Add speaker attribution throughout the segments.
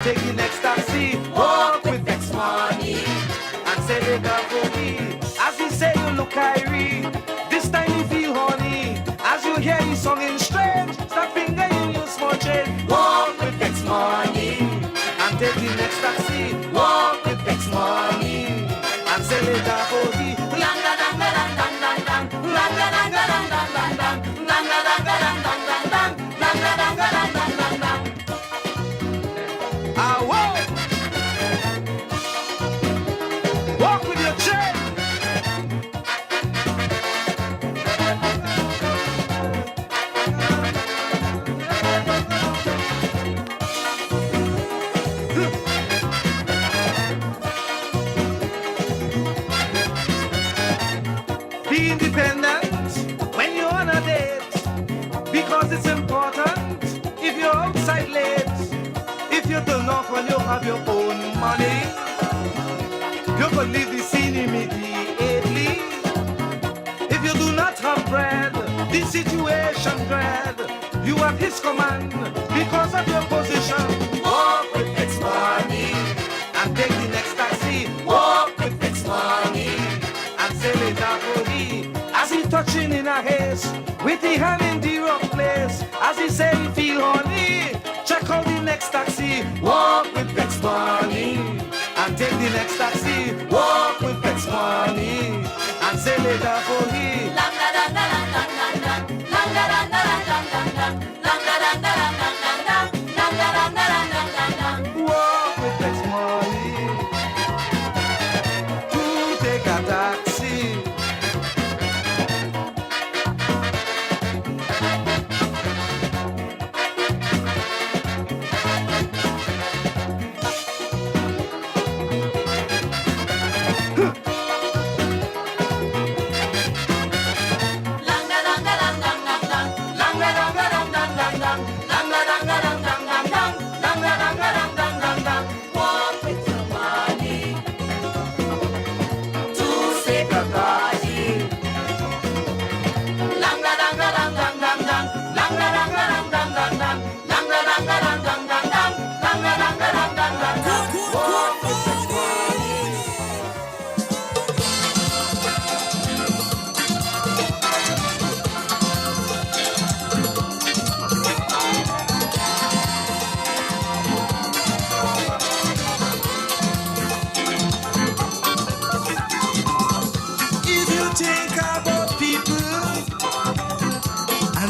Speaker 1: Take the next taxi, walk with next money, and say they got for me. As you say you look Kyrie, this time you feel honey. As you hear you singing strange, start fingering your small change. Walk with next money, and take the next taxi, walk with next money, and say they got for me. Walk with your chain. Be independent when you're on a date, because it's important. If you're outside late, if you turn off when you have your own money, you can leave the scene immediately. If you do not have bread, the situation dread. You have his command because of your position. Walk with next money and take the next taxi. Walk with next money and say later for he. As he touching in a haste with the hand in the rough place. As he say he feel honey, check out the next taxi. Walk with next money and take the next taxi. Walk with next money and say later for he. Walk with next money to take a taxi.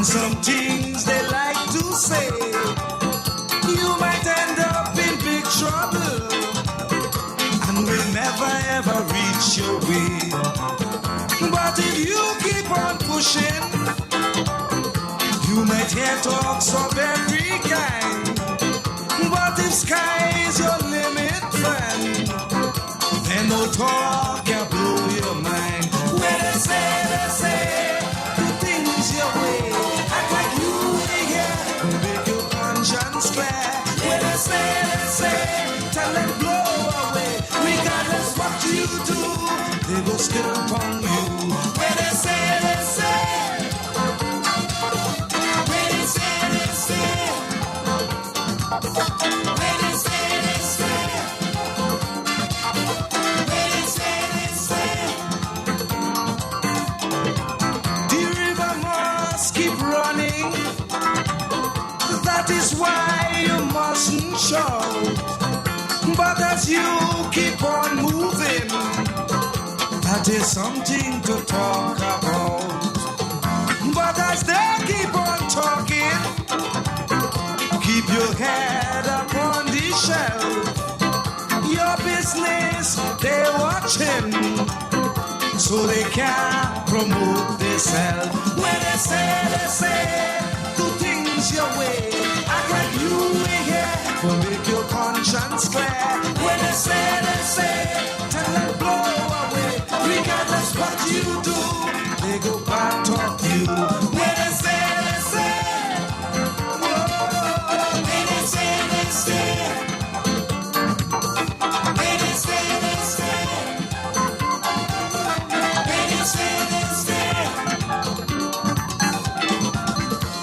Speaker 1: Some things they like to say, you might end up in big trouble and will never ever reach your way. But if you keep on pushing, you might hear talks of every kind. But if sky is your limit, friend, then no talk can blow your mind. When they say, do things your way. When they say, tell them blow away. Regardless what you do, they go still upon you. When they say, when they say, when they say, when they say, the river must keep running. That is why you mustn't shout. But as you keep on moving, that is something to talk about. But as they keep on talking, keep your head up on the shelf. Your business, they're watching, so they can't promote themselves. When they say, do things your way. Act like you ain't here, for make your conscience clear. When they say, tell them blow away. Regardless what you do, they go back talk you. When they say, whoa. When they say, when they say, when they say.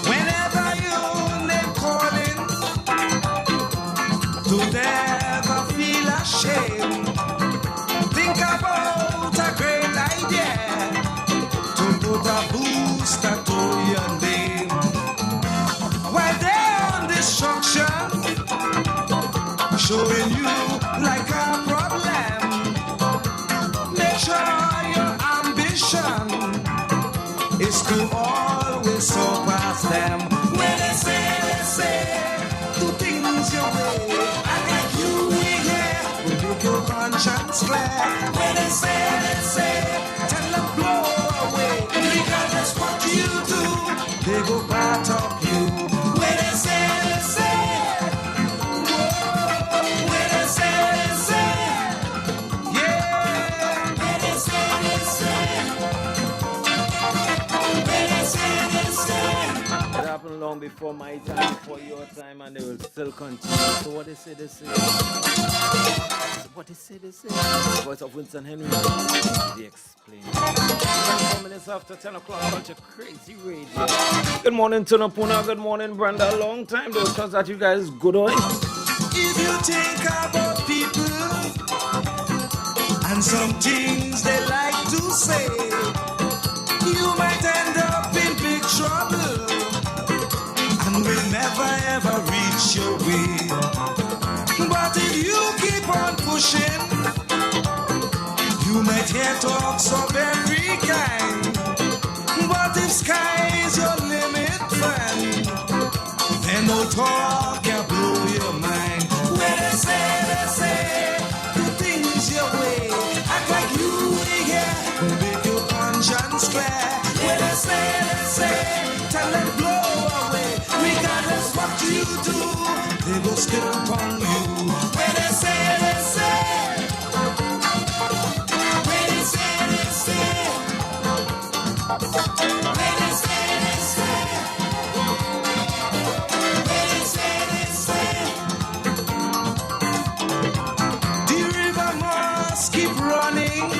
Speaker 1: Whenever you name calling, to them never feel ashamed. Think about a great idea to put a booster to your name. While they're on destruction, showing you like a problem. Make sure your ambition is to always surpass them. When they say, do things your way. I like you in here, will make your conscience clear. When they say, tell them blow away. Regardless what you do, they go part of you. When they say, when they say, yeah. When they say,
Speaker 2: it happened long before my time, before your time, and they will still continue. So what they say. What they say. The voice of Winston Henry. They explain. 24 minutes after 10 o'clock, Culture Crazy Radio. Good morning, Tunapuna. Good morning, Brenda. Long time, though. Trust that you guys good on.
Speaker 1: If you think about people and some things they like to say, you might end up in big trouble and will never ever reach your way. But if you keep on pushing, you might hear talks of every kind. But if sky is your limit, friend, then no talk can blow your mind. When they say, do things your way. Act like you ain't here, will make your conscience clear. When they say, tell them blow away. Regardless what you do, they will still upon you. When they say, when they say, when they say, the river must keep running.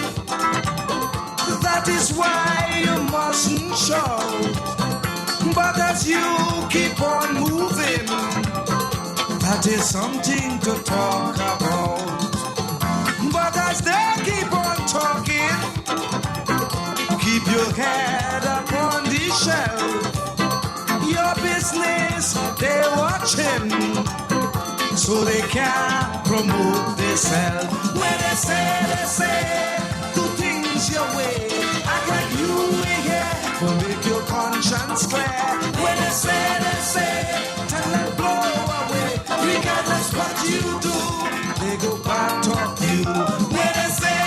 Speaker 1: That is why you mustn't shout. But as you keep on moving, that is something to talk about. But as they keep on talking, keep your head up on the shelf. Your business, they're watching, so they can't promote themselves. When they say, do things your way. Act like you ain't here, will make your conscience clear. When they say, tell them blow away. Regardless what you do, they go part of you. When they say,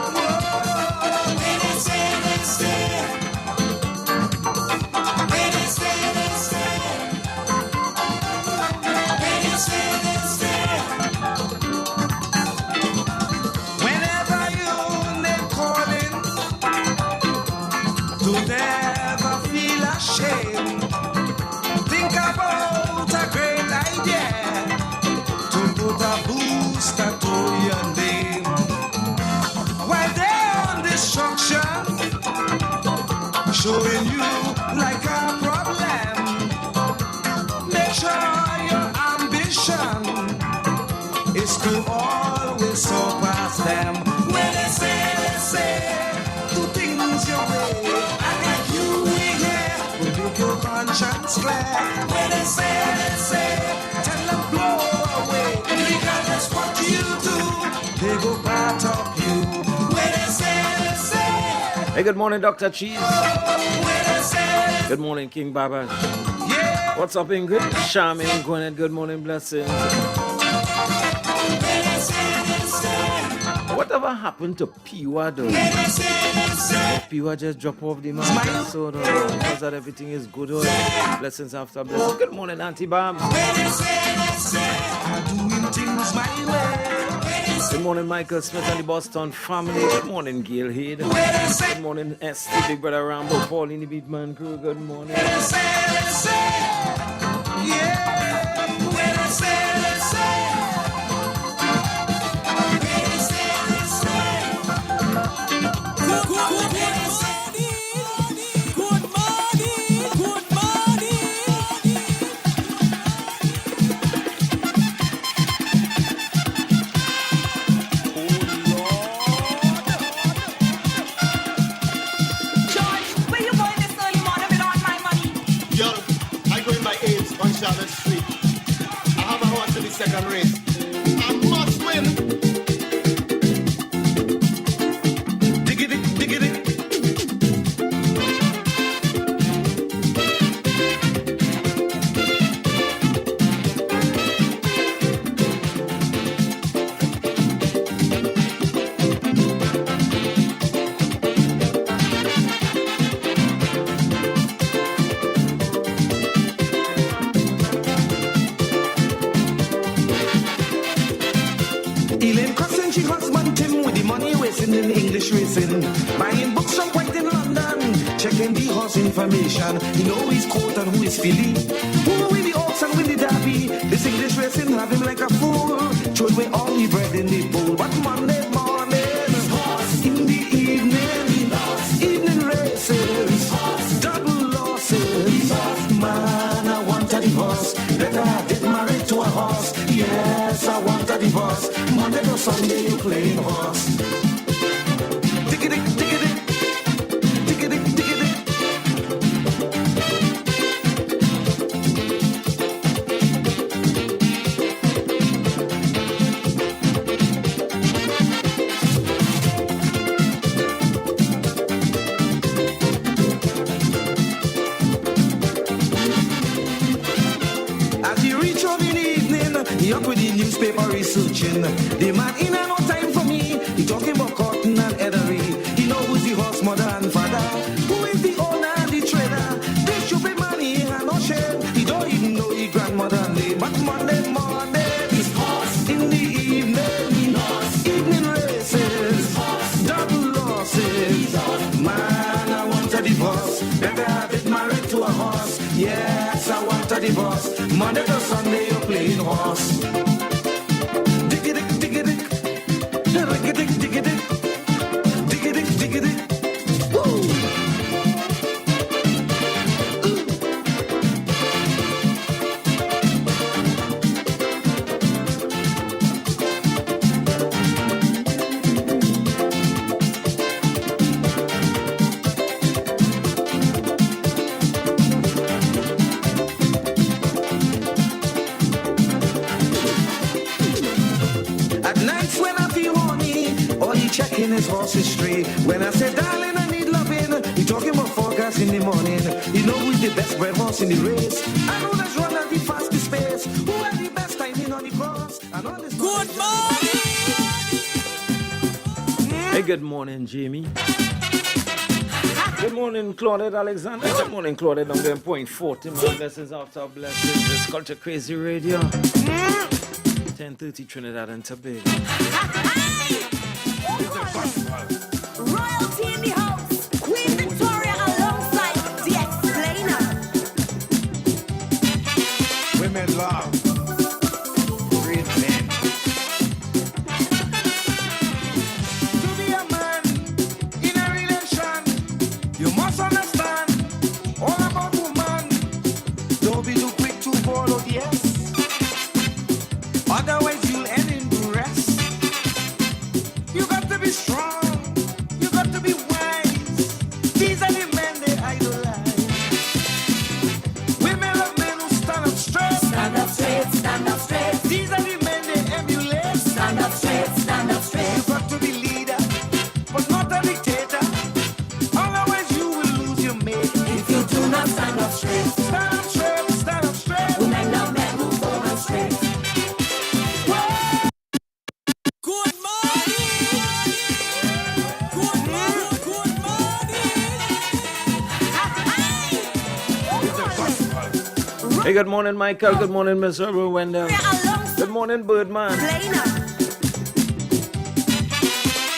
Speaker 1: whoa. When they say, when they say, whenever you name calling, to never feel ashamed. Think about a great idea to put a booster to your name. While they're on destruction, showing you like a problem. Make sure your ambition is to always surpass them. When they say, do things your way. Act like you ain't here, will make your conscience clear. When they say, tell them blow away. Regardless what you do, they go part of you. When they say,
Speaker 2: Hey, good morning, Dr. Cheese.
Speaker 1: when they say,
Speaker 2: Good morning, King Baba.
Speaker 1: yeah.
Speaker 2: What's up, Ingrid? Charmaine, Gwyneth, good morning, blessings. Whatever happened to Piwa, though? Piwa just drop off the market, so because that everything is good. Blessings after blessings. Good morning, Auntie Bam.
Speaker 1: I'm doing things my way.
Speaker 2: Good morning, Michael Smith and the Boston family. Good morning, Gail Head. Good morning, ST, Big Brother Rambo, Paul in the Beatman crew. Good morning.
Speaker 1: second race. I must win. Diggity, diggity. In English racing, buying books from White in London, checking the horse information. You know who is Colt and who is Philly, who win the Oaks and win the Derby. This English racing have him like a fool, throw away all the bread in the bowl. But Monday morning, horse in the evening, evening races, double losses. Man, I want a divorce. Better get married to a horse. Yes, I want a divorce. Monday to Sunday you playing horse. Up with the newspaper researching. The man in no time for me. He talking about cotton and edery. He know who's the horse mother and father. Who is the owner and the trader? This stupid man he had no shame. He don't even know his grandmother name. But Monday morning, his horse in the evening, evening races, double losses. Man, I want a divorce. Better get married to a horse. Yes, I want a divorce. Monday to Sunday you're playing horse. Diggy-dick, diggy-dick, diggy-dick, diggy-dick, diggy-dick, diggy-dick. Woo! Checking his horse history. When I say, darling, I need loving, he talking about forecast in the morning. You know who's the best bred horse in the race? I know that's run at the fastest pace. Who had the best timing on the cross? And all this. Good morning!
Speaker 2: Hey, good morning, Jamie. Good morning, Claudette Alexander. Good morning, Claudette. I'm going point 40. My blessings after blessings. This Culture Crazy Radio. 10:30 Trinidad and Tobago.
Speaker 3: Royalty in the house. Queen Victoria alongside the explainer.
Speaker 1: Women love. Great men. To be a man in a relation, you must understand all about woman. Don't be too quick to follow the yes. Otherwise you'll end in duress. You got to be strong. You got to be wise. These are the men they idolize. Women love men who stand up straight.
Speaker 3: Stand up straight, stand up straight.
Speaker 1: These are the men they emulate.
Speaker 3: Stand up straight, stand up straight.
Speaker 1: You got to be leader, but not a dictator. Otherwise you will lose your mate.
Speaker 3: If you do not stand up straight,
Speaker 1: Stand up straight, stand up straight.
Speaker 3: women love men who forward straight.
Speaker 4: Good morning. Good morning. Good morning.
Speaker 2: Hey, good morning, Michael. Good morning, Miss Herbert Wendell.
Speaker 3: Alongside
Speaker 2: Good morning, Birdman.
Speaker 3: explainer.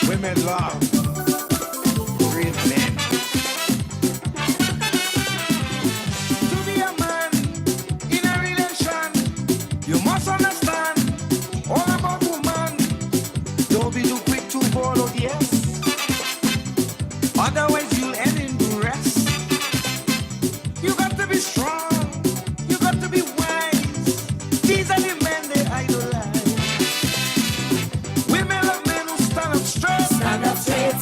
Speaker 1: Women love. Great men. To be a man in a relation, you must understand all about woman. Don't be too quick to follow the yes. Otherwise you'll end in duress. You got to be strong. You got to be wise. These are the men they idolize. Women love men who stand up straight.
Speaker 3: Stand up straight,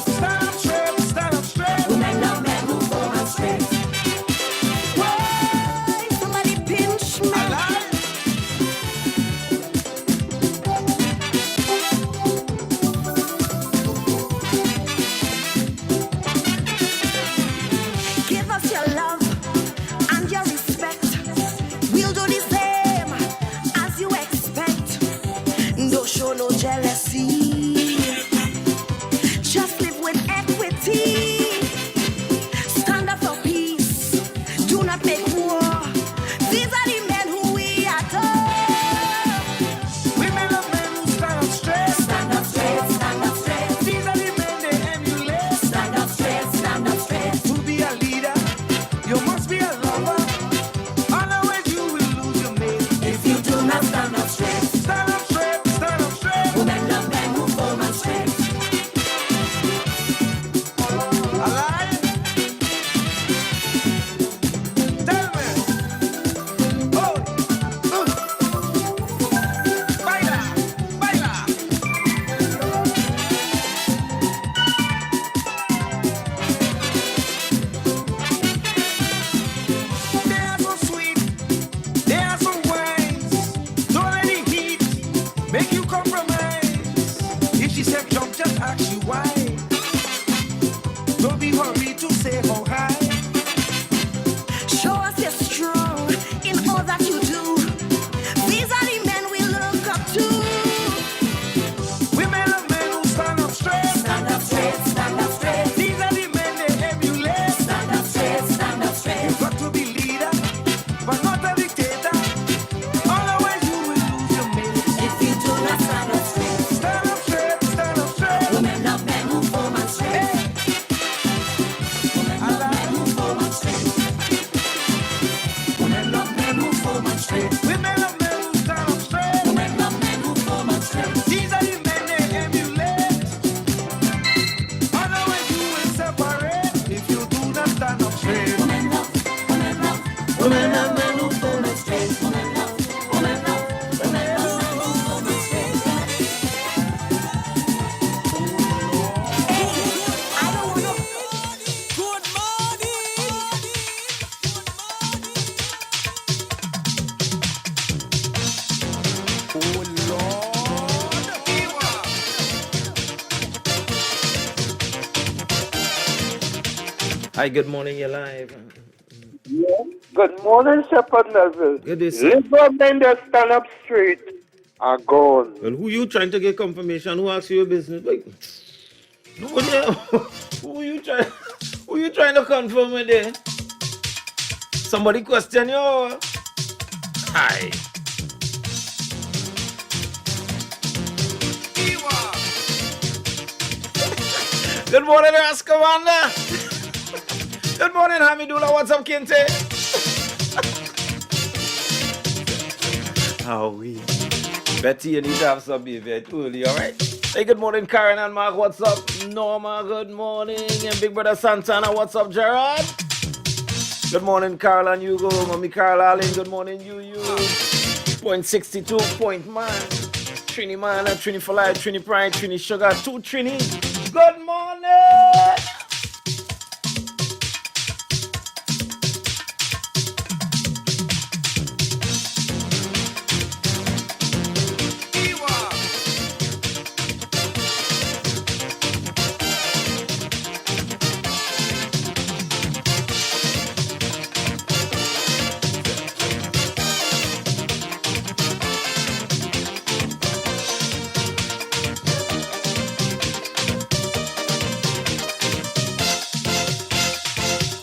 Speaker 1: Stand up straight, stand up straight.
Speaker 3: Women love men who form and straight. Why? Somebody pinch me.
Speaker 1: Alive.
Speaker 3: Give us your love and your respect. We'll do the same as you expect. Don't show no jealousy. Just live with equity. Stand up for peace. Do not make war. These are the men who we adore.
Speaker 1: Women love men who stand up straight.
Speaker 3: Stand up straight, stand up straight.
Speaker 1: These are the men they emulate.
Speaker 3: Stand up straight, stand up straight.
Speaker 1: To be a leader, you must be a lover. Otherwise you will lose your mate.
Speaker 3: If you do not stand up straight,
Speaker 1: Stand up straight, stand up straight.
Speaker 3: women love men who form and straight.
Speaker 1: Alive? Tell me. Oh, baila, baila. They are so sweet, they are so wise. Don't let the heat make you compromise. If she said jump, just ask you why. Don't be worried to say how high.
Speaker 3: Show us you're strong in all that you do. These are the men we look up to.
Speaker 1: Women love men who stand up straight.
Speaker 3: Stand up straight, stand up straight.
Speaker 1: These are the men they emulate.
Speaker 3: Stand up straight, stand up straight.
Speaker 1: You've got to be leader, but not a dictator. Otherwise you will lose your mate.
Speaker 3: If you do not stand up straight,
Speaker 1: Stand up straight, stand up straight.
Speaker 3: women love men who form and straight.
Speaker 1: Hey,
Speaker 3: Women love men who form and straight. Women love men who form and straight.
Speaker 1: women love men who stand up straight.
Speaker 3: Women love men who form and straight.
Speaker 1: These are the men they emulate. Otherwise you will separate if you do not stand up straight.
Speaker 3: Women love men who form and straight. Women love men who form and straight. I don't wanna.
Speaker 4: Good morning.
Speaker 1: Oh Lord,
Speaker 2: Hi, good morning, you're live.
Speaker 5: Good morning, Shepherd Neville.
Speaker 2: Good day, sir.
Speaker 5: Liver men that stand up straight are gone.
Speaker 2: Well, who you trying to get confirmation? Who asked you your business? Like, nobody. Who you trying to confirm with there? Somebody question you. Hi. Good morning, Ras Commander. Good morning, Hamidullah. What's up, Kinte? How we? Betty, you need to have some behavior too early, all right? Hey, good morning, Karen and Mark. What's up? Norma, good morning. And Big Brother Santana, what's up, Gerard? Good morning, Carl and Hugo. Mommy Carl Allen, good morning, you. Point 62, point man. Trini man, Trini for life, Trini pride, Trini sugar, 2 Trini. Good morning!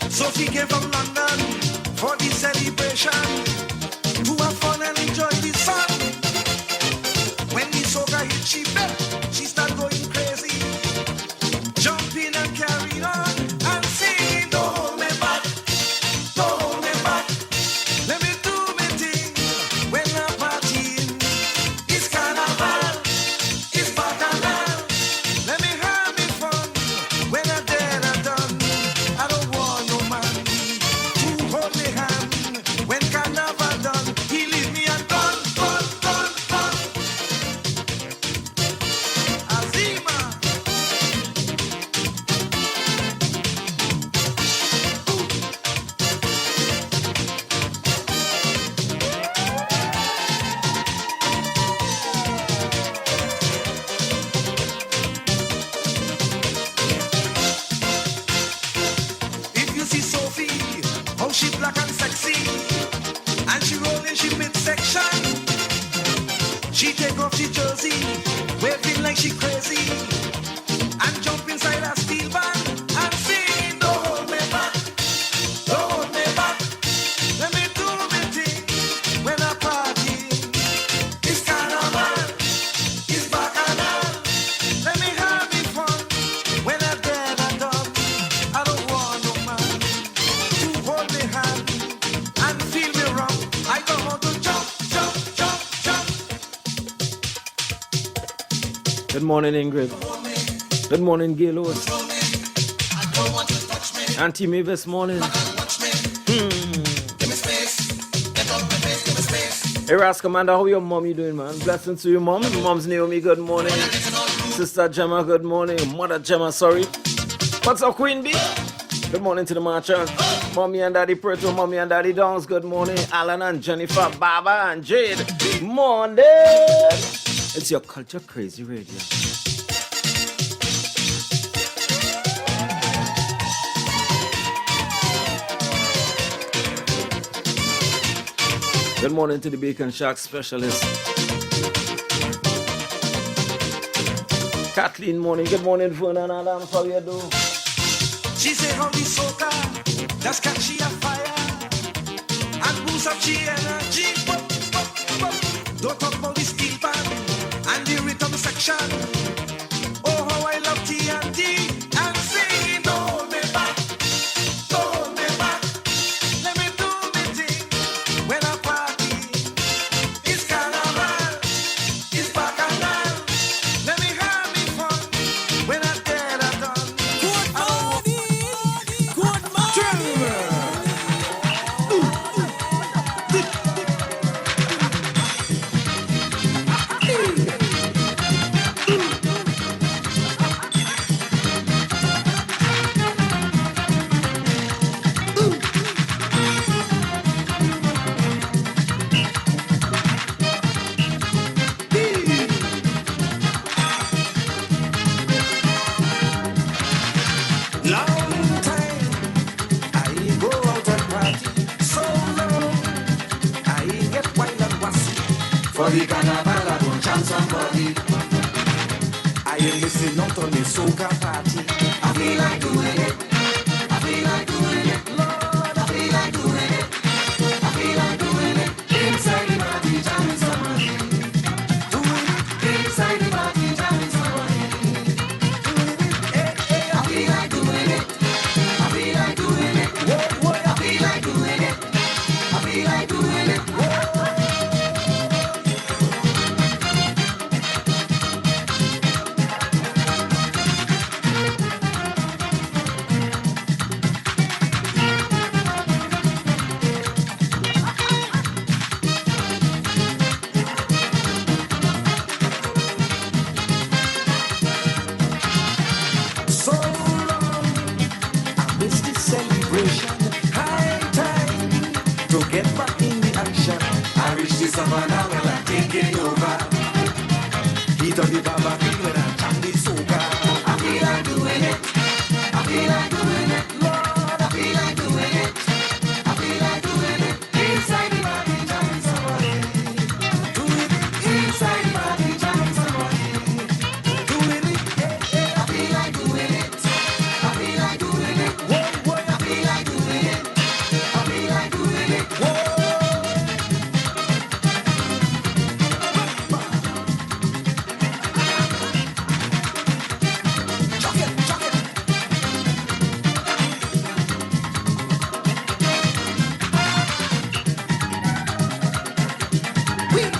Speaker 1: Sophie came from London for the celebration to have fun and enjoy the sun. When the soca hit, she started going crazy, jumping and carrying on and singing, "Don't hold me back, don't hold me back. Let me do my thing when I'm partying. It's carnival, it's bacchanal. Let me have me fun when I'm dead and done. I don't want no man to hold me hand when carnival done. He leave me and gone, gone, gone, gone." take off she jersey, waving like she crazy, and jump inside a steel van and sing, don't hold me back, don't hold me back. Let me do me thing when I party. It's carnival, it's bacchanal. Let me have me fun when I dead and done. I don't want no man to hold me hand and feel me wrong. I don't want to jump, jump, jump, jump.
Speaker 2: Good morning, Ingrid. Good morning, Gaylord. Auntie Mavis, morning. Hey, Ras Commander, how your mom you doing, man? Blessings to your mom. Mom's Naomi, good morning. Sister Gemma, good morning. Mother Gemma, sorry. What's up, Queen Bee? Good morning to the marcher. Mommy and Daddy Preto, Mommy and Daddy Dons, good morning. Alan and Jennifer, Baba and Jade, morning. It's your Culture Crazy Radio. Good morning to the Bacon Shack specialist. Kathleen, morning. Good morning, Vernon Adams. How you do?
Speaker 1: She say how the soca, that's catchy a fire, and boost up she energy. Don't talk about the steel pan and the rhythm section. Oh, how I love TNT and sing, don't hold me back, don't hold me back. Let me do me thing when I party. It's carnival, it's bacchanal. Let me have me fun when I dead and done.
Speaker 4: Good morning.
Speaker 1: Long time I go out and party. So long I get wild and wassy. For the carnival I don't chance somebody. I am missing out on the soca party. I feel like doing it. I feel like doing it. Lord, I feel like doing it. I feel like doing it. Inside the party, jamming somebody. Doing it. Inside the party, jamming somebody. I feel like doing it. I feel like doing it. Whoa, I feel like doing it. I feel like doing it. So long, I miss this celebration. High time to get back in the action. I reach the savannah when I'm taking over. Heat of the barbecue when I jam the soca. I feel like doing it. I feel like doing it. Lord, I feel like doing it. I feel like doing it. Inside the party, jamming somebody. Doing it. Inside the party, jamming somebody. Doing it. I feel like doing it. I feel like doing it. Whoa, I feel like doing it. I feel like doing it. Whoa. Chuck it, chuck it. Whee.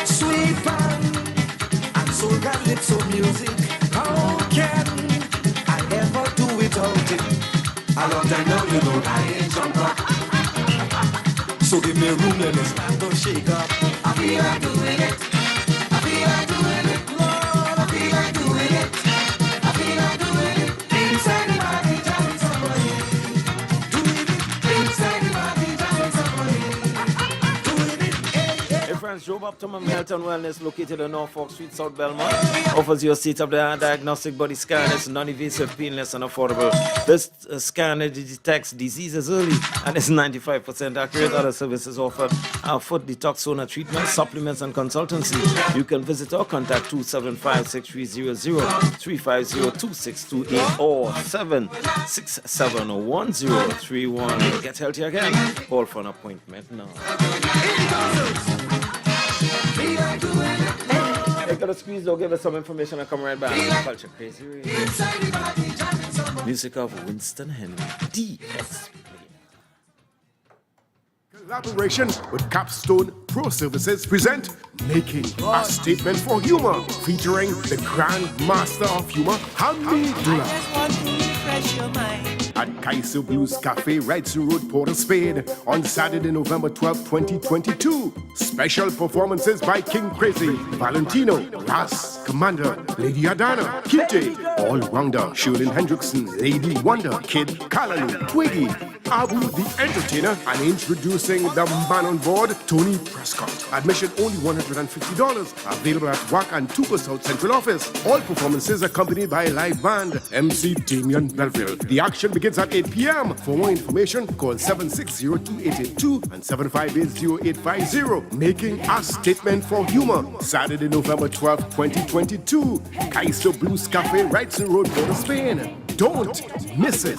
Speaker 1: Sweet pan and soul calypso music. How can I ever do without it? A long time now, you know I ain't jump up. So give me room, let me start to shake up. I feel like doing it. I feel like doing it. Lord, I feel like doing it. I feel like doing it. Inside the body, jamming somebody. Doing it. Inside the body, jamming somebody.
Speaker 2: Advanced Job Optimum Health and Wellness, located on Norfolk Street, South Belmont, offers you a state-of-the-art diagnostic body scan. It's non-invasive, painless, and affordable. This scan detects diseases early and is 95% accurate. Other services offered are foot detox, sauna treatment, supplements, and consultancy. You can visit or contact 275-6300, 350-2628, or 767-1031. Get healthy again. Call for an appointment now. I gotta squeeze, though, give us some information and come right back. Culture Crazy Radio. Music of Winston Henry, DX.
Speaker 6: Collaboration with Capstone Pro Services present Making a Statement for Humor, featuring the Grand Master of Humor, Hamid Dula. At Kaiser Blues Cafe, Wrightson Road, Port of Spain, on Saturday, November 12, 2022. Special performances by King Krazy, Valentino, Ras, Commander, Lady Adana, Kinte, All-Rounder, Shirley Hendrickson, Lady Wonder, Kid Kalalu, Twiggy, Abu the Entertainer, and introducing the man on board, Tony Prescott. Admission only $150. Available at WACK and Tupa South Central Office. All performances accompanied by a live band, MC Damian Belville. The action begins at 8 p.m. For more information, call 760-2882 and 758-0850. Making a Statement for Humor. Saturday, November 12, 2022. Kaiser Blues Cafe, Wrightson Road, Port of Spain. Don't miss it.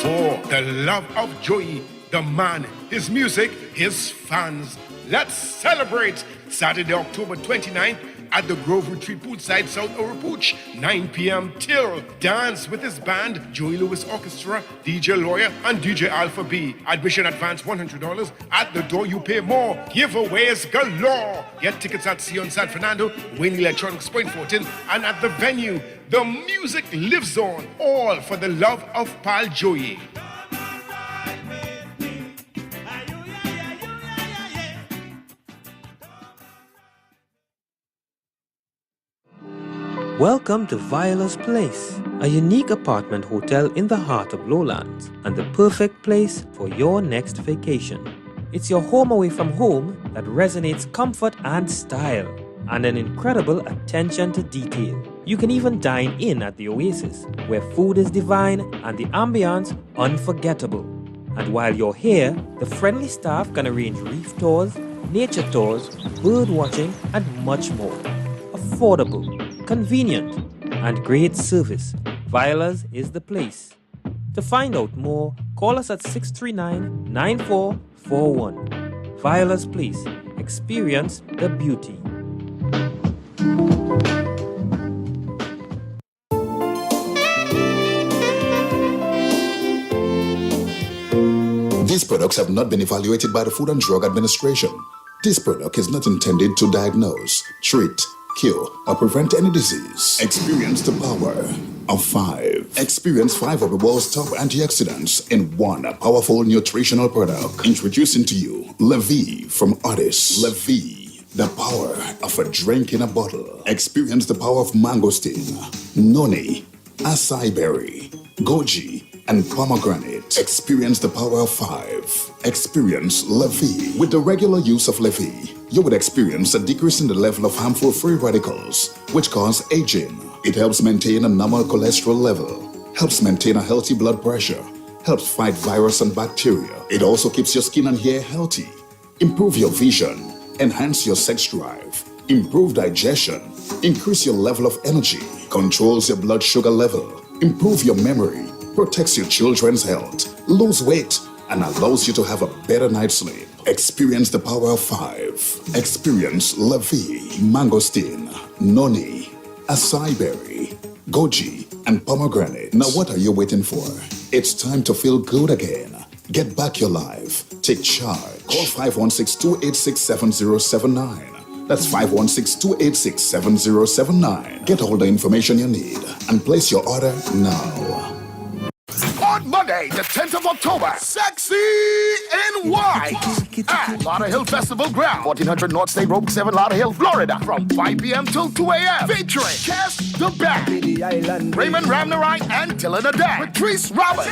Speaker 6: For the love of Joey, the man, his music, his fans. Let's celebrate Saturday, October 29th at the Grove Retreat Poolside, South Orapooch, 9 p.m. till. Dance with his band, Joey Lewis Orchestra, DJ Lawyer, and DJ Alpha B. Admission advance $100. At the door, you pay more. Giveaways galore. Get tickets at Sion San Fernando, Wayne Electronics Point 14, and at the venue. The music lives on, all for the love of Pal Joey.
Speaker 7: Welcome to Viola's Place, a unique apartment hotel in the heart of Lowlands and the perfect place for your next vacation. It's your home away from home that resonates comfort and style and an incredible attention to detail. You can even dine in at the Oasis, where food is divine and the ambiance unforgettable. And while you're here, the friendly staff can arrange reef tours, nature tours, bird watching, and much more. Affordable, convenient, and great service. Viola's is the place. To find out more, call us at 639-9441. Viola's Place. Experience the beauty.
Speaker 8: These products have not been evaluated by the Food and Drug Administration. This product is not intended to diagnose, treat, cure, or prevent any disease. Experience the power of 5. Experience 5 of the world's top antioxidants in one powerful nutritional product. Introducing to you Levy from Otis. Levy, the power of a drink in a bottle. Experience the power of mangosteen, noni, acai berry, goji, and pomegranate. Experience the power of 5. Experience Levy. With the regular use of Levy, you would experience a decrease in the level of harmful free radicals, which cause aging. It helps maintain a normal cholesterol level, helps maintain a healthy blood pressure, helps fight virus and bacteria. It also keeps your skin and hair healthy, improve your vision, enhance your sex drive, improve digestion, increase your level of energy, controls your blood sugar level, improve your memory, protects your children's health, lose weight, and allows you to have a better night's sleep. Experience the power of 5. Experience Levy, mangosteen, noni, acai berry, goji, and pomegranate. Now what are you waiting for? It's time to feel good again. Get back your life. Take charge. Call 516-286-7079. That's 516-286-7079. Get all the information you need and place your order now. On Monday, the 10th of October, Sexy in White at Lauderhill Festival Ground, 1400 North State Road 7, Lauderhill, Florida, from 5 p.m. till 2 a.m. Featuring Cast the Band, Raymond Ramnarai and Dylan Adan, Patrice Roberts,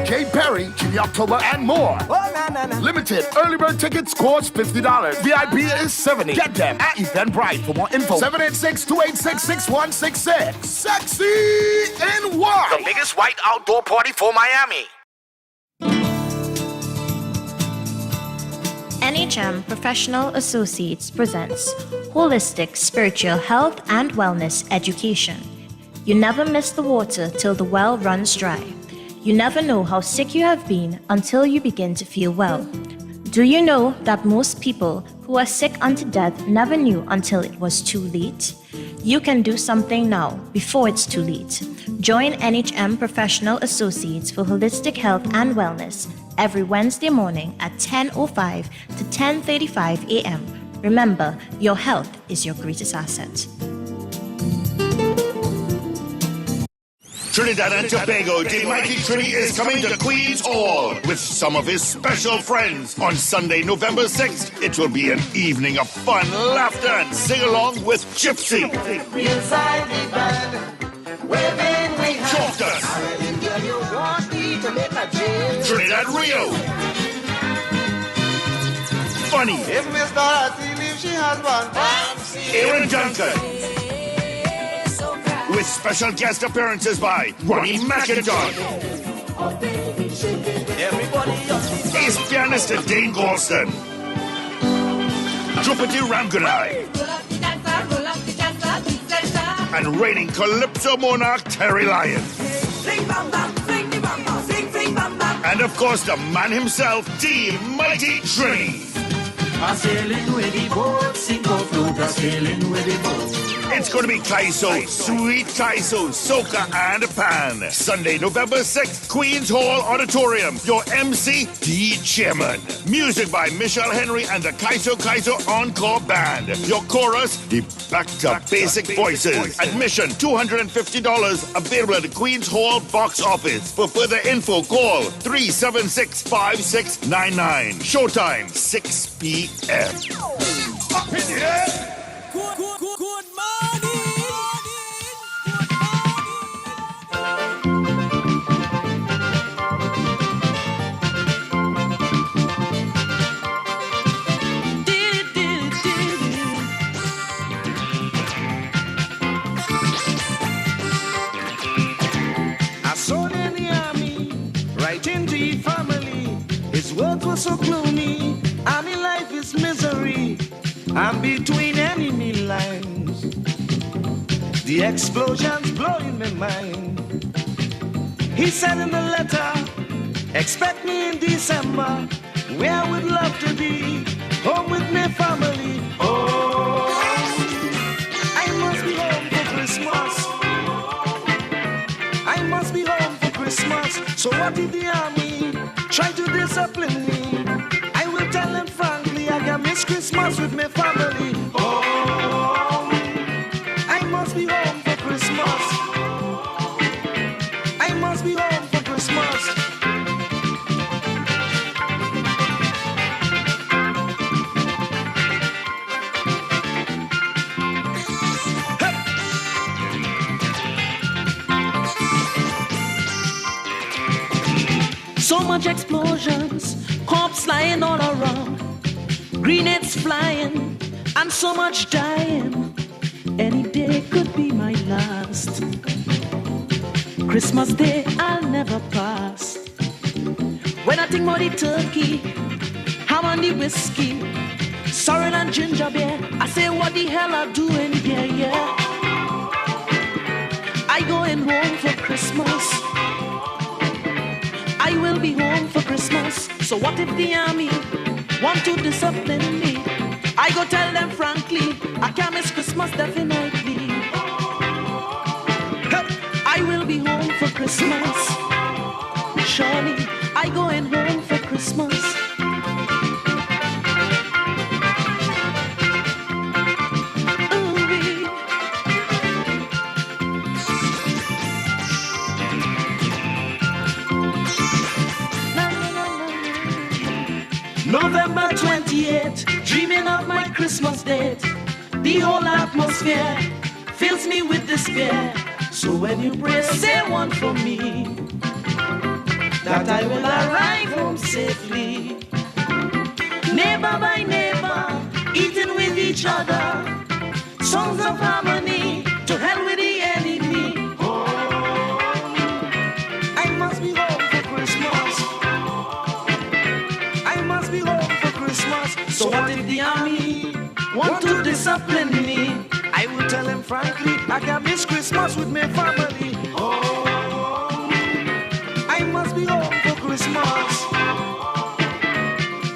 Speaker 8: Kay Perry, Jimmy October, and more. Limited early bird tickets cost $50. VIP is $70. Get them at Eventbrite. For more info, 786-286-6166. Sexy in White, the biggest white outdoor party for Miami.
Speaker 9: NHM Professional Associates presents Holistic Spiritual Health and Wellness Education. You never miss the water till the well runs dry. You never know how sick you have been until you begin to feel well. Do you know that most people who are sick unto death never knew until it was too late? You can do something now before it's too late. Join NHM Professional Associates for Holistic Health and Wellness every Wednesday morning at 10:05 to 10:35 a.m. Remember, your health is your greatest asset.
Speaker 10: Trinidad and Tobago, the mighty Trini is coming to Queen's Hall with some of his special friends. On Sunday, November 6th, it will be an evening of fun, laughter, and sing-along with Gypsy, Chalk Dust, Trinidad Rio, Funny, Aaron Duncan, with special guest appearances by Ronnie McIntosh, ace pianist Dane Galston, Drupati Ramgunai, and reigning Calypso monarch Terry Lyon. And of course, the man himself, the mighty Trini. It's going to be Kaiso, sweet Kaiso, soca and pan. Sunday, November 6th, Queen's Hall Auditorium. Your MC, D. Chairman. Music by Michelle Henry and the Kaiso Encore Band. Your chorus, the Back to Basic Voices. Admission, $250. Available at the Queen's Hall box office. For further info, call 376-5699. Showtime, 6 p.m. Up in here!
Speaker 4: Good morning.
Speaker 1: I saw him in the army, right in the family. His work was so gloomy, army life is misery. I'm between enemy lines, the explosions blowing my mind. He said in the letter, expect me in December, where I would love to be, home with my family. Oh, I must be home for Christmas. I must be home for Christmas. So what did the army try to discipline me? I will tell them frankly, I can miss Christmas with my family. Oh, I must be home for Christmas. I must be home for Christmas.
Speaker 11: So much explosions, corpse lying all around, grenades flying, and so much dying. Any day could be my last. Christmas Day I'll never pass. When I think about the turkey, ham and the whiskey, sorrel and ginger beer, I say what the hell I doing here, yeah. I going home for Christmas. I will be home for Christmas. So what if the army want to discipline me? I go tell them frankly, I can't miss Christmas definitely. I will be home for Christmas. Surely I going home for Christmas. November 28th, dreaming of my Christmas date. The whole atmosphere fills me with despair. So when you pray, say one for me, that I will arrive home safely. Neighbor by neighbor, eating with each other, songs of harmony, to hell with the enemy. Oh, I must be home for Christmas. I must be home for Christmas. So what if the army want to discipline me? I will tell them frankly, I can miss Christmas with my family. Oh, I must be home for Christmas.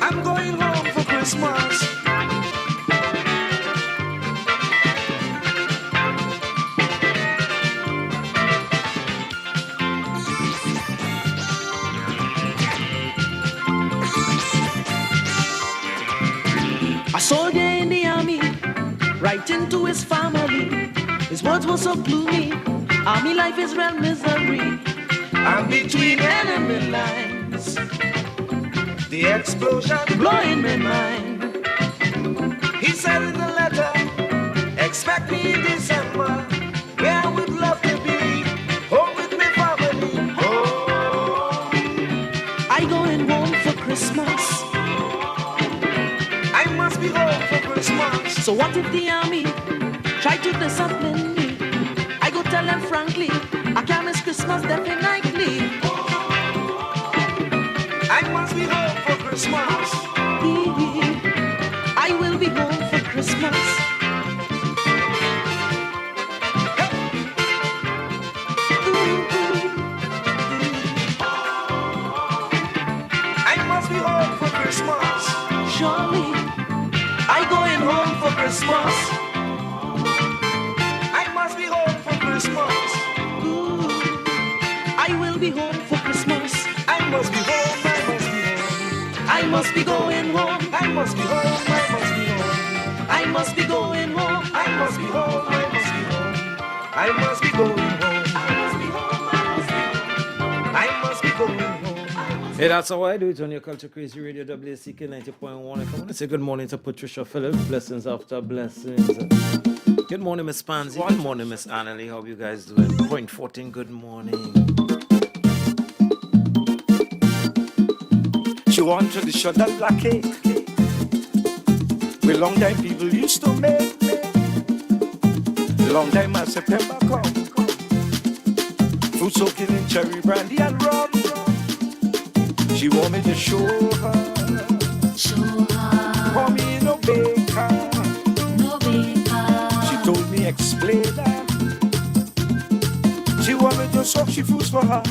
Speaker 11: I'm going home for Christmas. A soldier in the army, writing to his family. His words were so gloomy. Army life is real misery. I'm between enemy lines. The explosion blowing my mind. He said in the letter, expect me in December, where I would love to be, home with my family. Oh, I going home for Christmas. I must be home for Christmas. So what if the army try to discipline me? I go tell them frankly, I can't miss Christmas definitely. I must be home for Christmas. I will be home for Christmas. I must be home for Christmas. Surely, I going home for Christmas. I must be home for Christmas. I will be home for Christmas. I must be home. I must be going home. I must be home. I must be home. I must be going home. I must be home. I must be home. I must be going home. I must be going home.
Speaker 2: Hey, that's how I do it on your Culture Crazy Radio, WACK 90.1. If I want to say good morning to Patricia Phillips, blessings after blessings. Good morning, Miss Pansy. Good morning, Miss Annalie. How you guys doing? Point 14, good morning.
Speaker 1: She wanted to shut that black cake with long time people used to make. Long time as September come, fruit soaking in cherry brandy and rum. She want me to show her. For me no baker. She told me explain that. She want me to soak she fruits for her.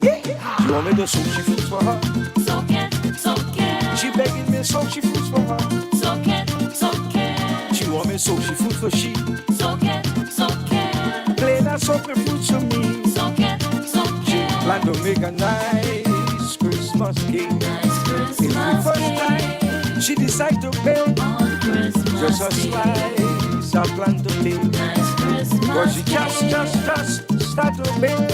Speaker 1: She want me to soak she fruits for her.
Speaker 12: Soak it.
Speaker 1: She begging me soak she fruits for her.
Speaker 12: Soak it.
Speaker 1: She want me soak she fruits for she.
Speaker 12: Soak it.
Speaker 1: Play that soak me fruits for me.
Speaker 12: Soak it.
Speaker 1: She plan to make a nice Christmas cake.
Speaker 12: Nice Christmas
Speaker 1: it's the first time she decide to bake.
Speaker 12: on Christmas
Speaker 1: Just a slice I plan to bake.
Speaker 12: Nice Christmas
Speaker 1: But she just start to bake.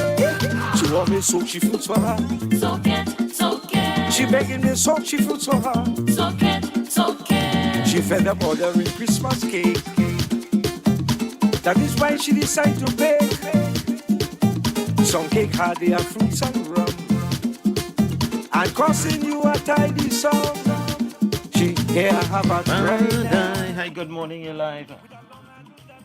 Speaker 1: She want me soak she fruits for her.
Speaker 12: Soak it.
Speaker 1: She begging me soak she fruits for her.
Speaker 12: Soak it.
Speaker 1: She fed up ordering Christmas cake. That is why she decide to bake. Some cake had their fruits and rum, and causing you a tidy sum. She here have a try.
Speaker 2: Hi, good morning, you're live.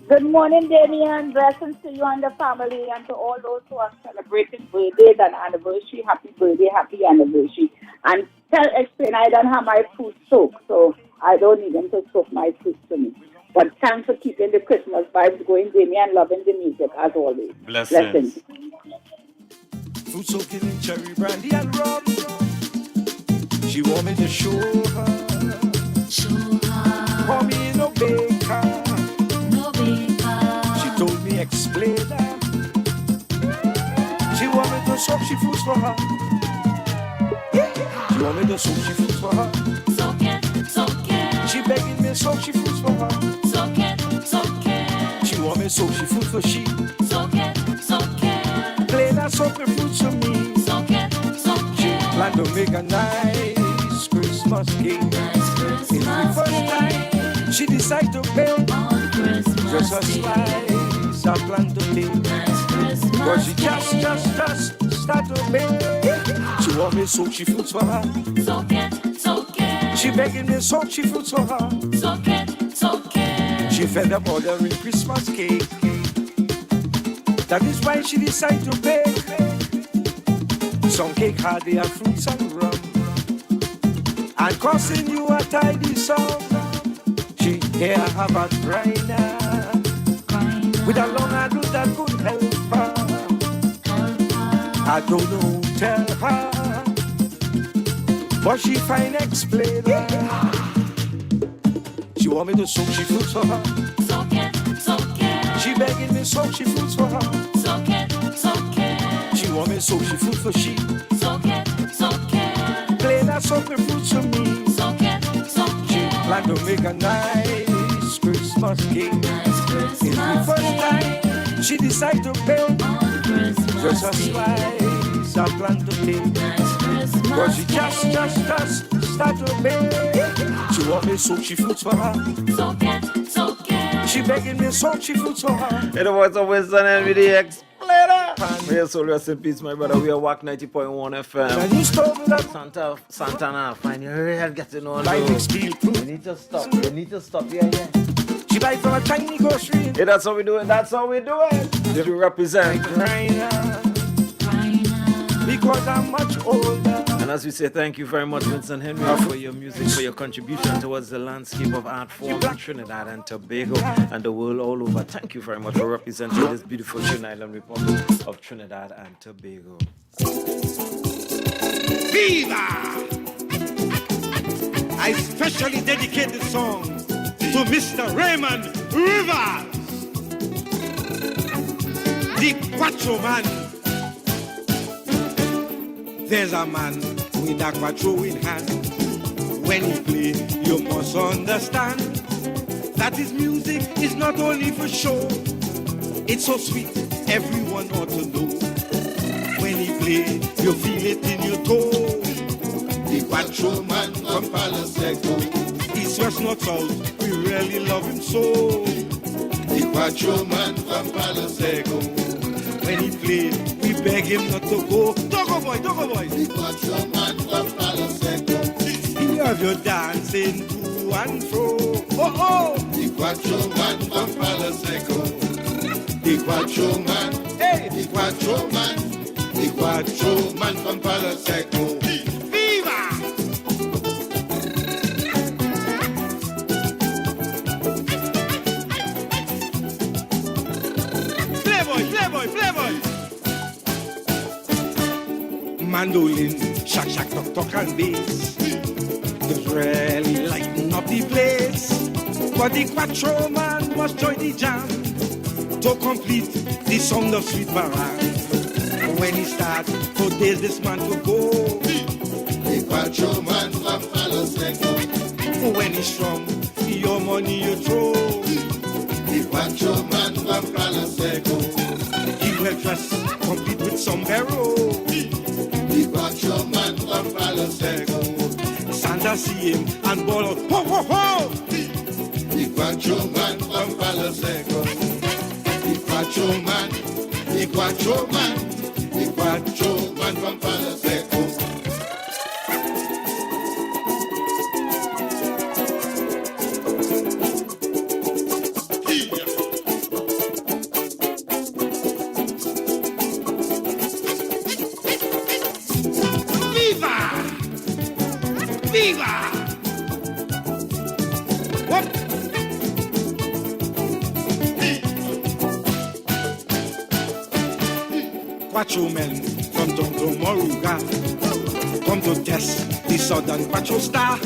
Speaker 13: Good morning, Damien. Blessings to you and the family, and to all those who are celebrating birthdays and anniversary. Happy birthday, happy anniversary. And explain, I don't have my fruit soaked, so I don't need them to soak my fruit for me. But thanks for keeping the Christmas vibes going, Damien, loving the music as always.
Speaker 2: Blessings.
Speaker 1: Fruit soaking in cherry brandy and rum. She want me to show her. For me no baker. She told me explain that. She want me to soak she fruits for her. She want me to soak she fruits for her.
Speaker 12: Soak it.
Speaker 1: She begging me soak she fruits for her.
Speaker 12: Soak it.
Speaker 1: She want me soak she fruits for she.
Speaker 12: Soak it.
Speaker 1: Play that soak me fruits for me.
Speaker 12: Soak it.
Speaker 1: She plan to make a nice Christmas cake. It's the first time she decided to bake just a slice of plantain. But she just started to bake. She want me soak she fruits for her. She begging me soak she fruits for her. She fed up ordering Christmas cake. That is why she decided to bake. Some cake had their fruits and rum, and causing you a tidy sum. She here have a grinder with a long handle that could help her. I don't know, tell her, but she find explainer. She want me to soak she fruits for her. She begging me soak she fruits for her. She want me soak she fruit for she. Plain that soak me fruits for me. She plan to make a nice Christmas cake. It's the first time she decide to bake just a slice of plantain. But she just start to bake. She want me soak she fruits for her. She begging me soak she fruits for her.
Speaker 2: Hey, the voice of Winston and with the explainer. May your soul rest in peace, my brother. We are WACK 90.1 FM. Santana, find your head getting on. We need to stop. We need to stop. Yeah.
Speaker 1: She buy from a tiny grocery.
Speaker 2: Yeah, that's how we do it. That's how we do it. You represent.
Speaker 1: Because I'm much older.
Speaker 2: And as we say, thank you very much, Vincent Henry, for your music, for your contribution towards the landscape of art form in Trinidad and Tobago and the world all over. Thank you very much for representing this beautiful Trinidad Republic of Trinidad and Tobago.
Speaker 14: Viva! I specially dedicate this song to Mr. Raymond Rivers, the Quattro Man. There's a man with a quattro in hand. When he play, you must understand that his music is not only for show. It's so sweet, everyone ought to know. When he play, you feel it in your toe. The quattro man from Palo Seco. East, west, north, south, we really love him so. The quattro man from Palo Seco. When he play, we beg him not to go. Togo boy. The quattro man from Palo Seco. You have your dancing to and fro. Oh. The quattro man from Palo Seco. The quattro man. Hey. The quattro man. The quattro man from Palo Seco. Viva! Playboy. Mandolin, shack, talk and bass. Just really lighten up the place. But the quattro man must join the jam to complete the sound of sweet barang. When he starts, for days this man to go. The quattro man from Palo Seco. When he's strong, your money you throw. The quattro man from Palo Seco. He will dress complete with sombrero. The quattro man from Palo Seco. Santa see him and ball out, ho! The quattro man from Palo Seco. The quattro man from Palo Seco. Viva! What? Quattro men from Tonto Moruga come to test the southern quattro star.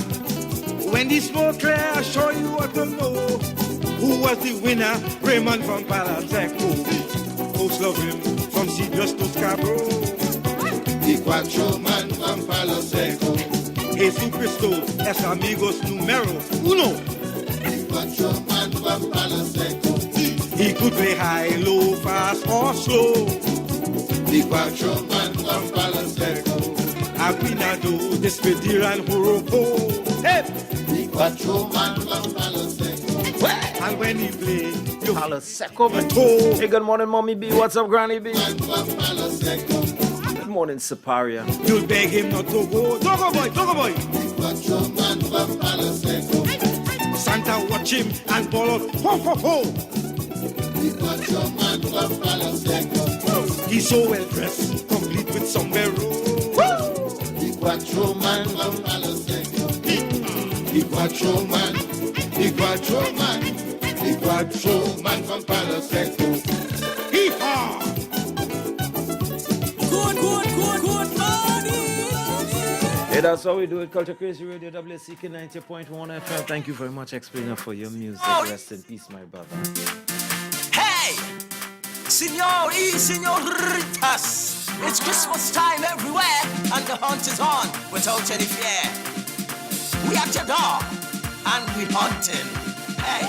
Speaker 14: When the smoke clear, I'll show you what to know. Who was the winner? Raymond from Palo Seco. Folks love him from Cedros to Scarborough. The quattro man from Palo Seco. Jesucristo es amigos numero uno. The quattro man from Palo Seco. He could play high, low, fast or slow. The quattro man from Palo Seco. Capinado, Despedir and Horopo. Hey! And when he play, you
Speaker 2: Palo Seco. Hey, good morning, Mommy B. What's up, Granny B? Good morning, Siparia.
Speaker 14: You'll beg him not to go. Togo boy, Togo boy. Santa watch him and ball out. Ho, ho, ho. He's so well dressed, complete with sombrero.
Speaker 15: Iguacho man from Palo Seco. Iguacho man. Iguacho man. Iguacho man from Palo Seco.
Speaker 14: Hee-haw!
Speaker 4: Good morning.
Speaker 2: Hey, that's how we do it. Culture Crazy Radio, WCK 90.1 FM. Thank you very much, Explainer, for your music. Rest in peace, my brother.
Speaker 16: Hey! Signor y Signoritas! It's Christmas time everywhere, and the hunt is on without any fear. We at your door, and we hunting. Hey!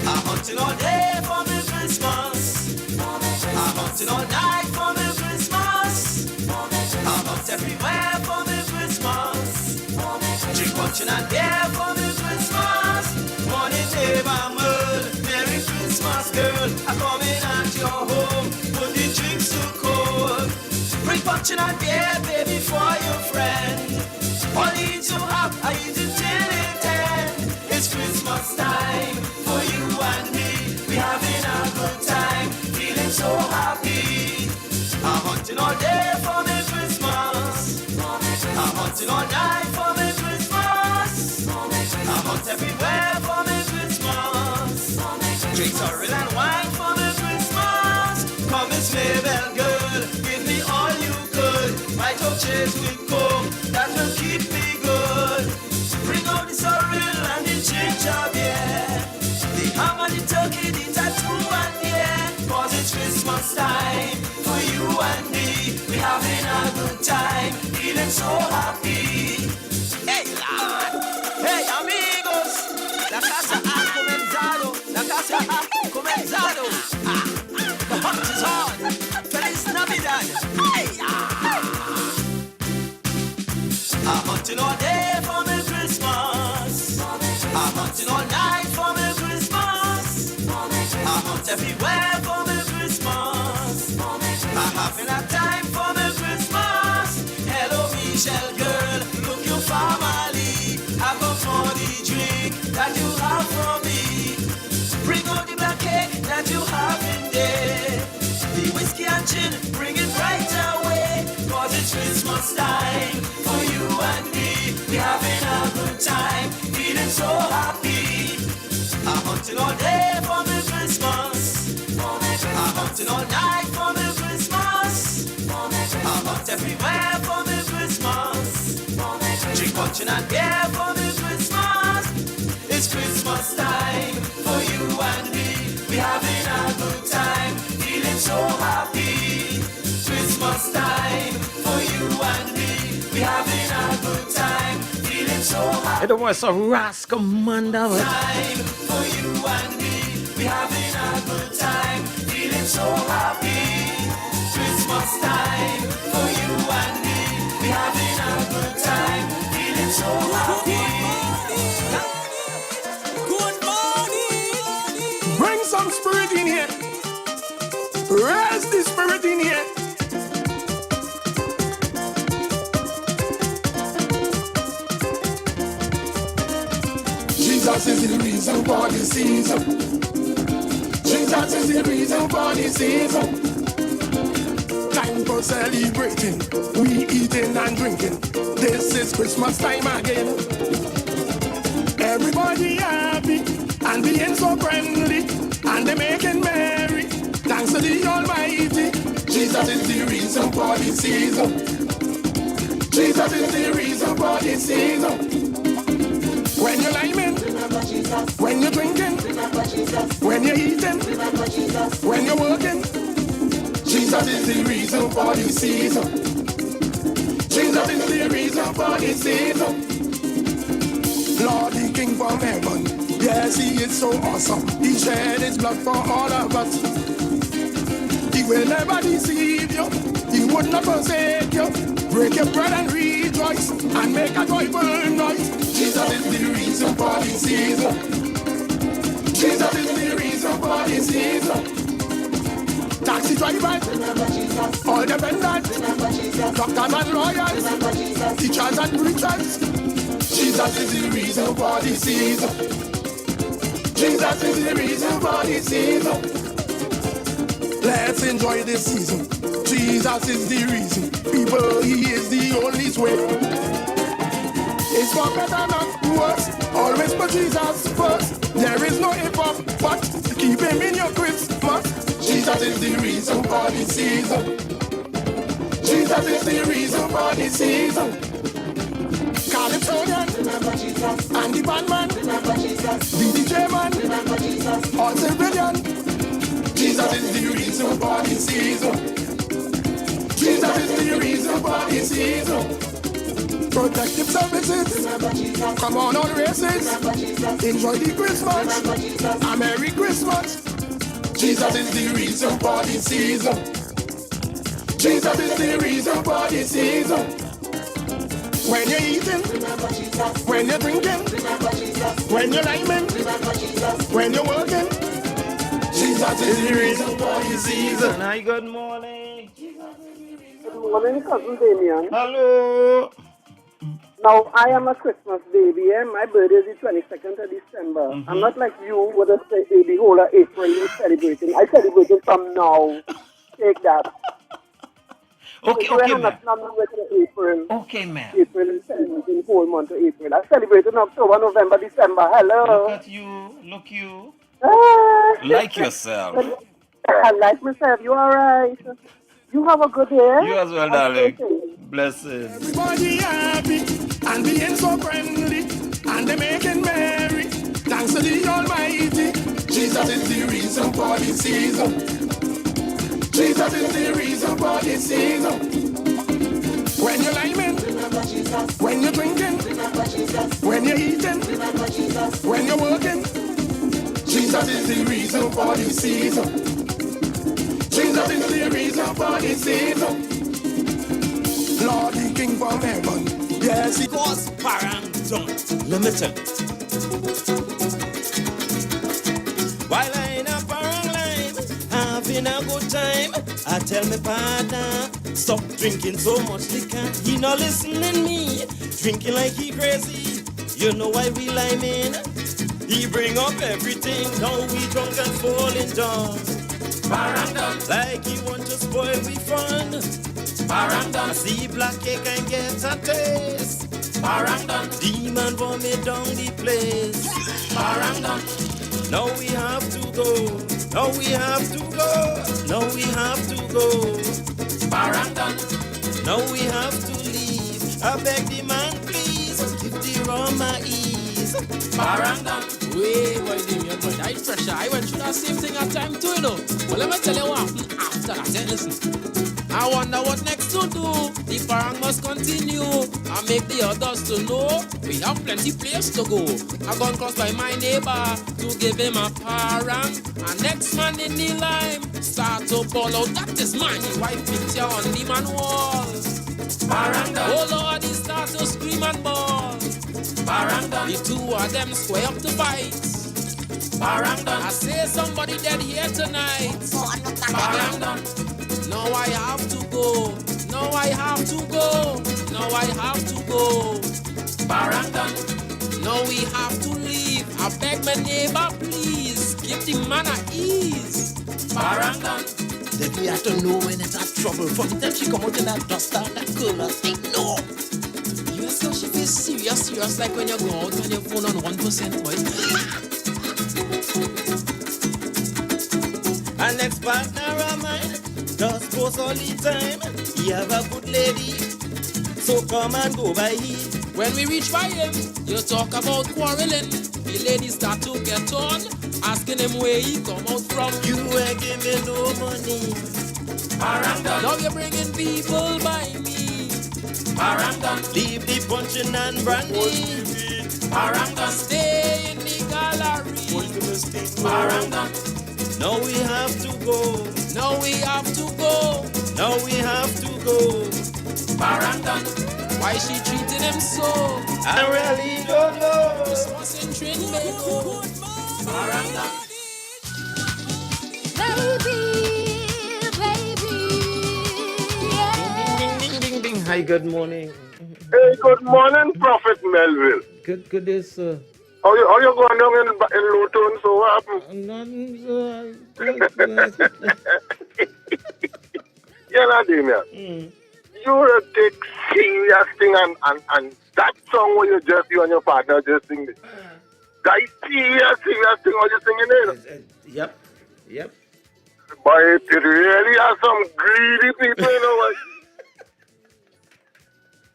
Speaker 16: I'm hunting all day for me Christmas. I'm hunting all night for me Christmas. I'm hunt everywhere for me Christmas. Drink punch and beer for me Christmas. Morning neighborhood, Merry Christmas girl. I'm coming at your home, put the drinks too cold. Bring punch and beer, baby, for your friend. All you to have, I eat it till it end. It's Christmas time for you and me. We having a good time, feeling so happy. I'm hunting all day for me Christmas. I'm hunting all night for me Christmas. I'm hunt everywhere for me Christmas. Drinks are real and wine for me Christmas. Come Miss Mabel girl, give me all you could. White oak chase with coke, that will keep me good. Bring out the sorrel and the ginger beer. The ham and the turkey, the tattoo and the air. Cause it's Christmas time for you and me. We having a good time, feeling so happy. Hey Lord, hey amigos, la casa ha comenzado, la casa ha comenzado. The hunt is on, Feliz Navidad. Hey, I'm hunting all day for me Christmas. I'm hunting all night for me Christmas. I'm hunt everywhere for me Christmas. I'm having a time for me Christmas. Hello Michelle girl, look your family. I go for the drink that you have from me. Bring out the black cake that you have in there. The whiskey and gin, bring it right away. Cause it's Christmas time for you and me. We having a good time, feeling so happy. I'm hunting all day for me Christmas. I'm hunting all night for me Christmas. I'm hunt everywhere for me Christmas. Drink punch and beer for me Christmas. It's Christmas time for you and me. We having a good time, feeling so happy. Christmas time for you and me. We having a good time, feeling so happy.
Speaker 2: Hey, the voice of Ras Commander.
Speaker 16: Time for you and me. We having a good time, feeling so happy. Christmas time for you and me. We having a good time, feeling so happy.
Speaker 4: Good morning.
Speaker 6: Bring some spirit in here. Raise the spirit in here. Jesus is the reason for the season. Jesus is the reason for the season. Time for celebrating, we eating and drinking. This is Christmas time again. Everybody happy and being so friendly, and they making merry. Thanks to the Almighty. Jesus is the reason for the season. Jesus is the reason for the season. When you're liming, remember Jesus. When you're drinking, remember Jesus. When you're eating, remember Jesus. When you're working, Jesus is the reason for the season. Jesus is the reason for the season. Lord, the King from heaven,
Speaker 1: Yes, he is so awesome. He shed his blood for all of us. He will never deceive you. He would not forsake you. Break your bread and rejoice and make a joyful noise. Jesus is the reason for the season. Jesus is the reason for the season. Taxi drivers, all the vendors, doctors and lawyers, teachers and preachers. Jesus is the reason for the season. Jesus is the reason for the season. Let's enjoy this season. Jesus is the reason. People, he is the only way. It's for better, not worse. Always put Jesus first. There is no if or but. Keep him in your Christmas. Jesus is the reason for the season. Jesus is the reason for the season. Californian, remember Jesus. And the bandman, remember Jesus. The DJ man, remember Jesus. All civilian. Jesus is the reason for the season. Jesus is the reason for the season. Protective services, remember Jesus. Come on races, remember Jesus. Enjoy the Christmas, remember Jesus. A Merry Christmas. Jesus is the reason for the season. Jesus is the reason for the season. When you're eating, remember Jesus. When you're drinking, remember Jesus. When you're liming, remember Jesus. When you're working, Jesus is the reason for the season.
Speaker 2: Hi, good morning.
Speaker 5: Good morning, cousin Damien.
Speaker 2: Hello.
Speaker 5: Now, I am a Christmas baby, and my birthday is the 22nd of December. I'm not like you with the whole of April you celebrating. I celebrate it from now. Take that.
Speaker 2: Okay,
Speaker 5: so
Speaker 2: okay, ma'am.
Speaker 5: April.
Speaker 2: Okay, ma'am.
Speaker 5: April is celebrating whole month of April. I celebrate in October, November, December. Hello.
Speaker 2: Look at you. Look you.
Speaker 5: Ah.
Speaker 2: Like yourself.
Speaker 5: I like myself. You all right? You have a good day.
Speaker 2: You as well, darling. Blessings.
Speaker 1: Everybody happy and being so friendly and they making merry. Thanks to the Almighty. Jesus is the reason for the season. Jesus is the reason for the season. When you're liming, remember Jesus. When you're drinking, remember Jesus. When you're eating, remember Jesus. When you're working, Jesus is the reason for the season. Jesus is the reason for the season. Lord, the King from heaven. Yes, he
Speaker 4: Cause parang don't limit it.
Speaker 16: While I in a parang line, having a good time, I tell my partner, stop drinking so much liquor. He not listening me, drinking like he crazy. You know why we liming? He bring up everything, now we drunk and falling down. Parang like he want to spoil we fun. Parang I see black cake and get a taste. Parang demon vomit down the place. Parang now we have to go. Now we have to go. Now we have to go. Parang now we have to leave. I beg the man please, give the rum a ease. Parang
Speaker 17: Wait, boy, Damien, boy, that pressure. I went through that same thing at time too, you know. But let me tell you what happened after that. Then listen. I wonder what next to do. The parang must continue. I make the others to know we have plenty place to go. I gone cross by my neighbor to give him a parang. And next man in the line start to ball out. That is mine. The white picture on the man wall. Parang oh Lord, he start to scream and ball. Parang the two of them square up to fight. Parang I say somebody dead here tonight. Parang now I have to go. Now I have to go. Now I have to go. Parang now we have to leave. I beg my neighbor, please give the man a ease. Parang
Speaker 16: that we have to know when it's at trouble. From the time she come out in that duster, that girl, I know.
Speaker 17: You ask how she feels serious like when you go out on your phone on 1%, boy.
Speaker 16: An ex-partner of mine does post all the time. He have a good lady, so come and go by he.
Speaker 17: When we reach by him, you talk about quarreling. The lady start to get on, asking him where he come out from.
Speaker 16: You ain't give me no money.
Speaker 17: Parang now you're bringing people by me.
Speaker 16: Parang leave the punching and brandy.
Speaker 17: Parang stay in the garden. gallery.
Speaker 4: Going to the state
Speaker 17: Barangdon.
Speaker 2: Now we have to go.
Speaker 17: Now we have to go.
Speaker 2: Now we have to go.
Speaker 17: Barangdon. Why she treating him so?
Speaker 2: I really don't know.
Speaker 17: Christmas in Trinidad. Barangdon.
Speaker 2: Ding, ding, ding, ding. Hi, good morning.
Speaker 18: Hey, good morning, Prophet Melville.
Speaker 2: Good day, sir.
Speaker 18: How you going down in Luton, so what happened?
Speaker 2: Nothing,
Speaker 18: You know, Damien, you will take serious thing and that song where you and your partner just sing it. That is serious thing what you singing it.
Speaker 2: Yep.
Speaker 18: But it really has some greedy people, you know what?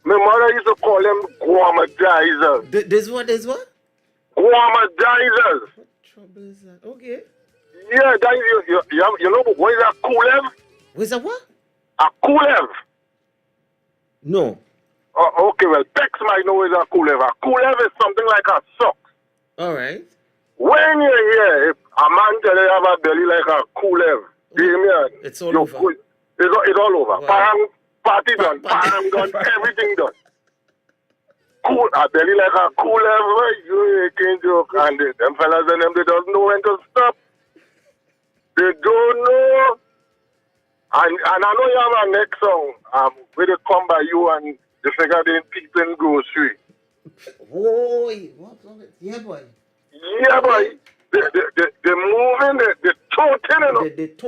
Speaker 18: My mother used to call them guamadizers.
Speaker 2: This what?
Speaker 18: Guamadizers.
Speaker 2: What trouble is that? Okay.
Speaker 18: Yeah, that is, you know what is a kulev?
Speaker 2: What is a what?
Speaker 18: A kulev.
Speaker 2: No.
Speaker 18: Okay, well, Tex might know what is a kulev. A kulev is something like a sock.
Speaker 2: All right.
Speaker 18: When you hear if a man tell you have a belly like a kulev,
Speaker 2: it's all over.
Speaker 18: It's all over. Wow. Party done, parang done, everything done. Cool, a belly like a kulev, you can't joke. And them fellas and them, they don't know when to stop. They don't know. And I know you have a next song where they come by you and they figure they people in grocery.
Speaker 2: Oh, what's on it? Yeah, boy.
Speaker 18: Yeah, boy. They're moving, they're toting, you know.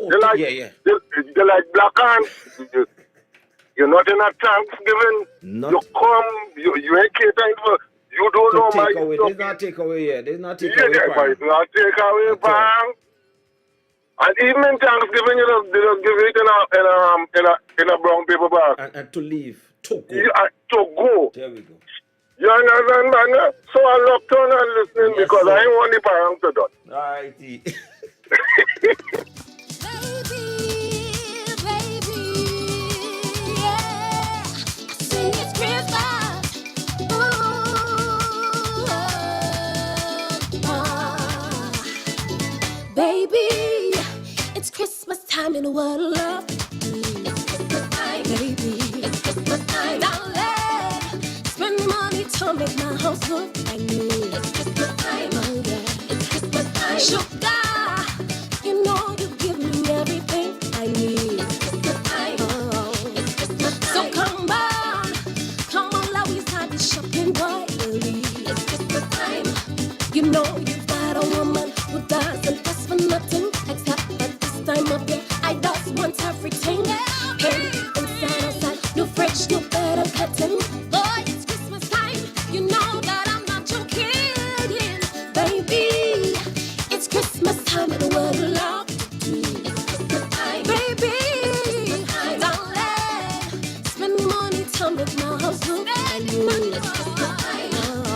Speaker 18: They're like,
Speaker 2: yeah.
Speaker 18: They're like black ants. You're not in a Thanksgiving. You come, you ain't catering for, you don't know my
Speaker 2: away. There's not take away here. There's not take away.
Speaker 18: Yeah, but it's not take away, bang. And even in Thanksgiving, they don't give it in a brown paper bag.
Speaker 2: And to leave. To go.
Speaker 18: Yeah, to go.
Speaker 2: There we go.
Speaker 18: You understand, man? So I locked on and listening because I ain't want the parents to do.
Speaker 2: Righty.
Speaker 3: Baby, it's Christmas time in the world of love. It's Christmas time, baby. It's Christmas time, darling. Spend money to make my house look like new. It's Christmas time, oh yeah. It's Christmas time. Sugar, you know you give me everything I need. It's Christmas time, oh. It's Christmas time. So come on, let me start the shopping royally. It's Christmas time. You know you've got a woman who doesn't ask for nothing except at this time of year. I just want everything. Hey, inside, outside, new fridge, new bed and curtain. Boy, it's Christmas time. You know that I'm not your kidding, baby. It's Christmas time in the world of love. It's Christmas time, baby. Darling, spend money to make my house look like new. It's Christmas time, oh,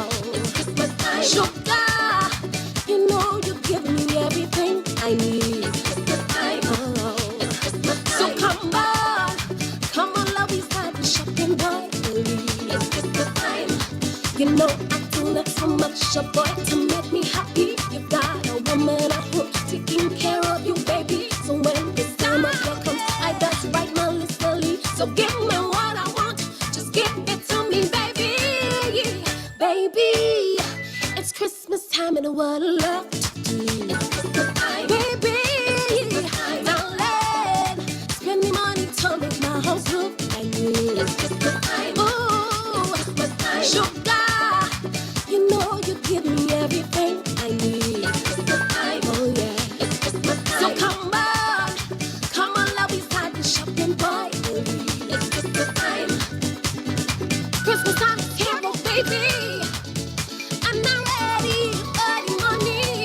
Speaker 3: Christmas time. Sugar, you know you give me everything I need. It's Christmas time, oh. So come on, love, we start the shopping boy. It's Christmas time. You know I do that so much, a boy, to make me happy. You got a woman at home taking care of you, baby. So when this time of year comes, I just write my list early. So give me what I want, just give it to me, baby. Baby, it's Christmas time in the world of love. Baby, darling, spend me money to make my house look like new. Ooh, sugar, you know you give me everything I need. Oh yeah, so come on, love, we start the shopping boy. It's Christmas time. Christmas time is here, oh baby. I'm not ready, early money.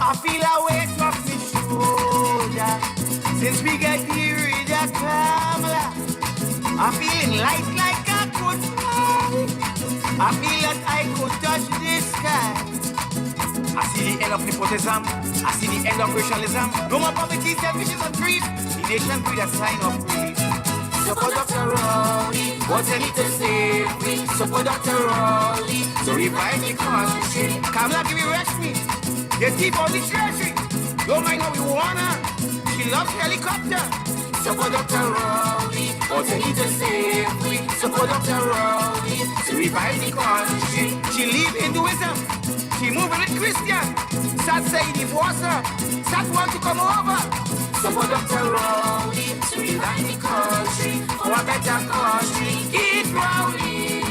Speaker 19: I feel a weight off my shoulder since we get here in the Kamala. I'm feeling light like I could fly. I feel that I could touch the sky. I see the end of nepotism. I see the end of racialism. No more poverty, selfishness, and greed. The nation breed a sign of grief. Support Dr. Rowley, what you need to save me. Support Dr. Rowley, to revive the country. Kamala, give me rest me. You keep on the treasury. Don't mind how we wanna. She loves helicopter. Support Dr. Rowley, what you need to save me. Support Dr. Rowley, to revive the country. She leave Hinduism. She move with Christian. Sad say divorce her. Sad want to come over. Support Dr. Rowley, to revive the country. For a better country. Eat Rowley.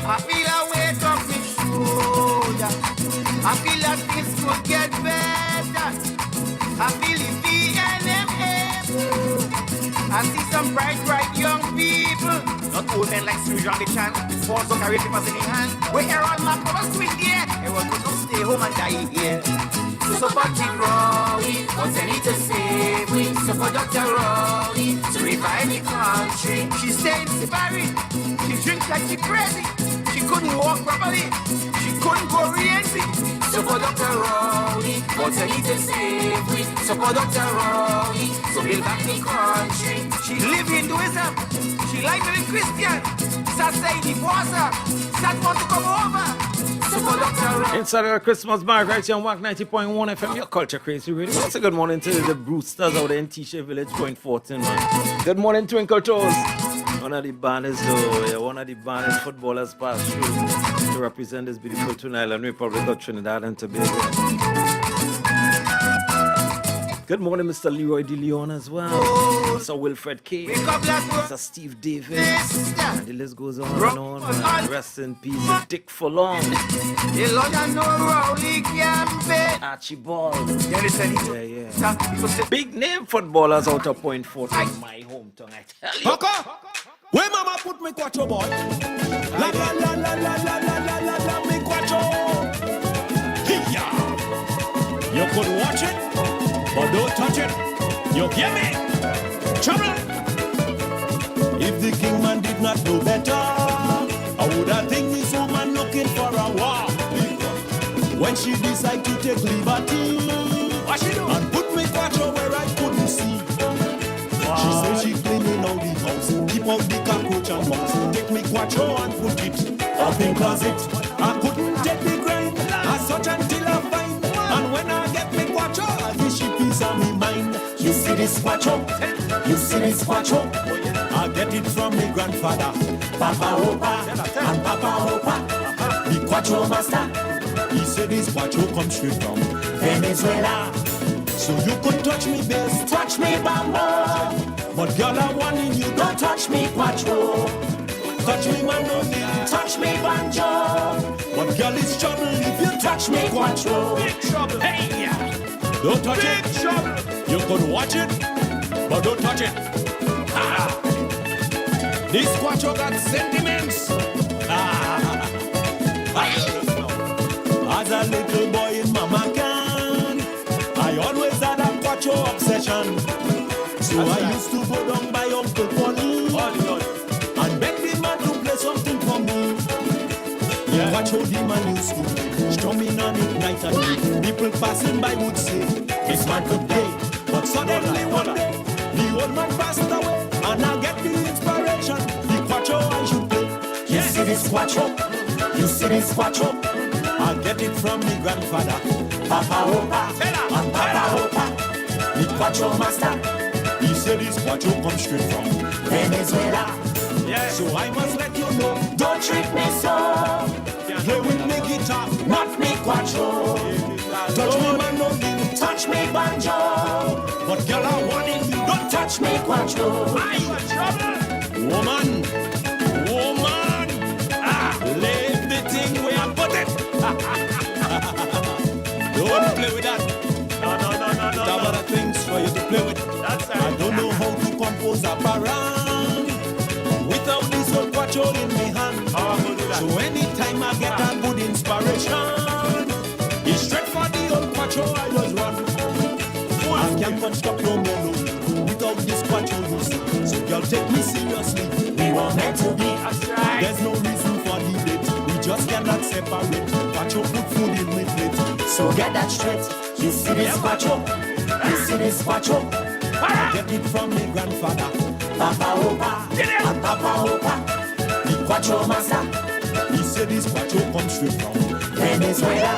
Speaker 19: I feel a weight off my shoulder. I feel that things could get better. I feel the VNMA. I see some bright young people. Not old men like Sujan the Chan. Sports don't carry papers in the hand. Where Aaron Mac was swing there. Everyone could not stay home and die here. So support the Rowley, what they need to save we. Support Dr. Rowley, to revive the country. She stay in Sibari. She drinks like she crazy. She couldn't walk properly. She couldn't go re-entry. Support Dr. Rowley, what they need to save we. Support Dr. Rowley, to build back the country. She live Hinduism. She like being Christian. Sad say divorce her. Sad want to come over.
Speaker 2: Inside of the Christmas bar right here on WACK 90.1 FM, your culture crazy radio. Once a good morning to the Brewsters out there in T-Shirt Village, Point 14, man. Good morning, Twinkle Toes. One of the banners, though, yeah, one of the banners footballers passed through to represent this beautiful Twin Island Republic of Trinidad and Tobago. Good morning, Mr. Leroy De Leon as well. Mr. Wilfred K. Mr. Steve Davis. And the list goes on and on, man. Rest in peace, Dick Furlong. Archibald. Yeah. Big name footballers out of Point 14, my hometown, I tell you.
Speaker 14: Where mama put me quattro boy? La la la la la la la la la la me quattro. Hiya. You could watch it, but don't touch it. You get me? Trouble. If the king man did not know better, I would have think this woman looking for a war. When she decide to take liberty, what she do? And put me quattro where I couldn't see. She said she cleaning out the house, keep out the cockroach and mouse. Take me quattro and put it up in closet. I couldn't take the grind as such until I find. And when I get me quattro, I give she peace on me mind. You see this quattro? You see this quattro? I get it from me grandfather, Papa Opa and Papa Opa, the quattro master. He said this quattro comes straight from Venezuela. So you could touch me best, touch me bamboo. But girl, I'm warning you, don't touch me quattro. Touch me mandolin, touch me banjo. But girl, it's trouble if you touch me quattro. Big trouble, hey yeah. Don't touch big it, trouble. You could watch it, but don't touch it. Ah. This quattro got sentiments. Ah. As a little boy in Mama Can, I always had a quattro obsession. So I used to go down by Uncle Polly and beg the man to play something for me. Yeah. Quattro the man used to strumming on it night and day. People passing by would say, this man could play. But suddenly one day, the old man passed away, and I get the inspiration. The quattro I should play. You see this quattro? You see this quattro? I get it from me grandfather, Papa Opa and Papa Opa, the quattro master. He said this quattro comes straight from Venezuela. Yeah. So I must let you know, don't treat me so. Play with me guitar.
Speaker 16: Not me quattro.
Speaker 14: Touch me mandolin.
Speaker 16: Touch me banjo.
Speaker 14: But girl, I want it. You don't
Speaker 16: Touch me quattro.
Speaker 14: Woman, woman, leave the thing where I put it. Don't play with that.
Speaker 2: No.
Speaker 14: There are other things for you to play with. I don't know how to compose a parang without this old quattro in my hand. So anytime I get a good inspiration, it's straight for the old quattro I just run. I can't construct no more without this quattro you see. So girl, take me seriously.
Speaker 16: We were meant to be.
Speaker 14: There's no reason for debate. We just cannot separate. Quattro put food in my plate.
Speaker 16: So get that straight. You see this quattro? You see this quattro?
Speaker 14: I get it from my grandfather,
Speaker 16: Papa Opa and Papa Opa.
Speaker 14: the
Speaker 16: Quattro master.
Speaker 14: He said this quattro comes straight from
Speaker 16: Venezuela.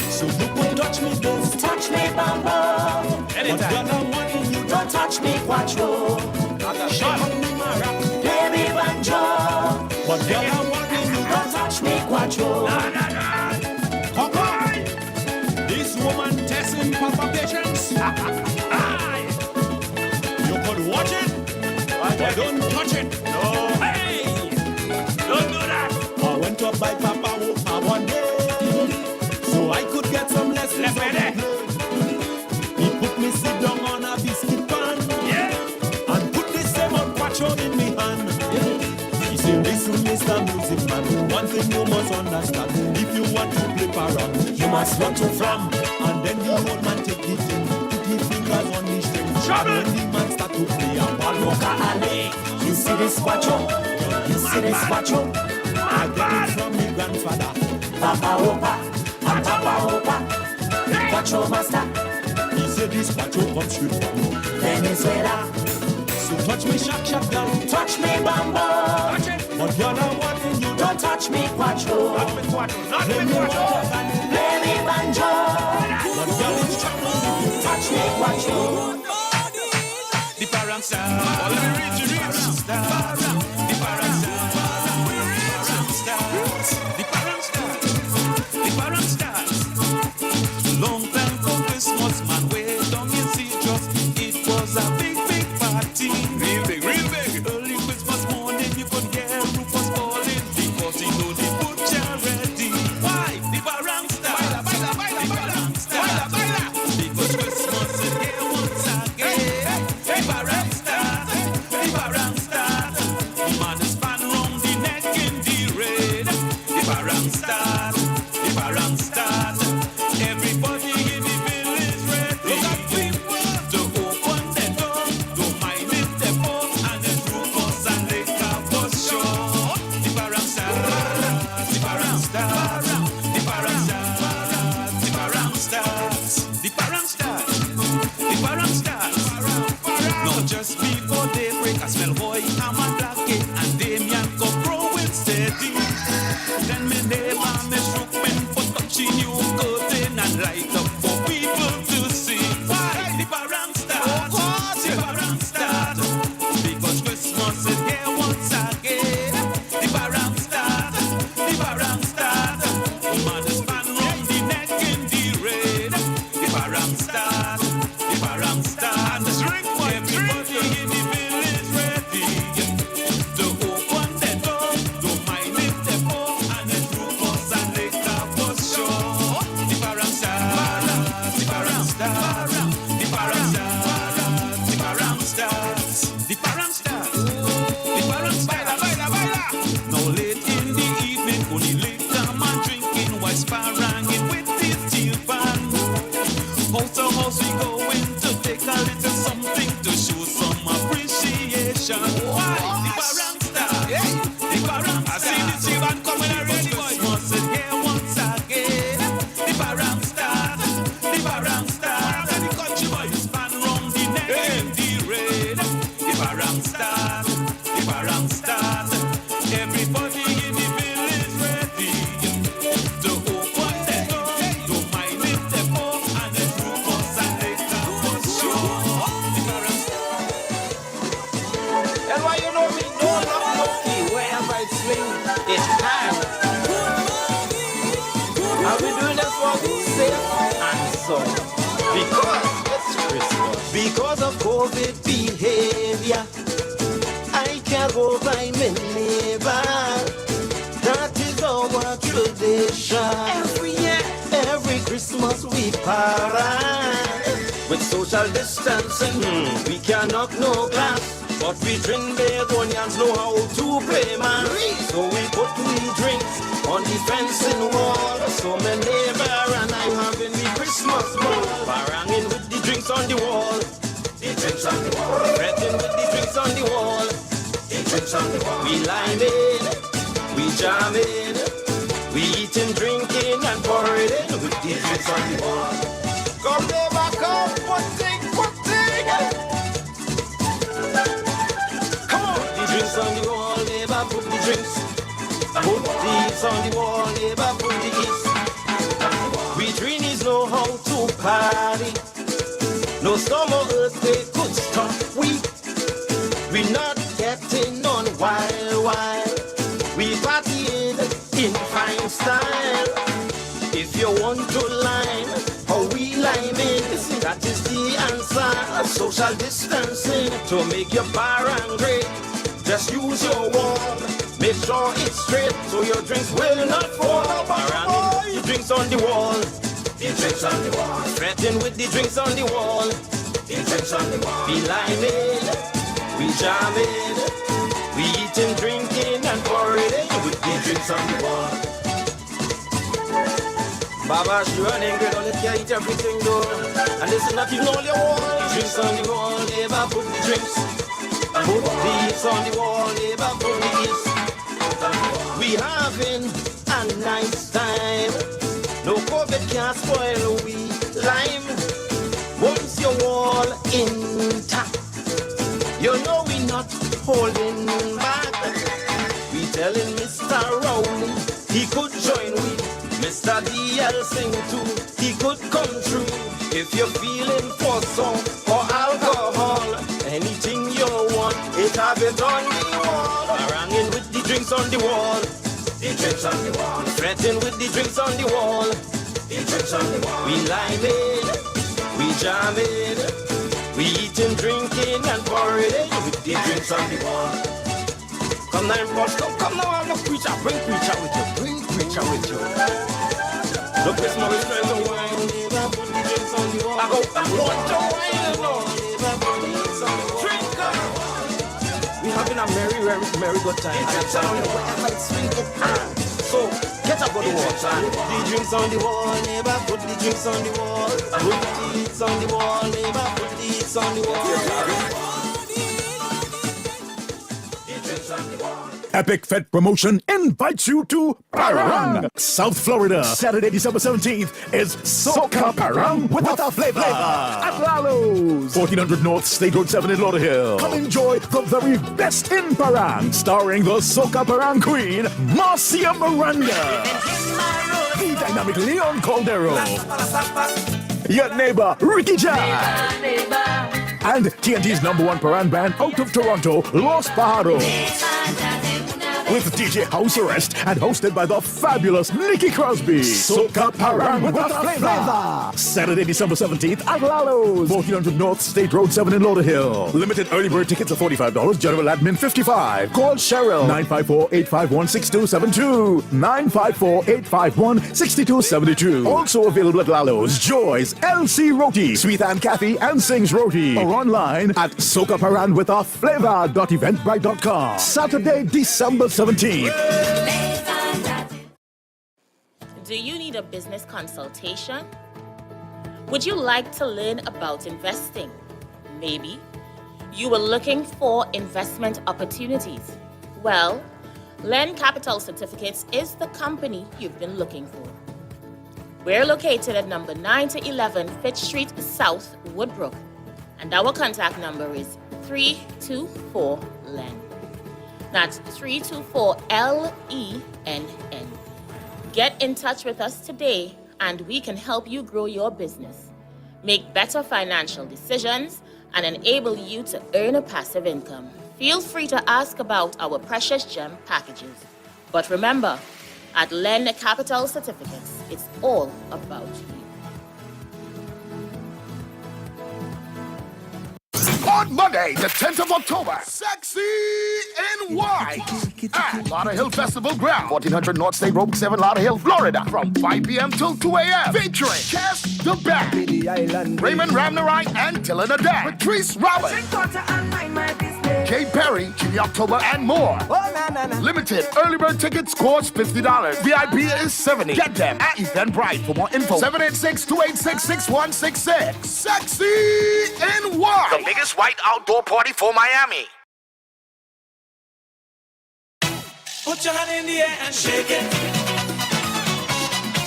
Speaker 14: So you could touch me this,
Speaker 16: touch me bambo.
Speaker 14: But girl, I want you
Speaker 16: don't touch me quattro.
Speaker 14: Shut up me marac,
Speaker 16: play me banjo.
Speaker 14: But girl, I want you
Speaker 16: don't touch me quattro.
Speaker 14: Come on, this woman testing Papa patience. You could watch it, but don't touch it.
Speaker 2: No. Hey, don't do that.
Speaker 14: I went up by Papa one day, so I could get some lessons on the play. He put me sit down on a biscuit pan, and put the same old quattro in me hand. He said, listen, Mr. Music Man, one thing you must understand. If you want to play parang, you must learn to flam. And then the old man take the thing, put his fingers on the string. And when the man start to play a Walloka alley,
Speaker 16: you see this quattro? You see this quattro?
Speaker 14: I get it from my grandfather,
Speaker 16: Papa Opa and Papa Opa. The quattro master.
Speaker 14: He said this quattro comes straight from
Speaker 16: Venezuela.
Speaker 14: So touch me shak girl,
Speaker 16: touch me bambo.
Speaker 14: But girl, I want you
Speaker 16: don't touch me quattro.
Speaker 2: Not me quattro, not me quattro.
Speaker 16: Play me banjo.
Speaker 14: But girl, it's trouble.
Speaker 16: Touch me quattro.
Speaker 20: The parang star. Oh, let me reach. The parang star. The parang star. The parang star. Long time for Christmas, man. Wait on you see just. It was a big party. Real big. Early Christmas morning, you could hear Rufus calling because he know the butcher ready. Why? The parang star. Baila. Because Christmas is here once again. The parang star. The man is span round the neck in the red. The parang star. Everybody in the village ready. Look at people to open the door. Don't mind it, the phone and the Rufus and the car for sure. The parang star. The parang star. The parang star. The parang stars. The parang stars. The parang stars. Not just before daybreak, I smell boy, I'm a black kid, and Damien go growing steady. Then me name and me shook men for touching you curtain and light up for people to see. Why? The parang stars. The parang stars. Because Christmas is here once again. The parang stars. The parang stars. Man is span round the neck in the red. The parang stars. The parang stars. And the string for everybody in the village ready to open the door. Don't mind it, the phone and the Rufus and the car for sure. The parang stars.
Speaker 16: was safe and sound. Because it's Christmas. Because of COVID behavior, I can't go by my neighbor. That is our tradition. Every year, every Christmas we parade. With social distancing, we can knock no glass. But we drink begonias, know how to play man. So we put we drinks on the fencing wall. So my neighbor and I having the Christmas ball. Baranging with the drinks on the wall. The drinks on the wall. Fretting with the drinks on the wall. The drinks on the wall. We liming, we jamming, we eating, drinking and pouring with the drinks on the wall. Come neighbor, come, putting. Drinks on the wall, neighbor, put the drinks. Put these on the wall, neighbor, put the eats. We dreamies know how to party. No storm or earthquake could stop we. We not getting on wild. We partying in fine style. If you want to lime, how we liming, that is the answer. Social distancing to make your parang great. Just use your wall, make sure it's straight, so your drinks will not fall. Baranging the drinks on the wall, the drinks on the wall. Fretting with the drinks on the wall, the drinks on the wall. We liming, we jamming, we eating, drinking and pouring with the drinks on the wall. Baba, she running good, only can eat everything though. And this is not even all your wall, the drinks on the wall, never put the drinks. Put these on the wall, neighbor, put these. We having a nice time. No COVID can't spoil we lime. Once your wall intact, you know we not holding back. We telling Mr. Rowley he could join we. Mr. DL sing too, he could come true. If you're feeling for some or alcohol, anything you want, it have it on the wall. Baranging with the drinks on the wall, the drinks on the wall. Fretting with the drinks on the wall, the drinks on the wall. We liming, we jamming, we eating, drinking and pouring with the drinks on the wall. Come now, boss, come now, I'm a preacher. Bring preacher with you, bring preacher with you. Look, this man is trying to wine. Put the drinks on the wall. I want to wine, Lord. Drink up. We having a merry good time. I'm telling you, whatever it's drinking. So, get up on the water. The drinks on the wall, neighbor. Put the drinks on the wall. Put the eats on the wall, neighbor. Put the eats on the wall.
Speaker 21: Epic Fed Promotion invites you to Parang, South Florida. Saturday, December 17th is Soca Parang with a flavor at Lalo's, 1400 North State Road 7 in Lauderhill. Come enjoy the very best in Parang, starring the Soca Parang Queen, Marcia Miranda, the dynamic Leon Caldero, your neighbor Ricky Jai, and TNT's #1 Parang band out of Toronto, Los Pajaros. With DJ House Arrest and hosted by the fabulous Nikki Crosby. Soca Parang with a flavor. Saturday, December 17th at Lalo's, 1400 North State Road 7 in Lauderhill. Limited early bird tickets are $45, general admin $55. Call Cheryl 954-851-6272. 954-851-6272. Also available at Lalo's, Joy's, LC Roti, Sweet Aunt Kathy and Sings Roti. Or online at socaparangwithaflavor.eventbrite.com. Saturday, December 17th.
Speaker 22: Do you need a business consultation? Would you like to learn about investing? Maybe you were looking for investment opportunities. Well, Len Capital Certificates is the company you've been looking for. We're located at number 9 to 11 Fitch Street South, Woodbrook, and our contact number is 324-LEN. That's 324-LENN. Get in touch with us today and we can help you grow your business, make better financial decisions, and enable you to earn a passive income. Feel free to ask about our precious gem packages. But remember, At Len Capital Certificates, it's all about you.
Speaker 6: On Monday, the 10th of October, Sexy in White at Lauderhill Festival Ground, 1400 North State Road 7, Lauderhill, Florida, from 5 p.m. till 2 a.m. Featuring Cass the Band, Raymond Ramnarai and Dylan Adan, Patrice Roberts, Kay Perry, Jimmy October, and more. Limited early bird tickets cost $50. VIP is $70. Get them at Eventbrite. For more info, 786-286-6166. Sexy in White, the biggest white outdoor party for Miami.
Speaker 20: Put your hand in the air and shake it.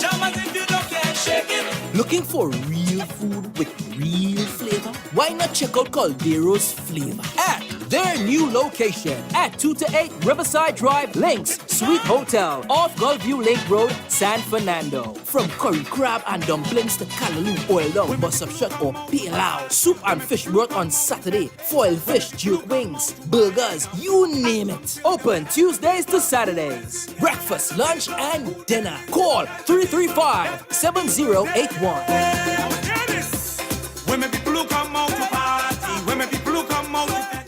Speaker 20: Jammers, if you don't care, shake it.
Speaker 11: Looking for real food with real flavor? Why not check out Caldero's Flavor at their new location at 2 to 8 Riverside Drive, Links, Suite Hotel, off Gulfview Lake Road, San Fernando. From curry crab and dumplings to callaloo, oil down, bus of shot or pilau, soup and fish broth on Saturday, foil fish, jerk wings, burgers, you name it. Open Tuesdays to Saturdays. Breakfast, lunch, and dinner. Call 335-7081.
Speaker 20: Women people who come out to party, women people who come out to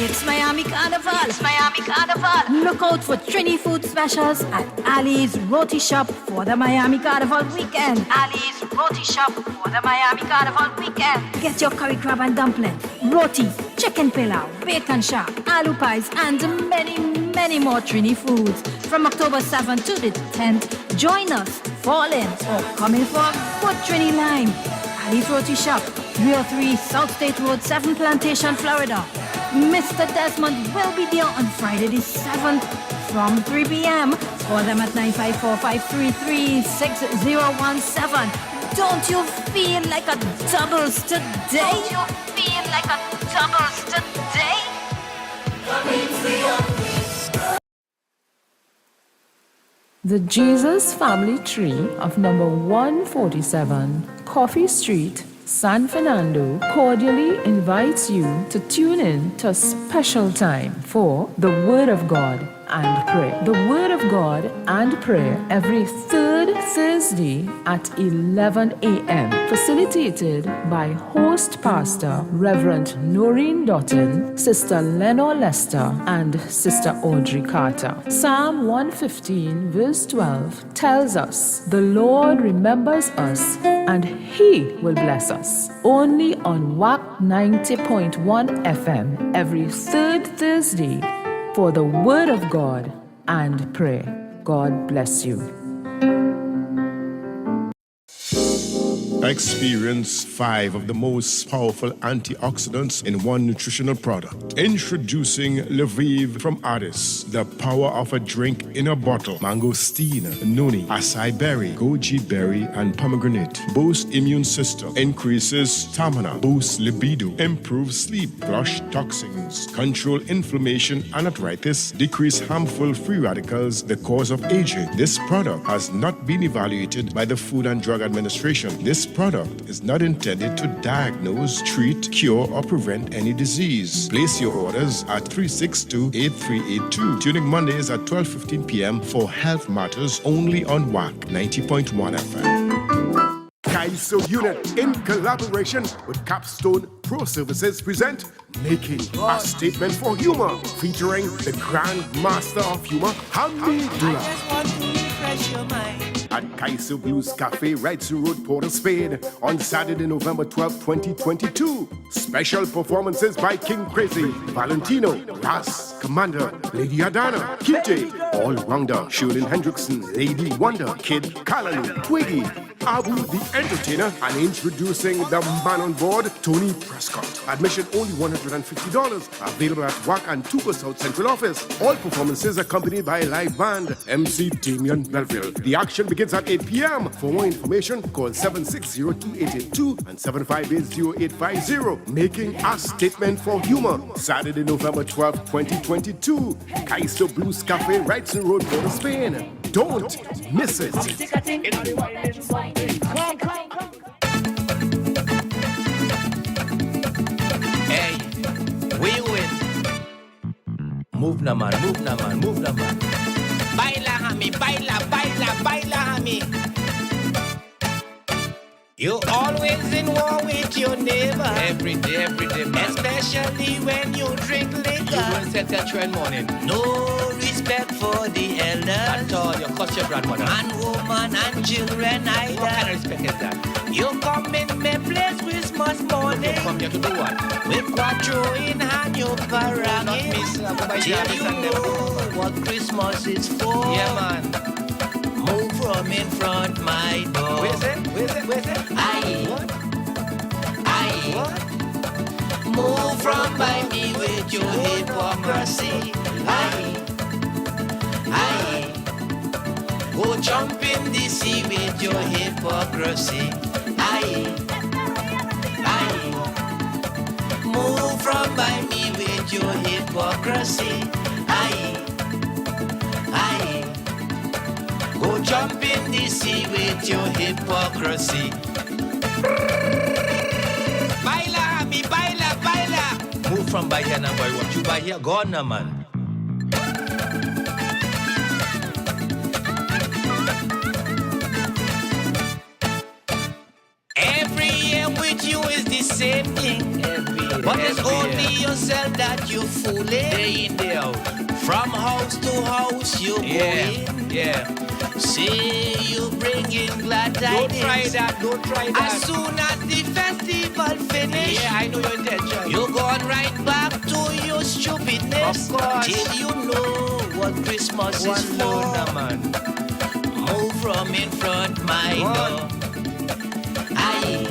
Speaker 7: It's Miami Carnival. It's Miami Carnival. Look out for Trini food specials at Ali's Roti Shop for the Miami Carnival weekend. Ali's Roti Shop for the Miami Carnival weekend. Get your curry crab and dumpling, roti, chicken pilau, bacon shark, aloo pies, and many more Trini foods. From October 7th to the 10th, join us, fall in, or come in for a good Trini line. Ali's Roti Shop, 303 South State Road, 7 Plantation, Florida. Mr. Desmond will be there on Friday the 7th from 3 p.m. Call them at 954-533-6017. Don't you feel like a doubles today? Don't you feel like a doubles today?
Speaker 8: The Jesus Family Tree of number 147 Coffee Street, San Fernando cordially invites you to tune in to a special time for the Word of God and Prayer. The Word of God and Prayer every third Thursday at 11 a.m. Facilitated by host pastor Reverend Noreen Doughton, Sister Lenore Lester, and Sister Audrey Carter. Psalm 115 verse 12 tells us, "The Lord remembers us and He will bless us." Only on WACK 90.1 FM every third Thursday for the Word of God and Prayer. God bless you.
Speaker 6: Experience 5 of the most powerful antioxidants in one nutritional product. Introducing Lviv from Addis, the power of a drink in a bottle. Mangosteen, noni, acai berry, goji berry, and pomegranate. Boosts immune system, increases stamina, boosts libido, improves sleep, flush toxins, control inflammation and arthritis, decrease harmful free radicals, the cause of aging. This product has not been evaluated by the Food and Drug Administration. This product is not intended to diagnose, treat, cure, or prevent any disease. Place your orders at 362-8382. Tuning Mondays at 12:15 p.m. for Health Matters only on WACK 90.1 FM. Kaiso Unit, in collaboration with Capstone Pro Services, present Making a Statement for Humor, featuring the Grand Master of Humor, Hamidullah. At Kaiso Blues Cafe, Wrightson Road, Port of Spain, on Saturday, November 12, 2022. Special performances by King Krazy, Valentino, Ras, Commander, Lady Adana, Kite, All Rounder, Shirley Hendrickson, Lady Wonder, Kid Callaloo, Twiggy, Abu the Entertainer, and introducing the man on board, Tony Prescott. Admission only $150. Available at WACK and Tuba South Central Office. All performances accompanied by a live band, MC Damian Belville. The action begins at 8 p.m. For more information, call 760-2882 and 758-0850. Making a Statement for Humor. Saturday, November 12, 2022. Kaiso Blues Cafe, Wrightson Road, Port of Spain. Don't miss it.
Speaker 16: Hey, we win.
Speaker 9: Move na man, move na man, move na man.
Speaker 19: Baila, homie, baila, baila, baila, homie. You always in war with your neighbor.
Speaker 9: Every day, man.
Speaker 19: Especially when you drink liquor.
Speaker 9: You will set that trend morning.
Speaker 19: No respect for the elders.
Speaker 9: At all, you cuss your grandmother.
Speaker 19: Man, woman, and children either.
Speaker 9: What kind of respect is that?
Speaker 19: You come in my place Christmas morning.
Speaker 9: You come here to do what?
Speaker 19: With quattro in hand, you parang.
Speaker 9: Not miss,
Speaker 19: Till you know what Christmas is for.
Speaker 9: Yeah, man.
Speaker 19: Move from in front my door.
Speaker 9: Where's it?
Speaker 19: Aye.
Speaker 9: What?
Speaker 19: Aye.
Speaker 9: What?
Speaker 19: Move from by me with your hypocrisy. Aye. Aye. Go jump in the sea with your hypocrisy. Aye. Aye. Move from by me with your hypocrisy. Aye. Aye. Go jump in the sea with your hypocrisy. Baila, me baila, baila.
Speaker 9: Move from by here now, boy. What you buy here? Gone now, man.
Speaker 19: Every year with you is the same thing. But it's only yourself that you fooling.
Speaker 9: Day in, day out.
Speaker 19: From house to house you go in.
Speaker 9: Yeah.
Speaker 19: Say you bring in glad tidings.
Speaker 9: Don't try that.
Speaker 19: As soon as the festival finish,
Speaker 9: Yeah, I know your intention.
Speaker 19: you gone right back to your stupidness.
Speaker 9: Of course.
Speaker 19: Till you know what Christmas is for.
Speaker 9: Now, man.
Speaker 19: Move from in front my door. Aye.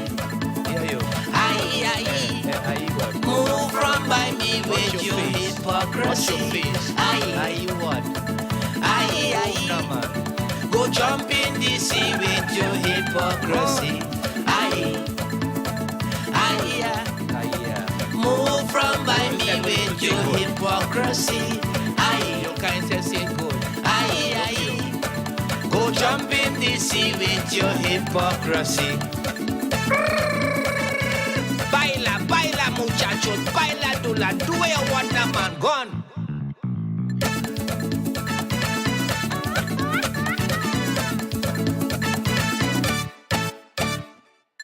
Speaker 9: Yeah, you.
Speaker 19: Aye, aye.
Speaker 9: Aye, what?
Speaker 19: Move from by me with your hypocrisy.
Speaker 9: What's your face?
Speaker 19: Aye.
Speaker 9: Aye, what?
Speaker 19: Aye, aye.
Speaker 9: Now, man.
Speaker 19: Go jump in the sea with your hypocrisy. Aye. Aye,
Speaker 9: Aye,
Speaker 19: move from by me with your hypocrisy. Aye.
Speaker 9: You can't say good.
Speaker 19: Aye, aye. Go jump in the sea with your hypocrisy. Baila, baila, muchachos, baila, do what you want, man, gone.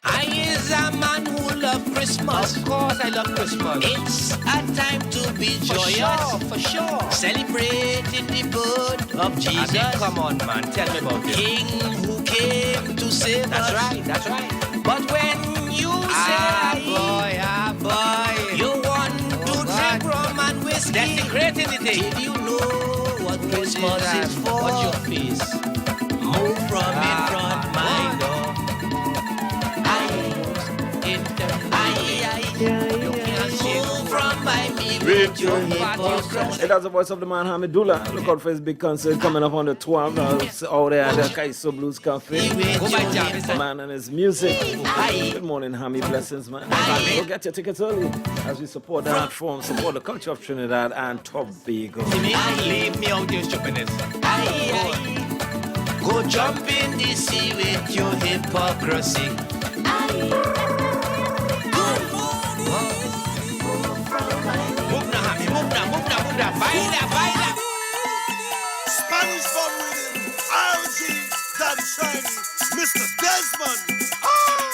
Speaker 19: I is a man who love Christmas.
Speaker 9: Of course, I love Christmas.
Speaker 19: It's a time to be joyous.
Speaker 9: For sure.
Speaker 19: Celebrating the birth of Jesus.
Speaker 9: Come on, man, tell me about it.
Speaker 19: King who came to save us.
Speaker 9: That's right.
Speaker 19: But when you say,
Speaker 9: boy,
Speaker 19: you want to drink rum and whiskey,
Speaker 9: that's the great thing.
Speaker 19: till you know what Christmas is for.
Speaker 9: What's your face?
Speaker 19: Move from in front my door. Move from by me with your hypocrisy.
Speaker 2: Hey, that's the voice of the man Hamidullah. Look out for his big concert coming up on the 12th. Out there at the Kaiso Blues Cafe.
Speaker 19: Go by Jack.
Speaker 2: Man and his music. Good morning, Hami. Blessings, man. Go get your tickets early as we support the art form, support the culture of Trinidad and Tobago.
Speaker 9: Leave me out your stupidness.
Speaker 19: Go jump in the sea with your hypocrisy.
Speaker 9: Move now, Hami. Move now. Baila.
Speaker 10: Spanish fun rhythm, RG, Daddy Shiny, Mr. Desmond.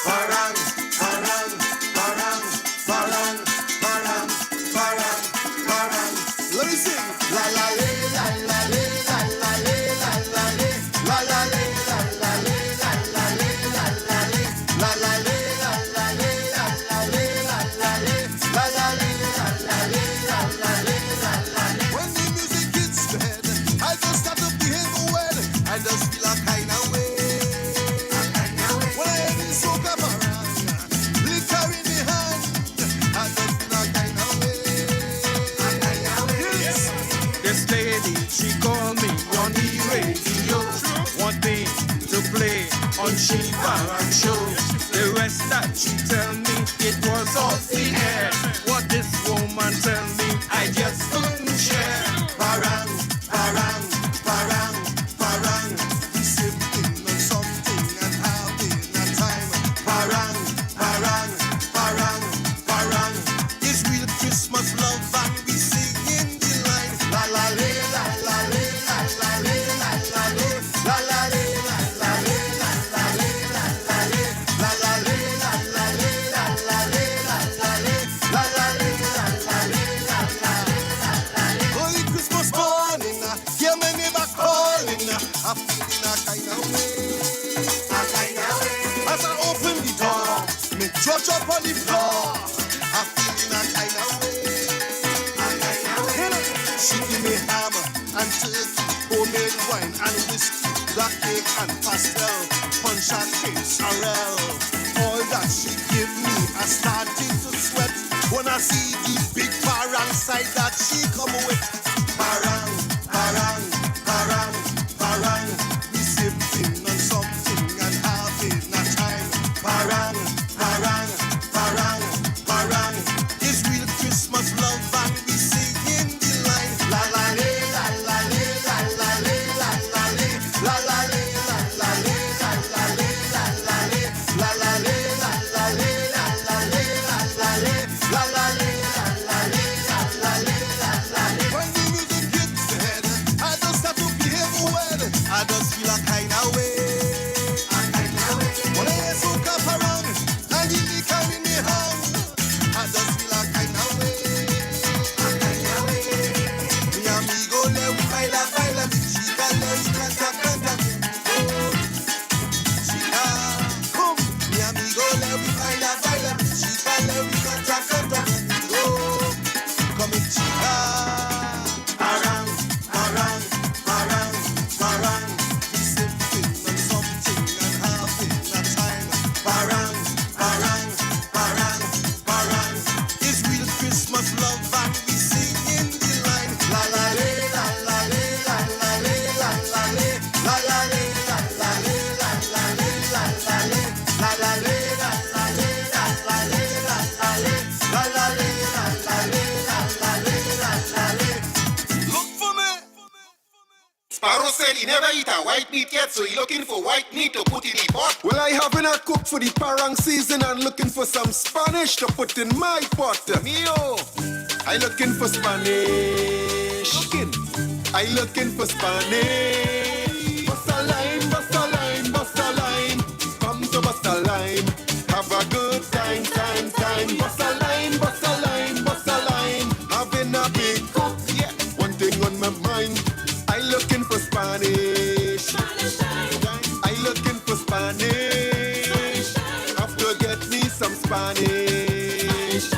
Speaker 15: Parang, parang, parang, parang, parang, parang, parang.
Speaker 10: Let me sing.
Speaker 15: La la le, la la le, la la le, la la le, la la le, la la le, la la le, la la le, la la le, la la le, la la le, la la le, la la le, la la le, la la le, la la le.
Speaker 10: When the music hits the head, I just start to behave well. I just feel a kind of way. When I hear this soca parang, liquor in the hand, I just feel a kind of way. Yes.
Speaker 14: This lady, she called me on the radio, want me to play on she parang show. The rest that she tell me, it was off the air. What this woman tell me, I just couldn't share.
Speaker 15: Parang, parang, parang, parang.
Speaker 10: We sipping on something and having a time.
Speaker 15: Parang, parang, parang, parang.
Speaker 10: It's real Christmas love and we sing in the line.
Speaker 15: La
Speaker 10: I'm feeling a kind of way. As I open the door, me judge up on the floor. I'm feeling a kind of way. She give me hammer and turkey, homemade wine and whiskey, black cake and pastel, punch and cake, sorrel. All that she give me, I starting to sweat when I see the big parang side that she come with. Parang, parang, parang, parang. We same thing and something and having a time. Parang, parang, parang, parang. It's real Christmas love and we sing in the line. La la le, la la le, la la le, la la le, la la le, la la le, la la le, la la le, la la le, la la le, la la le, la la le, la la le, la la le, la la le, la la le. When the music hits the head, I just have to behave well. I just feel a kind of way. When I hear soca parang and the liquor in me hand, I just feel a kind of way. Mi amigo le baila, baila, mi chica le canta, canta. Oh, chica, come. Mi amigo le baila, baila, mi chica le canta, canta. Oh, come chica. Parang, parang, parang, parang. We sing and something and having a time. Parang, parang, parang, parang. It's real Christmas love and we sing in the line. La la le, la la le, la la le, la la le, la la le, la la le, la la le, la la le, la la le, la la le, la la le, la la le, la la le, la la le, la la le, la la le. Look for me.
Speaker 12: Sparrow said he never eat a white meat yet, so he looking for white meat to put in the pot.
Speaker 10: Well, I having a cook for the parang season and looking for some Spanish to put in my pot. Mio, I looking for Spanish. I looking for Spanish. Bust a line, bust a line, bust a line. Come to bust a line. Have a good time, time, time. Bust a line, bust a line, bust a line. Having a big cook, yeah. One thing on my mind. I looking for Spanish. I looking for Spanish. Have to get me some Spanish.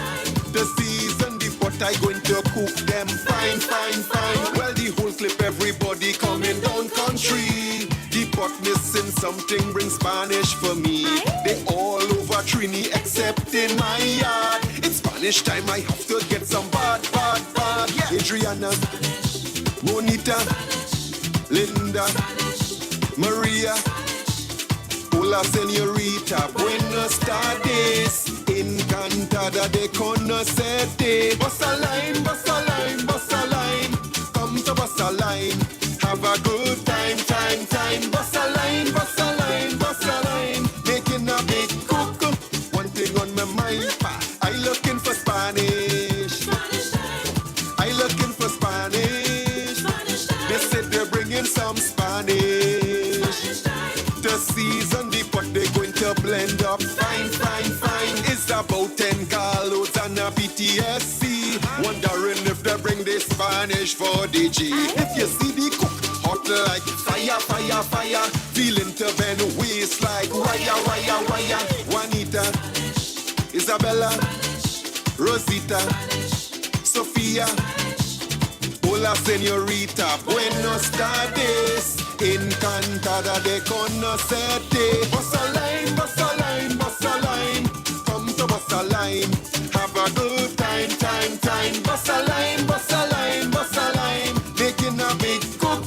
Speaker 10: The season, the pot I going to cook them fine, fine, fine. Well, the whole clip, everybody coming down country. The pot missing something, bring Spanish for me. They all over Trini except in my yard. It's Spanish time, I have to get some bad, bad, bad. Yeah. Adriana, Bonita, Linda, Maria, hola señorita, buenos tardes, encantada de conocerte. Bust a line, bust a line, bust a line, come to bust a line, have a good time, time, time. Bust a line, bust a line, bust a line, making a big cook. One thing on my mind, I looking for Spanish. I looking for Spanish. They said they're bringing some Spanish. The season, the pot they going to blend up fine, fine, fine. It's about 10 carloads and a PTSC. Wondering if they bring the Spanish for the G. If you see the cook hot like fire, fire, fire, feeling to bend waist like wire, wire, wire. Juanita, Isabella, Rosita, Sofia. Hola señorita, buenos tardes, encantada de conocerte. Bust a line, bust a line, bust a line, come to bust a line, have a good time, time, time. Bust a line, bust a line, bust a line, making a big cook.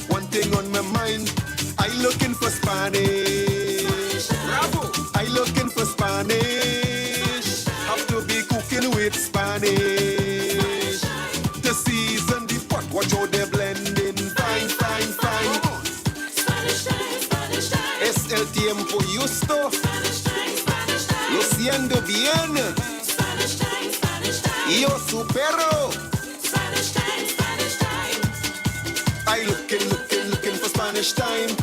Speaker 10: One thing on my mind, I looking for Spanish. Bravo! I looking for Spanish. Have to be cooking with Spanish. The season, the pot, watch how they blending. Fine, fine, fine. Spanish time, Spanish time. Es el tiempo justo. Spanish time, Spanish time. Lo siento bien. Spanish time, Spanish time. Yo supero. Spanish time, Spanish time. I looking for Spanish time.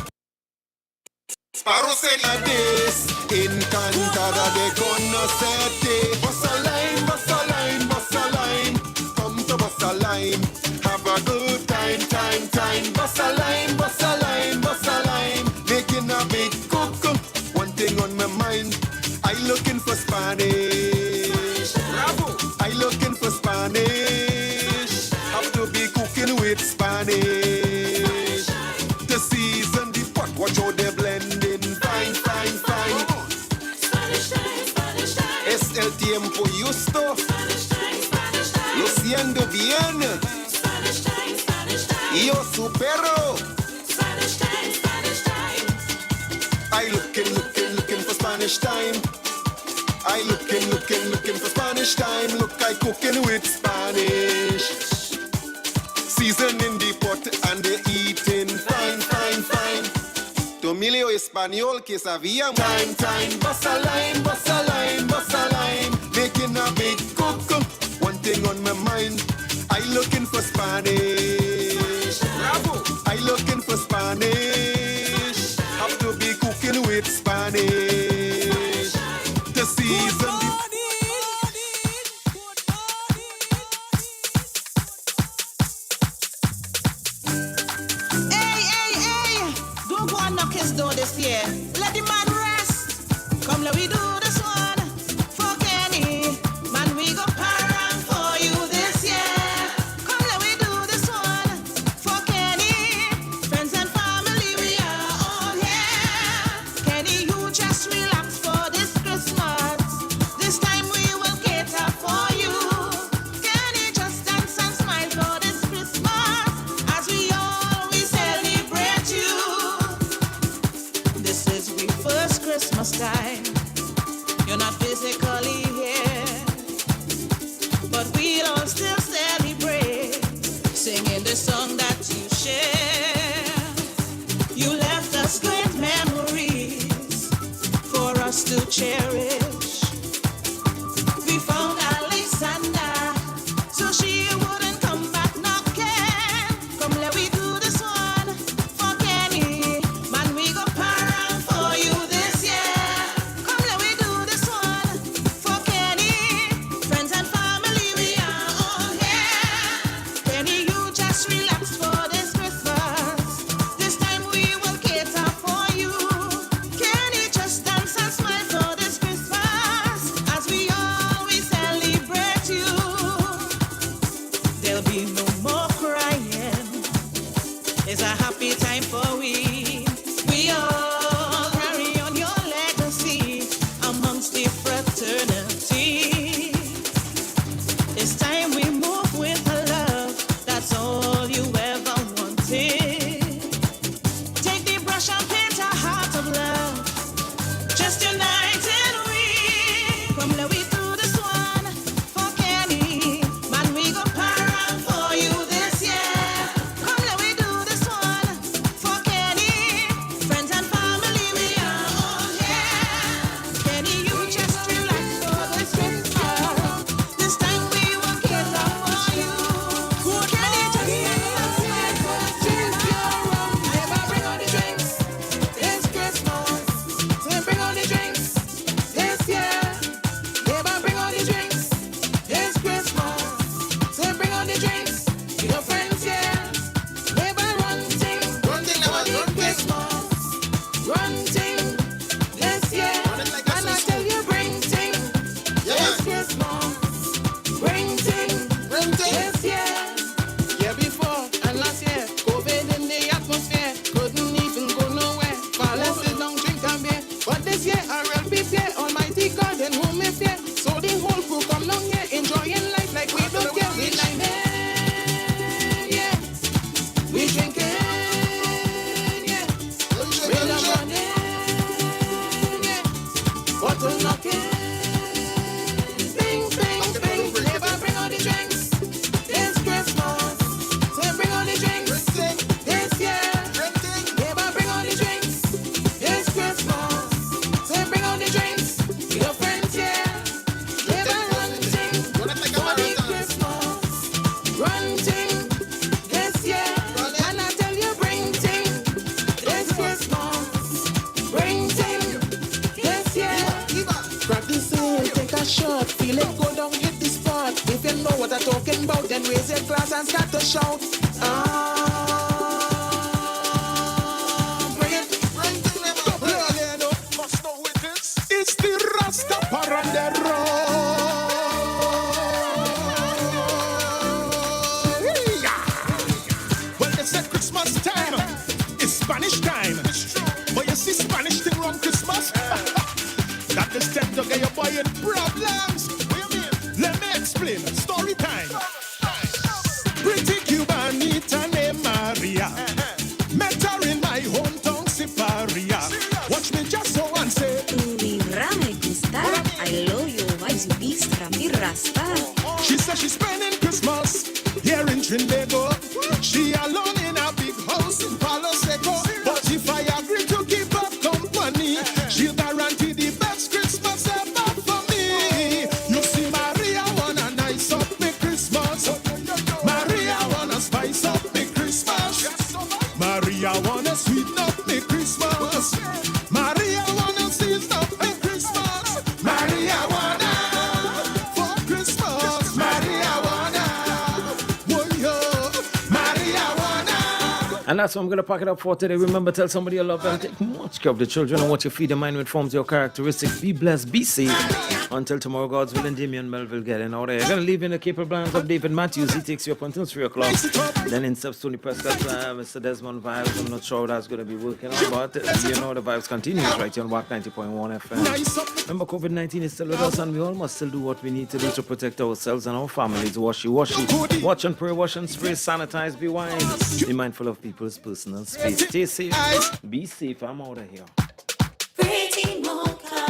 Speaker 12: Sparrow said
Speaker 10: A this, encantada de conocerte. Bust a line, bust a line, bust a line. Come to bust a line, have a good time, time, time. Bust a line, bust a line, bust
Speaker 12: Justo. Lo siento bien. Yo supero. I looking for Spanish time. I looking for Spanish time. Look, I cooking with Spanish. Seasoning the pot and they eating fine. Tomilio español que sabía time. Bossa line. Making a big cook. One thing on my mind. I looking for Spanish. Bravo. I looking for Spanish. Have to be cooking with Spanish. The season.
Speaker 3: Hey, don't go and knock his door this year. Let the man rest. Come, let we do this one for Kenny. Man, we go parang for you this year. Come, let we do this one for Kenny. Friends and family, we are all here. Kenny, you just relax for this Christmas. This time we will cater for you. Kenny, just dance and smile for this Christmas as we always celebrate you. This is we first Christmas time. You're not physically here, but we'll all still celebrate, singing the song that you share. You left us great memories for us to cherish. We found Alexander, so she wouldn't come back knocking. Come, let we do this one for Kenny. Man, we go parang for you this year. Come, let we do this one for Kenny. Friends and family, we are all here. Kenny, you just relax for this Christmas. This time we will cater for you. Kenny, just dance and smile for this Christmas as we always celebrate you. There'll be no more crying. It's a happy time for we. We all carry on your legacy amongst the fraternity. It's time we move with a love. That's all you ever wanted. Take the brush and paint a heart of love. Just united we. Come, let we do this one for Kenny. Man, we go parang for you this year. Come, let we do this one for Kenny. Friends and family, we are all here. Kenny, you just relax for this Christmas. This time we will cater for you. Kenny, just relax for this Christmas. Never bring on the drinks this Christmas. So bring on the drinks this year. Never bring on the drinks this Christmas. So bring on the drinks to your friends here. Never run thing for the Christmas. Run thing this year. And I tell you, bring thing this Christmas. Bring thing this year. Year before and last year, COVID in the atmosphere. Couldn't even go nowhere. Far less sit down, drink and beer. But this year, I will prepare Almighty God and whom we fear. So the whole crew come down here, enjoying life like we don't care. We like yeah. We drinking, yeah. We love running, yeah. Bottle knocking, bing, bing, bing. Never bring on the drinks this Christmas. So bring on the drinks this year. Never bring on the drinks this Christmas. So bring on the drinks to your friends here. Never run thing for the Christmas. Run thing this year. And I tell you, bring thing this Christmas. Bring thing this year. Grab the seal, take a shot. Feel it go down, hit the spot. If you know what I'm talking about, then raise your glass and start to shout. Bring it.
Speaker 6: Must know it is. It's the Rastafari. Well, they said Christmas time is Spanish time. But you see Spanish thing around Christmas? That is step to get your boy in problems.
Speaker 10: Cause she's spending Christmas here in Trinidad. She alone in a big house in Palo Seco. But if I agree to keep her company, she'll guarantee the best Christmas ever for me. You see, Maria wanna nice up me Christmas. Maria wanna spice up me Christmas. Maria wanna sweeten up me Christmas. Maria wanna season up me Christmas. Maria wanna for Christmas. Maria wanna, oh yo, Maria wanna.
Speaker 2: And that's what I'm going to pack it up for today. Remember, tell somebody you love them. Take much care of the children and what you feed your mind with forms your characteristics. Be blessed, be safe. Until tomorrow, God's willing, Damien Melville getting out there. You're going to leave in the capable hands of David Matthews. He takes you up until 3 o'clock. Then in steps Tony Prescott, Mr. Desmond Vibes. I'm not sure how that's going to be working out, but you know the vibes continues right here on WACK 90.1 FM. Remember, COVID-19 is still with us, and we all must still do what we need to do to protect ourselves and our families. Washy. Watch and pray, wash and spray, sanitize, be wise. Be mindful of people's personal space. Stay safe. Be safe. I'm out of here.
Speaker 3: Pretty mocha.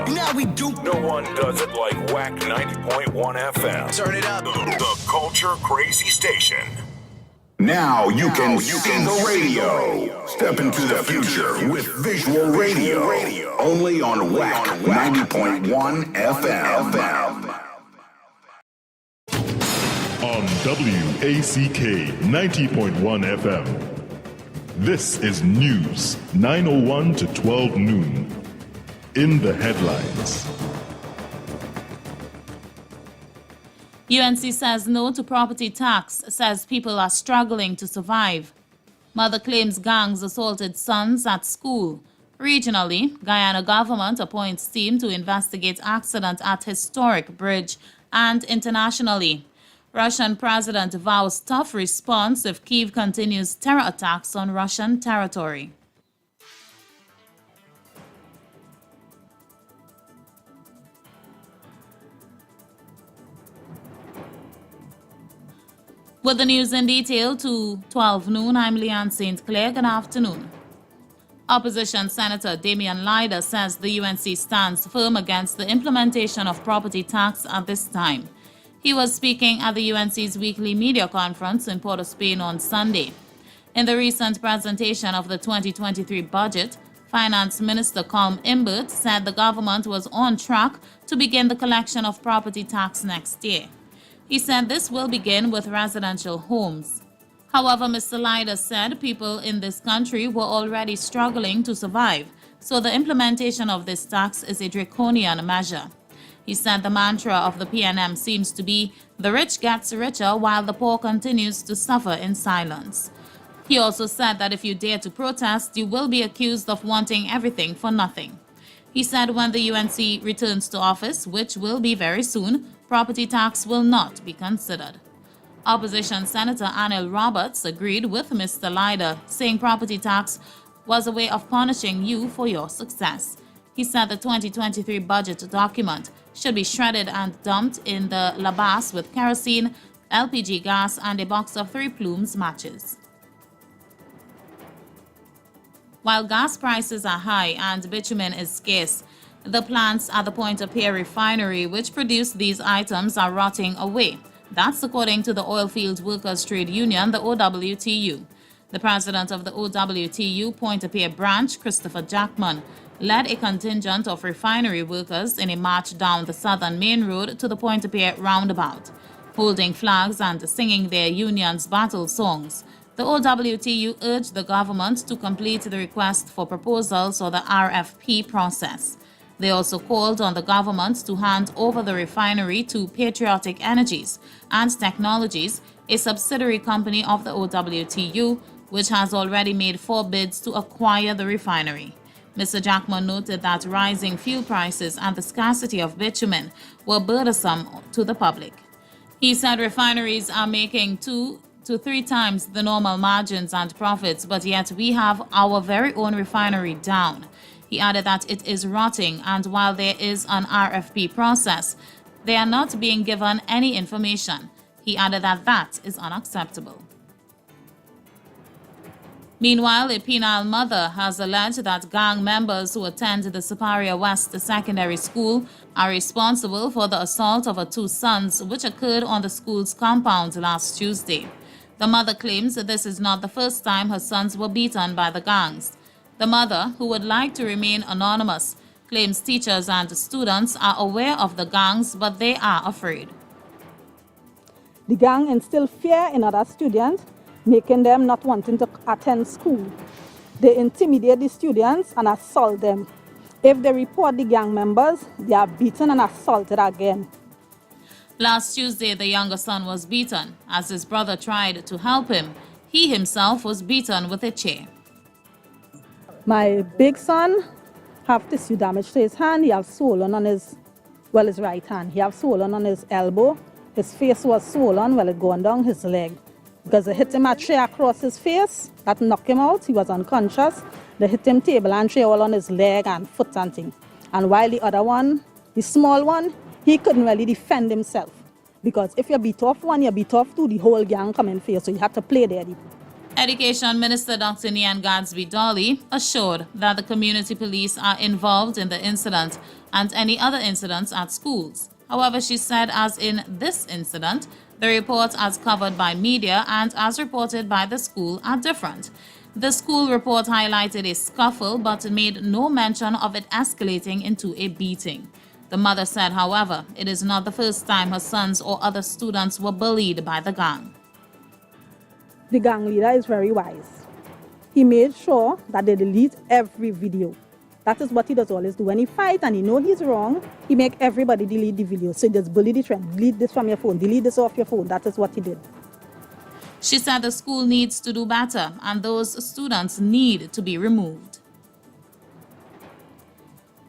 Speaker 5: Now we do.
Speaker 13: No one does it like WACK 90.1 FM.
Speaker 5: Turn it up.
Speaker 13: The Culture Crazy Station.
Speaker 23: Now you can see the radio. Step into the future with visual radio. Only on WACK 90.1 FM.
Speaker 24: On WACK 90.1 FM. This is News 9:01 to 12 noon. In the headlines.
Speaker 22: UNC says no to property tax, says people are struggling to survive. Mother claims gangs assaulted sons at school. Regionally, Guyana government appoints team to investigate accident at historic bridge. And internationally, Russian president vows tough response if Kyiv continues terror attacks on Russian territory. With the news in detail to 12 noon, I'm Leanne St. Clair. Good afternoon. Opposition Senator Damian Lyda says the UNC stands firm against the implementation of property tax at this time. He was speaking at the UNC's weekly media conference in Port of Spain on Sunday. In the recent presentation of the 2023 budget, Finance Minister Colm Imbert said the government was on track to begin the collection of property tax next year. He said this will begin with residential homes. However, Mr. Lyda said people in this country were already struggling to survive, so the implementation of this tax is a draconian measure. He said the mantra of the PNM seems to be, the rich gets richer while the poor continues to suffer in silence. He also said that if you dare to protest, you will be accused of wanting everything for nothing. He said when the UNC returns to office, which will be very soon, property tax will not be considered. Opposition Senator Anil Roberts agreed with Mr. Lyda, saying property tax was a way of punishing you for your success. He said the 2023 budget document should be shredded and dumped in the labas with kerosene, LPG gas, and a box of 3 plumes matches. While gas prices are high and bitumen is scarce, the plants at the Point-of-Pear refinery which produce these items are rotting away. That's according to the Oilfield Workers Trade Union, the OWTU. The president of the OWTU Point-of-Pear branch, Christopher Jackman, led a contingent of refinery workers in a march down the southern main road to the Point-of-Pear roundabout, holding flags and singing their union's battle songs. The OWTU urged the government to complete the request for proposals or the RFP process. They also called on the government to hand over the refinery to Patriotic Energies and Technologies, a subsidiary company of the OWTU, which has already made 4 bids to acquire the refinery. Mr. Jackman noted that rising fuel prices and the scarcity of bitumen were burdensome to the public. He said refineries are making 2 to 3 times the normal margins and profits, but yet we have our very own refinery down. He added that it is rotting, and while there is an RFP process, they are not being given any information. He added that that is unacceptable. Meanwhile, a penile mother has alleged that gang members who attend the Superior West Secondary School are responsible for the assault of her 2 sons, which occurred on the school's compound last Tuesday. The mother claims that this is not the first time her sons were beaten by the gangs. The mother, who would like to remain anonymous, claims teachers and students are aware of the gangs, but they are afraid.
Speaker 1: The gang instill fear in other students, making them not wanting to attend school. They intimidate the students and assault them. If they report the gang members, they are beaten and assaulted again.
Speaker 22: Last Tuesday, the younger son was beaten. As his brother tried to help him, he himself was beaten with a chair.
Speaker 1: My big son have tissue damage to his hand. He has swollen on his right hand. He have swollen on his elbow. His face was swollen while it going down his leg. Because they hit him a tray across his face, that knocked him out. He was unconscious. They hit him table and tray all on his leg and foot and thing. And while the other one, the small one, he couldn't really defend himself. Because if you beat off one, you beat off two, the whole gang coming for you. So you have to play there.
Speaker 22: Education Minister Dr. Nian Gadsby Dolly assured that the community police are involved in the incident and any other incidents at schools. However, she said as in this incident, the reports as covered by media and as reported by the school are different. The school report highlighted a scuffle but made no mention of it escalating into a beating. The mother said, however, it is not the first time her sons or other students were bullied by the gang.
Speaker 1: The gang leader is very wise. He made sure that they delete every video. That is what he does always do. When he fight and he know he's wrong, he make everybody delete the video. So he just bully the trend. Delete this from your phone. Delete this off your phone. That is what he did.
Speaker 22: She said the school needs to do better and those students need to be removed.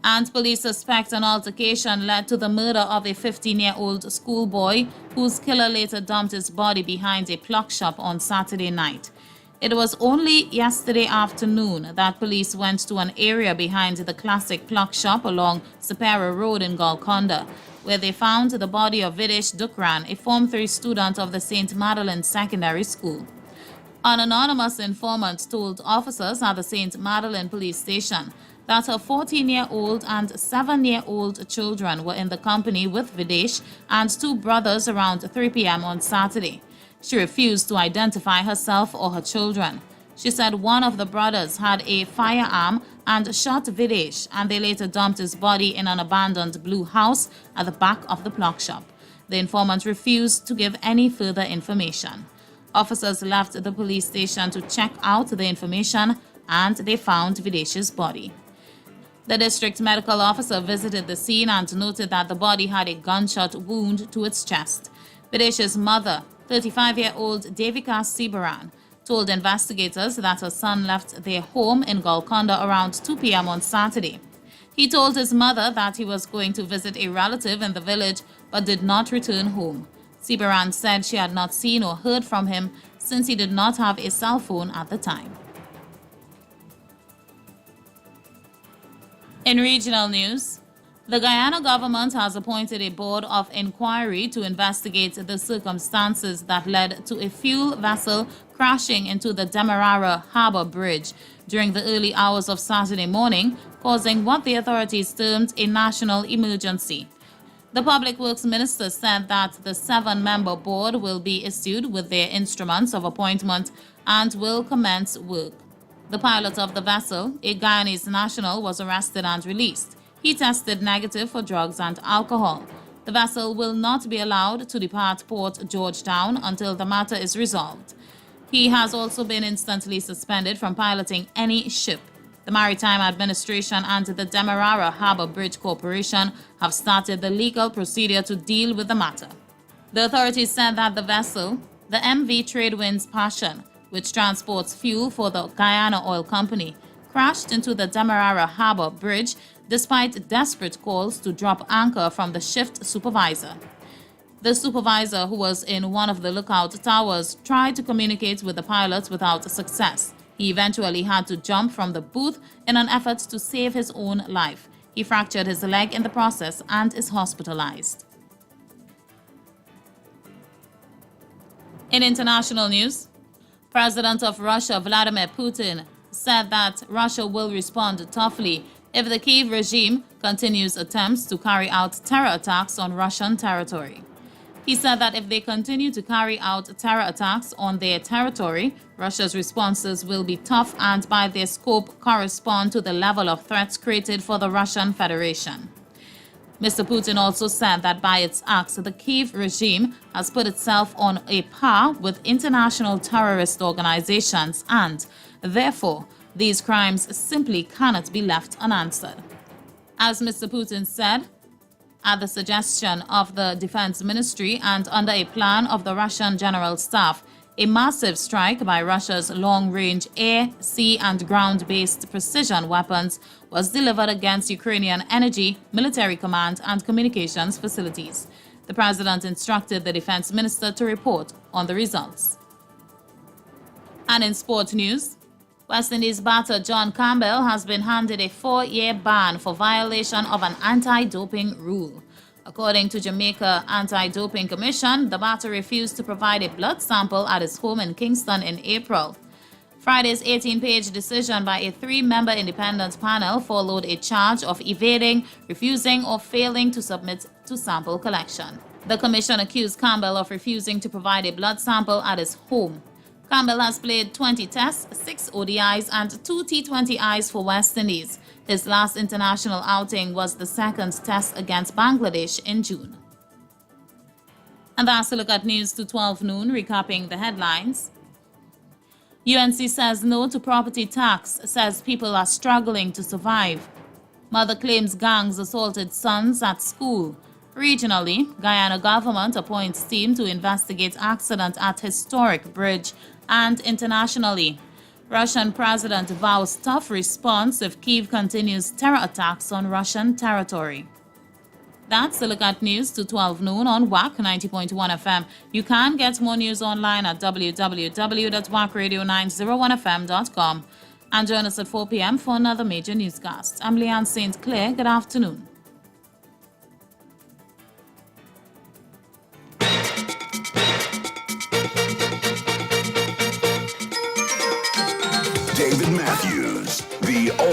Speaker 22: And police suspect an altercation led to the murder of a 15-year-old schoolboy whose killer later dumped his body behind a pluck shop on Saturday night. It was only yesterday afternoon that police went to an area behind the classic pluck shop along Sapera Road in Golconda, where they found the body of Videsh Dukran, a Form 3 student of the St. Madeleine Secondary School.
Speaker 4: An anonymous informant told officers at the St. Madeleine police station that her 14-year-old and 7-year-old children were in the company with Videsh and two brothers around 3 p.m. on Saturday. She refused to identify herself or her children. She said one of the brothers had a firearm and shot Videsh, and they later dumped his body in an abandoned blue house at the back of the clock shop. The informant refused to give any further information. Officers left the police station to check out the information, and they found Videsh's body. The district medical officer visited the scene and noted that the body had a gunshot wound to its chest. Videsh's mother, 35-year-old Devika Sibaran, told investigators that her son left their home in Golconda around 2 p.m. on Saturday. He told his mother that he was going to visit a relative in the village but did not return home. Sibaran said she had not seen or heard from him since he did not have a cell phone at the time. In regional news, the Guyana government has appointed a board of inquiry to investigate the circumstances that led to a fuel vessel crashing into the Demerara Harbor Bridge during the early hours of Saturday morning, causing what the authorities termed a national emergency. The Public Works Minister said that the 7-member board will be issued with their instruments of appointment and will commence work. The pilot of the vessel, a Guyanese national, was arrested and released. He tested negative for drugs and alcohol. The vessel will not be allowed to depart Port Georgetown until the matter is resolved. He has also been instantly suspended from piloting any ship. The Maritime Administration and the Demerara Harbor Bridge Corporation have started the legal procedure to deal with the matter. The authorities said that the vessel, the MV Tradewinds Passion, which transports fuel for the Guyana Oil Company, crashed into the Demerara Harbor Bridge despite desperate calls to drop anchor from the shift supervisor. The supervisor, who was in one of the lookout towers, tried to communicate with the pilots without success. He eventually had to jump from the booth in an effort to save his own life. He fractured his leg in the process and is hospitalized. In international news, President of Russia Vladimir Putin said that Russia will respond toughly if the Kyiv regime continues attempts to carry out terror attacks on Russian territory. He said that if they continue to carry out terror attacks on their territory, Russia's responses will be tough and by their scope correspond to the level of threats created for the Russian Federation. Mr. Putin also said that by its acts, the Kyiv regime has put itself on a par with international terrorist organizations and, therefore, these crimes simply cannot be left unanswered. As Mr. Putin said, at the suggestion of the Defense Ministry and under a plan of the Russian General Staff, a massive strike by Russia's long-range air, sea, and ground-based precision weapons was delivered against Ukrainian energy, military command, and communications facilities. The president instructed the defense minister to report on the results. And in sport news, West Indies batter John Campbell has been handed a 4-year ban for violation of an anti-doping rule. According to Jamaica Anti-Doping Commission, the batter refused to provide a blood sample at his home in Kingston in April. Friday's 18-page decision by a 3-member independent panel followed a charge of evading, refusing, or failing to submit to sample collection. The commission accused Campbell of refusing to provide a blood sample at his home. Campbell has played 20 tests, 6 ODIs, and 2 T20Is for West Indies. His last international outing was the second test against Bangladesh in June. And that's a look at news to 12 noon, recapping the headlines. UNC says no to property tax, says people are struggling to survive. Mother claims gangs assaulted sons at school. Regionally, Guyana government appoints team to investigate accident at historic bridge. And internationally, Russian president vows tough response if Kyiv continues terror attacks on Russian territory. That's a look at news to 12 noon on WACK 90.1 FM. You can get more news online at www.wackradio901fm.com and join us at 4 p.m. for another major newscast. I'm Leanne St. Clair. Good afternoon.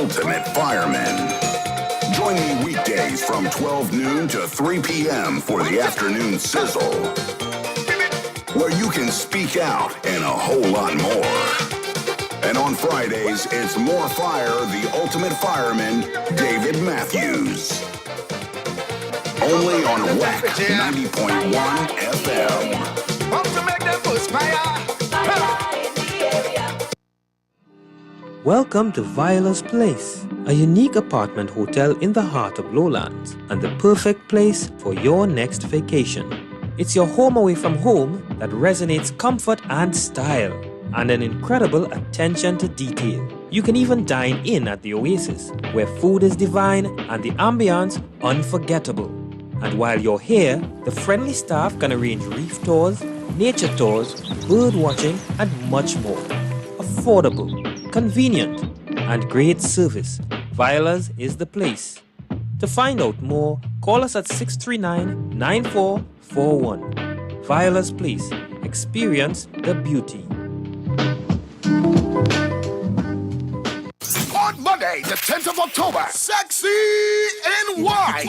Speaker 23: ultimate firemen. Join me weekdays from 12 noon to 3 p.m. for the afternoon sizzle, where you can speak out and a whole lot more. And on Fridays, it's More Fire, the ultimate fireman, David Matthews. Only on WACK 90.1 FM.
Speaker 10: to make them push fire.
Speaker 5: Welcome to Viola's Place, a unique apartment hotel in the heart of Lowlands and the perfect place for your next vacation. It's your home away from home that resonates comfort and style and an incredible attention to detail. You can even dine in at the Oasis, where food is divine and the ambiance unforgettable. And while you're here, the friendly staff can arrange reef tours, nature tours, bird watching, and much more. Affordable, convenient, and great service. Viola's is the place. To find out more, call us at 639-9441. Viola's Place. Experience the beauty.
Speaker 6: On Monday, the 10th of October, Sexy in White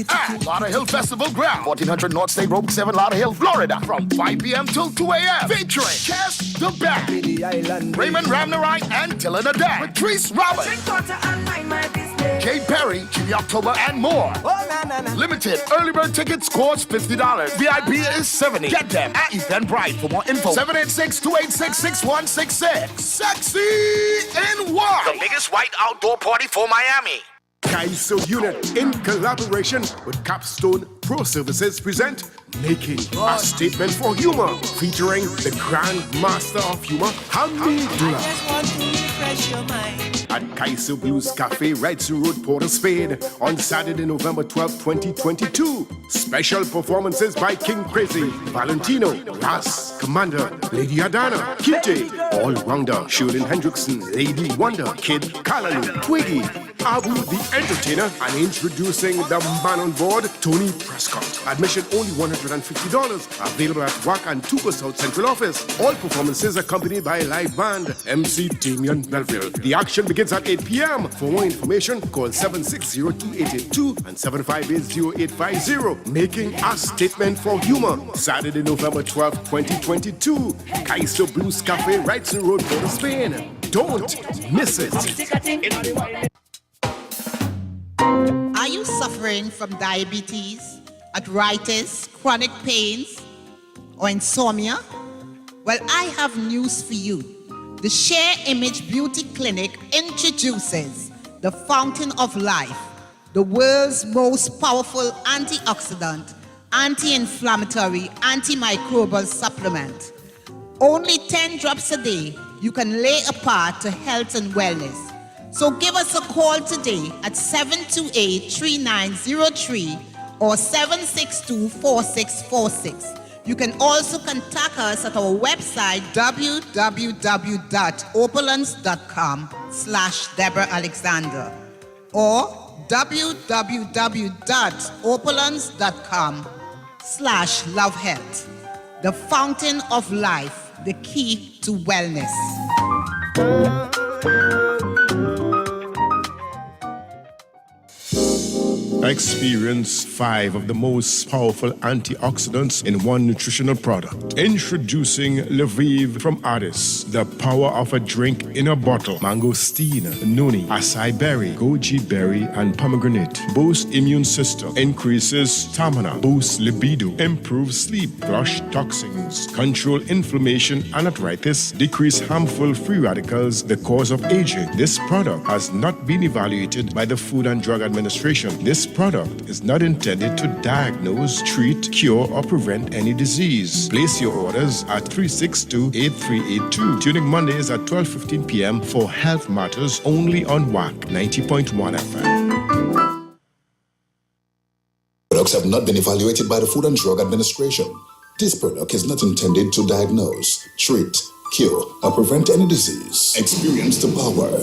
Speaker 6: at Lauderhill Festival Ground, 1400 North State Road, 7 Lauderhill, Florida, from 5 p.m. till 2 a.m. Featuring Cast the Band, Raymond Ramnarai, and Dylan Adan, Patrice Roberts, Jay Perry, Jimmy October, and more. Limited early bird tickets cost $50. VIP is $70. Get them at Eventbrite. For more info, 786-286-6166. Sexy in White,
Speaker 10: The biggest white outdoor party for Miami.
Speaker 6: Kaiso Unit, in collaboration with Capstone Pro Services, present Making a Statement for Humor, featuring the Grand Master of Humor, Hamid Dula. At Kaiso Blues Cafe, Wrightson Road, Port of Spain, on Saturday, November 12, 2022. Special performances by King Krazy, Valentino, Ras, Commander, Lady Adana, Kite, All-Rounder, Shirley Hendrickson, Lady Wonder, Kid Kalalu, Twiggy, Abu the Entertainer, and introducing the man on board, Tony Prescott. Admission only $150. Available at WACK and Tuco South Central Office. All performances accompanied by a live band, MC Damian Melville. The action begins at 8 p.m. For more information, call 760-2882 and 758-0850. Making a Statement for Humor. Saturday, November 12, 2022. Kaiso Blues Cafe, Wrightson Road, Port of Spain. Don't miss it.
Speaker 17: Are you suffering from diabetes, arthritis, chronic pains, or insomnia? Well, I have news for you. The Share Image Beauty Clinic introduces the Fountain of Life, the world's most powerful antioxidant, anti-inflammatory, antimicrobial supplement. Only 10 drops a day, you can lay a part to health and wellness. So give us a call today at 728-3903 or 762-4646. You can also contact us at our website www.opulence.com/Deborah Alexander or www.opulence.com/lovehealth. The Fountain of Life, the key to wellness.
Speaker 6: Experience 5 of the most powerful antioxidants in one nutritional product. Introducing Lviv from Addis, the power of a drink in a bottle. Mangosteen, noni, acai berry, goji berry, and pomegranate. Boosts immune system, increases stamina, boosts libido, improves sleep, flush toxins, control inflammation and arthritis, decrease harmful free radicals, the cause of aging. This product has not been evaluated by the Food and Drug Administration. This product is not intended to diagnose, treat, cure, or prevent any disease. Place your orders at 362-8382. Tuning Mondays at 12:15 p.m. for Health Matters only on WACK 90.1 FM.
Speaker 18: Products have not been evaluated by the Food and Drug Administration. This product is not intended to diagnose, treat, cure, or prevent any disease. Experience the power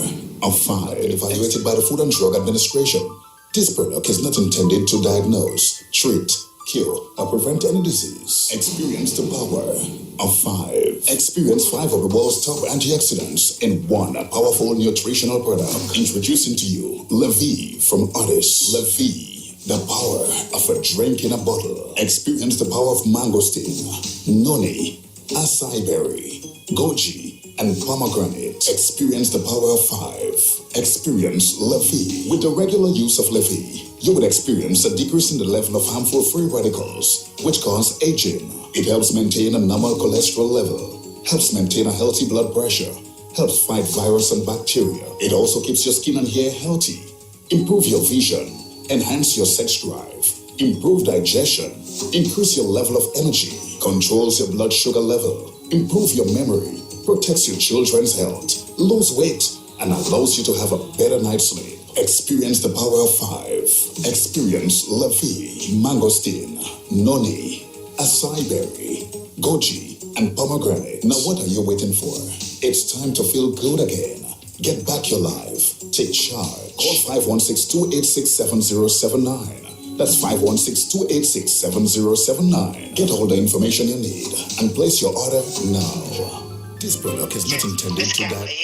Speaker 18: of 5. Evaluated by the Food and Drug Administration. This product is not intended to diagnose, treat, cure, or prevent any disease. Experience the power of 5. Experience 5 of the world's top antioxidants in one powerful nutritional product. Introducing to you Levy from Otis. Levy, the power of a drink in a bottle. Experience the power of mangosteen, noni, acai berry, goji, and pomegranate. Experience the power of 5. Experience Levy. With the regular use of Levy, you would experience a decrease in the level of harmful free radicals, which cause aging. It helps maintain a normal cholesterol level, helps maintain a healthy blood pressure, helps fight virus and bacteria. It also keeps your skin and hair healthy, improve your vision, enhance your sex drive, improve digestion, increase your level of energy, controls your blood sugar level, improve your memory, protects your children's health, lose weight, and allows you to have a better night's sleep. Experience the power of 5. Experience Levy, mangosteen, noni, acai berry, goji, and pomegranate. Now what are you waiting for? It's time to feel good again. Get back your life. Take charge. Call 516-286-7079. That's 516-286-7079. Get all the information you need and place your order now. This product is not intended to die.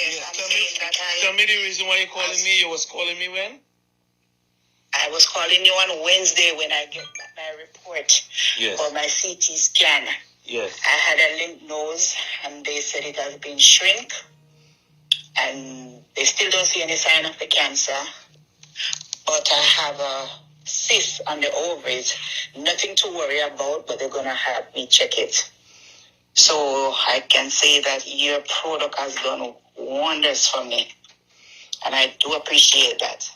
Speaker 9: Tell me the reason why you're calling me. You was calling me when?
Speaker 7: I was calling you on Wednesday when I get my report for my CT scan.
Speaker 9: Yes.
Speaker 7: I had a lymph node and they said it has been shrink and they still don't see any sign of the cancer. But I have a cyst on the ovaries. Nothing to worry about, but they're going to have me check it. So I can say that your product has done wonders for me. And I do appreciate that.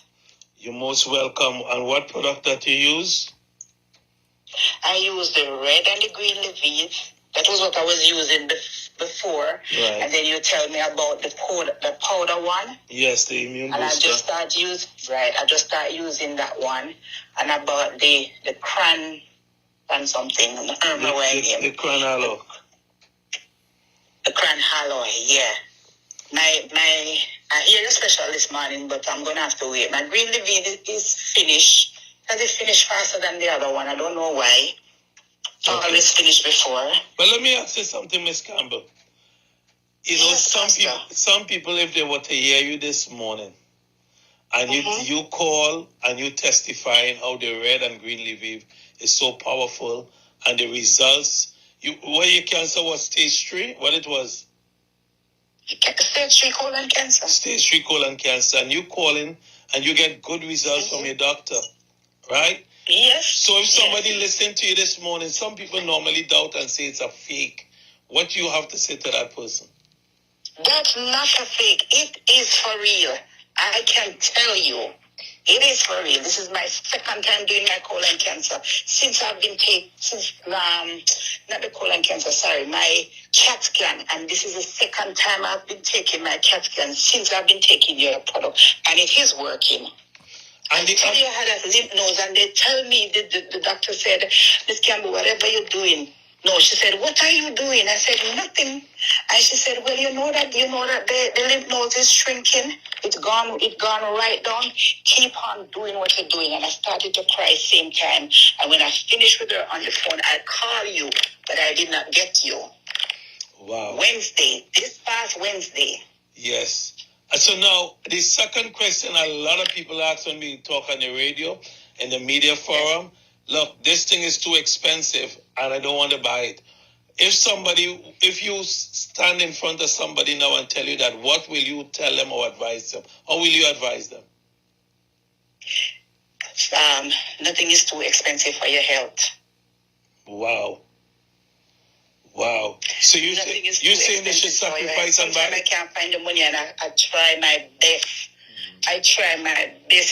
Speaker 9: You're most welcome. And what product that you use?
Speaker 7: I use the red and the green Levy. That was what I was using before.
Speaker 9: Right.
Speaker 7: And then you tell me about the powder one.
Speaker 9: Yes, the immune booster.
Speaker 7: And I just start using that one. And I bought the cran and something. I don't remember what it is.
Speaker 9: The cran aloe.
Speaker 7: The cran aloe, yeah. I hear a special this morning, but I'm going to have to wait. My green Levy is finished. Has it finished faster than the other one? I don't know why. Okay. Always finished before.
Speaker 9: But let me ask you something, Miss Campbell. You know, some people, if they were to hear you this morning, and you call and you testifying how the red and green Levy is so powerful, and the results, where your cancer was stage 3, what it was?
Speaker 7: Stage 3 colon cancer.
Speaker 9: Stage 3 colon cancer, and you calling and you get good results from your doctor, right?
Speaker 7: Yes.
Speaker 9: So if somebody listened to you this morning, some people normally doubt and say it's a fake. What do you have to say to that person?
Speaker 7: That's not a fake. It is for real. I can tell you. It is for real. This is my second time doing my colon cancer. Since I've been not the colon cancer, sorry, my CAT scan. And this is the second time I've been taking my CAT scan since I've been taking your product. And it is working. And I tell you, I had a lymph node, and they tell me, the doctor said, Miss Campbell, whatever you're doing. No, she said, what are you doing? I said, nothing. And she said, well, you know that the lymph node is shrinking. It's gone right down. Keep on doing what you're doing. And I started to cry same time. And when I finished with her on the phone, I called you, but I did not get you.
Speaker 9: Wow.
Speaker 7: This past Wednesday.
Speaker 9: Yes. So now, the second question a lot of people ask when we talk on the radio, in the media forum, look, this thing is too expensive and I don't want to buy it. If you stand in front of somebody now and tell you that, what will you tell them or advise them? How will you advise them?
Speaker 7: Nothing is too expensive for your health.
Speaker 9: Wow. So you're saying they should sacrifice and buy?
Speaker 7: I can't find the money and I try my best.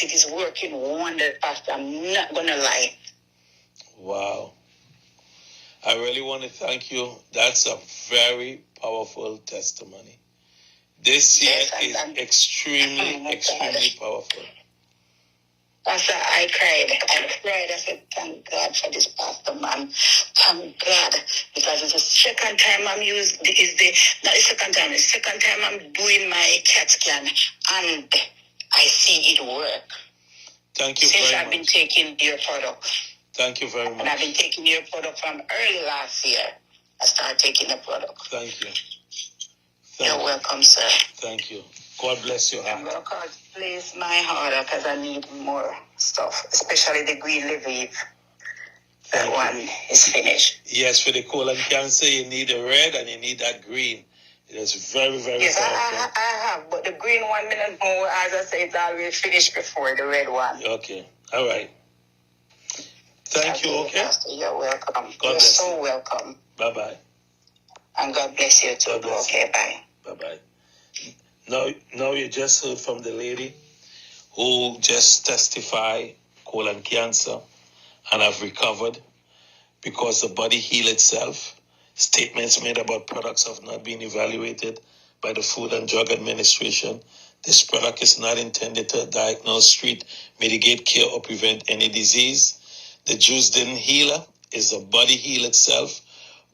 Speaker 7: It is working wonders, Pastor. I'm not going to lie.
Speaker 9: Wow. I really want to thank you. That's a very powerful testimony. This year is extremely powerful.
Speaker 7: Pastor, I cried. I said, thank God for this pastor, man. Thank God. Because it's the second time I'm the second time I'm doing my CAT scan. And I see it work.
Speaker 9: Thank you
Speaker 7: Since
Speaker 9: very
Speaker 7: I've
Speaker 9: much.
Speaker 7: been taking your product.
Speaker 9: Thank you very much.
Speaker 7: And I've been taking your product from early last year. I started taking the product.
Speaker 9: Thank you.
Speaker 7: You're welcome, sir.
Speaker 9: Thank you. God bless you.
Speaker 7: I'm going to place my order because I need more stuff, especially the green Lviv. That one is finished.
Speaker 9: Yes, for the colon cancer, you need the red and you need that green. It is very, very
Speaker 7: yes,
Speaker 9: powerful.
Speaker 7: I have, but the green one, minute more, as I said, it's already finished before the red one.
Speaker 9: Okay, all right. Thank you, okay?
Speaker 7: Pastor, you're welcome.
Speaker 9: God
Speaker 7: you're
Speaker 9: bless
Speaker 7: so
Speaker 9: you.
Speaker 7: welcome.
Speaker 9: Bye-bye.
Speaker 7: And God bless you too. Okay, bye.
Speaker 9: Bye-bye. Now you just heard from the lady who just testified colon cancer and have recovered because the body healed itself. Statements made about products have not been evaluated by the Food and Drug Administration. This product is not intended to diagnose, treat, mitigate, cure, or prevent any disease. The juice didn't heal her. It's the body heal itself,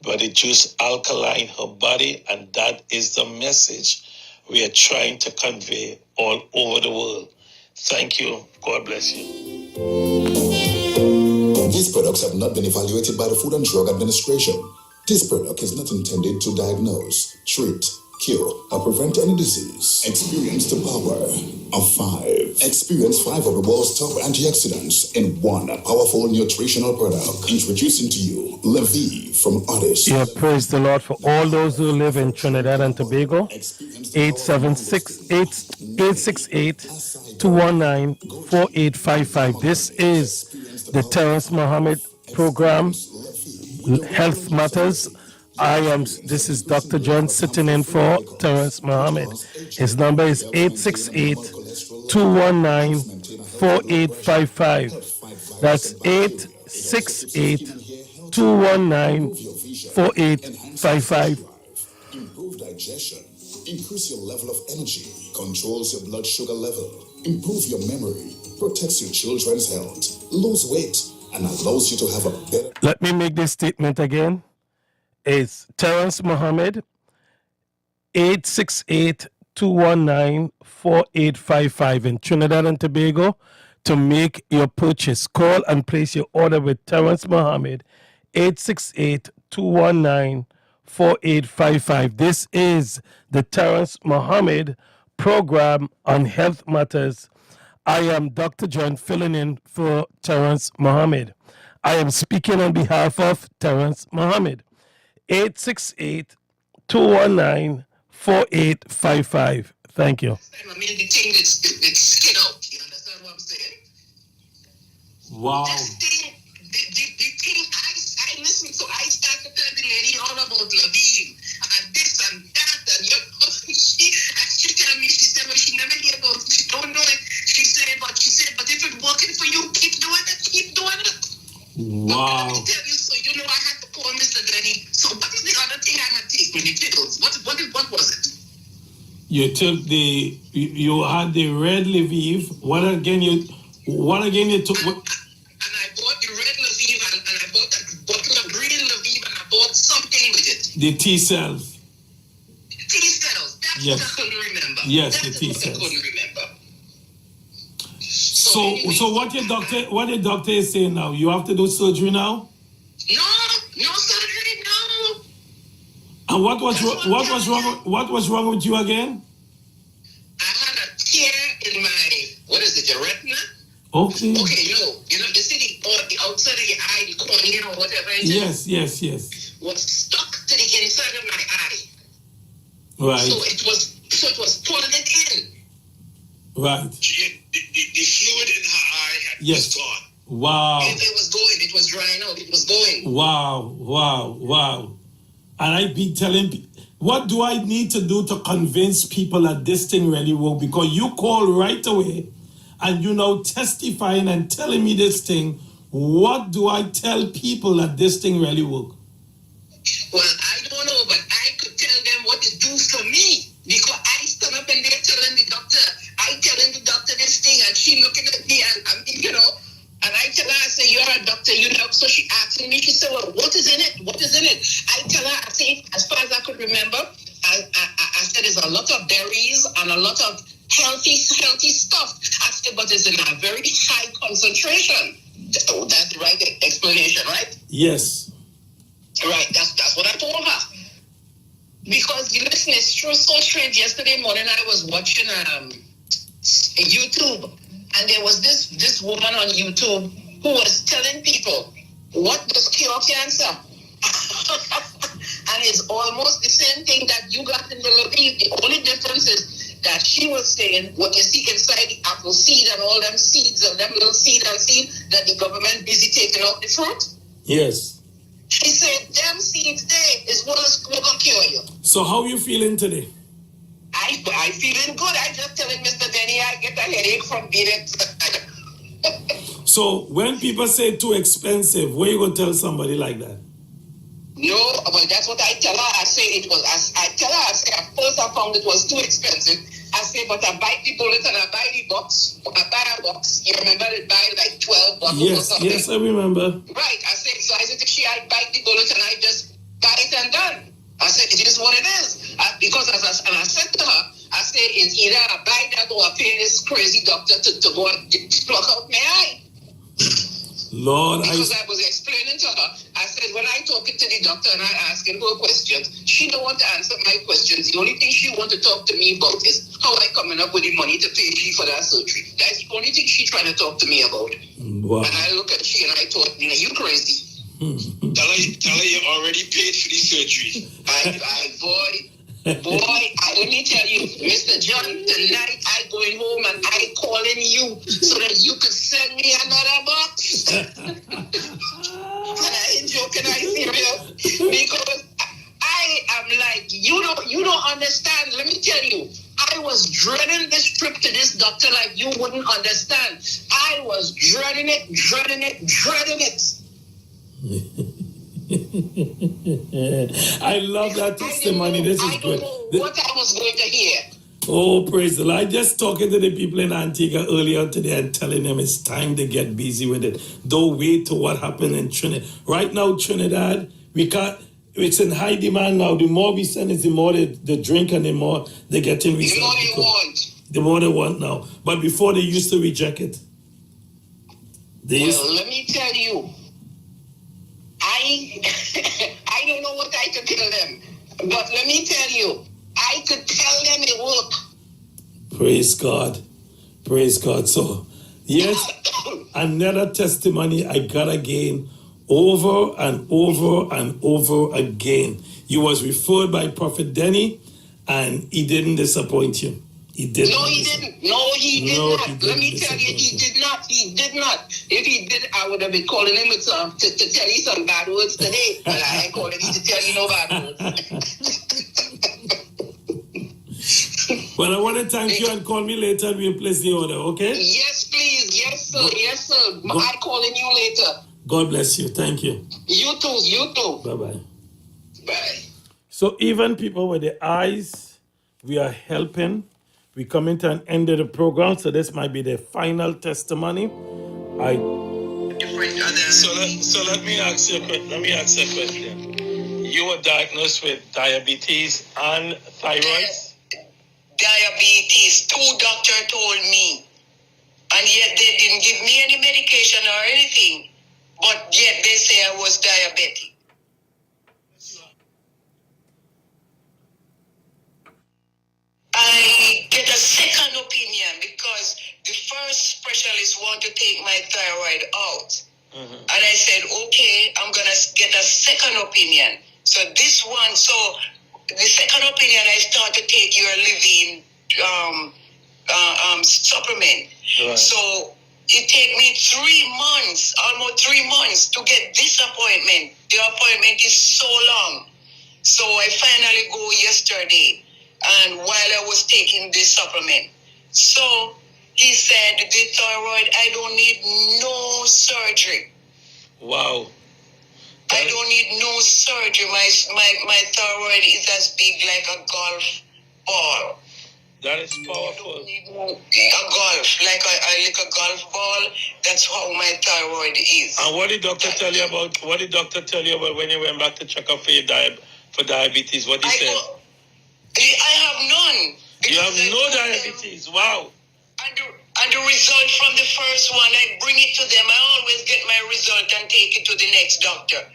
Speaker 9: but the juice alkaline her body, and that is the message we are trying to convey all over the world. Thank you. God bless you.
Speaker 18: These products have not been evaluated by the Food and Drug Administration. This product is not intended to diagnose, treat, cure, or prevent any disease. Experience the power of 5. Experience 5 of the world's top antioxidants in one powerful nutritional product. Introducing to you Lviv from Odyssey.
Speaker 8: Yeah, praise the Lord for all those who live in Trinidad and Tobago. 868-219-4855. This is the Terrence Mohammed program, Health Matters. This is Dr. John sitting in for Terrence Mohammed. His number is 868-219-4855. That's 868-219-4855.
Speaker 18: Improve digestion, increase your level of energy, controls your blood sugar level, improve your memory, protects your children's health, lose weight, and allows you to have a better...
Speaker 8: Let me make this statement again. It's Terrence Mohammed, 868-219-4855 in Trinidad and Tobago to make your purchase. Call and place your order with Terrence Mohammed, 868-219-4855. This is the Terrence Mohammed program on Health Matters. I am Dr. John filling in for Terrence Mohammed. I am speaking on behalf of Terrence Mohammed. 868-219-4855. Thank you.
Speaker 7: I mean, the thing it's skin out. You understand what I'm saying?
Speaker 8: Wow.
Speaker 7: This thing, the thing I listen to, I start to tell the lady all about Lviv and this and that, and she tell me, she said, well, she never hear about it, she don't know it. She said, but if it's working for you, keep doing it, keep doing it.
Speaker 8: Wow.
Speaker 7: Let me tell you, so you know I had to call Mr. Denny. So what is the other thing I had taken? The pills. What was it?
Speaker 8: You took you had the red Lviv. What again you took? What?
Speaker 7: And I bought the red Lviv and I bought a bottle of green Lviv and I bought something with it.
Speaker 8: The T cells.
Speaker 7: T cells. That's
Speaker 8: Yes.
Speaker 7: what I couldn't remember.
Speaker 8: Yes,
Speaker 7: That's
Speaker 8: the T cells.
Speaker 7: what I couldn't remember.
Speaker 8: So what your doctor is saying now? You have to do surgery now?
Speaker 7: No surgery, no.
Speaker 8: And what was wrong with you again?
Speaker 7: I had a tear in my, what is it, your retina?
Speaker 8: Okay.
Speaker 7: Okay, you see the outside of your eye, the cornea or whatever it is?
Speaker 8: Yes.
Speaker 7: Was stuck to the inside of my eye.
Speaker 8: Right.
Speaker 7: So it was pulling it in.
Speaker 8: Right.
Speaker 7: The fluid in her eye had
Speaker 8: Yes.
Speaker 7: gone.
Speaker 8: Wow.
Speaker 7: It was going. It was drying out. It was going.
Speaker 8: Wow. And I be telling people, what do I need to do to convince people that this thing really works? Because you call right away and you now testifying and telling me this thing. What do I tell people that this thing really works?
Speaker 7: Well, I don't know, but I could tell them what it do for me. Because I stand up and they're telling the doctor this thing, and she looking at me, and I mean, and I tell her, I say, you're a doctor, you know. So she asking me, she said, well, what is in it? What is in it? I tell her, I say, as far as I could remember, I said there's a lot of berries and a lot of healthy stuff. I said, but it's in a very high concentration. Oh, that's the right explanation, right?
Speaker 8: Yes.
Speaker 7: Right, that's what I told her. Because you listen, it's true, so strange. Yesterday morning, I was watching YouTube, and there was this woman on YouTube who was telling people what does cure cancer. And it's almost the same thing that you got in the Levine. The only difference is that she was saying what you see inside the apple seed and all them seeds and them little seed that the government busy taking out the fruit.
Speaker 8: Yes.
Speaker 7: She said them seeds there is what is going to cure you.
Speaker 8: So how you feeling today?
Speaker 7: I feeling good. I just telling Mr. Denny I get a headache from being it.
Speaker 8: So when people say too expensive, what you gonna tell somebody like that?
Speaker 7: No, well, that's what I tell her. I say it was. I tell her. I say at first I found it was too expensive. I say, but I buy the bullet and I buy the box. I buy a box. You remember it buy like 12 bottles or something?
Speaker 8: Yes, I remember.
Speaker 7: Right. I said, so I said to she, I buy the bullet and I just buy it and done. I said, it is what it is. Because and I said to her, I said, it's either I buy that or I pay this crazy doctor to go and pluck out my eye.
Speaker 8: Lord,
Speaker 7: because I was explaining to her, I said, when I talk it to the doctor and I ask her questions, she don't want to answer my questions. The only thing she want to talk to me about is how I coming up with the money to pay she for that surgery. That's the only thing she trying to talk to me about.
Speaker 8: Wow.
Speaker 7: And I look at she and I thought, you crazy.
Speaker 11: Tell her you already paid for the surgery.
Speaker 7: Boy, let me tell you, Mr. John, tonight I going home and I calling you so that you could send me another box. And I ain't joking, I serious. Because I am like, you don't understand. Let me tell you, I was dreading this trip to this doctor like you wouldn't understand. I was dreading it.
Speaker 8: I love that testimony. This is good.
Speaker 7: What I was going to hear.
Speaker 8: Oh, praise the Lord. I just talking to the people in Antigua earlier today and telling them it's time to get busy with it. Don't wait to what happened in Trinidad. Right now, Trinidad, it's in high demand now. The more we send is the more they drink and the more they get in research.
Speaker 7: The more they want.
Speaker 8: The more they want now. But before they used to reject it.
Speaker 7: Let me tell you, I don't know what I could tell them, but let me tell you, I could tell them it worked.
Speaker 8: Praise God. Praise God. So, yes, another testimony I got again, over and over and over again. You was referred by Prophet Denny, and he didn't disappoint you. He didn't.
Speaker 7: No, he didn't. No, he did not. Let me tell you, he did not. He did not. If he did, I would have been calling him with some to tell you some bad words today. But I ain't calling you to tell you no bad words.
Speaker 8: Well, I want to thank you and call me later and we'll place the order, okay?
Speaker 7: Yes, please. Yes, sir. Yes, sir. I'm calling you later.
Speaker 8: God bless you. Thank you.
Speaker 7: You too. You too.
Speaker 8: Bye-bye.
Speaker 7: Bye.
Speaker 8: So even people with the eyes, we are helping. We coming to an end of the program, so this might be the final testimony.
Speaker 11: So let me ask you a question. You were diagnosed with diabetes and thyroid?
Speaker 7: Diabetes. 2 doctors told me. And yet they didn't give me any medication or anything. But yet they say I was diabetic. I get a second opinion because the first specialist want to take my thyroid out. And I said, okay, I'm going to get a second opinion. So this one, the second opinion, I start to take your living supplement. Right. So it take me 3 months, almost 3 months to get this appointment. The appointment is so long. So I finally go yesterday. And while I was taking this supplement, so he said, the thyroid, I don't need no surgery.
Speaker 11: Wow.
Speaker 7: I don't need no surgery. My thyroid is as big like a golf ball.
Speaker 11: That is powerful.
Speaker 7: A golf, like a golf ball. That's how my thyroid is.
Speaker 11: And what did doctor tell you about? What did doctor tell you about when you went back to check up for your diabetes? What he said?
Speaker 7: I have none.
Speaker 11: You have no diabetes. Wow.
Speaker 7: And the result from the first one, I bring it to them. I always get my result and take it to the next doctor.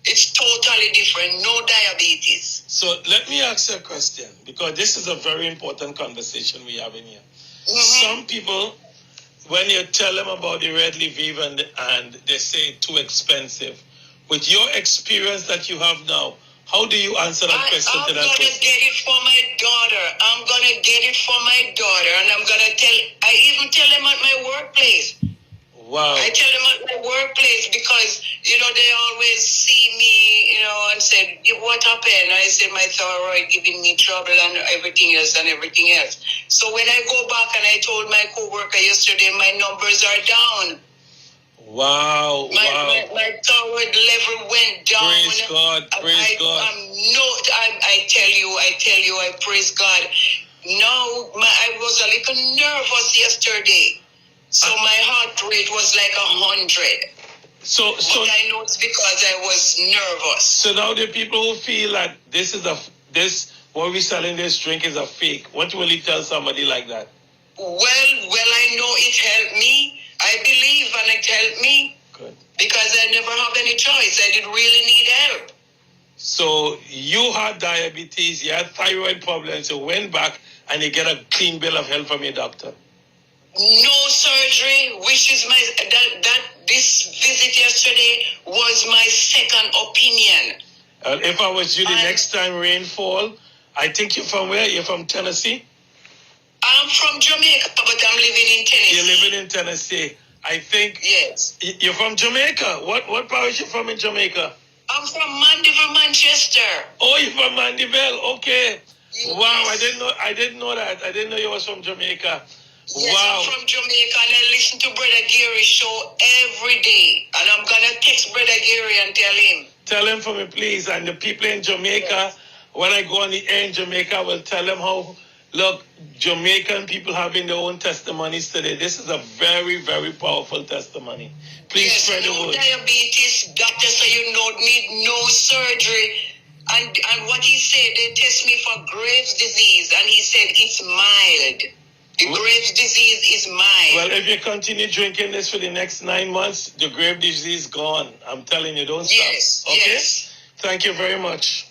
Speaker 7: It's totally different. No diabetes.
Speaker 11: So let me ask you a question, because this is a very important conversation we have in here. Some people, when you tell them about the red Lviv and they say too expensive, with your experience that you have now, how do you answer that question to that
Speaker 7: I'm
Speaker 11: person?
Speaker 7: gonna get it for my daughter. I'm gonna get it for my daughter, and I'm gonna I even tell them at my workplace.
Speaker 11: Wow.
Speaker 7: I tell them at my workplace because, they always see me, and said, what happened? I said, my thyroid giving me trouble and everything else. So when I go back and I told my coworker yesterday, my numbers are down.
Speaker 11: Wow.
Speaker 7: My thyroid level went down.
Speaker 11: Praise God. Praise God.
Speaker 7: I tell you, I praise God. No, I was a little nervous yesterday. So my heart rate was like 100. But I know it's because I was nervous.
Speaker 11: So now the people who feel that what we're selling this drink is a fake, what will you tell somebody like that?
Speaker 7: Well, I know it helped me. I believe and it helped me.
Speaker 11: Good.
Speaker 7: Because I never have any choice. I didn't really need help.
Speaker 11: So you had diabetes, you had thyroid problems, you went back and you get a clean bill of health from your doctor.
Speaker 7: No surgery, which is this visit yesterday was my second opinion.
Speaker 11: If I was you the next time rainfall, I think you're from where? You're from Tennessee?
Speaker 7: I'm from Jamaica, but I'm living in Tennessee.
Speaker 11: You're living in Tennessee. I think.
Speaker 7: Yes.
Speaker 11: You're from Jamaica. What parish you from in Jamaica?
Speaker 7: I'm from Mandeville, Manchester.
Speaker 11: Oh, you're from Mandeville. Okay. Yes. Wow, I didn't know that. I didn't know you was from Jamaica.
Speaker 7: Yes,
Speaker 11: wow.
Speaker 7: I'm from Jamaica and I listen to Brother Gary's show every day. And I'm going to text Brother Gary and tell him.
Speaker 11: Tell him for me, please. And the people in Jamaica, yes. When I go on the air in Jamaica, I will tell them how, look, Jamaican people having their own testimonies today. This is a very, very powerful testimony. Please spread the word.
Speaker 7: Diabetes, doctor say you need no surgery. And what he said, they test me for Graves' disease. And he said it's mild. The Graves' disease is mild.
Speaker 11: Well, if you continue drinking this for the next 9 months, the Graves' disease is gone. I'm telling you, don't stop.
Speaker 7: Yes,
Speaker 11: okay?
Speaker 7: Yes.
Speaker 11: Thank you very much.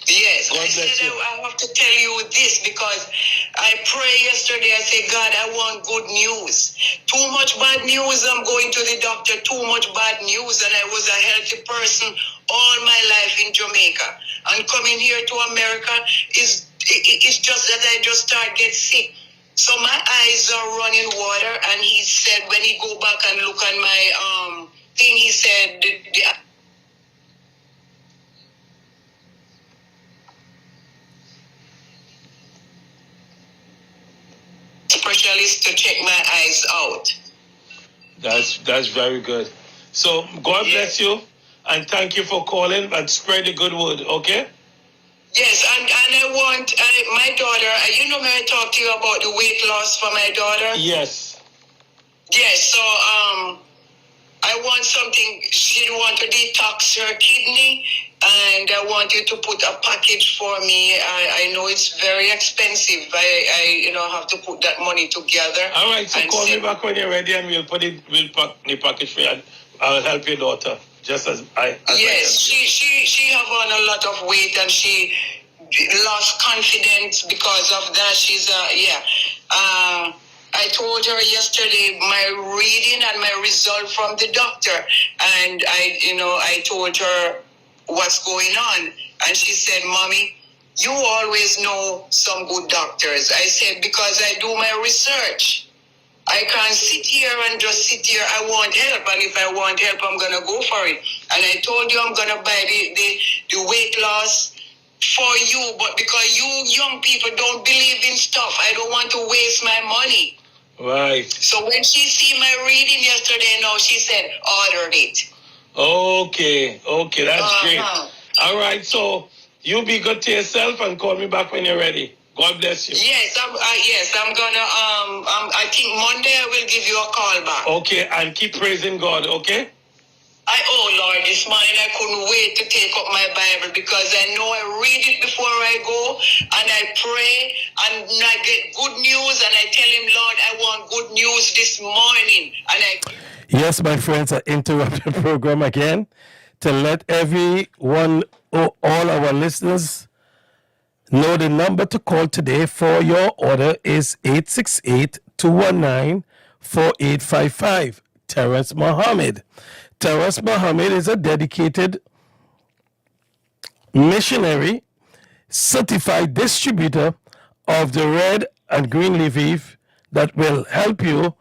Speaker 7: Yes,
Speaker 11: God bless you.
Speaker 7: I have to tell you this because I prayed yesterday. I said, God, I want good news. Too much bad news. I'm going to the doctor. Too much bad news. And I was a healthy person all my life in Jamaica. And coming here to America it's just that I just start get sick. So my eyes are running water. And he said, when he go back and look at my thing, he said, the specialist to check my eyes out.
Speaker 11: That's very good. So God bless you and thank you for calling and spread the good word, okay?
Speaker 7: Yes, and I want my daughter, may I talk to you about the weight loss for my daughter?
Speaker 11: Yes.
Speaker 7: Yes, so I want something, she want to detox her kidney, and I want you to put a package for me. I know it's very expensive. I have to put that money together.
Speaker 11: All right, so call me back when you're ready and we'll pack the package for you. I'll help your daughter, just as I
Speaker 7: yes, she have on a lot of weight and she lost confidence because of that. She's I told her yesterday my reading and my result from the doctor, and I told her what's going on, and she said, "Mommy, you always know some good doctors." I said, "Because I do my research. I can't sit here and just sit here. I want help, and if I want help, I'm gonna go for it." And I told you I'm gonna buy the weight loss for you, but because you young people don't believe in stuff, I don't want to waste my money.
Speaker 11: Right.
Speaker 7: So when she see my reading yesterday, now she said, ordered it.
Speaker 11: Okay, that's great. All right, so you be good to yourself and call me back when you're ready. God bless you.
Speaker 7: Yes, I'm gonna. I think Monday I will give you a call back.
Speaker 11: Okay, and keep praising God. Okay.
Speaker 7: Oh Lord, this morning I couldn't wait to take up my Bible because I know I read it before I go and I pray and I get good news and I tell him, Lord, I want good news this morning. And
Speaker 2: Yes, my friends, I interrupt the program again
Speaker 16: to let everyone, all our listeners, know the number to call today for your order is 868-219-4855. Terrence Muhammad. Terrence Muhammad is a dedicated missionary, certified distributor of the red and green leaf that will help you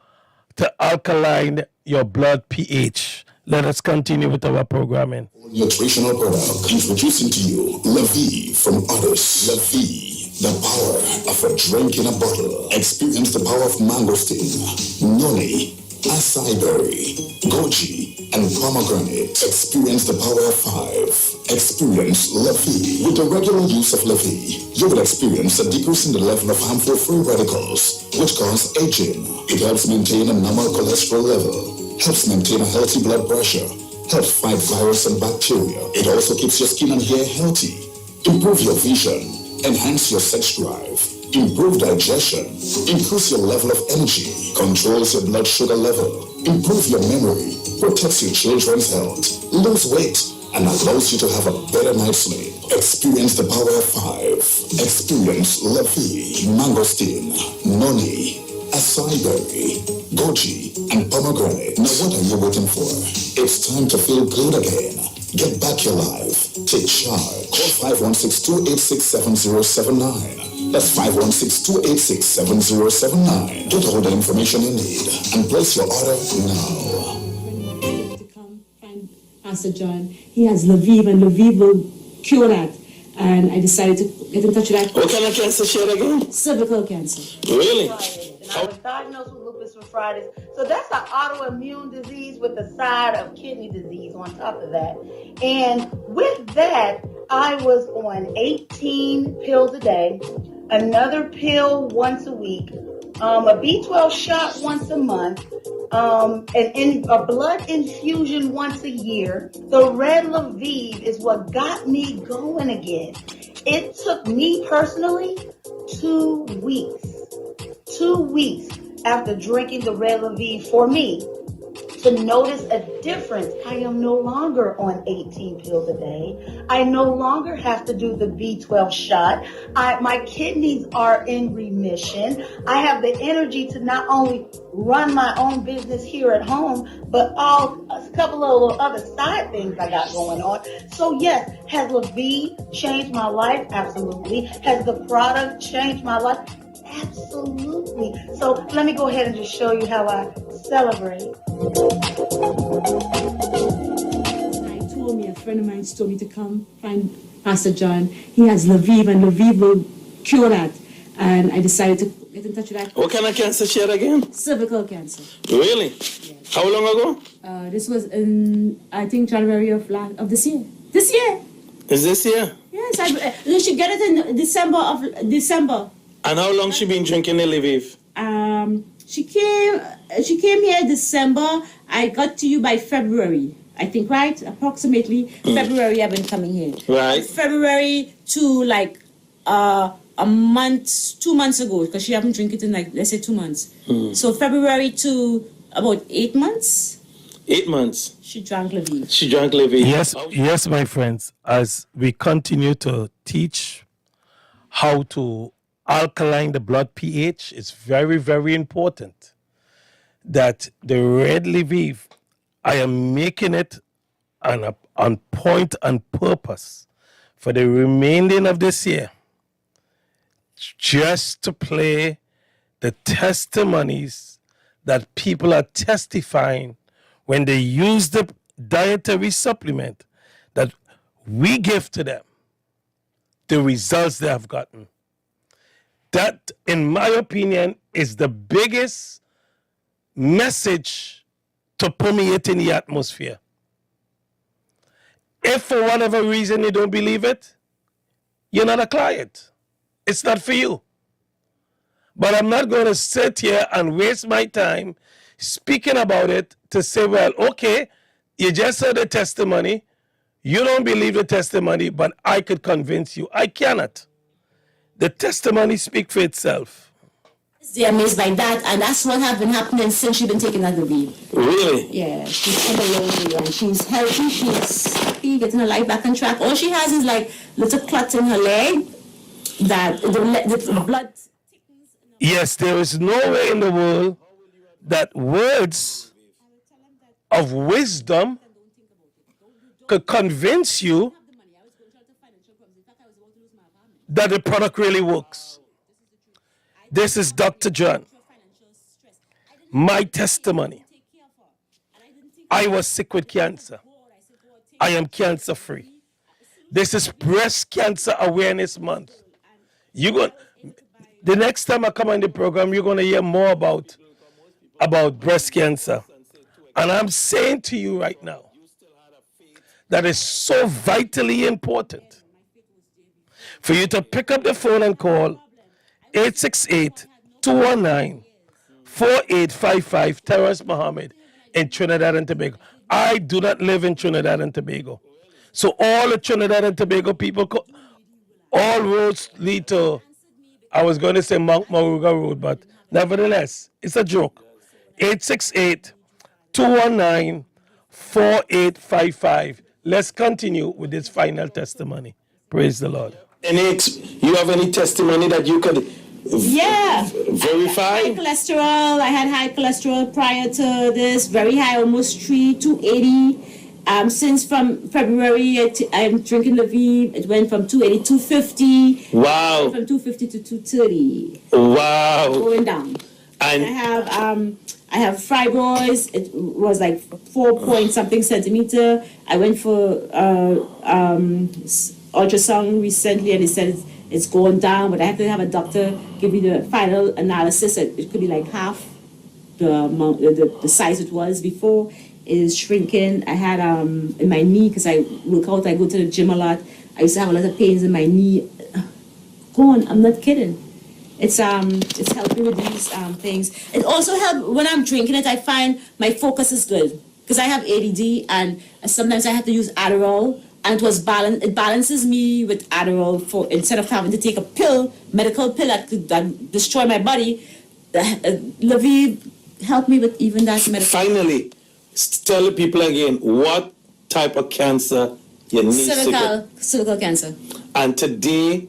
Speaker 16: to alkaline your blood pH. Let us continue with our programming.
Speaker 18: Nutritional product introducing to you Levy from Others. Levy, the power of a drink in a bottle. Experience the power of mangosteen, noni, acai berry, goji, and pomegranate. Experience the power of 5. Experience Levy. With the regular use of Levy, you will experience a decrease in the level of harmful free radicals, which cause aging. It helps maintain a normal cholesterol level, helps maintain a healthy blood pressure, helps fight virus and bacteria. It also keeps your skin and hair healthy, improve your vision, enhance your sex drive, improve digestion, increase your level of energy, controls your blood sugar level, improve your memory, protects your children's health, lose weight, and allows you to have a better night's sleep. Experience the power of 5. Experience Levy, mangosteen, noni, acai berry, goji, and pomegranate. Now what are you waiting for? It's time to feel good again. Get back your life. Take charge. Call 516-286-7079. That's 516-286-7079. Get all the information you need and place your order now.
Speaker 19: Pastor John, he has Lviv, and Lviv will cure that. And I decided to get in touch with that.
Speaker 11: What kind of cancer she had again?
Speaker 19: Cervical cancer.
Speaker 11: Really?
Speaker 20: And I was diagnosed with lupus nephritis. So that's an autoimmune disease with the side of kidney disease on top of that. And with that, I was on 18 pills a day, another pill once a week, a B12 shot once a month, and a blood infusion once a year. The red Lviv is what got me going again. It took me personally 2 weeks. 2 weeks after drinking the red Lviv for me to notice a difference. I am no longer on 18 pills a day. I no longer have to do the B12 shot. My kidneys are in remission. I have the energy to not only run my own business here at home, but a couple of other side things I got going on. So yes, has Lviv changed my life? Absolutely. Has the product changed my life? Absolutely. So let me go ahead and just show you how I celebrate.
Speaker 19: A friend of mine told me to come find Pastor John. He has Lviv, and Lviv will cure that. And I decided to get in touch with that.
Speaker 11: What kind of cancer she had again?
Speaker 19: Cervical cancer.
Speaker 11: Really? Yes. How long ago?
Speaker 19: This was in, I think, January of this year. This year?
Speaker 11: Is this year?
Speaker 19: Yes, you should get it in December.
Speaker 11: And how long she been drinking the Lviv?
Speaker 19: She came here December. I got to you by February. I think, right? Approximately February I've been coming here.
Speaker 11: Right.
Speaker 19: February to like a month, 2 months ago, because she haven't drank it in like, let's say 2 months. So February to about 8 months.
Speaker 11: 8 months.
Speaker 19: She drank Lviv.
Speaker 11: She drank Lviv.
Speaker 16: Yes, my friends, as we continue to teach how to alkaline the blood pH, it's very, very important that the red Lviv, I am making it on point and purpose for the remaining of this year, just to play the testimonies that people are testifying when they use the dietary supplement that we give to them, the results they have gotten. That, in my opinion, is the biggest message to permeate in the atmosphere. If for whatever reason you don't believe it, you're not a client. It's not for you. But I'm not going to sit here and waste my time speaking about it to say, well, okay, you just heard the testimony. You don't believe the testimony, but I could convince you. I cannot. The testimony speaks for itself.
Speaker 19: They're amazed by that, and that's what has been happening since she's been taking that Lviv.
Speaker 16: Really?
Speaker 19: Yeah, she's come a long way, and she's healthy, she's happy, getting her life back on track. All she has is like little clots in her leg that the blood.
Speaker 16: Yes, there is no way in the world that words of wisdom could convince you that the product really works. This is Dr. John. My testimony. I was sick with cancer. I am cancer free. This is Breast Cancer Awareness Month. The next time I come on the program, you're going to hear more about breast cancer. And I'm saying to you right now that it's so vitally important for you to pick up the phone and call 868-219-4855 Terrence Muhammad in Trinidad and Tobago. I do not live in Trinidad and Tobago. So all the Trinidad and Tobago people, all roads lead to, I was going to say Mount Maruga Road, but nevertheless, it's a joke. 868-219-4855. Let's continue with this final testimony. Praise the Lord. You have any testimony that you could verify?
Speaker 19: High cholesterol. I had high cholesterol prior to this, very high, almost 280. Since from February, I'm drinking Lviv. It went from 280 to 250.
Speaker 16: Wow.
Speaker 19: From 250 to 230.
Speaker 16: Wow.
Speaker 19: Going down. And I have fibroids. It was like 4-point-something centimeter. I went for ultrasound recently, and they said it's going down, but I have to have a doctor give me the final analysis. It could be like half the amount, the size it was before. It is shrinking. I had in my knee, because I work out, I go to the gym a lot. I used to have a lot of pains in my knee. I'm not kidding. It's helped me with these things. It also helped when I'm drinking it. I find my focus is good because I have ADD, and sometimes I have to use Adderall, and it balances me with Adderall for instead of having to take a medical pill that could destroy my body. Lviv helped me with even that medical.
Speaker 16: Finally, tell the people again what type of cancer you need.
Speaker 19: Cervical cancer.
Speaker 16: And today,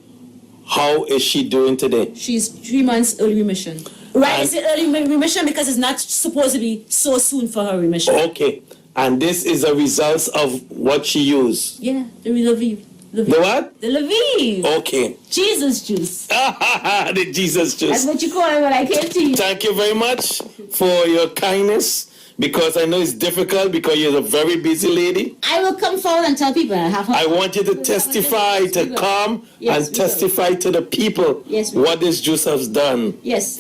Speaker 16: how is she doing today?
Speaker 19: She's 3 months early remission. Right, it's early remission because it's not supposed to be so soon for her remission.
Speaker 16: Okay, and this is a result of what she used?
Speaker 19: Yeah, the Lviv.
Speaker 16: The what?
Speaker 19: The Lviv.
Speaker 16: Okay.
Speaker 19: Jesus juice.
Speaker 16: The Jesus juice.
Speaker 19: That's what you call it when I came to you.
Speaker 16: Thank you very much for your kindness, because I know it's difficult because you're a very busy lady.
Speaker 19: I will come forward and tell people
Speaker 16: I want you to testify, to come and testify to the people what this juice has done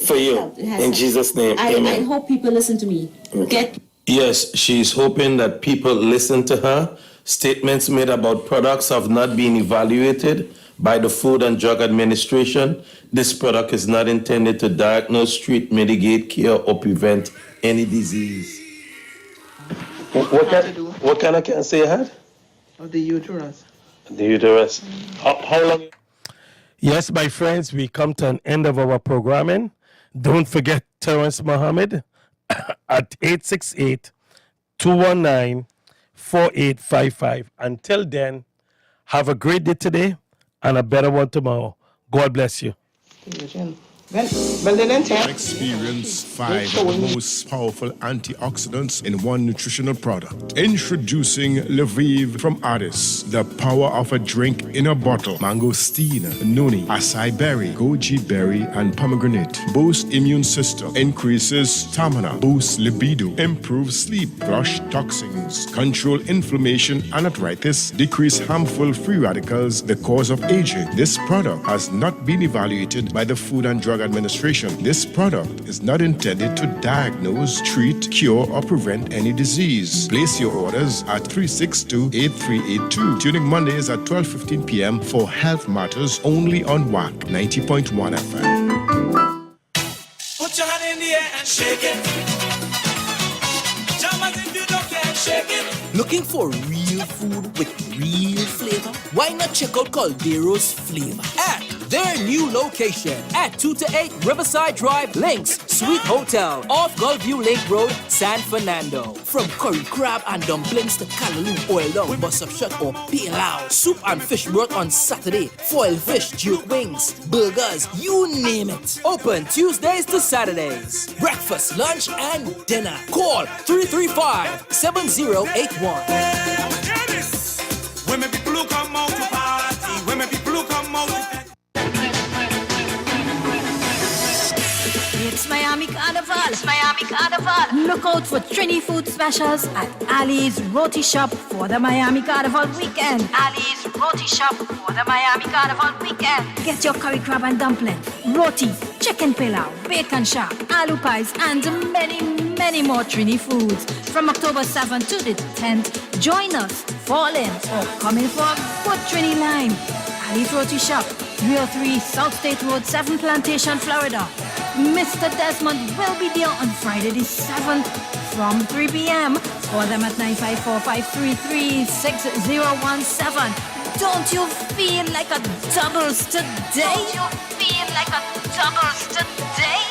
Speaker 16: for you. In Jesus' name, amen.
Speaker 19: I hope people listen to me. Okay?
Speaker 16: Yes, she's hoping that people listen to her. Statements made about products have not been evaluated by the Food and Drug Administration. This product is not intended to diagnose, treat, mitigate, cure, or prevent any disease. What kind of cancer you had?
Speaker 12: Of the uterus.
Speaker 16: The uterus. How long? Yes, my friends, we come to an end of our programming. Don't forget Terrence Muhammad at 868-219-4855. Until then, have a great day today and a better one tomorrow. God bless you.
Speaker 6: Experience 5 of the most powerful antioxidants in one nutritional product. Introducing Lviv from Addis. The power of a drink in a bottle. Mangosteen, noni, acai berry, goji berry, and pomegranate. Boosts immune system. Increases stamina. Boosts libido. Improves sleep. Flush toxins. Control inflammation and arthritis. Decrease harmful free radicals, the cause of aging. This product has not been evaluated by the Food and Drug Administration. This product is not intended to diagnose, treat, cure, or prevent any disease. Place your orders at 362-8382. Tuning Mondays at 12:15 p.m. for Health Matters only on WACK 90.1 FM.
Speaker 10: Put your hand in the air and shake it. Jump as if you don't care, shake it.
Speaker 14: Looking for real food with real flavor? Why not check out Caldero's Flavor at
Speaker 3: their new location at 2 to 8 Riverside Drive, Links, Suite Hotel, off Gulfview Lake Road, San Fernando. From curry crab and dumplings to callaloo oil down, bus up shut or pilau, soup and fish broth on Saturday, foil fish, jerk wings, burgers, you name it. Open Tuesdays to Saturdays. Breakfast, lunch, and dinner. Call 335-7081.
Speaker 10: Women people who come out to party, women people who come out to
Speaker 14: It's Miami Carnival. It's Miami Carnival. Look out for Trini food specials at Ali's Roti Shop for the Miami Carnival weekend. Ali's Roti Shop for the Miami Carnival weekend. Get your curry crab and dumpling, roti, chicken pilau, bacon shark, aloo pies, and many, many more Trini foods. From October 7th to the 10th, join us, fall in, or come in for a good Trini line. Ali's Roti Shop, 303 South State Road, 7 Plantation, Florida. Mr. Desmond will be there on Friday the 7th from 3 p.m. Call them at 954-533-6017. Don't you feel like a doubles today? Don't you feel like a doubles today?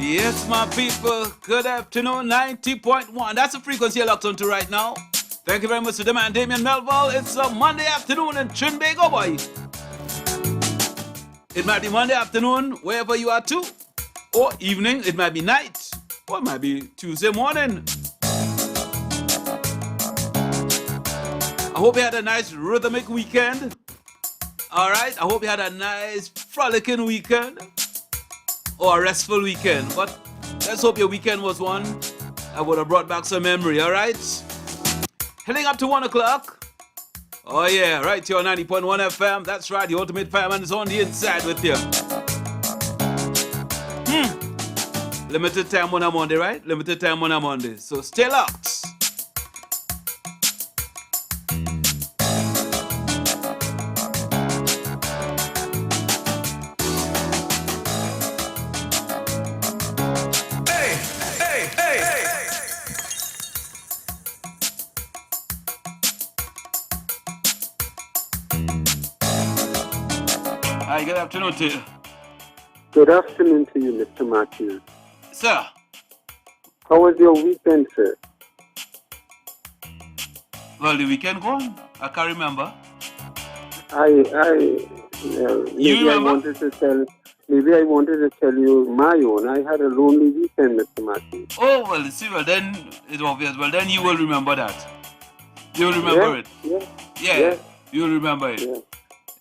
Speaker 13: Yes, my people, good afternoon, 90.1. That's the frequency you're locked onto right now. Thank you very much to the man, Damien Melville. It's a Monday afternoon in Trinidad, boy. It might be Monday afternoon, wherever you are too. Or evening, it might be night. Or it might be Tuesday morning. I hope you had a nice rhythmic weekend. All right, I hope you had a nice frolicking weekend. Or a restful weekend. But let's hope your weekend was one that would have brought back some memory, all right? Heading up to 1 o'clock. Oh yeah, right here on 90.1 FM. That's right, the ultimate fireman is on the inside with you. Limited time on a Monday, right? Limited time on a Monday. So stay locked. Hi, good afternoon to you.
Speaker 15: Good afternoon to you, Mr. Matthews.
Speaker 13: Sir.
Speaker 15: How was your weekend, sir?
Speaker 13: Well, the weekend gone. I can't remember.
Speaker 15: Maybe I wanted to tell you my own. I had a lonely weekend, Mr. Matthews.
Speaker 13: Oh, well, see, well, then it's obvious. Well, then you will remember that. You will remember it. Yeah. You will remember it. Yeah.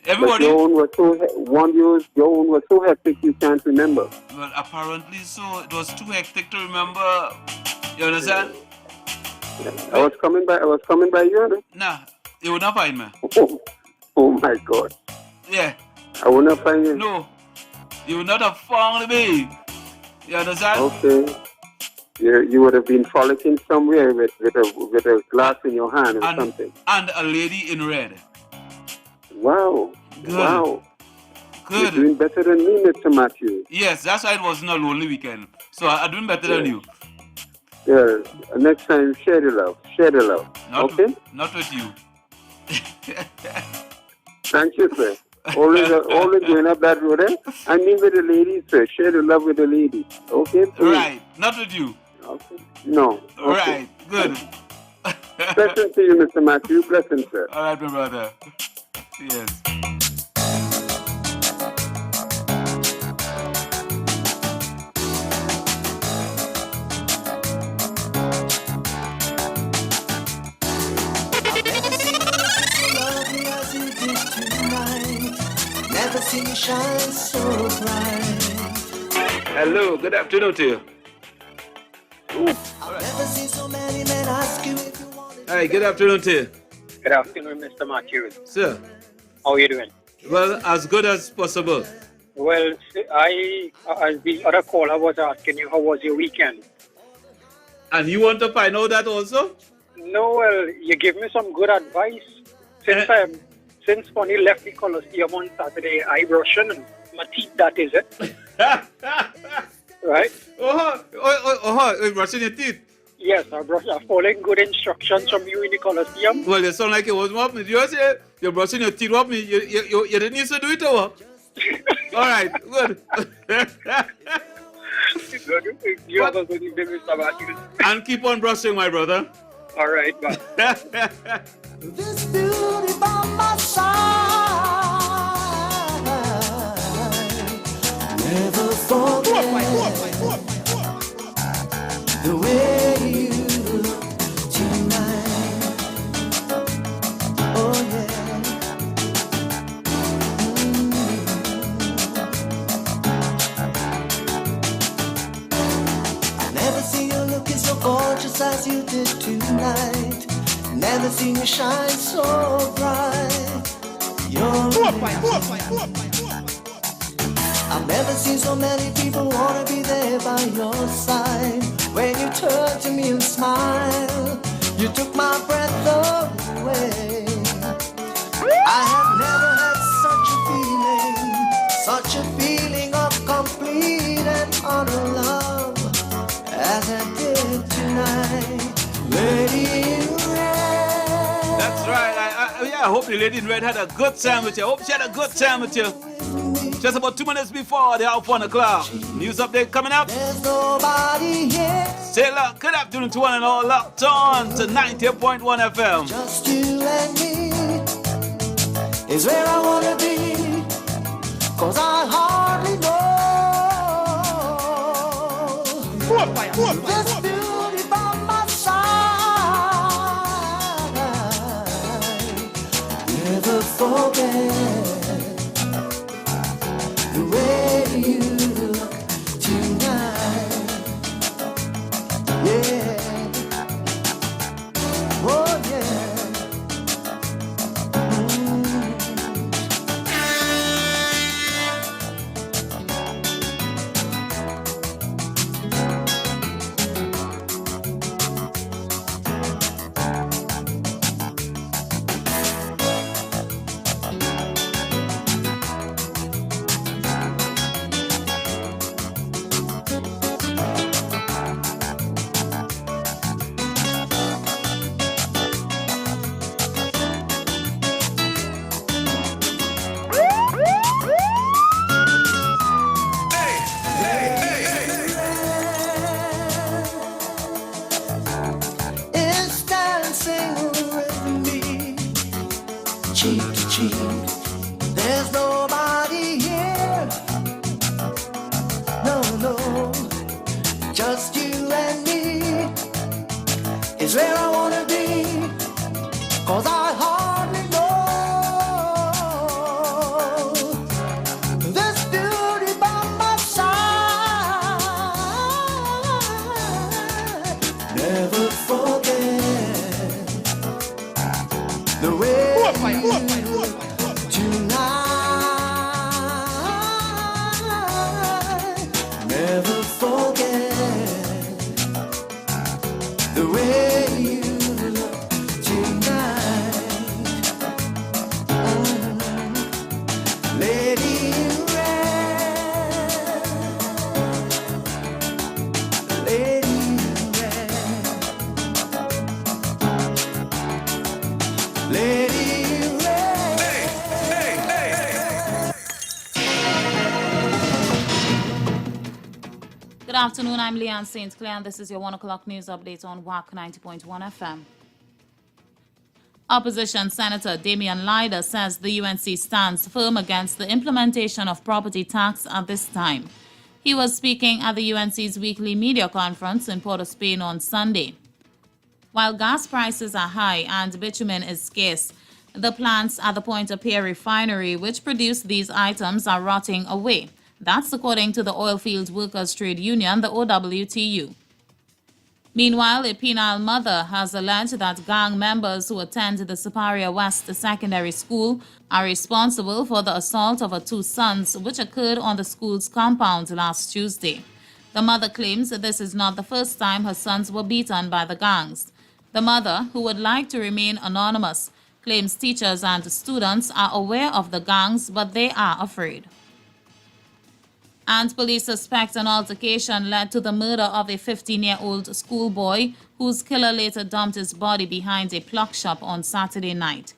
Speaker 13: Everybody.
Speaker 15: But your own was so hectic you can't remember.
Speaker 13: Well, apparently so. It was too hectic to remember. You understand?
Speaker 15: Yeah. I was coming by you, no?
Speaker 13: Nah, you would not find me.
Speaker 15: Oh my God.
Speaker 13: Yeah.
Speaker 15: I would not find you.
Speaker 13: No. You would not have found me. You understand?
Speaker 15: Okay. You would have been frolicking somewhere with a glass in your hand or something.
Speaker 13: And a lady in red.
Speaker 15: Wow.
Speaker 13: Good.
Speaker 15: Wow.
Speaker 13: Good.
Speaker 15: You're doing better than me, Mr. Matthews.
Speaker 13: Yes, that's why it wasn't a lonely weekend. So I'm doing better than you.
Speaker 15: Yeah. Next time, share the love. Share the love. Okay?
Speaker 13: Not with you.
Speaker 15: Thank you, sir. Always going up that road, eh? I mean with the ladies, sir. Share the love with the ladies. Okay? Please.
Speaker 13: Right. Not with you.
Speaker 15: Okay. No. Okay.
Speaker 13: Right. Good.
Speaker 15: Blessings to you, Mr. Matthew. Blessings, sir.
Speaker 13: All right, my brother. Yes.
Speaker 10: Never seen you shine so bright.
Speaker 13: Hello, good afternoon to you.
Speaker 10: I've never seen so many men ask you if you want it.
Speaker 13: Hi, good afternoon to you.
Speaker 21: Good afternoon, Mr. Matthews.
Speaker 13: Sir.
Speaker 21: How are you doing?
Speaker 13: Well, as good as possible.
Speaker 21: Well, as the other caller was asking you, how was your weekend?
Speaker 13: And you want to find out that also?
Speaker 21: No, well, you give me some good advice. Since Funny left the Colosseum on Saturday, I brushing and my teeth, that is it. Right?
Speaker 13: Brushing your teeth?
Speaker 21: Yes, I'm following good instructions from you in the Colosseum.
Speaker 13: Well, you sound like it was what me. You say you're brushing your teeth, what me? You didn't used to do it, or all right, good.
Speaker 21: You have a good evening, Mr. Matthews.
Speaker 13: And keep on brushing, my brother.
Speaker 21: All right, bye.
Speaker 10: This beauty by my side, never forget the way you look tonight. Oh yeah. did tonight. Never seen you shine so bright. I've never seen so many people wanna be there by your side. When you turn to me and smile, you took my breath away. I have never had such a feeling of complete and utter love as I did tonight. Lady in Red.
Speaker 13: That's right. I hope the lady in red had a good time with you. I hope she had a good time with you. Just about 2 minutes before the half 1 o'clock. News update coming up.
Speaker 10: There's nobody here.
Speaker 13: Say look, good afternoon to one and all, locked on to 90.1 FM.
Speaker 10: Just you and me is where I wanna be. 'Cause I hardly know this beauty by my side. Never forget the way you look tonight. Yeah. Oh yeah.
Speaker 1: Good afternoon, I'm Leanne St. Clair, and this is your 1 o'clock news update on WACK 90.1 FM. Opposition Senator Damian Lyder says the UNC stands firm against the implementation of property tax at this time. He was speaking at the UNC's weekly media conference in Port of Spain on Sunday. While gas prices are high and bitumen is scarce, the plants at the Point of Pierre refinery which produce these items are rotting away. That's according to the Oilfield Workers Trade Union, the OWTU. Meanwhile, a penile mother has alleged that gang members who attend the Superior West Secondary School are responsible for the assault of her two sons, which occurred on the school's compound last Tuesday. The mother claims this is not the first time her sons were beaten by the gangs. The mother, who would like to remain anonymous, claims teachers and students are aware of the gangs, but they are afraid. And police suspect an altercation led to the murder of a 15-year-old schoolboy whose killer later dumped his body behind a pluck shop on Saturday night.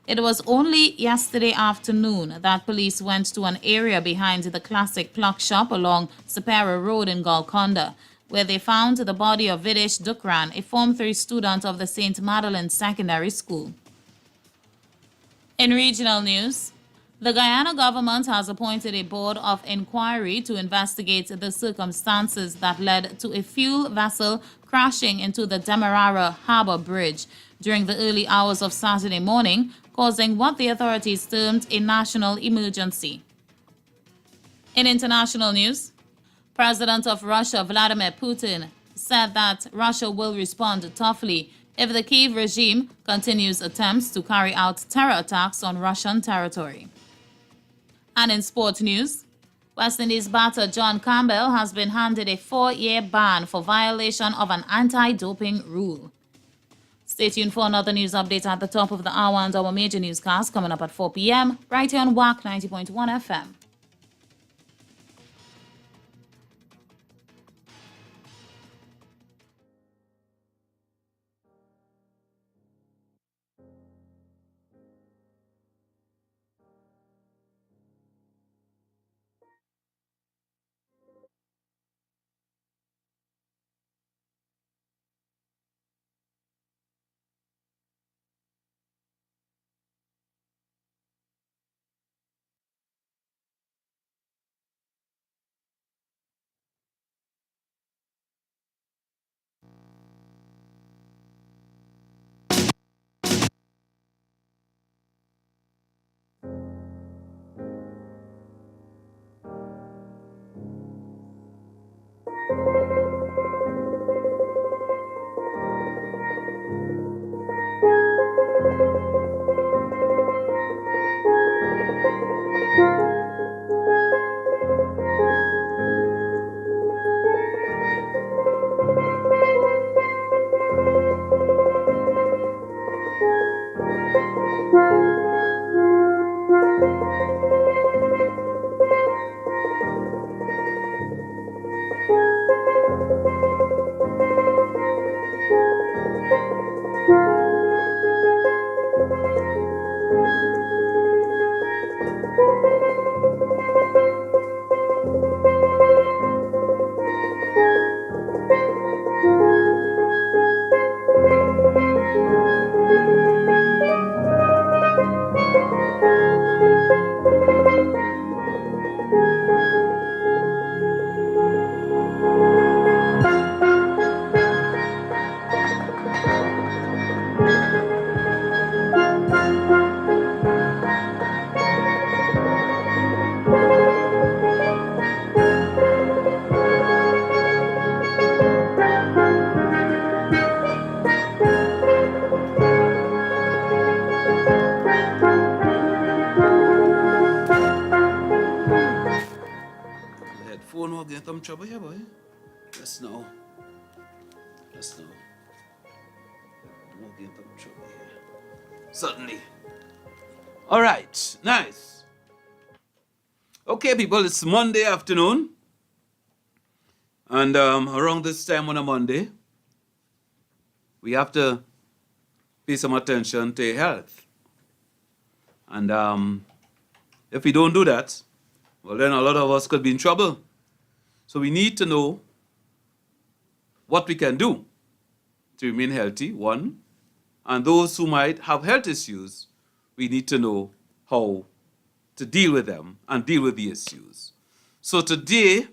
Speaker 1: It was only yesterday afternoon that police went to an area behind the classic pluck shop along Sapera Road in Golconda, where they found the body of Videsh Dukran, a Form 3 student of the St. Madeleine Secondary School. In regional news, the Guyana government has appointed a board of inquiry to investigate the circumstances that led to a fuel vessel crashing into the Demerara Harbour Bridge during the early hours of Saturday morning, causing what the authorities termed a national emergency. In international news, President of Russia Vladimir Putin said that Russia will respond toughly if the Kyiv regime continues attempts to carry out terror attacks on Russian territory. And in sports news, West Indies batter John Campbell has been handed a 4-year ban for violation of an anti-doping rule. Stay tuned for another news update at the top of the hour and our major newscast coming up at 4 p.m. right here on WACK 90.1 FM.
Speaker 13: Phone will get some trouble here, boy. Let's know. We'll get some trouble here. Certainly. All right, nice. Okay, people, it's Monday afternoon. And around this time on a Monday, we have to pay some attention to health. And if we don't do that, well, then a lot of us could be in trouble. So we need to know what we can do to remain healthy, one. And those who might have health issues, we need to know how to deal with them and deal with the issues. So today,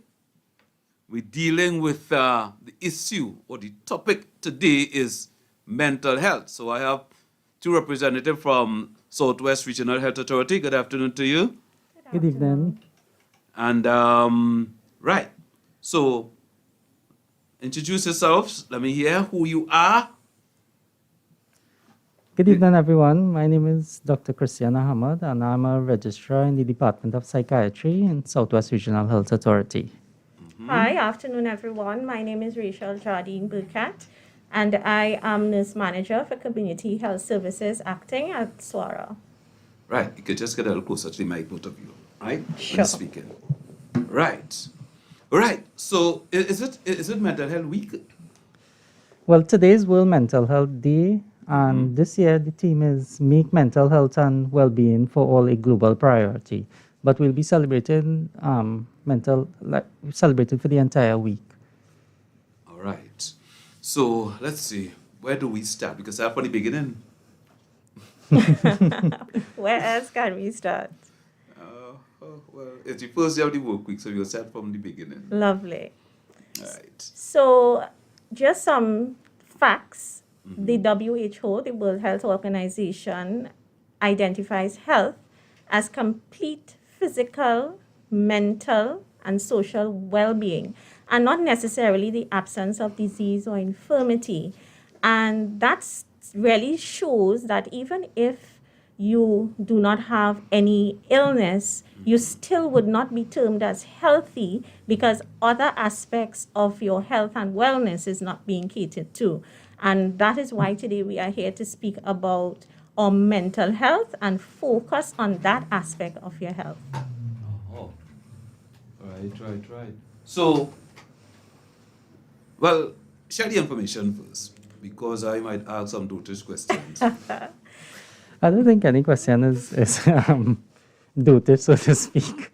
Speaker 13: we're dealing with the issue, or the topic today is mental health. So I have two representatives from Southwest Regional Health Authority. Good afternoon to you.
Speaker 4: Good evening.
Speaker 13: And, right. So, introduce yourselves. Let me hear who you are.
Speaker 4: Good evening, everyone. My name is Dr. Christiana Ahmad, and I'm a registrar in the Department of Psychiatry in Southwest Regional Health Authority.
Speaker 22: Hi, afternoon, everyone. My name is Rachel Jardine Burkat, and I am nurse manager for Community Health Services acting at SWARA.
Speaker 13: Right. You could just get a little closer to the mic, both of you. Right?
Speaker 22: Sure.
Speaker 13: When speaking. Right. Right. So, is it Mental Health Week?
Speaker 4: Well, today is World Mental Health Day, and this year the theme is Make Mental Health and Well-Being for All a Global Priority. But we'll be celebrating celebrating for the entire week.
Speaker 13: All right. So, let's see. Where do we start? Because I'm from the beginning.
Speaker 22: Where else can we start?
Speaker 13: Well, it's the first day of the work week, so we'll start from the beginning.
Speaker 22: Lovely.
Speaker 13: All right.
Speaker 22: So, just some facts. The WHO, the World Health Organization, identifies health as complete physical, mental, and social well-being. and not necessarily the absence of disease or infirmity. And that really shows that even if you do not have any illness, you still would not be termed as healthy because other aspects of your health and wellness is not being catered to. And that is why today we are here to speak about our mental health and focus on that aspect of your health.
Speaker 13: Oh, right. So, well, share the information first, because I might ask some dotish questions.
Speaker 4: I don't think any question is dotish, so to speak,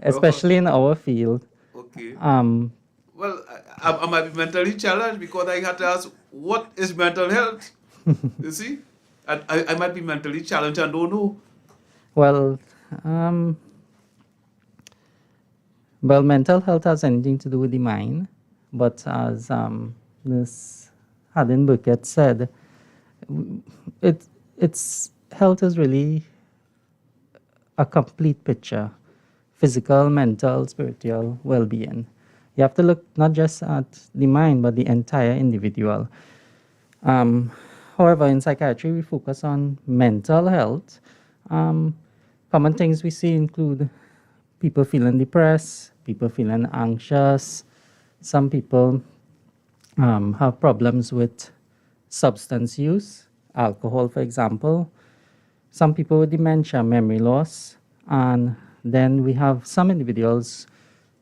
Speaker 4: especially in our field.
Speaker 13: Okay. Well, I might be mentally challenged because I had to ask, what is mental health? You see? And I might be mentally challenged and don't know.
Speaker 4: Well, mental health has anything to do with the mind, but as Ms. Haddon Burkett said, it's health is really a complete picture: physical, mental, spiritual well-being. You have to look not just at the mind, but the entire individual. However, in psychiatry, we focus on mental health. Common things we see include people feeling depressed, people feeling anxious. Some people have problems with substance use, alcohol, for example. Some people with dementia, memory loss. And then we have some individuals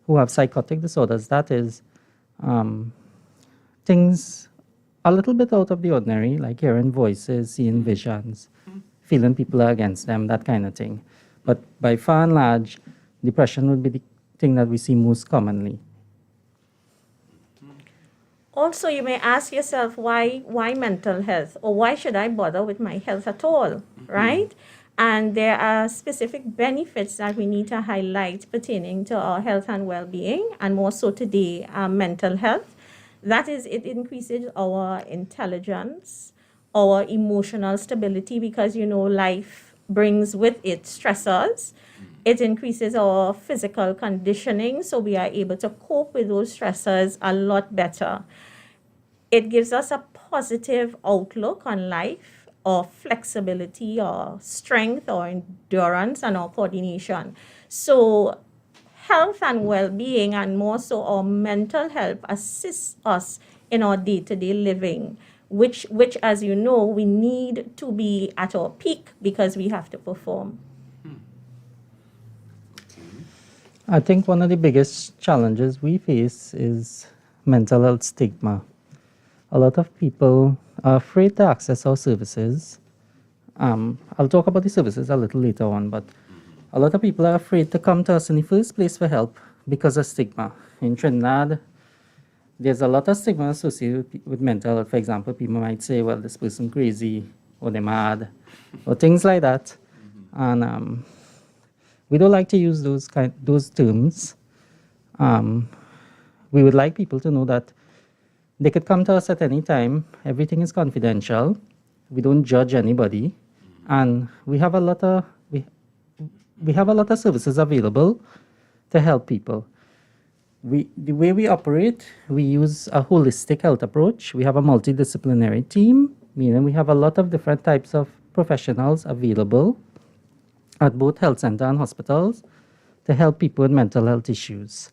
Speaker 4: who have psychotic disorders. That is, things a little bit out of the ordinary, like hearing voices, seeing visions, feeling people are against them, that kind of thing. But by far and large, depression would be the thing that we see most commonly.
Speaker 22: Also, you may ask yourself, why mental health? Or why should I bother with my health at all, right? And there are specific benefits that we need to highlight pertaining to our health and well-being, and more so today, mental health. That is, it increases our intelligence, our emotional stability, because, life brings with it stressors. It increases our physical conditioning, so we are able to cope with those stressors a lot better. It gives us a positive outlook on life, or flexibility, or strength, or endurance, and our coordination. So health and well-being, and more so our mental health, assists us in our day-to-day living, which, as you know, we need to be at our peak because we have to perform.
Speaker 4: I think one of the biggest challenges we face is mental health stigma. A lot of people are afraid to access our services. I'll talk about the services a little later on, but a lot of people are afraid to come to us in the first place for help because of stigma. In Trinidad, there's a lot of stigma associated with mental health. For example, people might say, well, this person crazy, or they're mad, or things like that. And we don't like to use those terms. We would like people to know that they could come to us at any time. Everything is confidential. We don't judge anybody, and we have a lot of services available to help people. The way we operate, we use a holistic health approach. We have a multidisciplinary team, meaning we have a lot of different types of professionals available at both health center and hospitals to help people with mental health issues.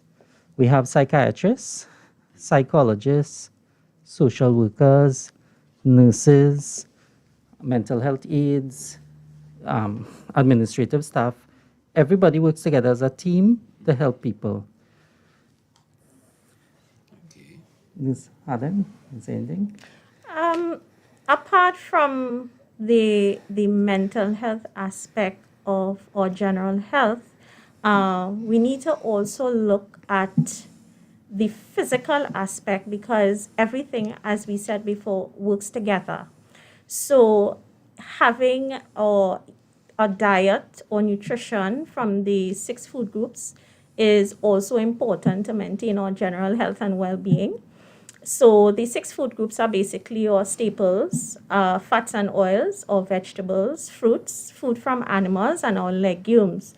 Speaker 4: We have psychiatrists, psychologists, social workers, nurses, mental health aides, administrative staff. Everybody works together as a team to help people. Ms. Adam, is there anything?
Speaker 22: Apart from the mental health aspect of our general health, we need to also look at the physical aspect, because everything, as we said before, works together. So having a diet or nutrition from the 6 food groups is also important to maintain our general health and well-being. So the 6 food groups are basically our staples: fats and oils, or vegetables, fruits, food from animals, and our legumes.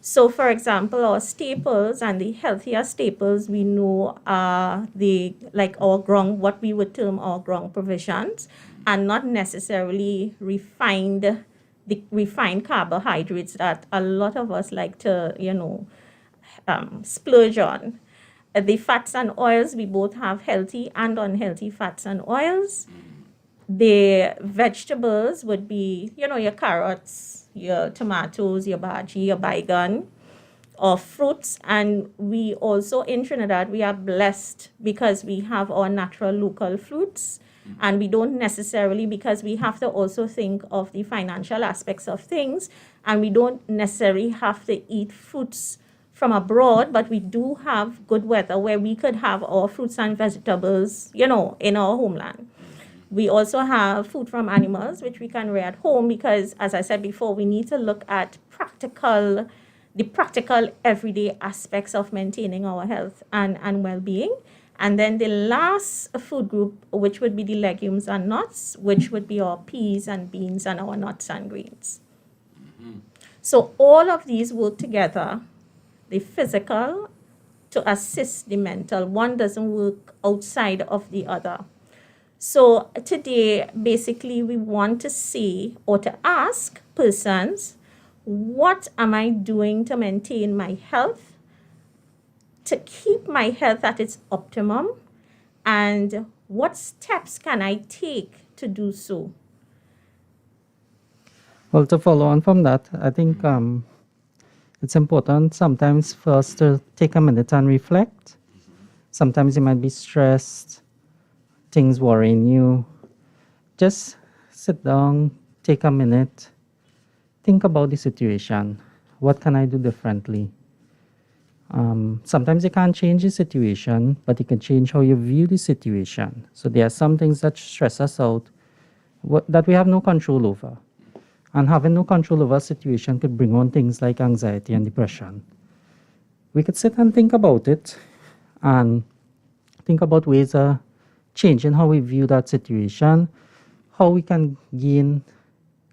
Speaker 22: So, for example, our staples and the healthier staples we know are like our ground, what we would term our ground provisions, and not necessarily the refined carbohydrates that a lot of us like to, splurge on. The fats and oils, we both have healthy and unhealthy fats and oils. The vegetables would be, your carrots, your tomatoes, your bhaji, your baigan, or fruits. And we also, in Trinidad, we are blessed because we have our natural local fruits. And we don't necessarily, because we have to also think of the financial aspects of things, and we don't necessarily have to eat fruits from abroad, but we do have good weather where we could have our fruits and vegetables, in our homeland. We also have food from animals, which we can rear at home because, as I said before, we need to look at the practical everyday aspects of maintaining our health and well-being. And then the last food group, which would be the legumes and nuts, which would be our peas and beans and our nuts and greens. So all of these work together, the physical to assist the mental. One doesn't work outside of the other. So today, basically, we want to see or to ask persons, what am I doing to maintain my health, to keep my health at its optimum, and what steps can I take to do so?
Speaker 4: Well, to follow on from that, I think it's important sometimes for us to take a minute and reflect. Sometimes you might be stressed, things worrying you. Just sit down, take a minute, think about the situation. What can I do differently? Sometimes you can't change the situation, but you can change how you view the situation. So there are some things that stress us out that we have no control over. And having no control over a situation could bring on things like anxiety and depression. We could sit and think about it and think about ways of changing how we view that situation, how we can gain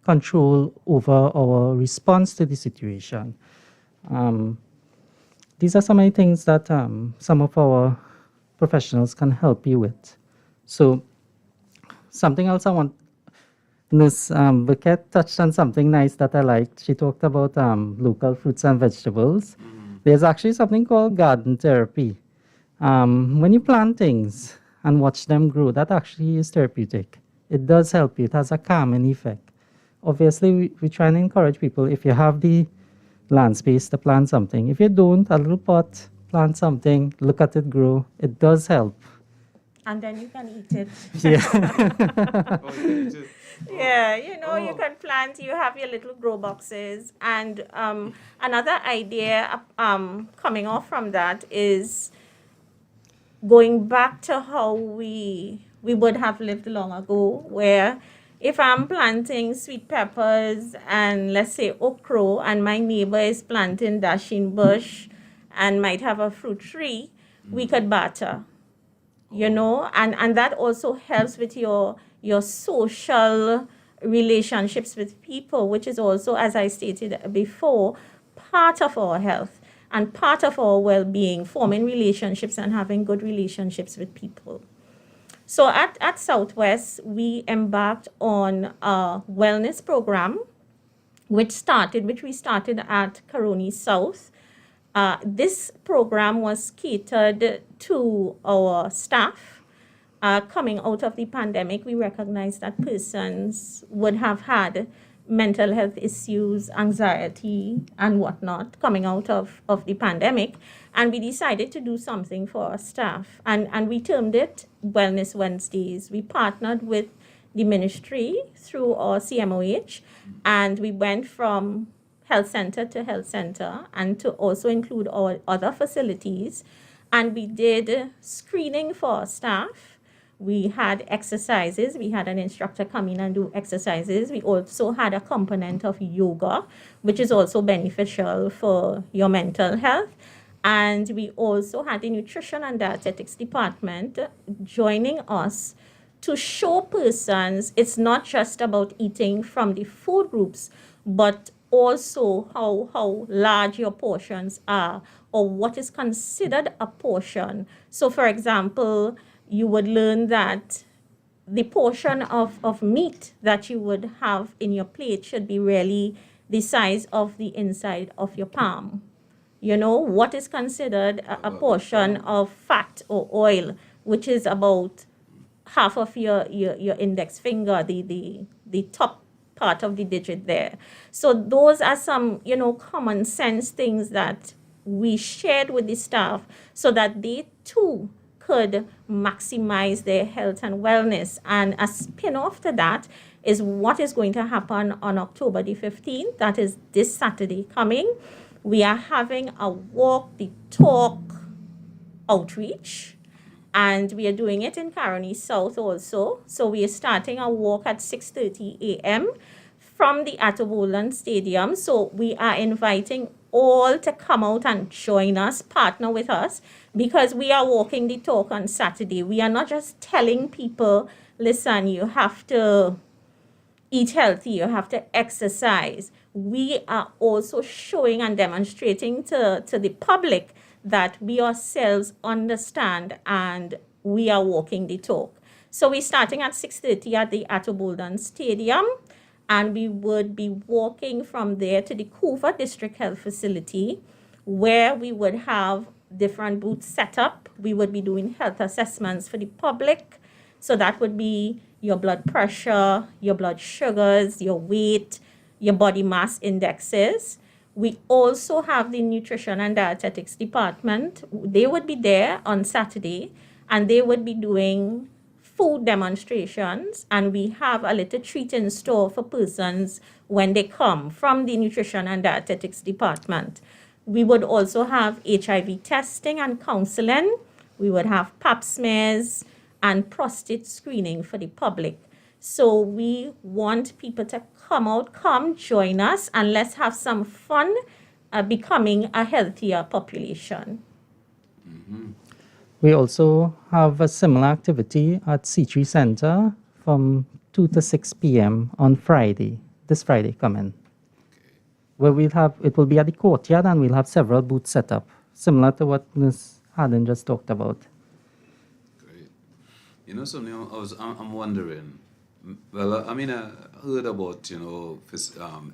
Speaker 4: control over our response to the situation. These are some of the things that some of our professionals can help you with. So something else I want, Miss Bucket touched on something nice that I liked. She talked about local fruits and vegetables. There's actually something called garden therapy. When you plant things and watch them grow, that actually is therapeutic. It does help you. It has a calming effect. Obviously, we try and encourage people, if you have the land space, to plant something. If you don't, a little pot, plant something, look at it grow. It does help.
Speaker 22: And then you can eat it.
Speaker 4: Yeah.
Speaker 22: Yeah, you can plant, you have your little grow boxes. And another idea coming off from that is going back to how we would have lived long ago, where if I'm planting sweet peppers and let's say okra, and my neighbor is planting dashing bush and might have a fruit tree, we could barter, and that also helps with your social relationships with people, which is also, as I stated before, part of our health and part of our well-being, forming relationships and having good relationships with people. So at Southwest, we embarked on a wellness program, which we started at Caroni South. This program was catered to our staff. Coming out of the pandemic, we recognized that persons would have had mental health issues, anxiety, and whatnot coming out of the pandemic. And we decided to do something for our staff. And we termed it Wellness Wednesdays. We partnered with the ministry through our CMOH, and we went from health center to health center and to also include our other facilities. And we did screening for our staff. We had exercises. We had an instructor come in and do exercises. We also had a component of yoga, which is also beneficial for your mental health. And we also had the nutrition and dietetics department joining us to show persons it's not just about eating from the food groups, but also how large your portions are, or what is considered a portion. So, for example, you would learn that the portion of meat that you would have in your plate should be really the size of the inside of your palm. You know, what is considered a portion of fat or oil, which is about half of your index finger, the top part of the digit there. So those are some, common sense things that we shared with the staff so that they too could maximize their health and wellness. And a spin-off to that is what is going to happen on October the 15th. That is this Saturday coming. We are having a walk the talk outreach, and we are doing it in Caroni South also. So we are starting our walk at 6:30 a.m. from the Atobolan Stadium. So we are inviting all to come out and join us, partner with us, because we are walking the talk on Saturday. We are not just telling people, listen, you have to eat healthy, you have to exercise. We are also showing and demonstrating to the public that we ourselves understand and we are walking the talk. So we're starting at 6:30 at the Atoboldan Stadium, and we would be walking from there to the Couva District Health Facility, where we would have different booths set up. We would be doing health assessments for the public. So that would be your blood pressure, your blood sugars, your weight, your body mass indexes. We also have the nutrition and dietetics department. They would be there on Saturday, and they would be doing food demonstrations, and we have a little treat in store for persons when they come from the nutrition and dietetics department. We would also have HIV testing and counseling. We would have pap smears and prostate screening for the public. So we want people to come join us, and let's have some fun becoming a healthier population.
Speaker 4: We also have a similar activity at C3 Center from 2 to 6 p.m. on Friday, this Friday coming. Where it will be at the courtyard, and we'll have several booths set up, similar to what Ms. Haddon just talked about.
Speaker 13: You know something, I'm wondering, well, I heard about,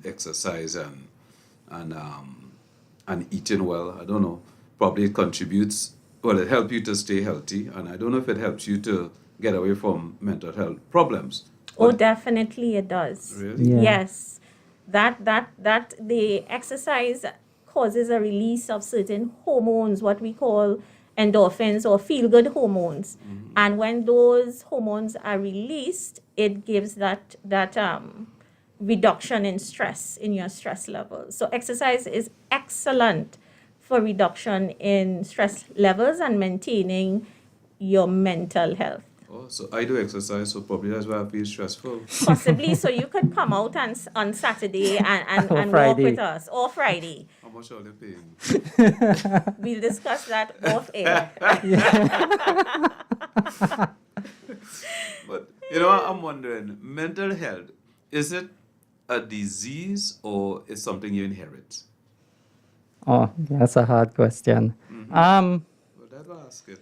Speaker 13: exercise and eating well. I don't know, probably it contributes, well, it helps you to stay healthy, and I don't know if it helps you to get away from mental health problems.
Speaker 22: Oh, definitely it does.
Speaker 13: Really?
Speaker 4: Yeah.
Speaker 22: Yes. That the exercise causes a release of certain hormones, what we call endorphins or feel-good hormones. And when those hormones are released, it gives that reduction in stress, in your stress levels. So exercise is excellent for reduction in stress levels and maintaining your mental health.
Speaker 13: Oh, so I do exercise, so probably that's why I feel stressful.
Speaker 22: Possibly, so you could come out on Saturday and walk
Speaker 4: Friday.
Speaker 22: with us, or Friday.
Speaker 13: How much are they paying?
Speaker 22: We'll discuss that off air.
Speaker 13: But, I'm wondering, mental health, is it a disease or is something you inherit?
Speaker 4: Oh, that's a hard question.
Speaker 13: Well, that's why I ask it.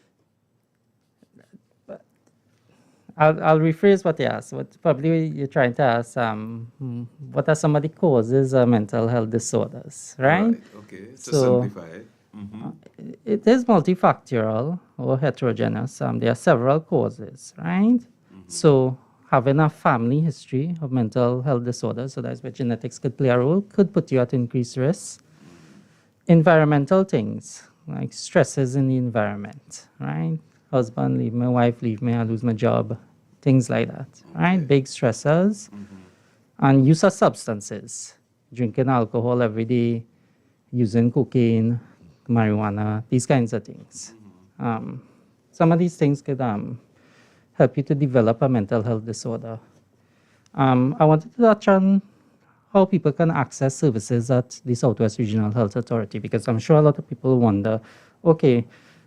Speaker 4: I'll rephrase what you asked. What probably you're trying to ask, what are some of the causes of mental health disorders, right?
Speaker 13: Okay, to
Speaker 4: So,
Speaker 13: simplify it.
Speaker 4: it is multifactorial or heterogeneous. There are several causes, right? So having a family history of mental health disorders, so that's where genetics could play a role, could put you at increased risk. Environmental things, like stresses in the environment, right? Husband leave me, wife leave me, I lose my job, things like that, right? Big stressors. And use of substances, drinking alcohol every day, using cocaine, marijuana, these kinds of things. Some of these things could help you to develop a mental health disorder. I wanted to touch on how people can access services at the Southwest Regional Health Authority, because I'm sure a lot of people wonder, okay,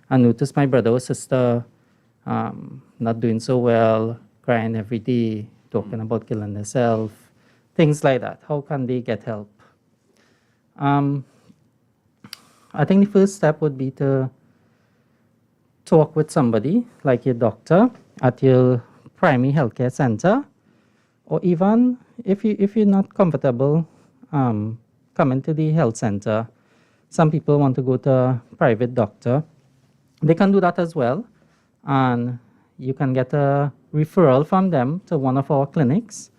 Speaker 4: I noticed my brother or sister not doing so well, crying every day, talking about killing themselves, things like that. How can they get help? I think the first step would be to talk with somebody, like your doctor at your primary healthcare center, or even if you're not comfortable coming to the health center. Some people want to go to a private doctor. They can do that as well, and you can get a referral from them to one of our clinics.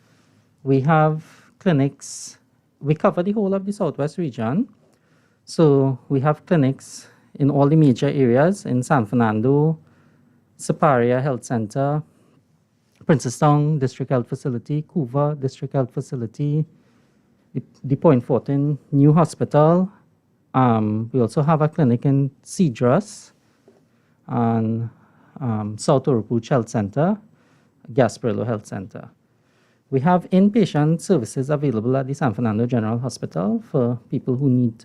Speaker 4: We have clinics, we cover the whole of the Southwest region. So we have clinics in all the major areas in San Fernando, Siparia Health Center, Princestown District Health Facility, Couva District Health Facility, the Point Fortin New Hospital. We also have a clinic in Cedros and South Oropouche Health Center, Gasparillo Health Center. We have inpatient services available at the San Fernando General Hospital for people who need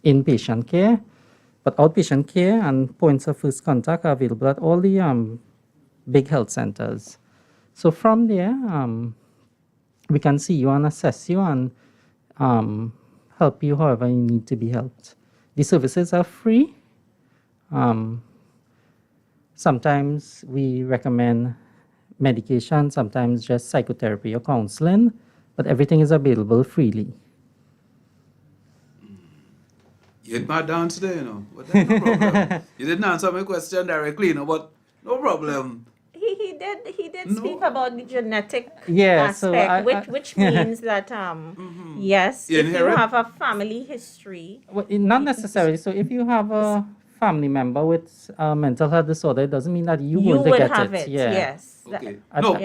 Speaker 4: inpatient care, but outpatient care and points of first contact are available at all the big health centers. So from there, we can see you and assess you and help you however you need to be helped. The services are free. Sometimes we recommend medication, sometimes just psychotherapy or counseling, but everything is available freely.
Speaker 13: You hit my dance there, you know. But that's no problem. You didn't answer my question directly, you know, but no problem.
Speaker 22: He did speak about the genetic
Speaker 4: Yeah, so
Speaker 22: aspect, which means that yes, if you
Speaker 13: Inherit?
Speaker 22: have a family history,
Speaker 4: Well, not necessarily. So if you have a family member with a mental health disorder, it doesn't mean that you
Speaker 22: you
Speaker 4: going to
Speaker 22: would
Speaker 4: get
Speaker 22: have
Speaker 4: it.
Speaker 22: it.
Speaker 4: Yeah.
Speaker 22: Yes.
Speaker 13: Okay.
Speaker 4: I-
Speaker 13: No,
Speaker 4: I-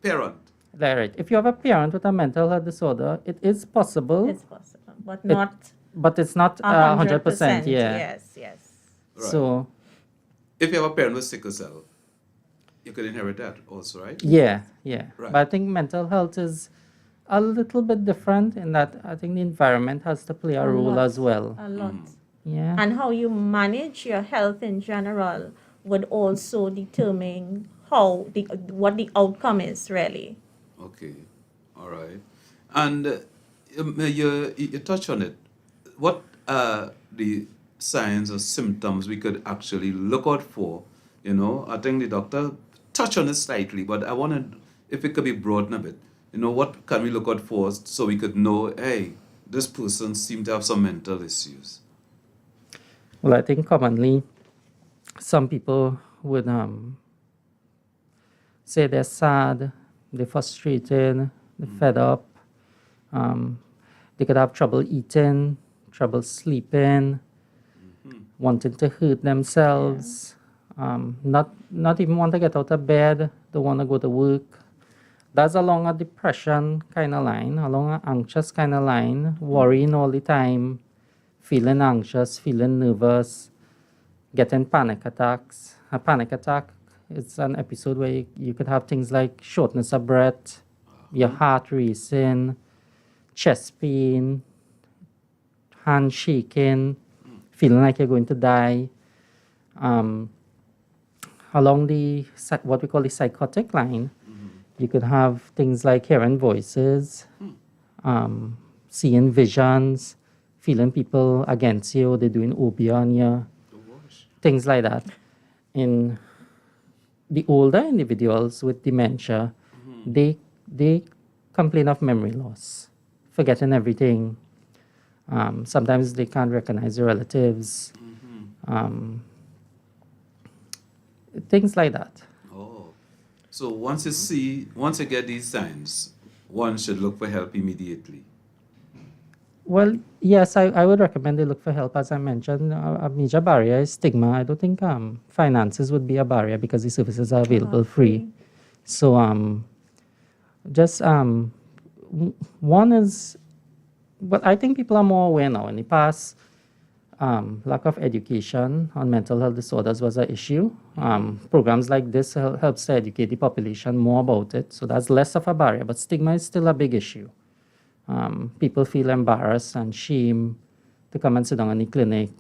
Speaker 13: parent.
Speaker 4: Right. If you have a parent with a mental health disorder, it is possible.
Speaker 22: It's possible, but not
Speaker 4: But it's not 100%. Yeah.
Speaker 22: Yes.
Speaker 13: Right.
Speaker 4: So
Speaker 13: If you have a parent with sickle cell, you could inherit that also, right?
Speaker 4: yeah.
Speaker 13: Right.
Speaker 4: But I think mental health is a little bit different in that I think the environment has to play a role as well.
Speaker 22: A lot.
Speaker 4: Yeah.
Speaker 22: And how you manage your health in general would also determine what the outcome is really.
Speaker 13: Okay. All right. And you touch on it. What are the signs or symptoms we could actually look out for? You know, I think the doctor touched on it slightly, but I wanted, if it could be broadened a bit, you know, what can we look out for so we could know, hey, this person seemed to have some mental issues?
Speaker 4: Well, I think commonly some people would say they're sad, they're frustrated, they're fed up. They could have trouble eating, trouble sleeping, wanting to hurt themselves, not even want to get out of bed, don't want to go to work. That's along a depression kind of line, along an anxious kind of line, worrying all the time, feeling anxious, feeling nervous, getting panic attacks. A panic attack is an episode where you could have things like shortness of breath, your heart racing, chest pain, hand shaking, feeling like you're going to die. Along the what we call the psychotic line, you could have things like hearing voices, seeing visions, feeling people against you, they're doing obia on you, things like that. In the older individuals with dementia, they complain of memory loss, forgetting everything. Sometimes they can't recognize their relatives. Things like that.
Speaker 13: Oh. So once you get these signs, one should look for help immediately.
Speaker 4: Well, yes, I would recommend they look for help. As I mentioned, a major barrier is stigma. I don't think finances would be a barrier because the services are available free. So one is, but I think people are more aware now. In the past, lack of education on mental health disorders was an issue. Programs like this helps to educate the population more about it. So that's less of a barrier, but stigma is still a big issue. People feel embarrassed and shame to come and sit down in the clinic,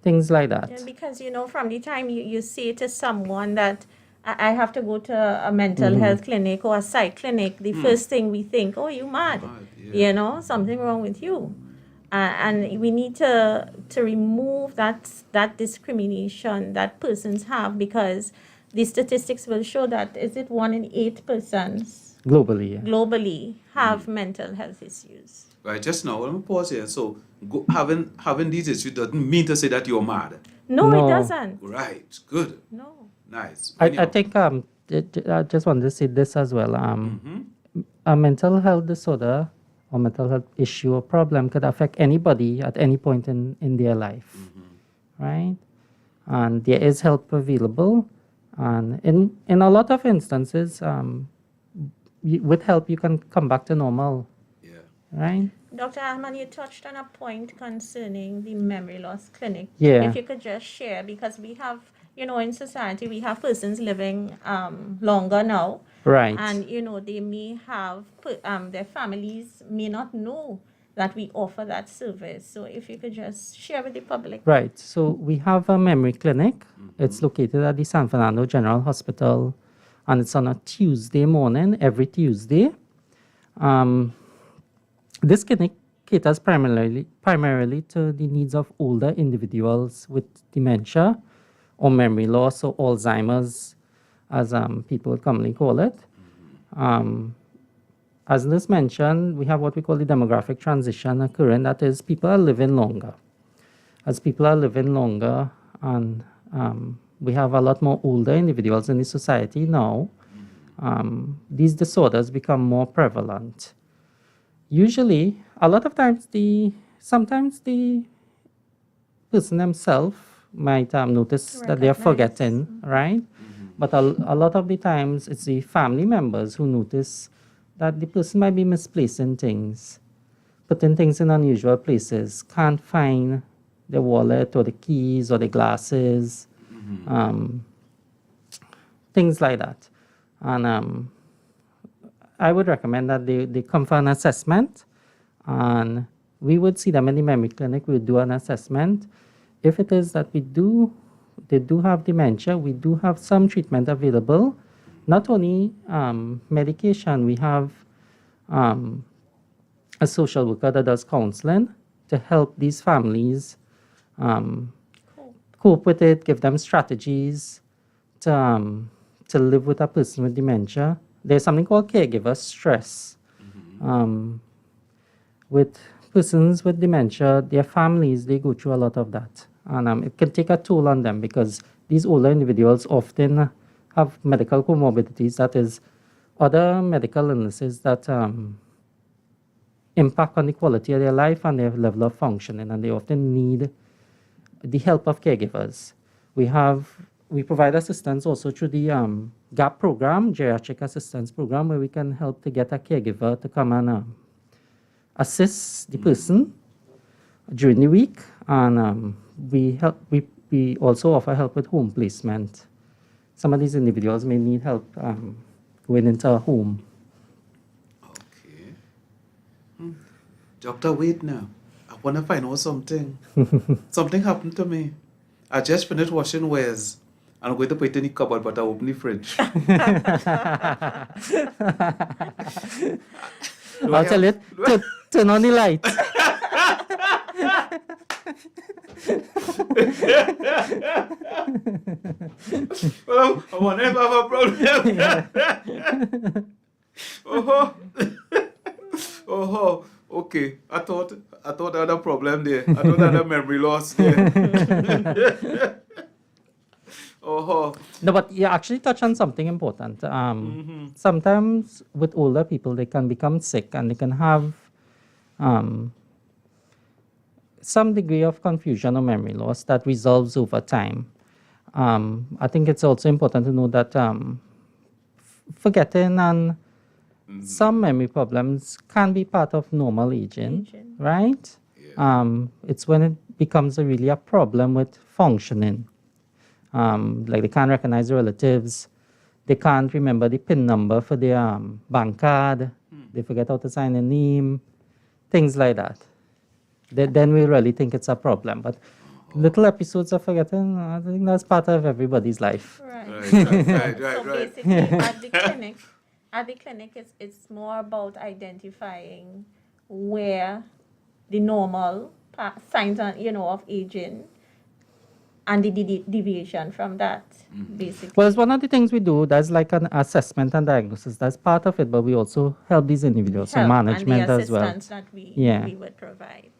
Speaker 4: things like that.
Speaker 22: Yeah, because, from the time you say to someone that I have to go to a mental health clinic or a psych clinic, the first thing we think, oh, you mad. You know, something wrong with you. And we need to remove that discrimination that persons have, because the statistics will show that is it 1 in 8 persons
Speaker 4: Globally, yeah.
Speaker 22: globally have mental health issues.
Speaker 13: Right, just now, let me pause here. So, having these issues doesn't mean to say that you're mad.
Speaker 22: No,
Speaker 4: No.
Speaker 22: it doesn't.
Speaker 13: Right, good.
Speaker 22: No.
Speaker 13: Nice.
Speaker 4: I think I just wanted to say this as well. A mental health disorder or mental health issue or problem could affect anybody at any point in their life, right? And there is help available, and in a lot of instances, with help you can come back to normal. Right?
Speaker 22: Dr. Ahman, you touched on a point concerning the memory loss clinic.
Speaker 4: Yeah.
Speaker 22: If you could just share, because we have, in society, we have persons living longer now.
Speaker 4: Right.
Speaker 22: And, they may have, their families may not know that we offer that service. So if you could just share with the public.
Speaker 4: Right. So we have a memory clinic. It's located at the San Fernando General Hospital, and it's on a Tuesday morning, every Tuesday. This clinic caters primarily to the needs of older individuals with dementia or memory loss or Alzheimer's, as people commonly call it. As Liz mentioned, we have what we call the demographic transition occurring. That is, people are living longer. As people are living longer, and we have a lot more older individuals in the society now, these disorders become more prevalent. Usually, a lot of times, sometimes the person themselves might notice that they're forgetting, right? But a lot of the times, it's the family members who notice that the person might be misplacing things, putting things in unusual places, can't find the wallet or the keys or the glasses, things like that. And I would recommend that they come for an assessment, and we would see them in the memory clinic. We would do an assessment. If it is that they do have dementia, we do have some treatment available. Not only medication, we have a social worker that does counseling to help these families cope with it, give them strategies to live with a person with dementia. There's something called caregiver stress. With persons with dementia, their families, they go through a lot of that. And it can take a toll on them, because these older individuals often have medical comorbidities, that is, other medical illnesses that impact on the quality of their life and their level of functioning, and they often need the help of caregivers. We provide assistance also through the GAP program, Geriatric Assistance Program, where we can help to get a caregiver to come and assist the person during the week. And we also offer help with home placement. Some of these individuals may need help going into a home.
Speaker 13: Doctor, wait now. I want to find out something. Something happened to me. I just finished washing wares. I'm going to put it in the cupboard, but I open the fridge.
Speaker 4: I'll tell you, turn on the light.
Speaker 13: Well, I want to have a problem. Oh, okay. I thought I had a problem there. I thought I had a memory loss there.
Speaker 4: No, but you actually touch on something important. Sometimes with older people, they can become sick and they can have some degree of confusion or memory loss that resolves over time. I think it's also important to know that forgetting and some memory problems can be part of normal aging. Right? It's when it becomes really a problem with functioning. Like they can't recognize the relatives, they can't remember the PIN number for their bank card, they forget how to sign a name, things like that. Then we really think it's a problem. But little episodes of forgetting, I think that's part of everybody's life.
Speaker 22: Right. So basically, at the clinic, it's more about identifying where the normal signs of aging and the deviation from that, basically.
Speaker 4: Well, it's one of the things we do. That's like an assessment and diagnosis. That's part of it, but we also help these individuals, so management
Speaker 22: and the
Speaker 4: as well.
Speaker 22: assistance that we would provide.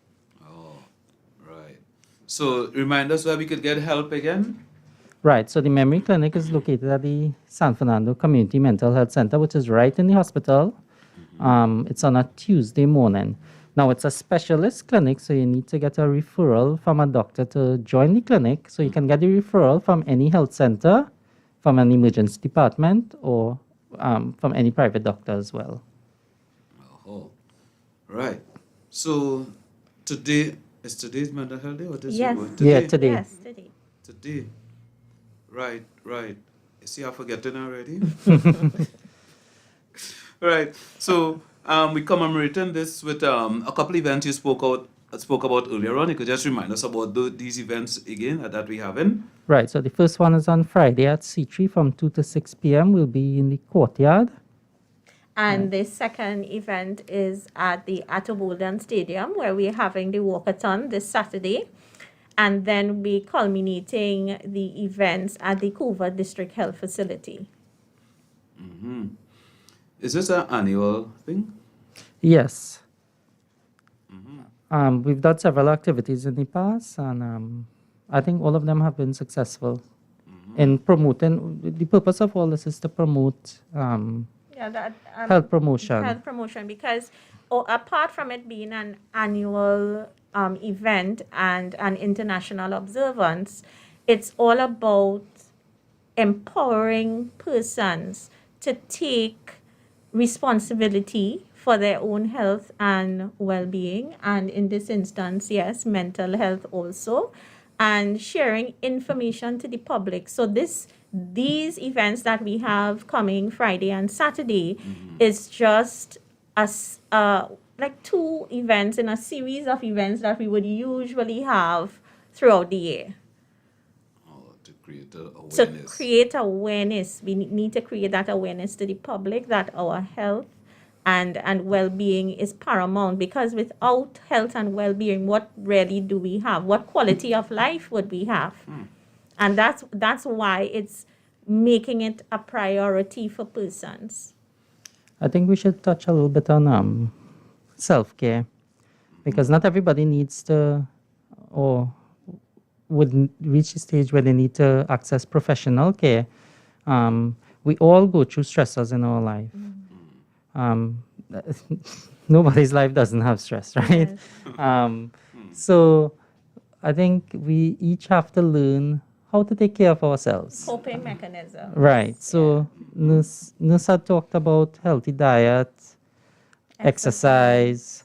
Speaker 13: Right. So remind us where we could get help again.
Speaker 4: Right. So the memory clinic is located at the San Fernando Community Mental Health Center, which is right in the hospital. It's on a Tuesday morning. Now, it's a specialist clinic, so you need to get a referral from a doctor to join the clinic. So you can get the referral from any health center, from an emergency department, or from any private doctor as well.
Speaker 13: Oh, right. So today's mental health day, or this
Speaker 22: Yes.
Speaker 13: today?
Speaker 4: Yeah, today.
Speaker 22: Yes, today.
Speaker 13: Today. Right. You see, I'm forgetting already. Right. So we commemorating this with a couple events you spoke about earlier on. You could just remind us about these events again that we having.
Speaker 4: Right. So the first one is on Friday at C3 from 2 to 6 p.m. We'll be in the courtyard.
Speaker 22: And the second event is at the Atobuldan Stadium, where we're having the walkathon this Saturday. And then we culminating the events at the Coover District Health Facility.
Speaker 13: Mm-hmm. Is this an annual thing?
Speaker 4: Yes. We've done several activities in the past, and I think all of them have been successful in promoting. The purpose of all this is to promote health promotion.
Speaker 22: Health promotion, because apart from it being an annual event and an international observance, it's all about empowering persons to take responsibility for their own health and well-being, and in this instance, yes, mental health also, and sharing information to the public. So these events that we have coming Friday and Saturday is just like two events in a series of events that we would usually have throughout the year.
Speaker 13: To create awareness.
Speaker 22: To create awareness, we need to create that awareness to the public that our health and well-being is paramount, because without health and well-being, what really do we have? What quality of life would we have? And that's why it's making it a priority for persons.
Speaker 4: I think we should touch a little bit on self-care, because not everybody needs to or would reach a stage where they need to access professional care. We all go through stressors in our life. Nobody's life doesn't have stress, right?
Speaker 22: Yes.
Speaker 4: So I think we each have to learn how to take care of ourselves.
Speaker 22: Coping mechanism.
Speaker 4: Right. So Nus had talked about healthy diet, exercise.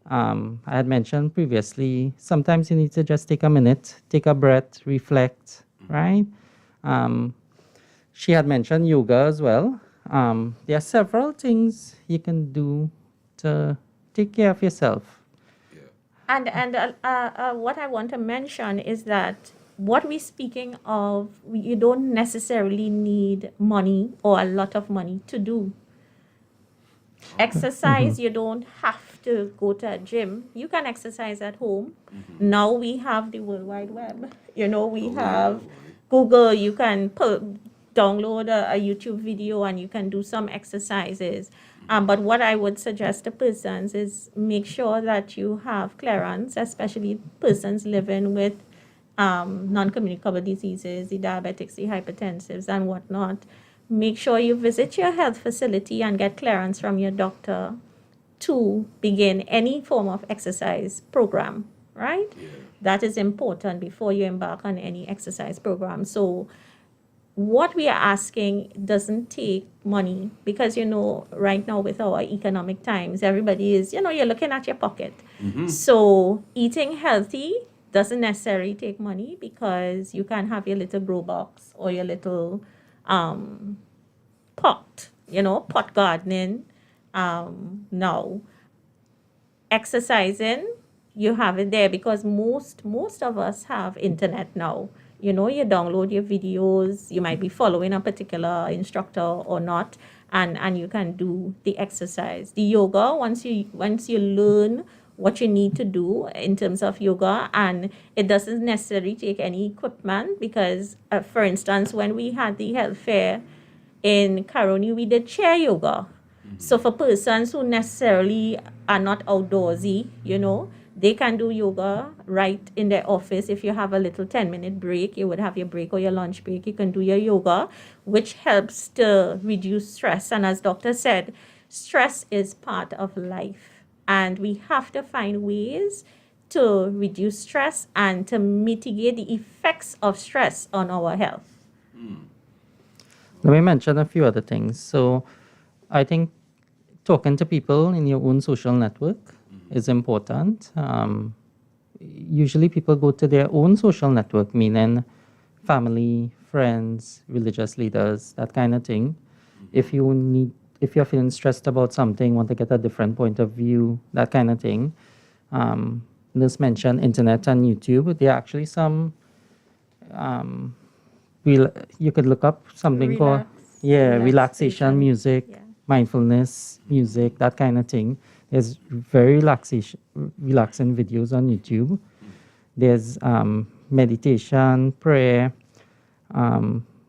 Speaker 4: I had mentioned previously, sometimes you need to just take a minute, take a breath, reflect, right? She had mentioned yoga as well. There are several things you can do to take care of yourself.
Speaker 22: And what I want to mention is that what we're speaking of, you don't necessarily need money or a lot of money to do. Exercise, you don't have to go to a gym. You can exercise at home. Now we have the World Wide Web. We have Google. You can download a YouTube video and you can do some exercises. But what I would suggest to persons is make sure that you have clearance, especially persons living with non-communicable diseases, the diabetics, the hypertensives, and whatnot. Make sure you visit your health facility and get clearance from your doctor to begin any form of exercise program, right? That is important before you embark on any exercise program. So what we are asking doesn't take money, because, right now with our economic times, everybody is, you're looking at your pocket. So eating healthy doesn't necessarily take money, because you can have your little grow box or your little pot gardening. Now, exercising, you have it there, because most of us have internet now. You know, you download your videos, you might be following a particular instructor or not, and you can do the exercise. The yoga, once you learn what you need to do in terms of yoga, and it doesn't necessarily take any equipment because, for instance, when we had the health fair in Caroni, we did chair yoga. So for persons who necessarily are not outdoorsy, you know, they can do yoga right in their office. If you have a little 10-minute break, you would have your break or your lunch break, you can do your yoga, which helps to reduce stress. And as doctor said, stress is part of life. And we have to find ways to reduce stress and to mitigate the effects of stress on our health.
Speaker 4: Let me mention a few other things. So I think talking to people in your own social network is important. Usually people go to their own social network, meaning family, friends, religious leaders, that kind of thing. If you're feeling stressed about something, want to get a different point of view, that kind of thing. Nurse mentioned internet and YouTube. There are actually some, you could look up something called relaxation music, mindfulness music, that kind of thing. There's very relaxing videos on YouTube. There's meditation, prayer,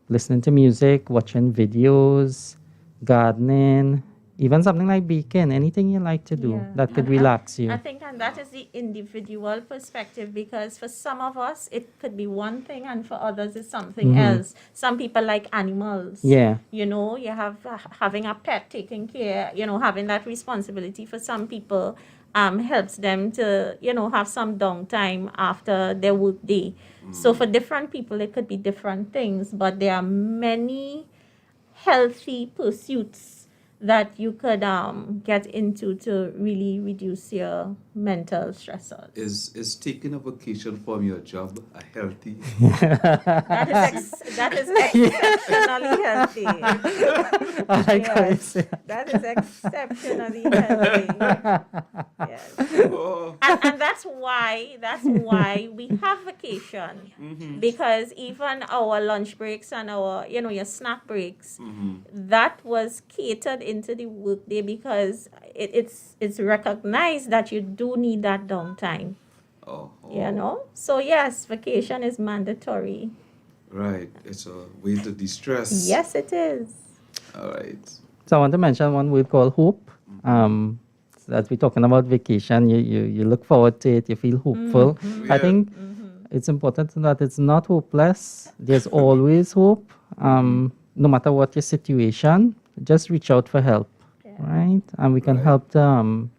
Speaker 4: listening to music, watching videos, gardening, even something like baking, anything you like to do that could relax you.
Speaker 22: I think, and that is the individual perspective, because for some of us, it could be one thing, and for others, it's something else. Some people like animals.
Speaker 4: Yeah.
Speaker 22: You know, you have having a pet, taking care, you know, having that responsibility for some people helps them to, you know, have some downtime after their work day. So for different people, it could be different things, but there are many healthy pursuits that you could get into to really reduce your mental stressors.
Speaker 13: Is taking a vacation from your job a healthy?
Speaker 22: That is exceptionally healthy.
Speaker 4: I like how you say
Speaker 22: that is exceptionally healthy. Yes. And that's why we have vacation, because even our lunch breaks and our, you know, your snack breaks, that was catered into the workday, because it's recognized that you do need that downtime. You know, so yes, vacation is mandatory.
Speaker 13: Right, it's a way to de-stress.
Speaker 22: Yes, it is.
Speaker 13: All right.
Speaker 4: So I want to mention one word called hope. As we're talking about vacation, you look forward to it, you feel hopeful. I think it's important to know that it's not hopeless. There's always hope. No matter what your situation, just reach out for help, right? And we can help you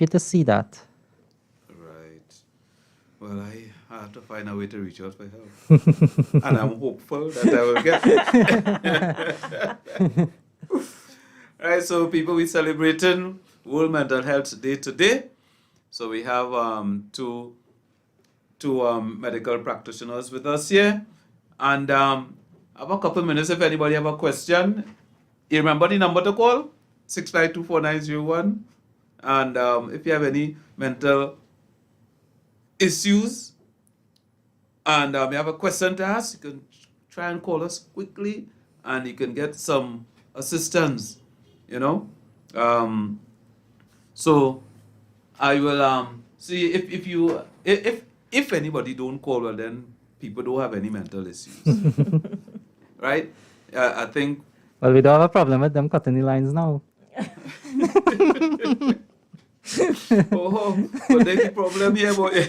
Speaker 4: to see that.
Speaker 13: Right. Well, I have to find a way to reach out for help. And I'm hopeful that I will get it. Right, so people, we're celebrating World Mental Health Day today. So we have two medical practitioners with us here. And I have a couple minutes if anybody have a question. You remember the number to call? 6524901. And if you have any mental issues and you have a question to ask, you can try and call us quickly and you can get some assistance, you know. So I will see if anybody don't call, well, then people don't have any mental issues. Right? I think.
Speaker 4: Well, we don't have a problem with them cutting the lines now.
Speaker 13: But there's a problem here, boy.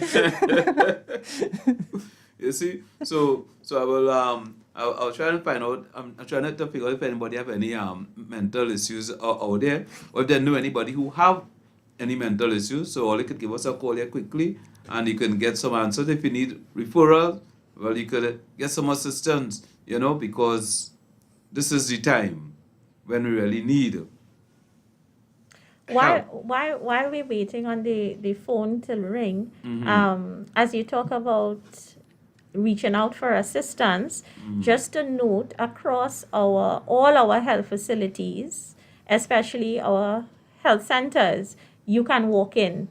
Speaker 13: You see, so I will I'll try to find out. I'm trying to figure out if anybody have any mental issues out there, or if they know anybody who have any mental issues. So all you could give us a call here quickly, and you can get some answers. If you need referral, well, you could get some assistance. You know, because this is the time when we really need.
Speaker 22: While we're waiting on the phone to ring, as you talk about reaching out for assistance, just to note, across all our health facilities, especially our health centers, you can walk in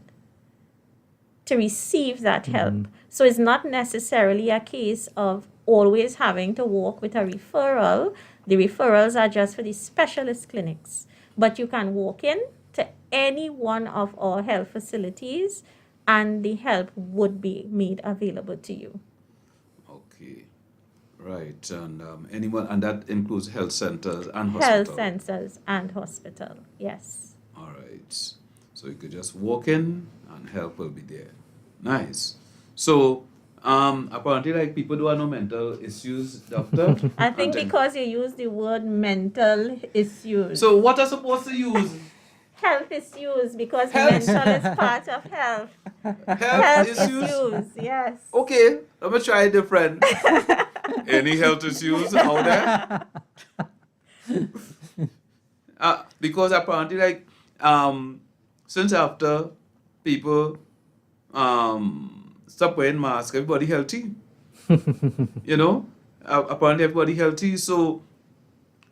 Speaker 22: to receive that help. So it's not necessarily a case of always having to walk with a referral. The referrals are just for the specialist clinics. But you can walk in to any one of our health facilities and the help would be made available to you.
Speaker 13: Okay. Right. And anyone, and that includes health centers and hospital.
Speaker 22: Health centers and hospital, yes.
Speaker 13: All right. So you could just walk in and help will be there. Nice. So apparently, like, people do have no mental issues, doctor.
Speaker 22: I think because you use the word mental issues.
Speaker 13: So what are supposed to use?
Speaker 22: Health issues, because mental is part of health.
Speaker 13: Health issues?
Speaker 22: Yes.
Speaker 13: Okay, let me try different. Any health issues out there? Because apparently, like, since after people stop wearing masks, everybody healthy. You know, apparently everybody healthy. So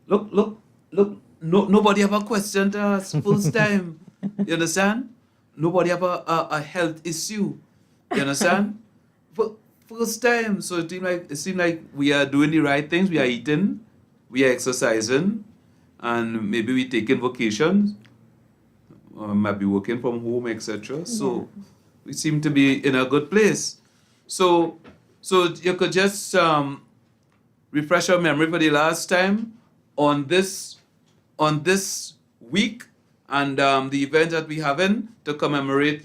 Speaker 13: look. Nobody have a question to us first time. You understand? Nobody have a health issue. You understand? First time. So it seems like we are doing the right things. We are eating, we are exercising, and maybe we taking vacations. Might be working from home, etc. So we seem to be in a good place. So you could just refresh your memory for the last time on this week and the event that we having to commemorate.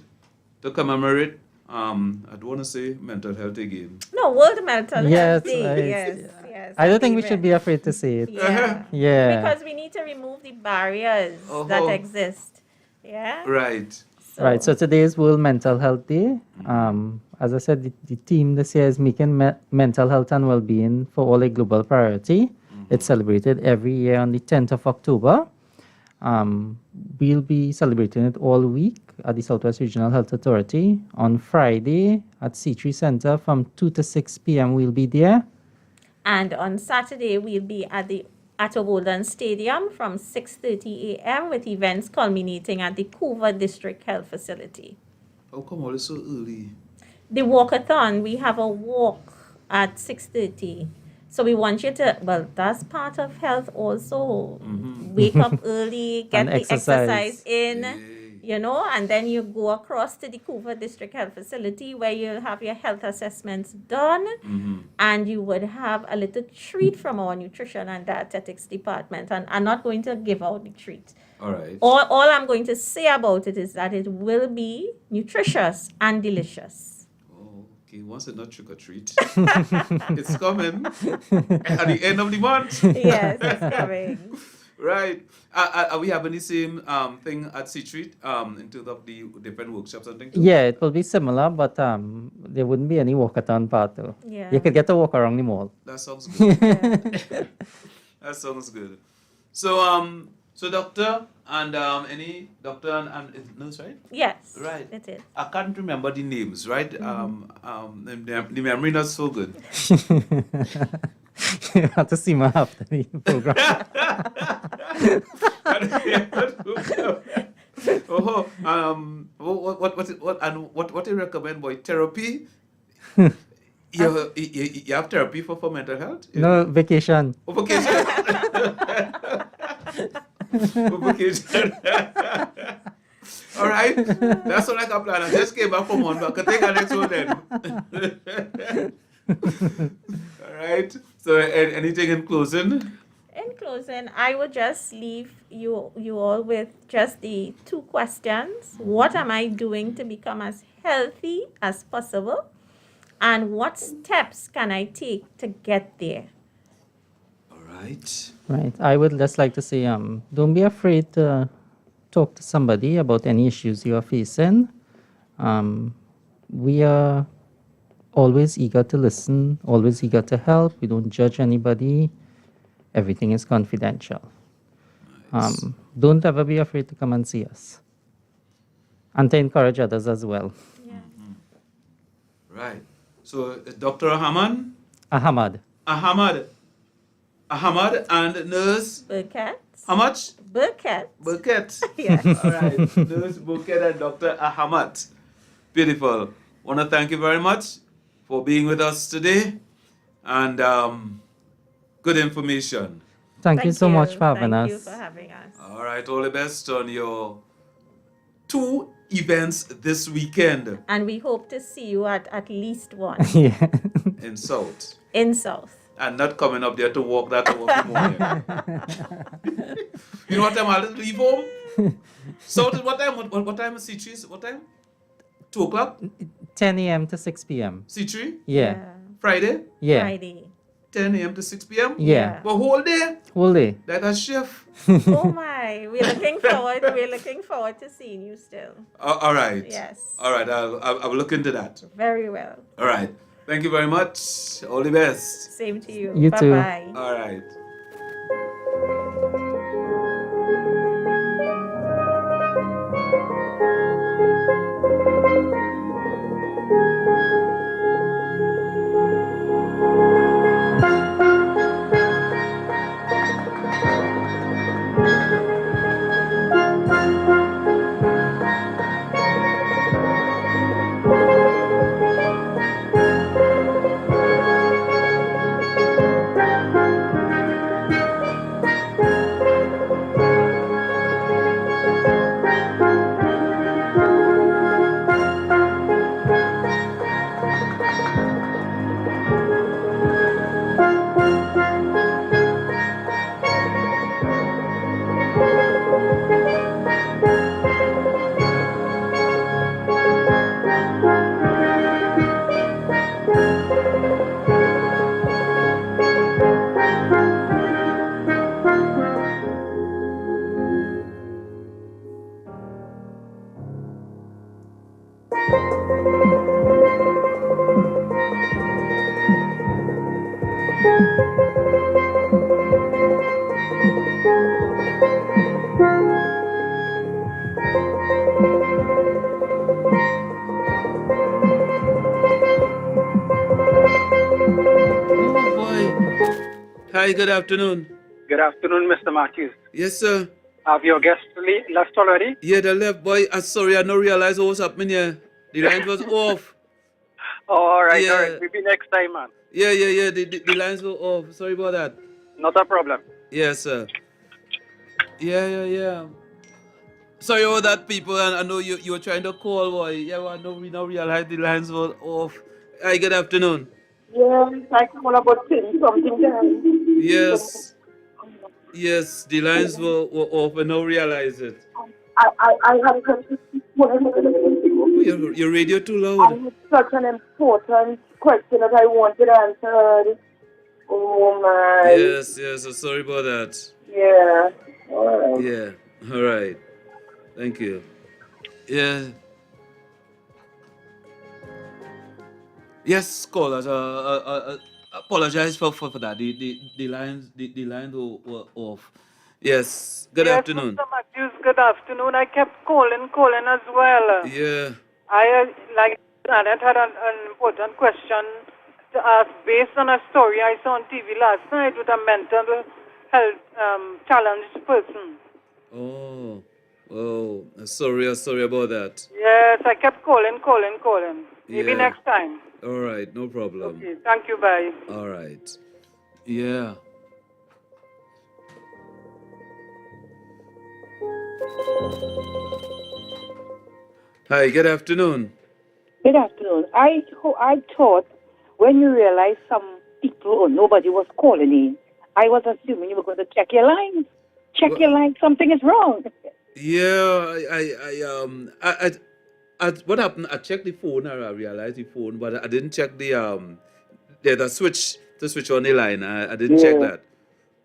Speaker 13: I don't want to say mental health again.
Speaker 22: No, World Mental
Speaker 4: Yes,
Speaker 22: Health Day.
Speaker 4: I-
Speaker 22: Yes.
Speaker 4: I don't think we should be afraid to say it.
Speaker 22: Yeah.
Speaker 4: Yeah.
Speaker 22: Because we need to remove the barriers that exist. Yeah.
Speaker 13: Right.
Speaker 4: Right. So today is World Mental Health Day. As I said, the theme this year is making mental health and well-being for all a global priority. It's celebrated every year on the 10th of October. We'll be celebrating it all week at the Southwest Regional Health Authority. On Friday at C3 Center from 2 to 6 p.m. we'll be there.
Speaker 22: And on Saturday, we'll be at Golden Stadium from 6:30 a.m. with events culminating at the Coover District Health Facility.
Speaker 13: How come all is so early?
Speaker 22: The walkathon, we have a walk at 6:30. So we want you to, well, that's part of health also. Wake up early, get
Speaker 4: And
Speaker 22: the exercise in, you know, and then you go across to the Coover District Health Facility where you'll have your health assessments done and you would have a little treat from our nutrition and dietetics department. And I'm not going to give out the treat.
Speaker 13: All right.
Speaker 22: All I'm going to say about it is that it will be nutritious and delicious.
Speaker 13: Okay, once it's not trick or treat, it's coming at the end of the month.
Speaker 22: Yes, it's coming.
Speaker 13: Right. Are we having the same thing at C-Street in terms of the different workshops and things?
Speaker 4: Yeah, it will be similar, but there wouldn't be any walkathon part though.
Speaker 22: Yeah.
Speaker 4: You could get to walk around the mall.
Speaker 13: That sounds good. That sounds good. So doctor and any doctor and nurse, right?
Speaker 22: Yes.
Speaker 13: Right.
Speaker 22: It is.
Speaker 13: I can't remember the names, right? The memory not so good.
Speaker 4: You have to see me after the program.
Speaker 13: What do you recommend, boy? Therapy? You have therapy for mental health?
Speaker 4: No, vacation.
Speaker 13: Oh, vacation. Vacation. All right, that's what I got planned. I just came back from one, but I can take the next one then. All right. So, anything in closing?
Speaker 22: In closing, I would just leave you all with just the two questions. What am I doing to become as healthy as possible? And what steps can I take to get there?
Speaker 13: All right.
Speaker 4: Right. I would just like to say, don't be afraid to talk to somebody about any issues you are facing. We are always eager to listen, always eager to help. We don't judge anybody. Everything is confidential.
Speaker 13: Nice.
Speaker 4: Don't ever be afraid to come and see us. And to encourage others as well.
Speaker 22: Yeah.
Speaker 13: Right. So, Dr. Ahmad and nurse
Speaker 22: Burkett.
Speaker 13: How much?
Speaker 22: Burkett.
Speaker 13: Burkett.
Speaker 22: Yes.
Speaker 13: All right. Nurse Burkett and Dr. Ahmad. Beautiful. Want to thank you very much for being with us today, and good information.
Speaker 4: Thank you so much for having
Speaker 22: Thank you
Speaker 4: us.
Speaker 22: for having us.
Speaker 13: All right, all the best on your 2 events this weekend
Speaker 22: And we hope to see you at least one
Speaker 4: Yeah.
Speaker 13: in South.
Speaker 22: in South.
Speaker 13: And not coming up there to walk that walk in the morning. You know what time I'll leave home? South is what time? What time is C3? What time? 2 o'clock?
Speaker 4: 10 a.m. to 6 p.m.
Speaker 13: C3?
Speaker 4: Yeah.
Speaker 13: Friday?
Speaker 4: Yeah.
Speaker 22: Friday.
Speaker 13: 10 a.m. to 6 p.m.?
Speaker 4: Yeah.
Speaker 13: But whole day?
Speaker 4: Whole day.
Speaker 13: Like a shift?
Speaker 22: Oh my, we're looking forward to seeing you still.
Speaker 13: All right.
Speaker 22: Yes.
Speaker 13: All right, I'll look into that.
Speaker 22: Very well.
Speaker 13: All right. Thank you very much. All the best.
Speaker 22: Same to you.
Speaker 4: You too.
Speaker 22: Bye-bye.
Speaker 13: All right. Oh boy. Hi, good afternoon.
Speaker 21: Good afternoon, Mr. Matthews.
Speaker 13: Yes, sir.
Speaker 21: Have your guests left already?
Speaker 13: Yeah, the left boy. Sorry, I don't realize what was happening here. The line was off.
Speaker 21: All right,
Speaker 13: Yeah.
Speaker 21: all right. Maybe next time, man.
Speaker 13: Yeah. The lines were off. Sorry about that.
Speaker 21: Not a problem.
Speaker 13: Yes, sir. Yeah. Sorry about that, people. And I know you were trying to call, boy. Yeah, well, I know we now realize the lines were off. Hi, good afternoon.
Speaker 5: Yeah, I call about something there.
Speaker 13: Yes, the lines were off and now realize it.
Speaker 5: I have
Speaker 13: Your radio too
Speaker 5: I
Speaker 13: loud.
Speaker 5: have such an important question that I wanted answered. Oh my.
Speaker 13: Yes, so sorry about that.
Speaker 5: Yeah. All right.
Speaker 13: Yeah, all right. Thank you. Yeah. Yes, callers. Apologize for that. The lines were off. Yes. Good afternoon.
Speaker 21: Mr. Matthews, good afternoon. I kept calling as well.
Speaker 13: Yeah.
Speaker 21: Janet had an important question to ask based on a story I saw on TV last night with a mental health challenged person.
Speaker 13: Oh, sorry about that.
Speaker 21: Yes, I kept calling. Maybe
Speaker 13: Yeah.
Speaker 21: next time.
Speaker 13: All right, no problem.
Speaker 21: Okay, thank you, bye.
Speaker 13: All right. Yeah. Hi, good afternoon.
Speaker 5: Good afternoon. I thought when you realized some people or nobody was calling in, I was assuming you were going to check your lines. Check your lines. Something is wrong.
Speaker 13: Yeah, I what happened? I checked the phone. I realized the phone, but I didn't check the switch on the line. I didn't check that.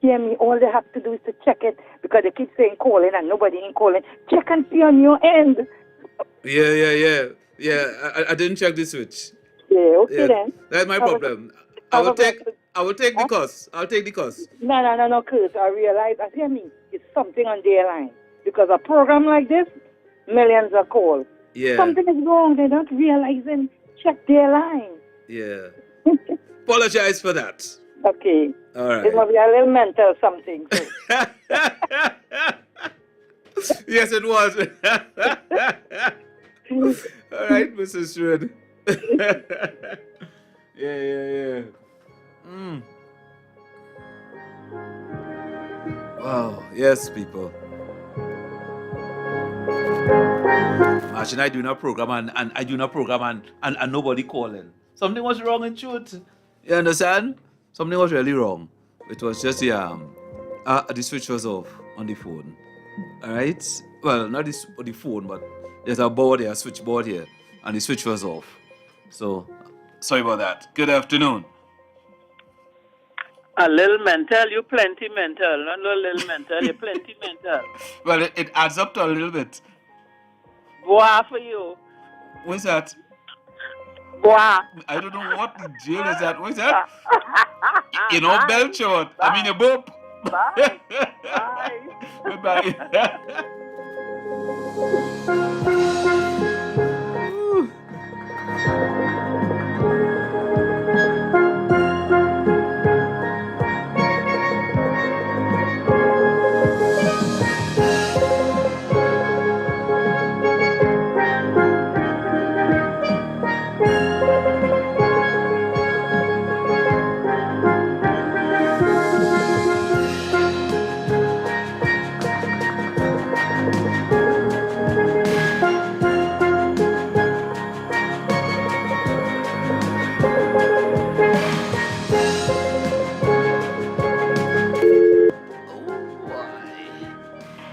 Speaker 5: Hear me. All they have to do is to check it because they keep saying calling and nobody ain't calling. Check and see on your end.
Speaker 13: Yeah. I didn't check the switch.
Speaker 5: Yeah. Okay then.
Speaker 13: That's my problem. I will take the cost. I'll take the cost.
Speaker 5: No, Kurt. I realize. Hear me. It's something on their line because a program like this, millions are called.
Speaker 13: Yeah.
Speaker 5: Something is wrong. They're not realizing. Check their line.
Speaker 13: Yeah. Apologize for that.
Speaker 5: Okay.
Speaker 13: All right.
Speaker 5: It must be a little mental something.
Speaker 13: Yes, it was. All right, Mrs. Shred. Yeah. Wow. Yes, people. Imagine I doing a program and I doing a program and nobody calling. Something was wrong in truth. You understand? Something was really wrong. It was just the switch was off on the phone. Alright? Well, not the phone, but there's a board here, a switchboard here, and the switch was off. So sorry about that. Good afternoon.
Speaker 9: A little mental, you plenty mental. Not a little mental, you plenty mental.
Speaker 13: Well, it adds up to a little bit.
Speaker 9: Bois for you.
Speaker 13: What's that?
Speaker 9: Bois.
Speaker 13: I don't know what the jail is that. What's that? You know, bell short. I mean, a boop.
Speaker 9: Bye.
Speaker 13: Goodbye.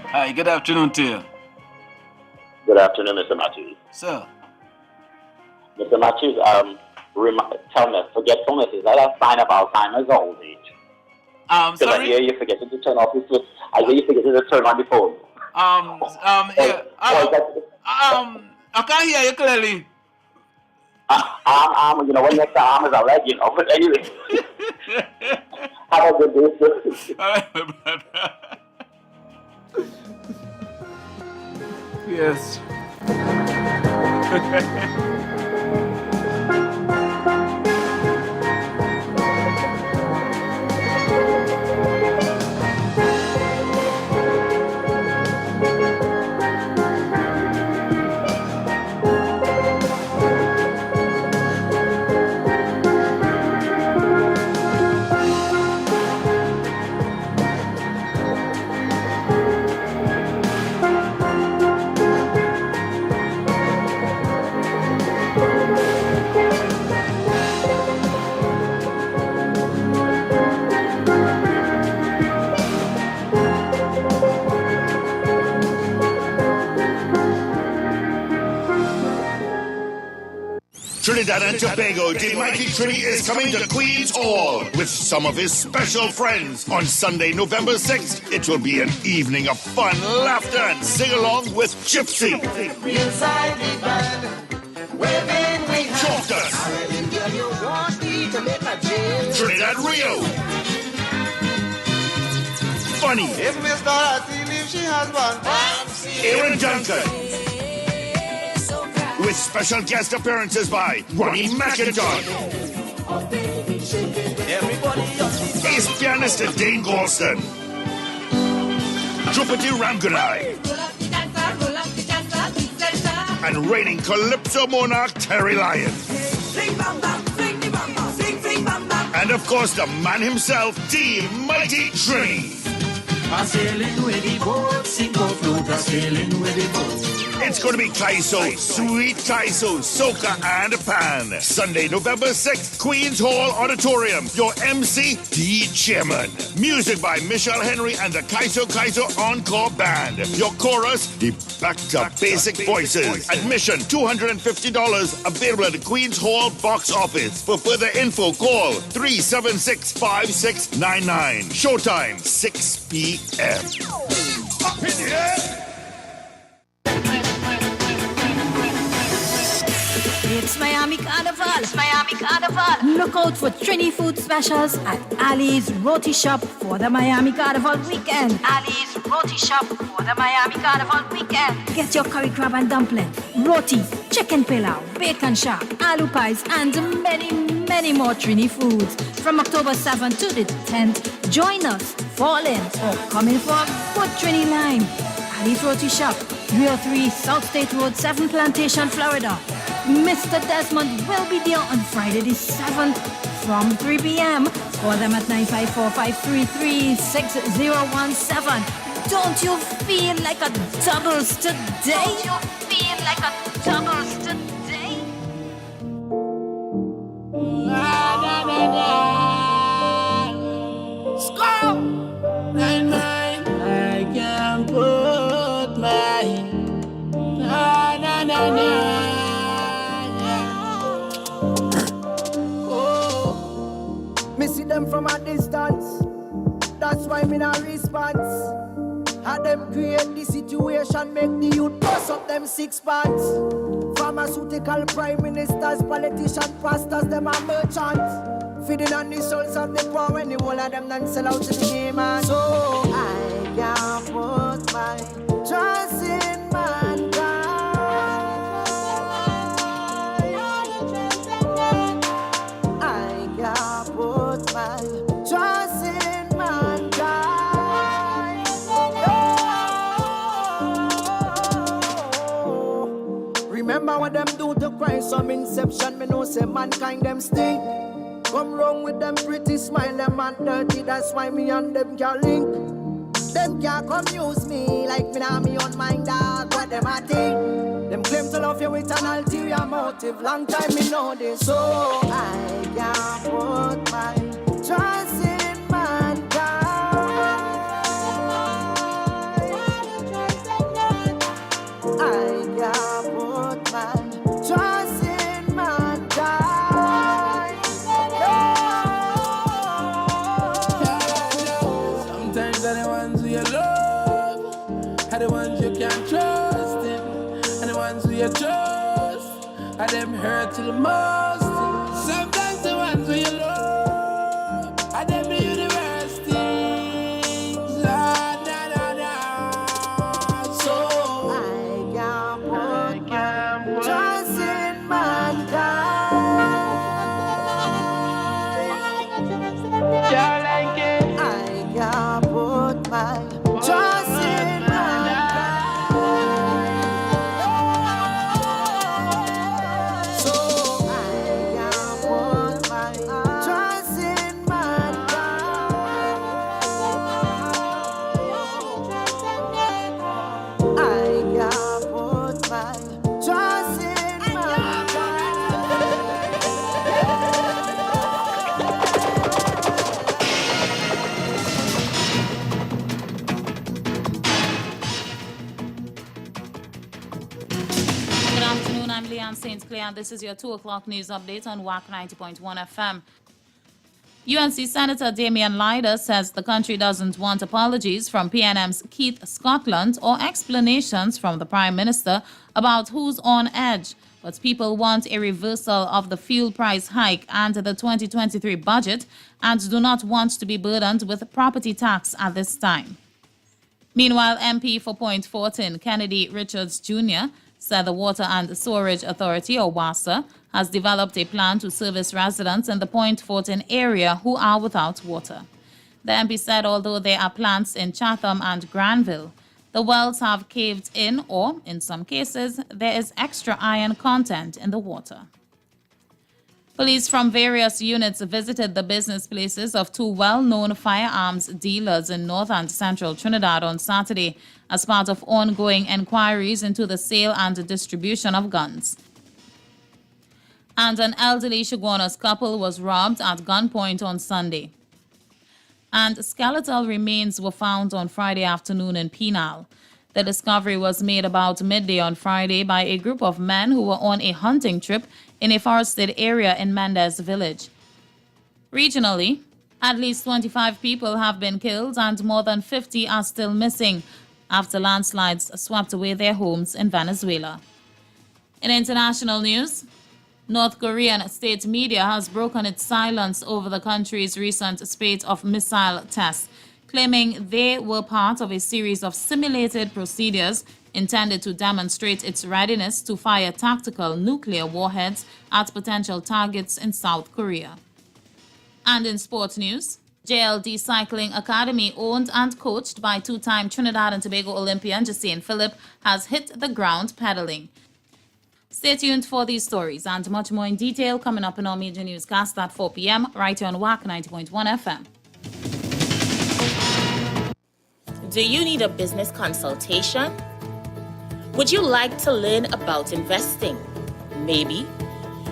Speaker 13: Hi, good afternoon to you.
Speaker 17: Good afternoon, Mr. Matthews.
Speaker 13: Sir.
Speaker 17: Mr. Matthews, tell me, forgetfulness, is that a sign of Alzheimer's or old age? Because I
Speaker 13: Sorry?
Speaker 17: hear you forgetting to turn off your switch. I hear you forgetting to turn on the phone.
Speaker 13: Yeah. I can't hear you clearly.
Speaker 17: You know, when next arm is a leg, you know, but anyway. Have a good day, sir.
Speaker 13: All right, my brother. Yes.
Speaker 23: Trinidad and Tobago, the mighty Trini is coming to Queen's Hall with some of his special friends. On Sunday, November 6th, it will be an evening of fun, laughter, and sing-along with Gypsy.
Speaker 10: Inside the band, waving we have.
Speaker 23: Chalk Dust.
Speaker 10: You want me to make a change.
Speaker 23: Trinidad Rio. Funny.
Speaker 10: If Miss Dorothy leaves, she has one.
Speaker 23: Aaron Duncan. With special guest appearances by Ronnie McIntosh. Ace pianist Dane Golston. Drupati Ramgunai. And reigning Calypso monarch Terry Lyon. And of course the man himself, the mighty Trini.
Speaker 10: Sailing with the boat, sing of flute, sailing with the boat.
Speaker 23: It's going to be Kaiso, sweet Kaiso, soca and pan. Sunday, November 6th, Queen's Hall Auditorium. Your MC, D. Chairman. Music by Michelle Henry and the Kaiso Encore Band. Your chorus, the back-to basic voices. Admission, $250. Available at the Queen's Hall box office. For further info, call 376-5699. Showtime, 6 p.m. Up in the air.
Speaker 14: It's Miami Carnival. It's Miami Carnival. Look out for Trini food specials at Ali's Roti Shop for the Miami Carnival weekend. Ali's Roti Shop for the Miami Carnival weekend. Get your curry crab and dumpling, roti, chicken pilau, bacon shark, aloo pies, and many, many more Trini foods. From October 7th to the 10th, join us, fall in, or come in for a good Trini line. Ali's Roti Shop, 303 South State Road, 7 Plantation, Florida. Mr. Desmond will be there on Friday the 7th from 3 p.m. For them at 954-533-6017. Don't you feel like a doubles today? Don't you feel like a doubles today?
Speaker 2: Score! Nine, I can put my na na na na. Oh, me see them from a distance. That's why me not response. Had them create the situation, make the youth bust up them 6 pants. Pharmaceutical prime ministers, politicians, pastors, them are merchants. Feeding on the souls of the poor when the whole of them don't sell out to the game. And so I can't put my trust in mankind. I can't put my trust in mankind. Oh. Remember what them do to Christ from inception. Me know say mankind them stink. Come wrong with them pretty smile, them and dirty. That's why me and them can't link. Them can't come use me like me now me on mind dog. What them a think? Them claim to love you with an ulterior motive. Long time me know this, so I can't put my trust in mankind. I can't put my trust in mankind. Sometimes they're the ones who you love, are the ones you can't trust in, and the ones who you trust are them hurt you the most. Sometimes the ones who you love are them do you the worst things. Ah, na, na, na. So I can't put my trust in mankind. Yeah, like it. I can't put my trust in mankind. So I can't put my trust in mankind. I can't put my trust in
Speaker 1: Good afternoon, I'm Leanne St. Clair, and this is your 2 o'clock news update on WACK 90.1 FM. UNC Senator Damian Lyder says the country doesn't want apologies from PNM's Keith Scotland or explanations from the Prime Minister about who's on edge, but people want a reversal of the fuel price hike and the 2023 budget and do not want to be burdened with property tax at this time. Meanwhile, MP for Point Fortin, Kennedy Richards Jr., said the Water and Sewerage Authority, or WASA, has developed a plan to service residents in the Point Fortin area who are without water. The MP said although there are plants in Chatham and Granville, the wells have caved in or, in some cases, there is extra iron content in the water. Police from various units visited the business places of 2 well-known firearms dealers in north and central Trinidad on Saturday as part of ongoing inquiries into the sale and distribution of guns. And an elderly Chaguanas couple was robbed at gunpoint on Sunday. And skeletal remains were found on Friday afternoon in Penal. The discovery was made about midday on Friday by a group of men who were on a hunting trip in a forested area in Mendez village. Regionally, at least 25 people have been killed and more than 50 are still missing after landslides swept away their homes in Venezuela. In international news, North Korean state media has broken its silence over the country's recent spate of missile tests, claiming they were part of a series of simulated procedures intended to demonstrate its readiness to fire tactical nuclear warheads at potential targets in South Korea. And in sports news, JLD Cycling Academy, owned and coached by 2-time Trinidad and Tobago Olympian Jacine Phillip, has hit the ground pedaling. Stay tuned for these stories and much more in detail coming up in our major newscast at 4 p.m. right here on WACK 90.1 FM.
Speaker 7: Do you need a business consultation? Would you like to learn about investing? Maybe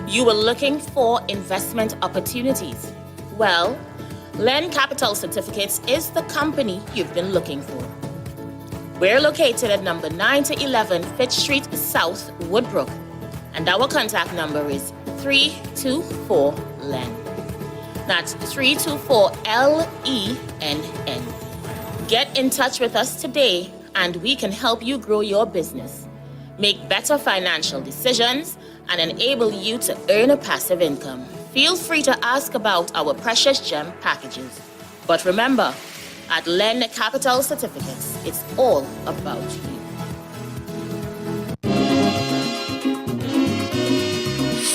Speaker 7: you were looking for investment opportunities. Well, Len Capital Certificates is the company you've been looking for. We're located at number 9 to 11 Fitch Street South, Woodbrook, and our contact number is 324-LEN. That's 324-LENN. Get in touch with us today and we can help you grow your business, make better financial decisions, and enable you to earn a passive income. Feel free to ask about our precious gem packages. But remember, at Len Capital Certificates, it's all about you.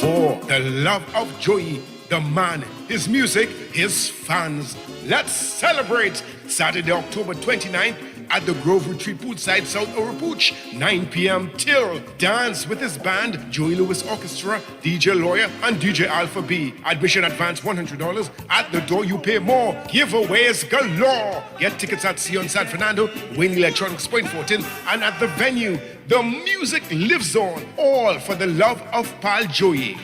Speaker 6: For the love of Joey, the man, his music, his fans. Let's celebrate Saturday, October 29th at the Grove Retreat Poolside, South Orapooch, 9 p.m. till. Dance with his band, Joey Lewis Orchestra, DJ Lawyer, and DJ Alpha B. Admission advance $100. At the door, you pay more. Giveaways galore. Get tickets at Sion San Fernando, Wayne Electronics Point 14, and at the venue. The music lives on, all for the love of Pal Joey.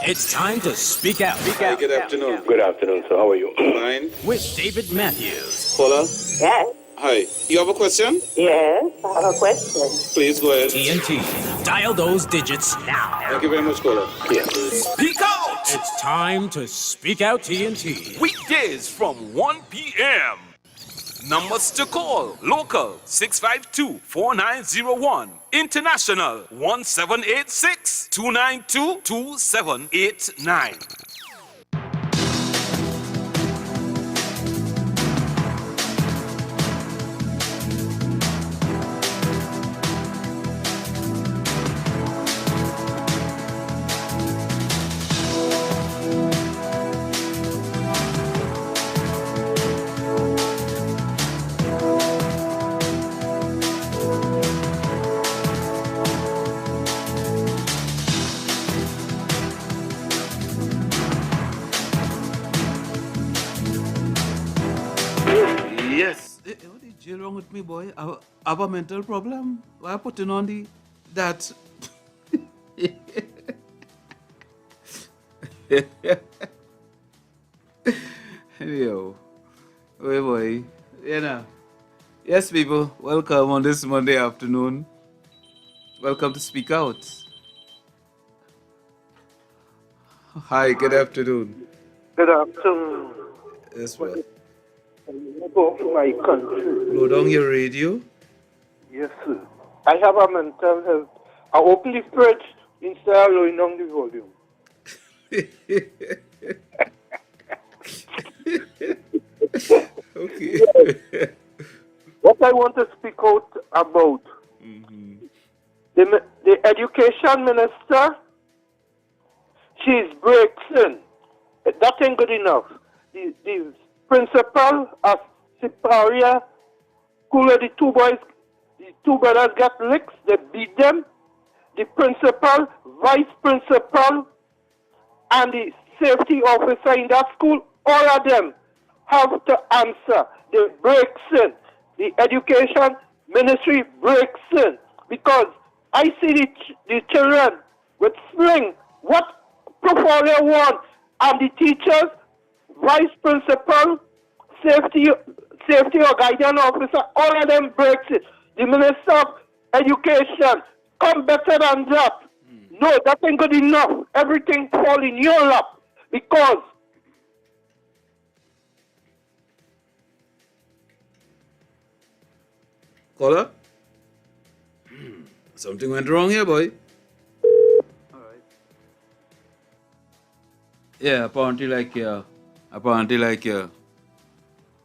Speaker 8: It's time to speak out.
Speaker 18: Hi, good afternoon. Good afternoon, sir. How are you? Fine.
Speaker 8: With David Matthews.
Speaker 18: Paula?
Speaker 24: Yes.
Speaker 18: Hi. You have a question?
Speaker 24: Yes, I have a question.
Speaker 18: Please go ahead.
Speaker 8: TNT. Dial those digits now.
Speaker 18: Thank you very much, caller. Yeah.
Speaker 8: Speak out! It's time to speak out TNT.
Speaker 25: Weekdays from 1 p.m. Numbers to call. Local 652-4901. International 1786-292-2789.
Speaker 13: Yes. What is wrong with me, boy? I have a mental problem. Why putting on that? Yo, hey boy. Yes, people. Welcome on this Monday afternoon. Welcome to Speak Out. Hi, good afternoon.
Speaker 15: Good afternoon.
Speaker 13: Yes, well.
Speaker 15: Go to my country.
Speaker 13: Blow down your radio.
Speaker 15: Yes, sir. I have a mental health. I open the fridge instead of lowering down the volume.
Speaker 13: Okay.
Speaker 15: What I want to speak out about, the education minister, she's breaking. That ain't good enough. The principal of Siparia, the two brothers got licks, they beat them. The principal, vice principal, and the safety officer in that school, all of them have to answer. They breaks in. The education ministry breaks in. Because I see the children with sling. What portfolio want? And the teachers, vice principal, safety or guidance officer, all of them breaks it. The minister of education, come better than that. No, that ain't good enough. Everything fall in your lap. Because
Speaker 13: Caller? Something went wrong here, boy. Yeah, apparently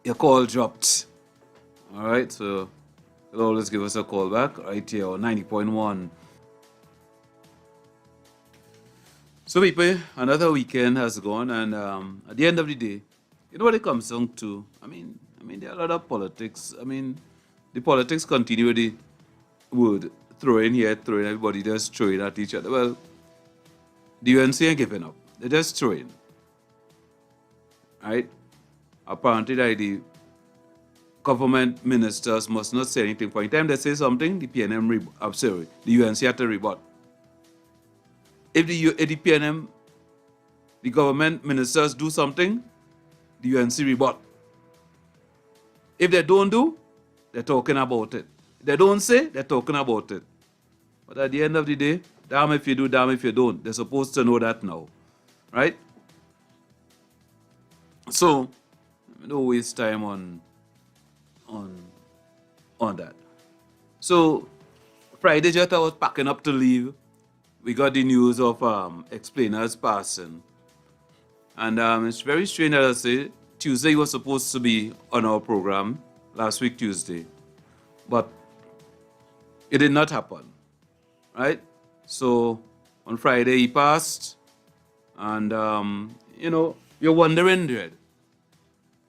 Speaker 13: your call dropped. Alright, so you'll always give us a call back right here on 90.1. So people, another weekend has gone, and at the end of the day, you know what it comes down to? I mean, mean, there are a lot of politics. I mean, the politics continue with the word throwing here, throwing everybody just throwing at each other. Well, the UNC ain't giving up. They're just throwing. Right? Apparently, like the government ministers must not say anything. For any time they say something, the PNM, I'm sorry, the UNC had to rebut. If the PNM, the government ministers do something, the UNC rebut. If they don't do, they're talking about it. If they don't say, they're talking about it. But at the end of the day, damn if you do, damn if you don't. They're supposed to know that now. Right? So, don't waste time on that. So, Friday, just I was packing up to leave. We got the news of explainers passing. And it's very strange that I say Tuesday was supposed to be on our program, last week Tuesday. But it did not happen. Right? So on Friday he passed. And, you're wondering, Dread.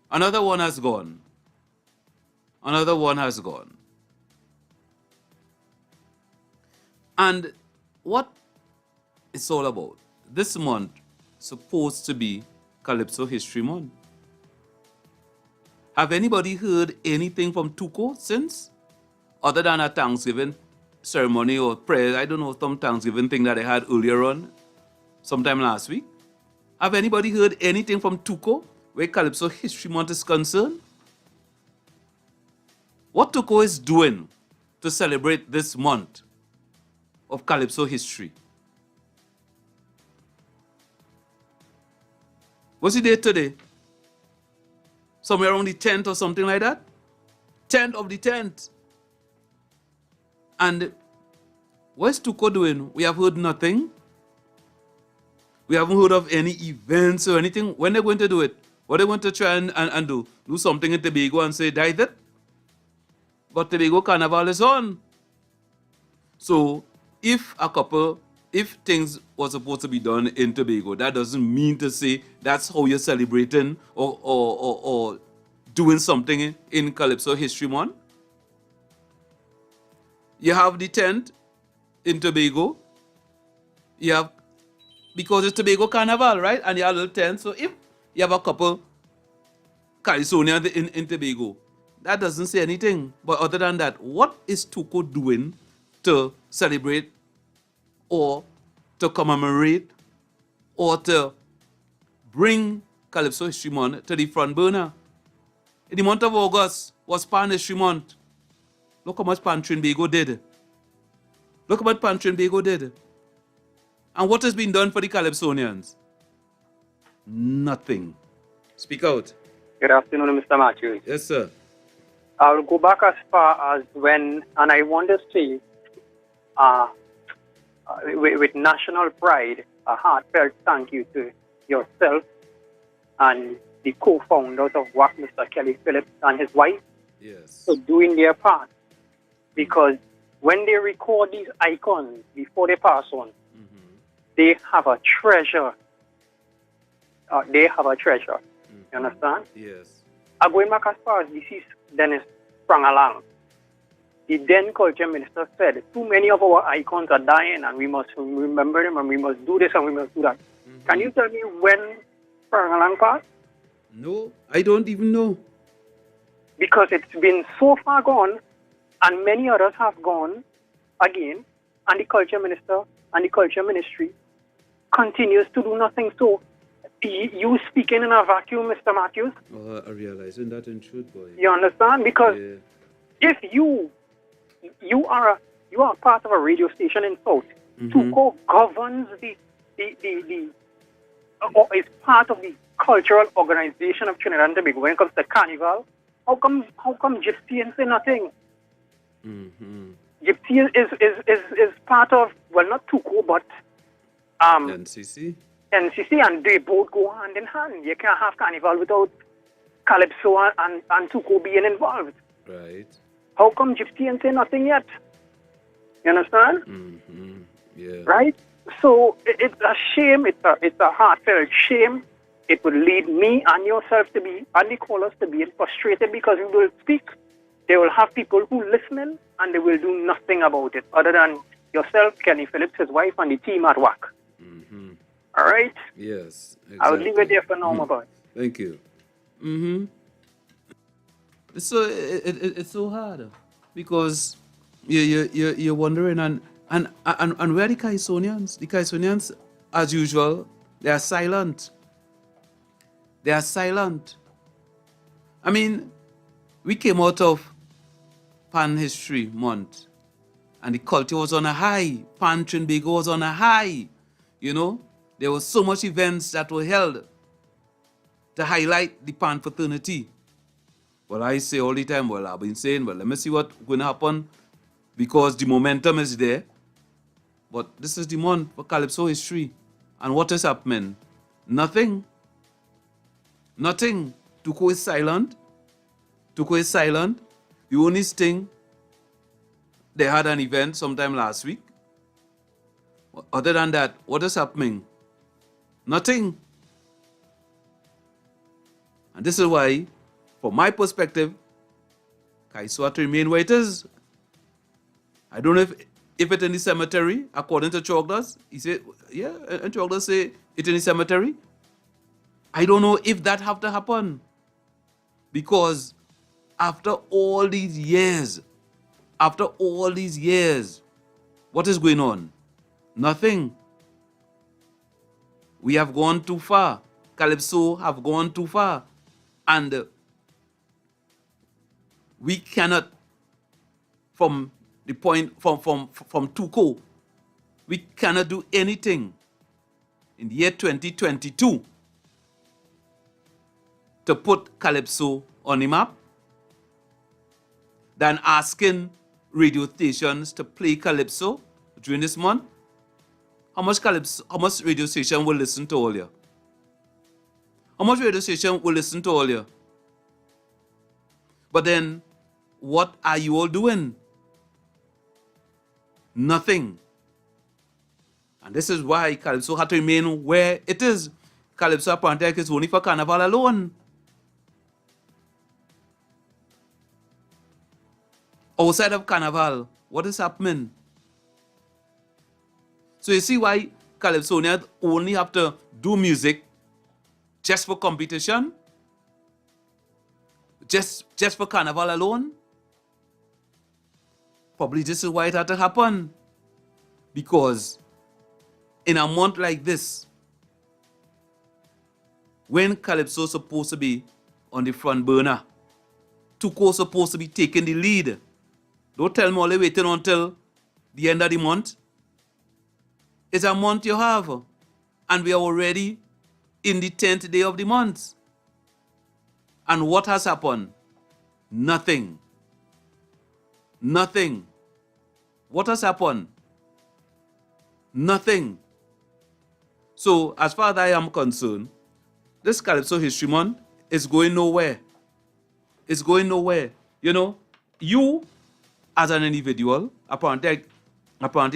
Speaker 13: Another one has gone. Another one has gone. And what it's all about, this month supposed to be Calypso History Month. Have anybody heard anything from Tuco since? Other than a Thanksgiving ceremony or prayer, I don't know, some Thanksgiving thing that they had earlier on, sometime last week. Have anybody heard anything from Tuco where Calypso History Month is concerned? What Tuco is doing to celebrate this month of Calypso history? What's the date today? Somewhere around the 10th or something like that? 10th of the 10th. And what's Tuco doing? We have heard nothing. We haven't heard of any events or anything. When they're going to do it? What they want to try and do? Do something in Tobago and say, die that? But Tobago Carnival is on. So if things were supposed to be done in Tobago, that doesn't mean to say that's how you're celebrating or doing something in Calypso History Month. You have the 10th in Tobago. You have, because it's Tobago Carnival, right? And you have a little 10th. So if you have a couple Calisonians in Tobago, that doesn't say anything. But other than that, what is Tuco doing to celebrate or to commemorate or to bring Calypso History Month to the front burner? In the month of August was Pan History Month. Look how much Pan Trinidad did. Look how much Pan Trinidad did. And what has been done for the Calypsonians? Nothing. Speak out.
Speaker 11: Good afternoon, Mr. Matthews.
Speaker 13: Yes, sir.
Speaker 11: I'll go back as far as when, and I want to say, with national pride, a heartfelt thank you to yourself and the co-founders of WACK, Mr. Kelly Phillips and his wife, for doing their part. Because when they record these icons before they pass on, they have a treasure. You understand?
Speaker 13: Yes.
Speaker 11: I'm going back as far as this is Dennis Prangalang. The then culture minister said, too many of our icons are dying and we must remember them and we must do this and we must do that. Can you tell me when Prangalang passed?
Speaker 13: No, I don't even know.
Speaker 11: Because it's been so far gone and many others have gone again, and the culture minister and the culture ministry continues to do nothing. So you speaking in a vacuum, Mr. Matthews.
Speaker 13: Oh, I realize that in truth, boy.
Speaker 11: You understand? Because if you are part of a radio station in South, Tuco governs or is part of the cultural organization of Trinidad and Tobago when it comes to carnival. How come Gypsy and say nothing? Gypsy is part of, well, not Tuco, but
Speaker 13: NCC,
Speaker 11: and they both go hand in hand. You can't have carnival without Calypso and Tuco being involved.
Speaker 13: Right.
Speaker 11: How come Gypsy and say nothing yet? You understand?
Speaker 13: Yeah.
Speaker 11: Right? So it's a shame. It's a heartfelt shame it would lead me and yourself to be, and the callers to be frustrated because we will speak. They will have people who listening and they will do nothing about it other than yourself, Kenny Phillips, his wife, and the team at WACK. All right?
Speaker 13: Yes, exactly.
Speaker 11: I will leave it there for now, my boy.
Speaker 13: Thank you. So it's so hard because you're wondering and where are the Kaisonians? The Kaisonians, as usual, they are silent. They are silent. I mean, we came out of Pan History Month and the culture was on a high. Pan Trinidad was on a high. You know, there was so much events that were held to highlight the Pan fraternity. Well, I say all the time, well, I've been saying, well, let me see what's going to happen because the momentum is there. But this is the month for Calypso history. And what is happening? Nothing. Nothing. Tuko is silent. Tuko is silent. The only thing, they had an event sometime last week. Other than that, what is happening? Nothing. And this is why, from my perspective, Kaiso had to remain where it is. I don't know if it's in the cemetery, according to Chogdas. He said, yeah, and Chogdas say it's in the cemetery. I don't know if that have to happen. Because after all these years, what is going on? Nothing. We have gone too far. Calypso have gone too far. And we cannot, from the point, from Tuko, we cannot do anything in the year 2022 to put Calypso on the map than asking radio stations to play Calypso during this month. How much radio station will listen to all you? How much radio station will listen to all you? But then, what are you all doing? Nothing. And this is why Calypso had to remain where it is. Calypso apparently is only for Carnival alone. Outside of Carnival, what is happening? So you see why Calypsonians only have to do music just for competition? Just for Carnival alone? Probably this is why it had to happen. Because in a month like this, when Calypso is supposed to be on the front burner, Tuko is supposed to be taking the lead. Don't tell me only waiting until the end of the month. It's a month you have. And we are already in the 10th day of the month. And what has happened? Nothing. Nothing. What has happened? Nothing. So, as far as I am concerned, this Calypso History Month is going nowhere. It's going nowhere. You know, you as an individual, apparently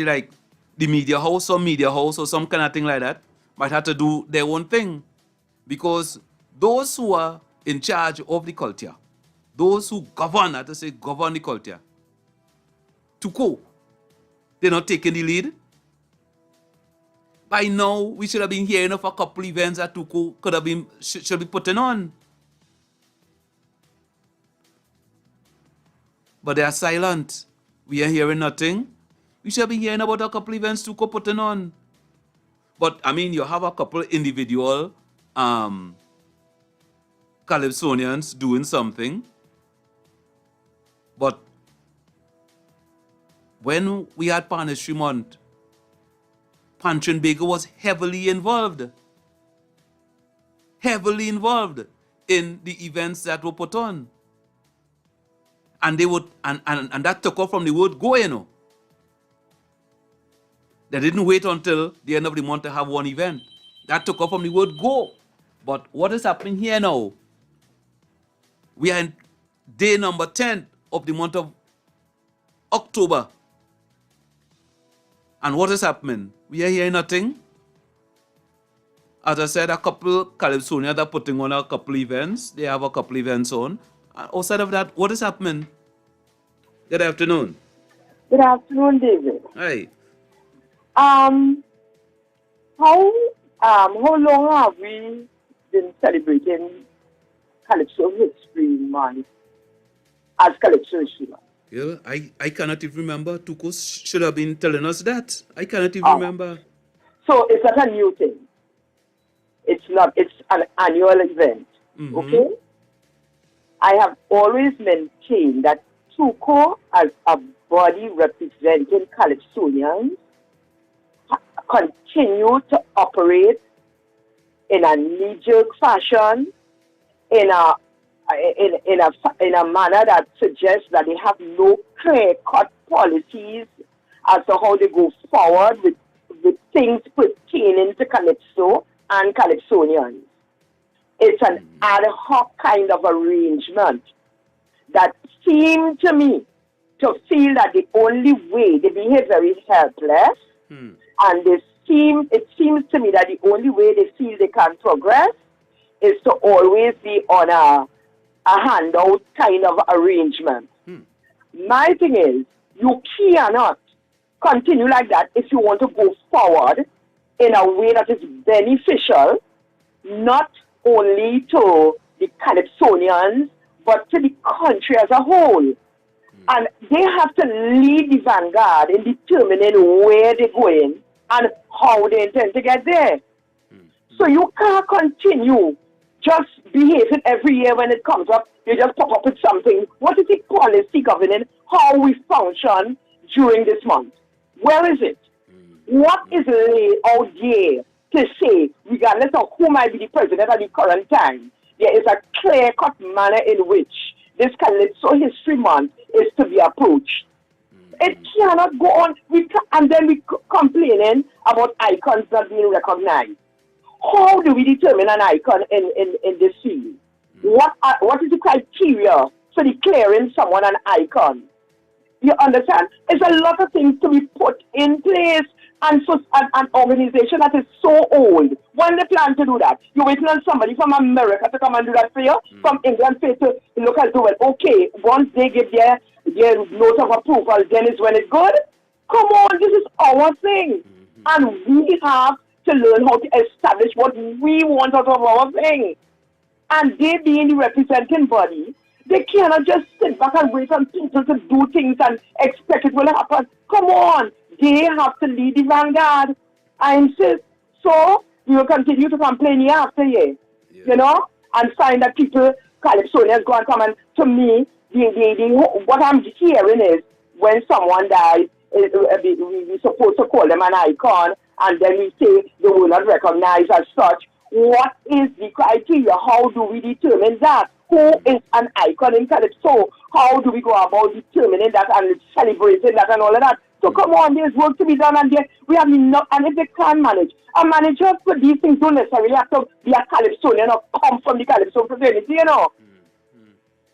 Speaker 13: like the media house or some kind of thing like that, might have to do their own thing. Because those who are in charge of the culture, those who govern the culture, Tuko, they're not taking the lead. By now, we should have been hearing of a couple events that Tuko should be putting on. But they are silent. We are hearing nothing. We should be hearing about a couple events Tuko putting on. But, I mean, you have a couple individual Calypsonians doing something. But when we had Pan History Month, Pantrin Baker was heavily involved in the events that were put on. And they would, and that took off from the word go, you know. They didn't wait until the end of the month to have one event. That took off from the word go. But what is happening here now? We are in day number 10 of the month of October. And what is happening? We are hearing nothing. as I said, a couple Calypsonians are putting on a couple events. They have a couple events on. Outside of that, what is happening? Good afternoon.
Speaker 24: Good afternoon, David.
Speaker 13: Hi.
Speaker 24: How long have we been celebrating Calypso History Month as Calypso History Month?
Speaker 13: Yeah, I cannot even remember. Tukos should have been telling us that. I cannot even remember.
Speaker 24: So it's not a new thing. It's not. It's an annual event.
Speaker 13: Mm-hmm.
Speaker 24: Okay. I have always maintained that TUCO, as a body representing Calypsonians, continue to operate in a knee-jerk fashion, in a manner that suggests that they have no clear-cut policies as to how they go forward with things pertaining to Calypso and Calypsonians. It's an ad hoc kind of arrangement that seemed to me to feel that the only way they behave very helpless, and it seems to me that the only way they feel they can progress is to always be on a handout kind of arrangement. My thing is, you cannot continue like that if you want to go forward in a way that is beneficial, not only to the Calypsonians, but to the country as a whole. And they have to lead the vanguard in determining where they're going and how they intend to get there. So you can't continue just behaving every year when it comes up. You just pop up with something. What is the policy governing how we function during this month? Where is it? What is laid out there to say, regardless of who might be the president at the current time, there is a clear-cut manner in which this Calypso History Month is to be approached? It cannot go on. And then we complaining about icons not being recognized. How do we determine an icon in this field? What is the criteria for declaring someone an icon? You understand? There's a lot of things to be put in place. And so an organization that is so old, when they plan to do that, you're waiting on somebody from America to come and do that for you, from England to look and do it. Okay, once they give their note of approval, then is when it's good. Come on, this is our thing. And we have to learn how to establish what we want out of our thing. And they being the representing body, they cannot just sit back and wait on people to do things and expect it will happen. Come on. They have to lead the vanguard. I insist. So we will continue to complain year after year, you know, and find that people, Calypsonians, go and come. And to me, what I'm hearing is when someone dies, we're supposed to call them an icon, and then we say they will not recognize as such. What is the criteria? How do we determine that? Who is an icon in Calypso? How do we go about determining that and celebrating that and all of that? So come on, there's work to be done, and we have enough. And if they can manage, a manager for these things don't necessarily have to be a Calypsonian or come from the Calypso fraternity, you know.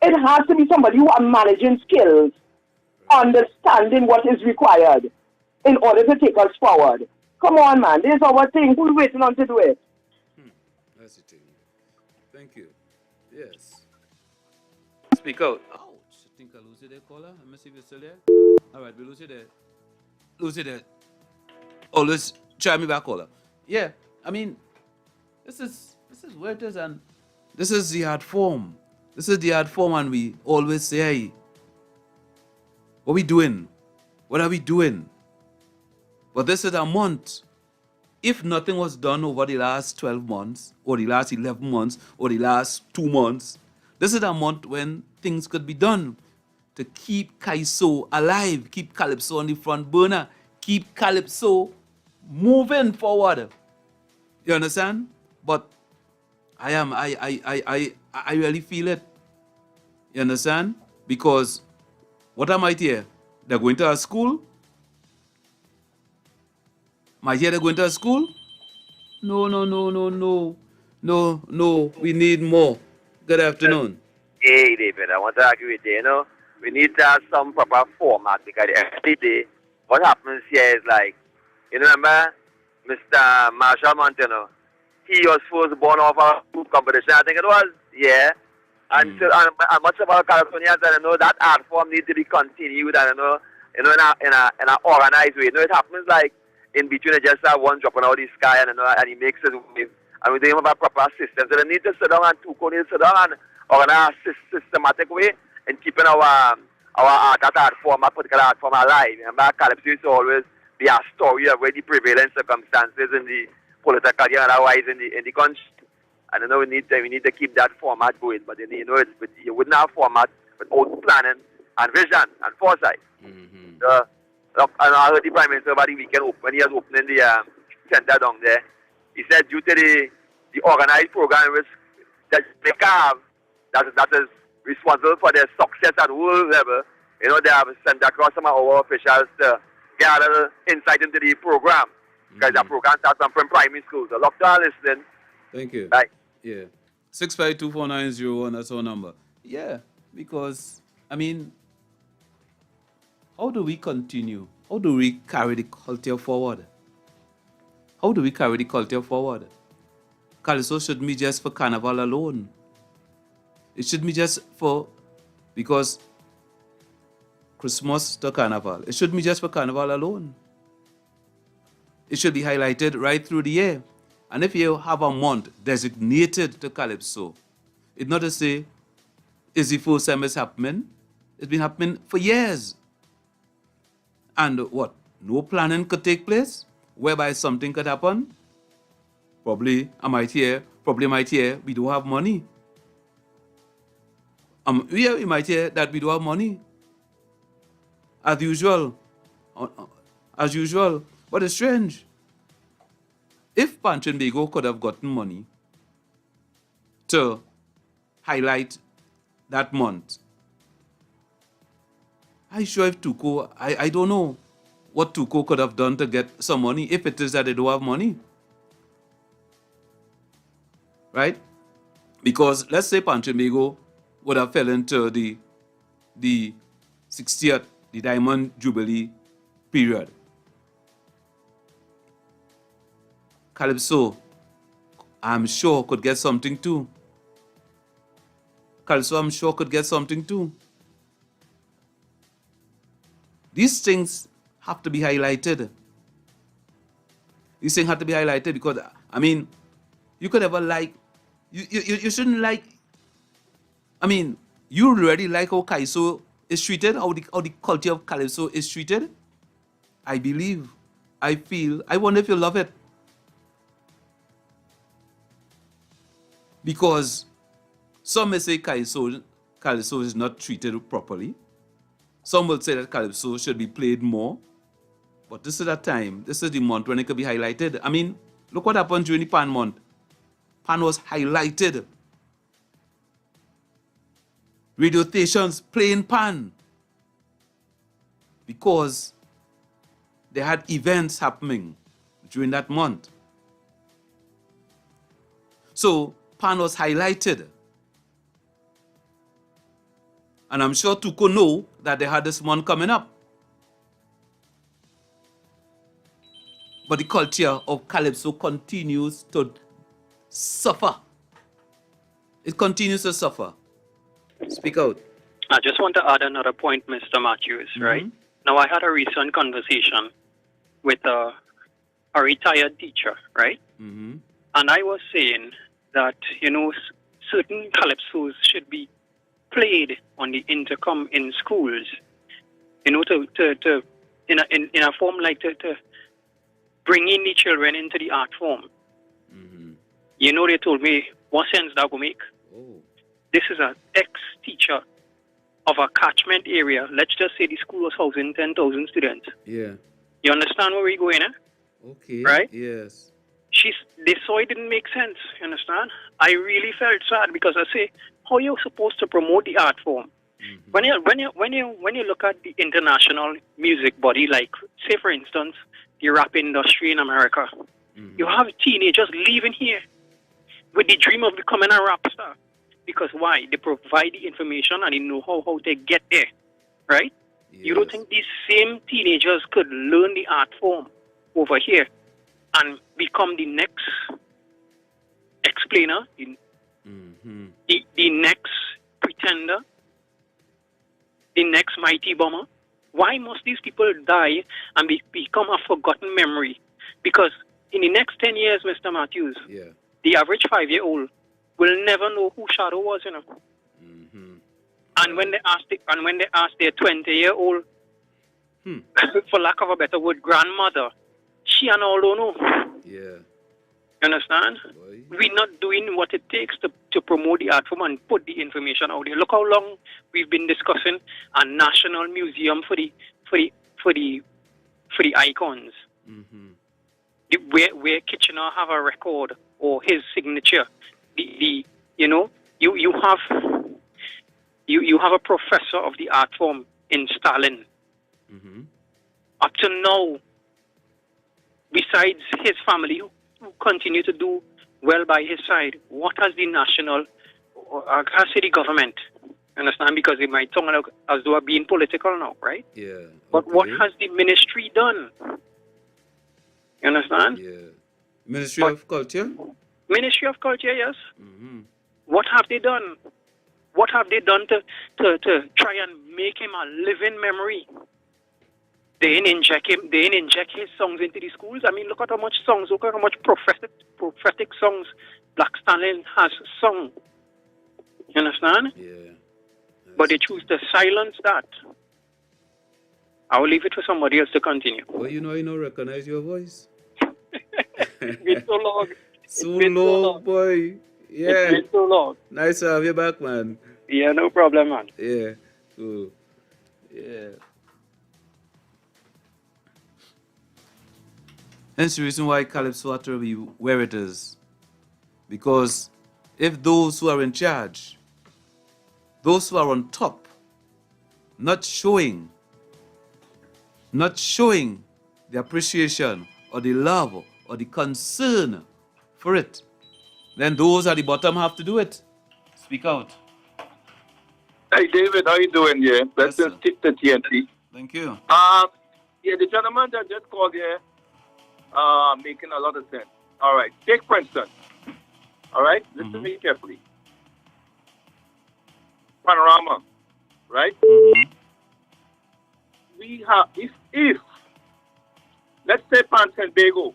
Speaker 24: It has to be somebody who has managing skills, understanding what is required in order to take us forward. Come on, man, there's our thing. Who's waiting on to do it?
Speaker 13: That's the thing. Thank you. Yes. Speak out. Ouch. I think I lose it there, caller. Let me see if you're still there. All right, we lose it there. Lose it there. Always try me back, caller. Yeah, I mean, this is where it is, and this is the art form. This is the art form, and we always say, hey, what are we doing? What are we doing? But this is a month. If nothing was done over the last 12 months, or the last 11 months, or the last 2 months, this is a month when things could be done to keep Calypso alive, keep Calypso on the front burner, keep Calypso moving forward. You understand? But I really feel it. You understand? Because what am I here? They're going to a school? Am I here they're going to a school? No. We need more. Good afternoon.
Speaker 3: Hey, David, I want to argue with you, you know. We need to have some proper format because every day, what happens here is like, you remember Mr. Marshall Montano? he was first born off a food competition, I think it was. Yeah. And so, and much of our Californians, and I know that art form needs to be continued, and I know, in a organized way. It happens like in between, just one dropping out of the sky, and and he makes it wave. And we don't have a proper system, so they need to sit down and need to sit down and organize a systematic way in keeping our art form, a particular art form alive. Remember, Calypso used to always be a story of where the prevailing circumstances in the political and otherwise in the country. And I know we need to keep that format going, but you wouldn't have format without planning and vision and foresight. So, and I heard the Prime Minister over the weekend when he was opening the center down there. He said due to the organized program which that they have that is responsible for their success at world level, they have sent across some of our officials to get a little insight into the program. Because the program starts from primary schools. So, look to our listening.
Speaker 13: Thank you.
Speaker 3: Right.
Speaker 13: Yeah. 6524901, that's our number. Yeah, because, I mean, how do we continue? How do we carry the culture forward? How do we carry the culture forward? Calypso shouldn't be just for carnival alone. It should be just because Christmas to carnival. It shouldn't be just for carnival alone. It should be highlighted right through the year. And if you have a month designated to Calypso, it's not to say, is the first time it's happening? It's been happening for years. And what? No planning could take place, whereby something could happen. Probably I might hear, we don't have money. We might hear that we don't have money. As usual. But it's strange. If Trinidad could have gotten money to highlight that month, I'm sure if Tuco, I don't know what Tuco could have done to get some money if it is that they don't have money. Right? Because let's say Trinidad would have fell into the 60th, the Diamond Jubilee period. Calypso, I'm sure, could get something too. Calypso, I'm sure, could get something too. These things have to be highlighted. These things have to be highlighted because, I mean, you could ever like, you shouldn't like, I mean, you already like how Calypso is treated, how the culture of Calypso is treated. I believe, I feel, I wonder if you love it. Because some may say Calypso is not treated properly. Some will say that Calypso should be played more. But this is that time, this is the month when it could be highlighted. I mean, look what happened during the Pan month. Pan was highlighted. Radio stations playing Pan. Because they had events happening during that month. So, Pan was highlighted. And I'm sure Tuco know that they had this one coming up. But the culture of Calypso continues to suffer. It continues to suffer. Speak out.
Speaker 11: I just want to add another point, Mr. Matthews, right? Now, I had a recent conversation with a retired teacher, right? And I was saying that, certain calypsos should be played on the intercom in schools, in a form like to bringing the children into the art form. They told me, what sense that will make? This is an ex-teacher of a catchment area. Let's just say the school was housing 10,000 students.
Speaker 13: Yeah.
Speaker 11: You understand where we're going,
Speaker 13: Okay.
Speaker 11: Right?
Speaker 13: Yes.
Speaker 11: They saw it didn't make sense, you understand? I really felt sad because I say, how are you supposed to promote the art form? When you look at the international music body, like say for instance, the rap industry in America, you have teenagers leaving here with the dream of becoming a rap star. Because why? They provide the information and they know how they get there, right? Yes. You don't think these same teenagers could learn the art form over here and become the next explainer, the next pretender, the next mighty bomber. Why must these people die and become a forgotten memory? Because in the next 10 years, Mr. Matthews, the average 5-year-old will never know who Shadow was, you know. And when they ask their 20-year-old, for lack of a better word, grandmother, she and all don't know.
Speaker 13: Yeah.
Speaker 11: You understand? We're not doing what it takes to promote the art form and put the information out there. Look how long we've been discussing a national museum for the icons. Where Kitchener have a record or his signature. You have a professor of the art form in Stalin. Up to now, besides his family who continue to do well by his side, what has the national, or I can't say the government, understand, because it might sound like as though being political now, right?
Speaker 13: Yeah.
Speaker 11: But what has the ministry done? You understand?
Speaker 13: Yeah. Ministry of Culture?
Speaker 11: Ministry of Culture, yes. What have they done? What have they done to try and make him a living memory? They didn't inject his songs into the schools. I mean, look at how much songs, look at how much prophetic songs Black Stalin has sung. You understand?
Speaker 13: Yeah.
Speaker 11: But they choose to silence that. I will leave it for somebody else to continue.
Speaker 13: Well, I don't recognize your voice.
Speaker 11: It's been so long.
Speaker 13: So long, boy. Yeah.
Speaker 11: It's been so long.
Speaker 13: Nice to have you back, man.
Speaker 11: Yeah, no problem, man.
Speaker 13: Yeah. Cool. Yeah. That's the reason why Calypso ought to be where it is. Because if those who are in charge, those who are on top, not showing the appreciation or the love or the concern for it, then those at the bottom have to do it. Speak out.
Speaker 4: Hey, David, how you doing here? Let's just stick to TNT.
Speaker 13: Thank you.
Speaker 4: Yeah, the gentleman that just called here, making a lot of sense. All right, take Princeton. All right, listen to me carefully. Panorama, right? We have, if let's say Pantenbago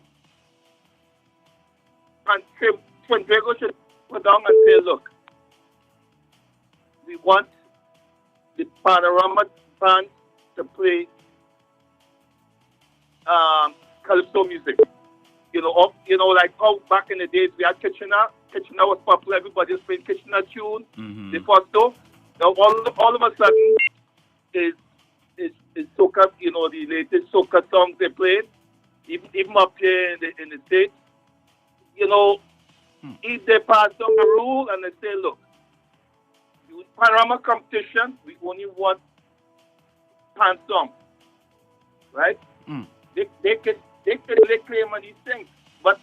Speaker 4: should put down and say, look, we want the Panorama band to play Calypso music. Like how back in the days we had Kitchener. Kitchener was popular. Everybody was playing Kitchener tune. The first though. Now all of a sudden is soca. The latest soca songs they played, even up here in the States. If they pass down a rule and they say, look, Panorama competition, we only want pan songs, right? They can lay claim on these things, but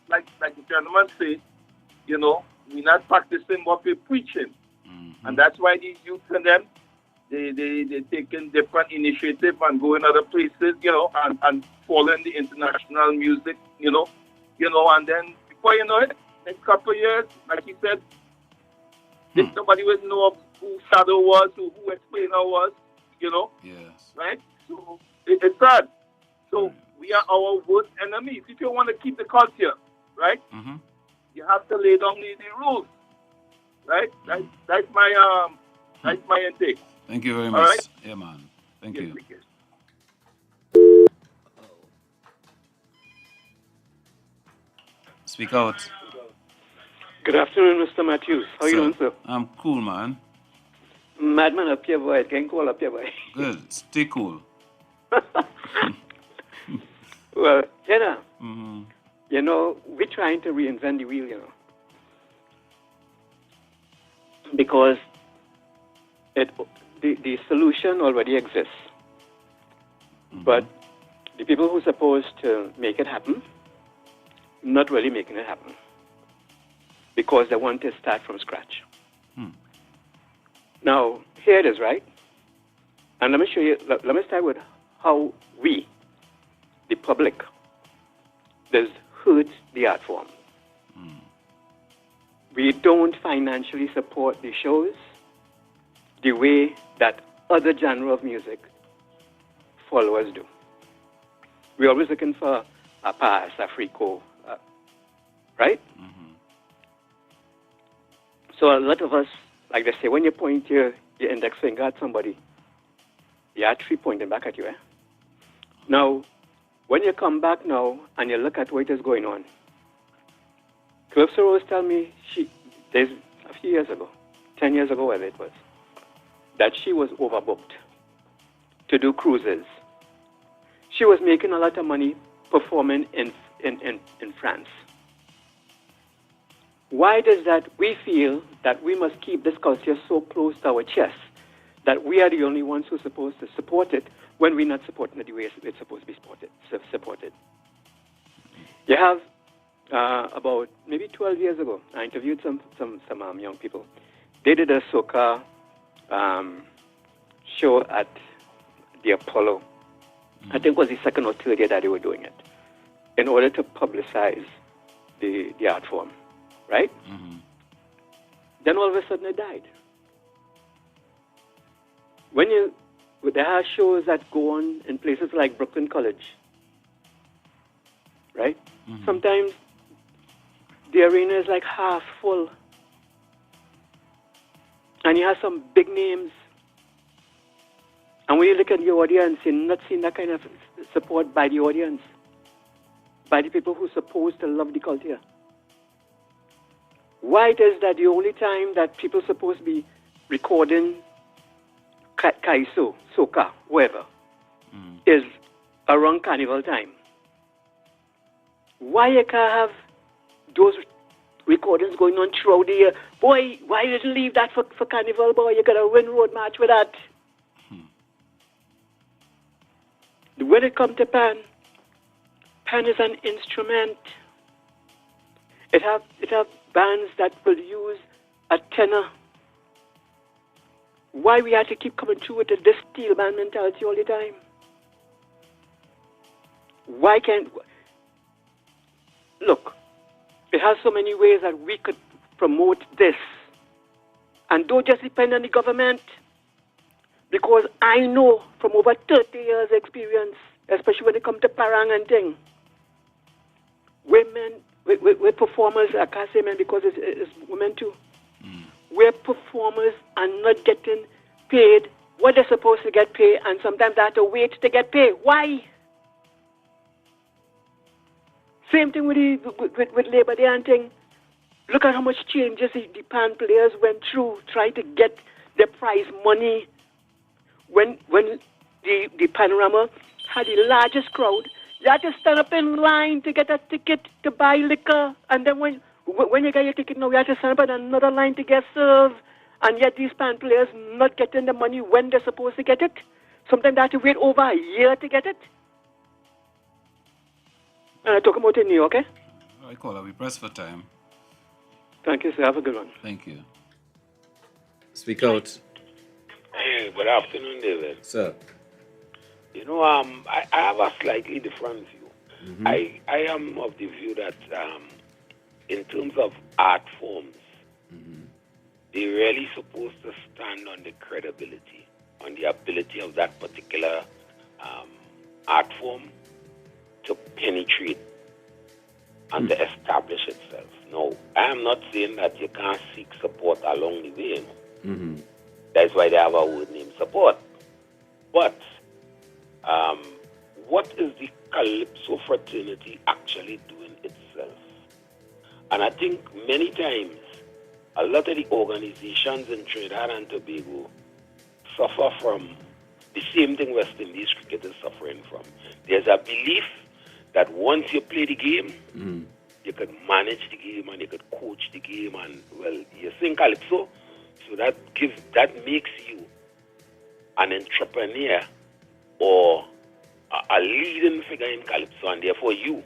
Speaker 4: like the gentleman said, we're not practicing what we're preaching, and that's why these youth and them, they taking different initiative and going other places, and following the international music, and then before you know it, next couple of years, like you said, nobody will know who Shadow was, who Explainer was,
Speaker 13: Yes.
Speaker 4: right? So it's sad. So we are our worst enemies. If you want to keep the culture, right, you have to lay down the rules, right? That's my intake.
Speaker 13: Thank you very
Speaker 4: All
Speaker 13: much.
Speaker 4: right?
Speaker 13: Yeah, man. Thank you. Speak out.
Speaker 12: Good afternoon, Mr. Matthews. How you doing, sir?
Speaker 13: I'm cool, man.
Speaker 12: Madman up here, boy. Can't call up here, boy.
Speaker 13: Good. Stay cool.
Speaker 12: Well, we're trying to reinvent the wheel, because the solution already exists. But the people who are supposed to make it happen, not really making it happen, because they want to start from scratch. Now, here it is, right? And let me show you, let me start with how we, the public, does hurt the art form. we don't financially support the shows the way that other genre of music followers do. We're always looking for a pass, a frico, right? So a lot of us, like they say, when you point your index finger at somebody, you actually pointing back at you. Now, when you come back now and you look at what is going on, Calypso Rose tell me there's a few years ago, 10 years ago, whatever it was, that she was overbooked to do cruises. She was making a lot of money performing in France. Why does that we feel that we must keep this culture so close to our chest that we are the only ones who are supposed to support it when we're not supporting it the way it's supposed to be supported? You have about maybe 12 years ago, I interviewed some young people. They did a soca show at the Apollo. I think it was the second or third year that they were doing it in order to publicize the art form, right? Then all of a sudden it died. There are shows that go on in places like Brooklyn College, right? Sometimes the arena is like half full. And you have some big names. And when you look at the audience, you're not seeing that kind of support by the audience, by the people who are supposed to love the culture. Why is that the only time that people are supposed to be recording Kaiso, soca, whoever, is around carnival time? Why you can't have those recordings going on throughout the year? Boy, why you didn't leave that for carnival, boy? You got to win road march with that. When it comes to pan is an instrument. It have bands that will use a tenor. Why we have to keep coming through with this steel band mentality all the time? Why can't... Look, it has so many ways that we could promote this. And don't just depend on the government. Because I know from over 30 years experience, especially when it comes to parang and thing, women, we're performers, I can't say men because it's women too. Where performers are not getting paid what they're supposed to get paid, and sometimes they have to wait to get paid. Why? Same thing with Labor Day and thing. Look at how much changes the pan players went through trying to get their prize money. When the Panorama had the largest crowd, you had to stand up in line to get a ticket to buy liquor. And then when you get your ticket now, you have to stand up in another line to get served. And yet these pan players not getting the money when they're supposed to get it. Sometimes they have to wait over a year to get it. And I'm talking about in New York, eh?
Speaker 13: I call it. We press for time.
Speaker 12: Thank you, sir. Have a good one.
Speaker 13: Thank you. Speak out.
Speaker 18: Hey, good afternoon, David.
Speaker 13: Sir.
Speaker 18: You know, I have a slightly different view. I am of the view that in terms of art forms, they're really supposed to stand on the credibility, on the ability of that particular art form to penetrate and to establish itself. No, I am not saying that you can't seek support along the way, you know. That's why they have a word named support. But what is the Calypso fraternity actually doing itself? And I think many times a lot of the organizations in Trinidad and Tobago suffer from the same thing West Indies cricket is suffering from. There's a belief that once you play the game, you could manage the game and you could coach the game, and well, you sing Calypso, so that makes you an entrepreneur or a leading figure in Calypso, and therefore you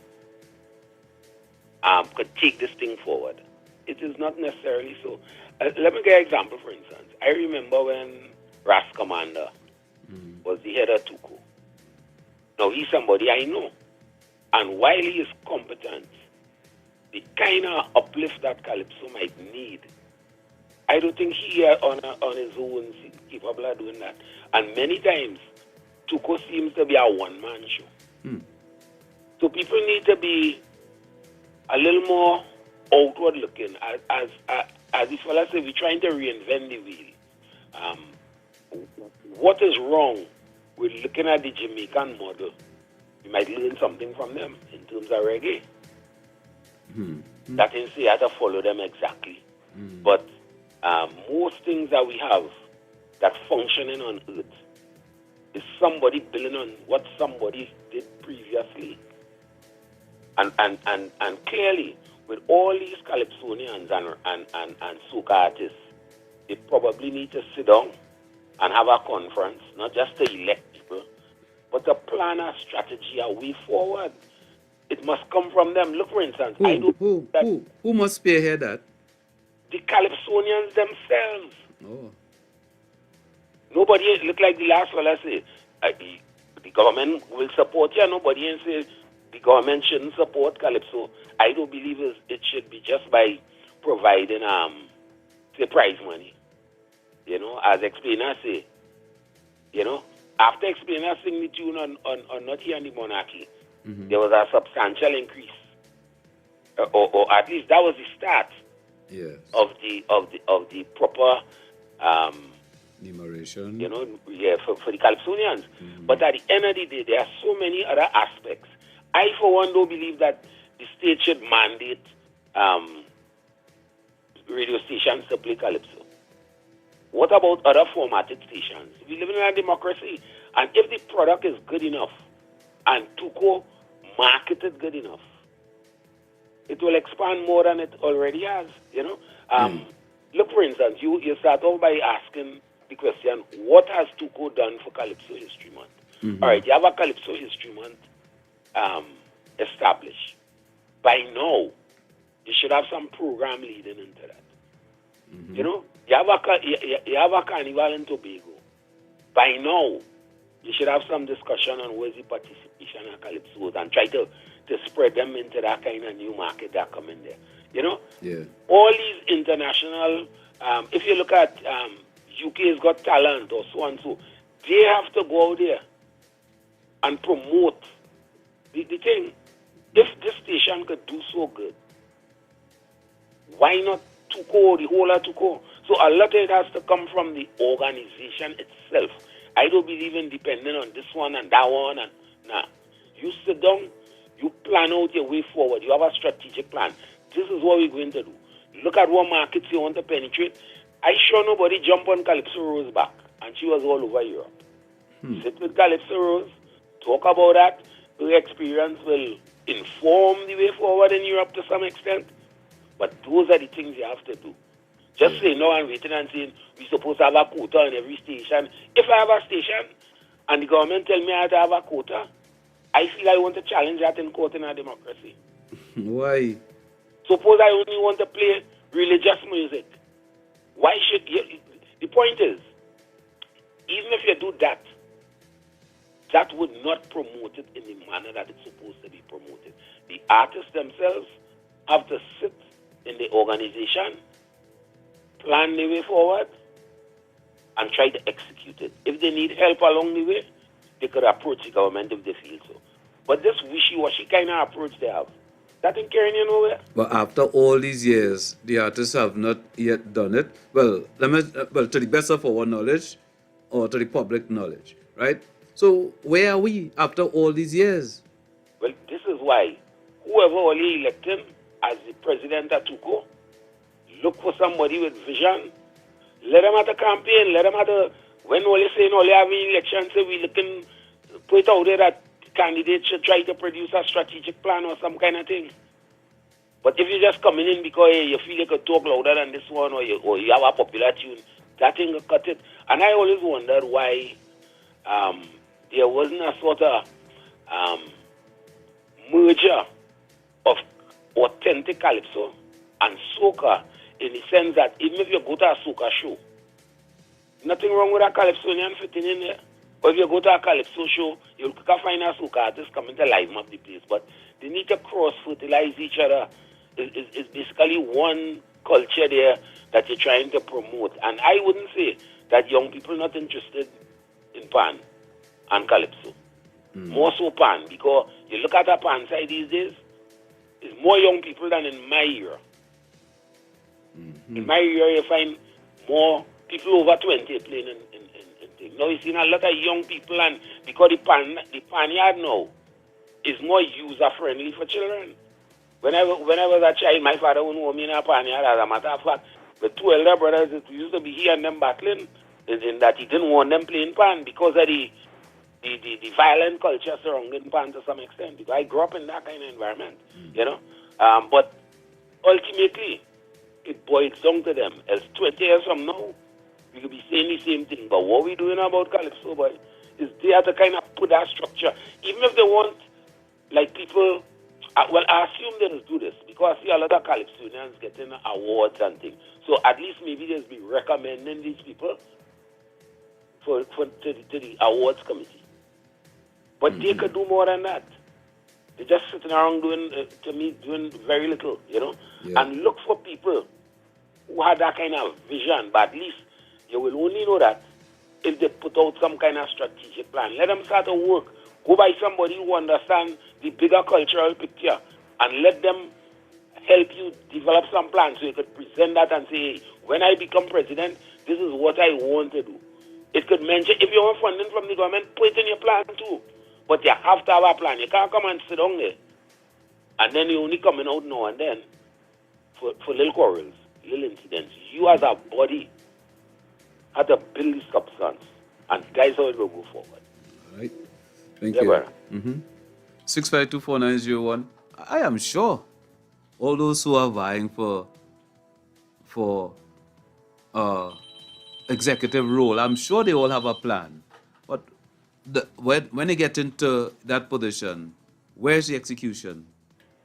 Speaker 18: could take this thing forward. It is not necessarily so. Let me give an example, for instance. I remember when Ras Commander was the head of Tuco. Now, he's somebody I know. And while he is competent, the kind of uplift that Calypso might need, I don't think he on his own is capable of doing that. And many times, Tuko seems to be a one-man show. So people need to be a little more outward looking. As the fella said, we're trying to reinvent the wheel. What is wrong with looking at the Jamaican model? You might learn something from them in terms of reggae. That is, you have to follow them exactly. But most things that we have that functioning on earth is somebody building on what somebody did previously. And clearly, with all these Calypsonians and soca artists, they probably need to sit down and have a conference, not just to elect people, but to plan a strategy, a way forward. It must come from them. Look, for instance,
Speaker 13: Who must spearhead that?
Speaker 18: The Calypsonians themselves.
Speaker 13: Oh.
Speaker 18: Nobody look like the last fella say, the government will support you. Nobody ain't say the government shouldn't support Calypso. I don't believe it should be just by providing say prize money. You know, as explainer say, you know, after explainer sing the tune on Not Here and the Monarchy, there was a substantial increase. Or at least that was the start of the proper
Speaker 13: enumeration.
Speaker 18: You know, for the Calypsonians. But at the end of the day, there are so many other aspects. I, for one, don't believe that the state should mandate radio stations to play Calypso. What about other formatted stations? We live in a democracy, and if the product is good enough and Tuko marketed good enough, it will expand more than it already has. You know, look, for instance, you start off by asking the question, what has Tuko done for Calypso History Month? All right, you have a Calypso History Month established. By now, you should have some program leading into that. You know, you have a carnival in Tobago. By now, you should have some discussion on where's the participation of Calypso and try to spread them into that kind of new market that come in there. You know?
Speaker 13: Yeah.
Speaker 18: All these international, if you look at UK's Got Talent or so and so, they have to go out there and promote the thing. If this station could do so good, why not Tuko, the whole of Tuko? So a lot of it has to come from the organization itself. I don't believe in depending on this one and that one. And nah, you sit down, you plan out your way forward. You have a strategic plan. This is what we're going to do. Look at what markets you want to penetrate. I sure nobody jump on Calypso Rose back, and she was all over Europe. Sit with Calypso Rose, talk about that. Her experience will inform the way forward in Europe to some extent. But those are the things you have to do. Just say no and waiting and saying we're supposed to have a quota on every station. If I have a station and the government tell me I have to have a quota, I feel I want to challenge that in court in our democracy.
Speaker 13: Why?
Speaker 18: Suppose I only want to play religious music. Why should you? The point is, even if you do that, that would not promote it in the manner that it's supposed to be promoted. The artists themselves have to sit in the organization, plan the way forward, and try to execute it. If they need help along the way, they could approach the government if they feel so. But this wishy-washy kind of approach they have, that ain't carrying you nowhere.
Speaker 13: But after all these years, the artists have not yet done it. Well, to the best of our knowledge, or to the public knowledge, right? So where are we after all these years?
Speaker 18: Well, this is why whoever only elect him as the president of Tuko, look for somebody with vision. Let them at the campaign. Let them at the, when only saying only having elections, say we looking, put out there that candidates should try to produce a strategic plan or some kind of thing. But if you're just coming in because you feel you could talk louder than this one or you have a popular tune, that thing will cut it. And I always wondered why there wasn't a sort of merger of authentic Calypso and soca, in the sense that even if you go to a soca show, nothing wrong with a Calypsonian fitting in there. Or if you go to a Calypso show, you'll find a soca artist coming to liven up the place. But they need to cross-fertilize each other. is basically one culture there that you're trying to promote. And I wouldn't say that young people not interested in pan and calypso. More so pan, because you look at the pan side these days, it's more young people than in my era. In my era, you find more people over 20 playing in things. Now you've seen a lot of young people, and because the pan yard now is more user friendly for children. When I was a child, my father wouldn't want me in a pan yard. As a matter of fact, the two elder brothers, it used to be he and them battling, in that he didn't want them playing pan because of the violent culture surrounding pan to some extent. Because I grew up in that kind of environment, you know. But ultimately, it boils down to them. As 20 years from now, we could be saying the same thing. But what we're doing about calypso, boy, is they have to kind of put that structure. Even if they want, like people, well, I assume they will do this because I see a lot of calypsonians getting awards and things. So at least maybe they'll be recommending these people to the awards committee. But they could do more than that. They're just sitting around doing very little, you know. Yeah. And look for people who have that kind of vision. But at least you will only know that if they put out some kind of strategic plan. Let them start to work. Go by somebody who understands the bigger cultural picture and let them help you develop some plans so you could present that and say, hey, when I become president, this is what I want to do. It could mention, if you want funding from the government, put it in your plan too. But you have to have a plan. You can't come and sit down there. And then you're only coming out now and then for little quarrels, little incidents. You as a body have to build the substance. And that's how it will go forward.
Speaker 13: All right. Thank you. 6524901. I am sure all those who are vying for executive role, I'm sure they all have a plan. But when they get into that position, where's the execution?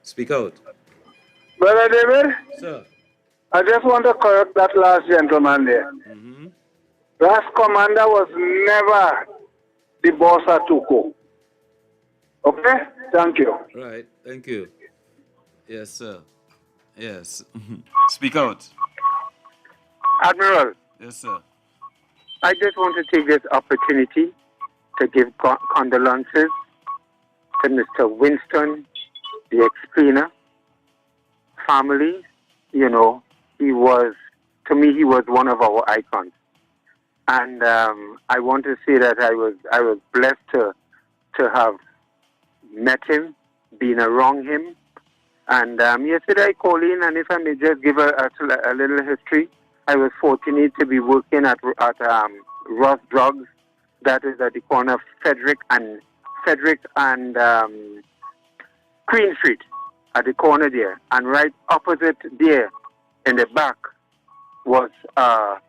Speaker 13: Speak out.
Speaker 15: Brother David?
Speaker 13: Sir.
Speaker 15: I just want to correct that last gentleman there. Last commander was never the boss at Tuko. Okay? Thank you.
Speaker 13: Right. Thank you. Yes, sir. Yes. Speak out.
Speaker 11: Admiral.
Speaker 13: Yes, sir.
Speaker 11: I just want to take this opportunity to give condolences to Mr. Winston, the explainer, family. You know, he was one of our icons. And I want to say that I was blessed to have met him, been around him. And yesterday I called in, and if I may just give a little history, I was fortunate to be working at Ross Drugs, that is at the corner of Frederick and Queen Street, at the corner there. And right opposite there, in the back, was a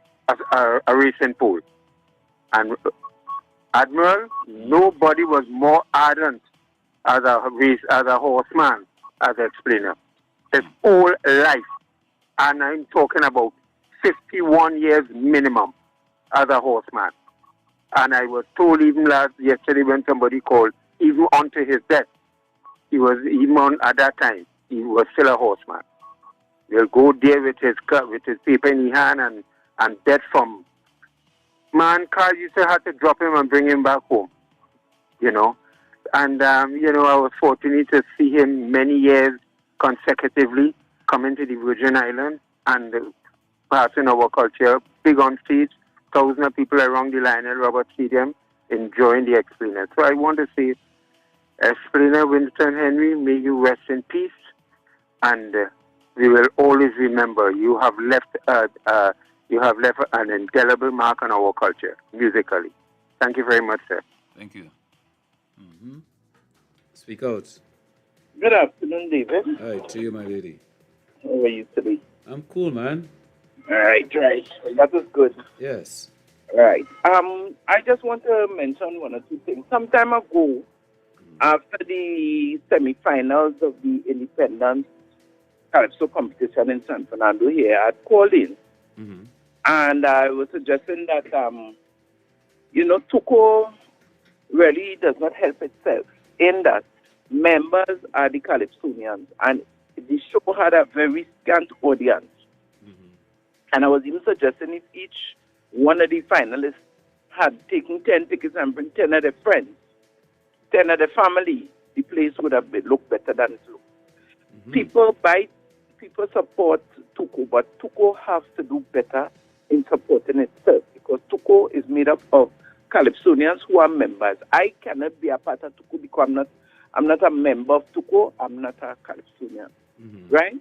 Speaker 11: racing pool. And Admiral, nobody was more ardent as a horseman, as an explainer. His whole life, and I'm talking about 51 years minimum as a horseman. And I was told even yesterday when somebody called, even onto his death, at that time, he was still a horseman. He'll go there with his paper in his hand and bet from. Man, Carl used to have to drop him and bring him back home, you know. And, I was fortunate to see him many years consecutively coming to the Virgin Islands and passing our culture, big on stage, thousands of people around the Lionel Roberts Stadium enjoying the explainer. So I want to say, Explainer Winston Henry, may you rest in peace, and we will always remember you have left an indelible mark on our culture musically. Thank you very much, sir.
Speaker 13: Thank you. Speak out.
Speaker 9: Good afternoon, David.
Speaker 13: Hi, to you, my lady.
Speaker 9: How are you today?
Speaker 13: I'm cool, man.
Speaker 9: All right. That was good.
Speaker 13: Yes.
Speaker 9: Right. I just want to mention one or two things. Some time ago, after the semi-finals of the Independence Calypso competition in San Fernando here, I called in. And I was suggesting that, Tuko really does not help itself in that members are the Calypsonians, and the show had a very scant audience. And I was even suggesting if each one of the finalists had taken 10 tickets and bring 10 of their friends, 10 of their family, the place would have looked better than it looked. People support Tuko, but Tuko has to do better in supporting itself because Tuko is made up of Calypsonians who are members. I cannot be a part of Tuko because I'm not a member of Tuko. I'm not a Calypsonian, right?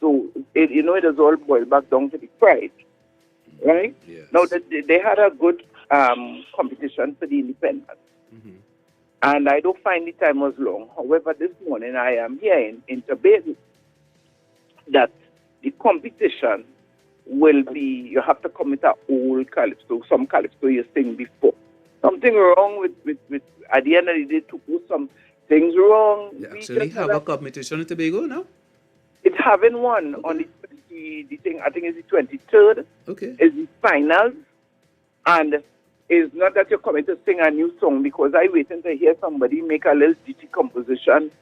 Speaker 9: So it does all boil back down to the pride, right?
Speaker 13: Yes.
Speaker 9: Now they had a good competition for the independents, and I don't find the time was long. However, this morning I am here in Tobago that the competition will be, you have to come with an old calypso, some calypso you sing before. Something wrong with at the end of the day, to do some things wrong.
Speaker 13: You actually have a competition in Tobago now?
Speaker 9: It's having one on the thing, I think it's the 23rd.
Speaker 13: Okay.
Speaker 9: It's the finals. And it's not that you're coming to sing a new song because I waiting to hear somebody make a little ditty composition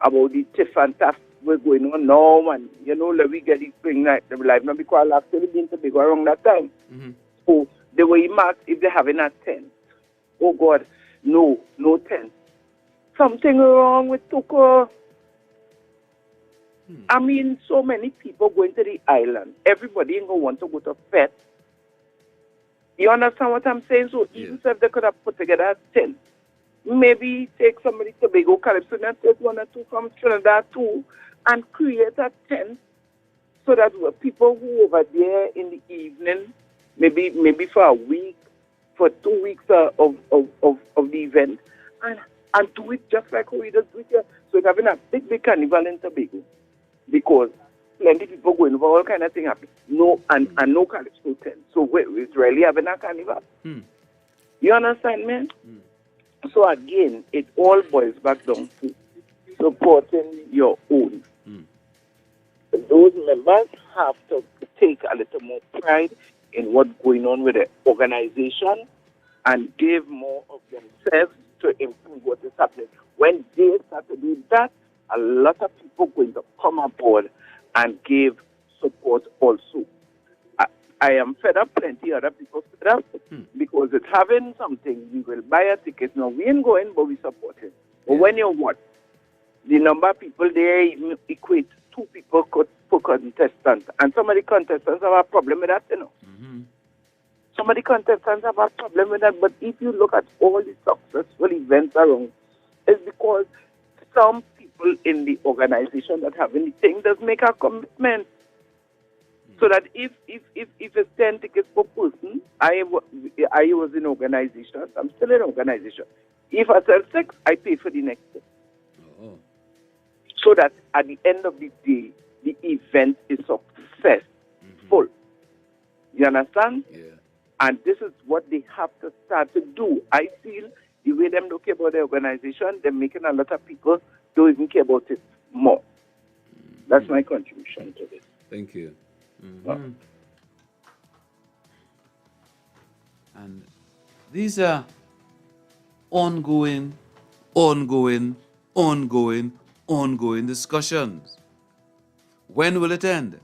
Speaker 9: about the tiff and taff we're going on now, and let me get it spring night live now because I've actually been to Tobago around that time. So they were marked if they're having a 10. Oh God, no 10. Something wrong with Tuko. I mean, so many people going to the island. Everybody ain't gonna want to go to Fete. You understand what I'm saying? So even if they could have put together a 10, maybe take somebody to Tobago, Calypso, and take one or two from Trinidad too, and create a tent so that people who over there in the evening, maybe for a week, for 2 weeks of the event, and do it just like how we just do it here. So it's having a big carnival in Tobago because plenty people going over, all kind of thing happen. No, and no Calypso tent. So we're really having a carnival. You understand, man? So again, it all boils back down to supporting your own. Those members have to take a little more pride in what's going on with the organization and give more of themselves to improve what is happening. When they start to do that, a lot of people going to come aboard and give support also. I am fed up, plenty other people fed up, because it's having something, we will buy a ticket. Now, we ain't going, but we support it. But when you what? The number of people there equate 2 people per contestant. And some of the contestants have a problem with that, Some of the contestants have a problem with that. But if you look at all the successful events around, it's because some people in the organization that have anything does make a commitment. So that if it's 10 tickets per person, I was in organization, I'm still in organization. If I sell 6, I pay for the next 6. So that at the end of the day, the event is successful. You understand?
Speaker 13: Yeah.
Speaker 9: And this is what they have to start to do. I feel the way them don't care about the organization, they're making a lot of people don't even care about it more. That's my contribution to this.
Speaker 13: Thank you. And these are ongoing discussions. When will it end?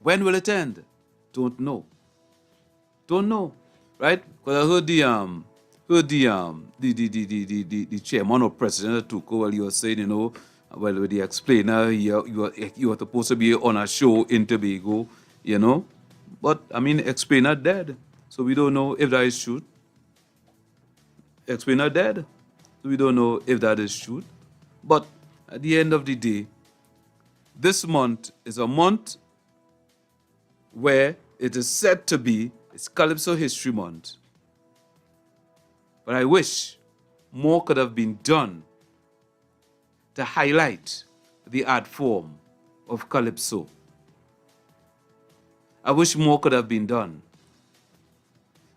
Speaker 13: When will it end? Don't know, right? Because I heard the chairman or president of Tuko, well, you were saying, well, with the explainer, you were supposed to be on a show in Tobago, But, explainer dead. So we don't know if that is true. Explainer dead. So we don't know if that is true. But at the end of the day, this month is a month where it is said to be, it's Calypso History Month. But I wish more could have been done to highlight the art form of Calypso. I wish more could have been done.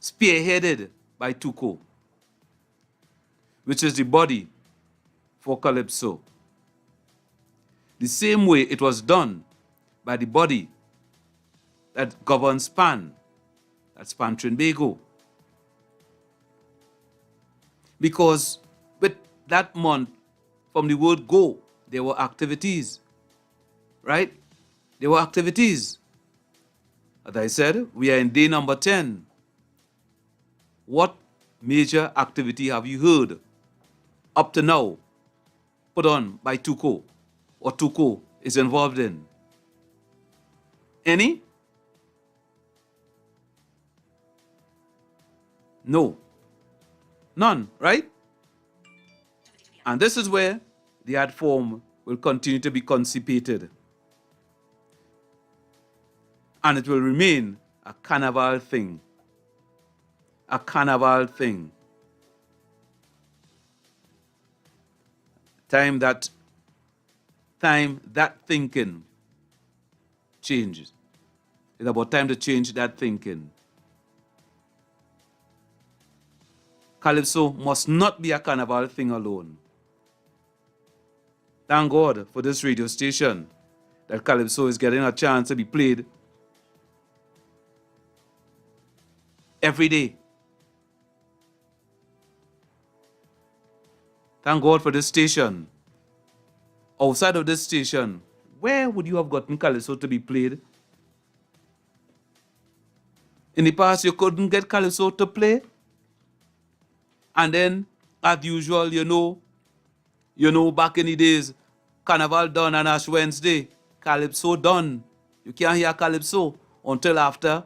Speaker 13: Spearheaded by Tuko, which is the body for Calypso. The same way it was done by the body that governs PAN, that's PAN Trinidad. Because with that month, from the word go, there were activities. right? There were activities. As I said, we are in day number 10. What major activity have you heard up to now put on by Tuco or Tuco is involved in? Any? No. None, right? And this is where the art form will continue to be constipated. And it will remain a carnival thing. A carnival thing. Time that thinking changes. It's about time to change that thinking. Calypso must not be a carnival thing alone. Thank God for this radio station that Calypso is getting a chance to be played every day. Thank God for this station. Outside of this station, where would you have gotten Calypso to be played? In the past, you couldn't get Calypso to play. And then, as usual, you know, back in the days, Carnival done and Ash Wednesday, Calypso done. You can't hear Calypso until after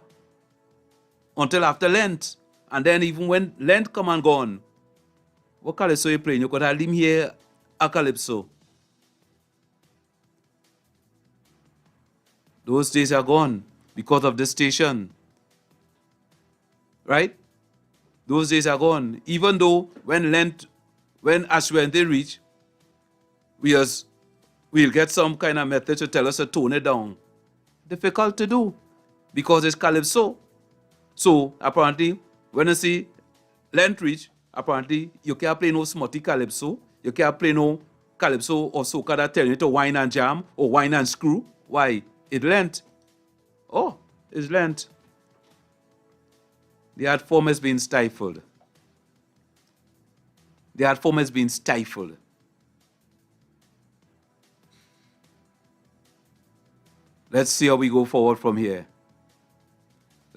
Speaker 13: Lent. And then even when Lent come and gone, what Calypso you playing? You could hardly hear a Calypso. Those days are gone because of this station. Right? Those days are gone. Even though when Ash Wednesday reach, we'll get some kind of method to tell us to tone it down. Difficult to do because it's Calypso. So apparently, when you see Lent reach, apparently you can't play no smutty Calypso. You can't play no Calypso or soca that tell you to wine and jam or wine and screw. Why? It's Lent. Oh, it's Lent. The art form has been stifled. The art form has been stifled. Let's see how we go forward from here.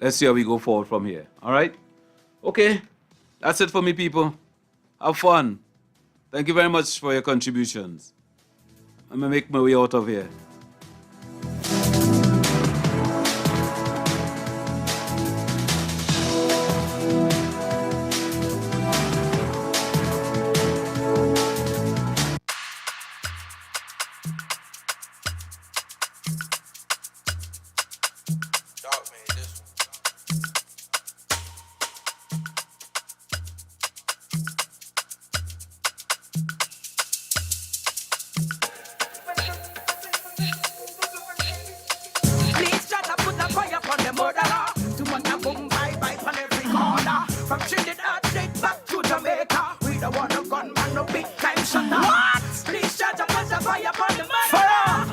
Speaker 13: Let's see how we go forward from here. All right? Okay. That's it for me, people. Have fun. Thank you very much for your contributions. I'm going to make my way out of here.
Speaker 2: From Trinidad straight back to Jamaica. We don't want no gunman, no big time shutter. What? Please charge up with the fire upon the man. Fire!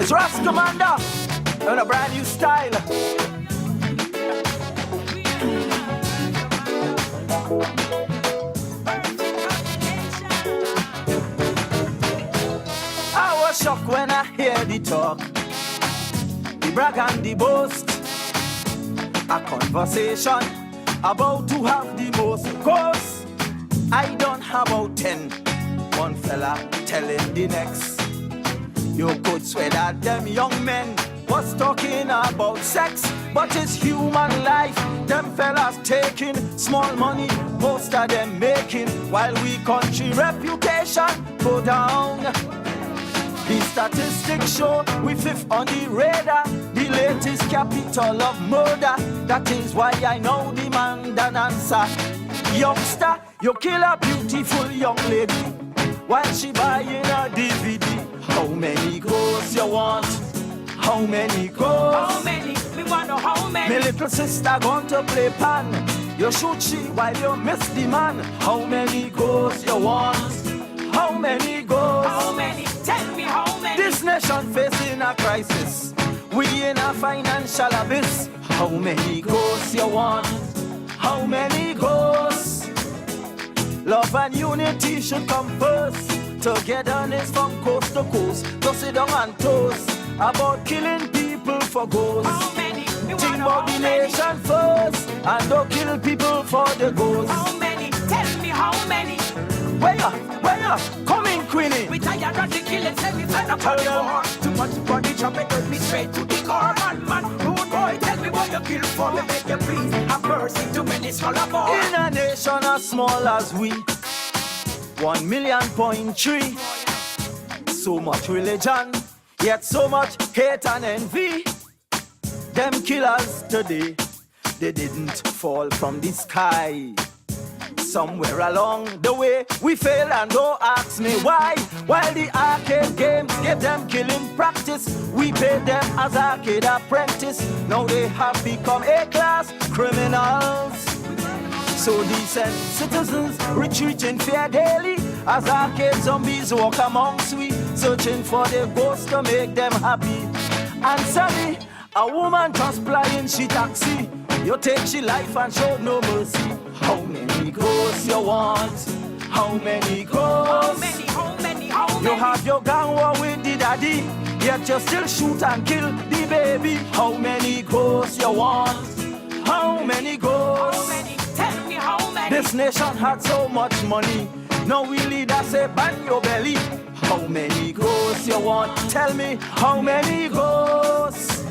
Speaker 2: It's Ross Commander on a brand new style. I was shocked when I hear the talk, the brag and the boast, a conversation about to have the most. Cause I don't have about 10. One fella telling the next. You could swear that them young men was talking about sex, but it's human life. Them fellas taking small money, most of them making, while we country reputation go down. The statistics show we fifth on the radar, the latest capital of murder. That is why I now demand an answer. Youngster, you kill a beautiful young lady while she buying a DVD. How many ghosts you want? How many ghosts? How many? Me wonder how many. My little sister going to play pan. You shoot she while you miss the man. How many ghosts you want? How many ghosts? How many? Tell me how many. This nation facing a crisis. We in a financial abyss. How many ghosts you want? How many ghosts? Love and unity should come first. Togetherness from coast to coast. Just sit down and toast about killing people for ghosts.
Speaker 16: How many?
Speaker 2: Think about the nation first and don't kill people for the ghosts.
Speaker 16: How many? Tell me how many?
Speaker 2: Where ya? Come in, Queenie.
Speaker 16: We tired of the killing, say we fed up on the war. Too much body chop, it took me straight to the core. Man, rude boy, tell me what you kill for. Me beg you please, have mercy, too many skull aboard.
Speaker 2: In a nation as small as we, 1 million point 3. So much religion, yet so much hate and envy. Them killers today, they didn't fall from the sky. Somewhere along the way, we failed and don't ask me why. While the arcade games gave them killing practice, we paid them as arcade apprentice. Now they have become A-class criminals. So decent citizens retreat in fear daily as arcade zombies walk amongst we, searching for their ghosts to make them happy. And Sammy, a woman just flying she taxi. You take she life and show no mercy. How many ghosts you want? How many ghosts?
Speaker 16: How many?
Speaker 2: You have your gang war with the daddy, yet you still shoot and kill the baby. How many ghosts you want? How many ghosts?
Speaker 16: How many? Tell me how many?
Speaker 2: This nation had so much money. Now we leaders say ban your belly. How many ghosts you want? Tell me how many ghosts?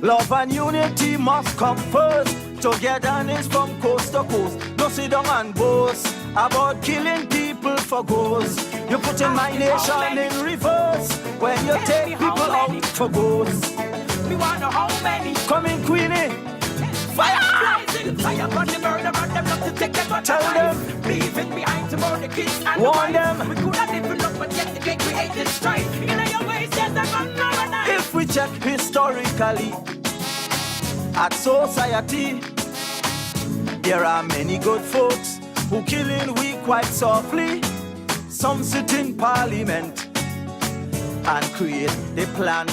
Speaker 2: Love and unity must come first. Togetherness from coast to coast. Don't sit down and boast about killing people for ghosts. You put in my nation in reverse when you take people out for ghosts.
Speaker 16: We want to know how many.
Speaker 2: Come in, Queenie. Fire!
Speaker 16: Fire from the murder, but them not to take them.
Speaker 2: Tell them.
Speaker 16: Leaving behind to burn the kids and
Speaker 2: warn
Speaker 16: the
Speaker 2: them.
Speaker 16: We could have developed, but yet they create this strife. In your ways, yes, they're gonna.
Speaker 2: If we check historically at society, there are many good folks who killing we quite softly. Some sit in parliament and create the plan.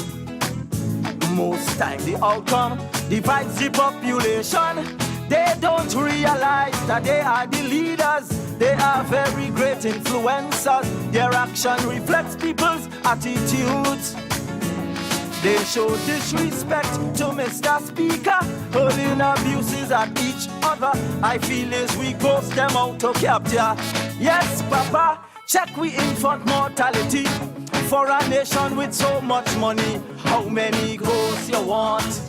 Speaker 2: Most time the outcome divides the population. They don't realize that they are the leaders. They are very great influencers. Their action reflects people's attitudes. They show disrespect to Mr. Speaker, hurling abuses at each other. I feel as we ghost them out to capture. Yes, Papa, check we infant mortality for a nation with so much money. How many ghosts you want?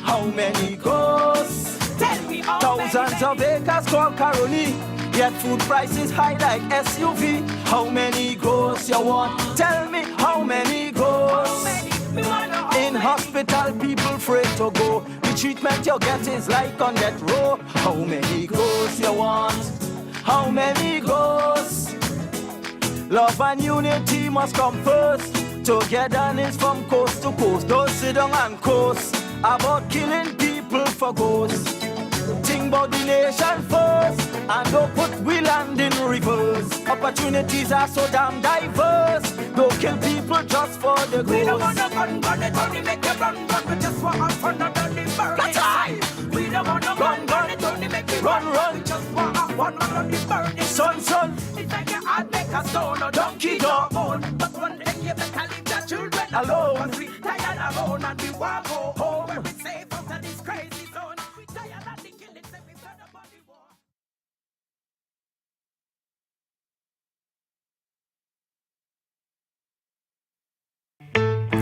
Speaker 2: How many ghosts?
Speaker 16: Tell me how
Speaker 2: Thousands of acres called Caroni, yet food prices high like SUV. How many ghosts you want? Tell me how many ghosts? In hospital, people afraid to go. The treatment you get is like on death row. How many ghosts you want? How many ghosts? Love and unity must come first. Togetherness from coast to coast. Don't sit down and coast about killing people for ghosts. Think about the nation first and don't put we land in reverse. Opportunities are so damn diverse. Don't kill people just for the
Speaker 16: We don't
Speaker 2: ghost.
Speaker 16: want to gun, it only make you run. We just want to fun under the burn.
Speaker 2: That's right.
Speaker 16: We don't want to gun, it only make you
Speaker 2: Run.
Speaker 16: We just want to fun under the burn.
Speaker 2: Son.
Speaker 16: It's like your heart make a stone or donkey dog bone. But one day you better leave the children
Speaker 2: Alone.
Speaker 16: Cause we tired alone and we want to go home. Where we safe out of this crazy zone. We tired of the killing, say we fed up on the war.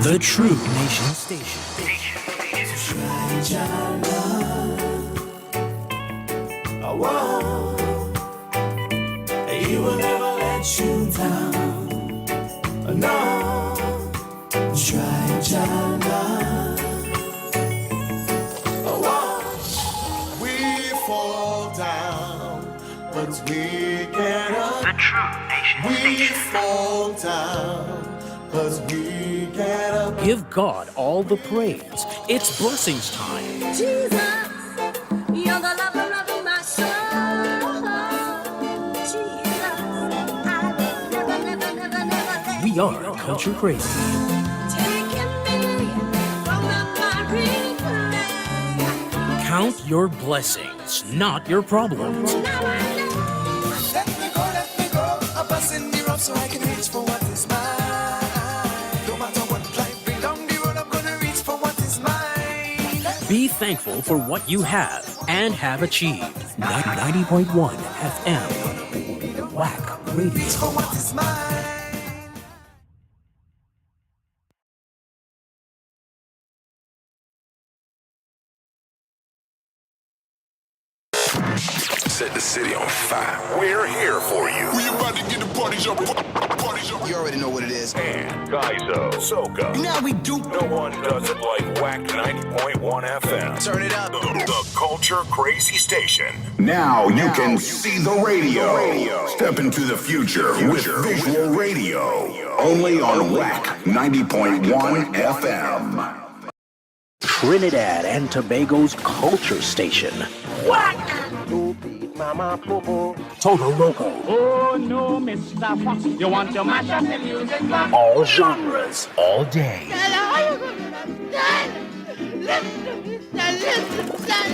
Speaker 8: The True Nation Station.
Speaker 10: He will never let you down. No, try Jana. We fall down, but we get up.
Speaker 19: The True Nation
Speaker 10: We
Speaker 19: Station.
Speaker 10: fall down, but we get up.
Speaker 8: Give God all the praise. It's blessings time.
Speaker 10: Jesus, you're the lover of my soul.
Speaker 8: We are Culture Crazy. Count your blessings, not your problems.
Speaker 10: Let me go, up us in the rough so I can reach for what is mine. No matter
Speaker 8: Be thankful for what you have and have achieved. 90.1 FM. WACK Radio.
Speaker 5: Set the city on fire. We're here for you.
Speaker 10: We about to get the party jumping. You already know what it is.
Speaker 5: And Gaizo, Soca.
Speaker 10: Now we do.
Speaker 5: No one does it like WACK 90.1 FM.
Speaker 10: Turn it up.
Speaker 5: The Culture Crazy Station.
Speaker 23: Now you can see the radio. Step into the future with visual radio. Only on WACK 90.1 FM.
Speaker 8: Trinidad and Tobago's culture station. WACK!
Speaker 2: Mama Popo.
Speaker 8: Total Loco.
Speaker 2: Oh no, Mr. Fox, you want to mash up the music box?
Speaker 8: All genres, all day.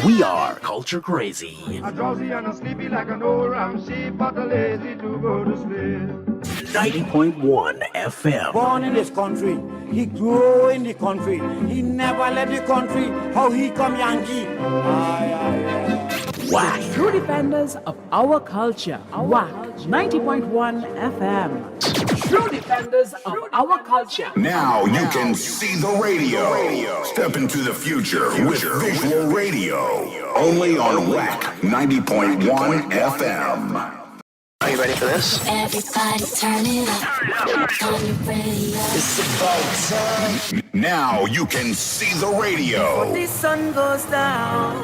Speaker 8: We are Culture Crazy.
Speaker 2: A drowsy and a sleepy like an old ram sheep, but a lazy to go to sleep.
Speaker 8: 90.1 FM.
Speaker 2: Born in this country, he grew in the country. He never left the country. How he come Yankee?
Speaker 8: WACK.
Speaker 19: True defenders of our culture. WACK 90.1 FM. True defenders of our culture.
Speaker 23: Now you can see the radio. Step into the future with visual radio. Only on WACK 90.1 FM.
Speaker 20: Are you ready for this?
Speaker 21: Everybody turn it up on your radio.
Speaker 20: It's about time.
Speaker 23: Now you can see the radio.
Speaker 2: Before the sun goes down,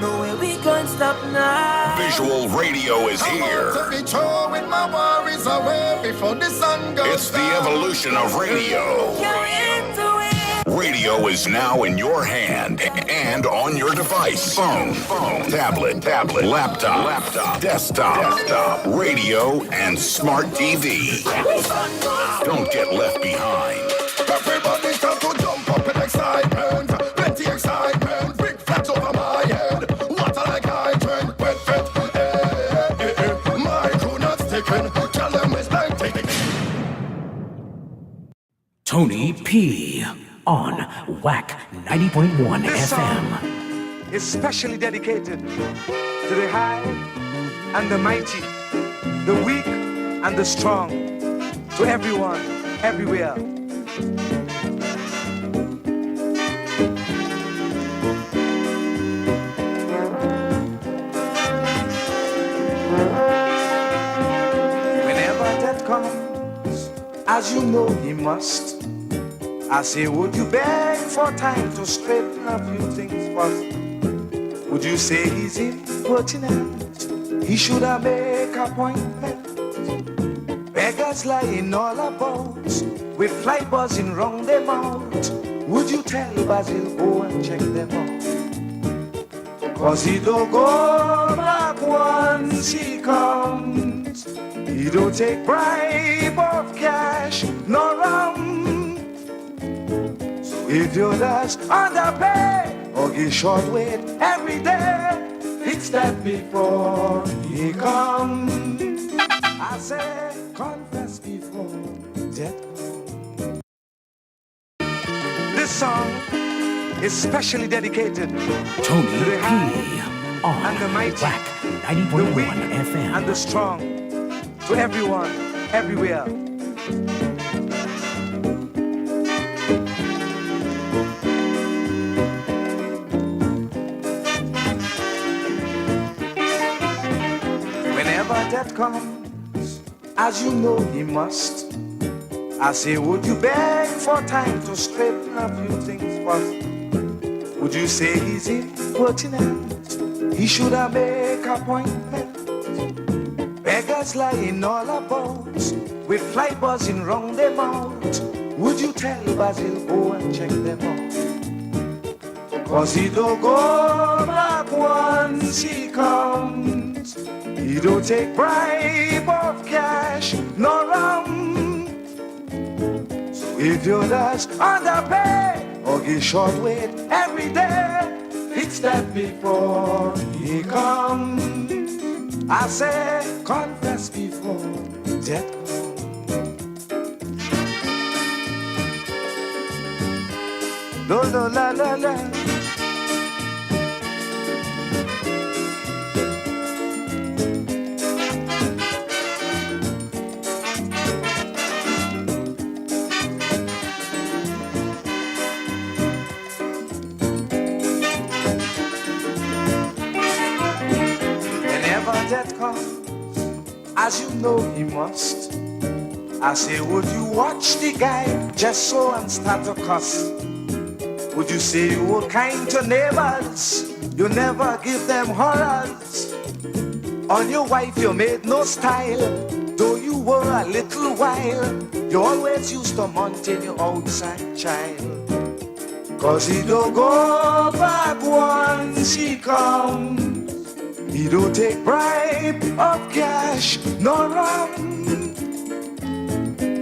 Speaker 2: no way we can stop now.
Speaker 23: Visual radio is here.
Speaker 10: Take me through with my worries away before the sun goes
Speaker 23: It's the evolution of radio. Radio is now in your hand and on your device. Phone, tablet, laptop, desktop, radio, and smart TV. Don't get left behind.
Speaker 10: Everybody start to jump up in excitement. Plenty excitement. Big flags over my head. Water like hydrant. Wet, my crew not sticking. Tell them it's like taking.
Speaker 8: Tony P. on WACK 90.1
Speaker 2: This
Speaker 8: FM.
Speaker 2: song is specially dedicated to the high and the mighty, the weak and the strong, to everyone, everywhere. Whenever death comes, as you know he must, I say, would you beg for time to straighten a few things first? Would you say he's impertinent? He should have make appointment. Beggars lying all about, with fly buzzing round them out. Would you tell Basil go and check them out? Cause he don't go back once he comes. He don't take bribe of cash, no rum. If you just underpay or give short weight every day, it's that before he comes. I say, confess before death comes. This song is specially dedicated
Speaker 8: Tony
Speaker 2: to the
Speaker 8: P.
Speaker 2: high
Speaker 8: on
Speaker 2: and the mighty,
Speaker 8: WACK
Speaker 2: the weak
Speaker 8: 90.1 FM.
Speaker 2: and the strong, to everyone, everywhere. Whenever death comes, as you know he must, I say, would you beg for time to straighten a few things first? Would you say he's impertinent? He should have make appointment. Beggars lying all about, with fly buzzing round them out. Would you tell Basil go and check them out? Cause he don't go back once he comes. He don't take bribe of cash, no rum. If you just underpay or give short weight every day, it's that before he comes. I say, confess before death comes. Do do la la la,
Speaker 1: as you know he must. I say, would you watch the guy just so and start to cuss? Would you say you were kind to neighbors? You never give them horrors. On your wife you made no style, though you were a little while. You always used to maintain your outside child. Cause he don't go back once he comes. He don't take bribe of cash, no rum.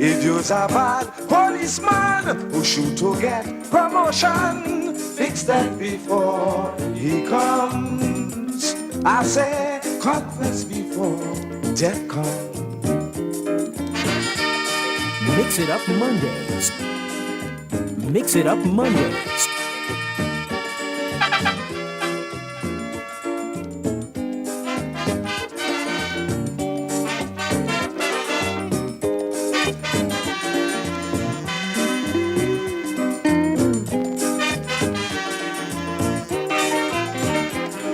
Speaker 1: He just a bad policeman who shoot to get promotion. Fix that before he comes. I say, confess before death comes.
Speaker 8: Mix It Up Mondays. Mix It Up Mondays.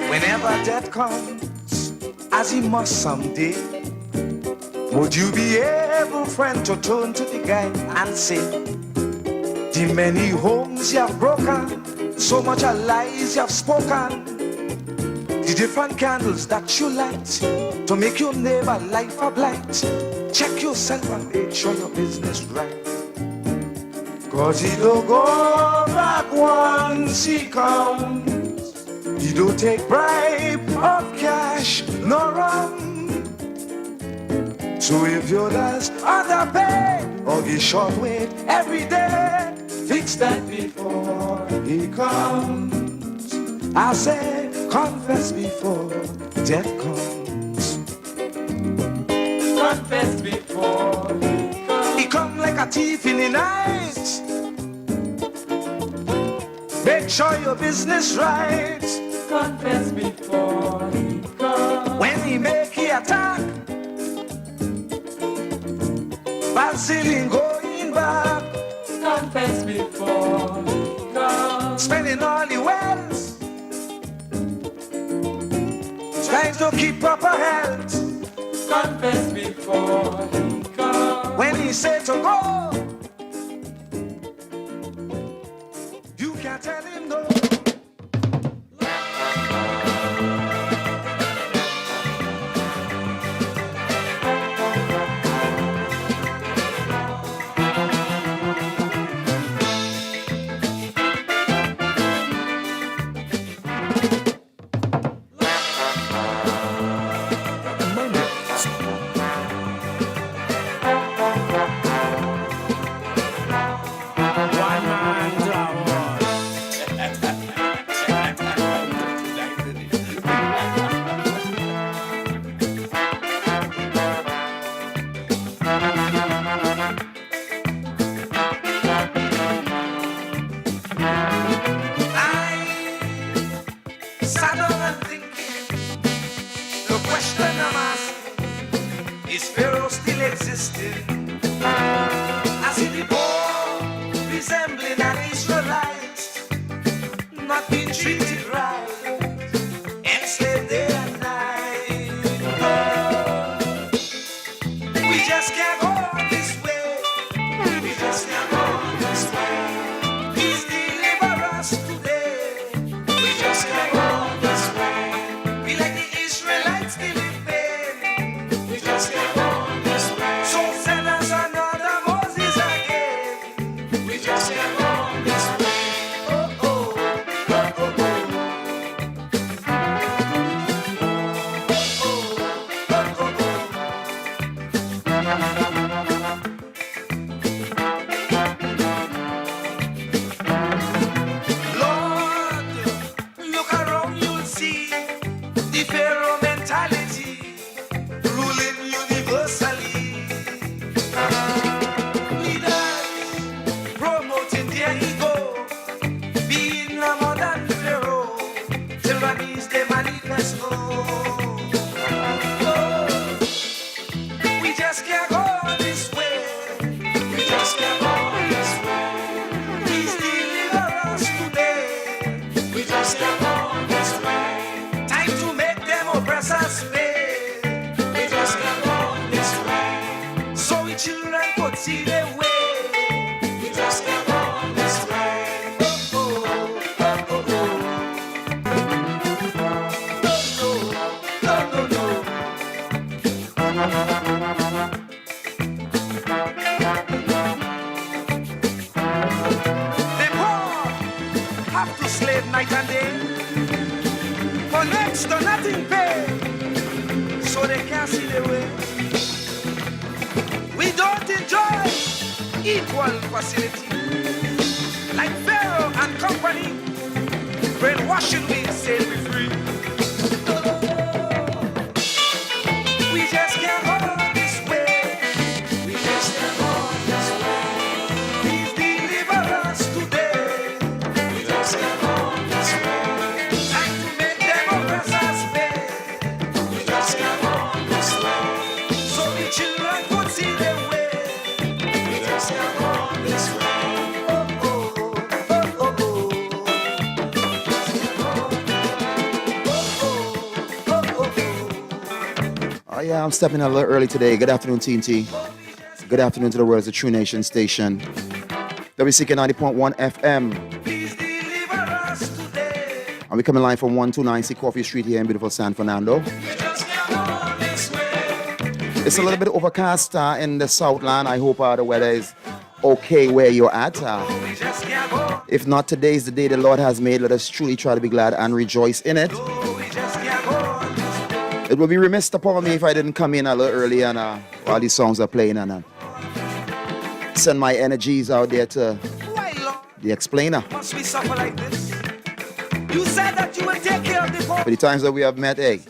Speaker 1: Whenever death comes, as he must someday, would you be able, friend, to turn to the guy and say, the many homes you have broken, so much of lies you have spoken, the different candles that you light to make your neighbor life a blight, check yourself and make sure your business right. Cause he don't go back once he comes. He don't take bribe of cash, no rum. So if you does underpay or give short wait every day, fix that before he comes. I say, confess before death comes. Confess before he comes. He come like a thief in the night. Make sure your business right. Confess before he comes. When he make he attack, Basil going back. Confess before he comes. Spending all the wealth, trying to keep proper health. Confess before he comes. When he said to go, you can't tell him no. slave night and day. For next to nothing pay, so they can't see the way. We don't enjoy equal facility. Like Pharaoh and company, brainwashing we say we free. We just can't hold this way. We just can't hold this way. Please deliver us today. We just can't hold this way. Time to make them oppress us pay. We just can't hold this way. So the children could see their way. We just can't hold this way.
Speaker 6: Oh yeah, I'm stepping a little early today. Good afternoon, TNT. Good afternoon to the world. It's a True Nation station. WCK 90.1 FM. And we're coming live from 1290 Coffee Street here in beautiful San Fernando. It's a little bit overcast in the Southland. I hope the weather is okay where you're at. If not, today is the day the Lord has made. Let us truly try to be glad and rejoice in it. It would be remiss upon me if I didn't come in a little early and while these songs are playing and send my energies out there to the explainer.
Speaker 1: Must we suffer like this? You said that you would take care of the poor.
Speaker 6: For the times that we have met, hey,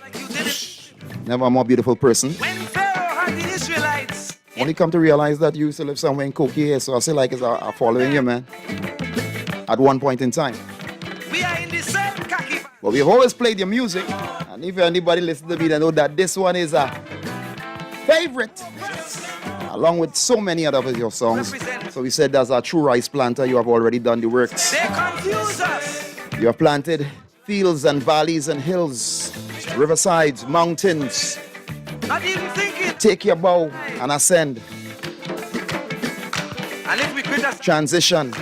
Speaker 6: never a more beautiful person.
Speaker 1: When Pharaoh had the Israelites.
Speaker 6: Only come to realize that you still live somewhere in Koki here, so I feel like it's following you, man. At one point in time.
Speaker 1: We are in the same khaki.
Speaker 6: But we've always played your music. And if anybody listen to me, they know that this one is a favorite. Along with so many other of your songs. So we said as a true rice planter, you have already done the works.
Speaker 1: They confuse us.
Speaker 6: You have planted fields and valleys and hills, riversides, mountains.
Speaker 1: Not even thinking.
Speaker 6: Take your bow and ascend.
Speaker 1: And if we could
Speaker 6: transition.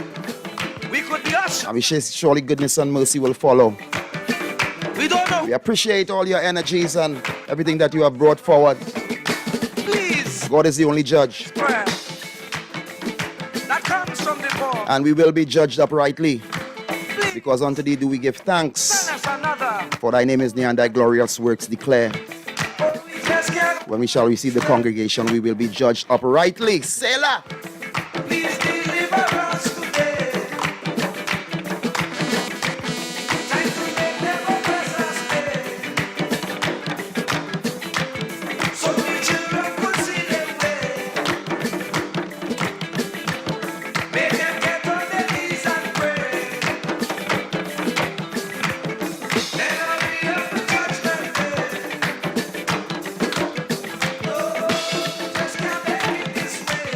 Speaker 1: We could be us.
Speaker 6: And we say surely goodness and mercy will follow.
Speaker 1: We don't know.
Speaker 6: We appreciate all your energies and everything that you have brought forward.
Speaker 1: Please.
Speaker 6: God is the only judge.
Speaker 1: Prayer. That comes from the poor.
Speaker 6: And we will be judged uprightly.
Speaker 1: Please.
Speaker 6: Because unto thee do we give thanks.
Speaker 1: Send us another.
Speaker 6: For thy name is near and thy glorious works declare.
Speaker 1: Oh, we just can't.
Speaker 6: When we shall receive the congregation, we will be judged uprightly. Selah.
Speaker 1: Please deliver us today. Time to make them oppress us pay. So the children could see their way. Make them get on their knees and pray. Then hurry up the judgment day. Oh, just can't make it this way.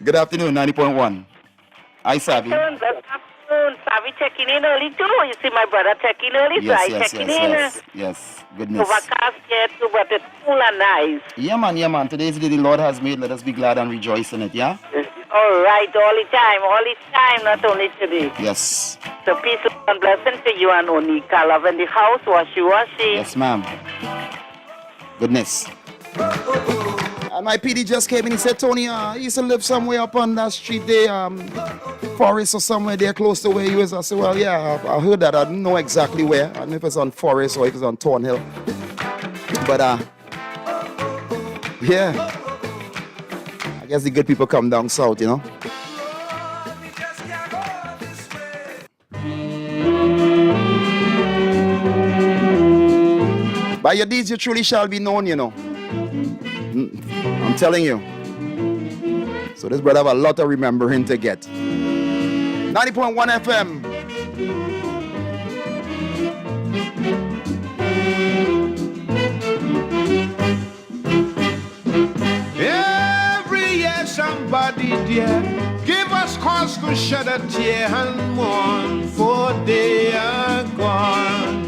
Speaker 6: Good afternoon, 90.1. Hi, Savvy.
Speaker 7: Good afternoon. Savvy checking in early too. You see my brother checking early, so I checking in.
Speaker 6: Yes. Goodness.
Speaker 7: Overcast here too, but it's cool and nice.
Speaker 6: Yeah, man. Today's the day the Lord has made. Let us be glad and rejoice in it, yeah?
Speaker 7: All right, all the time, not only today.
Speaker 6: Yes.
Speaker 7: So peace and blessing to you and Onika. Love in the house, washy.
Speaker 6: Yes, ma'am. Goodness. And my PD just came in. He said, Tony, he used to live somewhere up on that street there, Forest or somewhere there close to where he was. I said, well, yeah, I heard that. I didn't know exactly where. I don't know if it's on Forest or if it's on Thornhill. But, yeah. I guess the good people come down south, you know. By your deeds you truly shall be known, you know. I'm telling you. So this brother have a lot of remembering to get. 90.1 FM.
Speaker 14: Every year somebody dear give us cause to shed a tear and mourn, for they are gone.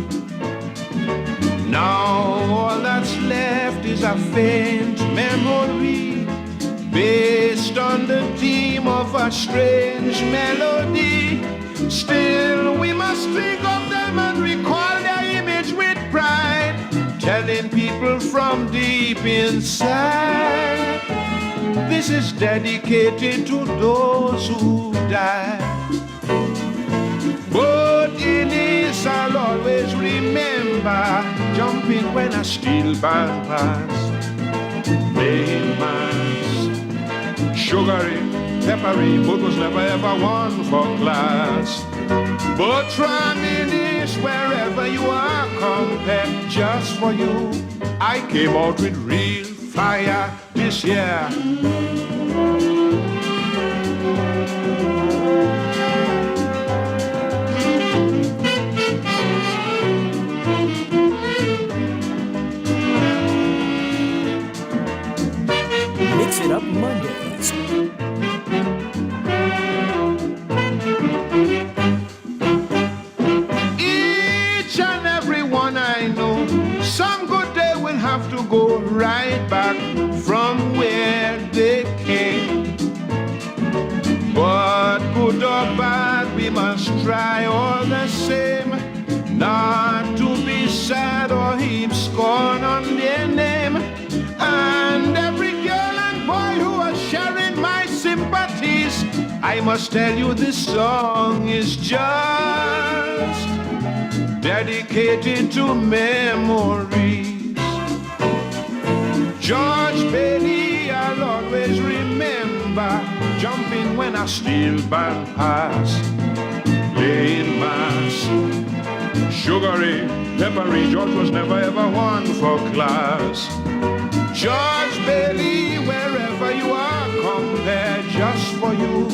Speaker 14: Now all that's left is a faint memory based on the theme of a strange melody. Still we must think of them and recall their image with pride, telling people from deep inside, this is dedicated to those who died. But in this I'll always remember, jumping when a steel band passed, playing mass, sugary, peppery, but was never ever one for class. But reminisce wherever you are, compared just for you. I came out with real fire this year.
Speaker 8: Mix It Up Mondays.
Speaker 14: Each and every one I know, some good day will have to go right back from where they came. But good or bad, we must try all the same, not to be sad or heap scorn on their name. And every girl and boy who are sharing my sympathies, I must tell you this song is just dedicated to memories. George Bailey, I'll always remember, jumping when a steel band passed, playing mass, sugary, peppery. George was never ever one for class. George Bailey, wherever you are, compared just for you.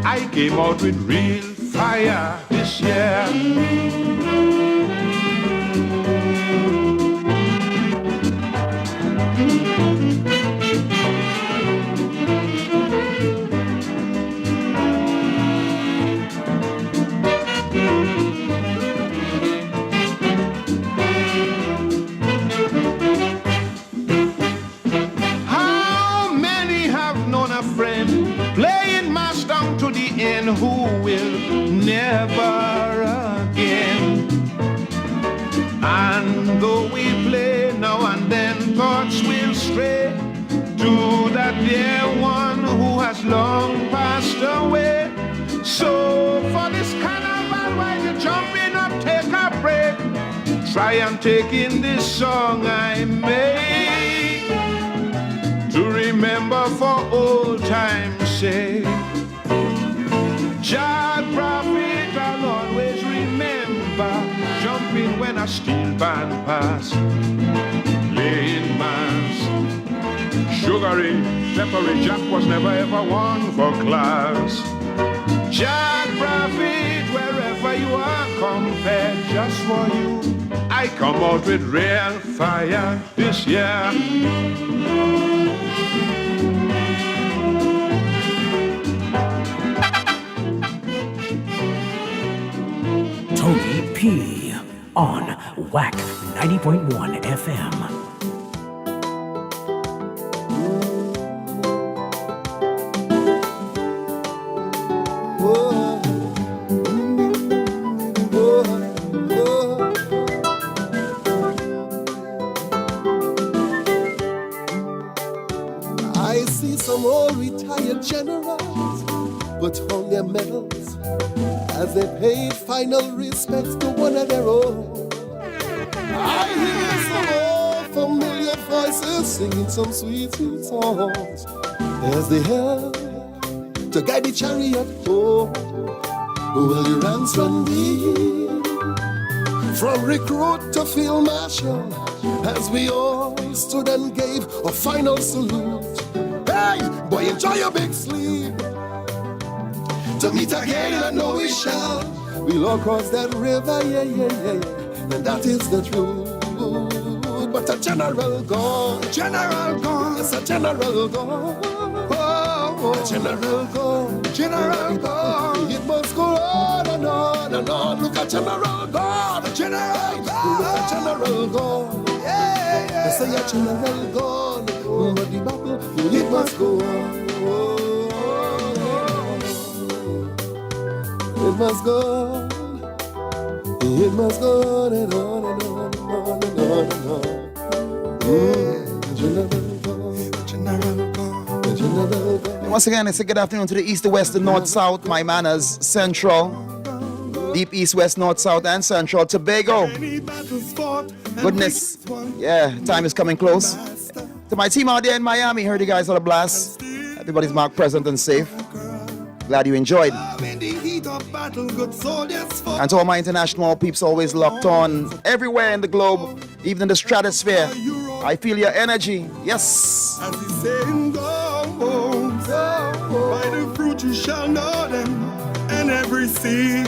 Speaker 14: I came out with real fire this year. Who will never again. And though we play now and then, thoughts will stray to that dear one who has long passed away. So for this carnival, while you're jumping up, take a break. Try and take in this song I made to remember for old time's sake. Jah prophet, I'll always remember, jumping when a steel band passed, playing mass, sugary, peppery. Jack was never ever one for class. Jah prophet, wherever you are, compared just for you. I come out with real fire this year.
Speaker 8: Tony P on WACK 90.1 FM.
Speaker 10: generals put on their medals as they paid final respects to one of their own. I hear some old familiar voices singing some sweet, sweet songs as they help to guide the chariot home. Well, the ranks run deep from recruit to field marshal as we all stood and gave a final salute. Hey, boy, enjoy your big sleep. To meet again, I know we shall. We'll all cross that river, yeah, yeah, yeah, yeah. And that is the truth. But a general gone, yes, a general gone. Oh, a general gone, It must go on and on and on. Look at general gone, Look at general gone. Yeah, yeah. They say a general gone, but the battle, it must go on. It must go on. It must go on and on and on and on and on and on.
Speaker 6: Once again, it's a good afternoon to the east, the west, the north, south, my manners, central, deep east, west, north, south, and central, Tobago. Goodness, yeah, time is coming close. To my team out there in Miami, heard you guys had a blast. Everybody's marked present and safe. Glad you enjoyed. And to all my international peeps always locked on everywhere in the globe, even in the stratosphere. I feel your energy. Yes.
Speaker 10: As the saying goes, by the fruit you shall know them, and every seed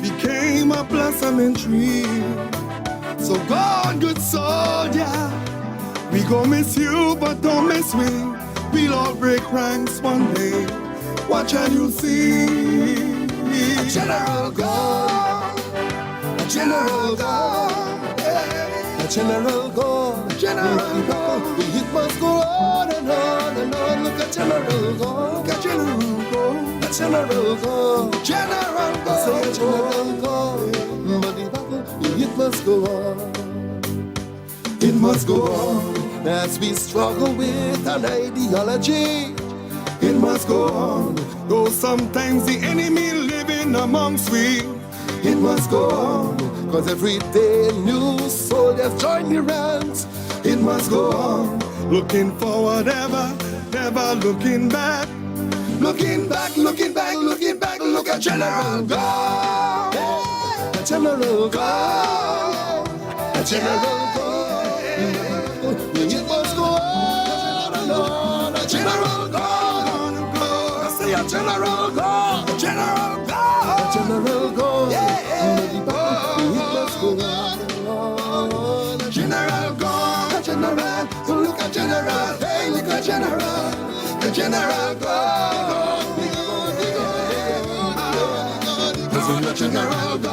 Speaker 10: became a blossoming tree. So go on, good soldier, we gon' miss you, but don't miss we. We'll all break ranks one day. Watch and you'll see. A general gone, a general gone, a general gone, general gone. It must go on and on and on. Look at general gone, look at general gone, a general gone, general gone. Say a general gone, but the battle, it must go on. It must go on as we struggle with an ideology. It must go on, though sometimes the enemy living amongst we. It must go on, cause every day new soldiers join the ranks. It must go on, looking forward ever, never looking back. Looking back, looking back, looking back, look at General God. A General God, a General God. It must go on and on, a General God. A general go, a general go, a general go, yeah. It must go on. A general go, a general. Look at general, hey, look at general, a general go. Listen, a general go.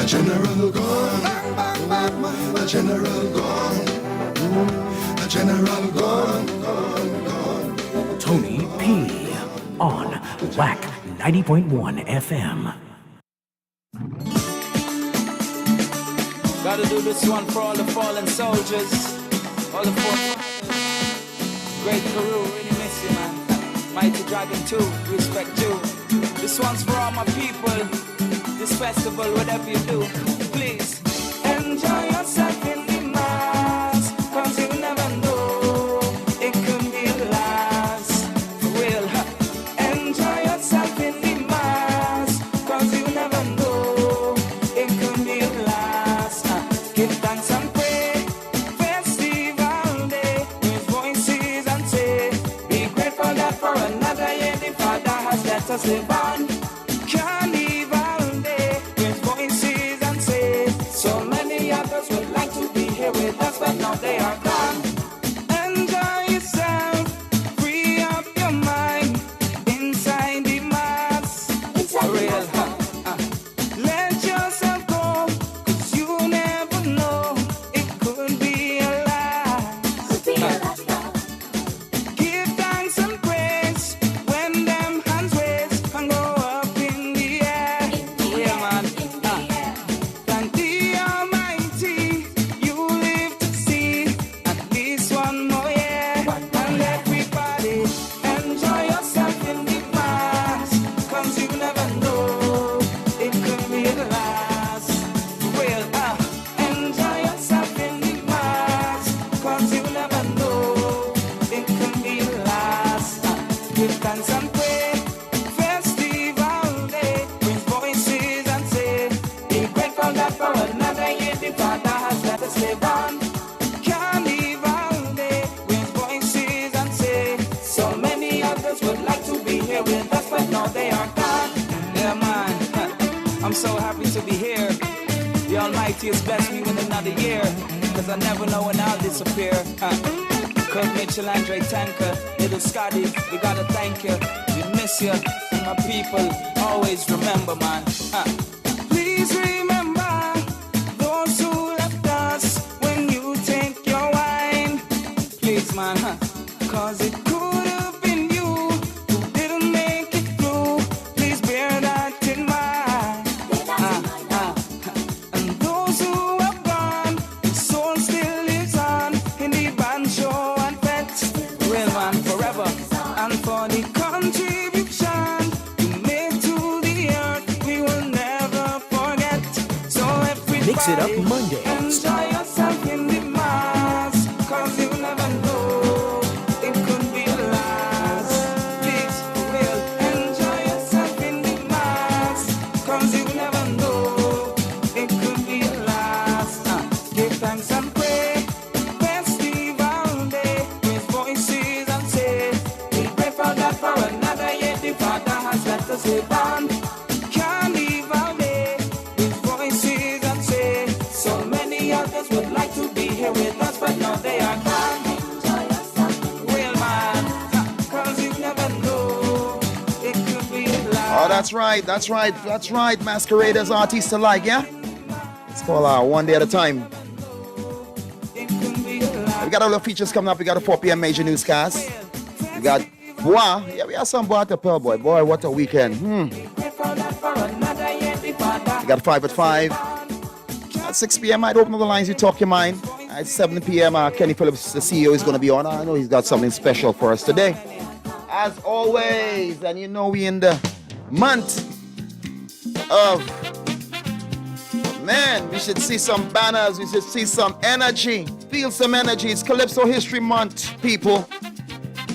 Speaker 10: General gone, a general gone, a general gone, gone.
Speaker 8: Tony P. on WACK 90.1 FM.
Speaker 3: Gotta do this one for all the fallen soldiers, all the fallen. Great Peru, really miss you, man. Mighty Dragon 2, respect you. This one's for all my people. This festival, whatever you do, please enjoy yourself in the mass, cause you never know, it could be the last, for real, enjoy yourself in the mass, cause you never know, it could be the last, give thanks and pray, festival day, raise voices and say, be grateful that for another year the Father has let us live on. With us, but now they are gone. Enjoy yourself, free up your mind inside the mass. For real, let yourself go, cause you never know, it could be a last. Give thanks and praise when them hands raise and go up. Almighty has blessed me with another year, cause I never know when I'll disappear. Kurt Mitchell, Andre Tanker, Little Scotty, we gotta thank you. We miss you, and my people always remember, man. Please remember those who left us when you take your wine. Please, man, cause it could have been you who didn't make it through. Please bear that in mind. And those who have gone, the soul still lives on in the banjo and pet. Real man forever. And for the contribution you made to the earth, we will never forget. So everybody,
Speaker 8: Mix It Up Monday.
Speaker 3: enjoy yourself in the mass, cause you never know, it could be the last. Please, for real, enjoy yourself in the mass, cause you never know, it could be the last. Give thanks and pray, festival day, raise voices and say, we pray for God for another year, the Father has let us live on. Carnival day, raise voices and say, so many others would like to be here with us, but now they are gone. Real man, cause you never know, it could be the last.
Speaker 6: Oh, that's right. Masqueraders, artists alike, yeah? It's called One Day at a Time. We got all the features coming up. We got a 4 p.m. major newscast. We got Bois. Yeah, we have some Bois to Pearl Boy. Boy, what a weekend. We got 5 at 5. At 6 p.m., I'd open up the lines, you talk your mind. At 7 p.m., Kenny Phillips, the CEO, is going to be on. I know he's got something special for us today. As always, and you know we in the month of, man, we should see some banners, we should see some energy, feel some energy. It's Calypso History Month, people.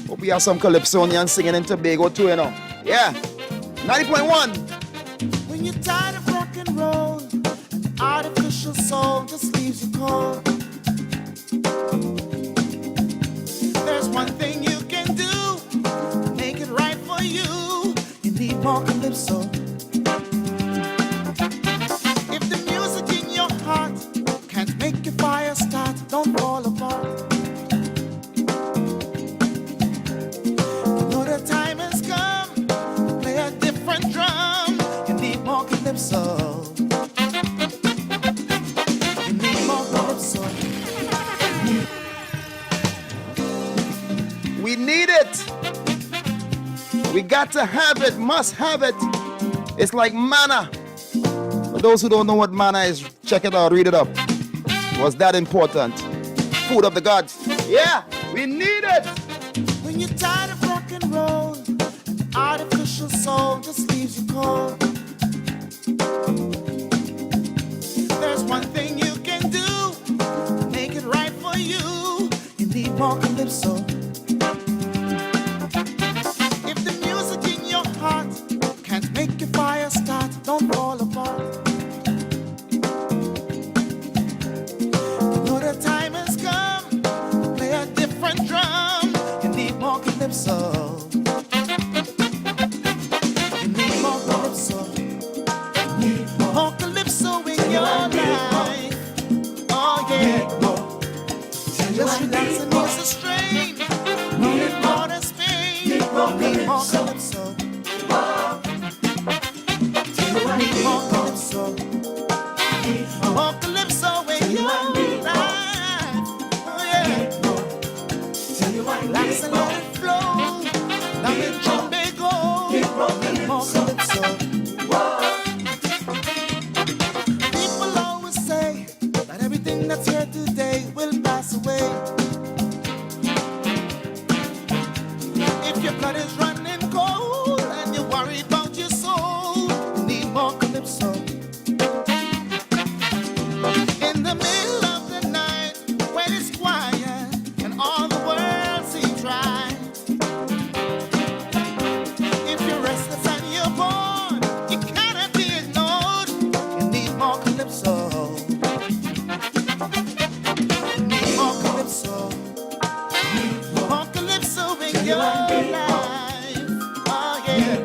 Speaker 6: Hope we have some Calypsonians singing in Tobago too, you know. Yeah, 90.1.
Speaker 10: When you're tired of rock and roll, an artificial soul just leaves you cold. There's one thing you can do to make it right for you. You need more Calypso. If the music in your heart can't make your fire start, don't fall apart. You know the time has come to play a different drum. You need more Calypso. You need more Calypso.
Speaker 6: We need it. We got to have it, must have it. It's like manna. For those who don't know what manna is, check it out, read it up. Was that important? Food of the gods. Yeah, we need it.
Speaker 10: When you're tired of rock and roll, an artificial soul just leaves you cold. There's one thing you can do to make it right for you. You need more Calypso. If the music in your heart can't make your fire start, don't fall apart. You know the time has come to play a different drum. You need more Calypso. You need more Calypso. You need more Calypso in your life. Oh yeah. Just relax and ease the strain. Need more than Spain. Need more Calypso. Need more Calypso. More Calypso in your life. Oh yeah. Relax and let it flow. Now in Tobago. Need more Calypso. People always say that everything that's here today will pass away. If your blood is running cold and you worry about your soul, you need more Calypso. In the middle of the night, when it's quiet and all the world seems right. If you're restless and you're bored, you cannot be ignored. You need more Calypso. You need more Calypso. More Calypso in your life. Oh yeah.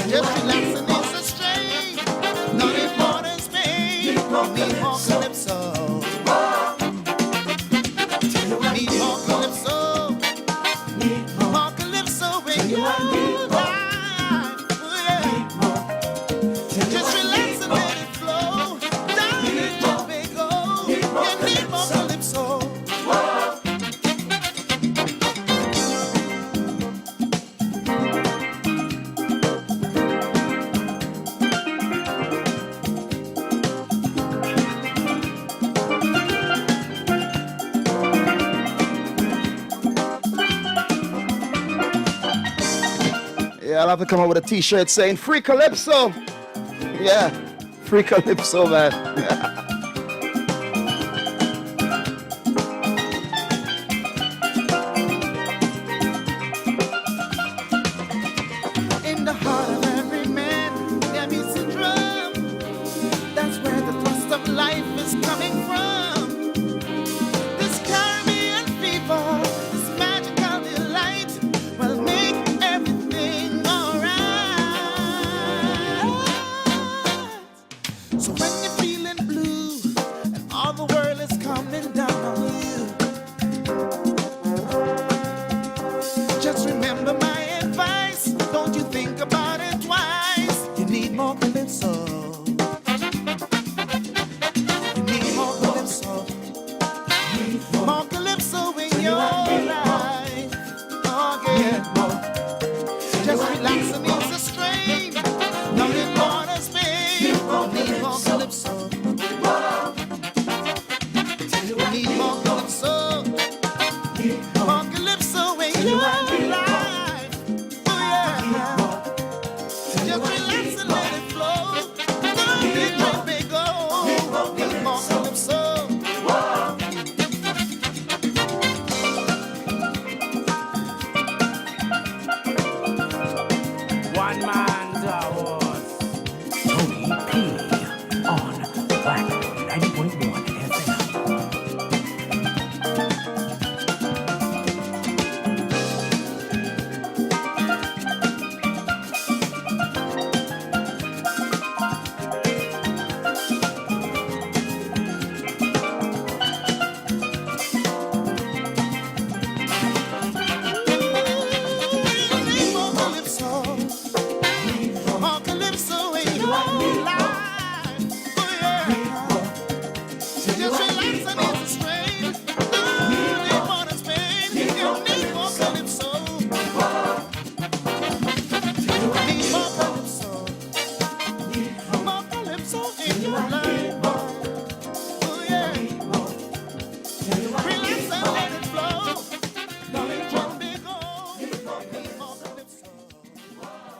Speaker 10: Just relax and ease the strain. Nothing more than Spain.
Speaker 6: I'll have to come up with a t-shirt saying Free Calypso. Yeah, Free Calypso, man.
Speaker 2: In the heart of every man, there beats a drum. That's where the thrust of life is coming from. This Caribbean fever, this magical delight will make everything alright. So when you're feeling blue and all the world is coming down on you, just remember my advice. Don't you think about it twice. You need more calypso. You need more calypso. More calypso in your life. Oh yeah. Just relax and ease the strain. Nothing more to Spain. Need more calypso. You need more calypso. More calypso in your life. Oh yeah. Just relax and let it flow. Don't get your big goal. Need more calypso.
Speaker 16: One man's hours.
Speaker 8: Tony P on WACK 90.1 FM.
Speaker 2: More calypso in your life. Oh yeah. Just relax and ease the strain. Don't need more to Spain. You need more calypso. You need more calypso. More calypso in your life. Oh yeah. Relax and let it flow. Don't let your big goal. Need more calypso.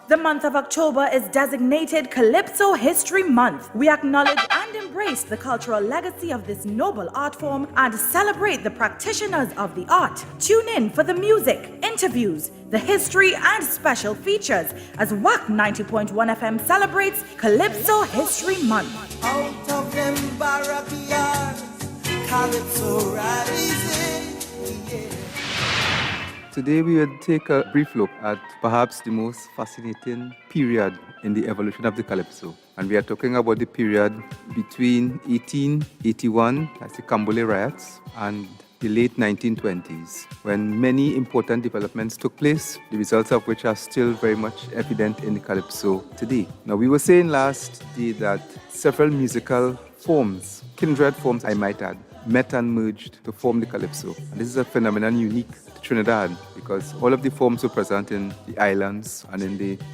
Speaker 4: The month of October is designated Calypso History Month. We acknowledge and embrace the cultural legacy of this noble art form and celebrate the practitioners of the art. Tune in for the music, interviews, the history, and special features as WACK 90.1 FM celebrates Calypso History Month.
Speaker 2: Out of them barrack yards, calypso rising.
Speaker 17: Today we will take a brief look at perhaps the most fascinating period in the evolution of the calypso. And we are talking about the period between 1881, that's the Cambole riots, and the late 1920s, when many important developments took place, the results of which are still very much evident in the calypso today. Now, we were saying last day that several musical forms, kindred forms I might add, met and merged to form the calypso. And this is a phenomenon unique to Trinidad because all of the forms were present in the islands and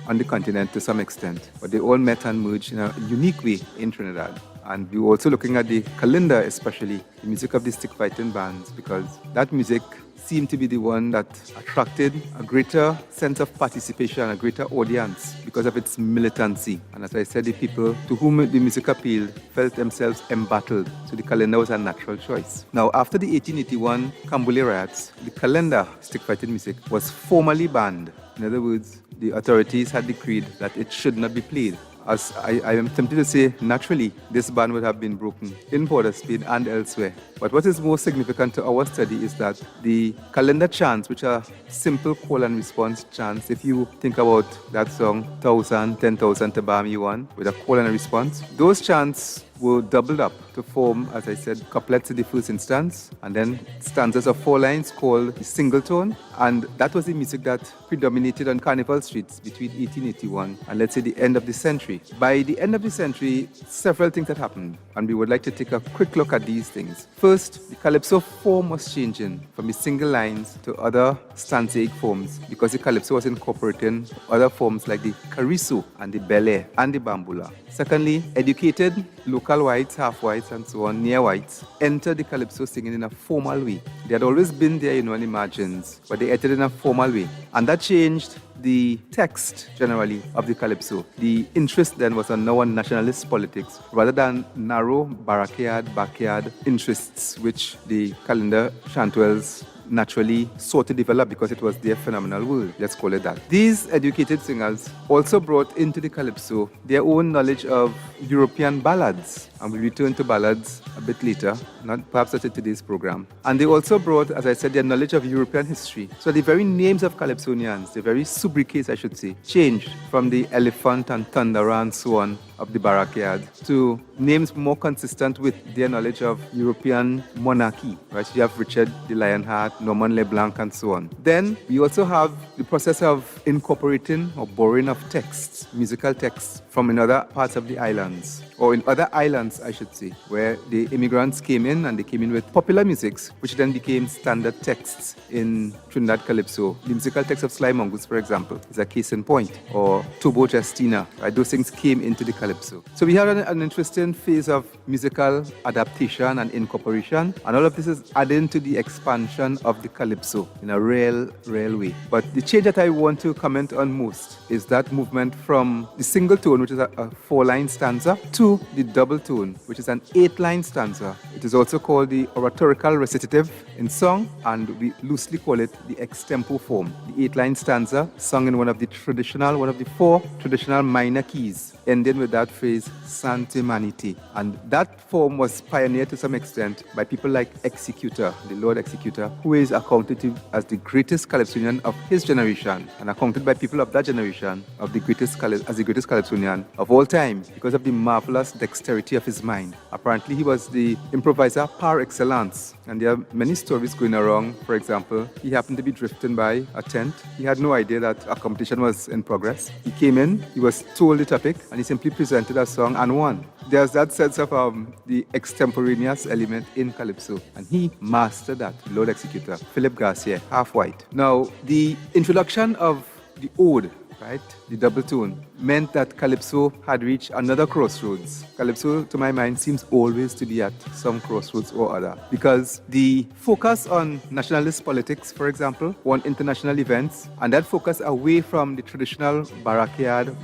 Speaker 17: on the continent to some extent, but they all met and merged in a unique way in Trinidad. And we were also looking at the kalinda, especially the music of the stick fighting bands, because that music seemed to be the one that attracted a greater sense of participation, a greater audience because of its militancy. And as I said, the people to whom the music appealed felt themselves embattled. So the kalinda was a natural choice. Now, after the 1881 Cambole riots, the kalinda stick fighting music was formally banned. In other words, the authorities had decreed that it should not be played. As I am tempted to say, naturally, this ban would have been broken in Port of Spain and elsewhere. But what is more significant to our study is that the calendar chants, which are simple call and response chants, if you think about that song, 1,000, 10,000 to bar me one, with a call and a response, those chants were doubled up to form, as I said, couplets in the first instance, and then stanzas of 4 lines called the single tone. And that was the music that predominated on carnival streets between 1881 and let's say the end of the century. By the end of the century, several things had happened, and we would like to take a quick look at these things. First, the calypso form was changing from the single lines to other stanzaic forms because the calypso was incorporating other forms like the cariso and the bele and the bambula. Secondly, educated local local whites, half whites, and so on, near whites, entered the calypso singing in a formal way. They had always been there, on the margins, but they entered in a formal way. And that changed the text, generally, of the calypso. The interest then was now on nationalist politics, rather than narrow backyard interests, which the calendar chantuels naturally sought to develop because it was their phenomenal world, let's call it that. These educated singers also brought into the calypso their own knowledge of European ballads, and we'll return to ballads a bit later, perhaps at today's program. And they also brought, as I said, their knowledge of European history. So the very names of calypsonians, the very sobriquets, I should say, changed from the elephant and thunderer and so on of the backyard to names more consistent with their knowledge of European monarchy, right? You have Richard the Lionheart, Norman LeBlanc, and so on. Then we also have the process of incorporating or borrowing of texts, musical texts, from in other parts of the islands, or in other islands, I should say, where the immigrants came in and they came in with popular musics, which then became standard texts in Trinidad Calypso. The musical text of Sly Mongoose, for example, is a case in point, or Tobago Justina, right? Those things came into the calypso. So we had an interesting phase of musical adaptation and incorporation, and all of this is adding to the expansion of the calypso in a real way. But the change that I want to comment on most is that movement from the single tone, which is a 4-line stanza, to the double tone, which is an 8-line stanza. It is also called the oratorical recitative in song, and we loosely call it the extempo form. The 8-line stanza sung in one of the 4 traditional minor keys, ending with that phrase, Sante Manite. And that form was pioneered to some extent by people like Executor, the Lord Executor, who is accounted to as the greatest calypsonian of his generation, and accounted by people of that generation as the greatest calypsonian of all time because of the marvelous dexterity of his mind. Apparently, he was the improviser par excellence, and there are many stories going around. For example, he happened to be drifting by a tent. He had no idea that a competition was in progress. He came in, he was told the topic, and he simply presented a song and won. There's that sense of the extemporaneous element in calypso, and he mastered that, Lord Executor, Philip Garcia, half white. Now, the introduction of the ode, right, the double tone, meant that calypso had reached another crossroads. Calypso, to my mind, seems always to be at some crossroads or other, because the focus on nationalist politics, for example, on international events, and that focus away from the traditional backyard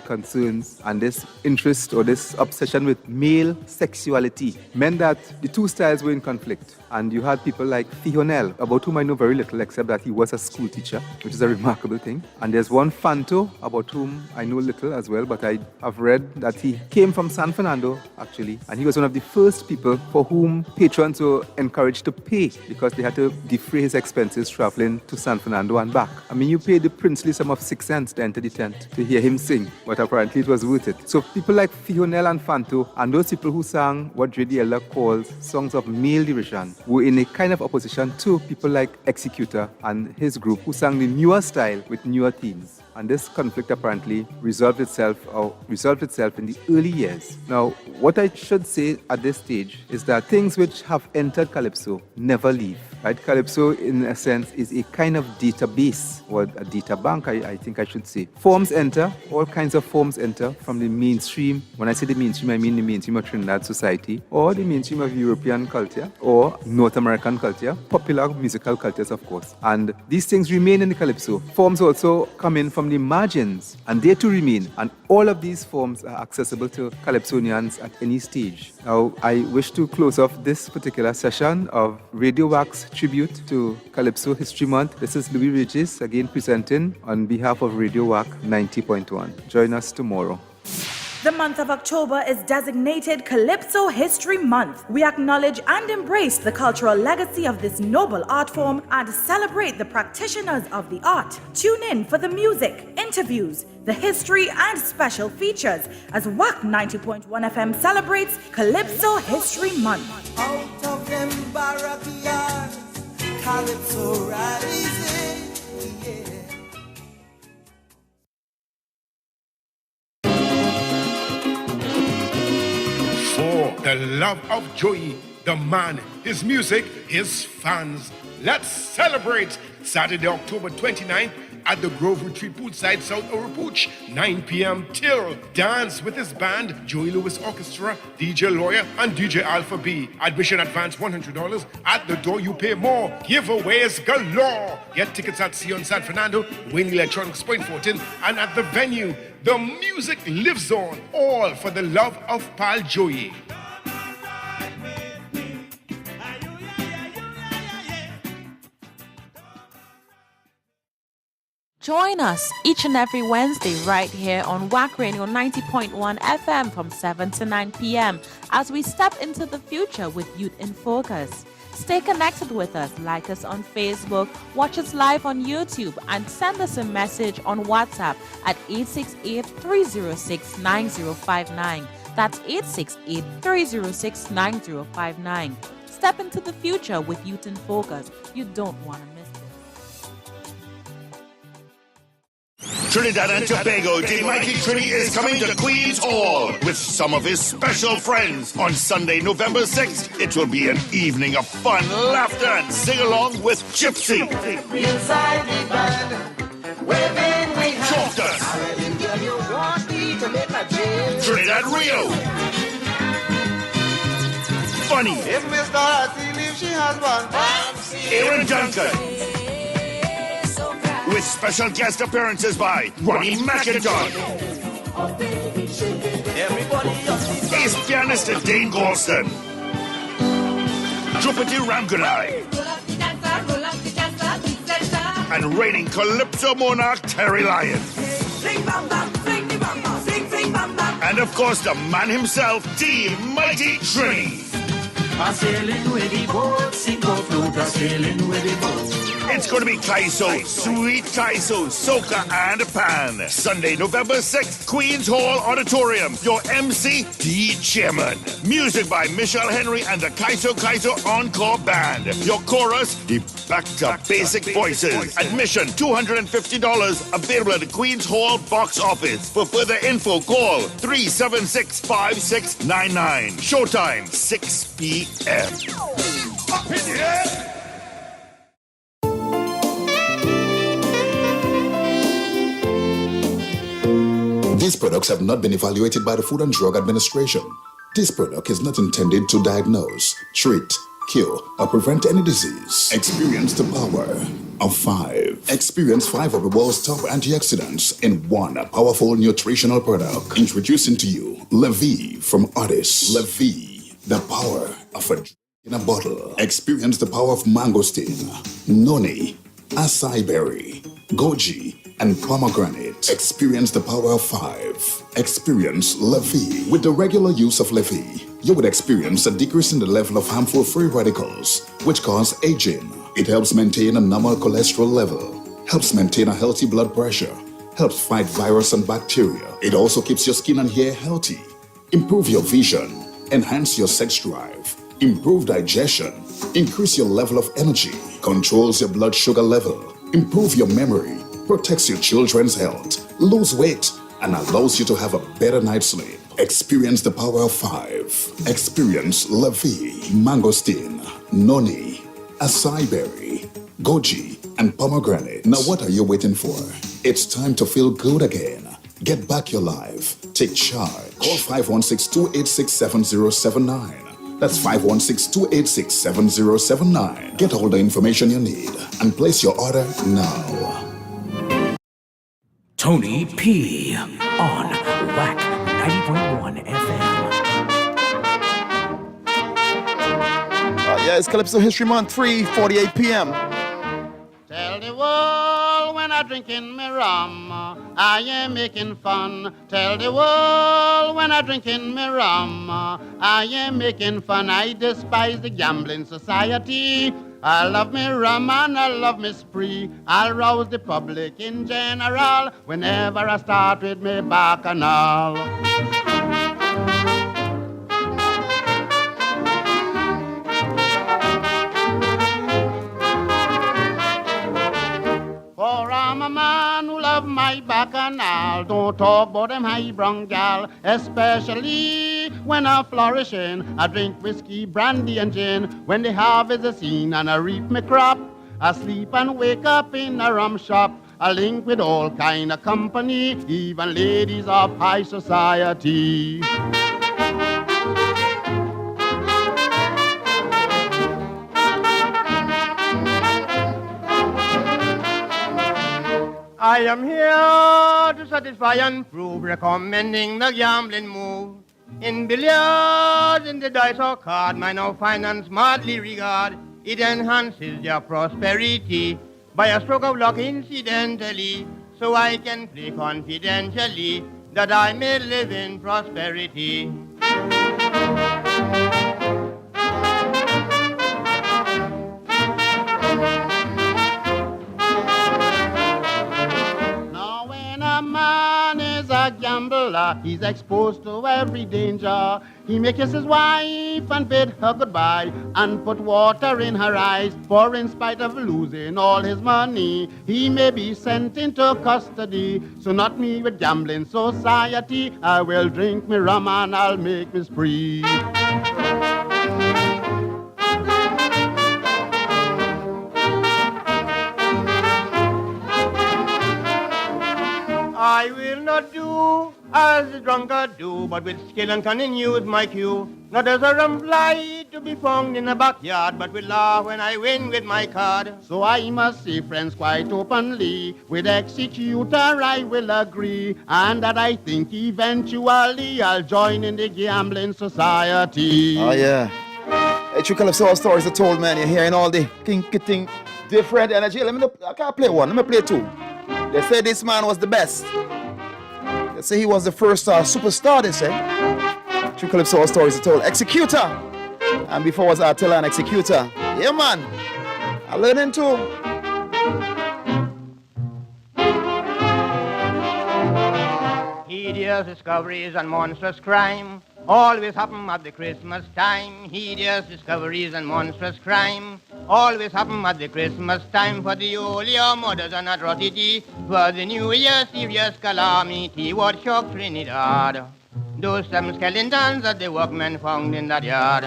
Speaker 17: concerns, and this interest or this obsession with male sexuality, meant that the two styles were in conflict. And you had people like Fionel, about whom I know very little except that he was a school teacher, which is a remarkable thing. And there's one Fanto, about whom I know little as well, but I have read that he came from San Fernando, actually, and he was one of the first people for whom patrons were encouraged to pay because they had to defray his expenses traveling to San Fernando and back. I mean, you paid the princely sum of 6 cents to enter the tent to hear him sing, but apparently it was worth it. So people like Fionel and Fanto, and those people who sang what Dre the Elder calls songs of male derision, were in a kind of opposition to people like Executor and his group, who sang the newer style with newer themes. And this conflict apparently resolved itself in the early years. Now, what I should say at this stage is that things which have entered calypso never leave. Right? Calypso, in a sense, is a kind of database, or a data bank, I think I should say. Forms enter, all kinds of forms enter from the mainstream. When I say the mainstream, I mean the mainstream of Trinidad society, or the mainstream of European culture, or North American culture, popular musical cultures, of course. And these things remain in the calypso. Forms also come in from the margins, and they too remain. And all of these forms are accessible to calypsonians at any stage. Now, I wish to close off this particular session of Radio WACK's tribute to Calypso History Month. This is Louis Regis, again presenting on behalf of Radio WACK 90.1. Join us tomorrow.
Speaker 4: The month of October is designated Calypso History Month. We acknowledge and embrace the cultural legacy of this noble art form and celebrate the practitioners of the art. Tune in for the music, interviews, the history, and special features as WACK 90.1 FM celebrates Calypso History Month.
Speaker 16: Out of them barrack yards, Calypso rising, yeah.
Speaker 14: For the love of Joey, the man, his music, his fans. Let's celebrate Saturday, October 29th at the Grove Retreat Poolside, South Oropouche, 9 p.m. till dance with his band, Joey Lewis Orchestra, DJ Lawyer, and DJ Alpha B. Admission advance $100. At the door, you pay more. Giveaways galore. Get tickets at Sion San Fernando, Wayne Electronics Point 14, and at the venue. The music lives on, all for the love of Pal Joey.
Speaker 12: Join us each and every Wednesday right here on WACK Radio 90.1 FM from 7 to 9 p.m. as we step into the future with Youth in Focus. Stay connected with us, like us on Facebook, watch us live on YouTube, and send us a message on WhatsApp at 868-306-9059. That's 868-306-9059. Step into the future with Youth in Focus. You don't want to miss it.
Speaker 23: Trinidad and Tobago, the mighty Trini is coming to Queen's Hall with some of his special friends on Sunday, November 6th. It will be an evening of fun, laughter, and sing-along with Gypsy, Chalkers, Trinidad Rio, Funny, Aaron Duncan, with special guest appearances by Ronnie McIntosh, ace pianist Dane Galston, Drupati Ramgunai, and reigning Calypso monarch Terry Lyon. And of course the man himself, the mighty Trini. It's going to be Kaiso, sweet Kaiso, soca and pan. Sunday, November 6th, Queen's Hall Auditorium. Your MC, the Chairman. Music by Michelle Henry and the Kaiso Encore Band. Your chorus, the back-to basic voices. Admission, $250. Available at the Queen's Hall box office. For further info, call 376-5699. Showtime, 6 p.m. Up in the air!
Speaker 18: These products have not been evaluated by the Food and Drug Administration. This product is not intended to diagnose, treat, cure, or prevent any disease. Experience the power of 5. Experience 5 of the world's top antioxidants in one powerful nutritional product. Introducing to you Levy from Otis. Levy, the power of a drink in a bottle. Experience the power of mangosteen, noni, acai berry, goji, and pomegranate. Experience the power of 5. Experience Levy. With the regular use of Levy, you would experience a decrease in the level of harmful free radicals, which cause aging. It helps maintain a normal cholesterol level, helps maintain a healthy blood pressure, helps fight virus and bacteria. It also keeps your skin and hair healthy, improve your vision, enhance your sex drive, improve digestion, increase your level of energy, controls your blood sugar level, improve your memory, protects your children's health, lose weight, and allows you to have a better night's sleep. Experience the power of 5. Experience Levy, mangosteen, noni, acai berry, goji, and pomegranate. Now what are you waiting for? It's time to feel good again. Get back your life. Take charge. Call 516-286-7079. That's 516-286-7079. Get all the information you need and place your order now.
Speaker 8: Tony P. on WACK 90.1 FM.
Speaker 6: Yeah, it's Calypso History Month, 3:48 p.m.
Speaker 22: Tell the world when I drink in me rum, I am making fun. Tell the world when I drink in me rum, I am making fun. I despise the gambling society. I love me rum and I love me spree. I'll rouse the public in general whenever I start with me bacchanal. For I'm a man who love my bacchanal. Don't talk about them high brown gal, especially when I'm flourishing. I drink whiskey, brandy, and gin when the harvest is seen and I reap me crop. I sleep and wake up in a rum shop. I link with all kind of company, even ladies of high society. I am here to satisfy and prove, recommending the gambling move. In billiards, in the dice or card, my now finance madly regard. It enhances your prosperity by a stroke of luck incidentally, so I can play confidentially that I may live in prosperity. Now when a man is a gambler, he's exposed to every danger. He may kiss his wife and bid her goodbye and put water in her eyes, for in spite of losing all his money, he may be sent into custody. So not me with gambling society, I will drink me rum and I'll make me spree. I will not do as the drunkard do, but with skill and cunning use my cue. Not as a rum fly to be found in the backyard, but will laugh when I win with my card. So I must say friends quite openly, with executor I will agree, and that I think eventually I'll join in the gambling society.
Speaker 6: Oh yeah. Hey, True Calypso stories are told, man. You're hearing all the kinky thing, different energy. I can't play one. Let me play two. They say this man was the best. They say he was the first superstar, they say. True Calypso stories are told. Executor. And before was Artilla and Executor. Yeah, man. I learning too.
Speaker 22: Hideous discoveries and monstrous crime always happen at the Christmas time. Hideous discoveries and monstrous crime always happen at the Christmas time. For the earlier murders and atrocity, for the New Year serious calamity, what shocked Trinidad? Those some skeletons that the workmen found in that yard.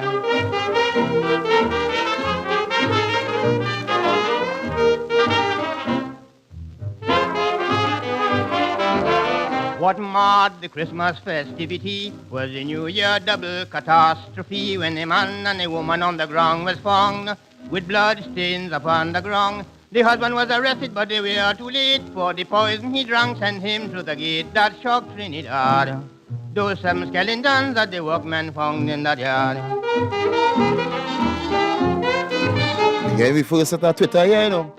Speaker 22: What marred the Christmas festivity was the New Year double catastrophe, when a man and a woman on the ground was found with blood stains upon the ground. The husband was arrested, but they were too late, for the poison he drank sent him through the gate that shocked Trinidad. Those some skeletons that the workmen found in that yard.
Speaker 6: You gave me first at Twitter, yeah, you know.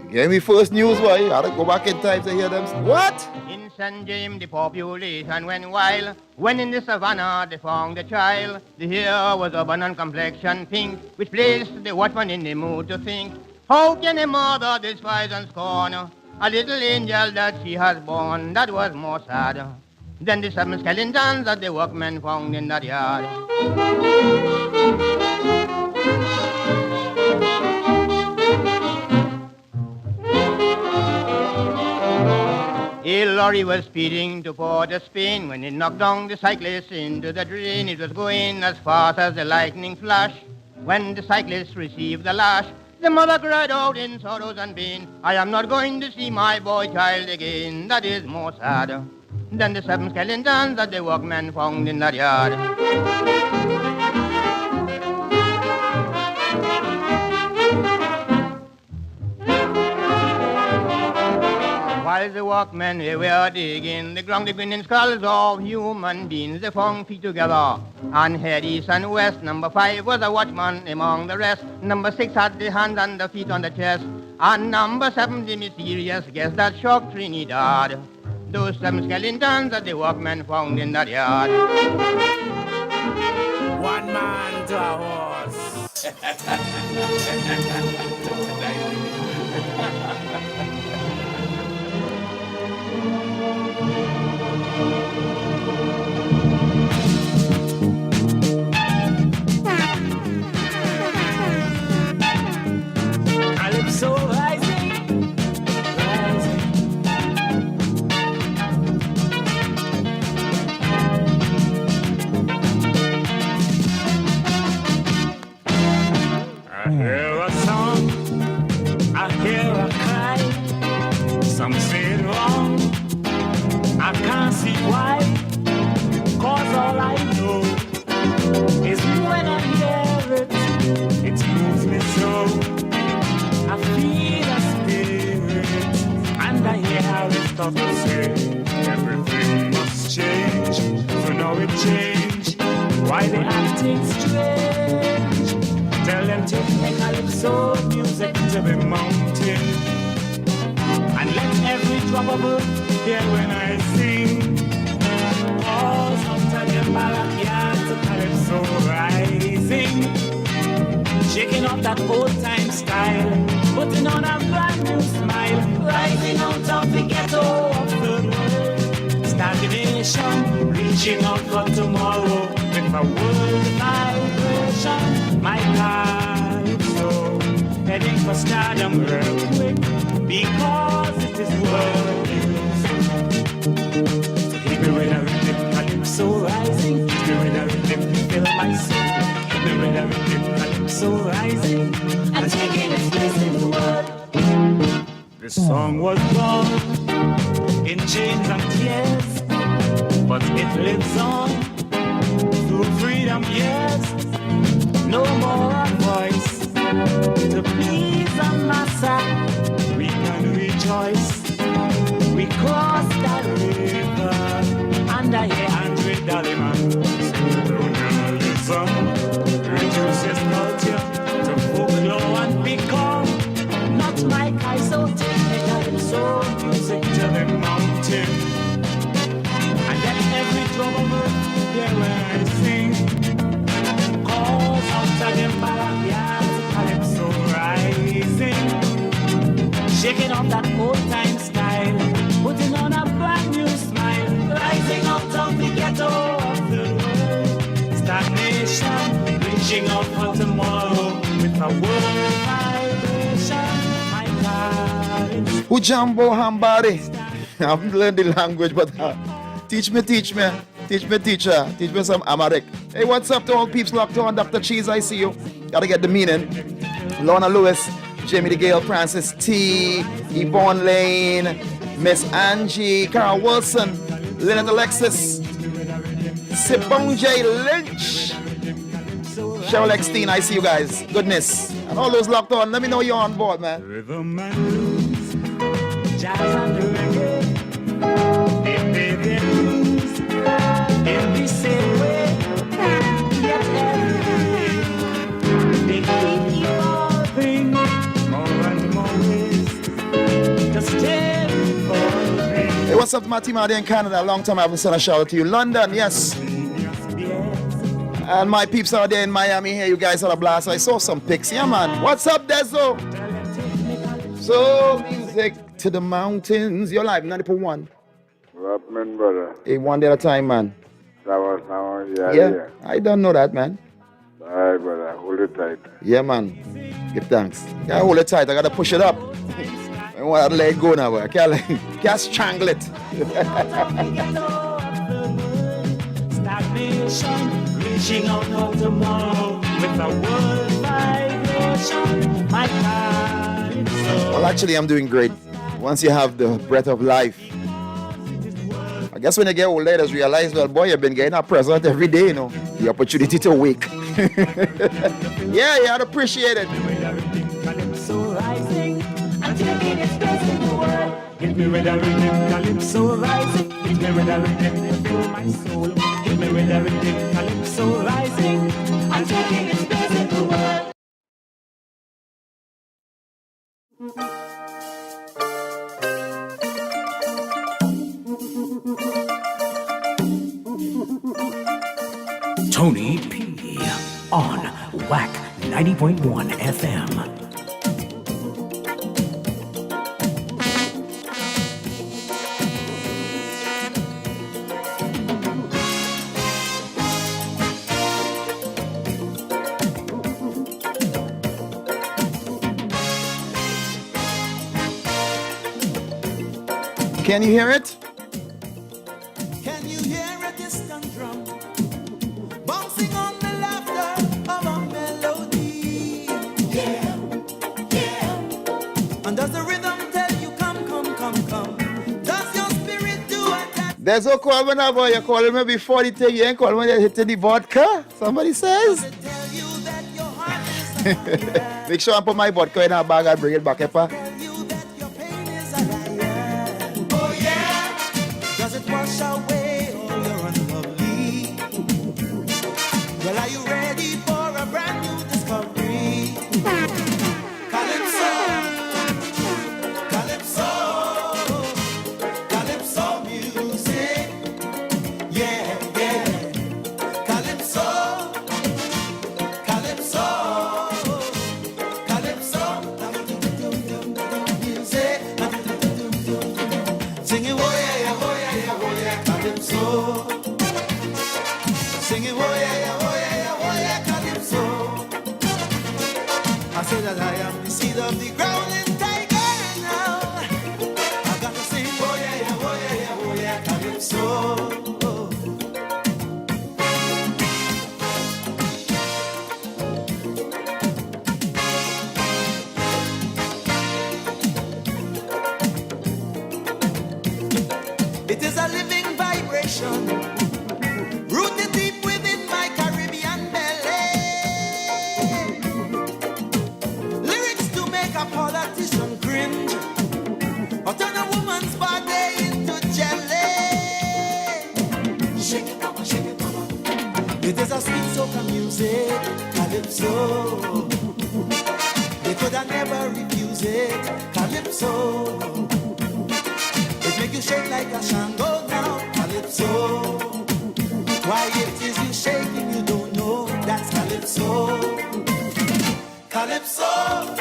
Speaker 6: You gave me first news, why? I had to go back in time to hear them. What?
Speaker 22: In St. James the population went wild, when in the savannah they found a child. The hair was auburn and complexion pink, which placed the watchman in the mood to think, how can a mother despise and scorn a little angel that she has born? That was more sad than the seven skeletons that the workmen found in that yard. A lorry was speeding to Port of Spain when it knocked down the cyclist into the drain. It was going as fast as the lightning flash. When the cyclist received the lash, the mother cried out in sorrows and pain, I am not going to see my boy child again. That is more sad than the seven skeletons that the workmen found in that yard. While the workmen they were digging the ground, the grinning skulls of human beings, they found feet together and head east and west. Number 5 was a watchman among the rest. Number 6 had the hands and the feet on the chest. And number 7 the mysterious guest that shocked Trinidad. Those 7 skeletons that the workmen found in that yard.
Speaker 16: One man to a horse. Calypso rising, rising. I hear a song
Speaker 14: have to say everything must change. So now it changed. Why they acting strange? Tell them to make calypso music to the mountain, and let every drop of earth hear when I sing. Cause after them backyard to calypso rising, shaking up that old time style, putting on a brand new smile, rising out of the ghetto of the world. Stagnation, reaching out for tomorrow with a world vibration. My calypso, heading for stardom real quick, because it is world music. So hit me with a rhythm, calypso rising. Hit me with a rhythm, fill my soul. Hit me with a rhythm, calypso rising, and taking its place in the world. This song was born in chains and tears, but it lives on through freedom, yes. No more voice to please a massa. We can rejoice. We cross that river under here $100 man. Colonialism reduces culture to folklore and become not my kind. So take me calypso music to the mountain, and let every drum of earth hear when I sing. Cause after them backyard calypso rising, shaking up that old time style, putting on a brand new smile, rising out of the ghetto of the world. Stagnation, reaching out for tomorrow with a world vibration. My calypso.
Speaker 6: Ujambo Hambari. I've learned the language, but teach me. Teach me, teacher. Teach me some Amharic. Hey, what's up to all peeps locked on? Dr. Cheese, I see you. Gotta get the meaning. Lorna Lewis, Jamie the Gale, Francis T, Yvonne Lane, Miss Angie, Carl Wilson, Lynette Alexis, Sibong J. Lynch, Cheryl Eckstein, I see you guys. Goodness. And all those locked on, let me know you're on board, man.
Speaker 14: Rhythm and blues, jazz and reggae, they play their blues in the same way, yet every day they keep evolving more and more ways to stay evolving.
Speaker 6: Hey, what's up, my team out there in Canada? A long time I haven't sent a shout out to you. London, yes. And my peeps out there in Miami here, you guys had a blast. I saw some pics. Yeah, man. What's up, Dezo? So, music to the mountains. You're live, 90.1.
Speaker 9: What up, man, brother?
Speaker 6: Hey, one day at a time, man.
Speaker 9: That was now,
Speaker 6: Yeah, I don't know that, man.
Speaker 9: All right, brother. Hold it tight.
Speaker 6: Yeah, man. Give thanks. Yeah, hold it tight. I gotta push it up. I want to let it go now, boy. I can't strangle it.
Speaker 14: Stagnation, reaching out for tomorrow with a world vibration. My calypso.
Speaker 6: Well, actually, I'm doing great. Once you have the breath of life, I guess when you get older, just realize, well, boy, you've been getting a present every day, you know, the opportunity to wake. Yeah, you ought to appreciate it.
Speaker 14: Calypso rising and taking its place in the world. Hit me with a rhythm, calypso rising. Hit me with a rhythm, fill my soul. Hit me with a rhythm, calypso rising and taking its place in the world.
Speaker 8: Tony P. on WACK 90.1 FM.
Speaker 6: Can you hear it?
Speaker 10: Can you hear a distant drum bouncing on the laughter of a melody? Yeah, yeah. And does the rhythm tell you come, come, come, come? Does your spirit do it?
Speaker 6: There's no call whenever you call me before the thing. You ain't call when you hit the vodka. Somebody says. Make sure I put my vodka in a bag and bring it back, Epa.
Speaker 10: Oh yeah.
Speaker 11: it, Calypso. They could have never refuse it, Calypso. It make you shake like a Shango now, Calypso. Why it is you shaking, you don't know, that's Calypso. Calypso,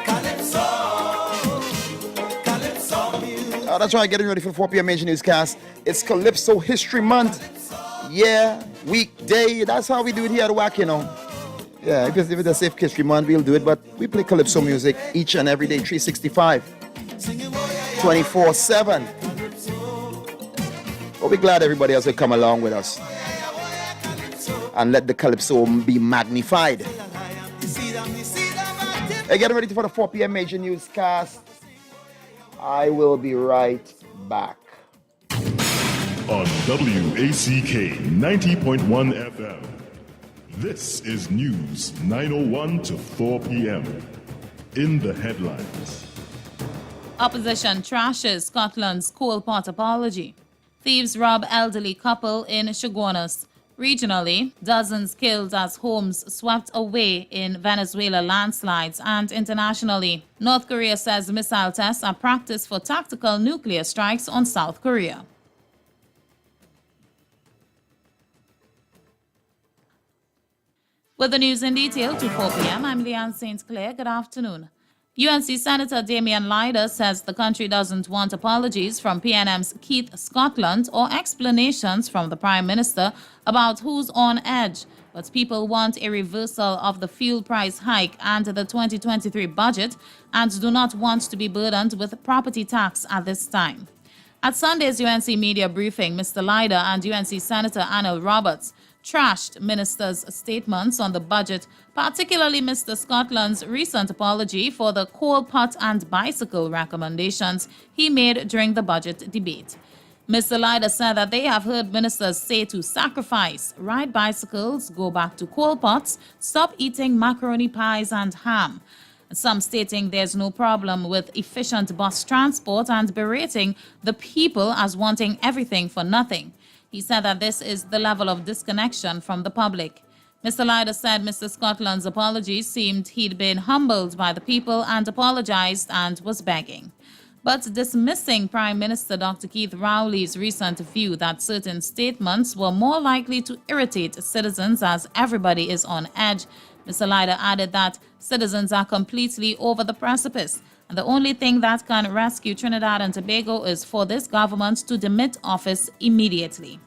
Speaker 11: Calypso, Calypso music.
Speaker 6: That's right, getting ready for the 4 p.m. Major Newscast. It's Calypso History Month. Yeah, weekday. That's how we do it here at WACK, you know. Yeah, if it's a safe history month, we'll do it, but we play Calypso music each and every day, 365, 24/7. Well, we're glad everybody else will come along with us and let the Calypso be magnified. Hey, getting ready for the 4 p.m. Major Newscast. I will be right back.
Speaker 13: On WACK 90.1 FM. This is News 9:01 to 4 p.m. In the headlines.
Speaker 12: Opposition trashes Scotland's coal pot apology. Thieves rob elderly couple in Chaguanas. Regionally, dozens killed as homes swept away in Venezuela landslides. And internationally, North Korea says missile tests are practiced for tactical nuclear strikes on South Korea. With the news in detail to 4 p.m., I'm Leanne St. Clair. Good afternoon. UNC Senator Damian Lyder says the country doesn't want apologies from PNM's Keith Scotland or explanations from the Prime Minister about who's on edge, but people want a reversal of the fuel price hike and the 2023 budget and do not want to be burdened with property tax at this time. At Sunday's UNC media briefing, Mr. Lyder and UNC Senator Anil Roberts trashed ministers' statements on the budget, particularly Mr. Scotland's recent apology for the coal pot and bicycle recommendations he made during the budget debate. Mr. Lyder said that they have heard ministers say to sacrifice, ride bicycles, go back to coal pots, stop eating macaroni pies and ham. Some stating there's no problem with efficient bus transport and berating the people as wanting everything for nothing. He said that this is the level of disconnection from the public. Mr. Lyder said Mr. Scotland's apology seemed he'd been humbled by the people and apologized and was begging. But dismissing Prime Minister Dr. Keith Rowley's recent view that certain statements were more likely to irritate citizens as everybody is on edge, Mr. Lyder added that citizens are completely over the precipice, and the only thing that can rescue Trinidad and Tobago is for this government to demit office immediately.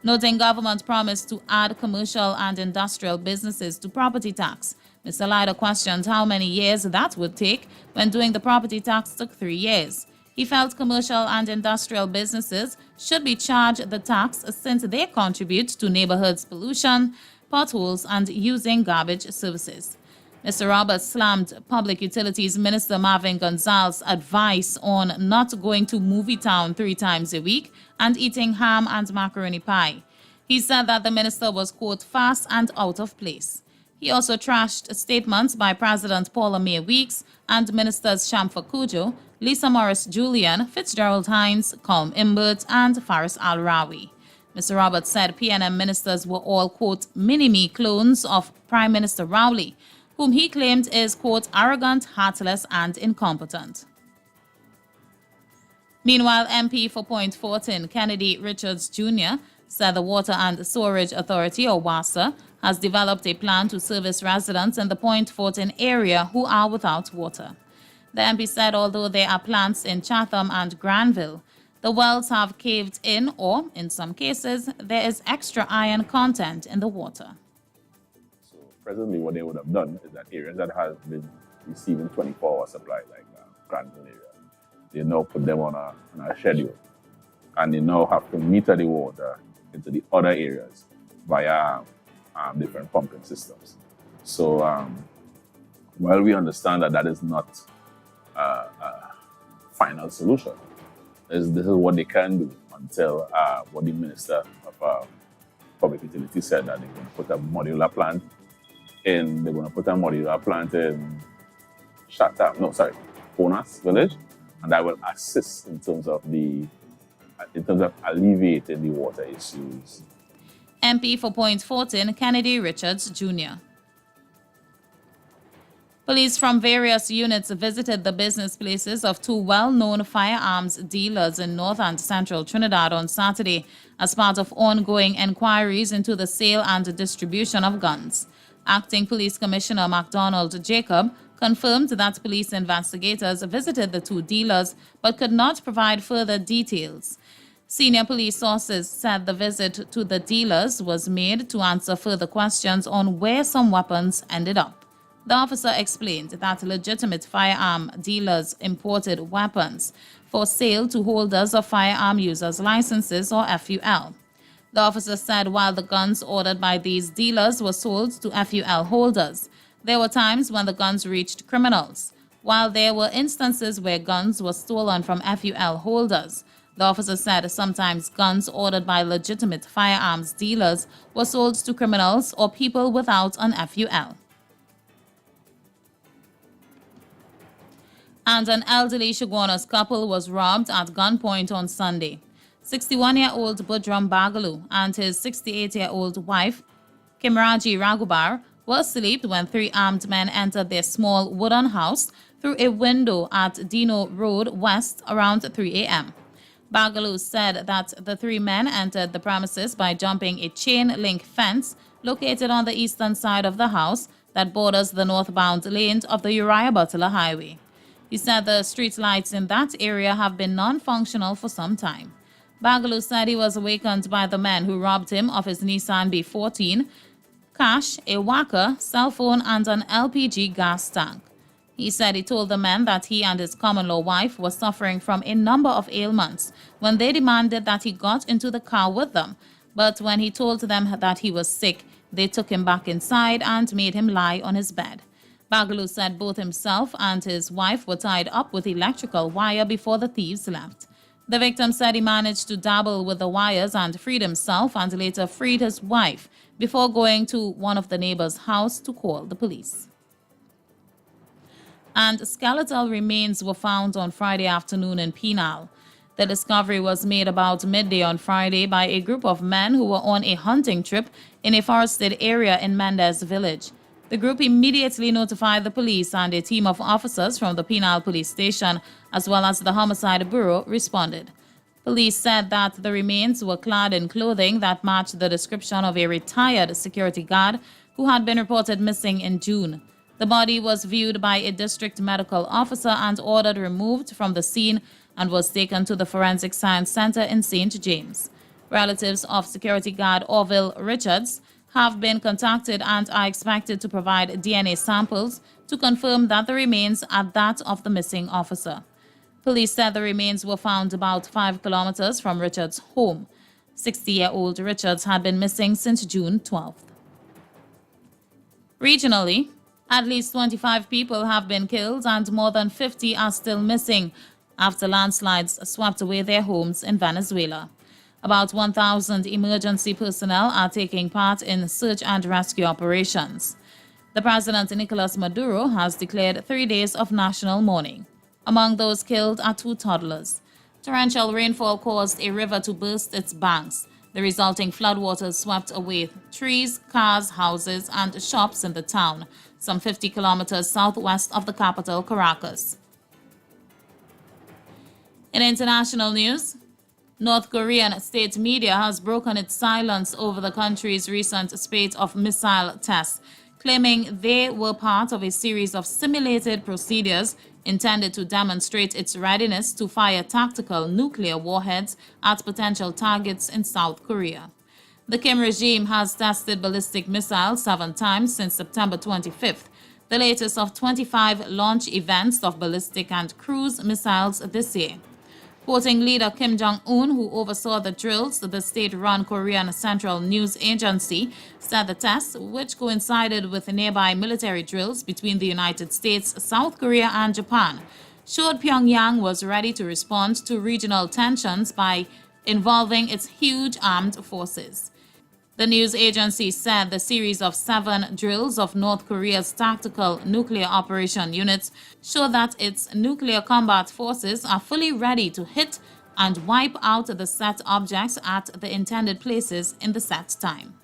Speaker 12: Noting government promise to add commercial and industrial businesses to property tax, Mr. Lyder questioned how many years that would take when doing the property tax took 3 years. He felt commercial and industrial businesses should be charged the tax since they contribute to neighborhoods' pollution, potholes, and using garbage services. Mr. Roberts slammed Public Utilities Minister Marvin Gonzalez's advice on not going to Movie Town 3 times a week and eating ham and macaroni pie. He said that the minister was, quote, fast and out of place. He also trashed statements by President Paula Mae Weeks and Ministers Shamfa Kujo, Lisa Morris-Julian, Fitzgerald Hines, Colm Imbert, and Faris Al-Rawi. Mr. Roberts said PNM ministers were all, quote, mini-me clones of Prime Minister Rowley, whom he claimed is, quote, arrogant, heartless, and incompetent. Meanwhile, MP for Point Fortin, Kennedy Richards Jr., said the Water and Sewerage Authority, or WASA, has developed a plan to service residents in the Point Fortin area who are without water. The MP said although there are plants in Chatham and Granville, the wells have caved in or, in some cases, there is extra iron content in the water.
Speaker 15: Presently, what they would have done is that areas that have been receiving 24-hour supply, like Granville area, they now put them on a schedule. And they now have to meter the water into the other areas via different pumping systems. So while we understand that that is not a final solution, this is what they can do until what the Minister of Public Utilities said, that they're going to put a modular plant in, Ponas village, and that will assist in terms of alleviating the water issues.
Speaker 5: MP for Point Fortin, Kennedy Richards Jr. Police from various units visited the business places of two well-known firearms dealers in North and Central Trinidad on Saturday as part of ongoing inquiries into the sale and distribution of guns. Acting Police Commissioner MacDonald Jacob confirmed that police investigators visited the two dealers but could not provide further details. Senior police sources said the visit to the dealers was made to answer further questions on where some weapons ended up. The officer explained that legitimate firearm dealers imported weapons for sale to holders of firearm users licenses or FUL. The officer said while the guns ordered by these dealers were sold to FUL holders, there were times when the guns reached criminals, while there were instances where guns were stolen from FUL holders. The officer said sometimes guns ordered by legitimate firearms dealers were sold to criminals or people without an FUL. And an elderly Shogunas couple was robbed at gunpoint on Sunday. 61-year-old Budram Bagalu and his 68-year-old wife, Kimraji Raghubar, were asleep when three armed men entered their small wooden house through a window at Dino Road West around 3 a.m. Bagalu said that the three men entered the premises by jumping a chain-link fence located on the eastern side of the house that borders the northbound lanes of the Uriah Butler Highway. He said the street lights in that area have been non-functional for some time. Bagalu said he was awakened by the men who robbed him of his Nissan B14, cash, a WACK, cell phone, and an LPG gas tank. He said he told the men that he and his common-law wife were suffering from a number of ailments when they demanded that he got into the car with them. But when he told them that he was sick, they took him back inside and made him lie on his bed. Bagalu said both himself and his wife were tied up with electrical wire before the thieves left. The victim said he managed to dabble with the wires and freed himself and later freed his wife before going to one of the neighbors' house to call the police. And skeletal remains were found on Friday afternoon in Penal. The discovery was made about midday on Friday by a group of men who were on a hunting trip in a forested area in Mendez village. The group immediately notified the police, and a team of officers from the Penal police station as well as the Homicide Bureau responded. Police said that the remains were clad in clothing that matched the description of a retired security guard who had been reported missing in June. The body was viewed by a district medical officer and ordered removed from the scene and was taken to the Forensic Science Center in St. James. Relatives of security guard Orville Richards have been contacted and are expected to provide DNA samples to confirm that the remains are that of the missing officer. Police said the remains were found about 5 kilometers from Richards' home. 60-year-old Richards had been missing since June 12th. Regionally, at least 25 people have been killed and more than 50 are still missing after landslides swept away their homes in Venezuela. About 1,000 emergency personnel are taking part in search and rescue operations. The President Nicolas Maduro has declared 3 days of national mourning. Among those killed are 2 toddlers. Torrential rainfall caused a river to burst its banks. The resulting floodwaters swept away trees, cars, houses, and shops in the town, some 50 kilometers southwest of the capital, Caracas. In international news, North Korean state media has broken its silence over the country's recent spate of missile tests, claiming they were part of a series of simulated procedures intended to demonstrate its readiness to fire tactical nuclear warheads at potential targets in South Korea. The Kim regime has tested ballistic missiles 7 times since September 25th, the latest of 25 launch events of ballistic and cruise missiles this year. Quoting leader Kim Jong-un, who oversaw the drills, the state-run Korean Central News Agency said the tests, which coincided with nearby military drills between the United States, South Korea, and Japan, showed Pyongyang was ready to respond to regional tensions by involving its huge armed forces. The news agency said the series of 7 drills of North Korea's tactical nuclear operation units show that its nuclear combat forces are fully ready to hit, and wipe out the set objects at the intended places in the set time.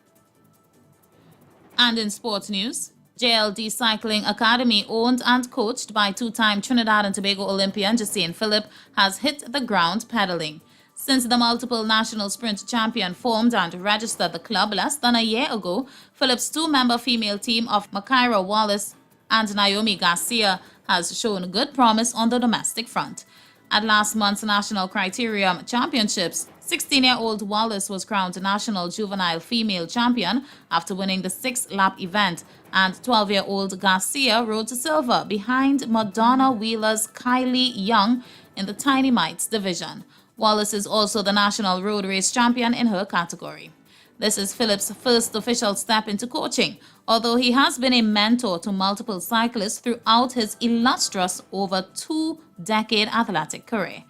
Speaker 5: And in sports news, JLD Cycling Academy, owned and coached by two-time Trinidad and Tobago Olympian Justine Phillip, has hit the ground pedaling. Since the multiple national sprint champion formed and registered the club less than a year ago, Phillip's two-member female team of Makaira Wallace and Naomi Garcia has shown good promise on the domestic front. At last month's National Criterium Championships, 16-year-old Wallace was crowned National Juvenile Female Champion after winning the 6-lap event, and 12-year-old Garcia rode to silver behind Madonna Wheeler's Kylie Young in the Tiny Mites division. Wallace is also the National Road Race Champion in her category. This is Phillip's first official step into coaching, although he has been a mentor to multiple cyclists throughout his illustrious over 2-decade athletic career.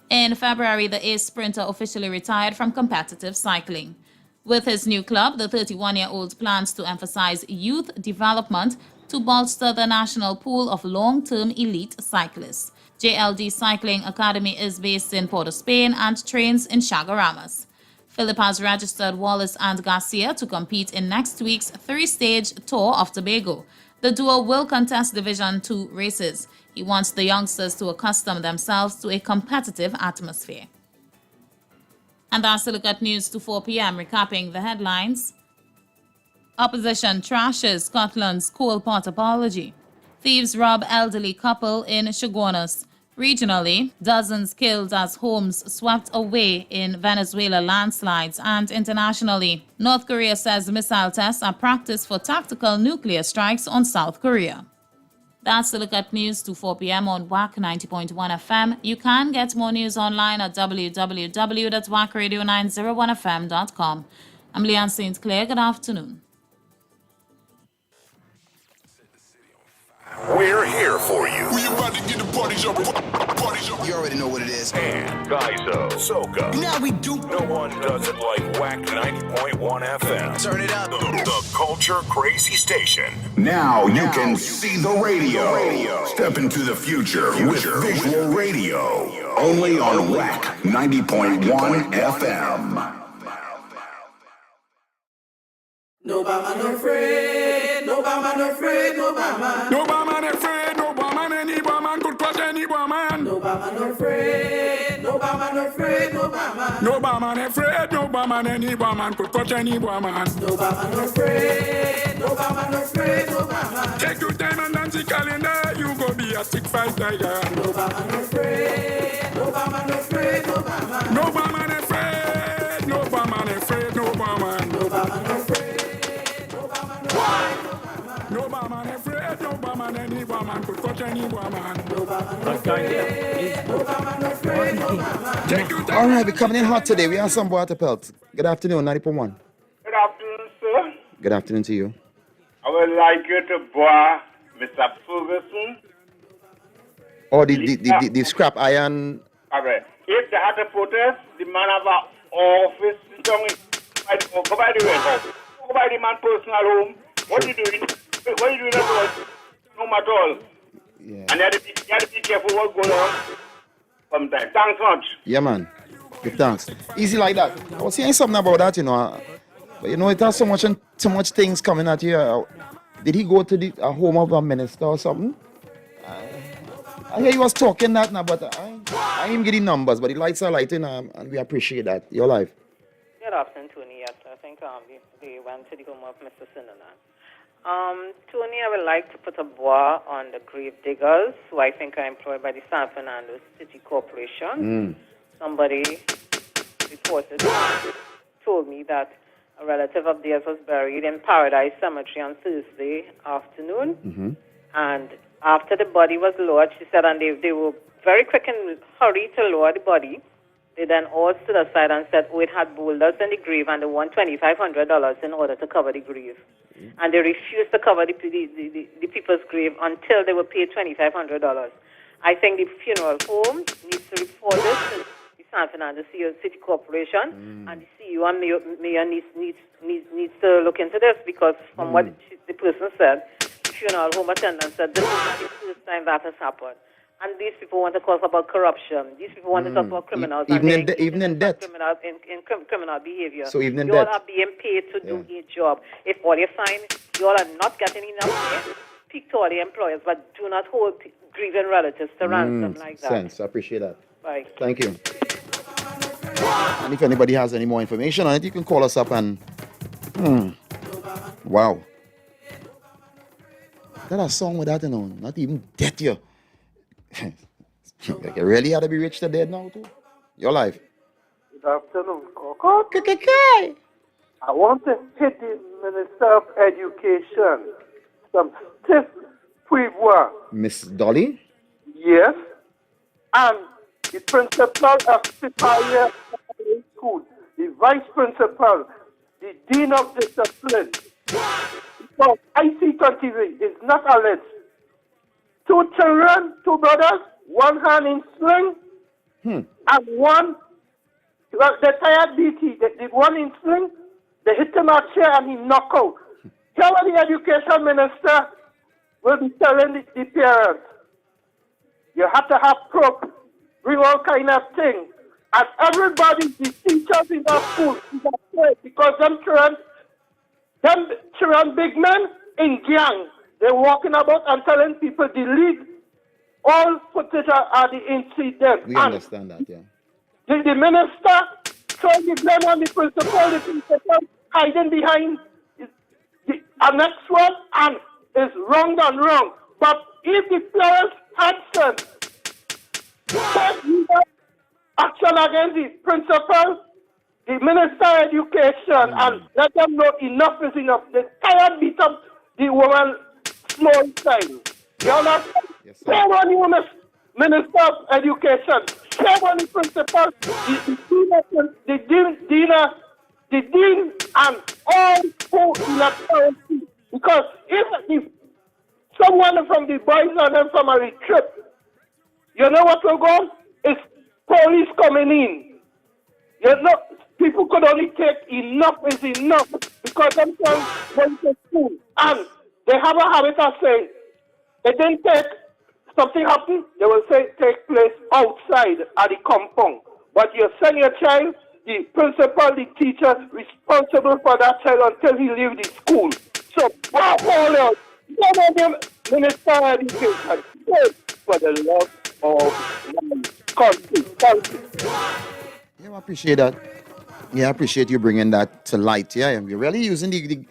Speaker 5: In February, the ace sprinter officially retired from competitive cycling. With his new club, the 31-year-old plans to emphasize youth development to bolster the national pool of long-term elite cyclists. JLD Cycling Academy is based in Port of Spain and trains in Chagaramas. Phillip has registered Wallace and Garcia to compete in next week's 3-stage tour of Tobago. The duo will contest Division 2 races. He wants the youngsters to accustom themselves to a competitive atmosphere. And that's a look at news to 4 p.m. Recapping the headlines. Opposition trashes Scotland's coal pot apology. Thieves rob elderly couple in Chaguanas. Regionally, dozens killed as homes swept away in Venezuela landslides. And internationally, North Korea says missile tests are practiced for tactical nuclear strikes on South Korea. That's the look at news to 4 p.m. on WACK 90.1 FM. You can get more news online at www.wackradio901fm.com. I'm Leanne St. Clair. Good afternoon.
Speaker 23: We're here for you.
Speaker 10: We about to get the party jump.
Speaker 23: You already know what it is. And Gaizo, Soca.
Speaker 10: Now we do.
Speaker 23: No one does it like WACK 90.1 FM. Turn it up. The Culture Crazy Station.
Speaker 18: Now you can see the radio. Step into the future with visual radio. Only on WACK 90.1 FM.
Speaker 11: No bama no afraid, no bama no afraid, no bama.
Speaker 14: No bama no afraid, no bama, any bama could crush any bama.
Speaker 11: No bama no afraid, no bama no afraid, no bama.
Speaker 14: No bama no afraid, no bama, any bama could crush any bama.
Speaker 11: No bama no afraid, no bama no afraid, no bama.
Speaker 14: Take your time and dance the calendar, you go be a sick fight tiger.
Speaker 11: No bama no afraid, no bama no afraid, no bama.
Speaker 14: No bama no afraid, no bama no afraid, no bama.
Speaker 11: No bama no afraid.
Speaker 14: No bama no afraid, no bama, any bama could crush any bama.
Speaker 11: No bama no afraid, no bama no afraid, no bama.
Speaker 6: All right, we're coming in hot today. We have some water pelt. Good afternoon, 90.1.
Speaker 9: Good afternoon, sir.
Speaker 6: Good afternoon to you.
Speaker 9: I would like you to boy Mr. Ferguson.
Speaker 6: Oh, the scrap iron.
Speaker 9: All right. If they had to protest, the man have an office down in go by the Red House. Go by the man personal home. What are you doing? What are you doing at all? No matter all.
Speaker 6: Yeah.
Speaker 9: And you have to be careful what's going on sometimes. Thanks much.
Speaker 6: Yeah, man. Good, thanks. Easy like that. I was saying something about that, But it has so much things coming at you. Did he go to the home of a minister or something? I hear he was talking that now, but I ain't getting numbers, but the lights are lighting, and we appreciate that. Your life.
Speaker 19: Good afternoon, Tony. Yes, I think they went to the home of Mr. Cinnamon. Tony, I would like to put a bar on the grave diggers, who I think are employed by the San Fernando City Corporation. Somebody reported, told me that a relative of theirs was buried in Paradise Cemetery on Thursday afternoon. And after the body was lowered, she said, and they were very quick and hurry to lower the body. They then all stood aside and said, it had boulders in the grave and they want $2,500 in order to cover the grave. And they refused to cover the people's grave until they were paid $2,500. I think the funeral home needs to report this to the San Fernando City Corporation, and the CEO and mayor needs to look into this, because from what the person said, the funeral home attendant said this is not the first time that has happened. And these people want to talk about corruption. These people want to talk about criminals.
Speaker 6: Even in debt.
Speaker 19: Criminal behavior.
Speaker 6: So even in
Speaker 19: you all
Speaker 6: debt.
Speaker 19: are being paid to do a job. If all you find you all are not getting enough pay, speak to all the employers, but do not hold grieving relatives to ransom like that.
Speaker 6: Sense. I appreciate that.
Speaker 19: Bye.
Speaker 6: Thank you. And if anybody has any more information on it, you can call us up and... Wow. That a song with that, you know, not even debt you. Like, you really had to be rich to dead now, too? Your life.
Speaker 1: Good afternoon, Coco. I want to hit the Minister of Education. Some stiff pouvoir.
Speaker 6: Miss Dolly?
Speaker 1: Yes. And the principal of Superior School, the vice principal, the dean of discipline. Because IC23 is not alleged. 2 children, 2 brothers, 1 hand in sling, and one, well, the tired BT, the one in sling, they hit him a chair and he knocked out. Here the education minister will be telling the parents, you have to have proof, bring all kind of things. And everybody, the teachers in the school, is afraid because them children, big men in gang, they're walking about and telling people delete all footage of the incident.
Speaker 6: We understand that, yeah.
Speaker 1: The minister throwing the blame on the principal hiding behind the next one, and is wrong and wrong. But if the parents had sense, take action against the principal, the minister of education, and let them know enough is enough. They tired beat up the woman small time. You understand? Shame on the woman minister of education. Shame on the principal, the dean, and all who in authority. Because if someone from the boys and them from a retreat, you know what will go on? It's police coming in. You know, people could only take enough is enough because sometimes went to school and they have a habit of saying, it didn't take something happen, they will say take place outside at the compound. But you send your child, the principal, the teacher responsible for that child until he leaves the school. So, wow, all out. Minister of Education, for the love of country.
Speaker 6: Yeah, I appreciate that. Yeah, I appreciate you bringing that to light. Yeah, you're really using the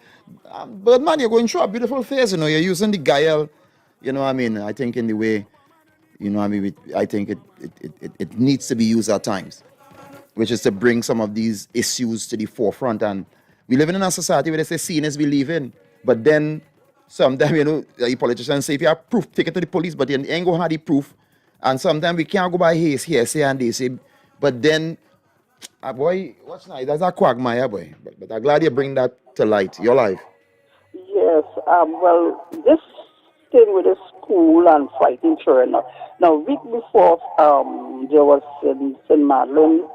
Speaker 6: but man, you're going through a beautiful phase, you know. You're using the guile, you know what I mean? I think in the way, you know what I mean? I think it needs to be used at times, which is to bring some of these issues to the forefront. And we live in a society where they say seeing is believing, but then sometimes, you know, the politicians say if you have proof, take it to the police, but then you ain't going to have the proof. And sometimes we can't go by hearsay and they say, but then, boy, what's nice? That's a quagmire, boy. But I'm glad you bring that to light. Your life.
Speaker 20: Yes, well, this thing with the school and fighting children. Now, week before, there was St. Madeleine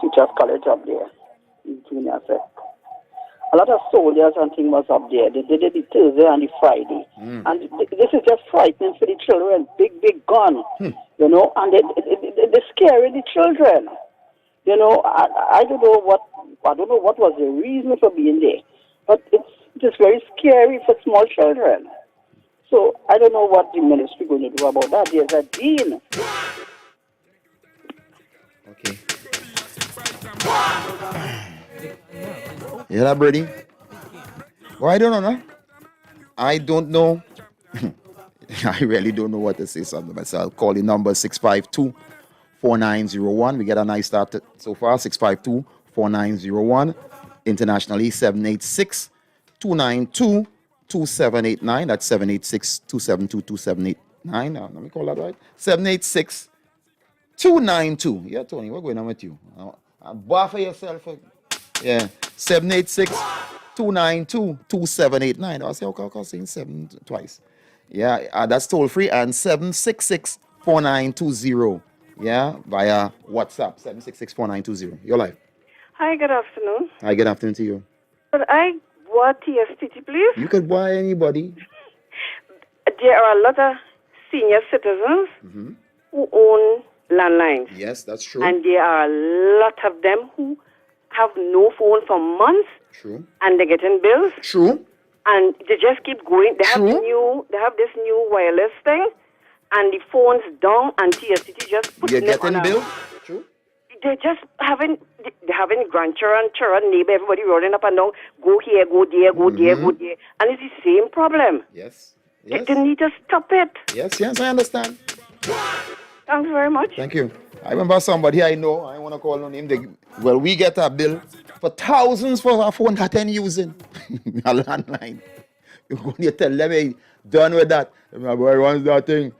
Speaker 20: Teachers College up there in junior sec. A lot of soldiers and things was up there. They did it Thursday and the Friday. And this is just frightening for the children. Big gun, you know, and they scaring the children. You know, I don't know what was the reason for being there, but it's just very scary for small children. So I don't know what the ministry going to do about that. There's a dean.
Speaker 6: Okay. Yeah, Brady. Well, I don't know, no? I don't know. I really don't know what to say, something myself. I'll call the number 652-4901. We get a nice start so far. 652-4901. Internationally, 786-292-2789. That's 786-272-2789. Let me call that right. 786-292. Yeah, Tony, what's going on with you? Bar for yourself. Yeah. 786-292-2789. I say, okay, saying 7 twice. Yeah, that's toll free. And 766-4920. Yeah, via WhatsApp. 766-4920. Your life.
Speaker 21: Hi, good afternoon.
Speaker 6: Hi, good afternoon to you.
Speaker 21: Could I board TSTT, please?
Speaker 6: You could buy anybody.
Speaker 21: There are a lot of senior citizens
Speaker 6: Mm-hmm.
Speaker 21: who own landlines.
Speaker 6: Yes, that's true.
Speaker 21: And there are a lot of them who have no phone for months.
Speaker 6: True.
Speaker 21: And they're getting bills.
Speaker 6: True.
Speaker 21: And they just keep going. They have this new wireless thing, and the phone's down, and TSCT just putting
Speaker 6: You're
Speaker 21: it on
Speaker 6: getting
Speaker 21: a-
Speaker 6: bill? True.
Speaker 21: They're just they're having grandchildren, children, neighbor, everybody running up and down, go here, go there, go there, go there. And it's the same problem.
Speaker 6: Yes.
Speaker 21: They need to stop it.
Speaker 6: Yes, I understand.
Speaker 21: Thanks very much.
Speaker 6: Thank you. I remember somebody I know, I don't want to call no name, we get a bill for thousands for a phone that I'm using. A landline. You go and you tell them, hey, done with that. My boy wants that thing.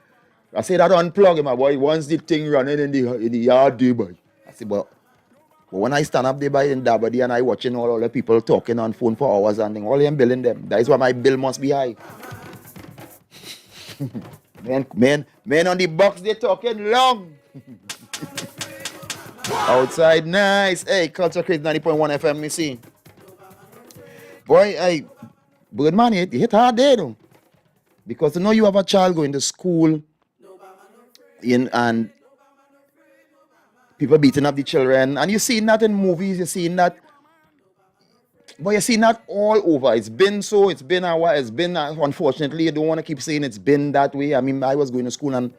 Speaker 6: I say that unplug, my boy wants the thing running in the yard there, boy. I say, but when I stand up there by in Dabadi and I watching all the people talking on phone for hours and all them billing them, that is why my bill must be high. Men on the box, they talking long. Outside, nice. Hey, Culture Crazy 90.1 FM, me see. Boy, hey, Birdman, you hit hard there, though. Because you know you have a child going to school and people beating up the children. And you're seeing that in movies, you're seeing that. But you're seeing that all over. It's been so, it's been unfortunately, you don't want to keep saying it's been that way. I mean, I was going to school and,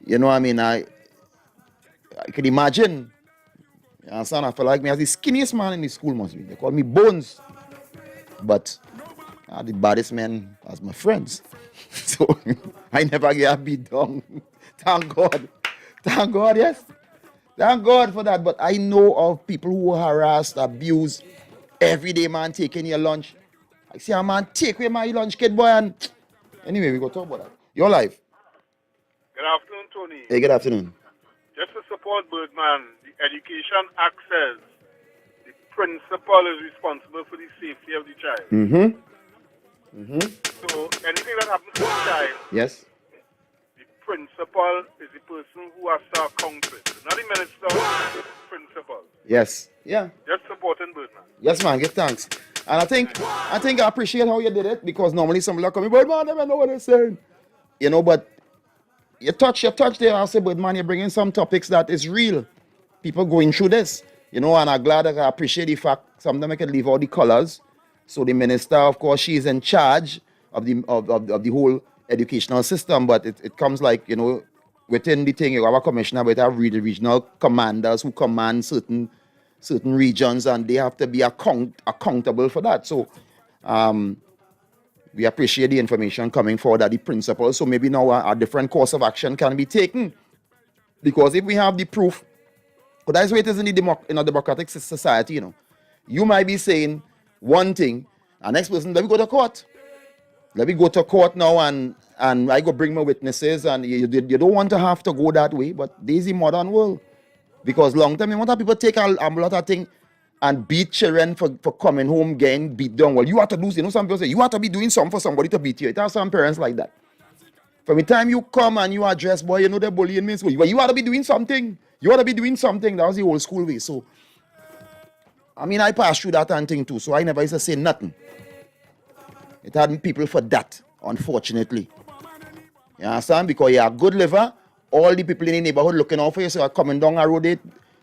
Speaker 6: you know, I mean, I could imagine. You understand? I feel like me as the skinniest man in the school must be. They call me Bones. But the baddest men as my friends. So I never get beat down. Thank God. Thank God, yes. Thank God for that. But I know of people who are harassed, abused. Every day, man, taking your lunch. I see a man take away my lunch, kid boy. And anyway, we go talk about that. Your life.
Speaker 2: Good afternoon, Tony.
Speaker 6: Hey, good afternoon.
Speaker 2: Just to support Birdman, the Education Act says the principal is responsible for the safety of the child.
Speaker 6: Mm-hmm. Mm-hmm.
Speaker 2: So anything that happens to the child,
Speaker 6: Yes.
Speaker 2: the principal is the person who has to account for it. Not the minister, the principal.
Speaker 6: Yes. Yeah.
Speaker 2: Just supporting Birdman.
Speaker 6: Yes, man. Give thanks. And I think I appreciate how you did it because normally somebody like me, but man, I never know what they're saying. You know, but you touch there. I say, but man, you're bringing some topics that is real. People going through this, you know, and I'm glad that I appreciate the fact sometimes I can leave all the colors. So the minister, of course, she is in charge of the whole educational system, but it comes like, you know, within the thing, you have a commissioner, but you have regional commanders who command certain regions, and they have to be accountable for that. So we appreciate the information coming forward at the principal. So maybe now a different course of action can be taken. Because if we have the proof, but that's why it is in a democratic society, you know. You might be saying one thing, and next person, let me go to court. Let me go to court now and I go bring my witnesses, and you don't want to have to go that way, but this is the modern world. Because long time, you want people take a lot of things and beat children for coming home, getting beat down. Well, you have to do, you know, some people say, you have to be doing something for somebody to beat you. It has some parents like that. From the time you come and you address, boy, you know they're bullying me in school. Well, you ought to be doing something. You ought to be doing something. That was the old school way. So, I mean, I passed through that and thing too, so I never used to say nothing. It had people for that, unfortunately. You understand? Because you're a good liver, all the people in the neighborhood looking out for you, so are coming down a road.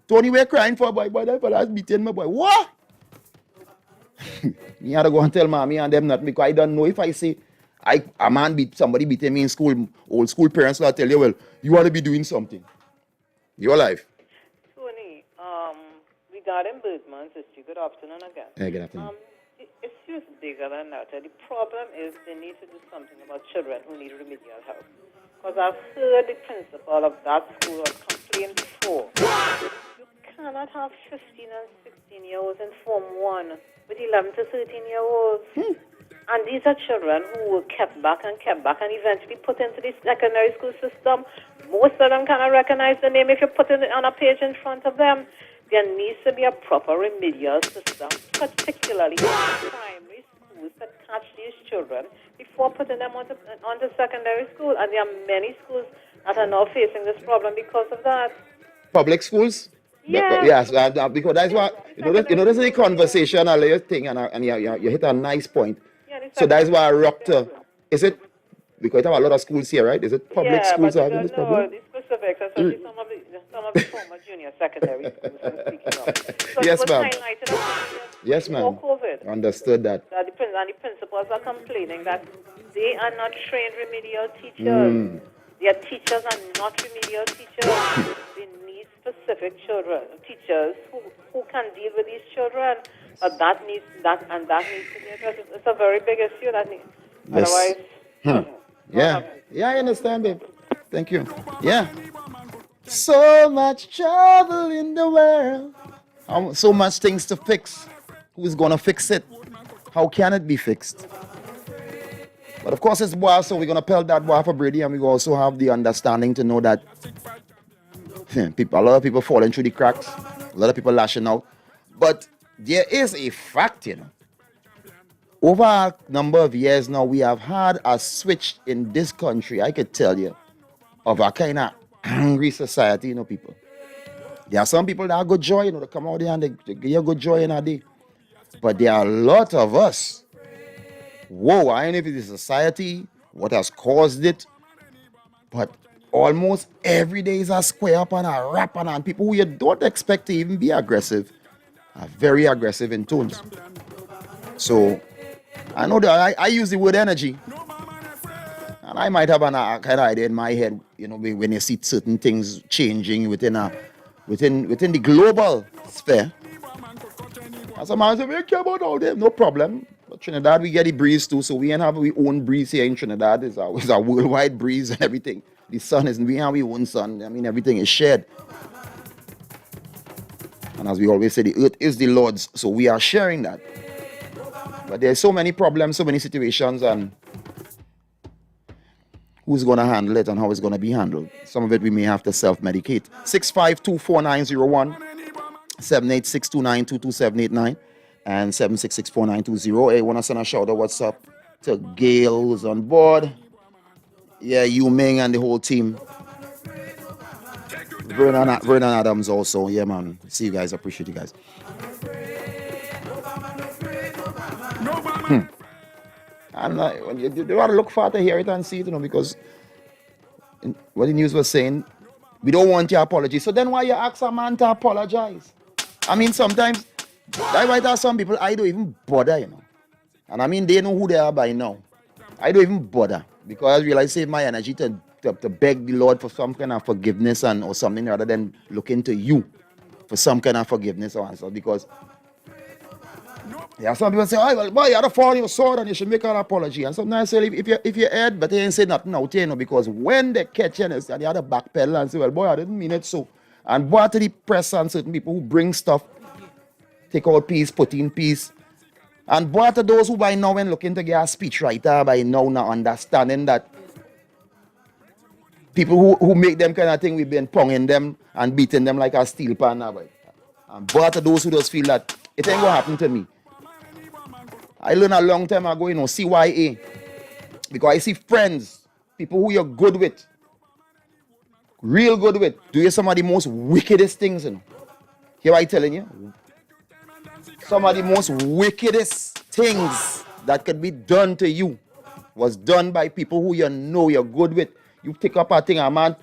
Speaker 6: Tony, we're crying for a boy, that fella's beating my boy. What? You had to go and tell mommy and them nothing, because I don't know if I say, a man somebody beating me in school, old school parents will tell you, well, you ought to be doing something. Your life.
Speaker 19: Tony, regarding Birdman's issue, good afternoon again.
Speaker 6: Yeah, good afternoon.
Speaker 19: It's just bigger than that. The problem is they need to do something about children who need remedial help. Because I've heard the principal of that school was complained before. You cannot have 15 and 16-year-olds in Form 1 with 11 to 13-year-olds. And these are children who were kept back and eventually put into the secondary school system. Most of them cannot recognize the name if you put it on a page in front of them. There needs to be a proper remedial system, particularly in primary schools, to catch these children before putting them onto secondary school. And there are many schools that are now facing this problem because of that.
Speaker 6: Public schools?
Speaker 19: Yeah.
Speaker 6: Yes, because that's what, you know, this is a conversational thing, and you hit a nice point.
Speaker 19: Yeah,
Speaker 6: so that's why I rocked. Is it because we have a lot of schools here, right? Is it public
Speaker 19: Yeah,
Speaker 6: schools
Speaker 19: but
Speaker 6: are having this
Speaker 19: no,
Speaker 6: problem?
Speaker 19: the specifics, especially some of the former junior secondary schools I'm speaking of. So
Speaker 6: Yes,
Speaker 19: it was
Speaker 6: ma'am.
Speaker 19: highlighted
Speaker 6: Yes,
Speaker 19: before
Speaker 6: ma'am.
Speaker 19: COVID.
Speaker 6: Understood that.
Speaker 19: That the principals are complaining that they are not trained remedial teachers.
Speaker 6: Mm.
Speaker 19: Their teachers are not remedial teachers. They need specific teachers who can deal with these children. But that needs to be addressed. It's a very big issue that needs.
Speaker 6: Yes.
Speaker 19: Otherwise,
Speaker 6: Yeah. Yeah, I understand, babe. Thank you. Yeah. So much trouble in the world. So much things to fix. Who's gonna fix it? How can it be fixed? But of course it's boy, so we're gonna pelt that boy for Brady, and we also have the understanding to know that a lot of people falling through the cracks, a lot of people lashing out. But there is a fact, over a number of years now, we have had a switch in this country, I could tell you, of a kind of angry society, people. There are some people that are good joy, they come out there and they give you good joy in a day. But there are a lot of us. Whoa, I don't know if it is society, what has caused it, but almost every day is a square up and a rap and people who you don't expect to even be aggressive are very aggressive in tones. So I know that I use the word energy, and I might have a kind of idea in my head, when you see certain things changing within the global sphere. And some man say, we care about all them, no problem. But Trinidad, we get the breeze too, so we ain't have our own breeze here in Trinidad. It's a worldwide breeze and everything. The sun is, we have our own sun. I mean, everything is shared. And as we always say, the earth is the Lord's, so we are sharing that. But there's so many problems, so many situations, and who's going to handle it and how it's going to be handled. Some of it we may have to self-medicate. 6524901, 78629227989, and 7664920. Hey, want to send a shout out, what's up to Gail, who's on board. Yeah, Yu Ming and the whole team. Vernon Adams also. Yeah, man. See you guys. Appreciate you guys. And when you want to look far to hear it and see it, because what the news was saying, we don't want your apology. So then why you ask a man to apologize? I mean, sometimes, I might have some people, I don't even bother, And I mean, they know who they are by now. I don't even bother, because I realize save my energy to beg the Lord for some kind of forgiveness or something rather than look into you for some kind of forgiveness or answer. Because some people say, oh, well, boy, you had to fall on your sword and you should make an apology. And sometimes I say, if you heard, but they ain't say nothing out here, because when they catch you, and they had to backpedal and say, well, boy, I didn't mean it so. And boy, to the press and certain people who bring stuff, take out peace, put in peace. And boy, to those who by now when looking to get a speechwriter, by now understanding that people who make them kind of thing, we've been ponging them and beating them like a steel pan now, boy. And boy, to those who just feel that it ain't gonna happen to me. I learned a long time ago, CYA. Because I see friends, people who you're good with, real good with, do some of the most wickedest things, Here I telling you. Some of the most wickedest things that could be done to you was done by people who you're good with. You pick up a thing, a man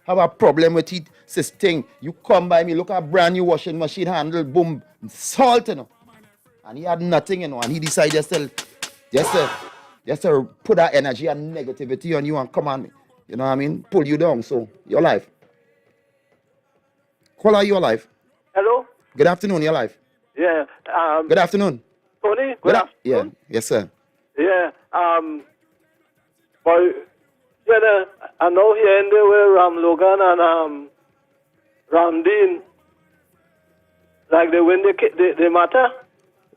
Speaker 6: have a problem with it, says thing. You come by me, look at a brand new washing machine handle, boom, salt, And he had nothing, and he decided just to put that energy and negativity on you and come on me. You know what I mean? Pull you down. So, your life. Call out your life.
Speaker 3: Hello?
Speaker 6: Good afternoon, your life.
Speaker 3: Yeah.
Speaker 6: Good afternoon.
Speaker 3: Tony, good afternoon.
Speaker 6: Yeah. Yes, sir.
Speaker 3: Yeah. But, I know here in there where Ram Logan and Ram Dean, like they win the matter.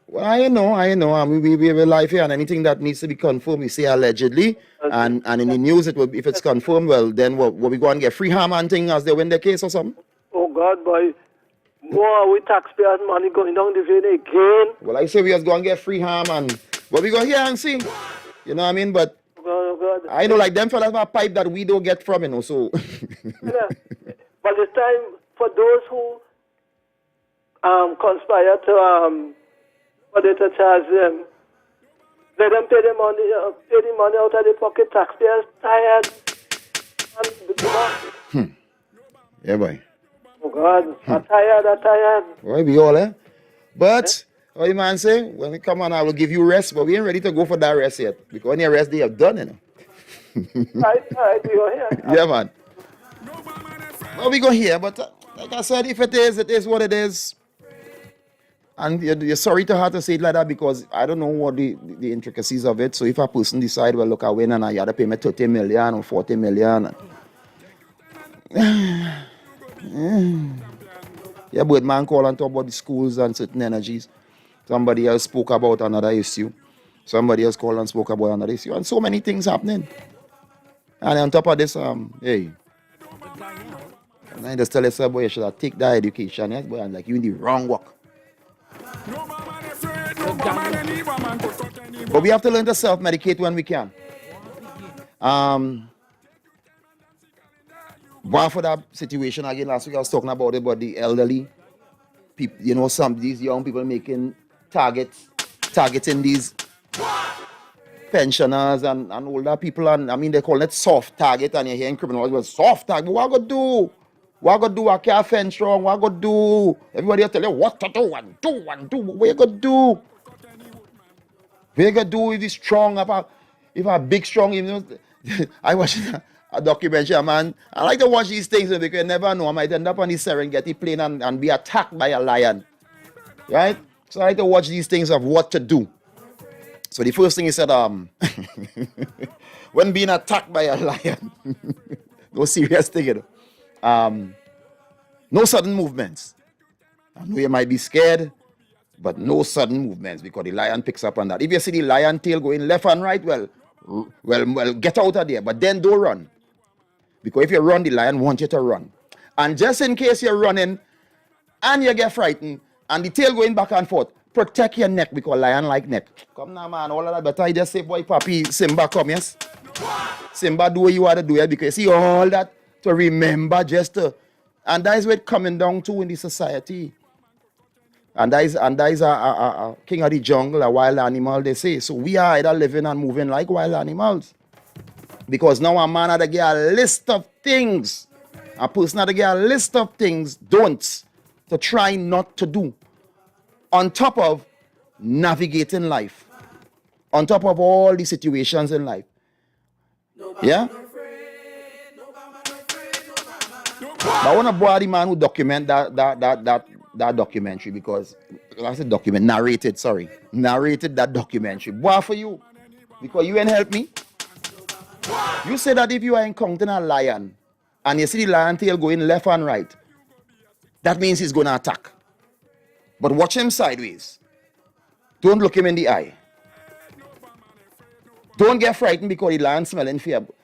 Speaker 6: Well, I know. I mean, we have a life here, and anything that needs to be confirmed, we say allegedly. And in the news, if it's confirmed, well, then what we go and get free harm and thing as they win the case or something?
Speaker 3: Oh, God, boy. More with taxpayers' money going down the vein again.
Speaker 6: Well, I say we just go and get free harm, and what we go here and see. You know what I mean? But
Speaker 3: God.
Speaker 6: I know, like, them fellas have a pipe that we don't get from, so.
Speaker 3: Yeah. But it's time for those who conspire to charge them. Let them pay the money out of the pocket. Taxpayers tired.
Speaker 6: Yeah, boy.
Speaker 3: Oh God, I'm tired.
Speaker 6: Well, we all, eh? But, what the man say? When we come on, I will give you rest, but we ain't ready to go for that rest yet. Because any rest they have done, you know.
Speaker 3: Right, we are here.
Speaker 6: Yeah, man. Well, we go here, but like I said, if it is what it is. And you're sorry to have to say it like that because I don't know what the intricacies of it. So if a person decide, well, look, I win and I had to pay me 30 million or 40 million. Yeah, but man call and talk about the schools and certain energies. Somebody else spoke about another issue. Somebody else called and spoke about another issue. And so many things happening. And on top of this, hey, and I just tell yourself, boy, you should have take that education, yes, boy, and like you in the wrong work. But we have to learn to self-medicate when we can. One for that situation again last week, I was talking about it, but the elderly people, you know, some of these young people making targeting these pensioners and older people, and I mean they call it soft target, and you're hearing criminals, well, soft target, but what I gotta do? What I gotta do? I can't fence wrong, what I gotta do? Everybody will tell you what to do and do. What you gotta do? What you gotta do if he's strong, if a big strong, you know, I watched a documentary, man. I like to watch these things because you never know. I might end up on the Serengeti plane and be attacked by a lion. Right? So I like to watch these things of what to do. So the first thing he said, when being attacked by a lion, no serious thing, you know. No sudden movements. I know you might be scared, but no sudden movements because the lion picks up on that. If you see the lion tail going left and right, well, get out of there, but then don't run. Because if you run, the lion wants you to run. And just in case you're running and you get frightened and the tail going back and forth, protect your neck because lion like neck. Come now, man, all of that. But I just say, boy, papi, Simba, come, yes? Simba, do what you want to do it because you see all that to remember just to. And that is what coming down to in the society. And that is a king of the jungle, a wild animal, they say. So we are either living and moving like wild animals. Because now a man had to get a list of things. A person had to get a list of things, don'ts, to try not to do. On top of navigating life. On top of all the situations in life. Yeah? But I want to bother the man who document that documentary because I said narrated that documentary. Why for you? Because you ain't help me. You say that if you are encountering a lion and you see the lion tail going left and right, that means he's going to attack. But watch him sideways. Don't look him in the eye. Don't get frightened because the lion smelling fear. But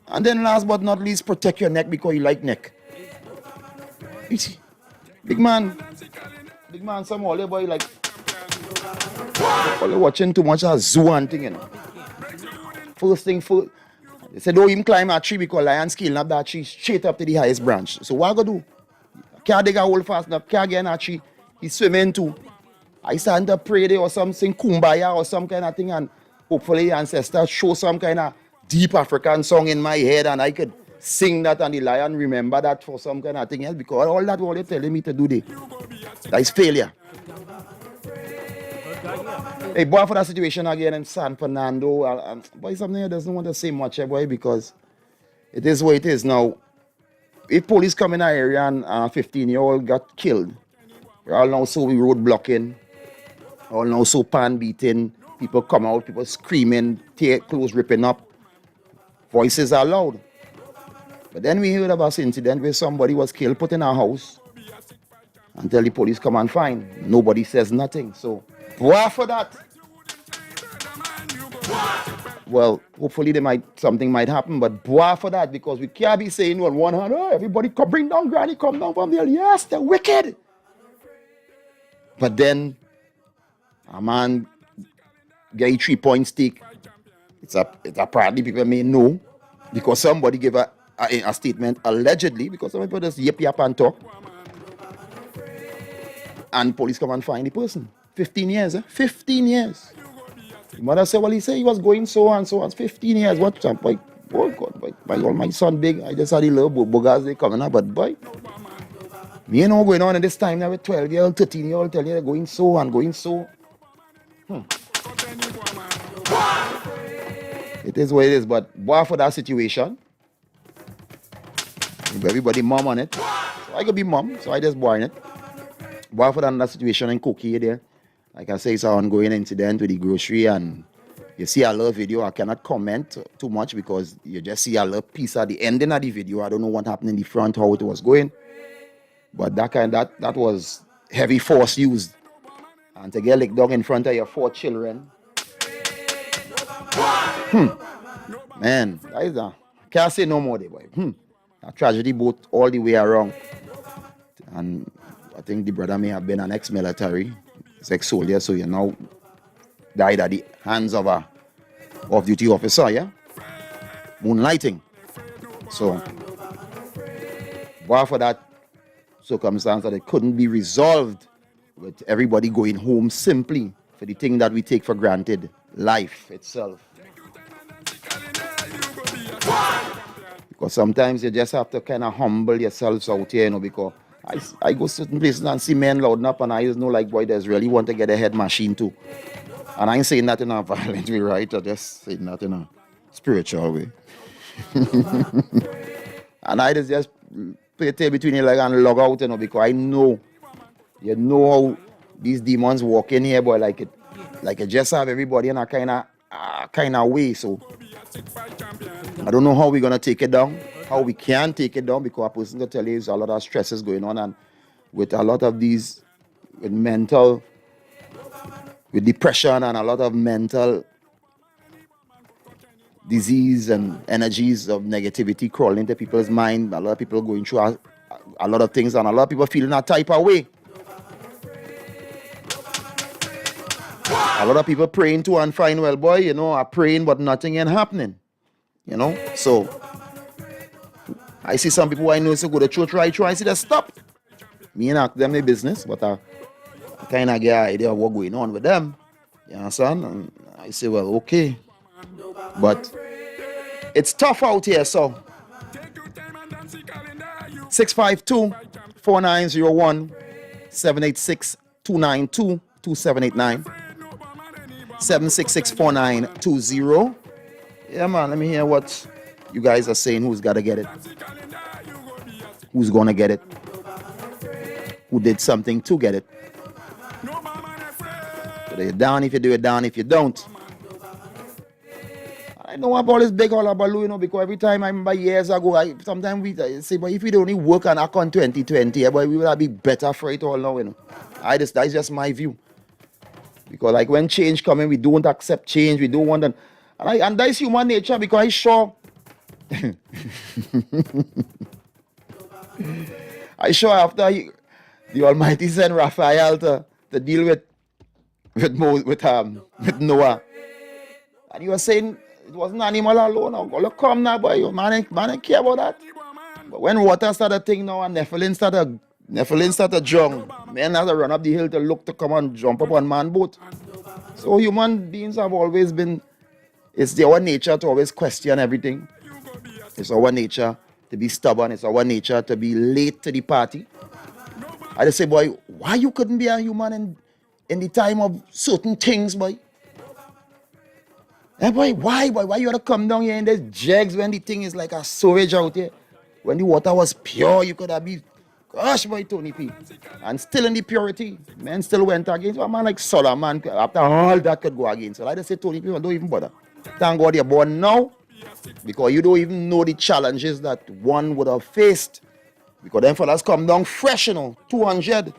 Speaker 6: and then last but not least, protect your neck because you like neck. You see, big man, some older boy like only watching too much of zoo and thing, you know. First thing first, they said don't even climb a tree because lion scaling up that tree straight up to the highest branch. So what I go do? Can't dig a hole fast enough, can't get in a tree. He's swimming too. I stand to pray there or something, kumbaya or some kind of thing, and hopefully ancestors show some kind of deep African song in my head and I could sing that and the lion remember that for some kind of thing else because all that what they're telling me to do there. That is failure. Hey, boy, for that situation again in San Fernando, boy, something I doesn't want to say much, boy, because it is what it is. Now, if police come in our area and a 15-year-old got killed, we all now so we road blocking, all now so pan beating, people come out, people screaming, tear clothes ripping up, voices are loud. But then we heard about an incident where somebody was killed, put in a house, until the police come and find. Nobody says nothing. So, boy, for that. Well, hopefully something might happen, but boy for that, because we can't be saying on one hand, oh, everybody come bring down Granny, come down from there. Yes, they're wicked. But then a man get a 3-point stick. It's apparently people may know because somebody gave a statement allegedly because some people just yap and talk. and police come and find the person. 15 years, 15 years. The mother said, well, he said he was going so and so. 15 years. What? Boy, oh God, boy, my son big. I just had the little boogers they coming up, but boy, me you know what's going on at this time now with 12-year-old, 13-year-old, tell you they're going so and going so. It is what it is, but boy, for that situation, everybody mom on it. So I could be mom, so I just born it. Boy, for that situation in Cookie there. Like I say, it's an ongoing incident with the grocery, and you see a little video. I cannot comment too much because you just see a little piece at the ending of the video. I don't know what happened in the front, how it was going. But that was heavy force used. And to get licked dog in front of your 4 children. Man, that is can't say no more there, boy. A tragedy both all the way around. And I think the brother may have been an ex-military. Ex-soldier, so you now died at the hands of a off-duty officer, yeah? Moonlighting. So, boy, for that circumstance that it couldn't be resolved with everybody going home simply for the thing that we take for granted, life itself. Because sometimes you just have to kind of humble yourselves out here, you know, because I go certain places and see men loading up, and I just know, like, boy, there's really want to get a head machine too. And I ain't saying that in a violent way, right? I just saying that in a spiritual way. And I just play a tail between your leg and log out, you know, because I know, you know how these demons walk in here, boy, like it just have everybody in a kind of way. So I don't know how we're gonna take it down. How we can take it down, because a person can tell you there's a lot of stresses going on, and with a lot of these, with depression and a lot of mental disease and energies of negativity crawling into people's mind. A lot of people going through a lot of things, and a lot of people feeling that type of way. A lot of people praying to and fine, well, boy, you know, are praying, but nothing ain't happening. You know, so I see some people I know say go to church right through. I see they stop. Me and ask them their business, but I kind of get an idea of what's going on with them. You understand? And I say, well, okay. But it's tough out here, so 652-4901, 786-292-2789, 766-4920. Yeah, man, let me hear what you guys are saying. Who's got to get it? Who's going to get it? Who did something to get it? So you're down if you do it, down if you don't. I know about this big hullabaloo, you know, because every time I remember years ago, sometimes we say, but if we only work on ACK on 2020, boy, we would be better for it all now, you know. That's just my view. Because like when change coming, we don't accept change, we don't want them. And that's human nature, because I sure after the Almighty sent Raphael to deal with Noah. And he was saying it wasn't animal alone. Oh, look, come now, boy. Man ain't care about that. But when water started thing now and Nephilim started drown, men had to run up the hill to look to come and jump up on man boat. So human beings have always been, it's our nature to always question everything. It's our nature to be stubborn. It's our nature to be late to the party. I just say, boy, why you couldn't be a human in the time of certain things, boy? Hey, boy, why you gotta come down here in these jegs when the thing is like a sewage out here? When the water was pure, you could have been, gosh, boy, Tony P. And still in the purity, men still went against a man like Solomon. After all that could go against. So I just say, Tony P, don't even bother. Thank God you're born now, because you don't even know the challenges that one would have faced. Because them fellas come down fresh, you know, 200,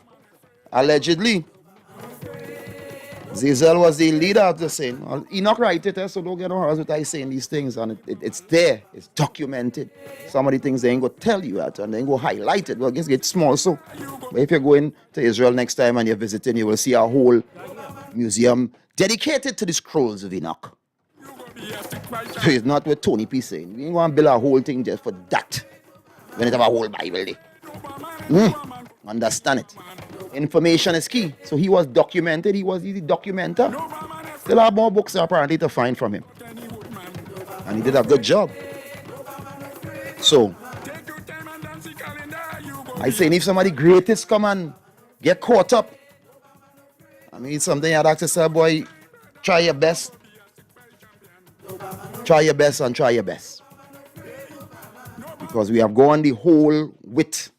Speaker 6: allegedly. Zizel was the leader of the scene. Enoch write it, so don't get no hurry with I saying these things, and it's there, it's documented. Some of the things they ain't gonna tell you that, and they ain't gonna highlight it. Well, it gets small, so. But if you're going to Israel next time and you're visiting, you will see a whole museum dedicated to the scrolls of Enoch. So it's not what Tony P saying. We ain't gonna build a whole thing just for that. When it have a whole Bible there. Understand it. information is key. So he was documented. He's the documenter. Still have more books apparently to find from him. And he did a good job. So, I say if somebody greatest come and get caught up, I mean, it's something I'd actually say, boy, try your best. Try your best and try your best. Because we have gone the whole width.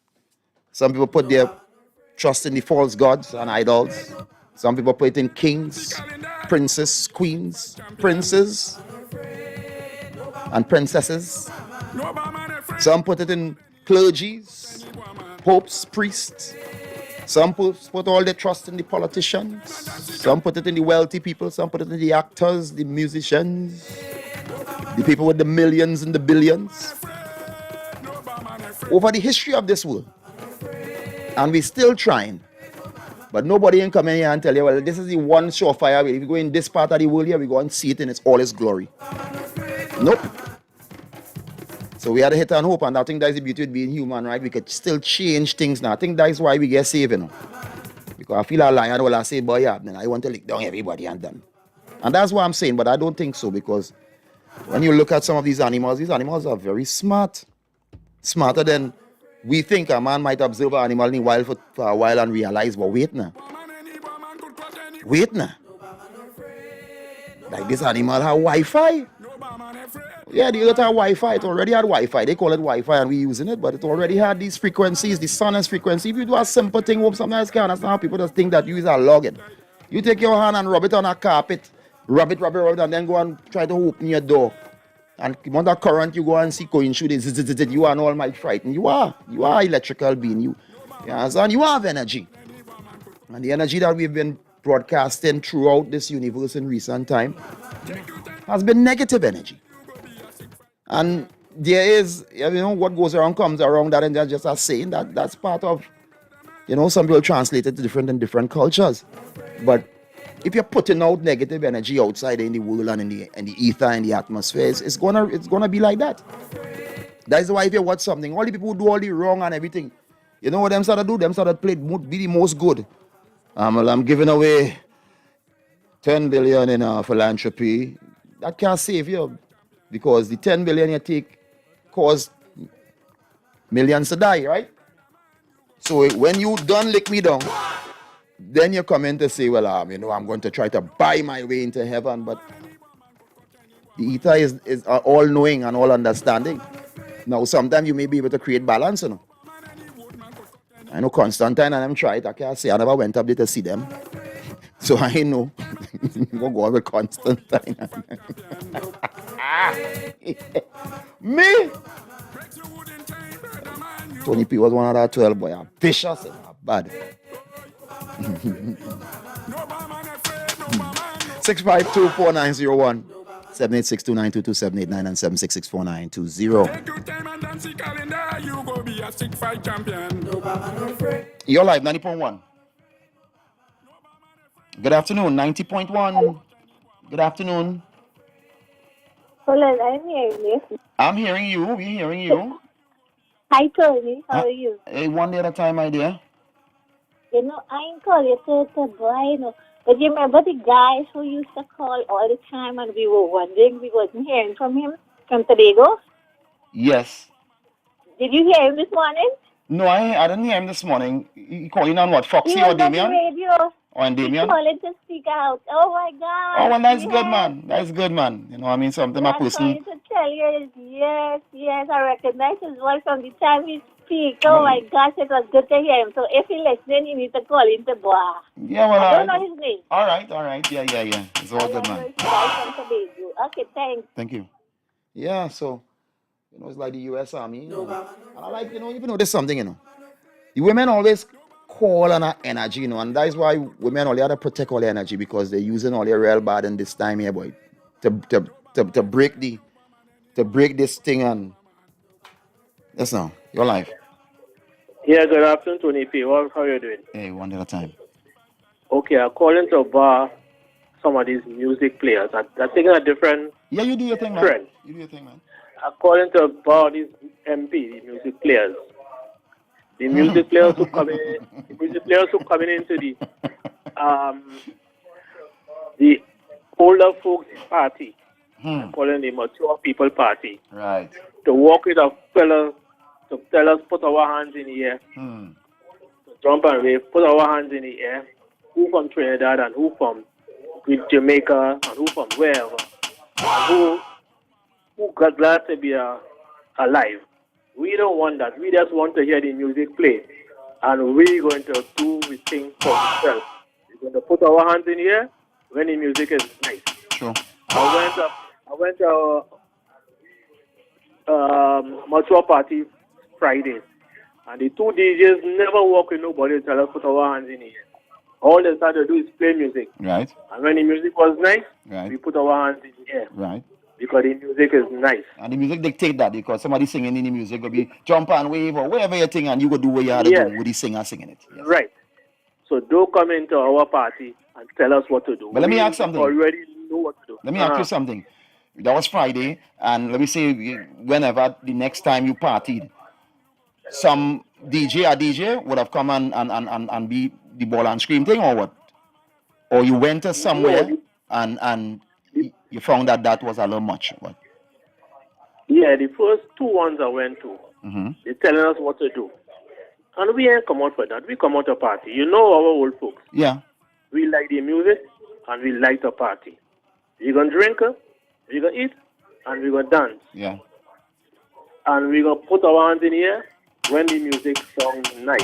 Speaker 6: Some people put their trust in the false gods and idols. Some people put it in kings, princes, queens, princes, and princesses. Some put it in clergies, popes, priests. Some put all their trust in the politicians. Some put it in the wealthy people. Some put it in the actors, the musicians, the people with the millions and the billions. Over the history of this world. And we're still trying. But nobody can come in here and tell you, well, this is the one surefire way. If you go in this part of the world here, we go and see it in all its glory. Nope. So we had to hit and hope, and I think that's the beauty of being human, right? We could still change things now. I think that's why we get saved, you know. Because I feel a lion will I say, boy, yeah, then I want to lick down everybody and done. And that's what I'm saying, but I don't think so, because when you look at some of these animals are very smart. Smarter than we think. A man might observe an animal in the wild for a while and realize, but wait now. Wait now. Like this animal have Wi-Fi. Yeah, the other have Wi-Fi. It already had Wi-Fi. They call it Wi-Fi and we're using it, but it already had these frequencies, the sun's frequency. If you do a simple thing, sometimes can't understand how people just think that you is a login. You take your hand and rub it on a carpet, rub it, and then go and try to open your door. And when the current, you go and see going through this, you are all might frightened. You are electrical being. You understand? You have energy. And the energy that we've been broadcasting throughout this universe in recent time has been negative energy. And there is, what goes around comes around, that, and they're just a saying that's part of, some people translate it different in different cultures. But if you're putting out negative energy outside in the world and in the ether and the atmosphere, it's gonna be like that. That's why if you watch something, all the people who do all the wrong and everything, you know what them started do? Them started play be the most good. I'm giving away 10 billion in philanthropy. That can't save you, because the 10 billion you take cause millions to die, right? So when you done lick me down, then you come in to say, well, I'm going to try to buy my way into heaven. But the ether is all-knowing and all-understanding. Now, sometimes you may be able to create balance, I know Constantine and them tried. I can't say I never went up there to see them. So I know. You go on with Constantine. Me? Tony P was one of that 12 boy. I'm vicious and bad. 652-4901 786-2922-789 and 766-4920. You're live, 90.1. Good afternoon, 90.1. Good afternoon.
Speaker 4: Hello, I'm hearing you.
Speaker 6: I'm hearing you. We're hearing you.
Speaker 4: Hi, Tony. How are you?
Speaker 6: Hey, one day at a time, my dear.
Speaker 4: I ain't call you to boy, But you remember the guys who used to call all the time and we were wondering, we wasn't hearing from him, from Tobago?
Speaker 6: Yes.
Speaker 4: Did you hear him this morning?
Speaker 6: No, I didn't hear him this morning. He calling on what, Foxy or Damien?
Speaker 4: He was on the radio.
Speaker 6: Or on Damien?
Speaker 4: He calling to speak out. Oh, my God.
Speaker 6: Oh, well, that's good, man. That's good, man. Something my person...
Speaker 4: I'm trying to tell you, yes, I recognize his voice from the time he speaks. Oh, my gosh, it was good to hear him. So if you're listening, you need to call him to Bois.
Speaker 6: Yeah, well,
Speaker 4: I don't know his name.
Speaker 6: All right. Yeah. It's all good, man.
Speaker 4: Okay, thanks.
Speaker 6: Thank you. Yeah, so, it's like the U.S. Army, And I like, even though there's something, the women always call on our energy, and that's why women only have to protect all their energy, because they're using all their real bad in this time here, boy, to break this thing. And yes, now your life.
Speaker 3: Yeah, good afternoon, Tony P. How are you doing?
Speaker 6: Hey, one at a time.
Speaker 3: Okay, I'm calling to bar some of these music players. I'm taking a different.
Speaker 6: Yeah, you do your thing, man.
Speaker 3: Trend.
Speaker 6: You do your thing, man.
Speaker 3: I'm calling to bar these MP, the music players. The music players who coming into the older folks party, calling the mature people party.
Speaker 6: Right.
Speaker 3: To walk with a fellas, to tell us put our hands in the air, to jump and wave, put our hands in the air. Who from Trinidad and who from Jamaica and who from wherever, and who got glad to be alive. We don't want that. We just want to hear the music play, and we're going to do the thing for ourselves. We're going to put our hands in the air when the music is nice.
Speaker 6: Sure.
Speaker 3: I went to mature party Friday, and the two DJs never walk with nobody to tell us put our hands in the air. All they started to do is play music.
Speaker 6: Right.
Speaker 3: And when the music was nice,
Speaker 6: Right.
Speaker 3: we put our hands in the air.
Speaker 6: Right.
Speaker 3: Because the music is nice.
Speaker 6: And the music dictate that because somebody singing in the music will be jump and wave or whatever you think and you go do what you had to do with the singer singing it. Yes.
Speaker 3: Right. So don't come into our party and tell us what to do.
Speaker 6: But let me ask something.
Speaker 3: Already know what to do.
Speaker 6: Let me ask you something. That was Friday, and let me say, whenever the next time you partied, some DJ would have come and be the ball and scream thing, or what? Or you went to somewhere and you found that was a little much. What?
Speaker 3: Yeah, the first two ones I went to, they're telling us what to do. And we ain't come out for that. We come out to party. You know our old folks.
Speaker 6: Yeah.
Speaker 3: We like the music and we like the party. We're going to drink, we're going to eat, and we're going to dance.
Speaker 6: Yeah.
Speaker 3: And we're going to put our hands in the air when the music sounds nice.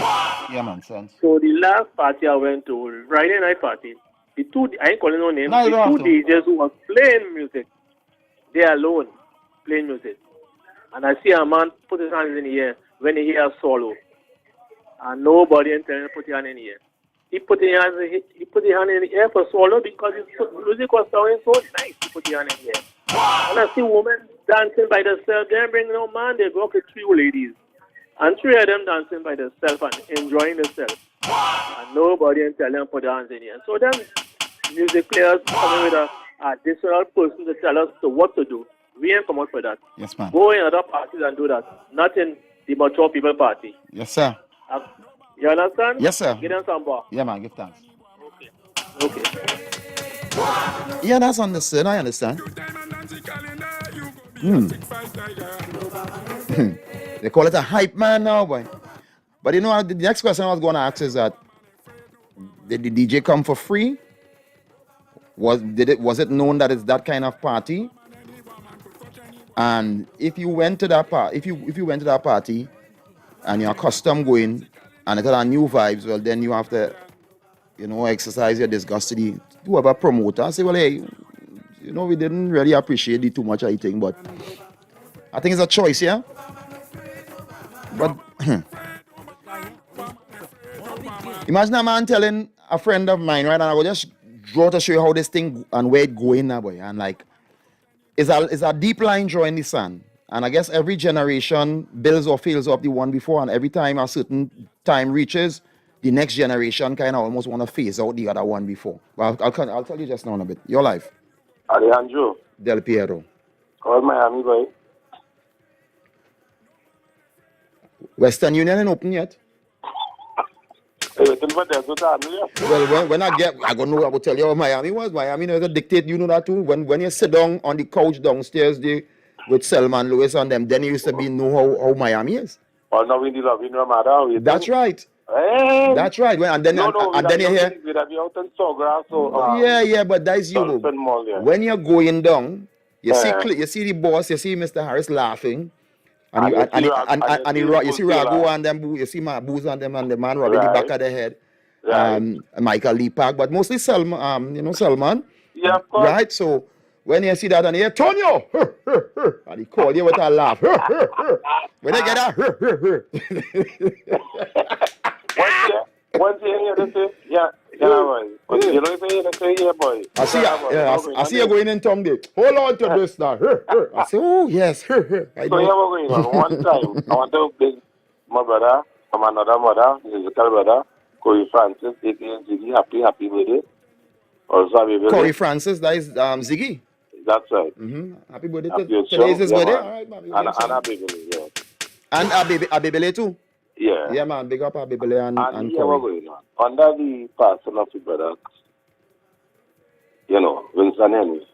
Speaker 6: Yeah, man, sense.
Speaker 3: So the last party I went to, Friday night party, the two, I ain't calling no names,
Speaker 6: No,
Speaker 3: the two DJs who was playing music, they alone playing music. And I see a man put his hands in the air when he hears a solo. And nobody ain't telling him to put his hand in the air. He put his hand in the air for solo because his music was sounding so nice. He put his hand in the air. And I see women dancing by themselves. They ain't bringing no man. They go with three ladies. And three of them dancing by themselves and enjoying themselves. And nobody ain't telling them to put their hands in the air. So then music players coming with an additional person to tell us what to do. We ain't come out for that.
Speaker 6: Yes, man.
Speaker 3: Go in other parties and do that. Not in the mature people party.
Speaker 6: Yes, sir.
Speaker 3: You understand?
Speaker 6: Yes, sir.
Speaker 3: Give them some bar.
Speaker 6: Yeah, man, give thanks.
Speaker 3: Okay.
Speaker 6: Yeah, that's understood. I understand. They call it a hype man now, boy. But you know, the next question I was going to ask is that did the DJ come for free? Was it known that it's that kind of party? And if you went to that party, if you went to that party and you're accustomed going and it had new vibes, well then you have to, exercise your disgust to whoever promoter and say, well, hey, we didn't really appreciate it too much, I think, but I think it's a choice, yeah? But imagine a man telling a friend of mine, right, and I will just draw to show you how this thing and where it going now, boy, and like, it's a deep line draw in the sand. And I guess every generation builds or fails up the one before, and every time a certain time reaches, the next generation kind of almost want to phase out the other one before. But I'll tell you just now in a bit. Your life.
Speaker 7: Alejandro.
Speaker 6: Del Piero.
Speaker 7: Call Miami, boy.
Speaker 6: Western Union ain't open yet. Well, when I will tell you how Miami was. Miami is a dictate, you know that too. When you sit down on the couch downstairs with Selman Lewis and them, then you used to know how Miami is.
Speaker 7: Oh, no, we need love in Ramada.
Speaker 6: That's right.
Speaker 7: Hey.
Speaker 6: That's right. And then you hear. Yeah, but that's you. When you're going down, you see the boss, you see Mr. Harris laughing. And you see Rago and them, you see Booze and them, and the man rubbing the back of the head. Michael Lee Park, but mostly Selman, Selman.
Speaker 7: Yeah, of course.
Speaker 6: Right? So when you see that and you hear Tonyo, and he call you with a laugh. When they get that,
Speaker 7: once you hear this, boy. You know what you say here, boy.
Speaker 6: I see you going in tongue there. Hold on to this now. I say, oh, yes. I know.
Speaker 7: So here we're going on. One time, I want to bring my brother from another mother, musical brother, Corey Francis, aka Ziggy, happy birthday. Also, happy birthday.
Speaker 6: Corey Francis, that is Ziggy.
Speaker 7: That's right.
Speaker 6: Happy birthday. Today is his birthday. All right, man.
Speaker 7: And happy birthday, yeah.
Speaker 6: And Abibele too.
Speaker 7: Yeah.
Speaker 6: Yeah, man, big up Abibele and
Speaker 7: yeah, what
Speaker 6: Corey.
Speaker 7: going on? Under the passing of the brother, Winston Henry,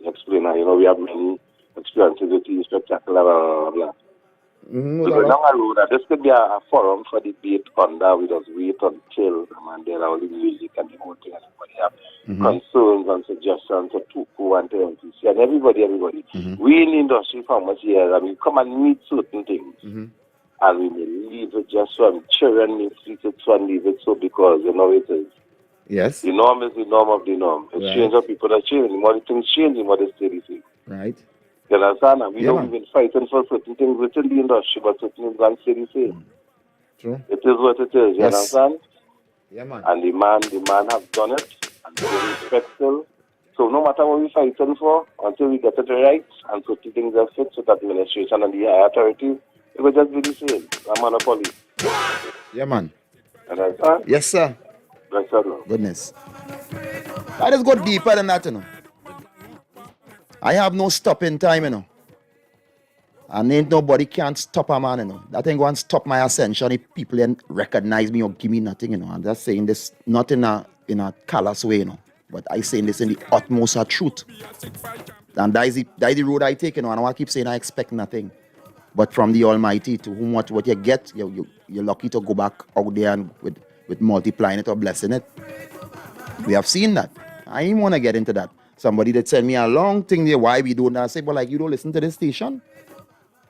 Speaker 7: explainer, we have many experiences with the spectacular, blah, blah, blah.
Speaker 6: Mm-hmm,
Speaker 7: We go down a road, this could be a forum for debate under. We just wait until, and then all the music and the whole thing, everybody have concerns and suggestions to Tuku and to MPC and everybody. We in the industry for much years, and we come and meet certain things. And we may leave it just so children may treat it so and leave it so because it is.
Speaker 6: Yes.
Speaker 7: The norm is the norm of the norm. It's
Speaker 6: Right.
Speaker 7: change of people that change. The more the things change, the more they stay the same.
Speaker 6: Right.
Speaker 7: You understand? And we
Speaker 6: Yeah,
Speaker 7: don't
Speaker 6: man.
Speaker 7: even fighting for certain things within the industry, but certain things don't stay the same.
Speaker 6: True.
Speaker 7: It is what it is, you
Speaker 6: Yes.
Speaker 7: understand?
Speaker 6: Yeah, man.
Speaker 7: And the man have done it, and very respectful. So no matter what we fighting for, until we get it right, and certain things are fixed with administration and the higher authorities, it will just be the same. A monopoly.
Speaker 6: Yeah, man.
Speaker 7: Understand?
Speaker 6: Yes, sir.
Speaker 7: Bless you, Lord.
Speaker 6: Goodness. I just go deeper than that, I have no stopping time, And ain't nobody can't stop a man, That ain't going to stop my ascension if people ain't recognize me or give me nothing, I'm just saying this not in a callous way, But I saying this in the utmost of truth. And that is the road I take, And I keep saying I expect nothing. But from the Almighty, to whom what you get, you're lucky to go back out there and with multiplying it or blessing it. We have seen that. I didn't want to get into that. Somebody that sent me a long thing there, why we don't. I say, but you don't listen to this station.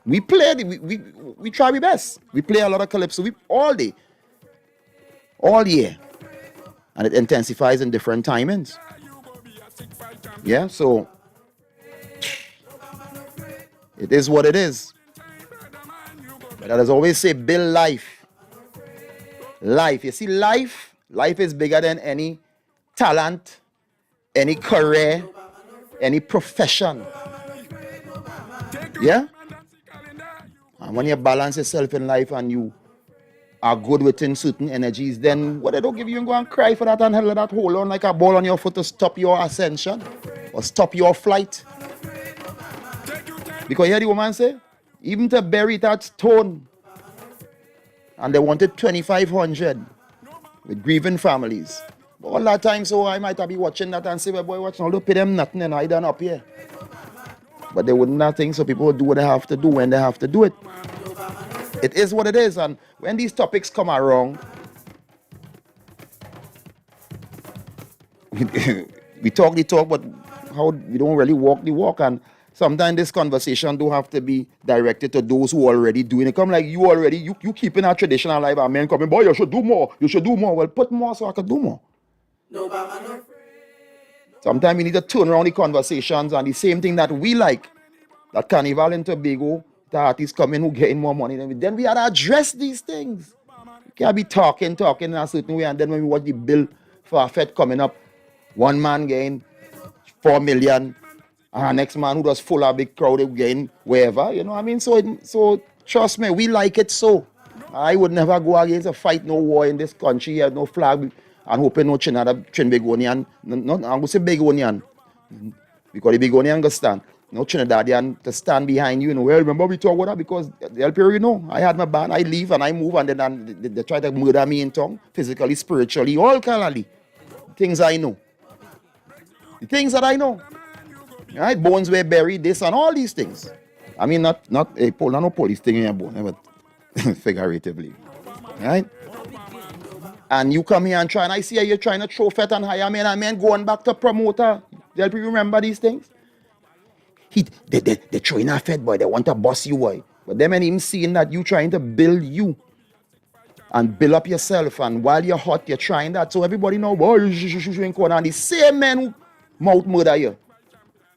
Speaker 6: We play, we try our best. We play a lot of calypso all day, all year. And it intensifies in different timings. Yeah, so it is what it is. But as I always say, build life. Life. You see, life is bigger than any talent, any career, any profession. Yeah? And when you balance yourself in life and you are good within certain energies, then what they don't give you and go and cry for that and hell that hold on like a ball on your foot to stop your ascension or stop your flight. Because you hear the woman say, even to bury that stone, and they wanted 2,500 with grieving families. But all that time, so I might have been watching that and say, well, boy, watch now, don't pay them nothing and I done up here. But they wouldn't nothing, so people would do what they have to do when they have to do it. It is what it is, and when these topics come around, we talk the talk, but how we don't really walk the walk, and sometimes this conversation do have to be directed to those who already doing it. Come like you already, you keeping our tradition alive, and men coming, boy, you should do more. Well, put more so I can do more. Sometimes we need to turn around the conversations and the same thing that we like, that Carnival and Tobago, the artists coming who getting more money. Then we have to address these things. We can't be talking in a certain way, and then when we watch the bill for a fed coming up, one man getting 4 million, and next man who does full a big crowd again, wherever, you know what I mean? So trust me, we like it so. I would never go against a fight, no war in this country, no flag, and hoping no Trinbagonian, I'm going to say Begonian, because the Begonian go stand. No Trinidadian to stand behind you, well, remember we talk about that because the LPR, I had my band, I leave and I move, and then they try to murder me in tongue, physically, spiritually, all kind of things I know. The things that I know. Right? Bones were buried, this and all these things. I mean, not no police thing in your bone, but figuratively. Right? And you come here and try, and I see you're trying to throw fat and hire men, and men going back to promoter. Do you remember these things? They're throwing a fed boy, they want to boss you, boy. But them ain't even seeing that you trying to build you and build up yourself, and while you're hot, you're trying that. So everybody know, boy, you ain't going on. The same men who mouth murder you.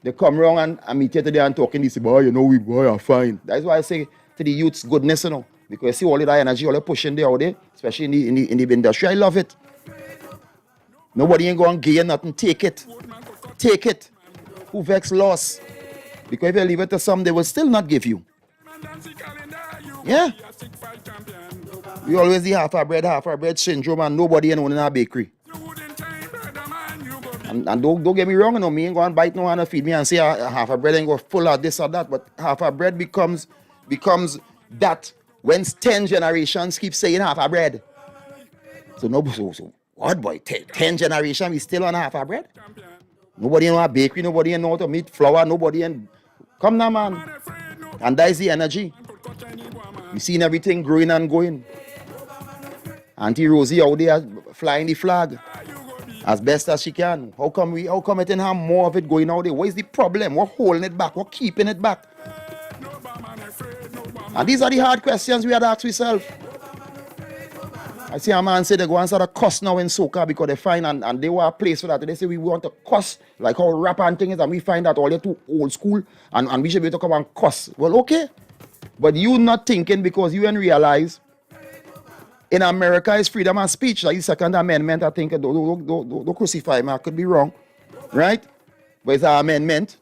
Speaker 6: They come around and meet you today and talking, they say, boy, we boy are fine. That's why I say to the youths, goodness, because you see all that energy, all the pushing there out there, especially in the industry. I love it. Nobody ain't going to gain nothing. Take it. Take it. Who vex loss? Because if you leave it to some, they will still not give you. Yeah. We always the half a bread syndrome, and nobody in a bakery. And don't get me wrong, me ain't going to bite no one to feed me and say half a bread ain't go full of this or that, but half a bread becomes that when 10 generations keep saying half a bread. So what boy? 10 generations we still on half a bread? Nobody know a bakery, nobody know how to make flour, nobody in. Come now, man. And that is the energy. We seen everything growing and going. Auntie Rosie out there flying the flag as best as she can. How come it didn't have more of it going out there? What is the problem? What holding it back? What keeping it back? And these are the hard questions we had to ask ourselves. I see a man say they go and start a cuss now in soca because they find and they were a place for that. They say we want to cuss like how rap and things, and we find that all they're too old school and we should be able to come and cuss. Well, okay. But you not thinking because you didn't realize in America is freedom of speech, like the Second Amendment. I think don't crucify me, I could be wrong. Right? But it's an amendment.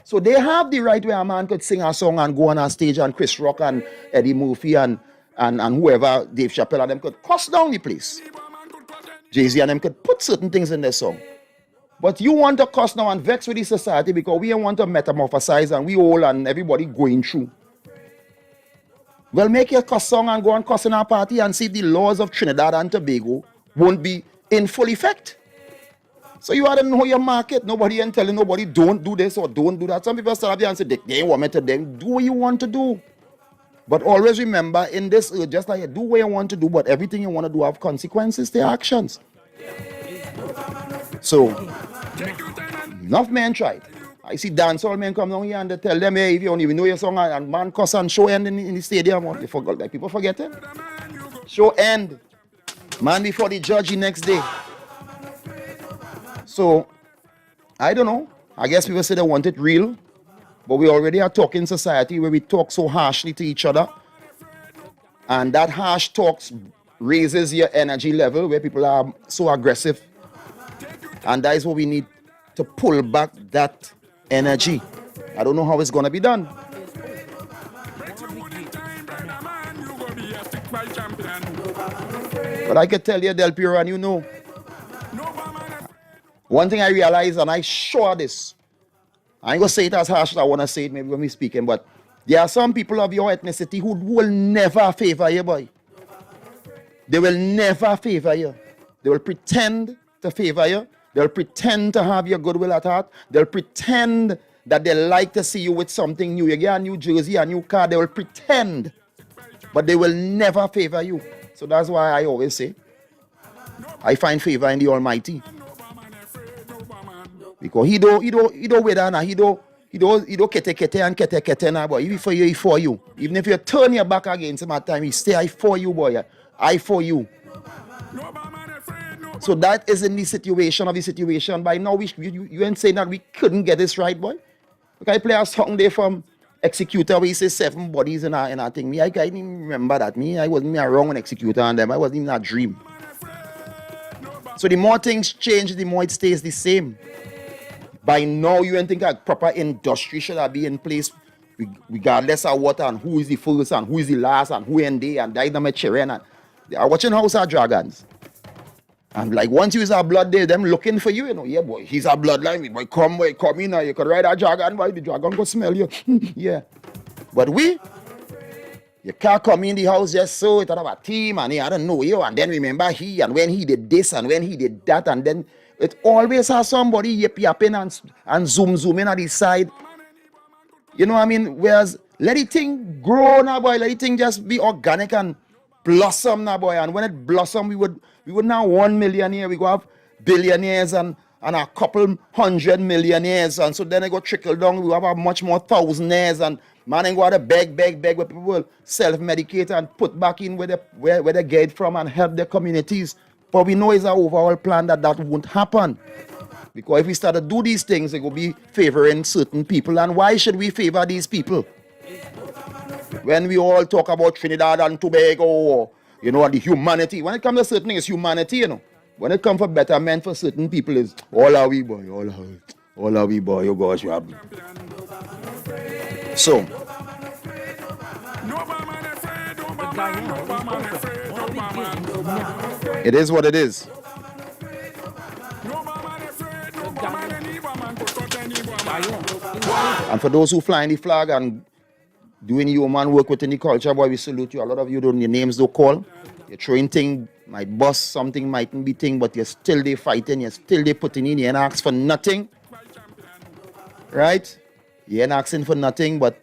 Speaker 6: So they have the right where a man could sing a song and go on a stage and Chris Rock and Eddie Murphy and whoever, Dave Chappelle and them could cuss down the place. Jay-Z and them could put certain things in their song. But you want to cuss now and vex with the society because we don't want to metamorphosize and we all and everybody going through. Well, make your cuss song and go and cuss in our party and see if the laws of Trinidad and Tobago won't be in full effect. So you ought to know your market. Nobody ain't telling nobody don't do this or don't do that. Some people start up there and say, they ain't want me to them. Do what you want to do. But always remember, in this earth, just like you do what you want to do, but everything you want to do have consequences to your actions. So, enough men tried. I see dancehall men come down here and they tell them, hey, if you don't even know your song and man cuss and show end in the stadium, they forgot, like people forget it. Show end. Man before the judge the next day. So, I don't know. I guess people say they want it real. But we already are talking society where we talk so harshly to each other. And that harsh talks raises your energy level where people are so aggressive. And that is what we need to pull back that energy. I don't know how it's going to be done. But I can tell you, Del Piero, and you know, one thing I realize, and I sure this, I ain't going to say it as harsh as I want to say it maybe when we're speaking, but there are some people of your ethnicity who will never favor you, boy. They will never favor you. They will pretend to favor you. They'll pretend to have your goodwill at heart. They'll pretend that they like to see you with something new. You get a new jersey, a new car. They will pretend, but they will never favor you. So that's why I always say, I find favor in the Almighty. Because he don't wait on, he don't kete and kete now, boy. He for you. Even if you turn your back against him at time, he stay I for you, boy. I for you. So that is in the situation. By now, you ain't saying that we couldn't get this right, boy. Look, I play a song there from Executor where he says 7 bodies in our thing. I can't even remember that. I wasn't wrong on Executor and them. I wasn't even a dream. So the more things change, the more it stays the same. By now, you ain't think a proper industry should be in place regardless of what and who is the first and who is the last and who and they and dynamite children. And they are watching House of Dragons. And like once you is a blood, them looking for you, yeah, boy, he's a bloodline, boy, come in now, you could ride a dragon, boy, the dragon go smell you. Yeah. But you can't come in the house just so, it have a team, and I don't know you, and then remember he, and when he did this, and when he did that, and then it always has somebody yapping and zooming at the side. You know what I mean? Whereas, let it thing grow now, boy, let it thing just be organic and blossom now, boy, and when it blossom, we would now 1 millionaire, we go have billionaires and a couple 100 millionaires, and so then it go trickle down, we have a much more thousandaires, and man ain't go to beg where people will self-medicate and put back in where they get from and help their communities. But we know it's an overall plan that won't happen. Because if we start to do these things, it will be favoring certain people, and why should we favor these people? When we all talk about Trinidad and Tobago, or, the humanity. When it comes to certain things, it's humanity, When it comes for betterment for certain people, is all are we, boy, all are we, boy, oh gosh, you have. So, it is what it is. And for those who fly in the flag and doing human work within the culture, boy, we salute you. A lot of you don't, your names don't call. You're throwing thing, might bust, something mightn't be thing, but you're still there fighting, you're still there putting in, you ain't ask for nothing. Right? You ain't asking for nothing, but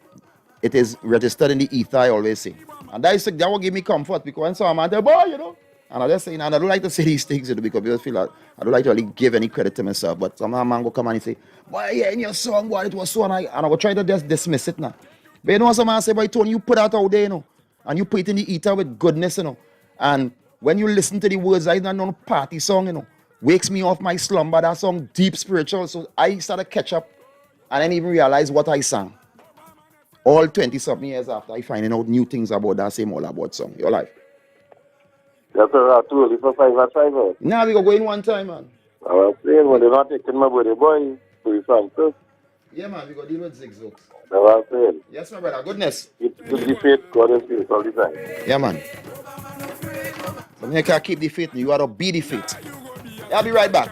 Speaker 6: it is registered in the ether, I always say. And that will give me comfort, because when someone tell, boy, you know, and I just say, and I don't like to say these things, you know, because I feel like I don't like to really give any credit to myself, but some man go come and say, boy, yeah, in your song, boy, it was so, and I will try to just dismiss it now. But you know what some man say, boy, Tony, you put that out there, you know, and you put it in the ether with goodness, you know, and when you listen to the words, I don't know party song, you know, wakes me off my slumber, that song deep spiritual, so I started to catch up and then even realize what I sang. All 20-something years after, I finding out new things about that same all about song. Your life.
Speaker 7: That's too early for 5 or 5
Speaker 6: Now we go in one time, man.
Speaker 7: I was saying, when they're not taking my body, boy, to the song too.
Speaker 6: Yeah, man, we go deal with zigzags.
Speaker 7: That's what I'm saying.
Speaker 6: Yes, my brother, goodness.
Speaker 7: Keep the faith, God is faith all the time.
Speaker 6: Yeah, man. So you can't keep the faith, you gotta be the faith. I'll be right back.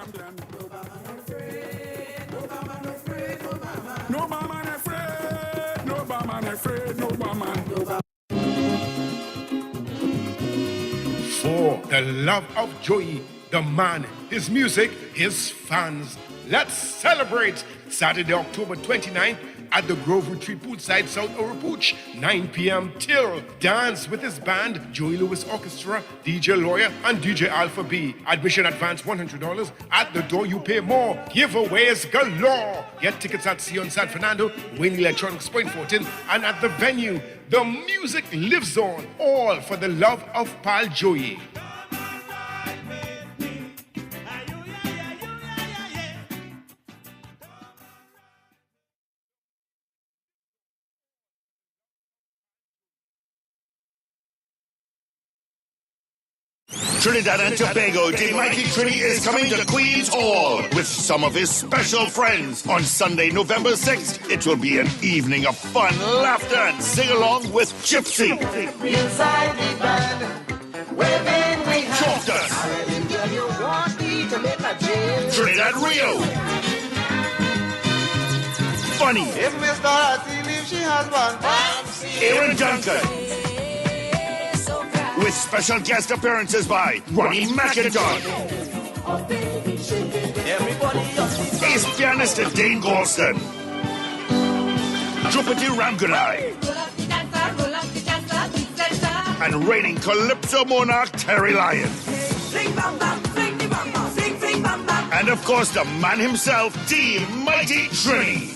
Speaker 14: For the love of Joey, the man, his music, his fans. Let's celebrate Saturday, October 29th at the Grove Retreat Poolside, South Orapooch, 9 p.m. till dance with his band, Joey Lewis Orchestra, DJ Lawyer, and DJ Alpha B. Admission advance $100. At the door, you pay more. Giveaways galore. Get tickets at Sion San Fernando, Wayne Electronics Point 14, and at the venue. The music lives on, all for the love of Pal Joey.
Speaker 23: Trinidad and Tobago, the mighty Trini is coming to Queen's Hall with some of his special friends on Sunday, November 6th. It will be an evening of fun, laughter, and sing-along with Gypsy.
Speaker 11: Inside the band, waving we
Speaker 23: Chalk Dust. Trinidad Rio. Funny.
Speaker 11: If Miss Dorothy leaves, she has one.
Speaker 23: Aaron Duncan. With special guest appearances by Ronnie McIntosh. Ace pianist Dane Galston. Drupati Ramgunai. And reigning Calypso monarch Terry Lyon. And of course the man himself, the mighty Trini.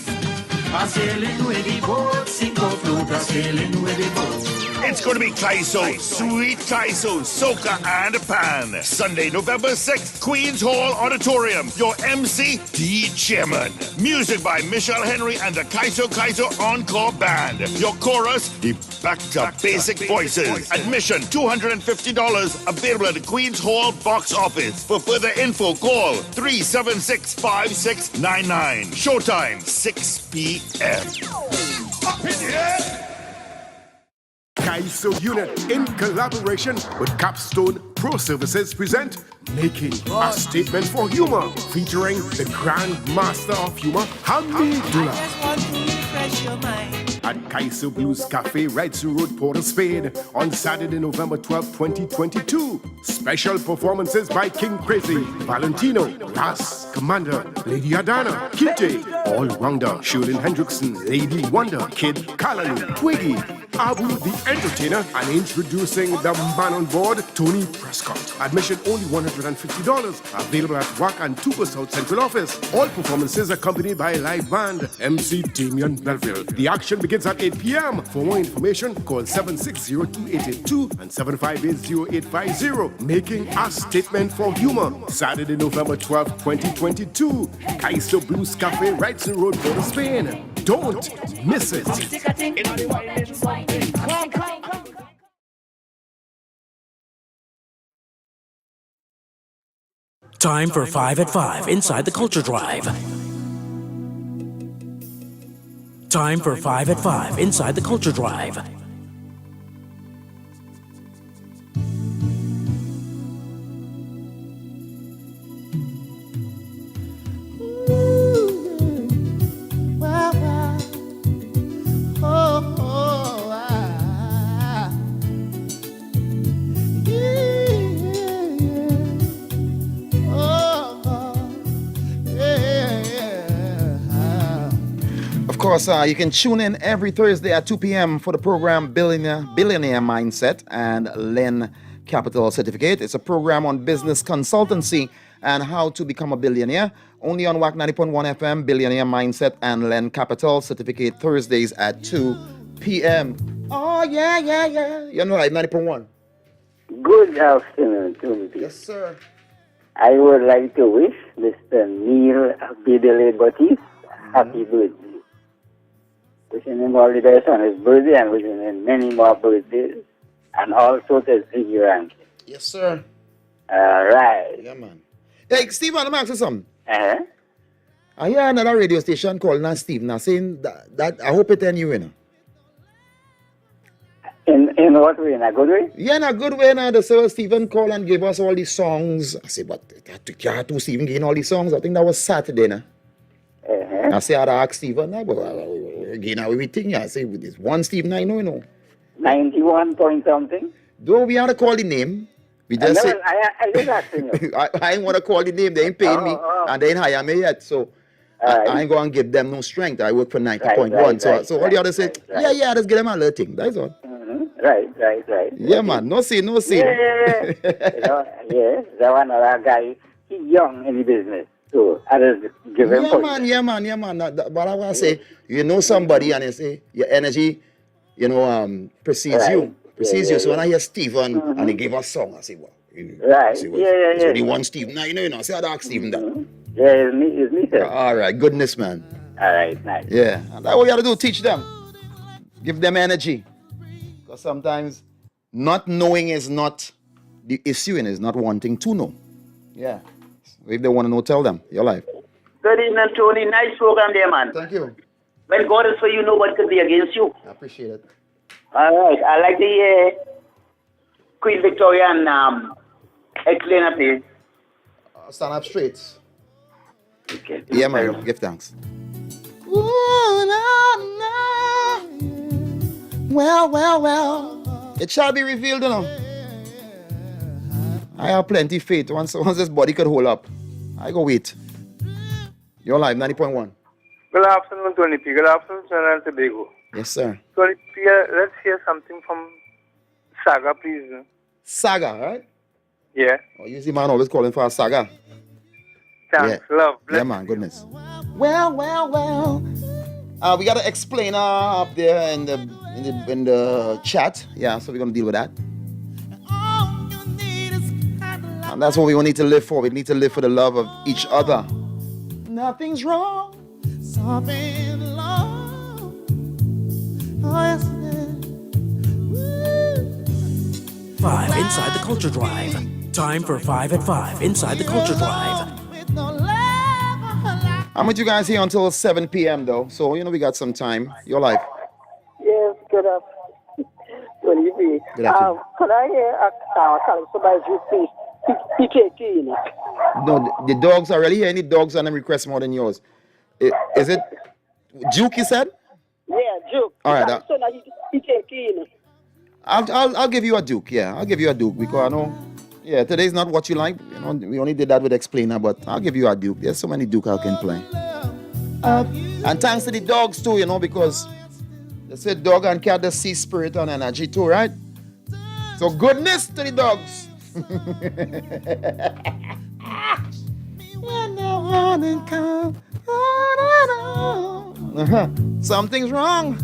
Speaker 11: Sailing with the boat, sink or float, sailing with the boat.
Speaker 23: It's going to be Kaiso, sweet Kaiso, soca and a pan. Sunday, November 6th, Queen's Hall Auditorium. Your MC, D. Chairman. Music by Michelle Henry and the Kaiso Encore Band. Your chorus, the backed up basic voices. Admission, $250. Available at the Queen's Hall box office. For further info, call 376-5699. Showtime, 6 p.m.
Speaker 14: Up in here! Kaiso Unit, in collaboration with Capstone Pro Services, present Making a Statement for Humor, featuring the Grand Master of Humor, Hamidullah. At Kaiso Blues Cafe, Wrightson Road, Port of Spain, on Saturday, November 12, 2022. Special performances by King Krazy, Valentino, Ras, Commander, Lady Adana, Kinte, All-Rounder, Shirley Hendrickson, Lady Wonder, Kid Kalalu, Twiggy, Abu the Entertainer, and introducing the man on board, Tony Prescott. Admission only $150. Available at WACK and Tuba South Central Office. All performances accompanied by a live band, MC Damian Belville. The action begins at 8 p.m. For more information, call 760-2882 and 758-0850. Making a Statement for Humor. Saturday, November 12, 2022. Kaiso Blues Cafe, Wrightson Road, Port of Spain. Don't miss it.
Speaker 8: Time for 5 at 5 inside the Culture Drive. Time for 5 at 5 inside the Culture Drive.
Speaker 11: Oh, oh.
Speaker 6: course, you can tune in every Thursday at 2 p.m. for the program Billionaire Mindset and Len Capital Certificate. It's a program on business consultancy and how to become a billionaire. Only on WACK 90.1 FM, Billionaire Mindset and Len Capital Certificate, Thursdays at 2 p.m. Oh, yeah. You know, like 90.1.
Speaker 16: Good afternoon, Timothy.
Speaker 6: Yes, sir.
Speaker 16: I would like to wish Mr. Neil Bidele Batis happy birthday. Wishing him all the best on his birthday and wishing him many more birthdays. And also to Ziggy Rankin.
Speaker 6: Yes, sir.
Speaker 16: All right.
Speaker 6: Yeah, man. Hey, Steve, I'm asking something.
Speaker 16: Uh-huh.
Speaker 6: I hear another radio station called now Steve now saying that I hope it end you, you know.
Speaker 16: In what way? In a good way?
Speaker 6: Yeah, in a good way. Now the Sir Stephen called and gave us all these songs. I say, but can't to Stephen getting all these songs? I think that was Saturday now.
Speaker 16: Uh-huh.
Speaker 6: I say, I'd ask Stephen, again, everything. I say, with this one Stephen, I know, you know.
Speaker 16: 91 point something?
Speaker 6: Don't we have to call the name? We just say,
Speaker 16: I just asking you.
Speaker 6: I ain't want to call the name. They ain't paying me, and they ain't hire me yet. So I ain't going to give them no strength. I work for 90.1. So all the others say, yeah, just give them a little thing. That's all.
Speaker 16: Right.
Speaker 6: Yeah, man. No sin.
Speaker 16: Yeah. That one other guy, he's young in the business. So I just give him
Speaker 6: Yeah, man. But I want to say, you know somebody and you say, your energy, you know, precedes you. So when I hear Stephen and he gave us a song, I say, well,
Speaker 16: right.
Speaker 6: It's only one Stephen. Now, you know, I say, I'd ask Stephen that.
Speaker 16: Yeah, it's me, sir.
Speaker 6: All right, goodness, man.
Speaker 16: All right, nice.
Speaker 6: Yeah, and that's what we got to do, teach them. Give them energy. Because sometimes not knowing is not the issue and is not wanting to know. Yeah. If they want to know, tell them. Your life.
Speaker 17: Good evening, Tony. Nice program there, man.
Speaker 6: Thank you.
Speaker 17: When God is for you, nobody can be against you.
Speaker 6: I appreciate it.
Speaker 17: All right. I like the Queen Victoria and Explainer, please.
Speaker 6: Stand up straight.
Speaker 17: Okay.
Speaker 6: Yeah, man. Give thanks. Well. It shall be revealed, you know. I have plenty of faith. Once this body could hold up, I go wait. Your live 90.1.
Speaker 22: Good afternoon, Tony P. Good afternoon, Trinidad and Tobago.
Speaker 6: Yes, sir.
Speaker 22: Tony P, let's hear something from Saga, please.
Speaker 6: Saga, right?
Speaker 22: Yeah.
Speaker 6: Oh, usually man always calling for a saga.
Speaker 22: Thanks.
Speaker 6: Yeah.
Speaker 22: Love.
Speaker 6: Yeah, man. Goodness. Well. We gotta explain up there in the chat. Yeah, so we're gonna deal with that. And that's what we need to live for. We need to live for the love of each other. Nothing's wrong. Something wrong. Oh, yes, it is.
Speaker 8: 5 Inside the Culture Drive. Time for 5 at 5 Inside the Culture Drive.
Speaker 6: I'm with you guys here until 7 p.m. though. So, you know, we got some time. Your life.
Speaker 20: Yes, good afternoon. Tony P.
Speaker 6: Good afternoon.
Speaker 20: Could I hear a calypso by Juicy PKT, you know?
Speaker 6: No, the dogs are really here. Any dogs on them request more than yours. Is it Juke, you said?
Speaker 20: Yeah, Juke.
Speaker 6: All right.
Speaker 20: So now PKT, you know?
Speaker 6: I'll give you a Duke. Yeah, I'll give you a Duke because I know. Yeah, today's not what you like. You know, we only did that with Explainer, but I'll give you a Duke. There's so many Duke I can play. And thanks to the dogs too, you know, because they say dog and cat they see spirit and energy too, right? So goodness to the dogs. When the morning comes, something's wrong.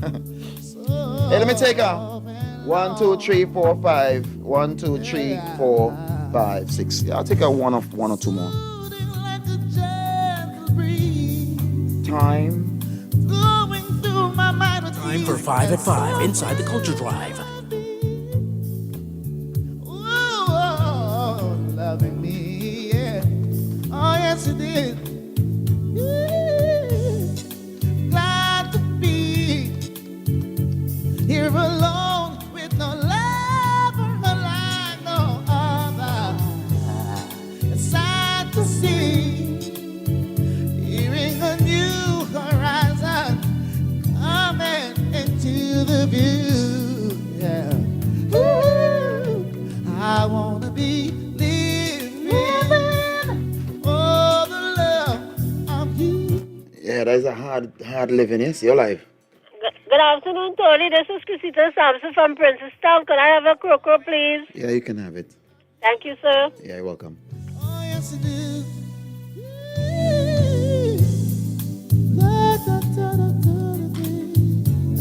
Speaker 6: Hey, let me take a 1, 2, 3, 4, 5. 1, 2, 3, 4, 5, 6. Yeah, I'll take a one or two more. Time.
Speaker 8: Time for 5 at 5 Inside the Culture Drive.
Speaker 11: Oh, loving me, yeah. Oh, yes, it did. Glad to be here alone with no lover like no other. It's sad to see, hearing a new horizon coming into the view. Yeah. Ooh, I wanna be living for the love.
Speaker 6: hard living, yes? You're live.
Speaker 12: Good afternoon, Tony. This is Chrisita Sampson from Princestown. Could I have a croco, please?
Speaker 6: Yeah, you can have it.
Speaker 12: Thank you, sir.
Speaker 6: Yeah, you're welcome.
Speaker 11: Oh, yes, it is.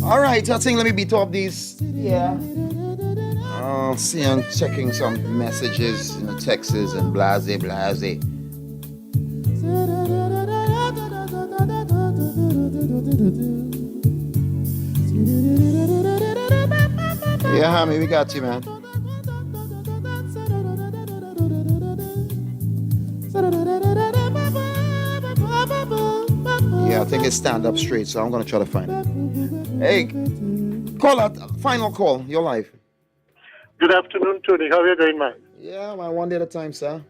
Speaker 6: All right, I think let me beat up these. Yeah. See, I'm checking some messages, texts and blase. Yeah, Hammy, we got you, man. Yeah, I think it's stand up straight, so I'm gonna try to find it. Hey, call out, final call. You're live.
Speaker 13: Good afternoon, Tony. How are you doing, man?
Speaker 6: Yeah, man, one day at a time, sir.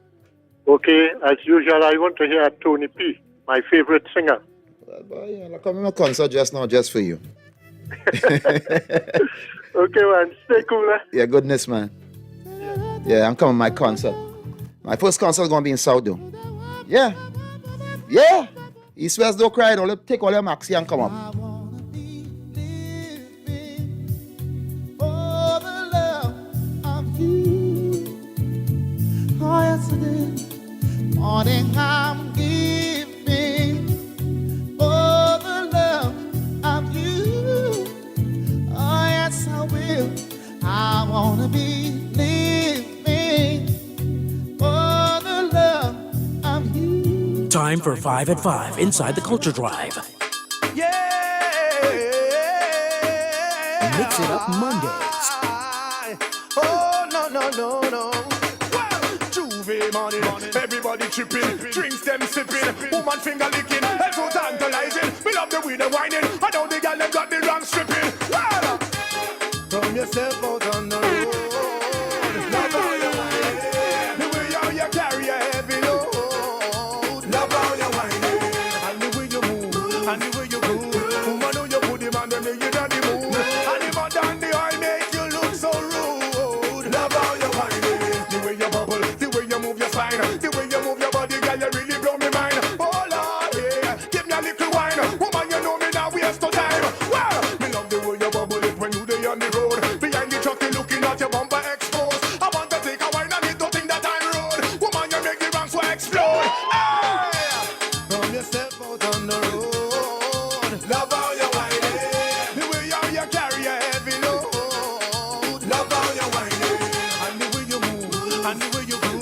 Speaker 13: Okay, as usual, I want to hear Tony P, my favorite singer.
Speaker 6: Yeah, I come in my concert just now, just for you.
Speaker 13: Okay, man. Stay cool, eh?
Speaker 6: Yeah, goodness, man. Yeah, I'm coming to my concert. My first concert is going to be in South though. Yeah. Yeah. East West don't cry. Don't take all your maxi and come up.
Speaker 11: Oh, yesterday morning I'm giving for the love of you. Oh, yes, I will. I want to be living for the love of you.
Speaker 8: Time for 5 at 5 inside the Culture Drive.
Speaker 11: Yeah.
Speaker 8: Mix it up Mondays.
Speaker 11: Oh, no. Juve morning, everybody tripping, drinks them sipping, woman finger licking, head so tantalizing. We love the way they whining, I know the girl them got the wrong stripping. Well, throw yourself out on the road. Love how you whining, the way you carry a heavy load. Love how you whining, and the way you move, and the way you groove. Woman, know you put him on them, you got the move, and the mud and the oil make you look so rude. Love how you whining, the way you bubble. The way you move your body, girl, you really blow me mind. Oh Lord, yeah, give me a little wine. Woman, you know me now, waste no time. Well, me love the way you bubble it when you dey on the road. Behind the truck, you looking at your bumper exposed. I want to take a wine and it don't think that I'm rude. Woman, you make the ranks so explode. Hey, throw yourself out on the road. Love how you whining, the way you carry a heavy load. Love how you whining, and the way you move, and the way you groove.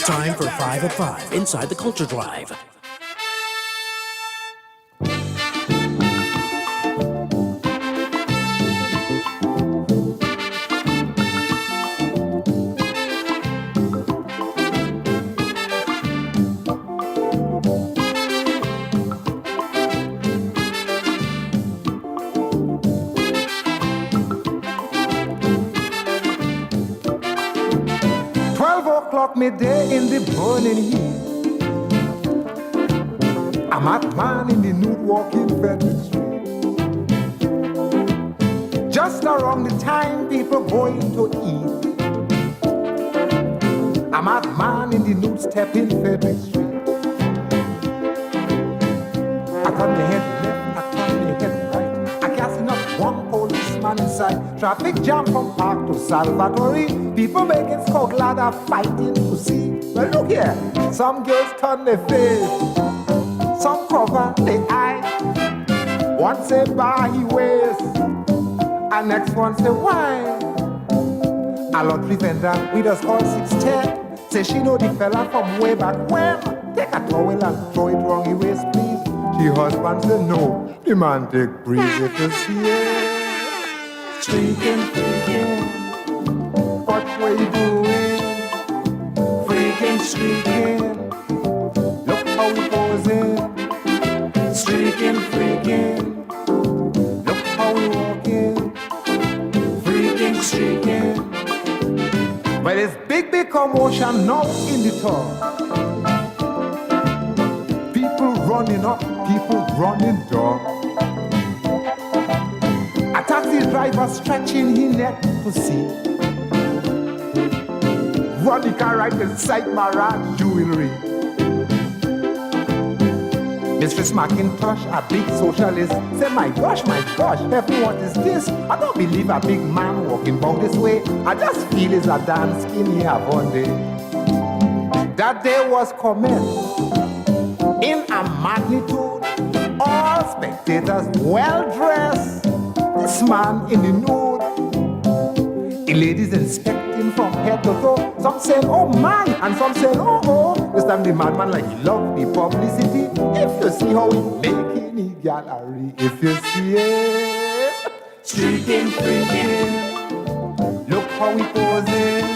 Speaker 8: Time for 5 at 5 inside the Culture Drive.
Speaker 5: o'clock midday in the burning heat. I'm at man in the nude walking Frederick Street. Just around the time people going to eat, I'm at man in the nude stepping Frederick Street. I turn my head left, I turn my head right. I can't see not one policeman inside. Traffic jam from Park to Salvatore. People making scout ladder fighting to see. Well, look here, some girls turn their face, some cover their eye. One say bar he waist, and next one say why. A lottery vendor with us call 610. Say she know the fella from way back when. Take a towel and throw it wrong he waist, please. The husband said no, the man take breeze if you see it. Streaking, freaking, what were you doing? Freaking, streaking, look how we posing. Streaking, freaking, look how we walking. Freaking, streaking. But there's big commotion now in the town. People running up, people running down. A taxi driver stretching his neck to see. Run the car right inside Marad jewelry. Mistress McIntosh, a big socialist, said, my gosh, heaven, what is this? I don't believe a big man walking about this way. I just feel it's a damn skinny one day. That day was coming in a magnitude. All spectators well dressed. This man in the nude. The ladies inspecting from head to toe. Some saying, oh my, and some saying, oh oh. This time the madman like he love the publicity. If you see how he making the gallery, if you see it, streaking, freaking, look how he posing.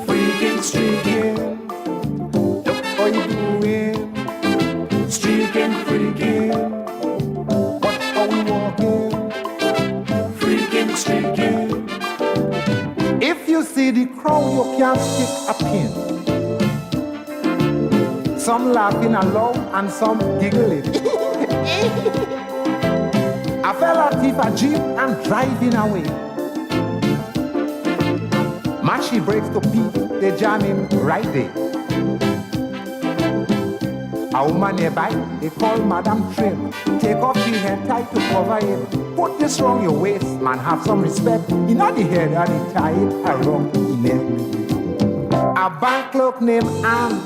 Speaker 5: Freaking, streaking, look how he doing. Streaking, freaking, watch how we walking. Freaking, streaking. If you see the crowd, you can't stick a pin. Some laughing aloud and some giggling. A fella thief a jeep and driving away. Matchy breaks to Pete, they jam him right there. A woman nearby, they call Madam Trim. Take off she head tie to cover him. Put this round your waist, man, have some respect. In the head and he tie it around the neck. A bank clerk named Anne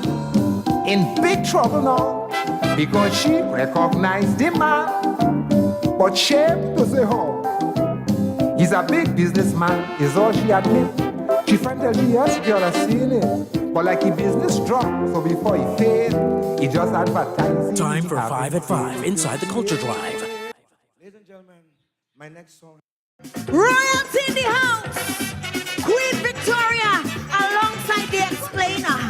Speaker 5: in big trouble now because she recognized the man, but shame to say how. He's a big businessman, is all she admit. She friend tell me yes, girl, I seen it. But like he business dropped, so before he failed, he just advertised.
Speaker 8: Time for 5 at 5 inside the Culture Drive.
Speaker 5: Ladies and gentlemen, my next song.
Speaker 10: Royalty in the house. Queen Victoria alongside the explainer.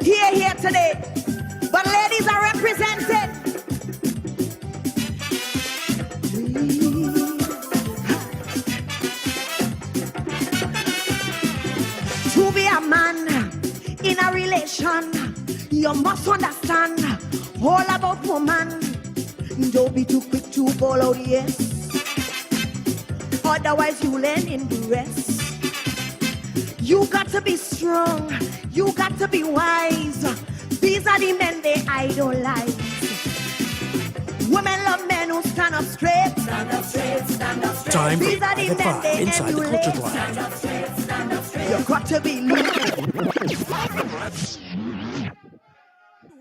Speaker 10: Here today. But ladies are represented. To be a man in a relation, you must understand all about woman. Don't be too quick to ball out yes. Otherwise you learn in the rest. You got to be strong. You got to be wise. These are the men they idolize. Women love men who stand up straight. Stand up straight, stand up straight.
Speaker 8: Time for
Speaker 10: These are the
Speaker 8: 5
Speaker 10: men
Speaker 8: at 5
Speaker 10: they
Speaker 8: inside the
Speaker 10: emulate.
Speaker 8: Culture Drive.
Speaker 10: Stand up straight, stand up straight. You got to be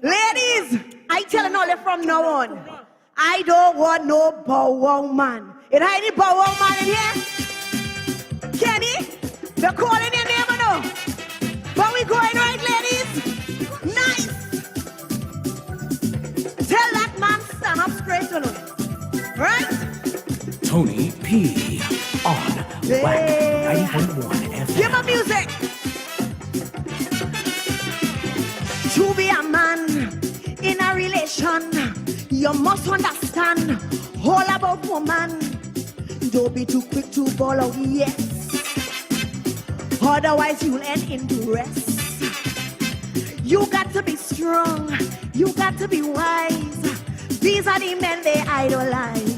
Speaker 10: ladies, I telling all from now on, I don't want no bow wow man. Is there any bow wow man in here? Kenny, they're calling your name or no? But we going right, ladies? Nice. Tell that man stand up straight to know. Right?
Speaker 8: Tony P. on WACK 90.1 FM.
Speaker 10: Give me music. To be a man in a relation, you must understand all about woman. Don't be too quick to ball out yes. Otherwise you'll end in duress. You got to be strong, you got to be wise. These are the men they idolize.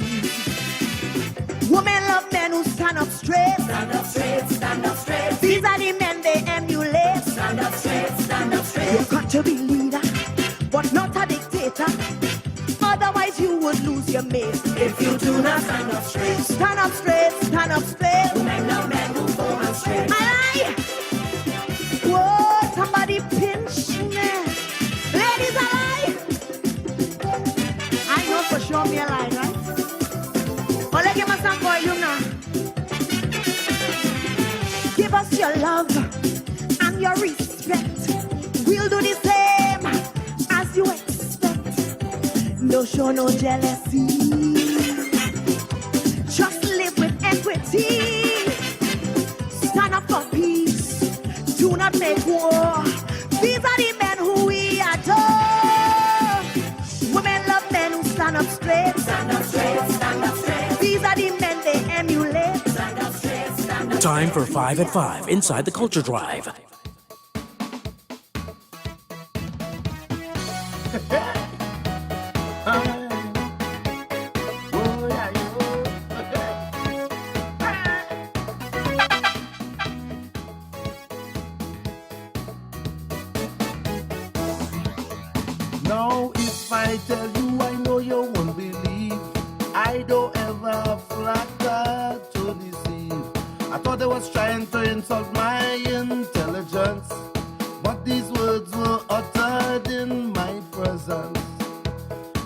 Speaker 10: Women love men who stand up straight. Stand up straight, stand up straight. These are the men they emulate. Stand up straight, stand up straight. You've got to be leader, but not a dictator. Otherwise you would lose your mate. If you do not stand up straight. Stand up straight, stand up straight. Women love men who go on straight. Aye. Whoa, somebody pinch me. Ladies, aye. I know for sure me a lie, right? But let's give us some for you now. Give us your love and your respect. We'll do the same as you expect. No show no jealousy. Just live with equity. Stand up for peace. Do not make war. These are the men who we adore. Women love men who stand up straight. Stand up straight, stand up straight. These are the men they emulate. Stand up straight, stand up straight.
Speaker 8: Time for 5 at 5 inside the Culture Drive.
Speaker 9: Now if I tell you, I know you won't believe. I don't ever flatter to deceive. I thought they was trying to insult my intelligence, but these words were uttered in my presence.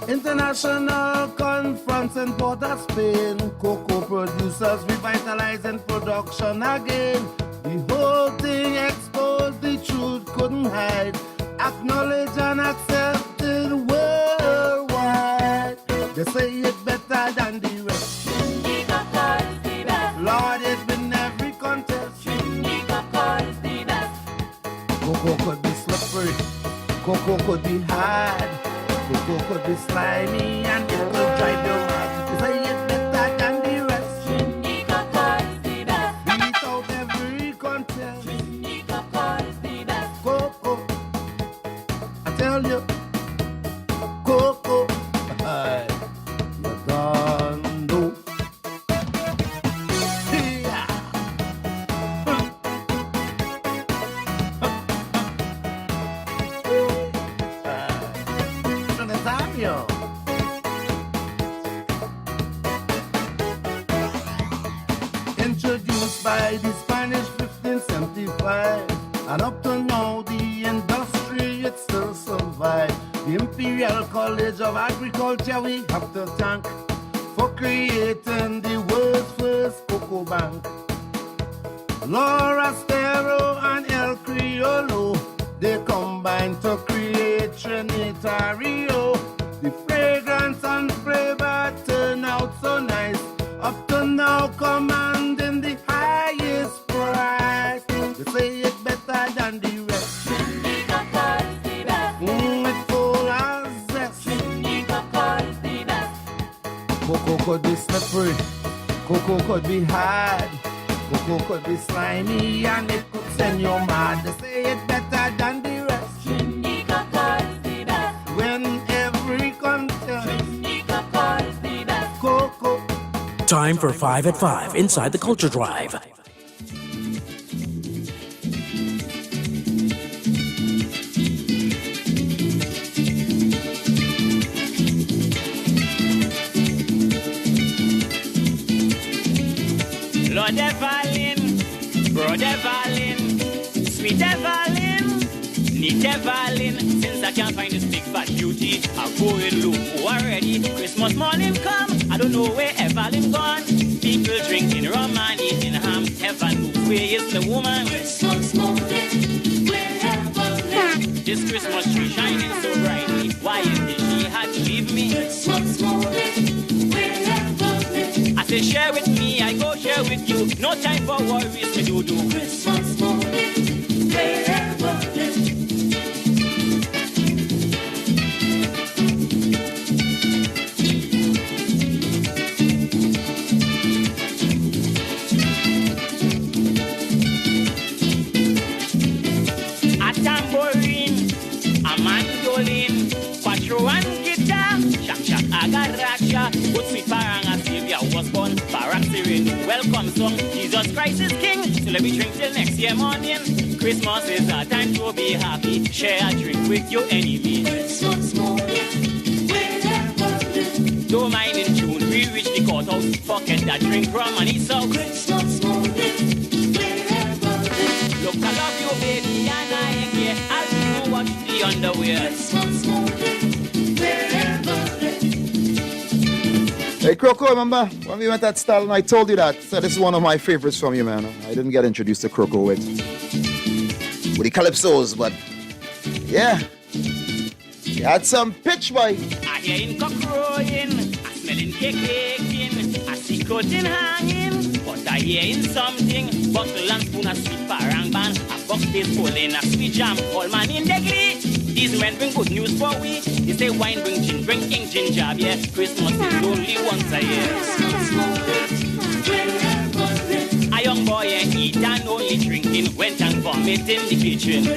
Speaker 9: International conference in Port of Spain. Cocoa producers revitalizing production again. The whole thing exposed, the truth couldn't hide. Acknowledged and accepted worldwide. They say it better than the rest. Lord, it's been every contest. Cocoa could be slippery, cocoa could be hard, cocoa could be slimy, and it could drive you mad. They say it better than the rest. Beat out every contest. Cocoa, I tell you, cocoa, you don't know. Introduced by the Spanish 1575, and up to now the industry it still survives. The Imperial College of Agriculture we have to thank for creating the world's first cocoa bank. Laura Stero and El Criollo, they combined to create Trinitario. The fragrance and flavor turn out so nice. Up to now commanding the highest price. They say it better than the rest. It's full of zest. Cocoa could be slippery, cocoa could be hard, cocoa could be slimy, and it could send you mad. They say it better than the rest. When every contest, cocoa.
Speaker 8: Time for 5 at 5 inside the Culture Drive.
Speaker 15: Lord Evelyn, Brother Evelyn, Sweet Evelyn, Neat Evelyn. Since I can't find this big fat beauty, I'll go and look already. Christmas morning come, I don't know where Evelyn gone. People drinking rum and eating ham. Heaven knows where is the woman. Christmas morning, where Evelyn? This Christmas tree shining so brightly. Why is it she had to leave me? Christmas morning, where Evelyn? I say share with me, I go share with you. No time for worries, me do. Christmas morning, where Evelyn? sing welcome song. Jesus Christ is King, so let me drink till next year morning. Christmas is a time to be happy. Share a drink with your enemy. Christmas morning, wherever. Don't mind in June, we reach the courthouse. Forget that drink rum and eat out. Christmas morning, wherever. Look, I love you, baby, and I ain't here. I'll even watch the underwear. Christmas morning, wherever.
Speaker 6: Hey, Croco, remember when we went at Style and I told you that? So this is one of my favorites from you, man. I didn't get introduced to Croco with the Calypsos, but yeah. You had some pitch, boy.
Speaker 15: I hear in cock crowing, I smelling cake baking, I see curtain hanging, but I hear in something, bottle and spoon, a sweet parang ban, a box taste pulling, a sweet jam, all man in the glee. These men bring good news for we. They say wine bring gin, bring ink ginger, yeah. Christmas is only once a year. A young boy ain't eat and only drinking, went and vomit in the kitchen.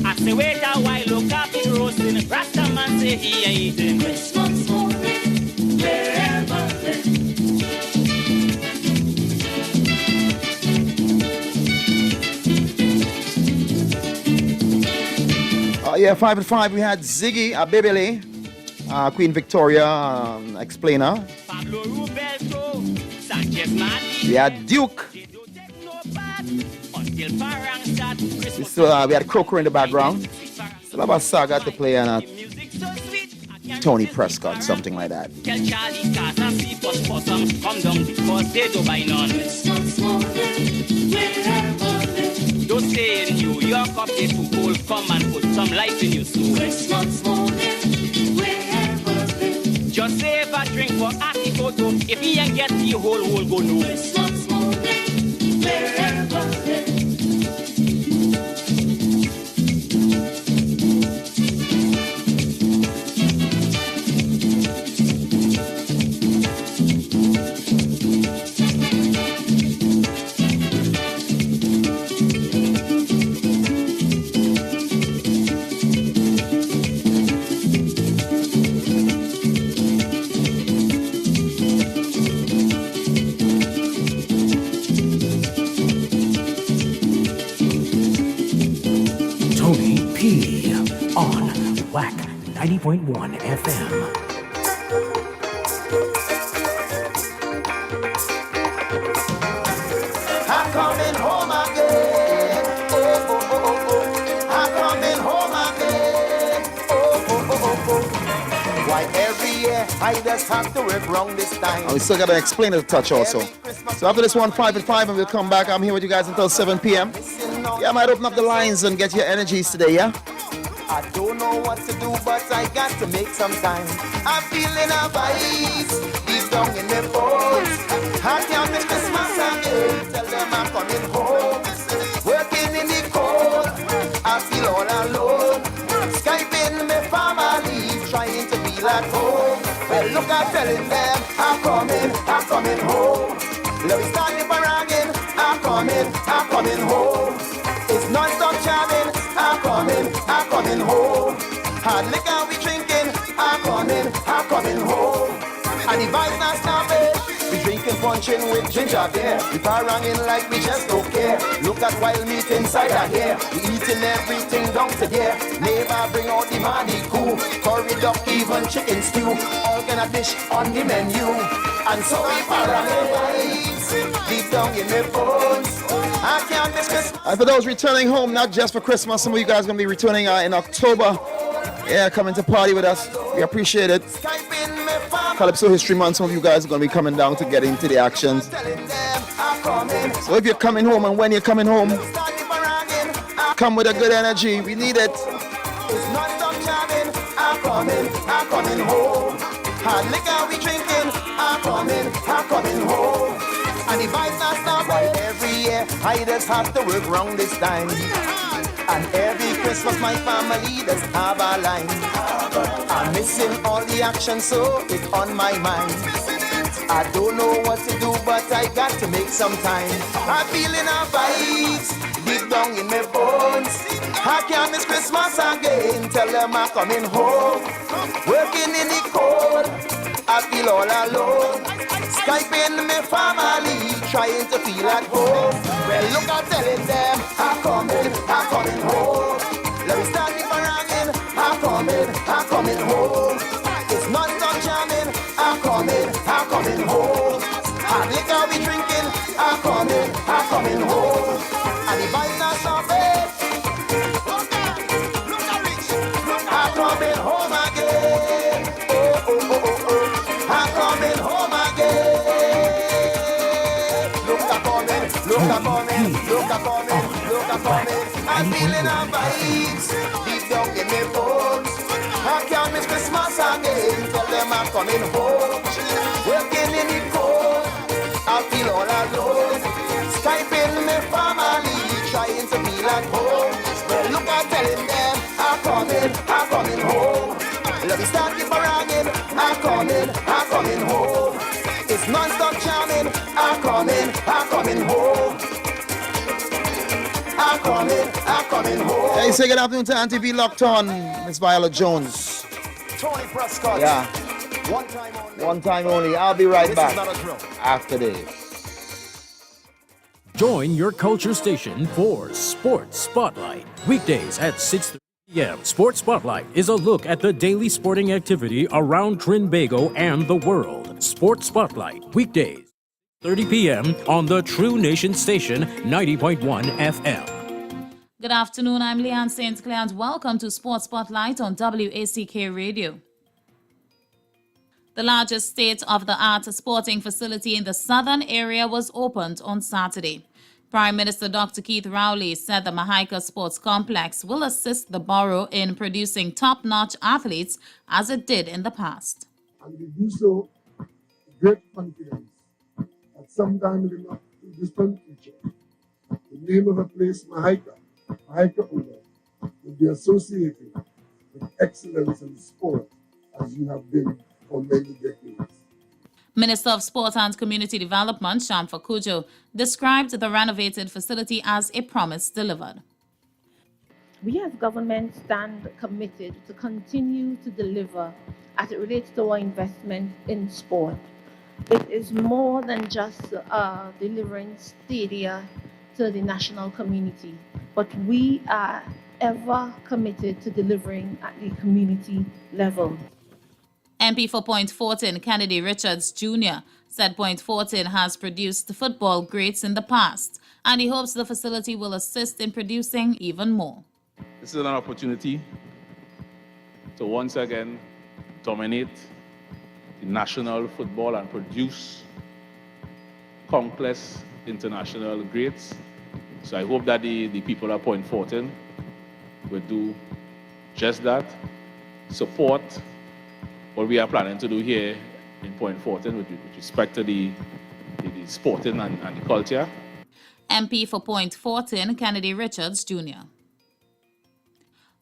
Speaker 15: I say wait a while, look up it roasting. Rasta man say he ain't eating. Christmas morning, wherever.
Speaker 6: Yeah, 5 and 5. We had Ziggy Abibele, Queen Victoria explainer. We had Duke. We had Croker in the background. Still have a saga to play and Tony Prescott, something like that.
Speaker 15: Don't stay in New York up there too cold. Come and put some life in your soul. Just save a drink for Aki Koto. If he ain't get the whole go no.
Speaker 8: On WACK 90.1 FM.
Speaker 11: I'm coming home again. Oh, oh, oh, oh. I'm coming home again. Oh, oh, oh, oh. Why every year I just have to work wrong this time.
Speaker 6: And we still got to explain the touch also. So after this one, 5 and 5, and we'll come back. I'm here with you guys until 7 p.m. Yeah, I might open up the lines and get your energies today, yeah?
Speaker 11: I don't know what to do, but I got to make some time. I'm feeling a vibes deep down in the bones. I can't miss Christmas again. Tell them I'm coming home. Working in the cold, I feel all alone. Skyping my family, trying to feel at home. Well, look, I'm telling them I'm coming home. Let me start the baranging. I'm coming home. It's non-stop jamming. I'm coming home. Hard liquor we drinking. I'm coming home. And the vibes not stopping. We drinking punching with ginger beer. We paranging like we just don't care. Look at wild meat inside our hair. We eating everything down to there. Neighbor bring out the money cool. Curry duck, even chicken stew. All kind of dish on the menu. And so we paranging vibes deep down in the bones. I can't miss Christmas.
Speaker 6: And for those returning home, not just for Christmas, some of you guys are going to be returning in October. Yeah, coming to party with us. We appreciate it. Calypso History Month, some of you guys are going to be coming down to get into the actions. So if you're coming home and when you're coming home, come with a good energy. We need it.
Speaker 11: It's non-stop jamming. I'm coming home. Hard liquor we drinking. I'm coming home. And the vibes not stopping. Every year I just have to work wrong this time. And every Christmas my family does have a line. I'm missing all the action, so it's on my mind. I don't know what to do, but I got to make some time. I'm feeling a vibes deep down in my bones. I can't miss Christmas again. Tell them I'm coming home. Working in the cold, I feel all alone. Skyping my family, trying to feel at home. Well, look, I'm telling them, I'm coming home. Let me start the baranging, I'm coming home. It's non-stop jamming, I'm coming home. Hard liquor we drinking, I'm coming home. And the vibes are so bad. I'm coming home again. Oh, oh, oh, oh, oh. I'm coming home again. Look a coming. I'm feeling a vibes deep down in my bones. I can't miss Christmas again. Tell them I'm coming home. Working in the cold, I feel all alone. Skyping my family, trying to feel at home. Well, look, I'm telling them I'm coming home. Let me start the baranging. I'm coming home. It's non-stop jamming. I'm coming home. I'm coming home.
Speaker 6: Hey, say good afternoon to Auntie B locked on, Miss Viola Jones.
Speaker 11: Tony Prescott.
Speaker 6: Yeah. One time only. I'll be right back after this.
Speaker 8: Join your culture station for Sports Spotlight. Weekdays at 6:30 p.m. Sports Spotlight is a look at the daily sporting activity around Trinbago and the world. Sports Spotlight, weekdays, 30 p.m. on the True Nation station, 90.1 FM.
Speaker 1: Good afternoon, I'm Leanne St. Clair and welcome to Sports Spotlight on WACK Radio. The largest state-of-the-art sporting facility in the southern area was opened on Saturday. Prime Minister Dr. Keith Rowley said the Mahaika Sports Complex will assist the borough in producing top-notch athletes as it did in the past.
Speaker 18: And we do so with great confidence that sometime in the not too distant future, the name of a place, Mahaika Uda, will be associated with excellence in sport as you have been for many decades.
Speaker 1: Minister of Sport and Community Development, Shamfa Kujo, described the renovated facility as a promise delivered.
Speaker 21: We as government stand committed to continue to deliver as it relates to our investment in sport. It is more than just delivering stadia to the national community, but we are ever committed to delivering at the community level.
Speaker 1: MP for Point Fortin, Kennedy Richards Jr., said Point Fortin has produced football greats in the past, and he hopes the facility will assist in producing even more.
Speaker 24: This is an opportunity to once again dominate the national football and produce countless international greats. So I hope that the people at Point Fortin will do just that, support what we are planning to do here in Point Fortin with respect to the sporting and the culture.
Speaker 1: MP for Point Fortin, Kennedy Richards Jr.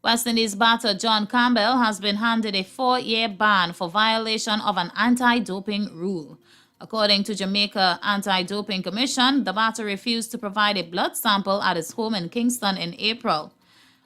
Speaker 1: West Indies batter John Campbell has been handed a 4-year ban for violation of an anti-doping rule. According to Jamaica Anti-Doping Commission, the batter refused to provide a blood sample at his home in Kingston in April.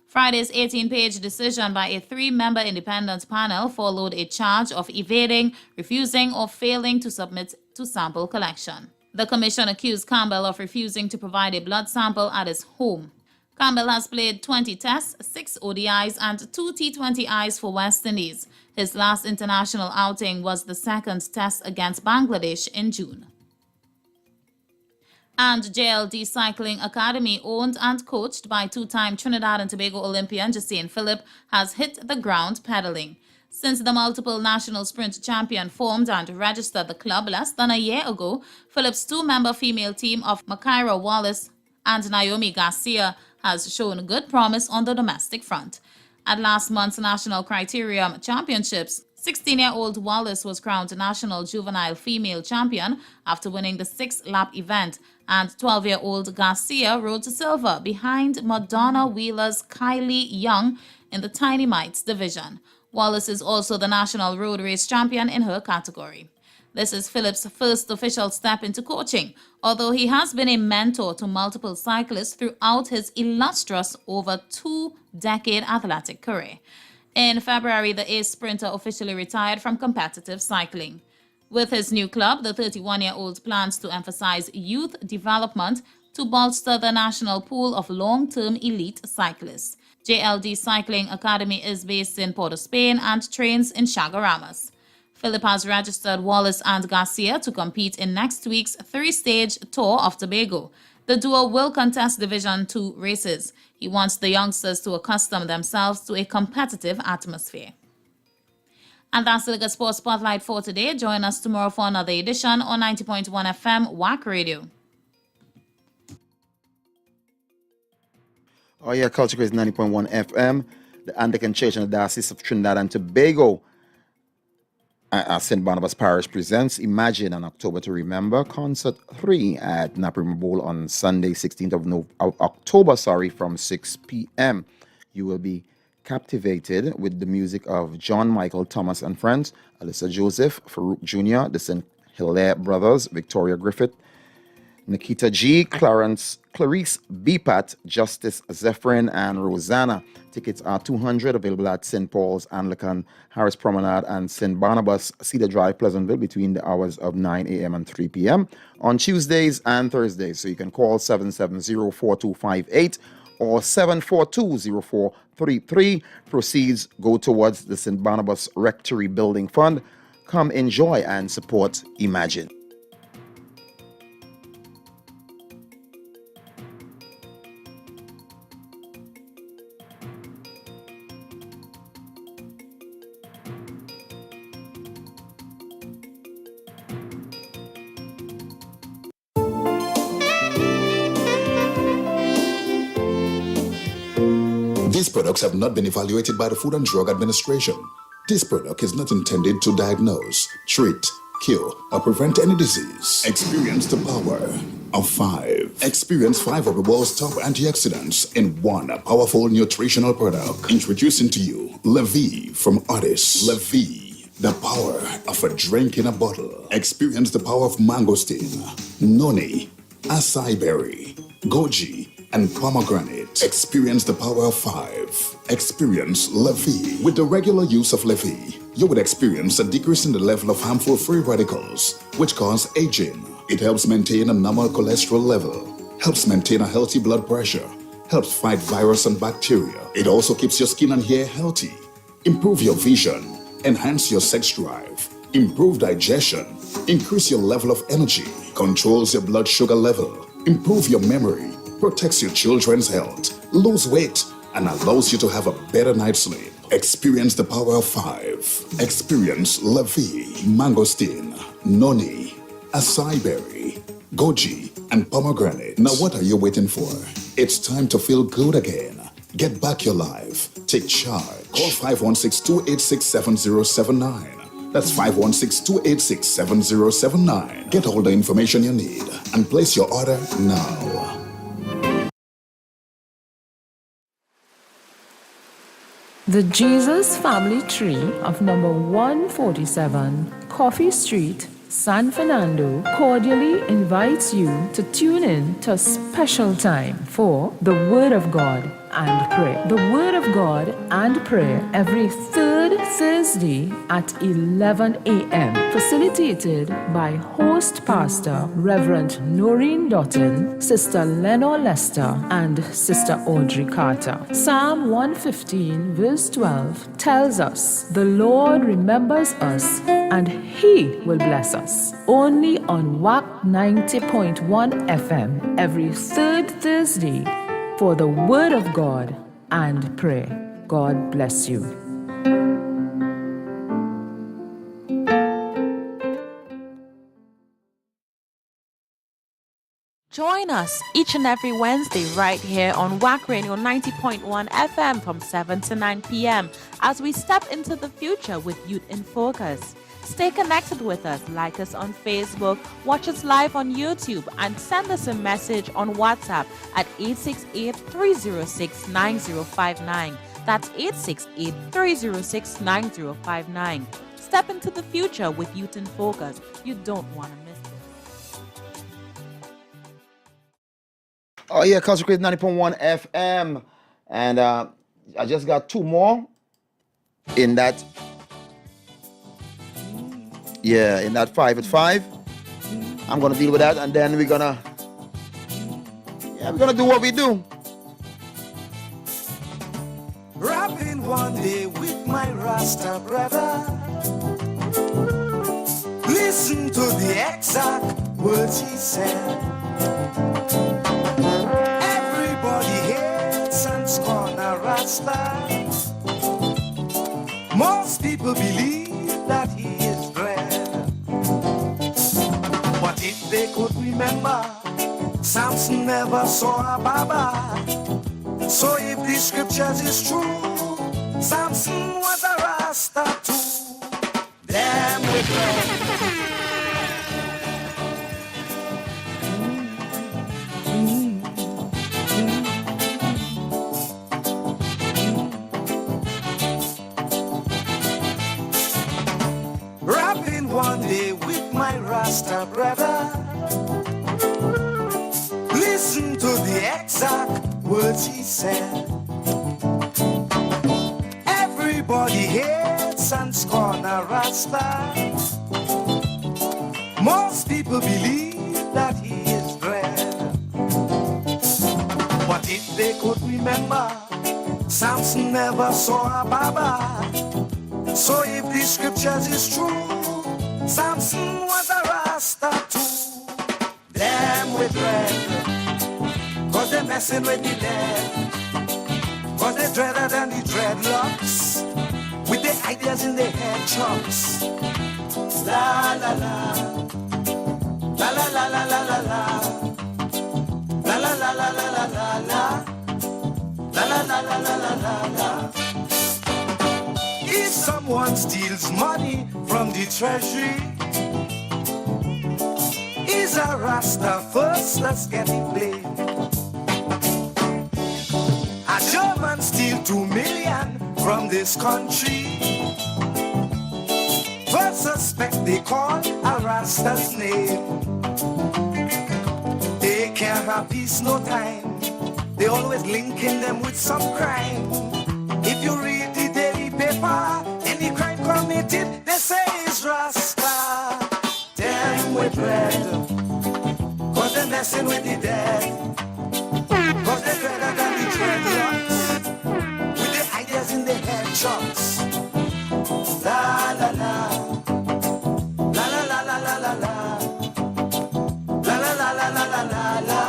Speaker 1: Friday's 18-page decision by a 3-member independent panel followed a charge of evading, refusing, or failing to submit to sample collection. The commission accused Campbell of refusing to provide a blood sample at his home. Campbell has played 20 tests, 6 ODIs, and 2 T20Is for West Indies. His last international outing was the second test against Bangladesh in June. And JLD Cycling Academy, owned and coached by 2-time Trinidad and Tobago Olympian Jacine Phillip, has hit the ground pedaling. Since the multiple national sprint champion formed and registered the club less than a year ago, Phillip's 2-member female team of Makaira Wallace and Naomi Garcia has shown good promise on the domestic front. At last month's National Criterium Championships, 16-year-old Wallace was crowned National Juvenile Female Champion after winning the 6-lap event, and 12-year-old Garcia rode to silver behind Madonna Wheeler's Kylie Young in the Tiny Mites division. Wallace is also the National Road Race Champion in her category. This is Phillip's first official step into coaching, although he has been a mentor to multiple cyclists throughout his illustrious over 2-decade athletic career. In February, the ace sprinter officially retired from competitive cycling. With his new club, the 31-year-old plans to emphasize youth development to bolster the national pool of long-term elite cyclists. JLD Cycling Academy is based in Port of Spain and trains in Chagaramas. Philip has registered Wallace and Garcia to compete in next week's three-stage tour of Tobago. The duo will contest Division 2 races. He wants the youngsters to accustom themselves to a competitive atmosphere. And that's the Liga Sports Spotlight for today. Join us tomorrow for another edition on 90.1 FM WACK Radio.
Speaker 6: Oh yeah, Culture Crazy 90.1 FM. The Anglican Church and the Diocese of Trinidad and Tobago, St. Barnabas Parish presents Imagine on October to Remember Concert 3 at Naparima Bowl on Sunday, 16th of October, from 6 p.m. You will be captivated with the music of John Michael Thomas and Friends, Alyssa Joseph, Farouk Jr., the St. Hilaire Brothers, Victoria Griffith, Nikita G, Clarice Bipat, Justice Zephyrin, and Rosanna. Tickets are $200, available at St. Paul's Anglican, Harris Promenade, and St. Barnabas, Cedar Drive, Pleasantville, between the hours of 9 a.m. and 3 p.m. on Tuesdays and Thursdays. So you can call 770-4258 or 742-0433. Proceeds go towards the St. Barnabas Rectory Building Fund. Come enjoy and support Imagine.
Speaker 2: These products have not been evaluated by the Food and Drug Administration. This product is not intended to diagnose, treat, cure, or prevent any disease. Experience the power of 5. Experience 5 of the world's top antioxidants in one powerful nutritional product. Introducing to you Levy from Otis. Levy, the power of a drink in a bottle. Experience the power of mangosteen, noni, acai berry, goji, and pomegranate. Experience the power of 5. Experience Levy. With the regular use of Levy, you would experience a decrease in the level of harmful free radicals, which cause aging. It helps maintain a normal cholesterol level, helps maintain a healthy blood pressure, helps fight virus and bacteria. It also keeps your skin and hair healthy, improve your vision, enhance your sex drive, improve digestion, increase your level of energy, controls your blood sugar level, improve your memory, protects your children's health, lose weight, and allows you to have a better night's sleep. Experience the power of 5. Experience Levy, mangosteen, noni, acai berry, goji, and pomegranate. Now what are you waiting for? It's time to feel good again. Get back your life. Take charge. Call 516-286-7079. That's 516-286-7079. Get all the information you need and place your order now.
Speaker 3: The Jesus Family Tree of number 147, Coffee Street, San Fernando, cordially invites you to tune in to a special time for the Word of God and Prayer. The Word of God and Prayer every third Thursday at 11 a.m. Facilitated by host pastor Reverend Noreen Dotton, Sister Lenore Lester, and Sister Audrey Carter. Psalm 115 verse 12 tells us, "The Lord remembers us and He will bless us." Only on WACK 90.1 FM every third Thursday for the Word of God and Prayer. God bless you.
Speaker 4: Join us each and every Wednesday right here on WACK Radio 90.1 FM from 7 to 9 p.m. as we step into the future with Youth in Focus. Stay connected with us, like us on Facebook, watch us live on YouTube, and send us a message on WhatsApp at 868-306-9059. That's 868-306-9059. Step into the future with Youth in Focus. You don't want to miss it.
Speaker 6: Oh yeah, Culture Crazy 90.1 FM. And I just got 2 more in that Yeah, in that 5 at 5. I'm gonna deal with that, and then we're gonna do what we do.
Speaker 11: Rapping one day with my Rasta brother. Listen to the exact words he said. Everybody hates and scorn a Rasta. Most people believe that he is dread. But if they could remember, Samson never saw a Baba. So if the scriptures is true, Samson was a Rasta too. Damn with Rapping one day with my Rasta brother. Listen to the exact words he said. Everybody hates and scorn a Rasta. Most people believe that he is dread. But if they could remember, Samson never saw a Baba. So if the scriptures is true, Samson was a Rasta too. Damn with dread, cause they're messing with the dead. Cause they're dreader than the dreadlocks, with their ideas in their head chunks. La la la, la la la la la la la, la la la la la la la la, la la la la la la la la. If someone steals money from the treasury, is a Rasta first, let's get it blamed. A German steal 2 million from this country. First suspect they call a Rasta's name. They can't have peace no time. They always linking them with some crime. If you read the daily paper, any crime committed, they say it's Rasta. Damn with dread, cause they're messing with the dead. Cause they're dreader than the dreadlocks, with the ideas in their head chunks. La la la, la la la la la la la, la la la la la la la la,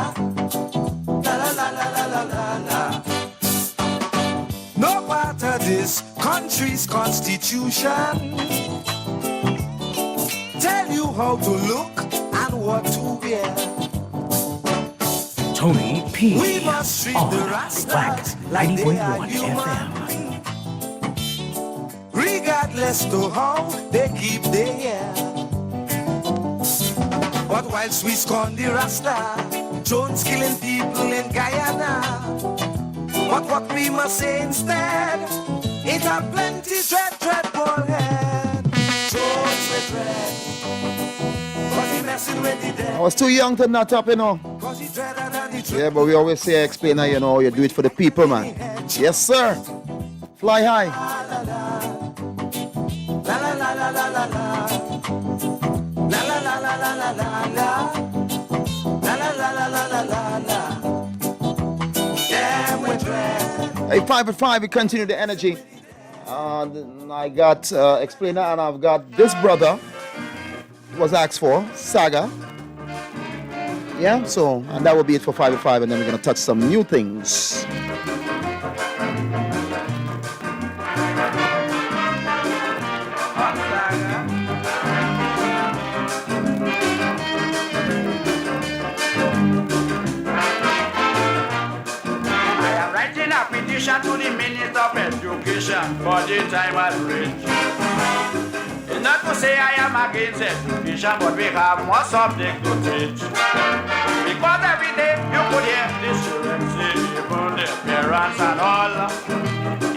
Speaker 11: la la la la la la la. No part of this country's constitution tell you how to look and what to wear.
Speaker 7: Tony P.
Speaker 11: We must treat
Speaker 7: on
Speaker 11: the
Speaker 7: WACK
Speaker 11: Rastas like they are
Speaker 7: 90.1
Speaker 11: human,
Speaker 7: FM.
Speaker 11: regardless to how they keep their hair. But whilst we scorn the Rasta, Jones killing people in Guyana. But what we must say instead, it a plenty dread bald head. Jones with dread, cause he messing with the dead.
Speaker 6: I was too young to nut up, you know.
Speaker 11: Cause he dreader than the
Speaker 6: Yeah, but we always say, explainer, you know, you do it for the people, man. Yes, sir. Fly high.
Speaker 11: La la la la la la la, la la la la la la la la, la la la la la la la la. Damn with dread.
Speaker 6: Hey, 5 at 5, we continue the energy. I got explainer, and I've got this brother was asked for, Saga. Yeah, so, and that will be it for 5 at 5, and then we're going to touch some new things.
Speaker 14: To the Minister of Education for the time has reached. It's not to say I am against education, but we have more subjects to teach. Because every day you could hear the children say, even their parents and all.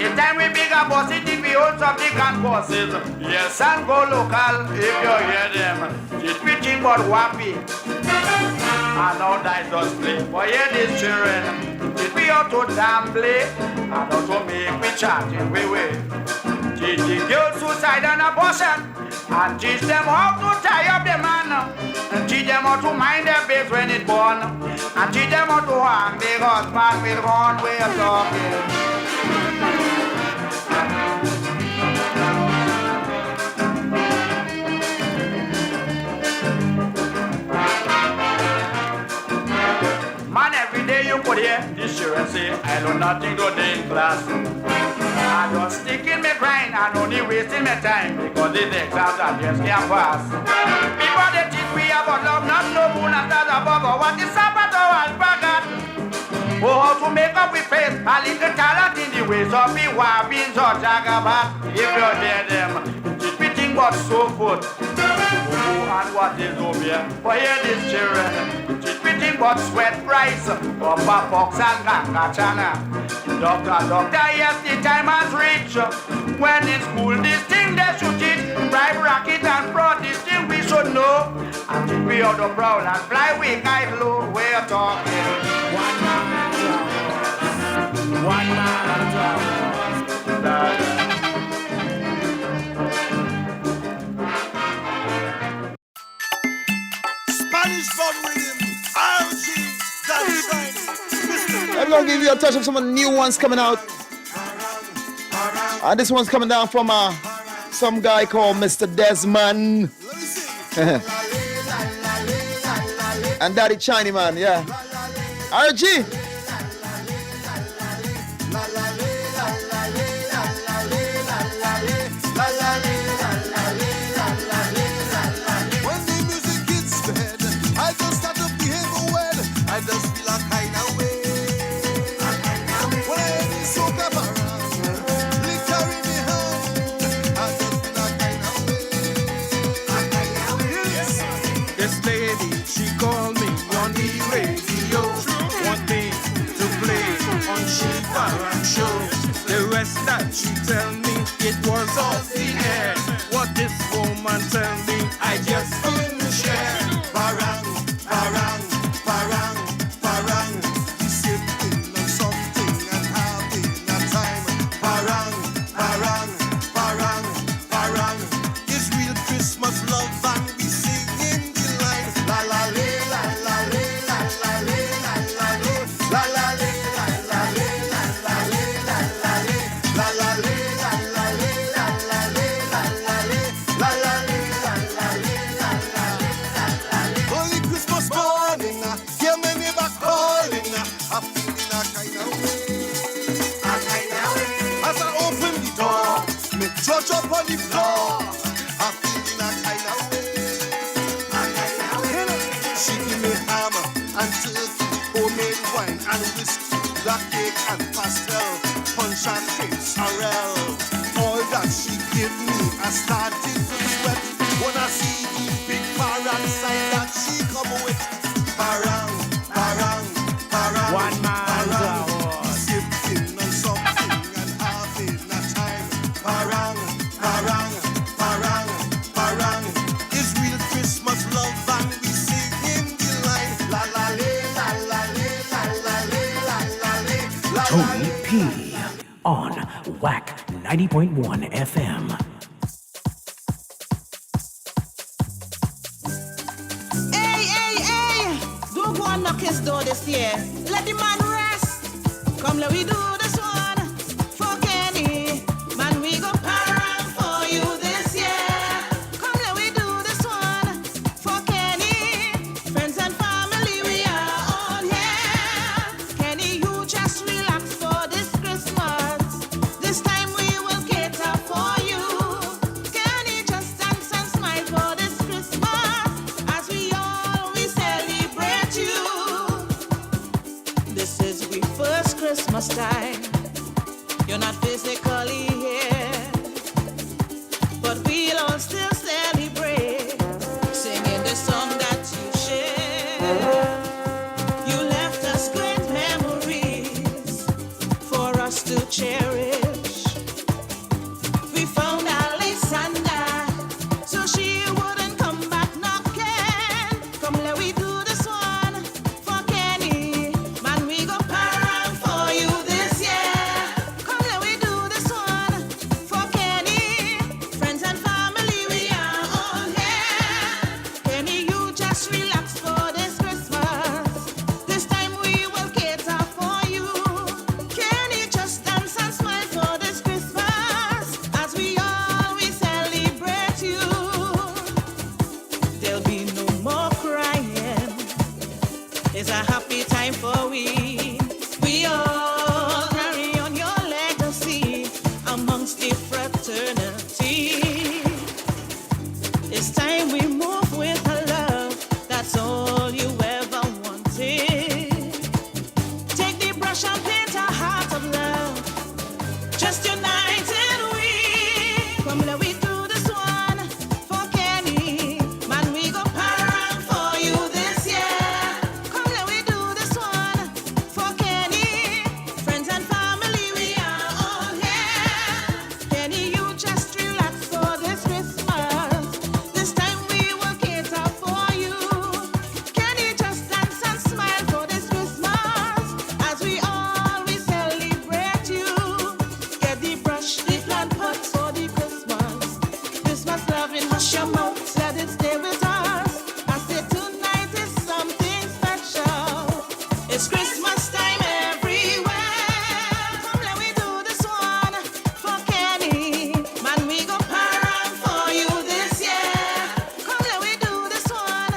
Speaker 14: It's time we big about it if we own subject and courses. Yes, and go local if you hear them. She's preaching about wappy. And now that does play. For hear these children. Did we ought to damn play and ought to make we chat in we way. Teach the girls suicide and abortion. And teach them how to tie up the man. And teach them how to mind their babes when it's born. And teach them how to hang the husband with one way of talking. Man, every day you could hear this year and say, I know nothing today in class. I just stick in my grind and only wasting my time because these exams I just can't pass. People they teach we about love, not no moon and stars above. What is Sabbath or alpaca? Oh, how to make up with face, a little talent in the ways of the wabbins or jagabat. If you hear them, it's fitting but so food. Oh, and what is over here? For hear this children, it's fitting but sweat price. Papa Fox and Gangachana. Doctor, yes, the time has reached. When in school, this thing they should teach. Bribe, racket, and fraud, this thing we should know. And if we are the prowl and fly, we guide low. We're talking. One man.
Speaker 11: Spanish fun rhythm, RG, that's right.
Speaker 6: I'm gonna give you a touch of some of the new ones coming out. And this one's coming down from some guy called Mr. Desmond. And Daddy Chiny Man, yeah. RG.
Speaker 11: When the music hits the head, I just start to behave well. I just feel a kind of way. When I hear the soca around, liquor in the hand, I just feel a kind of way. Yes.
Speaker 9: This lady, she called me on the radio. Want me to play on Shiva and show. The rest that she tell me, it was off the air. What this woman tell me, I just couldn't share.
Speaker 11: Parang, parang, parang, parang. Sipping on something and having a time. Parang, parang, parang, parang. It's real Christmas love and we singing the line. La la le, la la le, la la le, la la le, la la le, la la le, la la le, la la le, la la le, la la le, la la le, la la le, la la le, la la le, la la le. Holy Christmas morning, hear me never calling. I feel in a kind of way. As I open the door, me judge up on the floor. I feel in a kind of way. She give me hammer and turkey, homemade wine and whiskey, black cake and pastel, punch and cakes, sorrel. All that she give me, I started to sweat when I see the big parang sign that she come with. Parang, parang, parang,
Speaker 9: One man's
Speaker 11: parang.
Speaker 9: hour.
Speaker 11: Sipping on something and having a time. Parang, parang, parang, parang. It's real Christmas love and we singing the line. La la le, la la le, la la le, la la le, la la
Speaker 8: Tony
Speaker 11: le.
Speaker 8: P. on WACK 90.1 FM.
Speaker 10: Hey, don't go and knock his door this year. Let the man rest. Come, let we do this one for Kenny. Man, we go parang for you this year. Come, let we do this one for Kenny. Friends and family, we are all here. Kenny, you just relax for this Christmas. This time we will cater for you. Kenny, just dance and smile for this Christmas as we always celebrate you. This is we first Christmas time. You're not physically here, but we'll all still celebrate, singing the song that you share. You left us great memories for us to cherish. We found Alexander, so she wouldn't come back knocking. Come, let we do this one for Kenny. Man, we go parang for you this year.
Speaker 11: there'll be no more crying. It's a happy time for we. We all carry on your legacy amongst the fraternity. It's time we move with a love. That's all you ever wanted. Take the brush and paint a heart of love. Just united we. Come let we do this one for Kenny. Man, we go parang for you this year. Come let we do this one for Kenny. Friends and family, we are all here. Kenny, you just relax for this Christmas. This time we will cater for you. Kenny, just dance and smile for this Christmas. As we always celebrate you. Get the brush, the plant pots for the Christmas. Christmas loving, hush your mouth, let it stay with us. I say tonight is something special. It's Christmas time everywhere. Come let we do this one for Kenny. Man, we go parang for you this year. Come let we do this one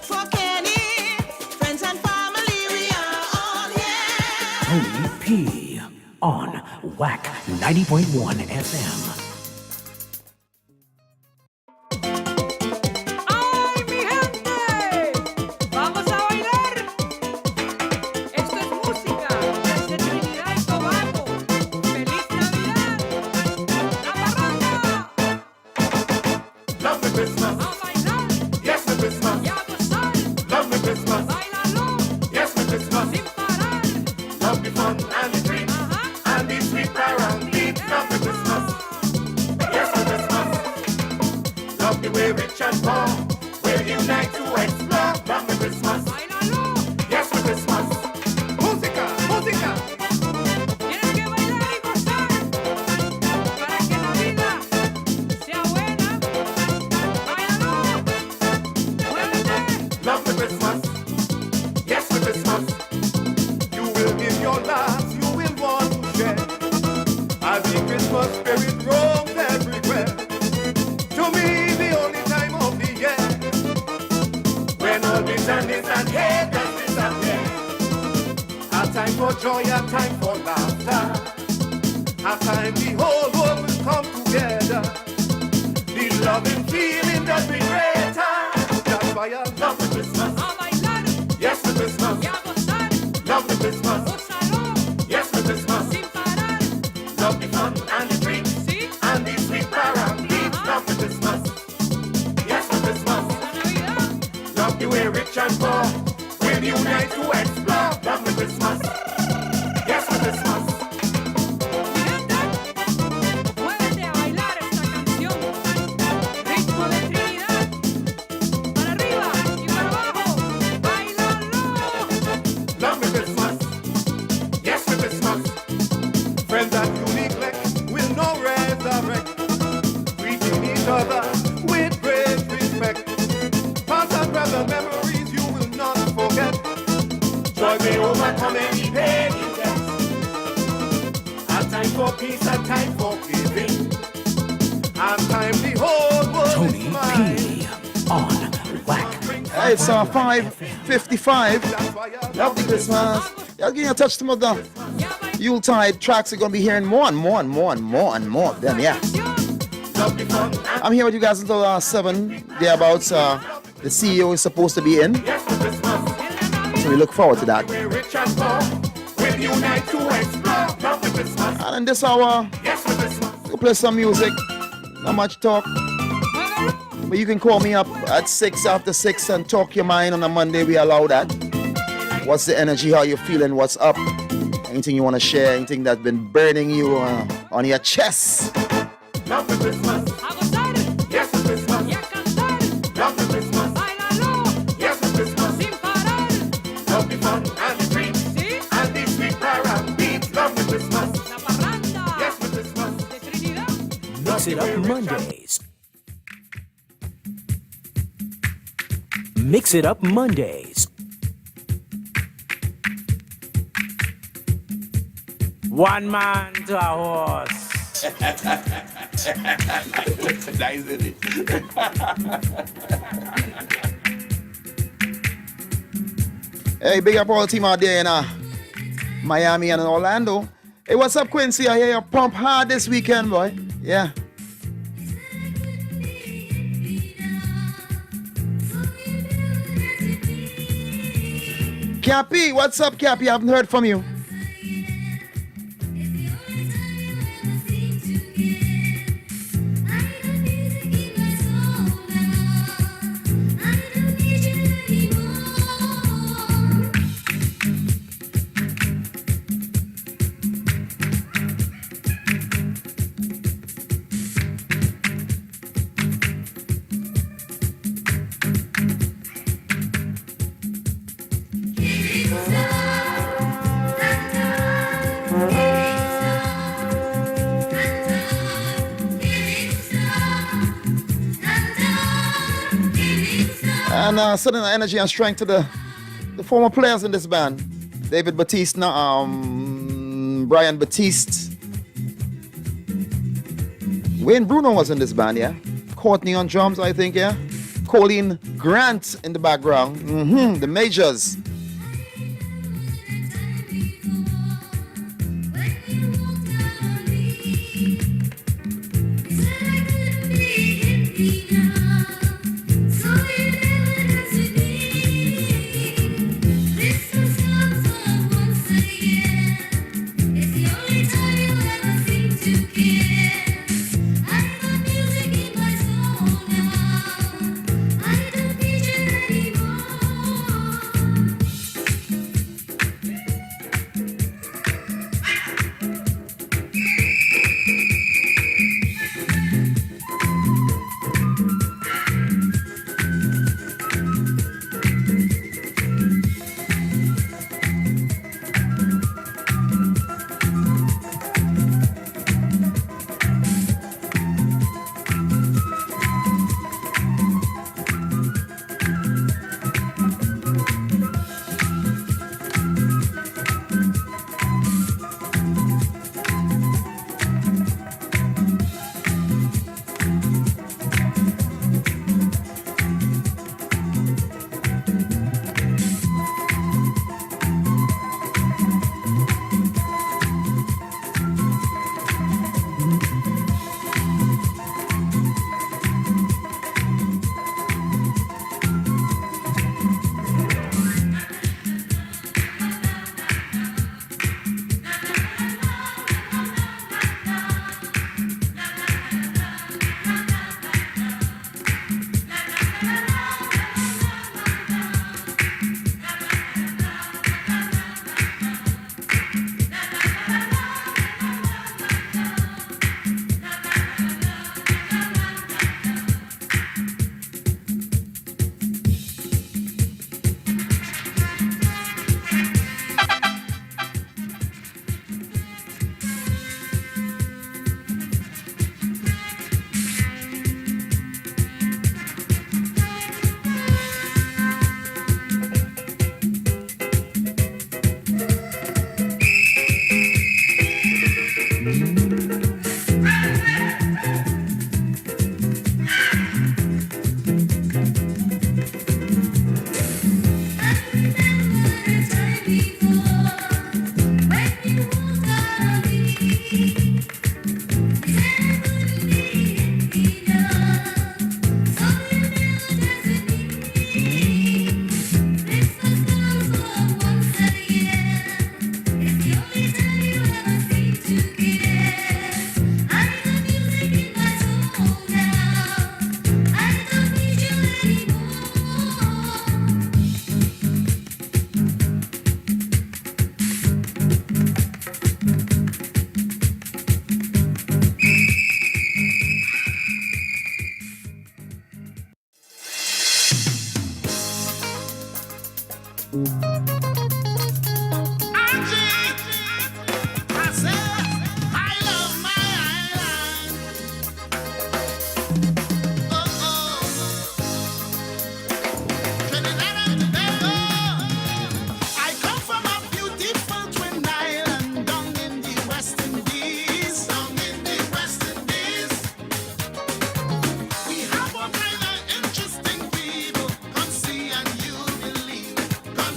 Speaker 11: for Kenny. Friends and family, we are all here.
Speaker 8: Tony P. on WACK 90.1 FM.
Speaker 7: ¡Ay, mi gente! ¡Vamos a bailar! Esto es música desde Trinidad y Tobago. ¡Feliz Navidad! ¡La parranda!
Speaker 9: Love me Christmas.
Speaker 7: ¡A bailar!
Speaker 9: Yes, me Christmas.
Speaker 7: ¡Y a gozar!
Speaker 9: Love me Christmas.
Speaker 7: ¡Báilalo!
Speaker 9: Yes, me Christmas.
Speaker 7: ¡Sin parar!
Speaker 9: Love the fun and the drink and the sweet around beat. Love me Christmas. Yes, me Christmas. Love the way rich and poor will unite to explore. Love me Christmas.
Speaker 7: ¡Báilalo!
Speaker 9: Yes, me Christmas. Música, música.
Speaker 7: Tienes que bailar y gozar para que la vida sea buena. ¡Báilalo! ¡Muévete!
Speaker 9: Love me Christmas. Yes, me Christmas. You will give your last, you will want to share. As the Christmas spirit roams everywhere. To me, the only time of the year when all bitterness and hate does disappear. A time for joy, a time for laughter. A time the whole world will come together. The loving feeling does be greater. That's why I love the Christmas.
Speaker 7: ¡A bailar!
Speaker 9: Yes, the Christmas.
Speaker 7: ¡Y a gozar!
Speaker 9: Love the Christmas.
Speaker 7: ¡Gózalo!
Speaker 9: Yes, the Christmas.
Speaker 7: ¡Sin parar!
Speaker 9: Love the fun and the drink
Speaker 7: ¿Sí?
Speaker 9: and the sweet parambeat. Love the Christmas. Yes, the Christmas.
Speaker 7: ¡La Navidad!
Speaker 9: Love the way rich and poor will unite to explore. Love the Christmas. Yes, the Christmas.
Speaker 7: Mi gente, muévete a bailar esta canción. Ritmo de Trinidad. Para arriba y para abajo. ¡Báilalo!
Speaker 9: Love the Christmas. Yes, the Christmas. Friends that you neglect will no resurrect. Treating each other with great respect. Past and present memories you will not forget. Joy may overcome any pain you get. A time for peace, a time for giving. And time the whole world
Speaker 8: Tony
Speaker 9: is mine.
Speaker 8: P. on WACK.
Speaker 6: Hey, it's 5:55. Lovely Christmas. I'll give you a touch some of the Yuletide tracks. You're gonna be hearing more and more and more and more and more of them. Yeah. I'm here with you guys until 7. Thereabouts. The CEO is supposed to be in, so we look forward to that.
Speaker 9: We're rich and poor will unite to explore. Love the Christmas.
Speaker 6: And in this hour,
Speaker 9: Yes, the Christmas.
Speaker 6: we'll play some music. Not much talk. But you can call me up at 6 after 6 and talk your mind on a Monday. We allow that. What's the energy? How you feeling? What's up? Anything you want to share? Anything that's been burning you on your chest?
Speaker 9: Love the Christmas.
Speaker 7: ¡A gozar!
Speaker 9: Yes, the Christmas.
Speaker 7: ¡Y a cantar!
Speaker 9: Love the Christmas.
Speaker 7: ¡Báilalo!
Speaker 9: Yes, the Christmas.
Speaker 7: ¡Sin parar!
Speaker 9: Love the fun and the drink
Speaker 7: ¿Sí?
Speaker 9: and the sweet parambeat. Love the Christmas.
Speaker 7: ¡La parranda!
Speaker 9: Yes, the Christmas.
Speaker 7: De Trinidad.
Speaker 8: Mix It Up Mondays. Mix It Up Mondays.
Speaker 14: One man to a horse. Nice, isn't it?
Speaker 6: Hey, big up all the team out there in Miami and in Orlando. Hey, what's up, Quincy? I hear you pump hard this weekend, boy. Yeah. Cappy, what's up, Cappy? I haven't heard from you. And sending energy and strength to the former players in this band. David Batiste, Brian Batiste. Wayne Bruno was in this band, yeah. Courtney on drums, I think, yeah. Colleen Grant in the background. The Majors.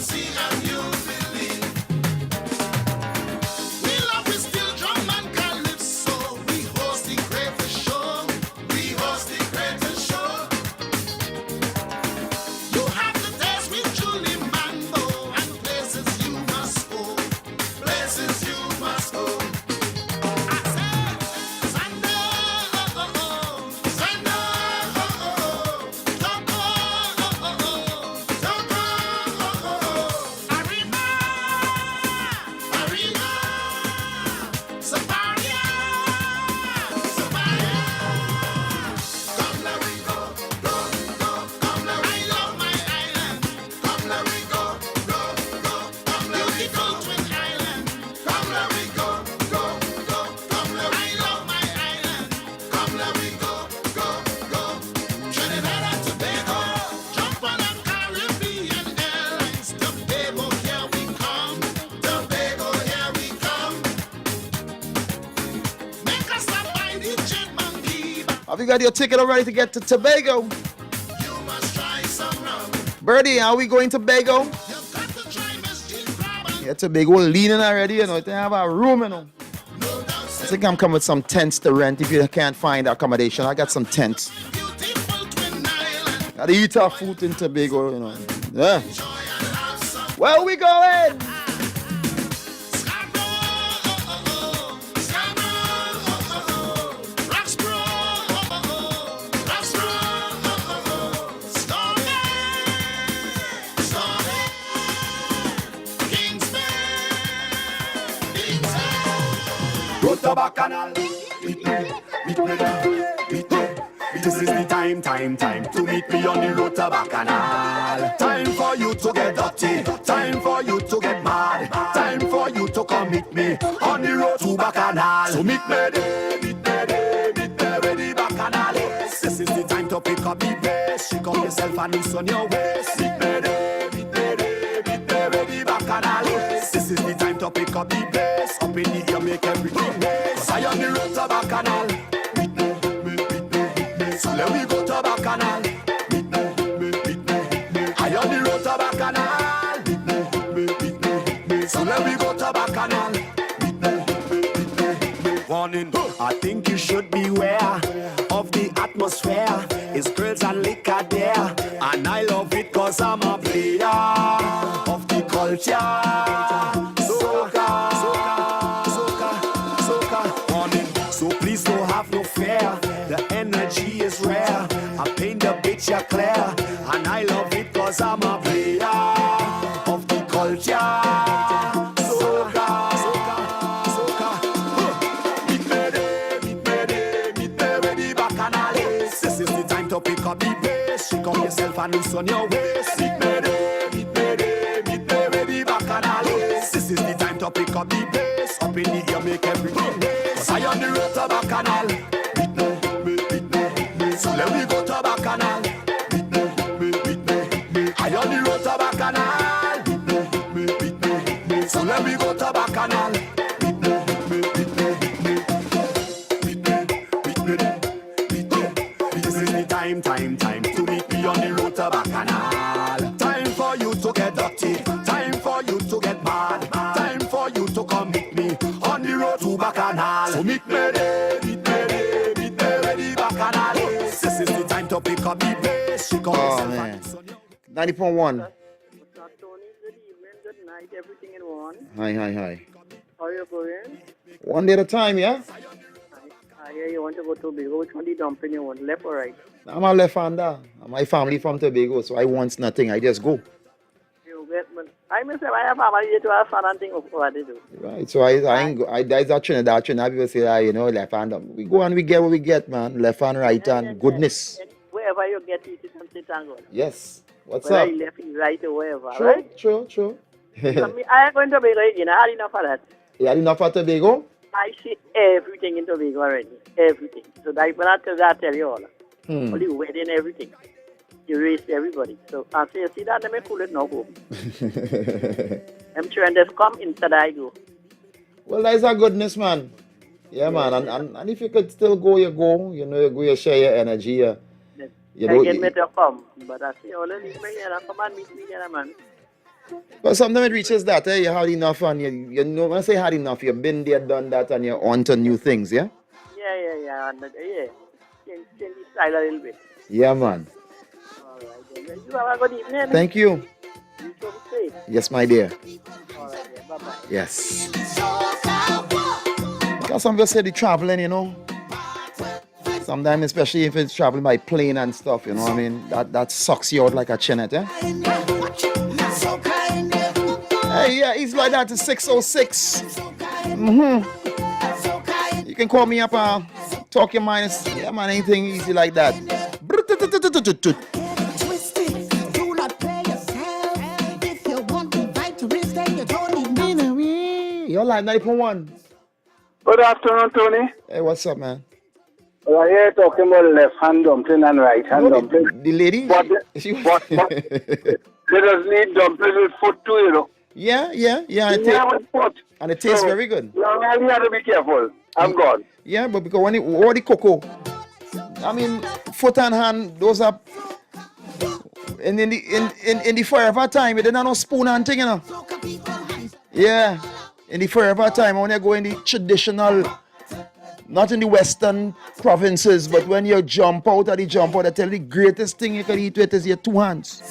Speaker 11: See
Speaker 6: Have you got your ticket already to get to Tobago? Birdie, are we going to Tobago? Yeah, Tobago leaning already, you know. They have a room, you know. I think I'm coming with some tents to rent if you can't find accommodation. I got some tents. Gotta eat our food in Tobago, you know. Yeah. Where we going?
Speaker 11: Bacchanal. This is the time to meet me on the road to Bacchanal. Time for you to get dirty, time for you to get mad, time for you to come meet me on the road to Bacchanal. So meet me there with the Bacchanal. This is the time to pick up the pace, shake up yourself and loosen your waist. Meet me there with the Bacchanal. This is the time to pick up the pace, up in the air, make everything nice. I on the road to Bacchanal. So let me go to Bacchanal. I on the road to Bacchanal. So let me go to Bacchanal. Warning, I think you should beware of the atmosphere. It's girls and liquor there, and I love it cause I'm a player of the culture. Soca. Warning, so please don't have no fear. The energy is rare. I paint the picture clear, and I love it cause I'm a player of the culture. Soca. Meet me with the Bacchanal. This is the time to pick up the pace, shake up yourself and loosen your waist. Meet me with the Bacchanal. This is the time to pick up the pace, up in the air, make everything nice. I on the road to Bacchanal. So let me go to Bacchanal. I on the road to Bacchanal. So let me go to Bacchanal. This is the time to meet me on the road to Bacchanal. Time for you to get dirty, time for you to get mad, time for you to come meet me on the road to Bacchanal. So meet me there with the Bacchanal. This is the time to pick up the pace.
Speaker 6: Oh, man. 90.1.
Speaker 20: Good night, everything in one.
Speaker 6: Hi.
Speaker 20: How are you going?
Speaker 6: One day at a time, yeah?
Speaker 20: I hear you want to go to Tobago. Which one the dumping you want, left or right?
Speaker 6: I'm a left-hander. My family from Tobago, so I want nothing. I just go.
Speaker 20: You get me. I myself, I have family here to have fun and thing of what they do.
Speaker 6: Right, so I that's a Trinidad. People say, you know, left-hander. We go and we get what we get, man. Left and right and goodness.
Speaker 20: Wherever you get it, it's something thank God.
Speaker 6: Yes. What's
Speaker 20: Whether
Speaker 6: up?
Speaker 20: you left it right or wherever,
Speaker 6: True,
Speaker 20: right?
Speaker 6: true.
Speaker 20: So I am going to Tobago again. I had enough of that.
Speaker 6: You had enough of Tobago?
Speaker 20: I see everything in Tobago already. Everything. So that when I tell you all. Only wedding, everything. You raised everybody. So I say, see that, let me pull it now go. I'm trying to come instead I go.
Speaker 6: Well, that's a goodness, man. Yeah, man. And if you could still go, you go. You know, you go, you share your energy. You know,
Speaker 20: I get me to come. But I say, only leave me here and come and meet me here, man.
Speaker 6: But sometimes it reaches that, you had enough, and you know, when I say had enough, you've been there, done that, and you're on to new things, yeah?
Speaker 20: Yeah. Change the style a little bit.
Speaker 6: Yeah, man.
Speaker 20: All right, then. You have a good evening.
Speaker 6: Thank you.
Speaker 20: You should stay.
Speaker 6: Yes, my dear.
Speaker 20: All right, then. Bye-bye.
Speaker 6: Yes. Because some people say the traveling, you know. Sometimes, especially if it's traveling by plane and stuff, you know what I mean? That sucks you out like a chinette, eh? Hey, yeah, he's like that to 606. You can call me up, talk your mind. Yeah, man, anything easy like that. You're like 90.1.
Speaker 16: Good afternoon, Tony.
Speaker 6: Hey, what's up, man?
Speaker 16: We are here talking about left hand dumpling and right hand dumpling.
Speaker 6: The lady?
Speaker 16: But they just need dumpling with foot too, you know.
Speaker 6: Yeah. And it tastes very good.
Speaker 16: You have to be careful. I'm gone.
Speaker 6: Yeah, but because when the cocoa, I mean, foot and hand, those are in the forever time, they don't know spoon and thing, you know. Yeah. In the forever time, when you go in the traditional, not in the western provinces, but when you jump out of the jump out, they tell the greatest thing you can eat with is your two hands.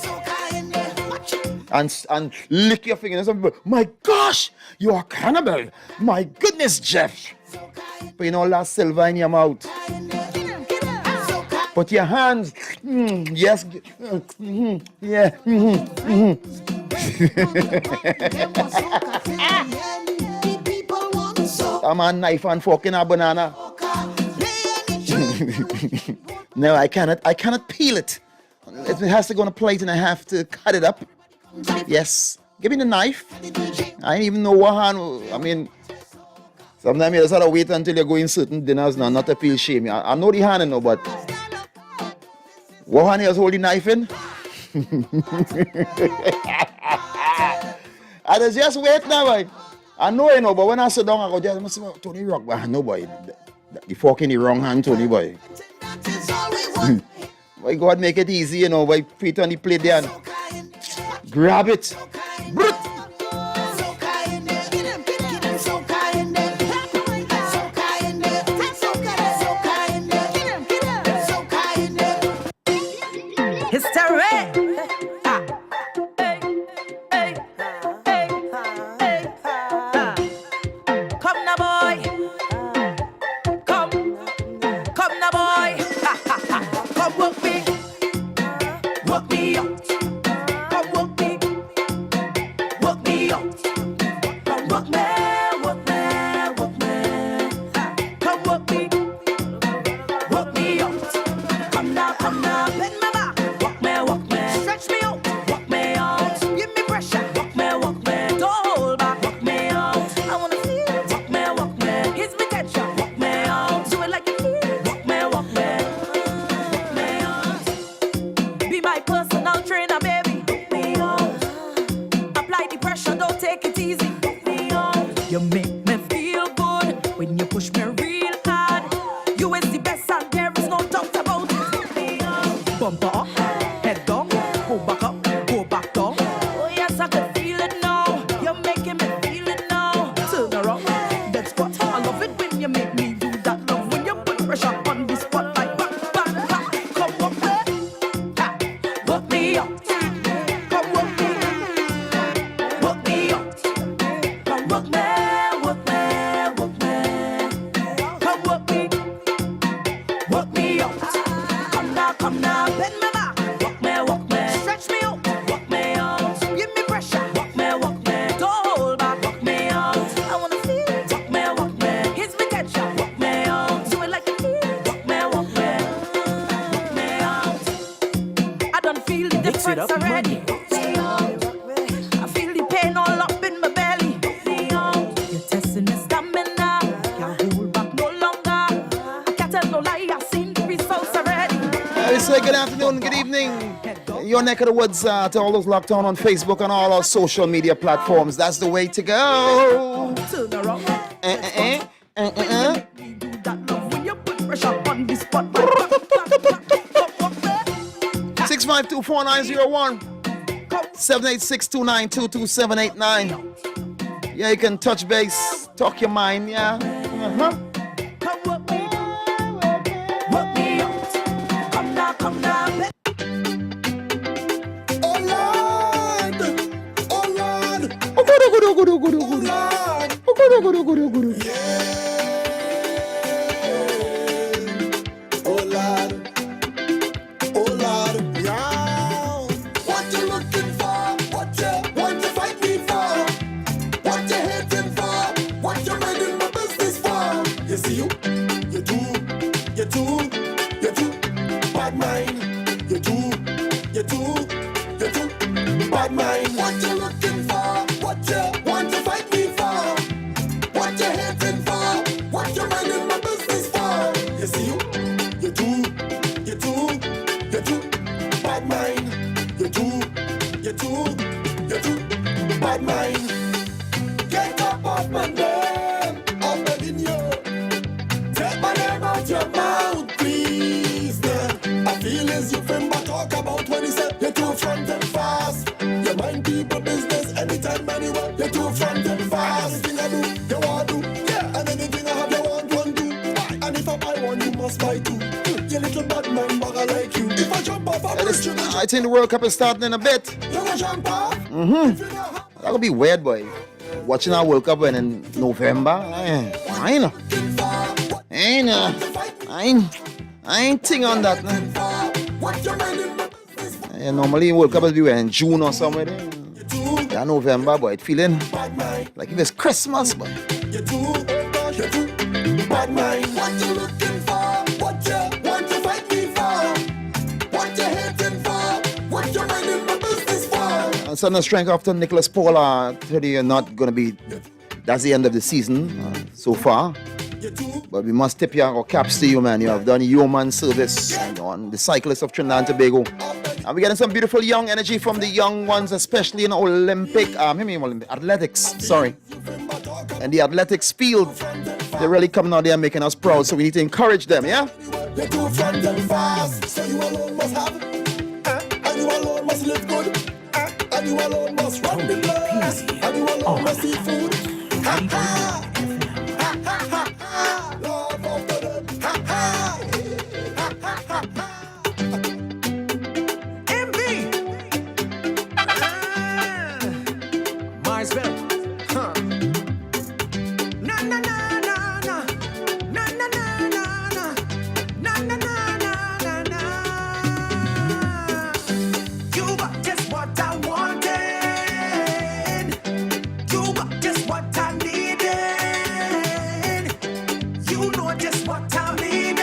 Speaker 6: And lick your fingers. Some people, my gosh, you are cannibal. My goodness, Jeff. But you know, last silver in your mouth. But your hands, yes, yeah. I'm a knife and fork in a banana. No, I cannot peel it. It has to go on a plate and I have to cut it up. Yes. Give me the knife. I didn't even know what hand. I mean, sometimes you just have to wait until you go in certain dinners now, not to feel shame. I know the hand, no, but what hand is holding the knife in? I just wait now, boy. I know, you know, but when I sit down, I go just say, Tony Rock, but I know, boy. The fork in the wrong hand, Tony, boy. Boy, God make it easy, you know, boy. Put it on the plate there and grab it. Neck of the woods to all those locked on Facebook and all our social media platforms. That's the way to go. 652-4901 786-292-2789. Yeah, you can touch base, talk your mind, yeah.
Speaker 11: Take my name out your mouth, please.
Speaker 2: You're too front and fast. You mind people business anytime, anywhere. You're too front and fast. Anything I do, you want to do. Yeah. And anything I have, you want one do. And if I buy one, you must buy two. You little bad man, bugger like you. If I jump off a bridge, you
Speaker 6: I think the World Cup is starting in a bit.
Speaker 2: gonna jump off.
Speaker 6: That would be weird, boy. Watching our World Cup when in November. I ain't thing on that, man. Yeah, normally World Cup will be in June or somewhere there. Yeah, November, boy. It feeling like if it's Christmas, boy.
Speaker 2: Bad mind, what you looking for? What you want to fight me for? What you hating for? What you minding my business for?
Speaker 6: And so on the strength after Nicholas Paul, today you're not going to be, that's the end of the season so far. But we must tip your caps to you, man. You have done yeoman service on the cyclists of Trinidad and Tobago. And we're getting some beautiful young energy from the young ones, especially in athletics, sorry. And the athletics field, they're really coming out there and making us proud, so we need to encourage them, yeah?
Speaker 2: You're too front and fast, so you alone must have, and you alone must live good, and you alone must run the place, and you alone must eat food. Ha ha! Ha ha ha ha! Love after them. Ha ha! Ha ha ha ha! MV!
Speaker 11: Marsville. Huh.
Speaker 2: Na na na na na na na na na na na na na na na. You got just what I wanted. You got just what I needed. You know just what I needed.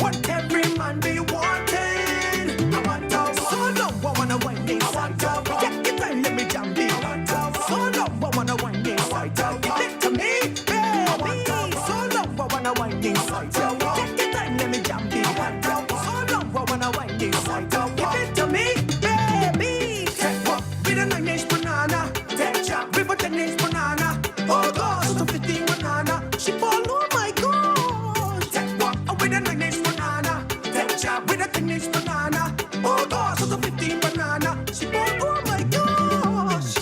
Speaker 2: What every man be wanting. I want to so long, I wanna win this. I want to get it and let me jam this. I want to so long, I wanna win this. I want to give it to me, baby. So long, I wanna win this. I want to get it and let me jam this. I want to so long, I wanna win this. I want to give it to me, baby. Take what with a nice banana. Take chop with a nice banana. Oh gosh, so 15 banana. She fall, oh my gosh. Take what with a nice banana. Take chop with a nice banana. Oh gosh, so 15 banana. She fall, oh my gosh.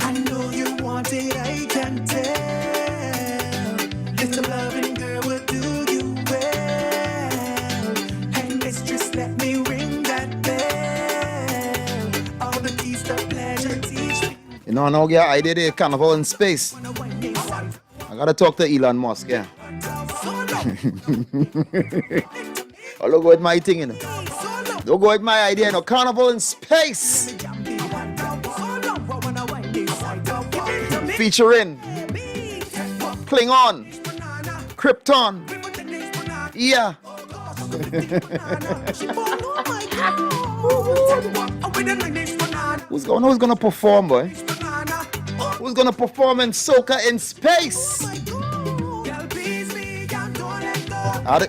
Speaker 2: I know you want it, I can tell. Little loving girl will do you well. Hey mistress, let me ring that bell. All the keys to pleasure teach me.
Speaker 6: You know, now, yeah, I did a carnival in space. I gotta talk to Elon Musk, yeah. I'll go with my thing, you know. Don't go with my idea, you know. Carnival in space. Featuring Klingon, Krypton, yeah. Who's gonna perform, boy? Who's gonna perform in soca in space?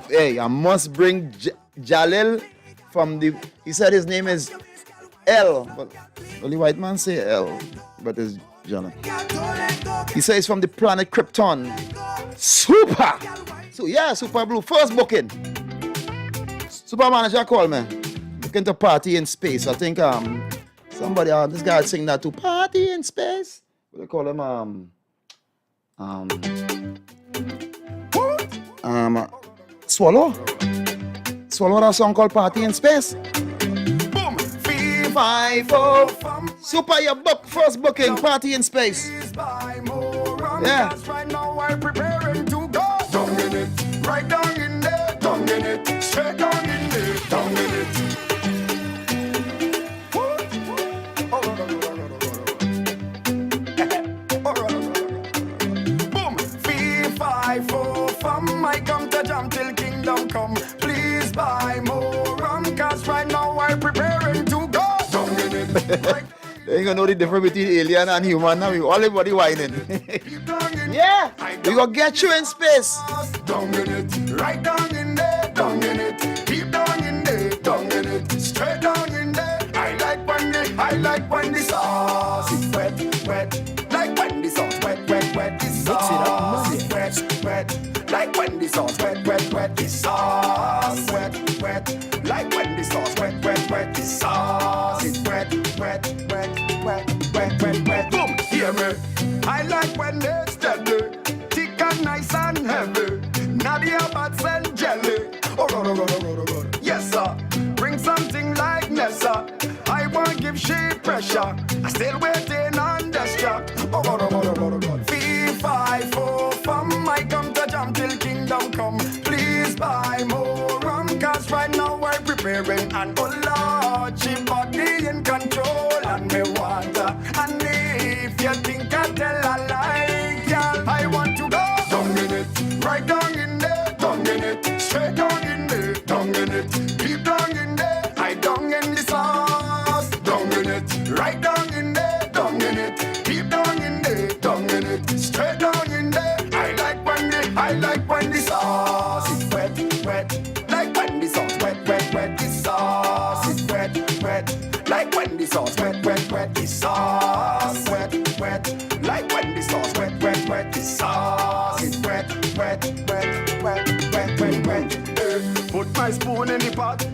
Speaker 6: Hey, I must bring Jalil from the. He said his name is L, but only white man say L, but it's Jalil. He says he's from the planet Krypton. Super. So yeah, Super Blue first booking. Super manager call me. Looking to party in space. I think somebody this guy sing that too. Party in space. What they call him Swallow. Swallow that song called Party in Space. Boom. 5 4. Super, your book first booking. Party in Space. Yeah.
Speaker 2: Right now I'm preparing to go. Down in it, right down in there. Down in it, straight down in there. Down in it. Boom. 5 4 from I come to jam till kingdom come. Please buy more rum, cause right now I'm preparing to go. Down in it.
Speaker 6: They ain't gonna know the difference between alien and human now. Everybody whining. Yeah, we gonna get you in space.
Speaker 2: Down in it, right down in there, down in it, deep down in there, down in it, straight down in there. I like when the sauce is wet, wet, like when the sauce wet, wet, wet. The sauce is wet, wet, like when the sauce wet, wet, wet. The sauce wet, wet, like when the sauce wet,
Speaker 14: The sauce is wet, wet, wet, wet, wet, wet, wet. Boom, hear me. I like when it's steady, thick and nice and heavy. Nadia bats and jelly. Oh, God, oh, God, oh, God, oh, God. Yes, sir. Bring something like Nessa. I won't give she pressure. I still waiting on this job. Oh, God, oh, God, oh, God, oh, God. 3-5-4 from I come to jump till kingdom come. Please buy more rum, cause right now we're preparing. And oh Lord, she body in control and me want her. And if you think I tell a lie, girl, I want to go down in it, right down in there, down in it, straight down in there, down in it, deep down in there, I down in the sauce, down in it, right down in there, down in it, deep down in there, down in it, straight down in there. I like when the sauce is wet, wet, like when the sauce wet, wet, wet. The sauce is wet, wet, like when the sauce wet, wet, wet. The sauce wet, wet, like when the sauce wet, wet, wet. The sauce is wet, wet, wet, wet, wet, wet, wet. Put my spoon in the pot.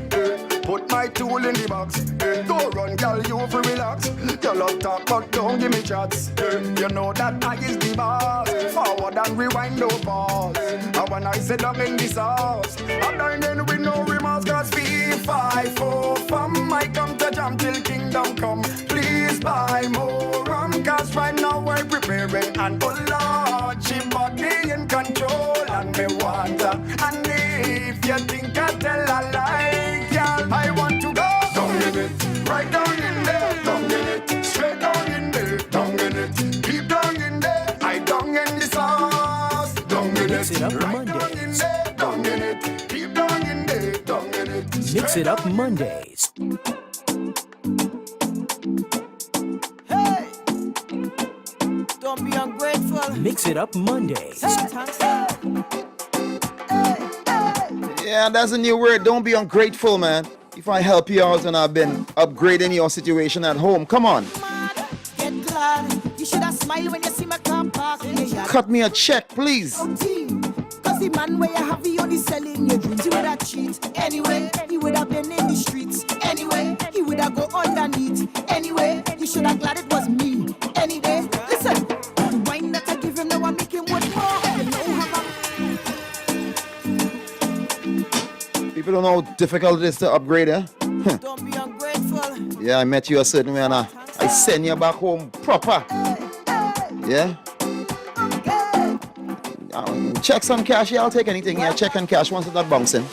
Speaker 14: Put my tool in the box. Don't run, girl, you for relax. Your love talk, but don't give me chats. You know that I is the boss. Forward and rewind, no pause. And when I sit down in the sauce, I'm dining with no remorse. Cause 3-5-4 from I come to jam till kingdom come. Please buy more rum, cause right now we're preparing. And oh Lord, she body in control and me want her. And if you think I tell a lie, girl, I want to go down in it, right down in there, down in it, straight down in there, down in it, deep down in there, I down in the sauce, down in
Speaker 8: Mix it up
Speaker 14: right down in
Speaker 8: Mondays.
Speaker 14: there, down in it, deep down in there, down in it.
Speaker 8: Mix it up Mondays.
Speaker 11: Hey, don't be ungrateful.
Speaker 8: Mix it up Mondays.
Speaker 6: Yeah, that's a new word. Don't be ungrateful, man. If I help you out and I've been upgrading your situation at home, come on.
Speaker 11: Get glad. You should have smiled when you see my car park in your yard.
Speaker 6: Cut me a check, please.
Speaker 11: Cause the man where you have you only selling your dreams, he would have cheat. Anyway, he would have been in the streets. Anyway, he would have go underneath. Anyway, you should have glad it was me. Any day, listen, the wine that I give him now I make him worth more. You know how
Speaker 6: People don't know how difficult it is to upgrade, eh?
Speaker 11: don't be ungrateful.
Speaker 6: Yeah, I met you a certain way and I send you back home proper. Yeah? Check some cash, yeah, I'll take anything. Yeah, check and cash once it's not bouncing.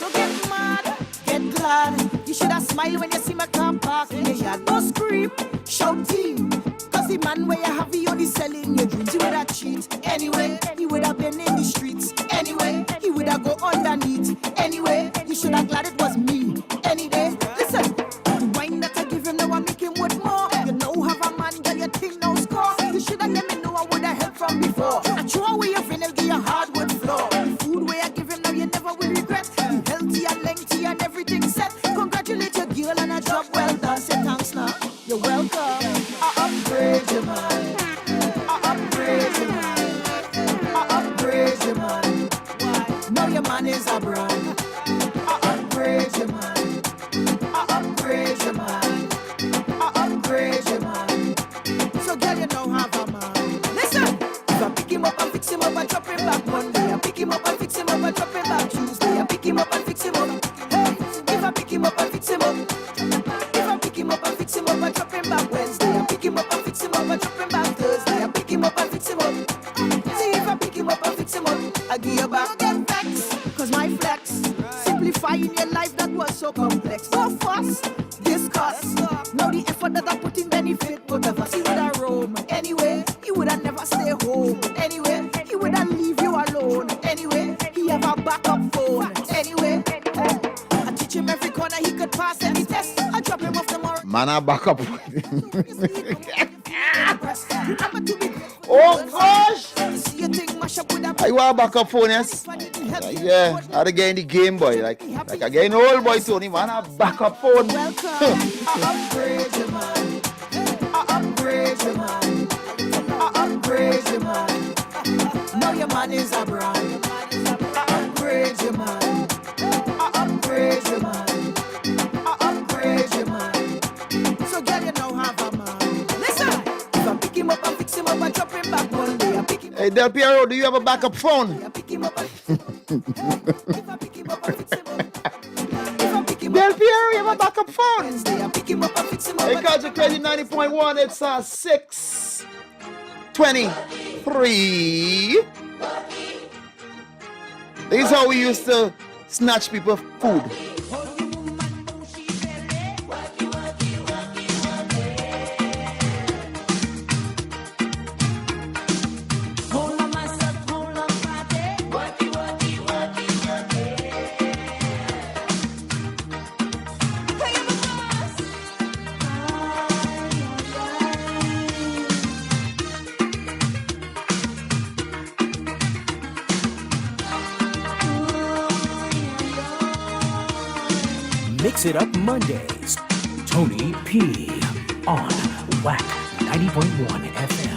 Speaker 11: Get glad. You should have smiled when you see my car park in your yard. Don't scream, shout team. Cause the man where you have you only selling your dreams, he would have cheat. Anyway, he would have been in the streets. Anyway, he would have go underneath. Anyway, you should have glad it was me. Any day, listen, the wine that I give him now I make him worth more. You know have a man, girl, you think no score. You should have let me know I would have helped from before. I throw away your friend, I'll give you hardwood floor. The food where I give him now you never will regret. You healthy and lengthy and everything set. Congratulate your girl and a job well done. Say thanks now, you're welcome. I upgrade your man. I upgrade your man. I upgrade your man. Why? Now your man is a brand. I upgrade your man. I upgrade your man. I upgrade your man. So girl, you know have a man. Listen, if I pick him up and fix him up and drop him back Monday, I pick him up and fix him up and drop him back Tuesday, I pick him up and fix him up. Hey, if I pick him up and fix him up, if I pick him up and fix him up and drop him back Wednesday, I pick him up and fix him up and drop him back Thursday, I pick him up and fix him up. See if I pick him up and fix him up, I give you back them facts, cause my flex simplifying your life that was so complex. No fuss, discuss. Now the effort that I put in benefit, whatever. He would have roam. Anyway, he would have never stay home. Anyway, he would have leave you alone. Anyway, he have a backup phone. Anyway, I teach him every corner he could pass any test. I drop him off tomorrow.
Speaker 6: Man, I back up. Oh gosh! I want a backup phone, yes? Yeah, I had to get in the game, boy. Like I get in old boy Tony, man, a backup phone.
Speaker 11: I upgrade your man. I upgrade your man. I upgrade your man. Now your man is a brand. I upgrade your man. I upgrade your man. I upgrade your man.
Speaker 6: Hey, Del Piero, do you have a backup phone? Del Piero, you have a backup phone? Hey, Culture Crazy 90.1, it's 6:23. This is how we used to snatch people food.
Speaker 8: Mix It Up Mondays. Tony P. on WACK 90.1 FM.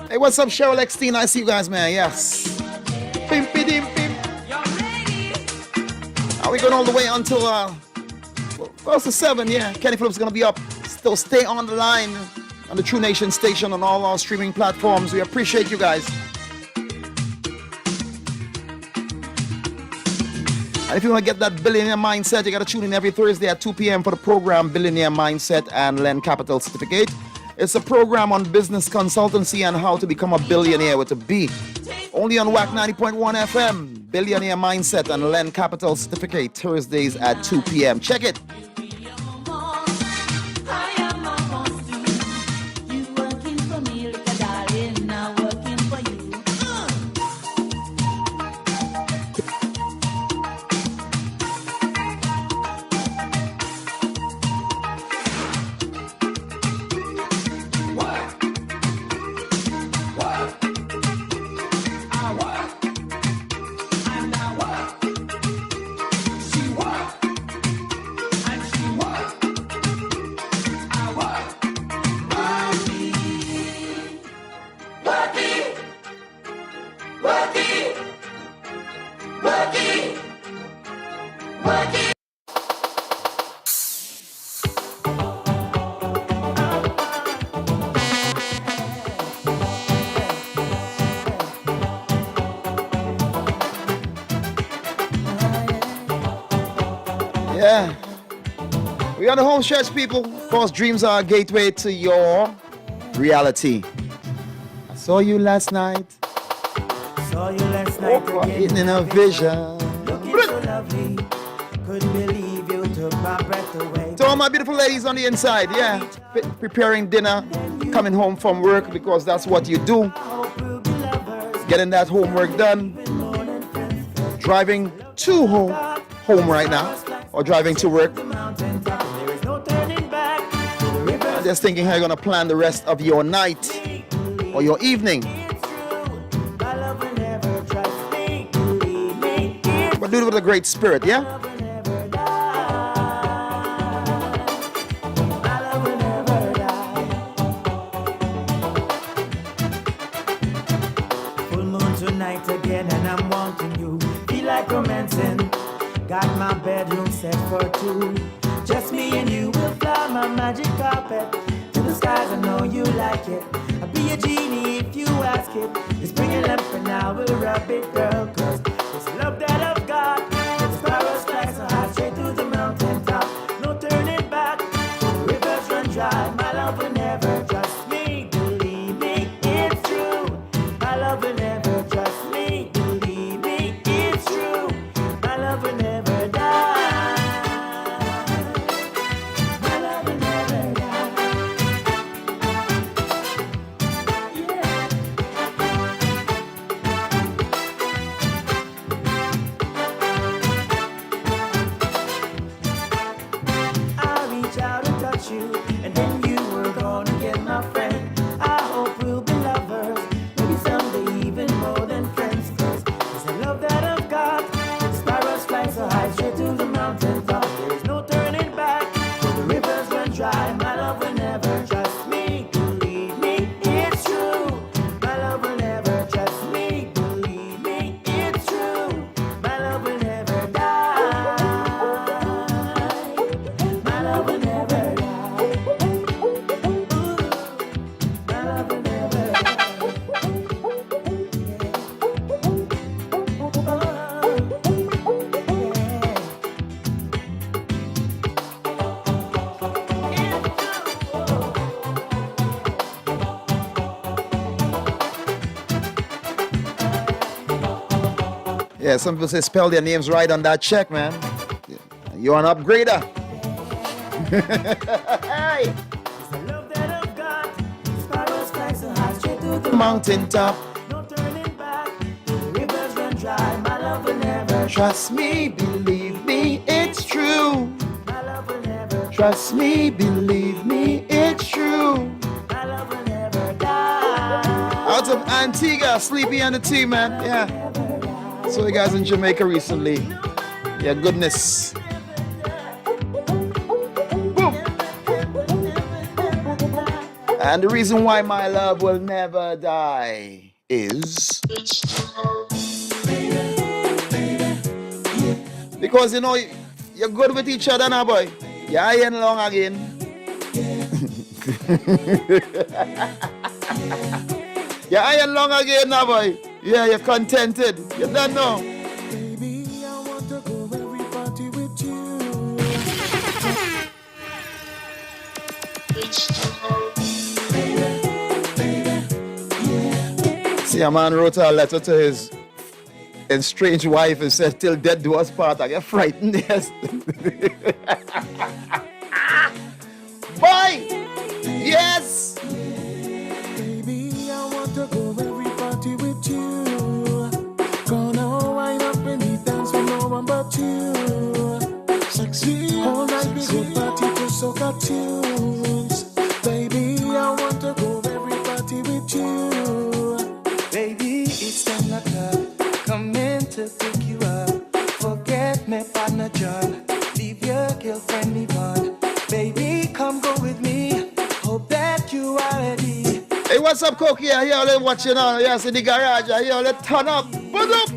Speaker 8: Hey, what's up, Cheryl X-Teen? I see you guys, man. Yes. Are we going all the way until close to 7? Yeah. Kenny Phillips is going to be up. Still stay on the line on the True Nation station on all our streaming platforms. We appreciate you guys. And if you want to get that billionaire mindset, you got to tune in every Thursday at 2 p.m. for the program Billionaire Mindset and Lend Capital Certificate. It's a program on business consultancy and how to become a billionaire with a B. Only on WACK 90.1 FM. Billionaire Mindset and Lend Capital Certificate, Thursdays at 2 p.m. Check it. Yeah. We are the home stretch, people. Of course, dreams are a gateway to your reality. I saw you last night.
Speaker 11: Saw you last night
Speaker 6: again. In a vision.
Speaker 11: Looking so lovely. Couldn't believe you took my breath away.
Speaker 6: To all my beautiful ladies on the inside, yeah. Preparing dinner, coming home from work because that's what you do. Getting that homework done. Driving to home right now. Or driving to work. Just thinking how you're gonna plan the rest of your night or your evening. But do it with a great spirit, yeah?
Speaker 11: like romancing. Got my bedroom set for two. Just me and you will fly my magic carpet to the skies. I know you like it. I'll be a genie if you ask it. Just bring a lamp and I will rub it, girl. Cause it's love that I've got. The sparrows fly so high straight to the mountain top. No turning back. The rivers run dry. My love will never trust me. Believe me, it's true. My love will never trust me. Believe me, it's true. My love will never die. My love will never die. I reach out and touch you, and then you were gonna get my friend. I hope we'll be lovers, maybe someday even more than friends. Cause it's the love that I've got. The sparrows fly so high straight to the mountain top. There is no turning back. The rivers run dry. My love will never trust me. Believe me, it's true. My love will never trust me. Believe me, it's true. My love will never die. My love will never die. My love will never
Speaker 6: Yeah, some people say spell their names right on that check, man. You're an upgrader. Hey!
Speaker 11: Sparrows fly so high straight to the
Speaker 6: Mountain top.
Speaker 11: no turning back. The rivers run dry. My love will never
Speaker 6: Trust me, believe me, it's true.
Speaker 11: My love will never
Speaker 6: Trust me, believe me, it's true.
Speaker 11: My love will never die.
Speaker 6: Out of Antigua, Sleepy and the team, man. Yeah. So you guys in Jamaica recently. Yeah, goodness. Boom. And the reason why my love will never die is because you know you're good with each other now, boy. You ain't long again. You ain't long again now, boy. Yeah, you're contented. You don't know.
Speaker 11: Baby, I want to go every party with you.
Speaker 6: See, a man wrote a letter to his estranged wife and said, till death do us part. I get frightened. Yes. Boy! Yes!
Speaker 11: Baby, I want to go every party with you. Gonna wind up in the dance with no one but you. Sexy, all night we go party to soca tunes. Baby, I want to go every party with you. Baby, it's 10 o'clock. Come in to pick you up. Forget me, partner John. Leave your girlfriend Yvonne. Baby, come go with me. Hope that you are ready.
Speaker 6: Hey, what's up, Cookie? I hear all them watching on. Yes, in the garage. I hear all them turn up. What's up?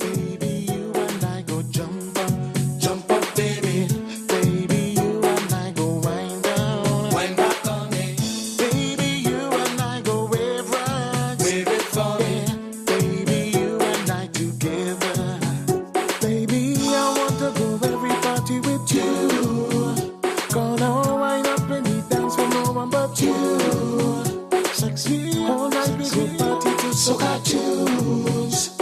Speaker 11: Baby, you and I go jump up, baby. Baby, you and I go wind down, wind back on me. Baby, you and I go wave right, wave it for me. Baby, you and I together. Baby, I want to go every party with you. Gonna wind up in the dance with no one but you. Sexy, all night we go party to soca tunes.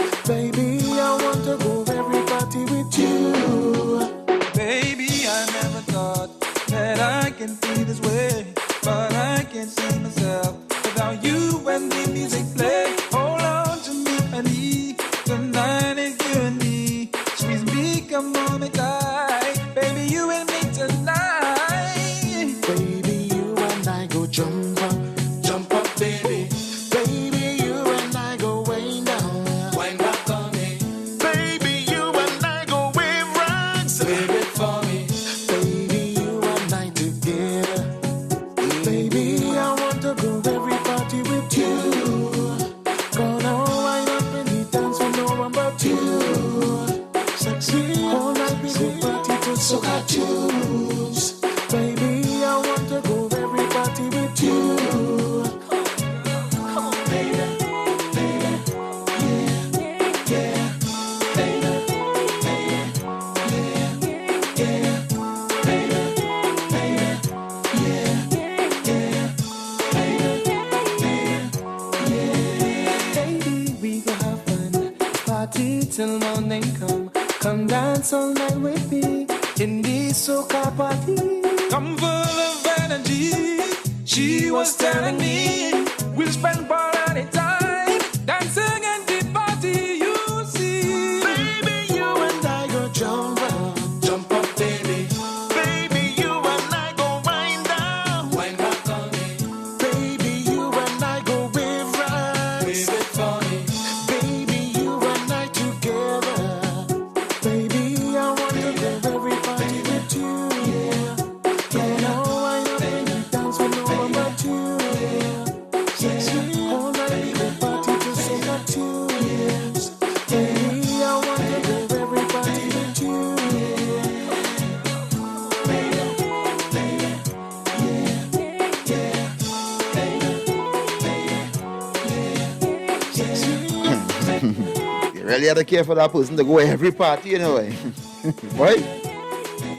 Speaker 11: Come dance all night with me in this soca party. Come full of energy. She was telling me we'll spend part of the time dancing in the party. You see, baby, you and I go jump up, baby. Baby, you and I go wind down, wind back on me. Baby, you and I go wave right, wave it for me. Baby, you and I together. Baby, I want to go every party with you. Yeah, yeah. Now I know when you dance with no one but you. Yeah, all night we go party to soca tunes. Baby, I want to go every party with you.
Speaker 6: You really have to care for that person to go every party, you know. Right?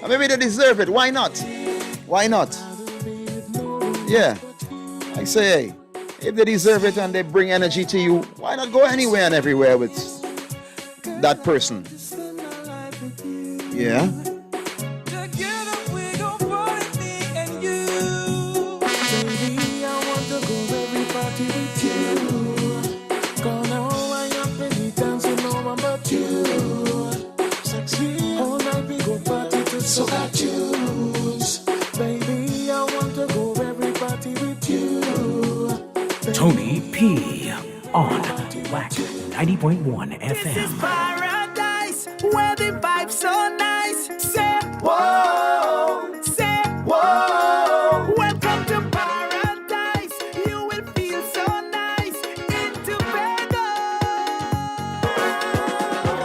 Speaker 6: And maybe they deserve it. Why not? Why not? Yeah. I say, if they deserve it and they bring energy to you, why not go anywhere and everywhere with that person? Yeah.
Speaker 11: Baby, I want to go every party with you. Gonna wind up in the dance with no one but you. Sexy, all night we go party to soca tunes. Baby, I want to go every party with you.
Speaker 8: Tony P. on WACK 90.1 FM.
Speaker 11: Paradise, where the vibe's so nice. Say whoa, say whoa. Welcome to paradise. You will feel so nice in Tobago.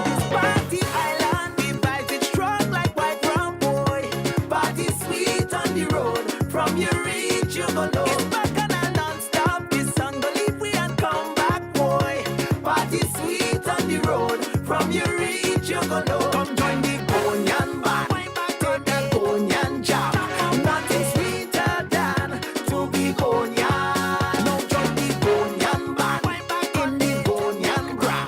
Speaker 11: This party island, the vibes it's strong like white rum, boy. Party sweet on the road. From your reach you go low. It's back and a non-stop. This song go leave we and come back, boy. Party sweet on the road. From your reach you go low. Come join the Konyan band. Take the Konyan jam. Nothing sweeter than to be Konyan. Now join the Konyan band. In the Konyan gram.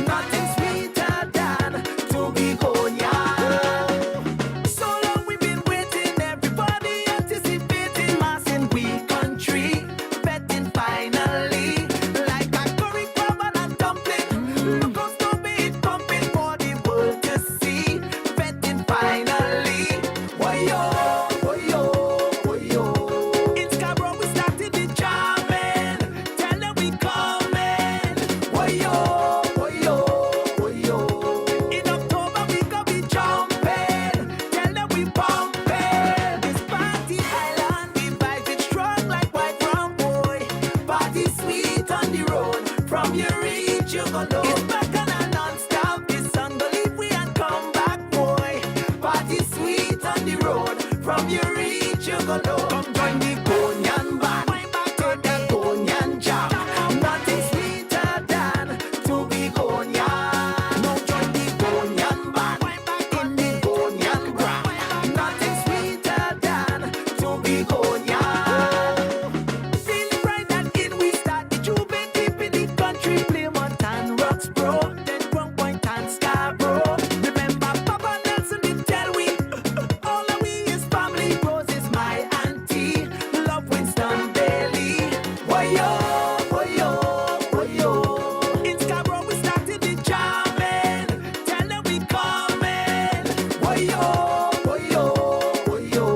Speaker 11: Nothing sweeter than to be Konyan. So long we've been waiting, everybody anticipating mass in we country. Betting finally, like a curry crab and a dumpling. Look how stupid it pumping for the world to see. Betting finally, woyo, woyo, woyo. In Scarborough we started the jamming. Tell them we coming. Woyo, woyo, woyo. In October we go be jumping. Tell them we pumping. This party island, the vibes it's strong like white rum, boy. Party sweet on the road. From your reach you go low. It's back and a non-stop. This song go leave we and come back, boy. Party sweet on the road. From your reach you go low. Come join the Konyan band. Take the Konyan jam. Nothing sweeter than to be Konyan. Now join the Konyan band. In the Konyan gram. Nothing sweeter than to be Konyan. Feeling right and in we start the Jube deep in the country. Plymouth and Roxborough, then Crown Point and Scarborough. Remember Papa Nelson did tell we all of we is family. Rose is my auntie, love Winston Bailey. Woyo, woyo, woyo. In Scarborough we started the jamming. Tell them we coming. Woyo, woyo, woyo.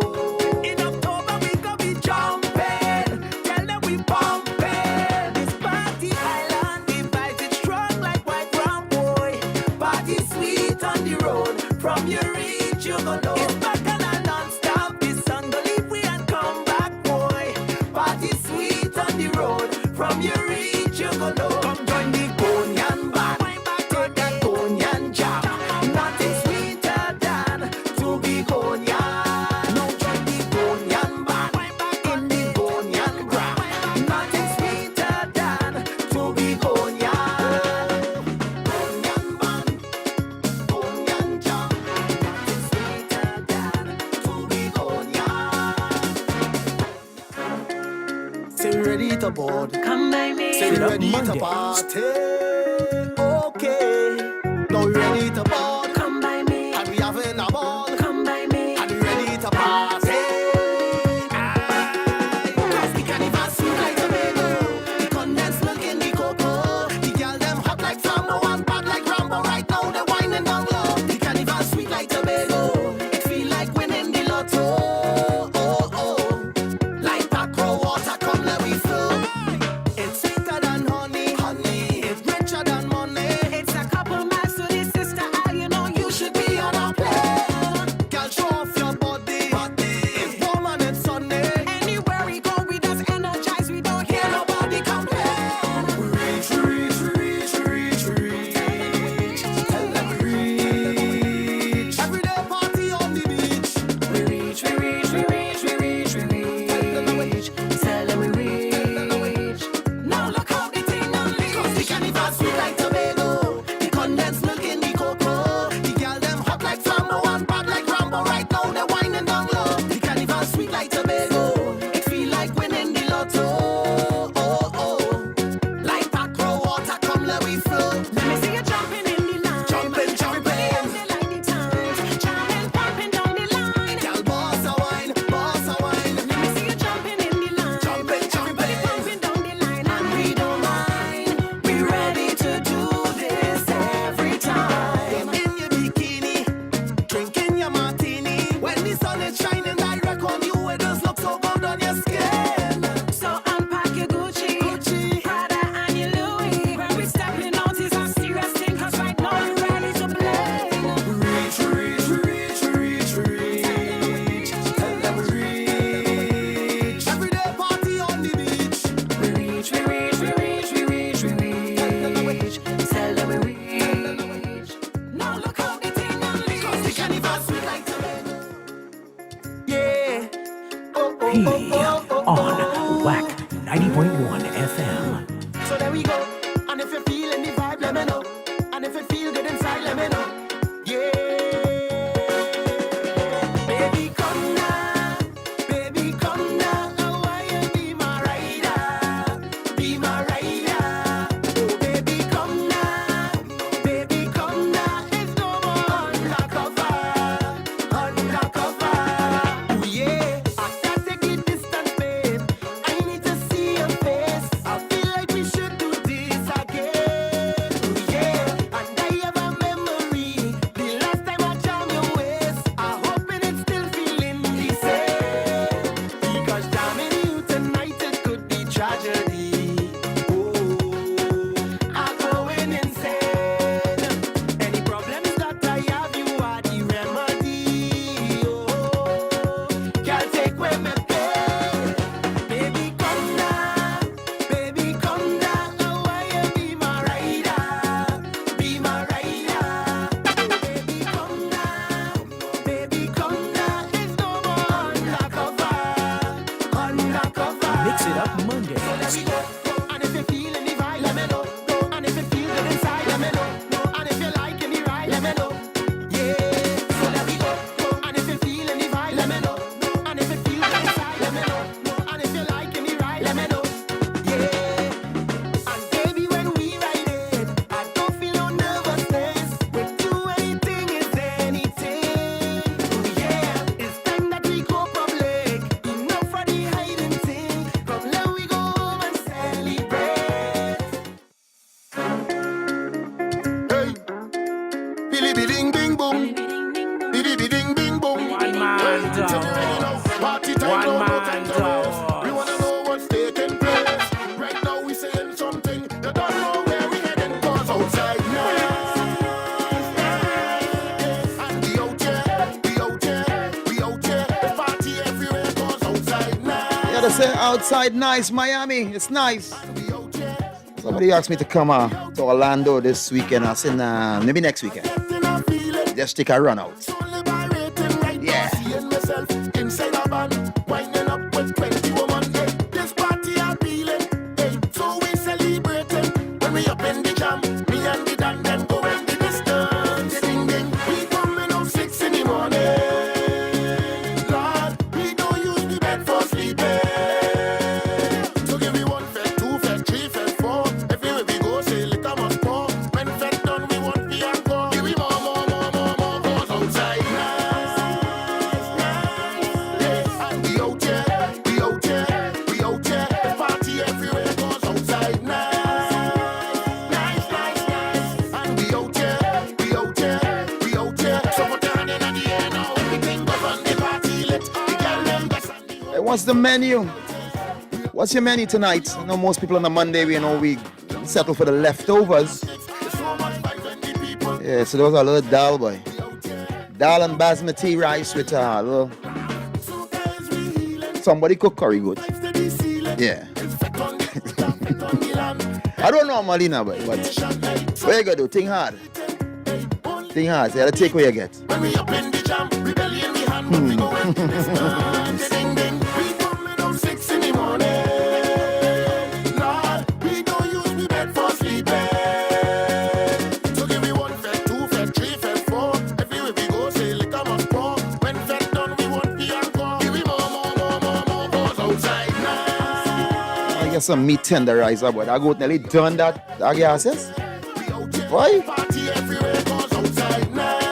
Speaker 11: In October we go be jumping. Tell them we pumping. This party island, the vibes it's strong like white rum, boy. Party sweet on the road. From your reach you go low. It's back and a non-stop. This song go leave we and come back, boy. Party sweet on the road. From your reach you go low. Come join the Konyan band. Take the Konyan jam. Nothing sweeter than to be Konyan. Now join the Konyan band. In the Konyan gram. Nothing sweeter than to be Konyan. Konyan band. Konyan jam. Nothing sweeter than to be Konyan. Say we ready to board.
Speaker 17: Come by me.
Speaker 11: Say we
Speaker 8: Straight up
Speaker 11: ready to
Speaker 8: Mondays.
Speaker 11: party. Okay. Now we ready to board.
Speaker 17: Come by me.
Speaker 8: P on WACK 90.1 FM.
Speaker 11: So there we go. And if you're feeling the vibe, let me know. And if you feel good inside, let me know. Yeah. Baby, come now. Baby, come now. I want you be my rider. Be my rider. Oh, baby, come now. Baby, come now. It's no more undercover. Undercover. Oh, yeah. I can't take it distance, babe. I need to see your face. I feel like we should do this again. Oh, yeah. And I have a memory. The last time I jammed your waist, I hoping it's still feeling the same. Because jamming you tonight, it could be tragedy. Oh, I'm going insane. Any problems that I have, you are the remedy. Oh, can't take away my pain. Baby, come down. Baby, come down. I want you be my rider. Be my rider. Baby, come down. Baby, come down. It's no more undercover. Undercover.
Speaker 8: Mix it up Monday.
Speaker 11: There we go. And if you're feeling the vibe, let me know. And if you feel good inside, let me know. And if you like me right, let me know. Yeah. So there we go. And if you're feeling the vibe, let me know. And if you feel good inside, let me know. And if you like me right, let me know. Yeah. And baby, when we ride it, I don't feel no nervousness. With you, anything is anything. Oh yeah. It's time that we go public. Enough for the hiding thing. Come let we go home and celebrate.
Speaker 2: Hey, billy biding bing boom, biddy biding bing boom.
Speaker 8: One man down.
Speaker 2: Party time,
Speaker 8: One
Speaker 2: no more
Speaker 8: man
Speaker 2: time to
Speaker 8: down.
Speaker 2: waste. We wanna know what's taking place. Right now we saying something. You don't know where we heading. 'Cause outside nice. And we out here, we out here, we out here. There's party everywhere. 'Cause outside nice.
Speaker 6: Yeah, they say outside nice, Miami. It's nice. Somebody asked me to come to Orlando this weekend. I said, nah, maybe next weekend. Just take a run out. Yeah.
Speaker 2: Seeing myself inside a band, winding up with 20 women. Hey, this party I'm feeling. Hey, so we celebrating when we up in the jam. Me and the Dan them going the distance. Ding ding, we coming out 6 in the morning. Lord, we don't use the bed for sleeping. So give me 1 fed, 2 fed, 3 fed, 4. Everywhere we go, say liquor must pour. When fed done, we want the encore. Give me more. 'Cause outside nice. Yeah, and we out here, we out here, we out here. There's party everywhere. 'Cause outside nice. Nice, nice, nice. And we out here, we out here, we out here. So put your hand in the air now. Everything goes on the party lit. The girl them best and the
Speaker 6: Hey, what's the menu? What's your menu tonight? I know most people on a Monday, we settle for the leftovers. Yeah, so there was a little dal, boy. Dal and basmati rice with a little... Somebody cook curry good. Yeah. I don't know Malina, boy, but what you gotta do? Think hard. Think hard. So you gotta take what you get.
Speaker 2: when we up in the jam, rebellion we hand when we go in the distance. Ding ding, we coming out 6 in the morning. Lord, we don't use the bed for sleeping. So give me 1 fed, 2 fed, 3 fed, 4. Everywhere we go, say liquor must pour. When fed done, we want the encore. Give me more. 'Cause outside nice.
Speaker 6: I get some meat tenderizer, but I go nearly done that. I guess, yes? Why?
Speaker 2: Party everywhere. 'Cause outside nice.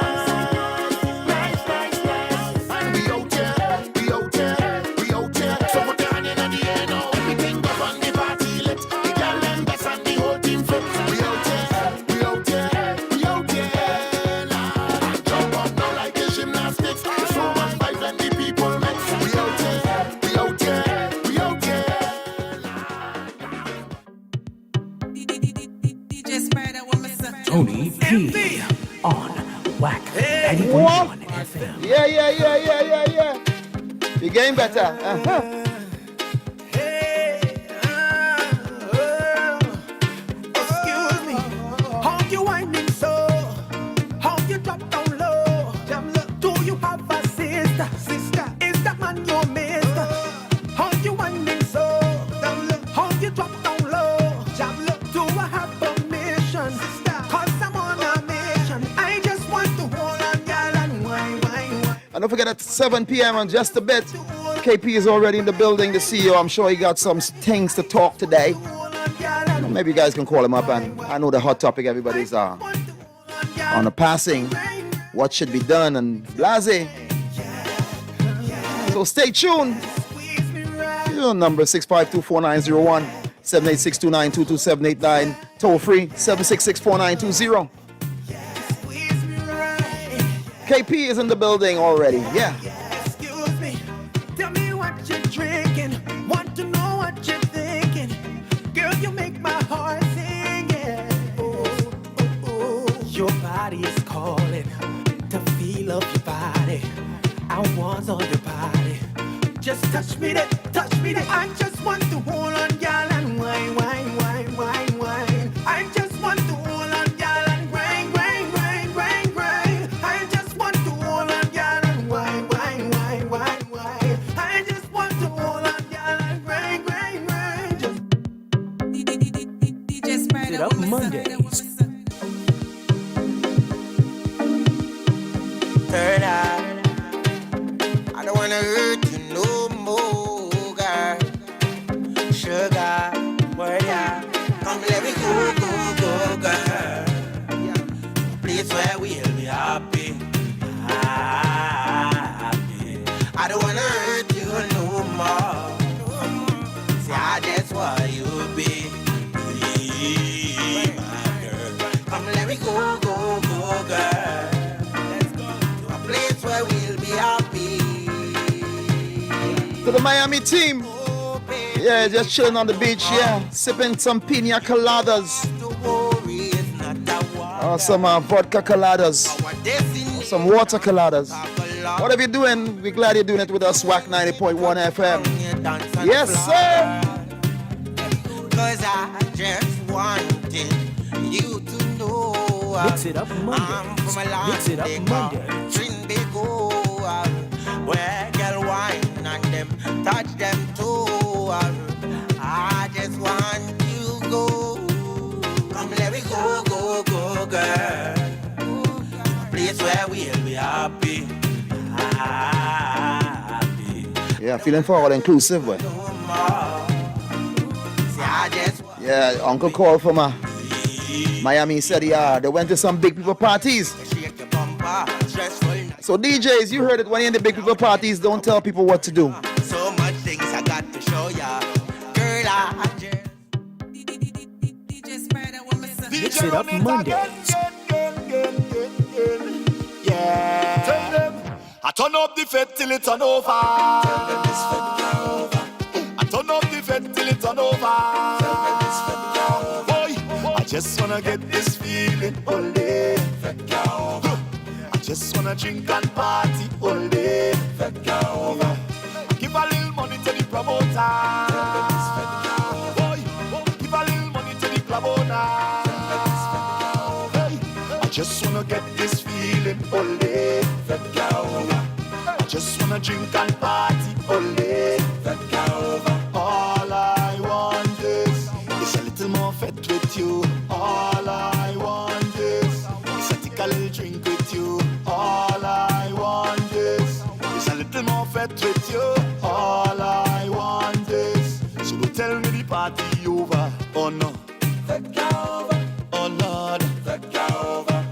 Speaker 2: Nice, nice, nice. And we out here, we out here, we out here. So put your hand in the air now. Everything goes on the party lit. The girl them best and the whole team fit. We out here, we out here, we out here. Lord, and jump up now like a gymnastics. There's so much vibes when the people mix. We out here, we out here, we out here.
Speaker 8: Tony P on WACK 90.1 FM.
Speaker 6: Yeah. You're getting better.
Speaker 11: Excuse me, how you whining so? How you drop down low? Do you have a sister? Is that man your mister?
Speaker 6: don't forget at 7 p.m. on just a bit, KP is already in the building, the CEO. I'm sure he got some things to talk today. Maybe you guys can call him up, and I know the hot topic everybody's on the passing, what should be done, and blase. So stay tuned. Your number 652-4901, 786-292-2789, toll free 766-4920. KP is in the building already. Yeah.
Speaker 11: Excuse me, tell me what you're drinking. Want to know what you're thinking. Girl, you make my heart sing. Yeah. Oh, oh, oh. Your body is calling to feel of your body. I want on your body. Just touch me there, touch me there. I just want to hold on, y'all, and wine, wine, wine, wine, wine. I just want to hold on, y'all, and grind, grind, grind, grind, grind. I just want to hold on, y'all, and wine, wine, wine, wine, wine. I just want to hold on, y'all, and grind, grind, grind. Just
Speaker 8: Mix It Up Mondays.
Speaker 11: turn out. I don't wanna hurt you no more, girl. Sugar, word yeah. Come let me go, go, go, girl. A place where we'll be happy, happy. I don't wanna hurt you no more. See, I just want you be my girl. Come let me go, go, go, girl. To a place where we'll be happy.
Speaker 6: To the Miami team. Yeah, just chilling on the beach, yeah. Sipping some pina coladas. Or some vodka coladas. Some water coladas. Whatever you're doing, we're glad you're doing it with us, WACK 90.1 FM. Yes, sir.
Speaker 11: Cause I just wanted you to know
Speaker 8: Mix It Up Mondays.
Speaker 11: I'm from a land
Speaker 8: Mix It Up
Speaker 11: they call
Speaker 8: Mondays.
Speaker 11: Trinidad, where girl wine and them touch them too. I just want you go. Come let me go, go, go, girl. A place where we'll be happy, happy.
Speaker 6: Yeah, feeling for all inclusive, boy. Yeah, Uncle called from Miami, said they went to some big people parties. So DJs, you heard it, when you're in the big people parties, don't tell people what to do.
Speaker 11: So much things I got to show ya. Girl, I just
Speaker 8: Mix It Up Mondays.
Speaker 11: yeah.
Speaker 17: Tell them, I turn up the fed till it turn over. Tell them this fed can't over. I turn up the fed till it turn over. Tell them this fed can't over. Boy, I just wanna get this feeling all day. Fed can't over. I just wanna drink and party all day. Fed can't over. Give a little money to the promoter. Tell them this fed can't over. Boy, give a little money to the club owner. Tell them this fed can't over. Hey, I just wanna get this feeling all day. Fed can't over. I just wanna drink and party all day. Fed can't over. All I want is a little more fed with you. All I want is a take a little drink with you. All I want is a little more fed with you. All I want is so don't tell me the party over. Oh no. Fed can't over. Oh Lord. Fed can't over.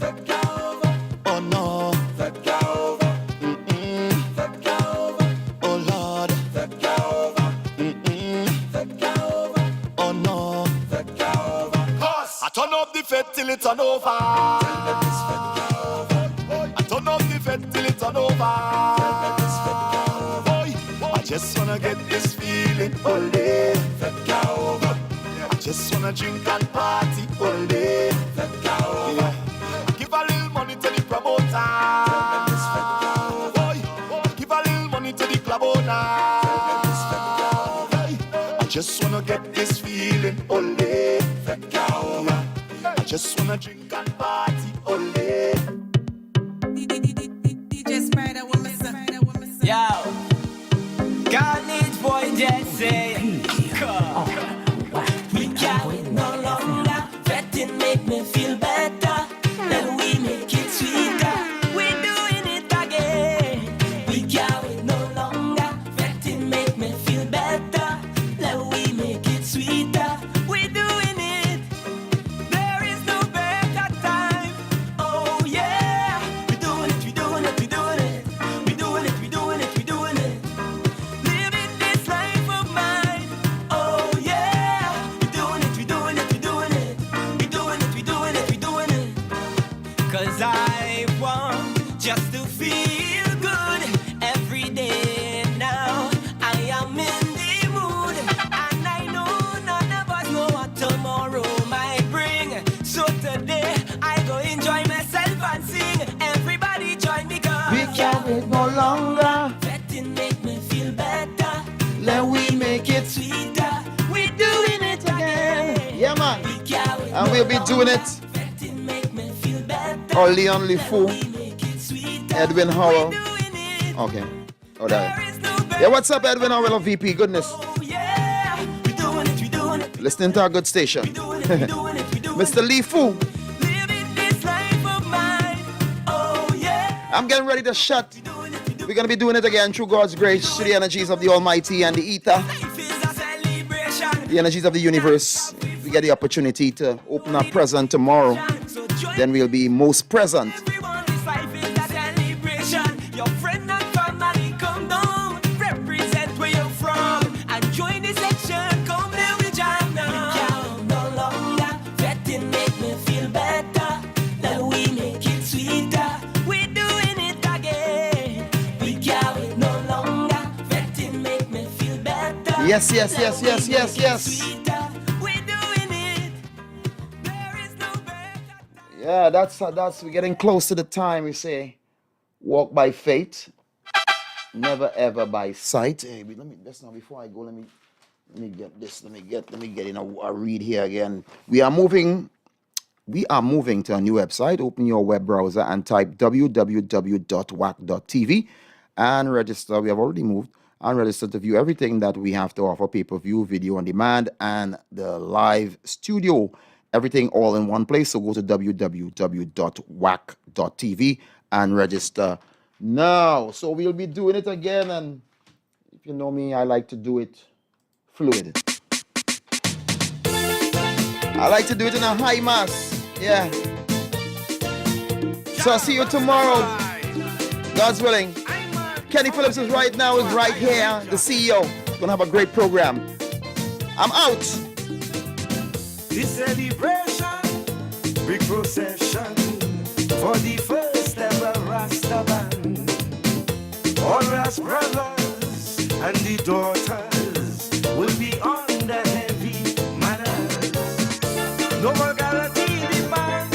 Speaker 17: Fed can't over. Oh no. Fed can't over. Fed can't over. Oh Lord. Fed can't over. Fed can't over. Oh no. Fed can't over. I turn up the fed till it turn over. Tell them this fed can't over. I turn up the fed till it turn over. Tell them this fed can't over. I just wanna get this feeling all day. Fed can't over. I just wanna drink and party all day. Fed can't over. Give a little money to the promoter. Tell them this fed can't over. Give a little money to the club owner. Tell them this fed can't over. I just wanna get this feeling all day. Fed can't over. I just wanna drink and party all day.
Speaker 15: Yo, God needs boy Jesse. We can't wait no longer. Vetting make me feel better. Then we make it sweeter. We're doing it again.
Speaker 6: it no longer.
Speaker 11: Vetting make me feel better.
Speaker 6: Let we make it
Speaker 11: Sweeter. We doing it again.
Speaker 6: Yeah, man.
Speaker 11: We can't wait
Speaker 6: And
Speaker 11: no
Speaker 6: we'll be doing it.
Speaker 11: Vetting make me feel better.
Speaker 6: Or Leon Lifu,
Speaker 11: Make it sweeter.
Speaker 6: Edwin Howell. Okay. All right. Yeah, what's up, Edwin Howell of VP? Goodness.
Speaker 11: Yeah. We doing it, we doing it.
Speaker 6: Listening to a good station. Mr. Lee Fu.
Speaker 11: Living this life of mine. Oh yeah.
Speaker 6: I'm getting ready to shut. We're going to be doing it again through God's grace, through the energies of the Almighty and the Ether, the energies of the universe. We get the opportunity to open our present tomorrow, then we'll be most present.
Speaker 11: This life is a celebration. Your friend and family come down. Represent where you're from. And join this section. Come there with jam now. We can't no longer. Vetting make me feel better. Then we make it sweeter. We doing it again. We can't wait no longer. Vetting make me feel better.
Speaker 6: Yes, yes, yes, yes, yes, yes. Yeah, that's we're getting close to the time. We say, walk by faith, never ever by sight. Hey, let me. That's not before I go. Let me get this. Let me get in a read here again. We are moving to a new website. Open your web browser and type www.wack.tv and register. We have already moved and registered to view everything that we have to offer: pay-per-view, video on demand, and the live studio. Everything all in one place. So go to www.wack.tv and register now. So we'll be doing it again. And if you know me, I like to do it fluid. I like to do it in a high mass. Yeah. So I'll see you tomorrow. God's willing. Kenny Phillips is right here, the CEO. Gonna have a great program. I'm out.
Speaker 11: This celebration, big procession for the first ever Rasta band. All Ras brothers and the daughters will be on the heavy manners. No more guarantee demand.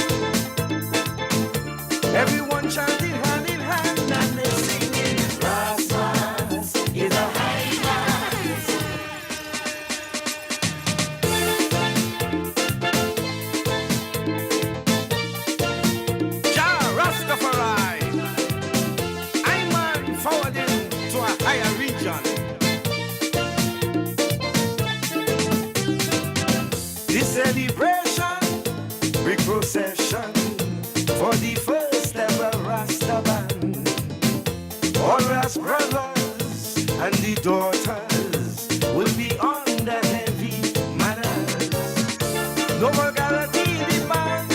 Speaker 11: Everyone chanting hand in hand and they singing Rastas is a high mass. Celebration, big procession for the first ever Rasta band. All Ras brothers and the daughters will be on the heavy manners. No more guarantee demand.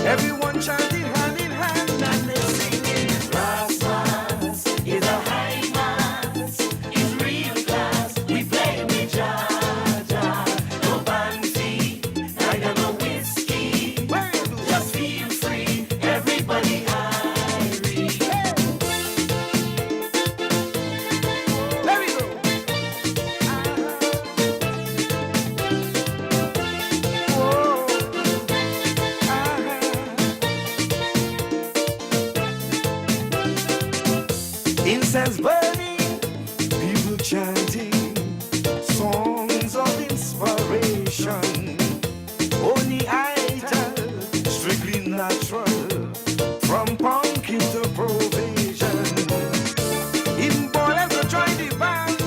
Speaker 11: Everyone chanting hand in hand and they singing Rastas is a high mass, is real class. We play with Jah. Incense burning, people chanting songs of inspiration. Only idol, strictly natural, from pumpkin to provision. Even ballers will join the band.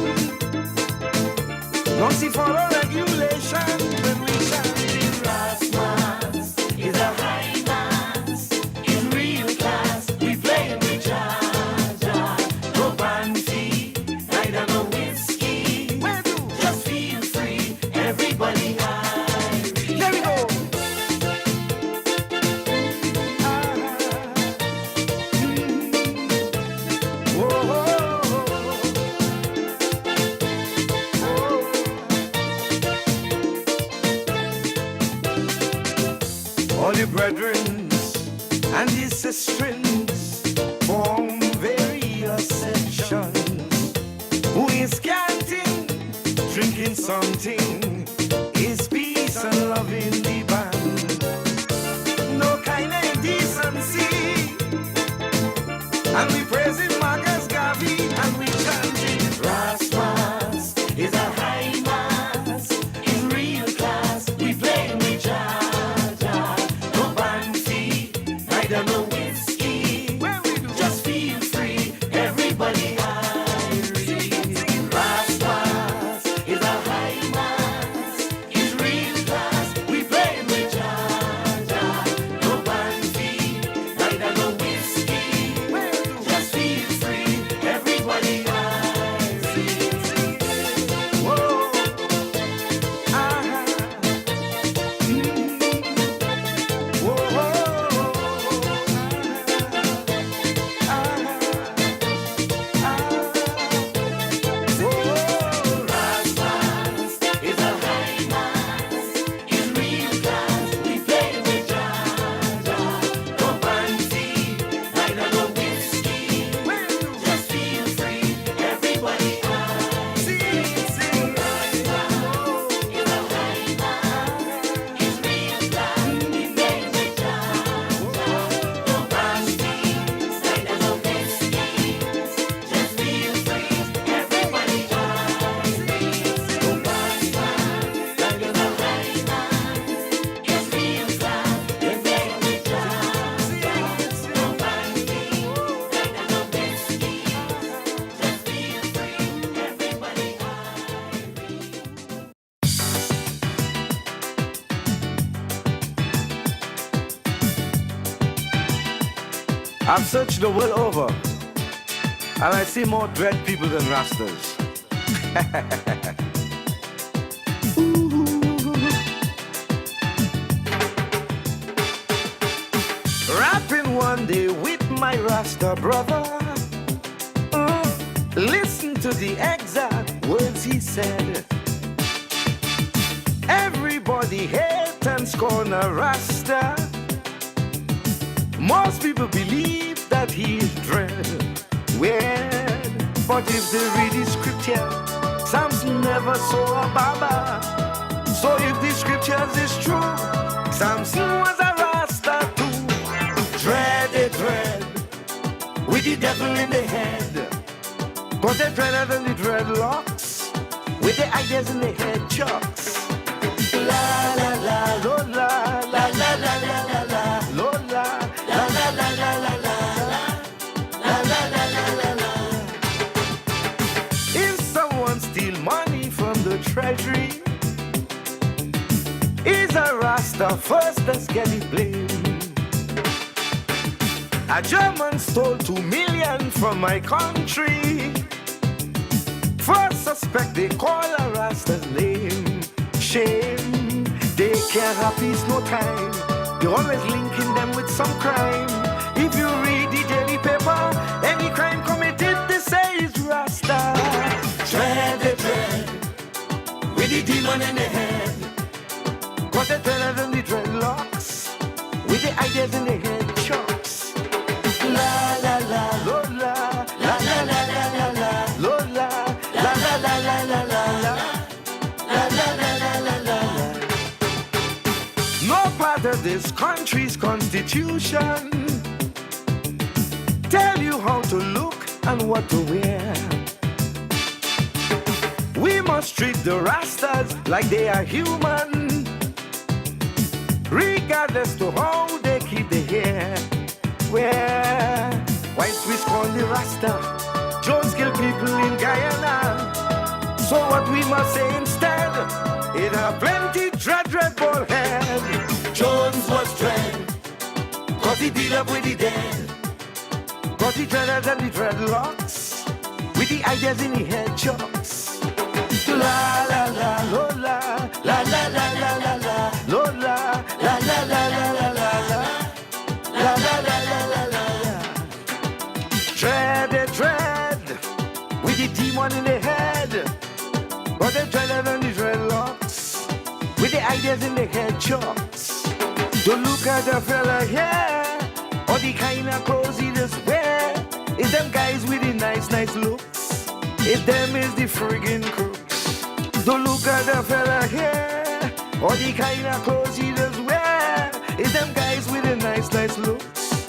Speaker 11: Don't see follow regulation when we chant in Rasmas is a high mass, is real class. We play with Jah. All the brethren and the sistrins form various sections. Who is canting, drinking something, is peace and love in the band. No kind of decency, And we praising Marcus Garvey, and we chanting Rasmas is a high mass, in real class, we playing with Jaja. No band fee, neither no whiskey, just feel free, everybody Irene. Rasmas is a high mass, in real class, we playing with Jaja. No band fee, neither no whiskey, just feel free, everybody
Speaker 12: I've searched the world over, and I see more dread people than Rastas. Rapping one day with my Rasta brother. Listen to the exact words he said. Everybody hate and scorn a Rasta. Most people believe that he is dread. Well, but if they read the scripture, Samson never saw a Baba. So if the scriptures is true, Samson was a Rasta too. Dread, with the devil in the head. Cause they're dreader than the dreadlocks, with the ideas in the head chucks. La la la, lo la, la la la la la la, lo la, la la la la la la, la la la la la la. If someone steal money from the treasury, is a Rasta first that's getting blamed. A German stole 2 million from my country. First suspect they call a Rasta's name. Shame, they can't have peace no time. They always linking them with some crime. If you read the daily paper, any crime committed they say is Rasta. Dread, with the demon in the head. Cause they're dreader than the dreadlocks, with the ideas in the head chucks. La la la, lo la, la la la la la la, lo la, la la la la la la, la la la la la la. No part of this country's constitution tell you how to look and what to wear. We must treat the Rastas like they are human, regardless to how they keep the hair. Where whites we scorn the Rasta, Jones kill people in Guyana. So what we must say instead, it a plenty dread ball head. Jones was dread, cause he deal up with the dead. Cause he dreader than the dreadlocks, with the ideas in the head chucks. La la la, lo la, la la la la la la, lo la, la la la la la la la. La la la la la la la. Dread, with the demon in the head. But they're dreader than the dreadlocks, with the ideas in the head chucks. Don't look at the fella here, or the kind of clothes he just wear. It's them guys with the nice looks. It's them is the friggin' crooks. Don't look at the fella here, or the kind of clothes he just wear. It's them guys with the nice looks.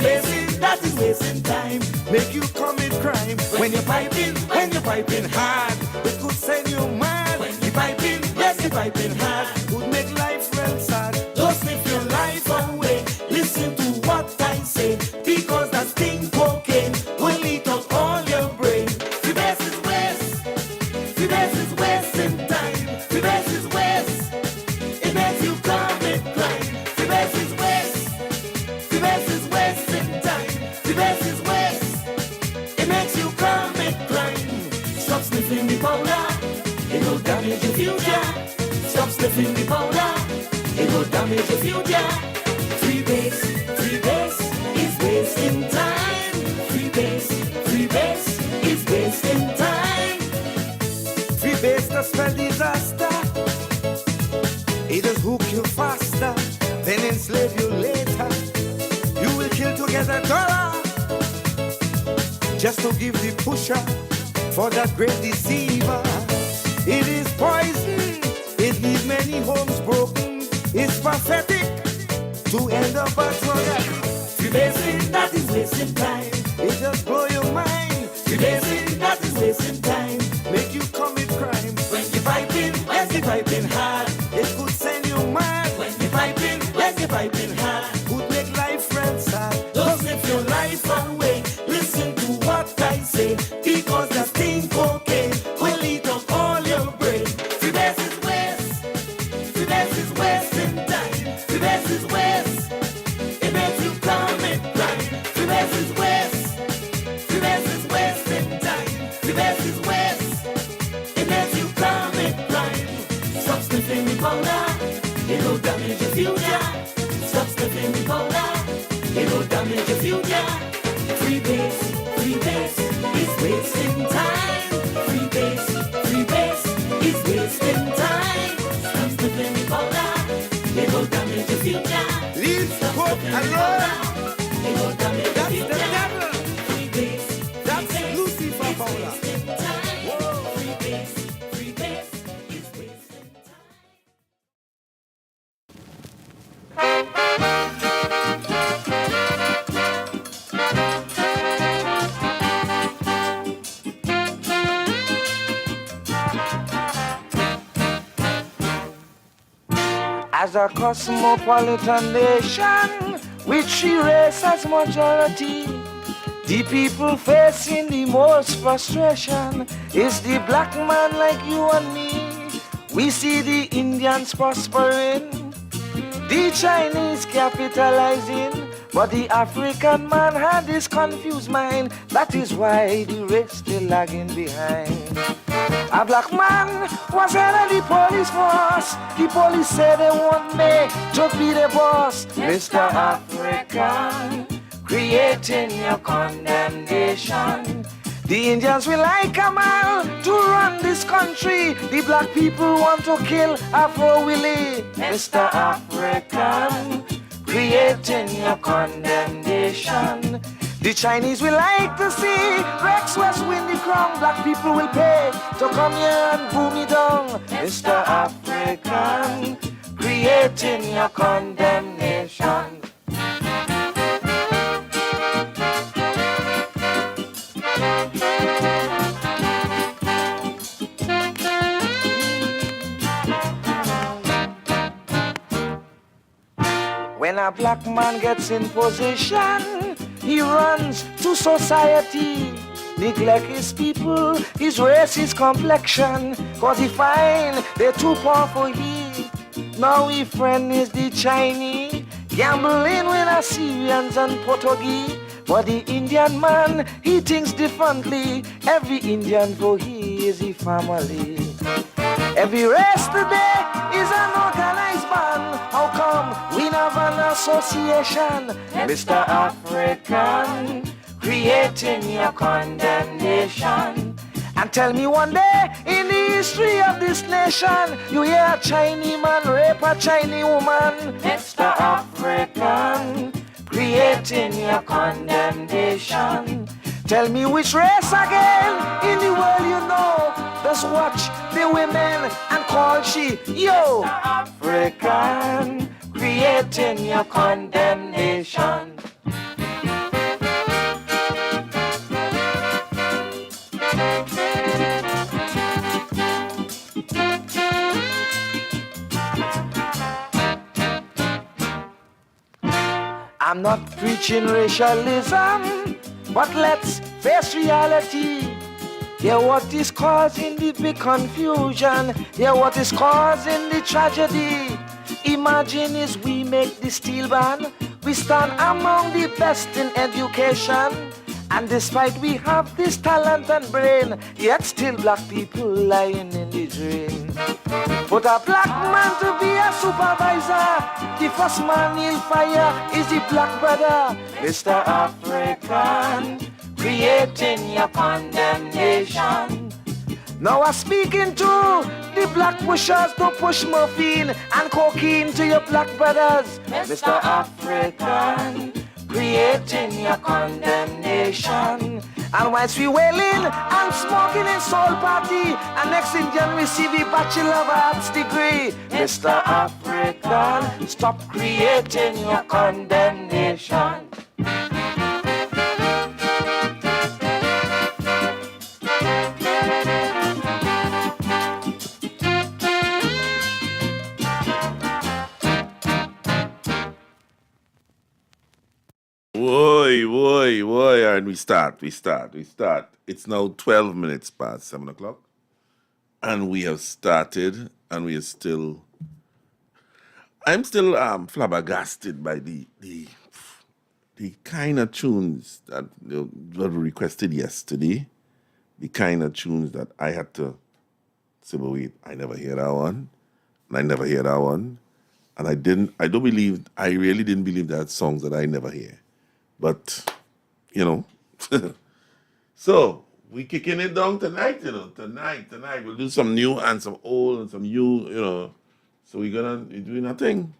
Speaker 11: Freebasing, that is wasting time. Make you commit crime. When you're piping hard, it could send you mad. When you're piping, yes, you're piping hard. Could make life real sad. Don't sniff your life away. Listen to what I say, because that sting cocaine will eat up all your brain. Freebase is waste. Freebase is wasting time. Freebase is waste. It makes you commit crime. Freebase is waste. Freebase is wasting time. Freebase is waste. It makes you commit crime. Stop sniffing the powder. It will damage your future. Stop sniffing the powder. It will damage your future. Freebase is wasting time. Freebase is wasting time.
Speaker 12: Freebase to spell disaster. It does hook you faster, then enslave you later. You will kill to get $1 just to give the pusher for that great deceiver. It is poison, it leaves many homes broken. It's pathetic to end up a drug addict.
Speaker 11: Freebasing, that is wasting time.
Speaker 12: It just blow your mind.
Speaker 11: Freebasing, that is wasting time.
Speaker 12: Make you commit crime.
Speaker 11: When you're piping, yes, you're piping hard.
Speaker 12: It could send you mad.
Speaker 11: When you're piping, yes, you're piping hard.
Speaker 12: Could make life real sad.
Speaker 11: Don't sniff your life away. Listen to what I say, because that sting cocaine will eat up all your brain. Freebase is waste. Freebase is wasting time. Freebase is waste. It makes you commit crime. Freebase is waste. Freebase is wasting time. Freebase is waste. It makes you commit crime. Stop sniffing the powder. It will damage your future. Stop sniffing the powder. It will damage your future. Freebase is wasting time. Freebase is wasting time. Stop sniffing the powder. It will damage your future.
Speaker 12: Leave
Speaker 11: Stop
Speaker 12: hope
Speaker 11: sniffing the
Speaker 12: alone.
Speaker 11: powder. It will damage your
Speaker 12: That's the
Speaker 11: future.
Speaker 12: devil.
Speaker 11: Freebase.
Speaker 12: That's Lucifer Paula.
Speaker 11: Wasting time. Freebase is wasting
Speaker 12: As a cosmopolitan nation, with three races majority, the people facing the most frustration is the black man like you and me. We see the Indians prospering, the Chinese capitalizing, but the African man had this confused mind. That is why the rest still lagging behind. A black man was head of the police force. The police said they want me to be the boss. Mr. African, creating your condemnation. The Indians will like a man to run this country. The black people want to kill Afro Willie. Mr. African, creating your condemnation. The Chinese will like to see Rex West win the crown. Black people will pay to come here and boom me down. Mr. African, creating your condemnation. When a black man gets in position, he runs to society, neglect his people, his race, his complexion, cause he find they're too powerful he. Now his friend is the Chinese, gambling with Assyrians and Portuguese. But the Indian man, he thinks differently. Every Indian for he is a family. Every race today is an organized band. How come we have an association? Mr. African, creating your condemnation. And tell me one day in the history of this nation, you hear a Chinese man rape a Chinese woman. Mr. African, creating your condemnation. Tell me which race again in the world you know. Just watch the women and call she, yo, African, creating your condemnation. I'm not preaching racialism, but let's face reality. Hear what is causing the big confusion. Hear what is causing the tragedy. Imagine as we make the steel ban, we stand among the best in education. And despite we have this talent and brain, yet still black people lying in the drain. Put a black man to be a supervisor. The first man he'll fire is the black brother. Mr. African, creating your condemnation. Now I'm speaking to the black pushers to push morphine and cocaine to your black brothers. Mr. African, creating your condemnation. And whilst we wailing and smoking in soul party, and next Indian receive a Bachelor of Arts degree. Mr. African, stop creating your condemnation.
Speaker 23: Boy, and we start. It's now 12 minutes past 7 o'clock. And we have started, and we are still... I'm still flabbergasted by the kind of tunes that were requested yesterday. The kind of tunes that I had to say, but wait, I never hear that one. And I never hear that one. And I really didn't believe that songs that I never hear. But, so we kicking it down tonight, tonight. We'll do some new and some old and some new, So we're doing a thing.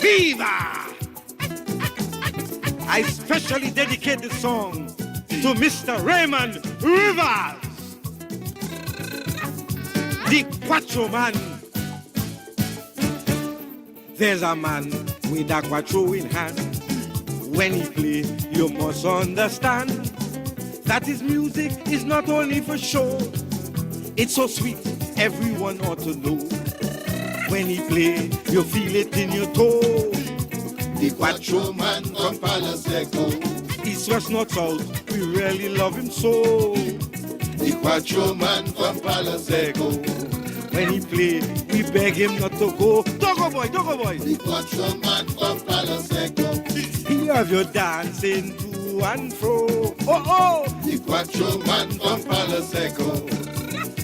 Speaker 5: Viva! I specially dedicate this song to Mr. Raymond Rivers, the Quattro man. There's a man with a quattro in hand. When he play, you must understand that his music is not only for show. It's so sweet, everyone ought to know. When he play, you feel it in your toe.
Speaker 18: The Quattro man from Palo Seco.
Speaker 5: East, west, north, south, we really love him so.
Speaker 18: The Quattro man from Palo Seco.
Speaker 5: When he play, we beg him not to go. Togo boy.
Speaker 18: The Quattro man from Palo Seco.
Speaker 5: He have you dancing to and fro. Oh.
Speaker 18: The Quattro man from Palo Seco.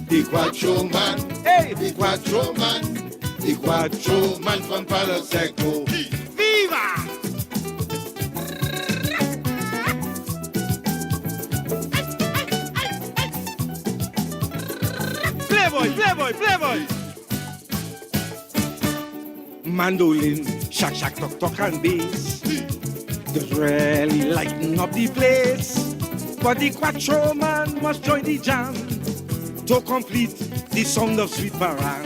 Speaker 18: The Quattro man.
Speaker 5: Hey.
Speaker 18: The Quattro man. The Quattro man from Palo Seco.
Speaker 5: Viva! Playboy. Mandolin, shack, talk and bass. Just really lighten up the place. But the Quattro man must join the jam to complete the sound of Sweet Baran.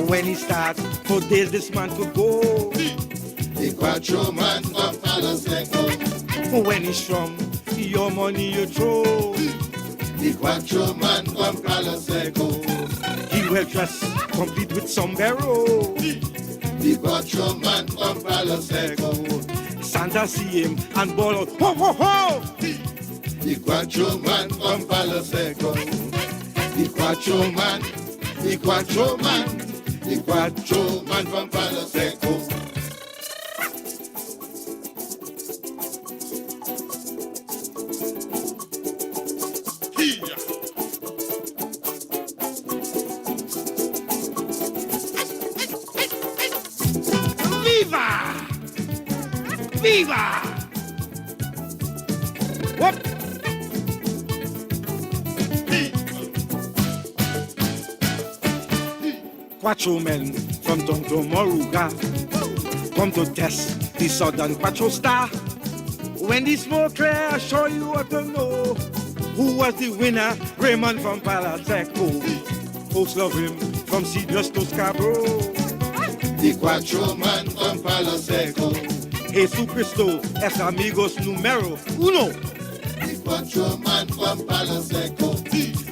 Speaker 5: When he starts, for days this man could go.
Speaker 18: The Quattro man from Palo Seco.
Speaker 5: When he's from, your money you throw.
Speaker 18: The Quattro man from Palo Seco.
Speaker 5: He well dressed, complete with sombrero.
Speaker 18: The Quattro man from Palo Seco.
Speaker 5: Santa see him and ball out, ho, ho, ho!
Speaker 18: The Quattro man from Palo Seco. The Quattro man. The Quattro man. The Quattro man from Palo Seco.
Speaker 5: Viva! What? Quattro men from Tonto Moruga come to test the southern Quattro star. When the smoke clear, I'll show you what to know. Who was the winner? Raymond from Palo Seco. Folks love him from Cedros to Scarborough.
Speaker 18: The Quattro man from Palo Seco.
Speaker 5: Jesus Cristo es amigos numero uno.
Speaker 18: The Quattro man from Palo Seco.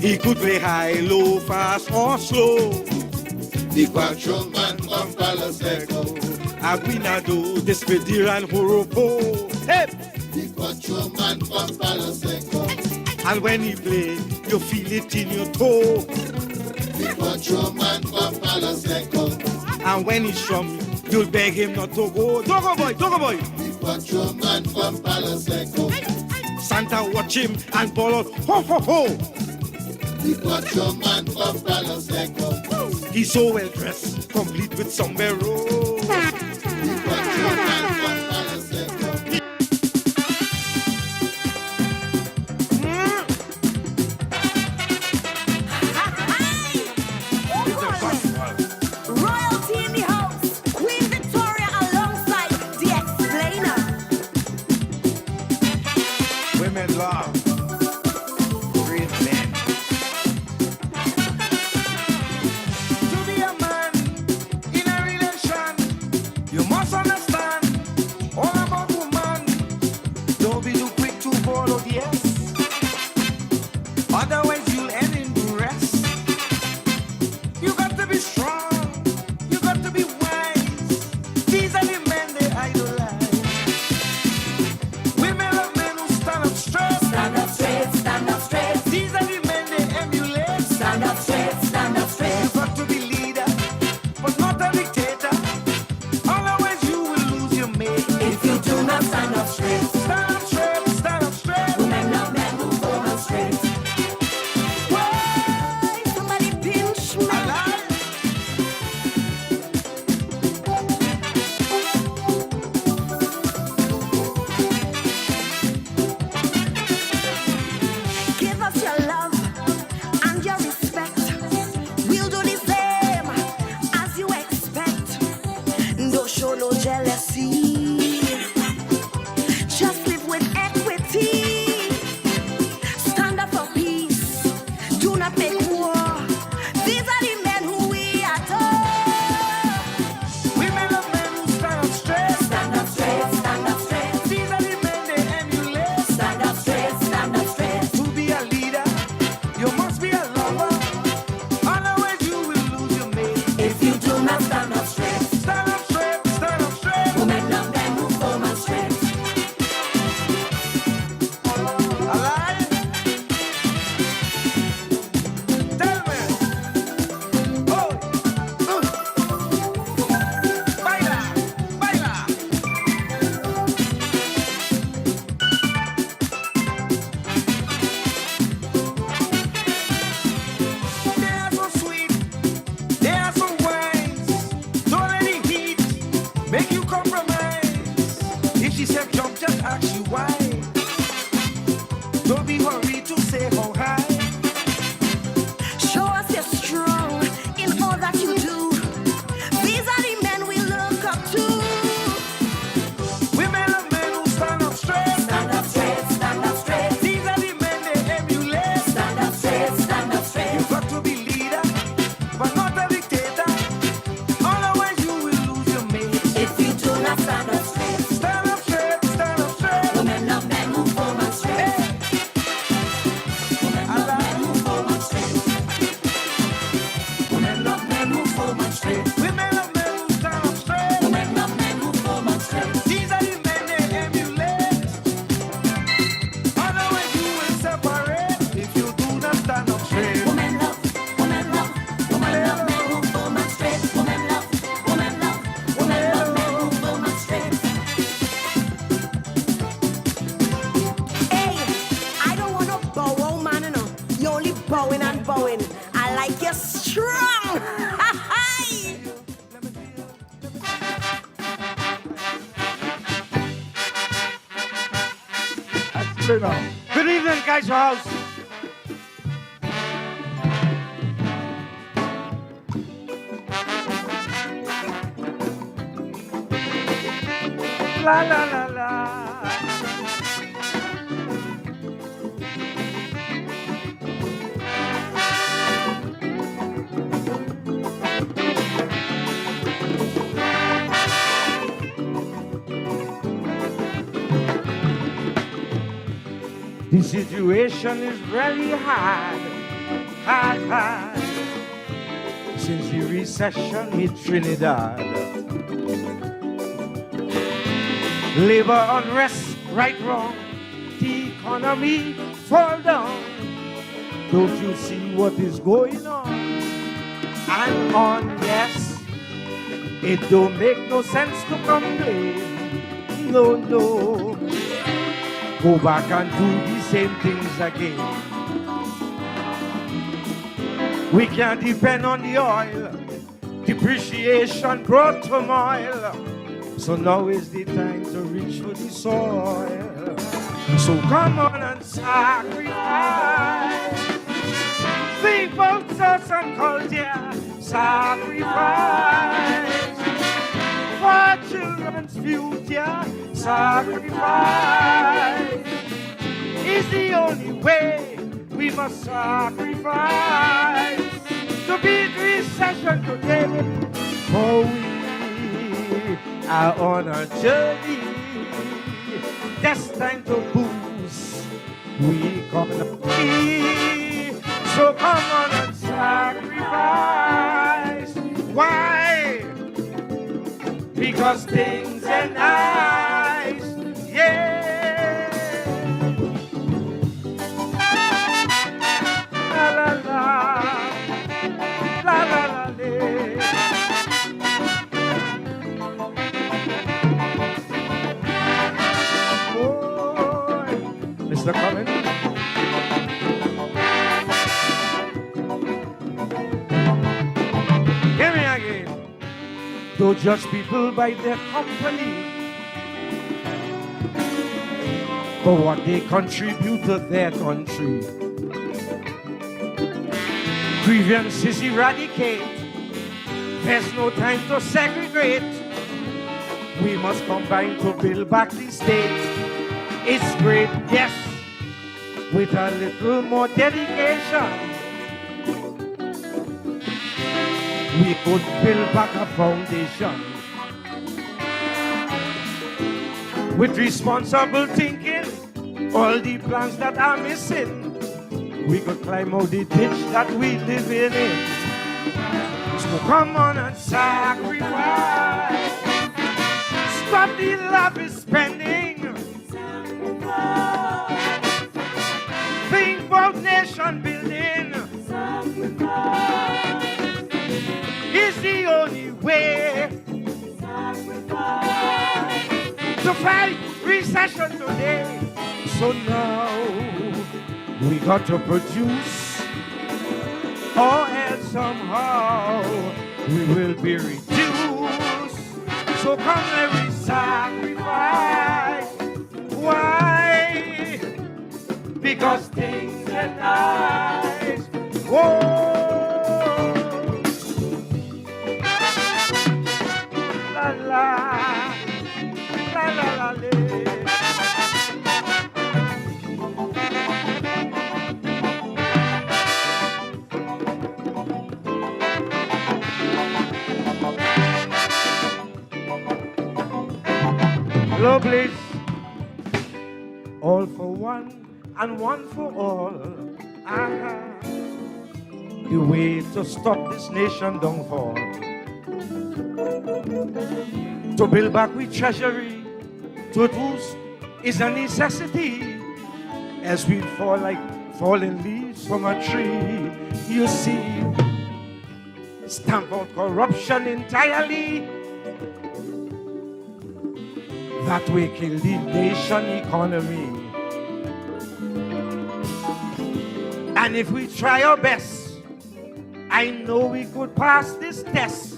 Speaker 5: He could play high, low, fast or slow.
Speaker 18: the Quattro man from Palo Seco.
Speaker 5: Aguinado, Despedir and Horopo. Hey!
Speaker 18: The Quattro man from Palo Seco.
Speaker 5: And when he play, you feel it in your toe.
Speaker 18: The Quattro man from Palo Seco.
Speaker 5: And when he strum, you'll beg him not to go. Togo boy, Togo boy.
Speaker 18: The Quattro man from Palo Seco.
Speaker 5: Santa watch him and ball out, ho ho ho.
Speaker 18: The Quattro man from Palo Seco.
Speaker 5: He's so well dressed, complete with sombrero.
Speaker 18: The Quattro man from Palo Seco.
Speaker 10: Royalty in the house. Queen Victoria alongside the explainer.
Speaker 12: Women love great men. To be a man in a relation, you must understand all about woman. Don't be too quick to follow the yes. Otherwise you'll end in duress. You got to be strong. You got to be wise. These are the men they idolize. Women love men who stand up straight.
Speaker 10: Stand up straight, stand up straight.
Speaker 12: These are the men they emulate.
Speaker 10: Stand up straight, stand up straight.
Speaker 12: You got to be leader, but not a dictator. Otherwise you will lose your mate.
Speaker 10: If you do not stand up straight,
Speaker 12: Stand up straight, stand up straight.
Speaker 10: women love men who go on straight. Why? Somebody pinch me. Give us your love and your respect. We'll do the same as you expect. Don't show no jealousy. Just live with equity. Stand up for peace. Do not make war. These are the men who we adore.
Speaker 12: Women love men who stand up straight.
Speaker 10: Stand up straight, stand up straight.
Speaker 12: These are the men they emulate.
Speaker 10: Stand up straight, stand up straight.
Speaker 12: To be a leader, you must be a lover. Otherwise you will lose your mate.
Speaker 10: If you do not stand up straight,
Speaker 12: Stand up straight, stand up straight.
Speaker 10: women love men who form on straight.
Speaker 12: Alive? Tell me. Oh. Baila, baila. They are so sweet. They are so wise. Don't let the heat make you compromise. If she said jump, just ask you why. Don't be hurried to say how high.
Speaker 10: Show us you're strong in all that you do. These are the men we look up to.
Speaker 12: Women love men who stand up straight.
Speaker 10: Stand up straight, stand up straight.
Speaker 12: These are the men they emulate.
Speaker 10: Stand up straight, stand up straight.
Speaker 12: You got to be leader, but not a dictator. Otherwise you will lose your mate.
Speaker 10: If you do not stand up straight,
Speaker 12: Stand up straight, stand up straight.
Speaker 10: women love men who form on straight. Women love men who form on straight. Women love men who form on straight.
Speaker 12: Women love men who stand up straight.
Speaker 10: Women love men who form on straight.
Speaker 12: These are the men they emulate. Otherwise you will separate if you do not stand up straight.
Speaker 10: Women love men who form on straight. Women love men who form on straight. Hey, I don't want no bow man, you know. You only bowing and bowing. I like you strong.
Speaker 5: Good evening, Kaiser House. La la la la. The situation is really hard, hard, hard. since the recession hit Trinidad. Labor unrest, right, wrong, the economy fall down. Don't you see what is going on? And on, yes, it don't make no sense to complain. No, no, go back and do the same things again. We can't depend on the oil. Depreciation brought turmoil. So now is the time to reach for the soil. So come on and sacrifice. Think about us and culture. Sacrifice. For children's future. Sacrifice. Is the only way. We must sacrifice to beat recession today. For we are on a journey destined to boost. We gonna be. So come on and sacrifice. Why? Because things are nice. Yeah. La la la, la la la la. Oh, Mr. Collins. Hear me again. Don't judge people by their company, but what they contribute to their country. Grievances eradicate. There's no time to segregate. We must combine to build back the state. It's great, yes, with a little more dedication. We could build back a foundation. With responsible thinking, all the plans that are missing, we could climb out the ditch that we live in. So come on and sacrifice. Stop the lavish spending. Think about nation building. It's the only way to fight recession today. So now we got to produce, or else somehow we will be reduced. So come let me sacrifice. Why? Because things are nice. Whoa. La la, la la la la. Hello, please. All for one and one for all. The way to stop this nation downfall. To build back with treasury, to boost is a necessity. As we fall like fallen leaves from a tree, you see, stamp out corruption entirely. That way kill the nation economy. And if we try our best, I know we could pass this test.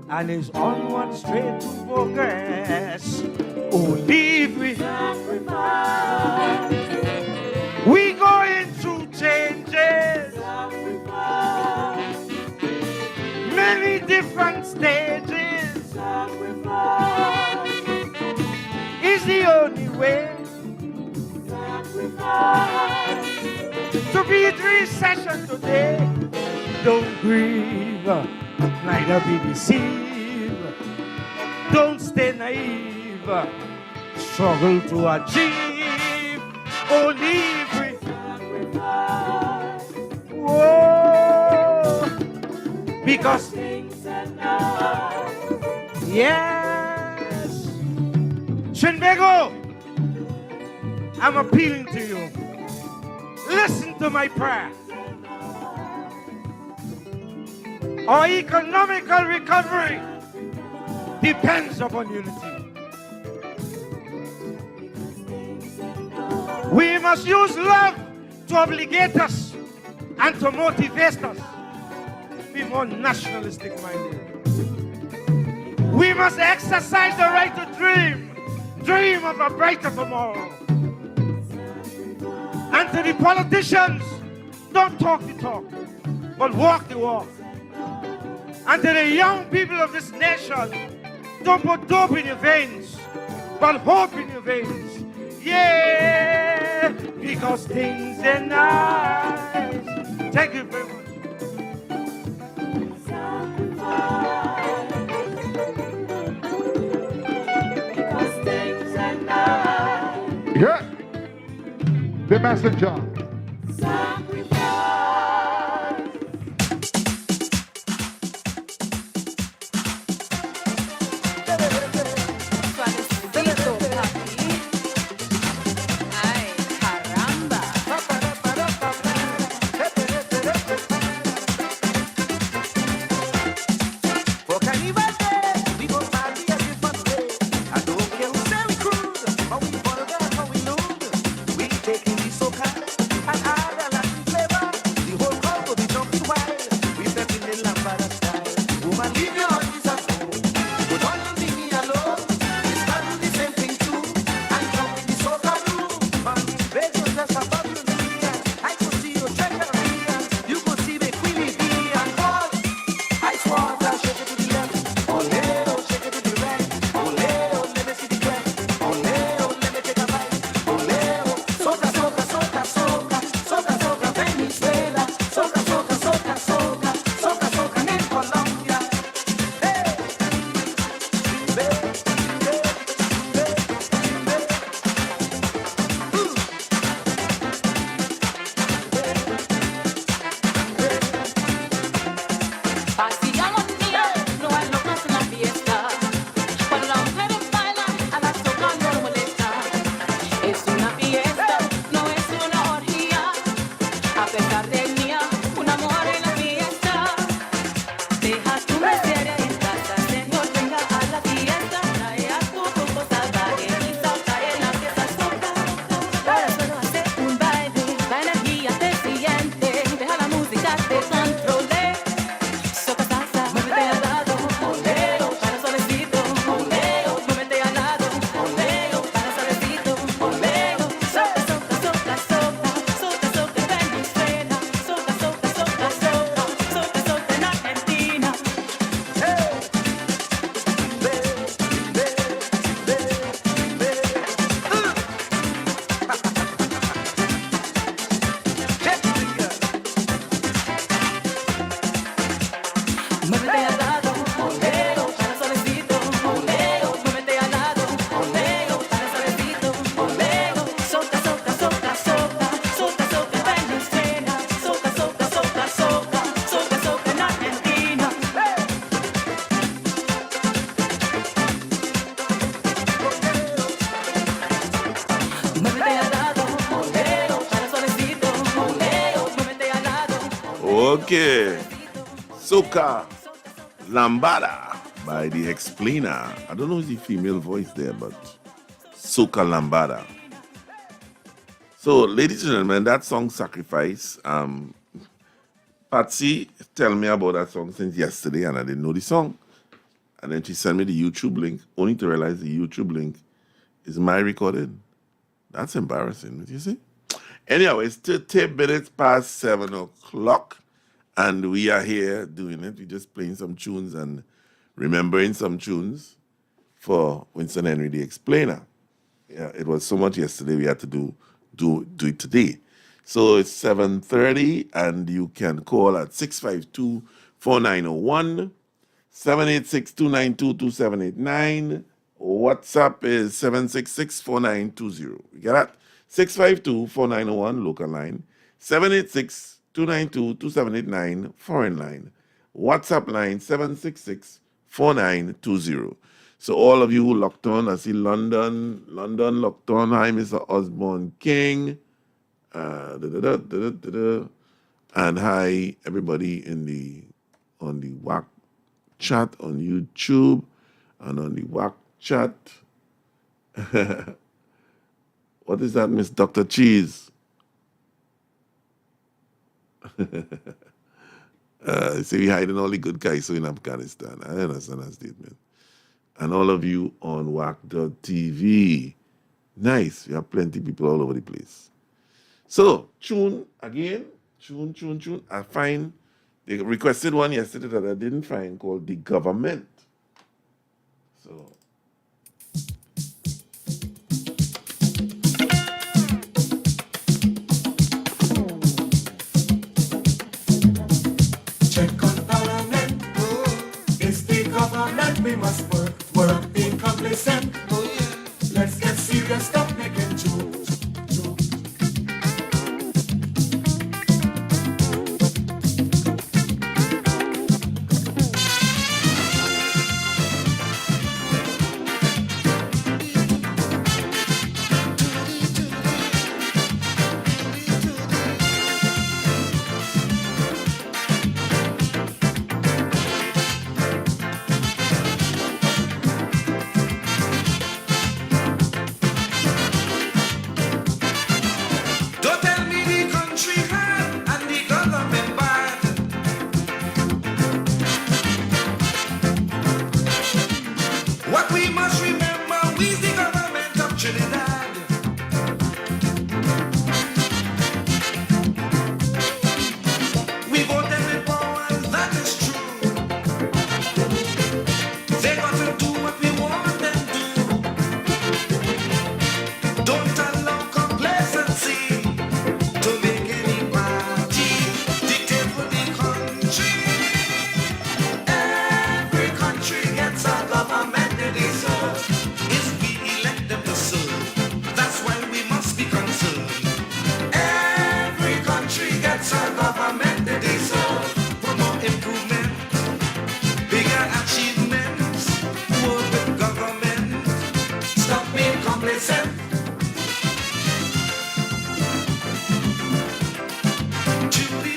Speaker 5: And it's onward straight to progress. Oh, leave we sacrifice. We going through changes. Sacrifice. Many different stages. Sacrifice. Is the only way. Sacrifice. To beat recession today. Don't grieve, neither be deceived. Don't stay naive, struggle to achieve. Only free. Whoa, Because things are nice. Yes. Tobago, I'm appealing to you. Listen to my prayer. Our economical recovery depends upon unity. We must use love to obligate us and to motivate us to be more nationalistic minded. We must exercise the right to dream of a brighter tomorrow. And to the politicians, don't talk the talk, but walk the walk. And to the young people of this nation, don't put dope in your veins, but hope in your veins. Yeah, because things are nice. Thank you very much.
Speaker 9: Because things are nice. Yeah, the messenger.
Speaker 23: Okay. Soca Lambada by the Explainer. I don't know if the female voice there, but Soca Lambada. So, ladies and gentlemen, that song Sacrifice. Patsy tell me about that song since yesterday, and I didn't know the song. And then she sent me the YouTube link, only to realize the YouTube link is my recording. That's embarrassing, you see? Anyway, it's 30 minutes past 7 o'clock, and we are here doing it. We're just playing some tunes and remembering some tunes for Winston Henry, the Explainer. Yeah, it was so much yesterday, we had to do it today. So it's 7:30, and you can call at 652-4901, 786-292-2789. WhatsApp is 766-4920. You get that? 652-4901, local line. 786-292-2789, foreign line. WhatsApp line 766-4920. So all of you who locked on, I see London locked on. Hi, Mr. Osborne King. And hi, everybody on the WACK chat on YouTube and on the WACK chat. What is that, Miss Dr. Cheese? See, we hiding all the good guys in Afghanistan. I understand that statement. And all of you on WACK.tv. Nice. We have plenty of people all over the place. So, tune again. Tune. I find they requested one yesterday that I didn't find called The Government. So,
Speaker 11: Check on Parliament. It's the government. We must work being complacent. Let's get serious. Stop making jokes.
Speaker 12: Don't tell me the country hard and the government bad. What we must remember is the government of Trinidad. We vote them in power, that is true. They got to do what we want them to. Don't allow complacency to make any party dictate for the country. Every country gets a government they deserve. If we elect them to serve, that's why we must be concerned. Every country gets a government they deserve. For more improvement, bigger achievements, work with government, stop being complacent. Judy.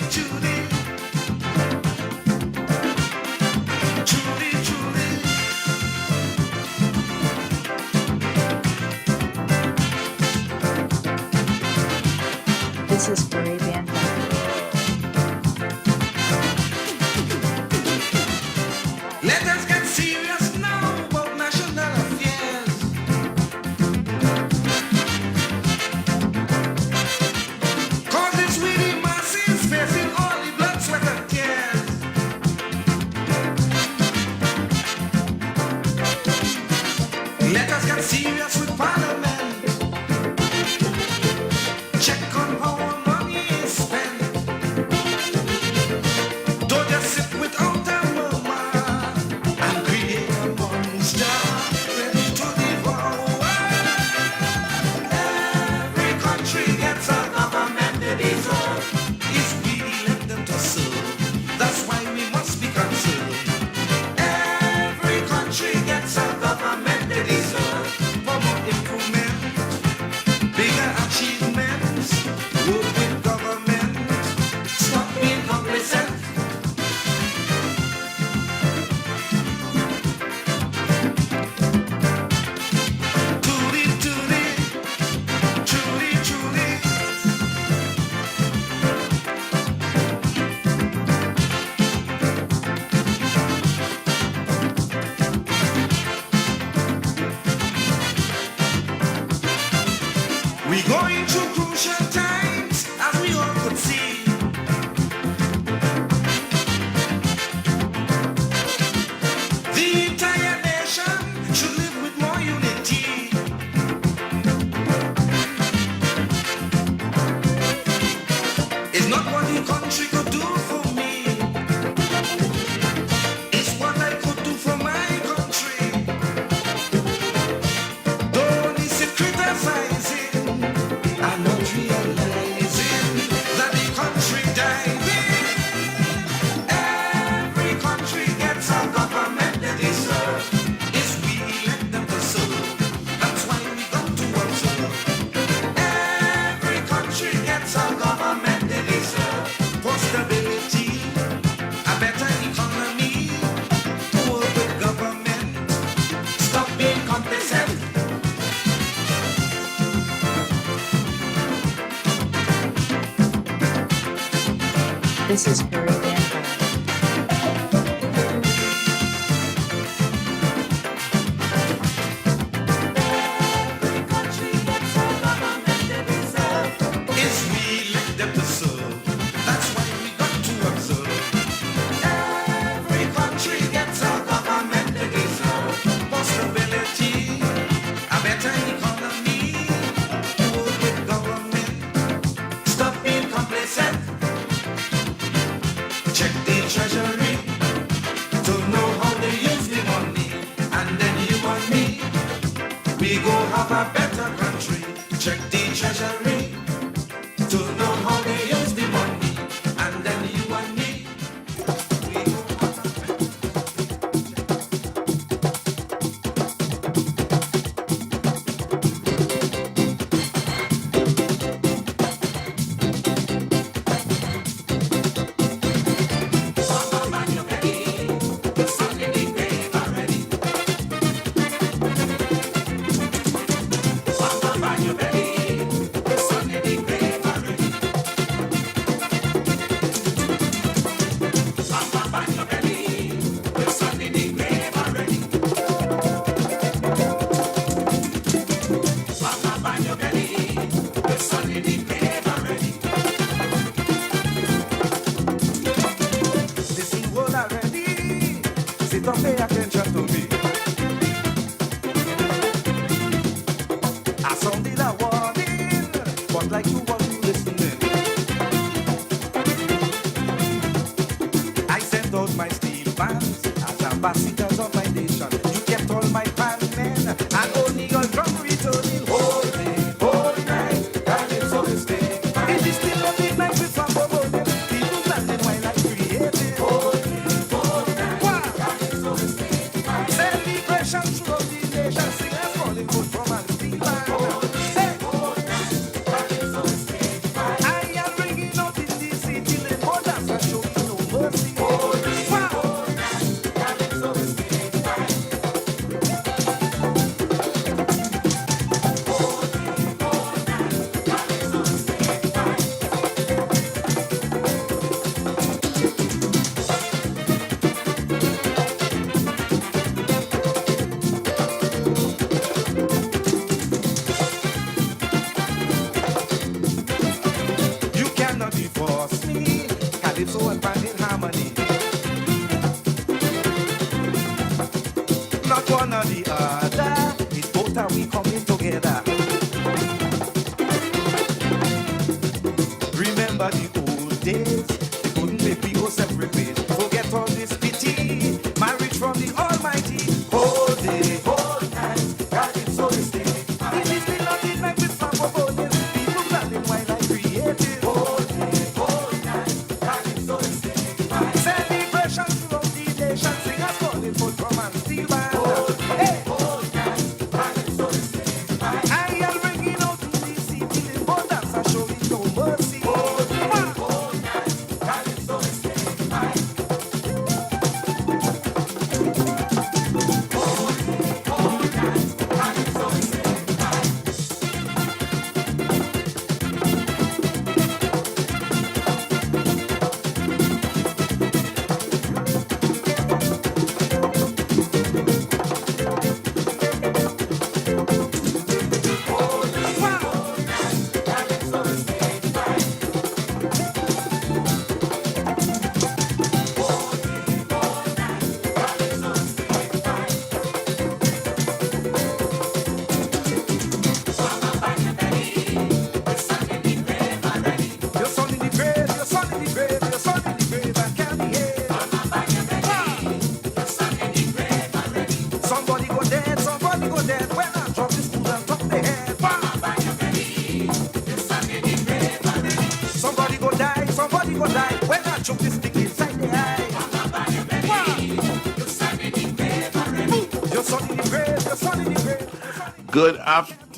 Speaker 1: This is Arabian
Speaker 12: Let us get serious now about national affairs. Cause it's we the masses facing all the blood, sweat and tears. Let us get serious with Parliament. Check on how our money is spent. Don't just sit without a murmur and create a monster ready to devour. Every country gets a government they deserve. If we elect them to serve, that's why we must be concerned. Every country gets a government they deserve. For more improvement, bigger achievements, work with government, stop being complacent. Truly. We going through crucial times, as we all could see. The entire nation should live with more unity. It's not what the country could do for me. It's what I could do for my country. Don't sit criticizing and not realizing that the country died. Every
Speaker 1: This is Caribbean.
Speaker 11: Is we let them to serve. That's why we got to observe. Every country gets a government they deserve. More stability, a better economy. Work with government. Stop being complacent. Check the treasury to know how they use the money. And then you and me, we go have a better country. Check the treasury to know how they use the money, and then you and me, we go listen well already. Sit up, pay attention to me. I sounded a warning, but like you weren't listening. I sent out my steel bands as ambassadors of my nation. You kept all my band men and only your drum returning. Hold me, hold night, and it's so mistake. It is still a midnight with some bubble. People planning while I created. Hold me, hold night, and it's so mistake. Celebration throughout the nation, singers calling good from and steel band. Hey, hold night, and it's so mistake. I am bringing out in the city, the borders are showing no mercy. Hold me, hold night, and it's so mistake. You cannot divorce me, Calypso and band in harmony. Not one or the other, it's both are we coming together. Remember the old days, they couldn't make we go separate ways. Forget all this pity, marriage from the Almighty. Hold it, hold tight, God it's so mistake. It is still not midnight with some foreboding. People planning while I created. Hold it, hold tight, God it's so mistake. Celebration throughout the nation, singers calling for drum and steel band. Hey, hold tight, God it's so mistake. I am bringing out in the city, the borders are showing no mercy. Hold it, hold tight, God it's so mistake.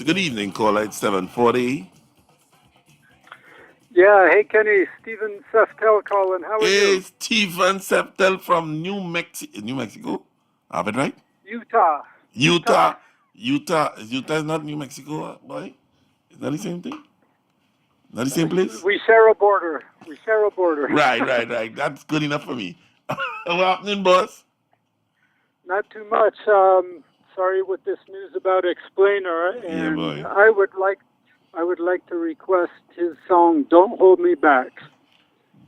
Speaker 23: Good evening, caller. It's 740.
Speaker 3: Yeah, hey Kenny, Stephen Seftel calling. How are you?
Speaker 23: It's Stephen Septel from New Mexico. Have it right?
Speaker 3: Utah.
Speaker 23: Utah is not New Mexico, boy. Is that the same thing? Not the same place?
Speaker 3: We share a border. We share a border.
Speaker 23: Right. That's good enough for me. What's happening, boss?
Speaker 3: Not too much. Sorry with this news about Explainer, and
Speaker 23: boy.
Speaker 3: I would like to request his song "Don't Hold Me Back."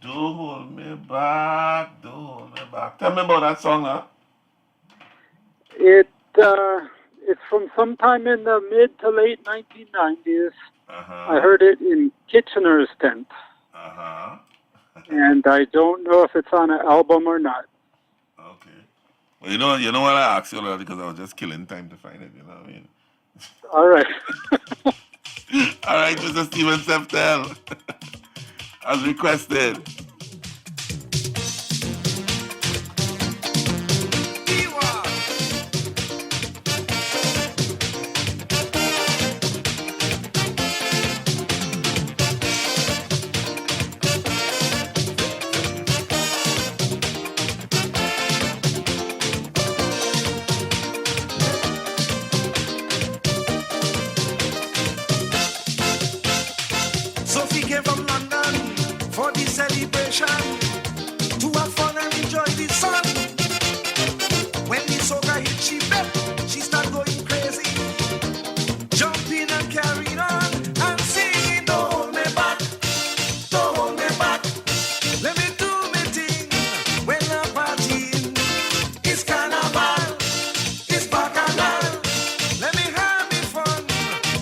Speaker 23: Don't hold me back, don't hold me back. Tell me about that song, huh?
Speaker 3: It's from sometime in the mid to late 1990s. I heard it in Kitchener's tent. And I don't know if it's on an album or not.
Speaker 23: Well, you know what I asked you already because I was just killing time to find it, you know what I mean?
Speaker 3: All right.
Speaker 23: All right, Mr. Steven Seftel. As requested.
Speaker 12: Sophie came from London for the celebration to have fun and enjoy the sun. When the soca hit, she bet she start going crazy, jumping and carrying on and singing. Don't hold me back, don't hold me back. Let me do me thing when I'm partying. It's carnival, it's bacchanal. Let me have me fun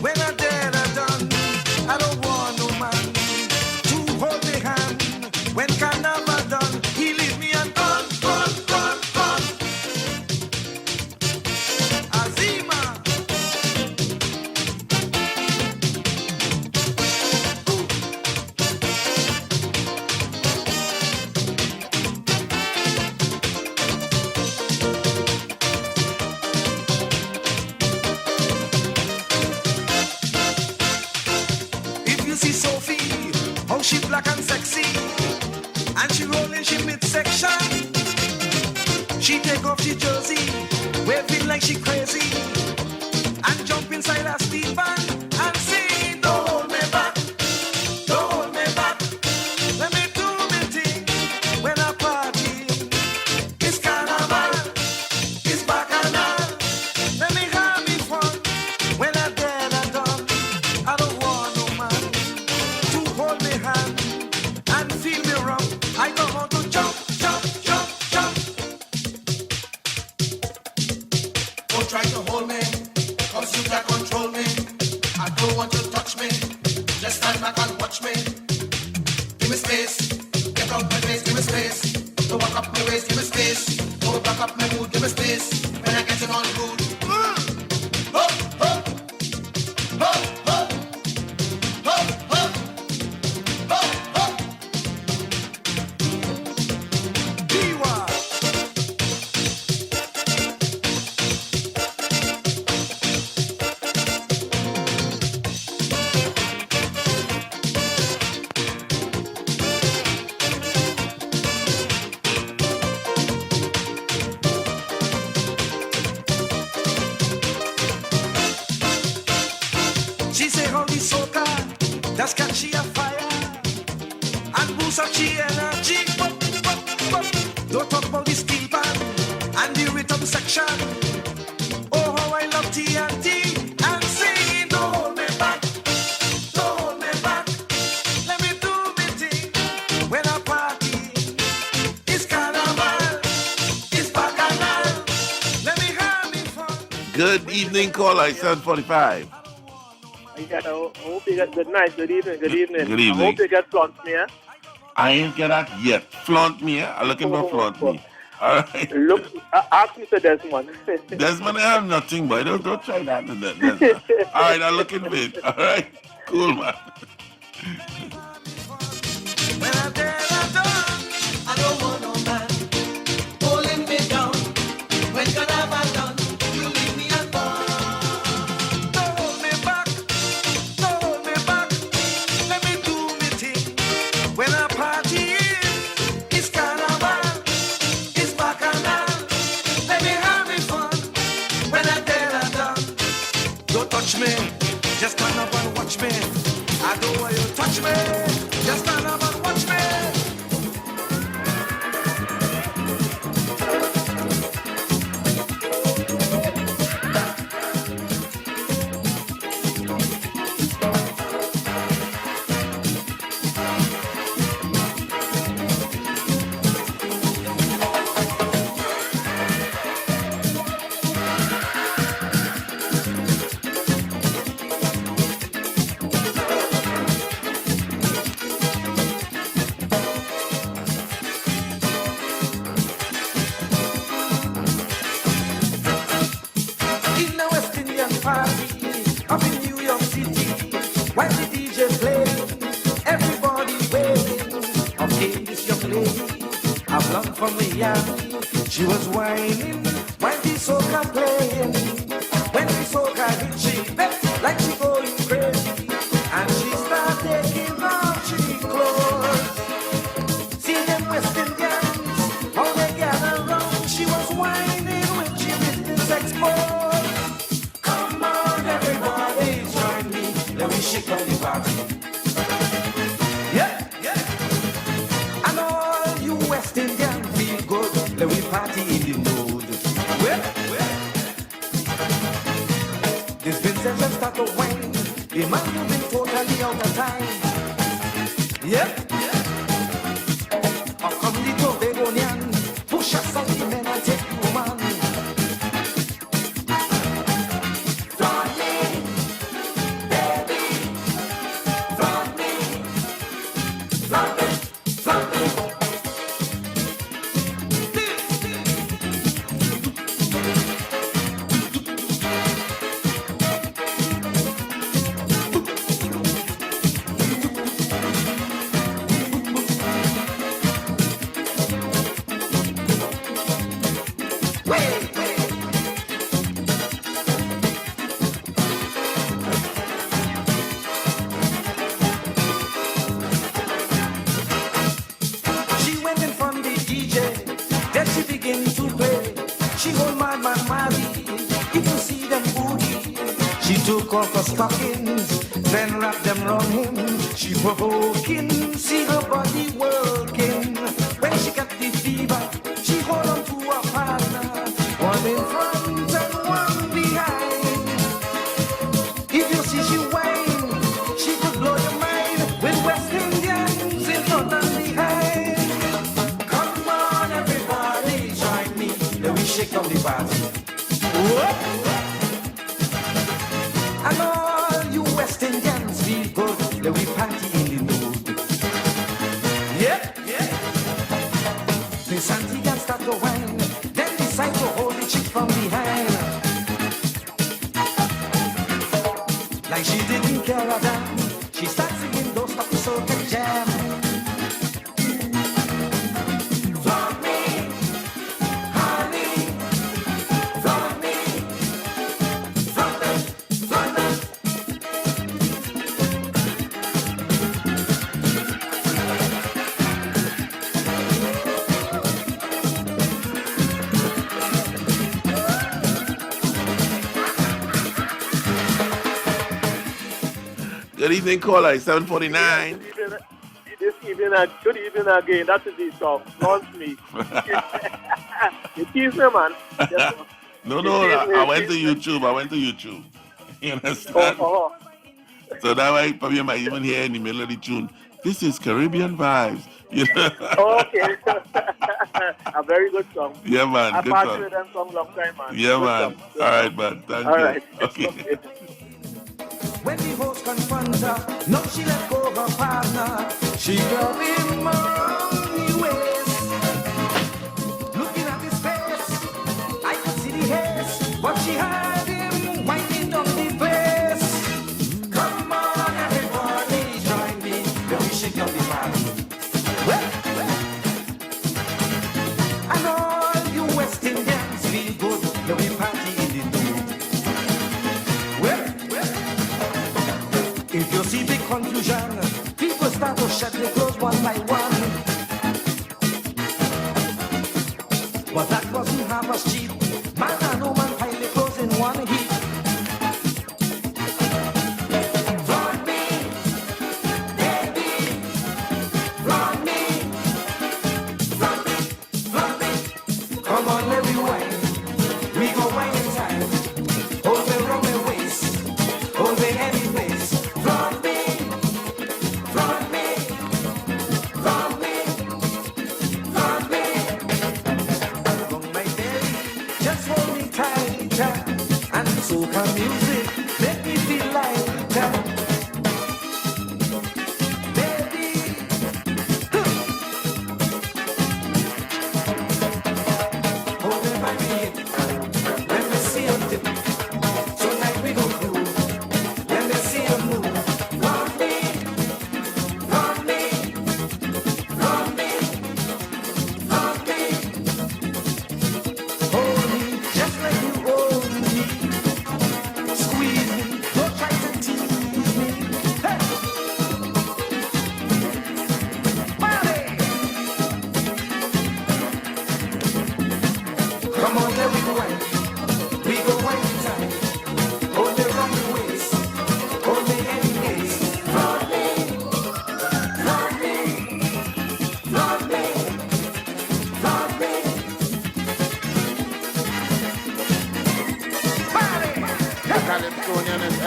Speaker 12: when I'm dead and done. I don't want no man to hold me hand when carnival done. He leave me and gone. Azima. If you see Sophie, how she black and sexy, and she rolling she midsection. She take off she jersey, waving like she crazy, and jump inside her steel van and sing. Don't hold me back, don't hold me back. Let me do me thing when I party. It's carnival, it's bacchanal. Let me have me fun when I dead and done. I don't want no man to hold me hand and feel me wrong. I don't want to jump.
Speaker 11: Don't try to hold me, cause you can't control me. I don't want you to touch me, just stand back and watch me. Give me space, get out my face, give me space. Don't walk up my waist, give me space. Don't back up my mood, give me space. When I get it on good. Ho, ho, ho, ho, ho, ho, ho, ho.
Speaker 12: Diwa. She say how the soca that's catch she a fire and boost up she energy. Don't talk about the steel band and the rhythm section. Oh how I love TNT and singing. Don't hold me back, don't hold me back. Let me do me thing when I party. It's carnival, it's bacchanal. Let me have me fun.
Speaker 23: Good evening, caller, 745.
Speaker 4: I hope you get good night, good evening.
Speaker 23: Good evening.
Speaker 4: I hope you get flaunt me, eh?
Speaker 23: I ain't get that yet. Flaunt me, I'm looking for flaunt me. All right.
Speaker 4: Look, ask Mr. Desmond.
Speaker 23: Desmond, I have nothing, boy. Don't try that. Desmond. All right, I'm looking for it. All right. Cool, man.
Speaker 11: I don't want no man holding me down. When carnival done, you leave me alone.
Speaker 12: Don't hold me back, don't hold me back. Let me do me thing when I party. It's carnival, it's bacchanal. Let me have me fun when I dead and done. Don't touch me, just stand up and watch me. I don't want you to touch me. came this young lady, a blonde from Miami. She was whining when the soca playing. When the soca hit, she felt like she going crazy, and she started taking off she clothes. See them West Indians, how they gather round. She was whining when she did this export. Come on, everybody, join me. Let me shake on the body. Yeah, yeah. And all you West Indians feel good. Let me party in the mood. Well. This Vincent just start to whine. The man you've been totally out of time. Yep. Up come the Tobagonian. Push aside the men and take the woman. Flaunt me, baby. Flaunt me. Flaunt me. Flaunt me. She went in from the DJ, then she began to play. She hold Madman Mary, you can see them booty. She took off her stockings, then wrapped them round him. She provoking, see her body working. When she got the fever, she hold on to her partner, one in front and one behind. If you see she whine, she could blow your mind with West Indians in front and behind. Come on, everybody, join me. Let me shake on the body. Whoop. And all you West Indians feel good. Let me party in the mood. Yeah, yeah. The Santigan start to whine, then decide to hold the chick from behind. Like she didn't care a damn. She starts singing those stop the soca jam. Flaunt me, honey. Flaunt me, flaunt me, flaunt me.
Speaker 23: Good evening, caller. 749.
Speaker 4: This evening, good evening again. That is the song. Flaunt me. You tease me, man. Yes,
Speaker 23: No, I went to YouTube. You understand?
Speaker 4: oh.
Speaker 23: So that way, probably you might even hear in the middle of the tune, this is Caribbean vibes. You know?
Speaker 4: Okay. A very good song.
Speaker 23: Yeah, man.
Speaker 4: I've
Speaker 23: Good
Speaker 4: passed
Speaker 23: song.
Speaker 4: with them song long time, man.
Speaker 23: Yeah,
Speaker 4: Good
Speaker 23: man.
Speaker 4: song. Good
Speaker 23: All
Speaker 4: song.
Speaker 23: right, man. Thank
Speaker 4: All
Speaker 23: you.
Speaker 4: right.
Speaker 23: Okay.
Speaker 12: When the host confronts her, no, she let go of her partner. She grabbed him around the waist. Looking at his face, I could see the haze, but she had him winding down the place. Come on, everybody, join me. Let me shake up the body. Well. And all you West Indians feel good. Let me party in the mood. Well. If you see big confusion, people start to shut their clothes one by one. But that wasn't half as cheap. Man and woman pile their clothes in one heap. Flaunt me, baby. Flaunt me. Flaunt me, flaunt me. Come on, let me wine. We go wine inside. Hold me round my waist. Hold me heavy waist. Flaunt me. Flaunt me. Flaunt me. Flaunt me. From my belly, just hold me tighter. And soca music, make me feel lighter. Baby. Hold me by the hip. Let me see you dip. Tonight we go groove. Let me see you move. Flaunt me. Flaunt me. Flaunt me.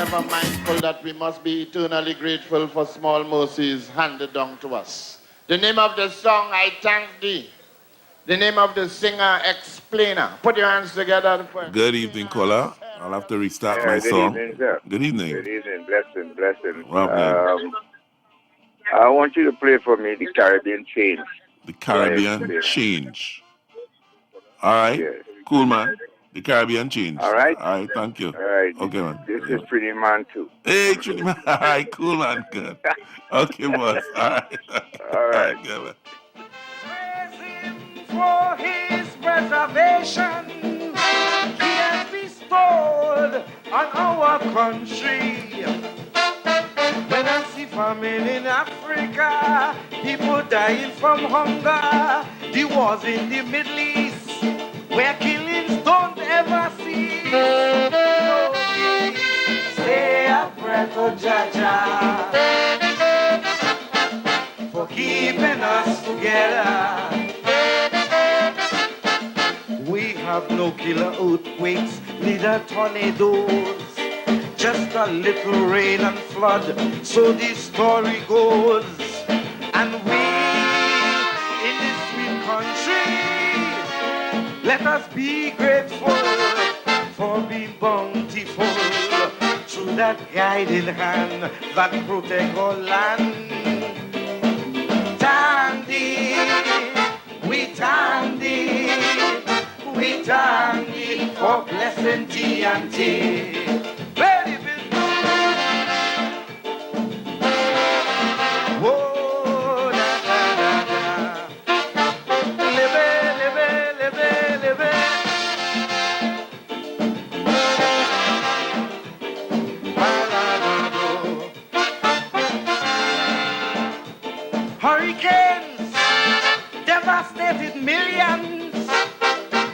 Speaker 18: ever mindful that we must be eternally grateful for small mercies handed down to us. The name of the song, I Thank Thee. The name of the singer, Explainer. Put your hands together.
Speaker 23: Good evening, caller. I'll have to restart my
Speaker 7: Good
Speaker 23: song.
Speaker 7: evening, sir.
Speaker 23: Good evening.
Speaker 7: Good evening. Blessing, blessing.
Speaker 23: Well played.
Speaker 7: I want you to play for me the Caribbean Change.
Speaker 23: The Caribbean Change. All right.
Speaker 7: Yes.
Speaker 23: Cool, man. The Caribbean Change.
Speaker 7: All right.
Speaker 23: All right. Thank you.
Speaker 7: All right.
Speaker 23: Okay, man.
Speaker 7: This is Trinidad Man too.
Speaker 23: Hey, Trinidad. All right. Cool, man. Good. Okay, boss. All right.
Speaker 7: All right.
Speaker 23: Good, man.
Speaker 12: For his preservation, he has bestowed on our country. When I see famine in Africa, people dying from hunger, the wars in the Middle East, where killings don't ever cease. Stay up, oh Jaja, for keeping us together. We have no killer earthquakes, neither tornadoes, just a little rain and flood, so the story goes. And we, in this sweet country, let us be grateful for being bountiful through that guiding hand that protect our land. Tandy, we tandy. We thank thee for blessing tea and tea. Very busy. Whoa, da, da, da, da. Live, live, live, live. Hurricanes devastated millions.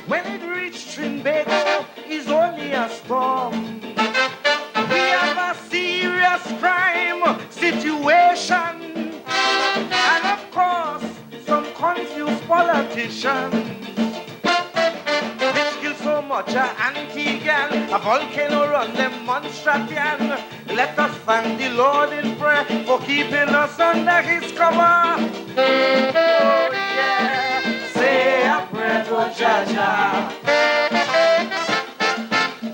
Speaker 12: When it reached Trinidad, it's only a storm. We have a serious crime situation, and of course, some confused politicians. Which kill so much Antiguan, a volcano run them Monstratian. Let us thank the Lord in prayer for keeping us under his cover. Oh yeah, say a prayer to Jaja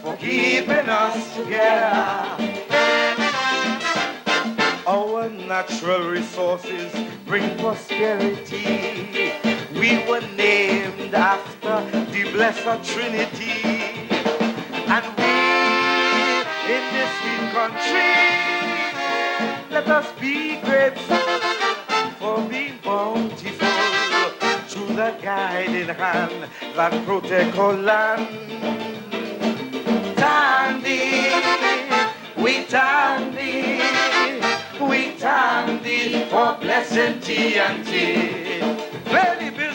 Speaker 12: for keeping us together. Our natural resources bring prosperity. We were named after the Blessed Trinity. And we, in this sweet country, let us be grateful for being bountiful through the guiding hand that protect our land. Tandy, we tandy, we tandy for blessing tea and tea. Very business.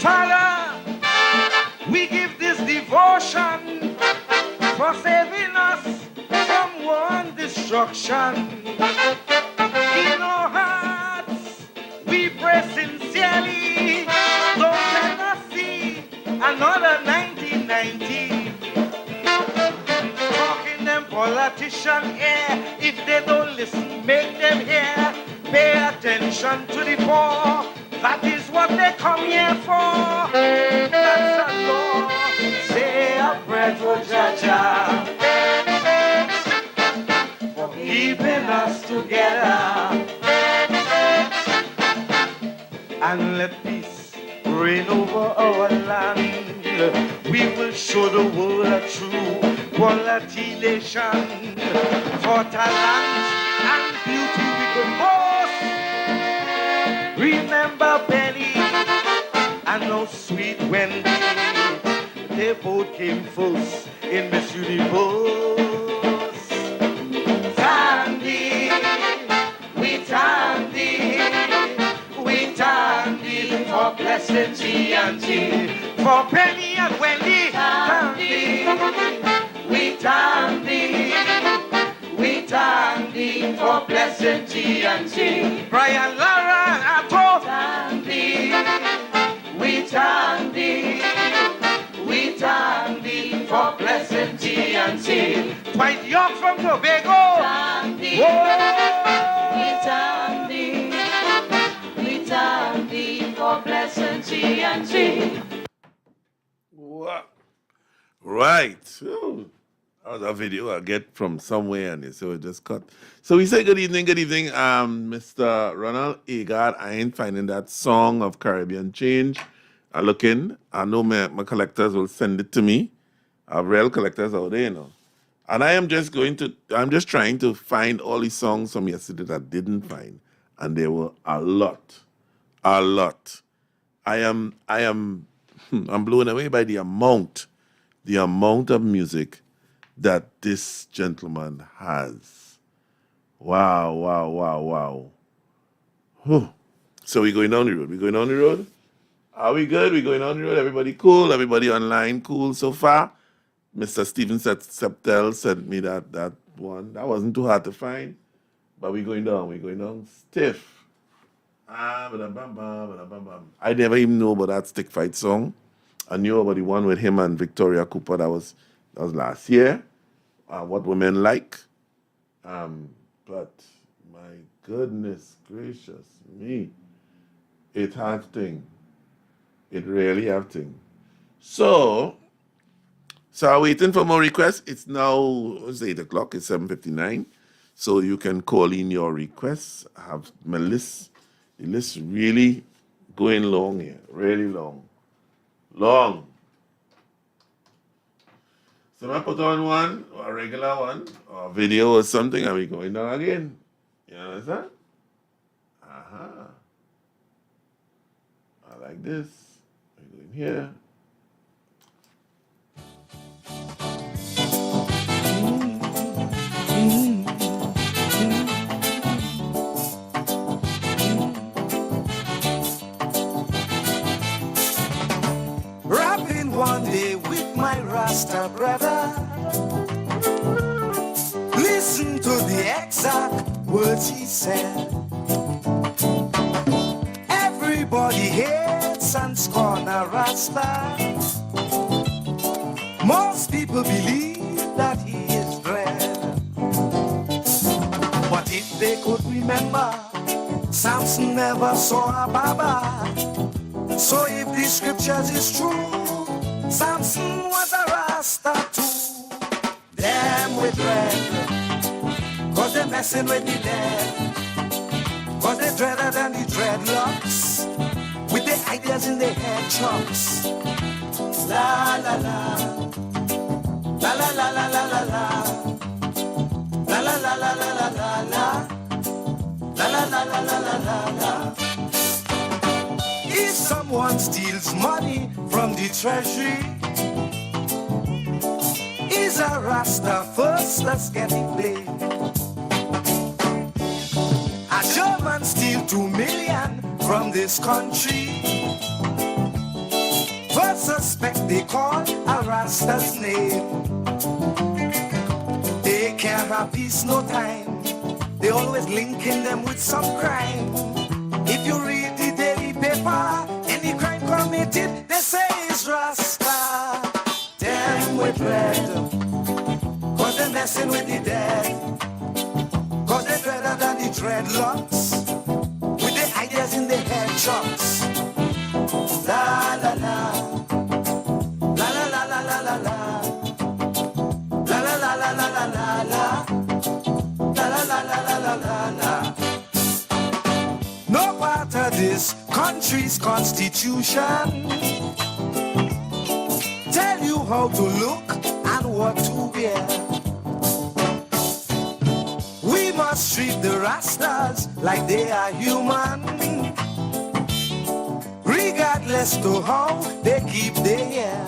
Speaker 12: Father, we give this devotion for saving us from one destruction. In our hearts, we pray sincerely. Don't let us see another 1990. Talking them politician here. If they don't listen, make them hear. Pay attention to the poor. That is what they come here for. That's a law. Say a prayer to Jaja for keeping us together. And let peace reign over our land. We will show the world a true quality nation. For talent and beauty we could boast. Remember Penny and no sweet Wendy. They both came first in Miss Universe. Tandy, we tandy, we tandy for blessed tea and tea. For Penny and Wendy.
Speaker 15: blessed G&T.
Speaker 5: Brian Lara Ato.
Speaker 15: Thank thee, we thank thee, we thank thee for blessed G&T.
Speaker 5: Dwight York from Tobago.
Speaker 15: Thank thee, we thank thee, we thank thee for blessed G&T.
Speaker 23: What? Right. Ooh. That was a video I get from somewhere, and so it just cut. So we say good evening, Mr. Ronald Agard. I ain't finding that song of Caribbean Change. I looking. I know my collectors will send it to me. I have real collectors out there, you know. And I'm just trying to find all these songs from yesterday that I didn't find, and there were a lot. I'm blown away by the amount of music that this gentleman has. Wow. Whew. So we're going down the road. Are we good? We're going down the road. Everybody cool? Everybody online cool so far? Mr. Steven Septel sent me that one. That wasn't too hard to find. But we're going down stiff. I never even know about that Stick Fight song. I knew about the one with him and Victoria Cooper. That was last year. What Women Like. But my goodness gracious me. It have thing. It really have thing. So I'm waiting for more requests. It's now, it's 8 o'clock. It's 7:59. So you can call in your requests. I have my list. The list really going long here. Really long. So I put on one, or a regular one, or a video or something, and we going down again. You understand? I like this. We go in here.
Speaker 11: Rapping one day with my Rasta brother. Listen to the exact words he said. Everybody hates and scorn a Rasta. Most people believe that he is dread. But if they could remember, Samson never saw a Baba. So if the scriptures is true, Samson was a Rasta too. Them with dread, cause they're messing with the dead. Cause they're dreader than the dreadlocks, with the ideas in their head chunks. La la la, la la la la la la la, la la la la la la la la, la la la la la la la la. If someone steals money from the treasury, is a Rasta first, let's get it paid. A German steal 2 million from this country. First suspect they call a Rasta's name. They can't have peace no time. They always linking them with some crime. If you read the daily paper, any crime committed, they say it's Rasta. Them with dread, cause they're messing with the dead. Cause they're dreader than the dreadlocks, with the ideas in their head chunks. La la la, la la la la la la la, la la la la la la la la, la la la la la la la la. No part of this country's constitution tell you how to look and what to wear. We must treat the Rastas like they are human, regardless to how they keep their hair.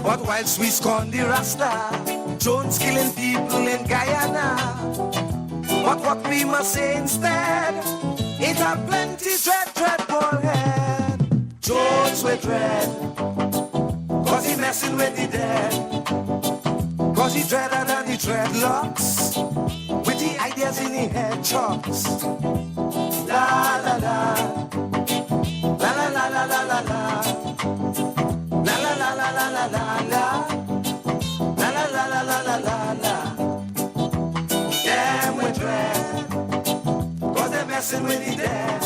Speaker 11: But whilst we scorn the Rasta, Jones killing people in Guyana. But what we must say instead, it a plenty dread bald head. Jones with dread, cause he messing with the dead. Cause he dreader than the dreadlocks, with
Speaker 12: ideas in the head chops. La la la. La la la la la la la. La la la la la la la la. La la la la la la la la. Damn with dread. Cause they're messing with the dead.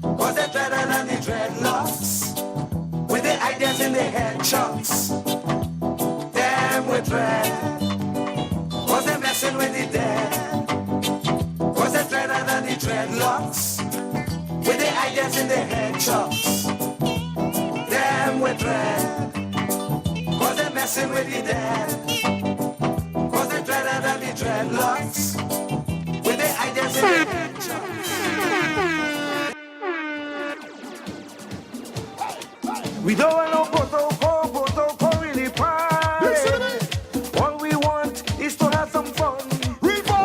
Speaker 12: Cause they're dreader than the dreadlocks. With the ideas in their head chops. Damn with dread. Cause they're messing with the dead. Cause they're dreader than the dreadlocks. With the ideas in their head chops. Damn with dread. Cause they're messing with the dead. Cause they're dreader than the dreadlocks. With the ideas in their head chops. We don't want no protocol in the party. All we want is to have some fun.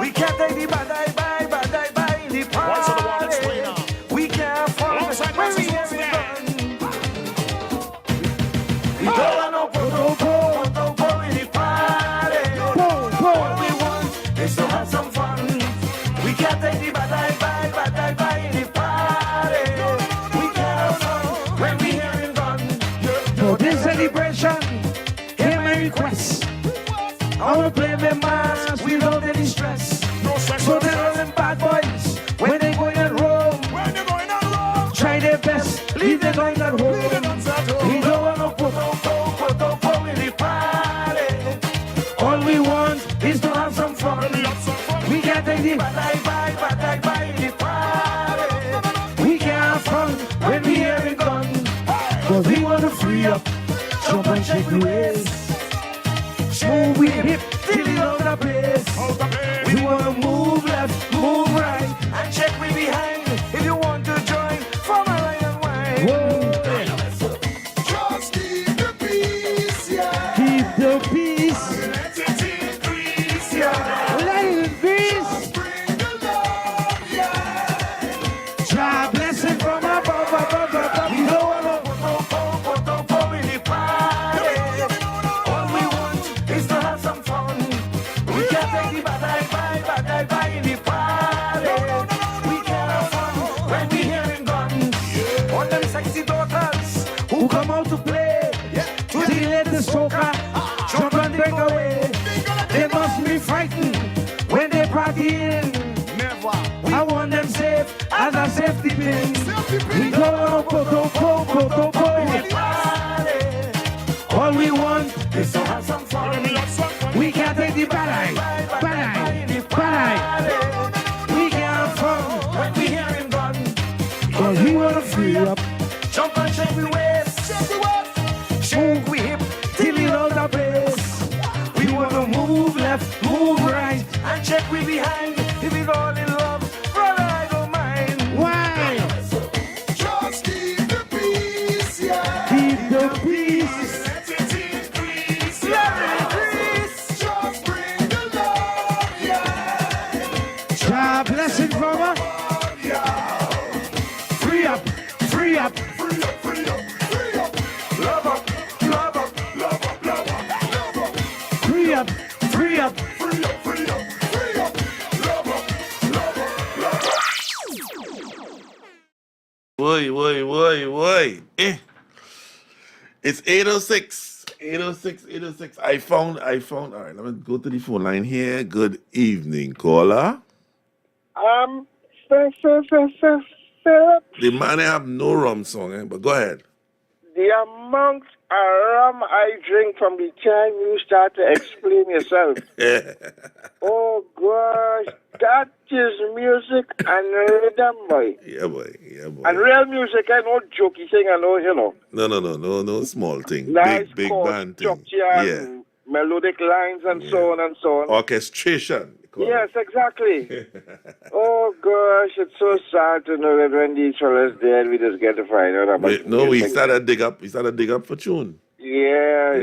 Speaker 12: We can't take the bad in the party. We can't fun when we have it done. We don't want no protocol in the party. All we want is to have some fun. We can't take the bad in the party. We can't fun when we have it done. For this celebration, hear my request. I wanna play my mass without any stress. So they're all them bad boys when they going at home. Try their best, leave their guns at home. We don't want no protocol in the party. All we want is to have some fun. We can't take the bad in the party. We can't have fun when we hear it gun. Cause we want to free up, jump and shake the waist. Move with hip till it's out of place. We want to move left, move right, and check we behind. If you want to join, from a line and wine.
Speaker 11: Just keep the peace, yeah.
Speaker 12: Keep the peace.
Speaker 11: Let it increase, yeah.
Speaker 12: Let it increase.
Speaker 11: Just bring the love, yeah.
Speaker 12: Try blessing from above. We don't want no protocol in the party. All we want is to have some fun. We can't take the bad in the party. We can't have fun when we hearing guns. All them sexy daughters who come out to play to the latest soca, jump and take away. They must be frightened when they partying. I want them safe as a safety pin. We don't want no protocol in the party. All we want is to have some fun. We can't take the bad eye. We can't have fun when we hear him gun. Cause we want to free up, jump and shake we waist. Move we hip till it out of place. We want to move left, move right, and check we behind. If we all in love, brother, I don't mind. Why?
Speaker 11: Just keep the peace, yeah.
Speaker 12: Keep the peace.
Speaker 11: Let it increase, yeah. Just bring the love, yeah.
Speaker 12: Try blessing from her. Free up.
Speaker 11: Free up, free up, free up. Love up, love up, love up, love up, love up.
Speaker 12: Free up.
Speaker 11: Free up, free up, free up. Love up, love up, love up.
Speaker 23: Woi. It's 806. 806. I found. All right, let me go to the phone line here. Good evening, caller. The man have no rum song, but go ahead.
Speaker 4: The amount of rum I drink from the time you start to explain yourself. Oh gosh, that is music and rhythm, boy.
Speaker 23: Yeah, boy.
Speaker 4: And real music, I know jokey thing, I know, you know.
Speaker 23: No small thing.
Speaker 4: Nice
Speaker 23: big
Speaker 4: chords,
Speaker 23: band thing.
Speaker 4: structure,
Speaker 23: Yeah.
Speaker 4: melodic lines and so on and so on.
Speaker 23: Orchestration.
Speaker 4: Yes, exactly. Oh gosh, it's so sad to know that when these fellas dead, we just get to find out about.
Speaker 23: We started dig up for tune.
Speaker 4: Yes.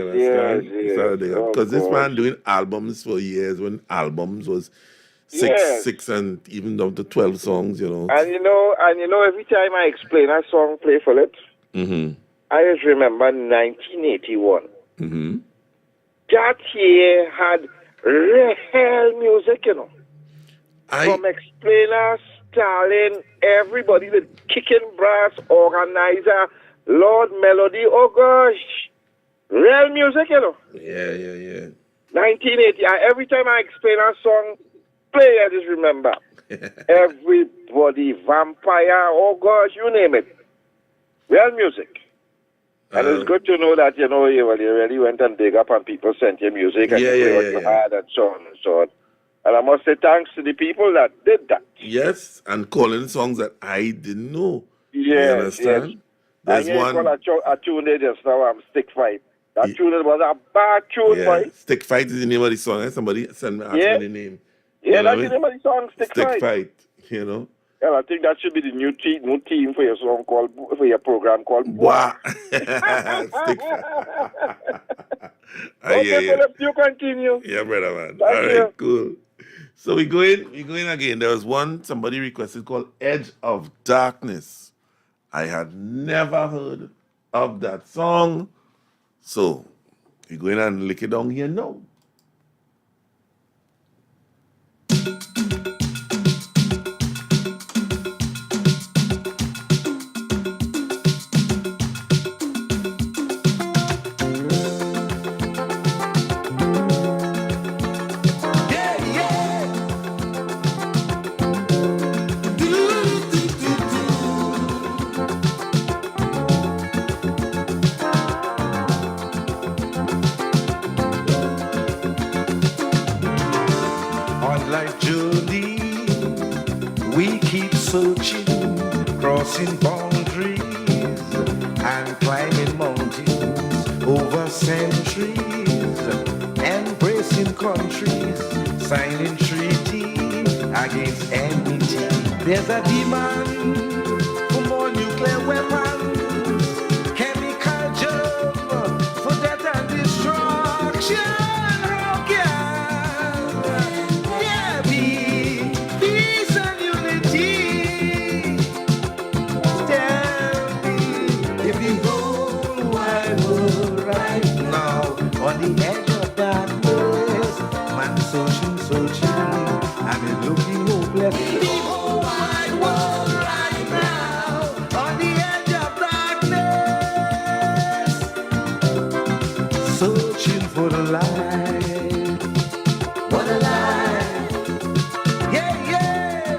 Speaker 23: Because this man doing albums for years when albums was six and even down to 12 songs, you know.
Speaker 4: And you know, every time I explain a song, play for it, I just remember 1981. That year had real music, you know. from explainer, Stalin, everybody, the kicking brass, organizer, Lord Melody, oh gosh. Real music, you know.
Speaker 23: Yeah.
Speaker 4: 1980. Every time I explain a song, play, I just remember. Everybody, Vampire, oh gosh, you name it. Real music. And it's good to know that, you really went and dig up and people sent you music and you play what you had and so on and so on. And I must say thanks to the people that did that.
Speaker 23: Yes, and calling songs that I didn't know.
Speaker 4: Yes,
Speaker 23: you understand?
Speaker 4: yes.
Speaker 23: There's
Speaker 4: and
Speaker 23: one.
Speaker 4: I tuned in just now, Stick Fight. That tune was a bad tune, boy.
Speaker 23: Stick Fight is the name of the song. Eh? Somebody send me, ask me the name.
Speaker 4: Yeah, that's the name of the song, Stick
Speaker 23: Fight. You know?
Speaker 4: Yeah, I think that should be the new theme for your song for your program called WACK.
Speaker 23: Stick
Speaker 4: Okay, Philip, you continue.
Speaker 23: Yeah, brother, man.
Speaker 4: Thank
Speaker 23: All right,
Speaker 4: you.
Speaker 23: cool. So we going again. There was one somebody requested called Edge of Darkness. I had never heard of that song. So we going and lick it down here now.
Speaker 12: On life journey, we keep searching, crossing boundaries and climbing mountains over centuries, embracing countries, signing treaties against enmity. There's a demand for more nuclear weapons, chemical germ for death and destruction. On the edge of darkness, man searching, and it's looking hopeless. The whole wide world right now, on the edge of darkness, searching for the light. What a life! Yeah!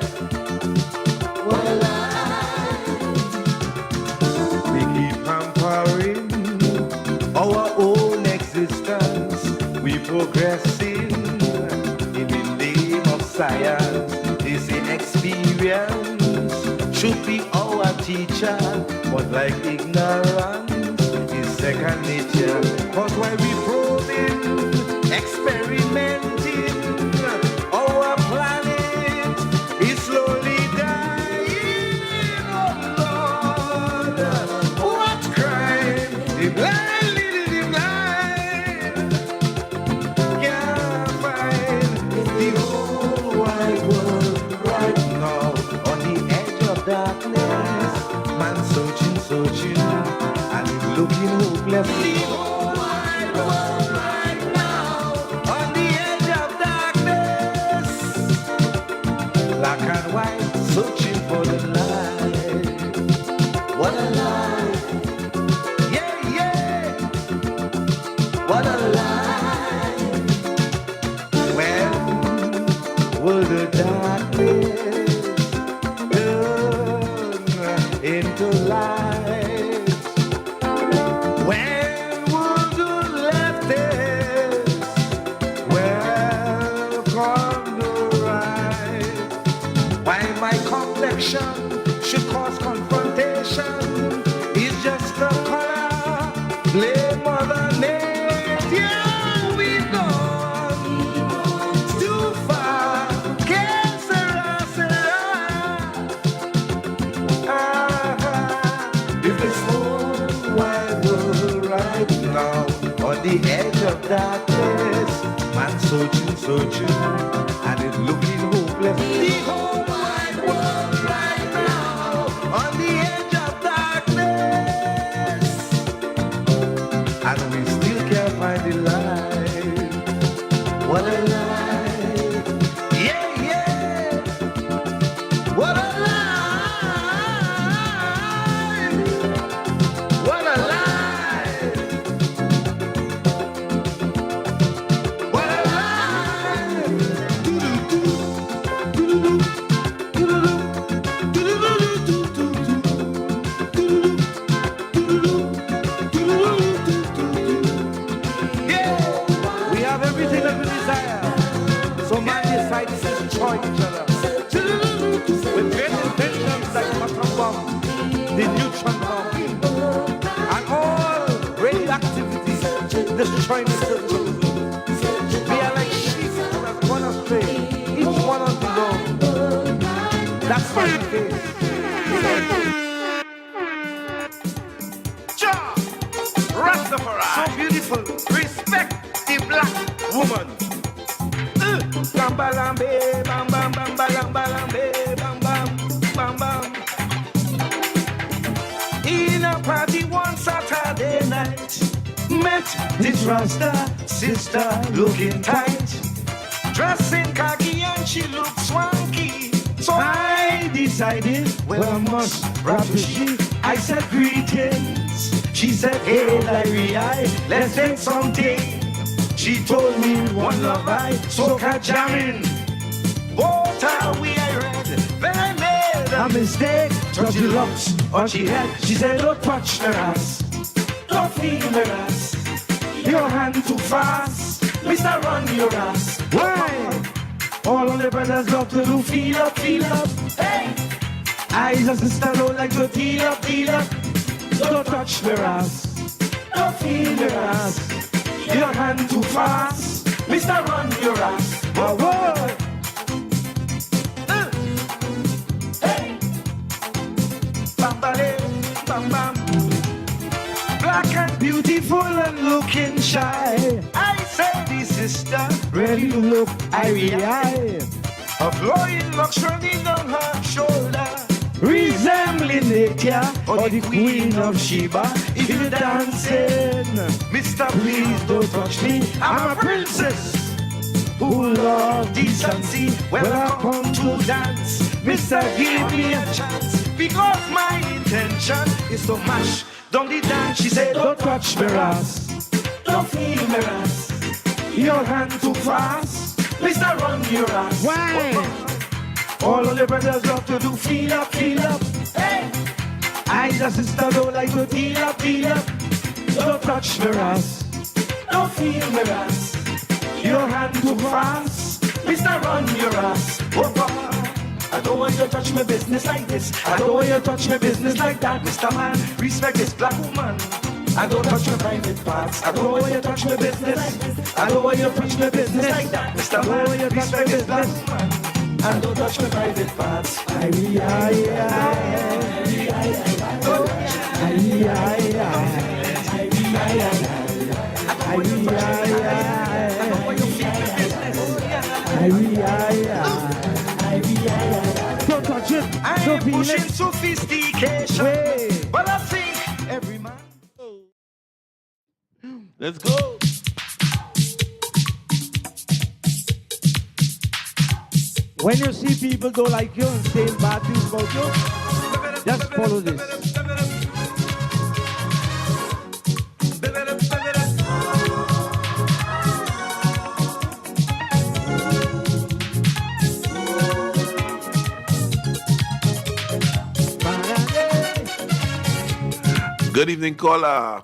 Speaker 12: What a life! We keep pampering our own existence, we progressing in the name of science. This experience should be our teacher, but like ignorance is second nature. Cause while we probing, experimenting, our planet is slowly dying. Oh Lord, what crime? The blind searching, and it's looking hopeless. The whole wide world right now, on the edge of darkness, black and white, searching for the light. What a life! Yeah! What a life! When will the darkness turn into light? Should cause confrontation. It's just the color. Blame Mother Nature. We've gone too far. Que sera, sera. If this whole wide world right now on the edge of darkness, man searching, and it's looking hopeless. The whole wide world right now on the edge of darkness, and we still can't find the light. What a life! Yeah!
Speaker 5: destroy each other. With great intentions like atom bomb, the neutron bomb, and all radioactivity destroying the surface of the moon. We are like sheep that have gone astray, each one on his own. That's why we face.
Speaker 12: Jah, Rastafari. So beautiful. Respect the black woman.
Speaker 5: Gambalambe, bam bam bam balambalambe, bam bam bam bam. In a party one Saturday night, met this Rasta sister looking tight, dressed in khaki and she looked swanky. So I decided, well, I must rap with she. I said greetings. She said, hey, Larry, let's take something. She told me one love I, soca jamming. Both are we I read, then I made a mistake. Touch the locks on she head. She said, don't touch her ass, don't feel her ass. Your hand too fast, Mr. Run your ass. Why? All of the brothers love to do feel up, hey! I just sister don't like to deal up. Don't touch her ass, don't feel her ass. Your hand too fast, Mr. Run your ass. Whoa, whoa. Hey! Bam, bam, bam. Black and beautiful and looking shy. I said this sister really look irie. A flowing locks running on her shoulder, resembling Natia or the Queen of Sheba. If you're dancing, Mister, please don't touch me. I'm a princess who love decency. Well, I come to dance, Mister, give me a chance, because my intention is to mash down the dance. She said, don't touch me ass, don't feel me ass. Your hand too fast, Mister, run your ass. Why? All of the brothers love to do feel up. Hey! I just sister don't like to deal up. Don't touch me ass, don't feel me ass. Your hand too fast, Mister, run your ass. Oh God, I don't want you to touch my business like this. I don't want you to touch my business like that, Mr. Man. Respect this black woman. I don't touch my private parts. I don't want you to touch my business. I don't want you to touch my business like that, Mr. Man. Respect this black woman. And don't touch my private parts. Don't touch it. I am pushing sophistication, but I think every man.
Speaker 23: Let's go.
Speaker 5: When you see people don't like you and saying bad things about you, just follow this.
Speaker 23: Good evening, caller.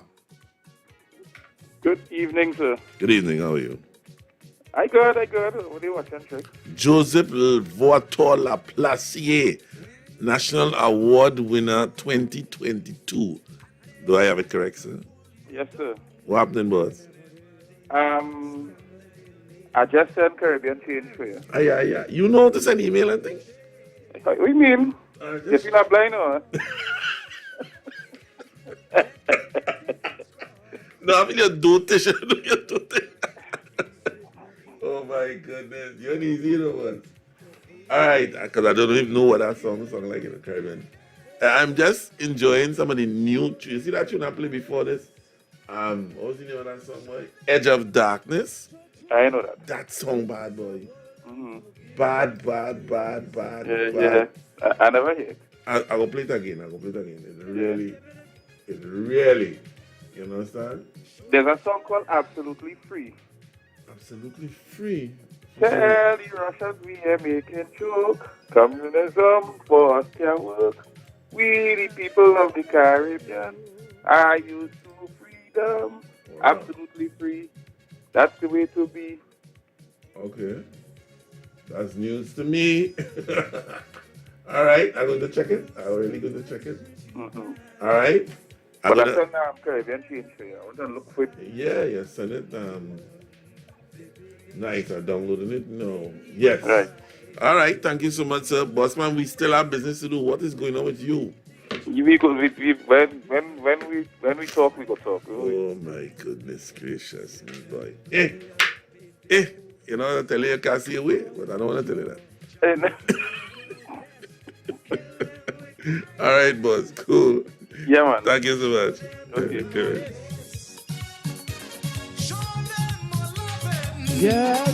Speaker 16: Good evening, sir.
Speaker 23: Good evening, how are you?
Speaker 16: I good. What are you watching, Trick?
Speaker 23: Joseph Voitor Laplacier, National Award winner 2022. Do I have it correct, sir?
Speaker 16: Yes, sir.
Speaker 23: What happened, boss?
Speaker 16: I just sent Caribbean change for you.
Speaker 23: Yeah. You know how to send email and things?
Speaker 16: What do you mean? If you're not blind or
Speaker 23: No, I mean your dotation. Oh my goodness, you're easy, you know what? Alright, because I don't even know what that song like in the Caribbean. I'm just enjoying some of the new tunes. You see that tune I played before this? What was the name of that song, boy? Edge of Darkness.
Speaker 16: I know that.
Speaker 23: That song, bad boy.
Speaker 16: Mm-hmm.
Speaker 23: Bad.
Speaker 16: Yeah. I never hear it.
Speaker 23: I will play it again. It really, you understand?
Speaker 16: There's a song called Absolutely Free.
Speaker 23: Absolutely Free.
Speaker 16: Tell the Russians we are making joke. Communism for us can work. We the people of the Caribbean are used to freedom. Absolutely free. That's the way to be.
Speaker 23: Okay. That's news to me. All right, I'm going to check it. I'm really going to check it.
Speaker 16: Mm-hmm.
Speaker 23: All right.
Speaker 16: But I send Caribbean change for you. I want to look for it.
Speaker 23: Yeah, send it. Nice. I downloaded it. No. Yes.
Speaker 16: Right.
Speaker 23: All right. Thank you so much, sir. Bossman, we still have business to do. What is going on with you?
Speaker 16: When we talk, we go talk.
Speaker 23: Oh my goodness gracious, me boy. You know, I tell you I can't see away, but I don't want to tell you that. All right, boss. Cool.
Speaker 16: Yeah, man.
Speaker 23: Thank you so much.
Speaker 16: Okay.
Speaker 5: Yes,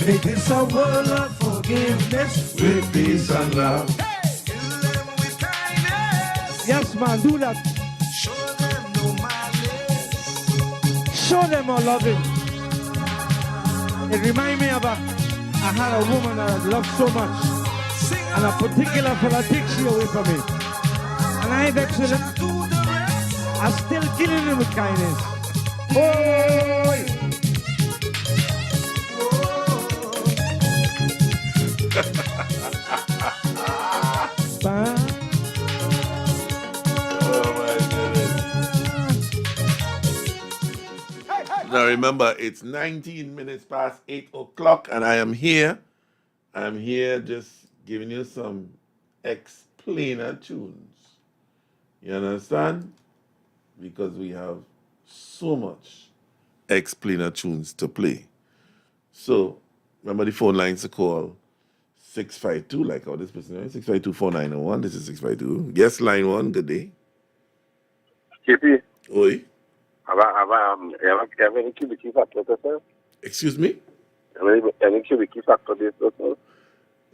Speaker 5: make this a world of forgiveness with peace and love. Yes, man, do that. Show them more loving. It reminds me of I had a woman that I loved so much, and a particular fella takes she away from me, and I ain't vexed with him. I'm still killing him with kindness. Oh.
Speaker 23: Now remember, it's 19 minutes past 8 o'clock, and I am here. I'm here just giving you some explainer tunes. You understand? Because we have so much explainer tunes to play. So, remember the phone lines to call 652, like how this person is, 652-4901. This is 652. Yes, line 1, good day.
Speaker 14: KP.
Speaker 23: Oi.
Speaker 14: Have any cubic factor, sir?
Speaker 23: Excuse me?
Speaker 14: Any cubic factor, sir?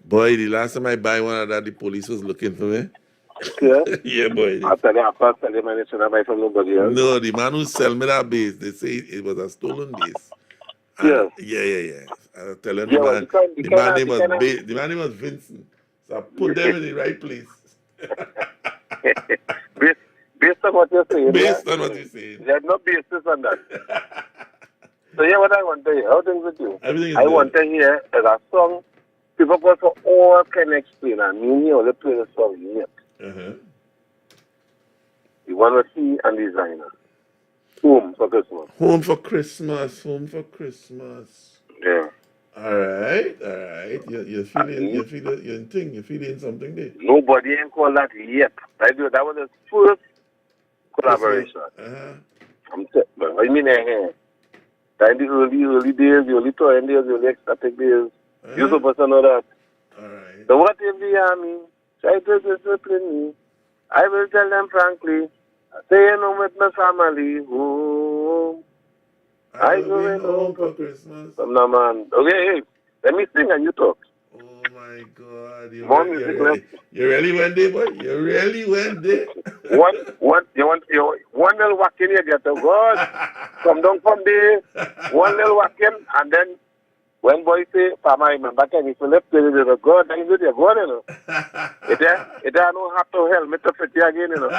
Speaker 23: Boy, the last time I buy one of that, the police was looking for me.
Speaker 14: Yeah?
Speaker 23: Yeah, boy.
Speaker 14: I tell you, man, I buy from nobody else.
Speaker 23: No, the man who sell me that bass, they say it was a stolen bass.
Speaker 14: Yes.
Speaker 23: Yeah. I tell you,
Speaker 14: Yeah,
Speaker 23: the man name was Vincent. So I put them in the right place.
Speaker 14: Based on what you're saying.
Speaker 23: Based on what you're saying.
Speaker 14: There's no basis on that. So yeah, what I want to hear, how things with you?
Speaker 23: Everything is
Speaker 14: I
Speaker 23: good.
Speaker 14: want to hear is a song people go for all can explain and me only play the song yet. You want to see and designer. Home for Christmas.
Speaker 23: Home for Christmas.
Speaker 14: Yeah.
Speaker 23: All right. You're feeling something there.
Speaker 14: Nobody ain't called that yet. That was the first collaboration. I mean, in the early days, the early touring days, the early ecstatic days, you're supposed to know that.
Speaker 23: All right.
Speaker 14: So what if the army try to discipline me? I will tell them frankly, staying home with my family. Home. I going home for Christmas. No, man. Okay, hey, let me sing and you talk.
Speaker 23: Oh my God! You
Speaker 14: really
Speaker 23: went there, boy. You really went there.
Speaker 14: One little whack in you get to God. Come down from there. One little whack in, and then when boy say, "Pama, I remember can if you left there, there's a God, then you go, you know." It don't have to helmet to fit you again, you know.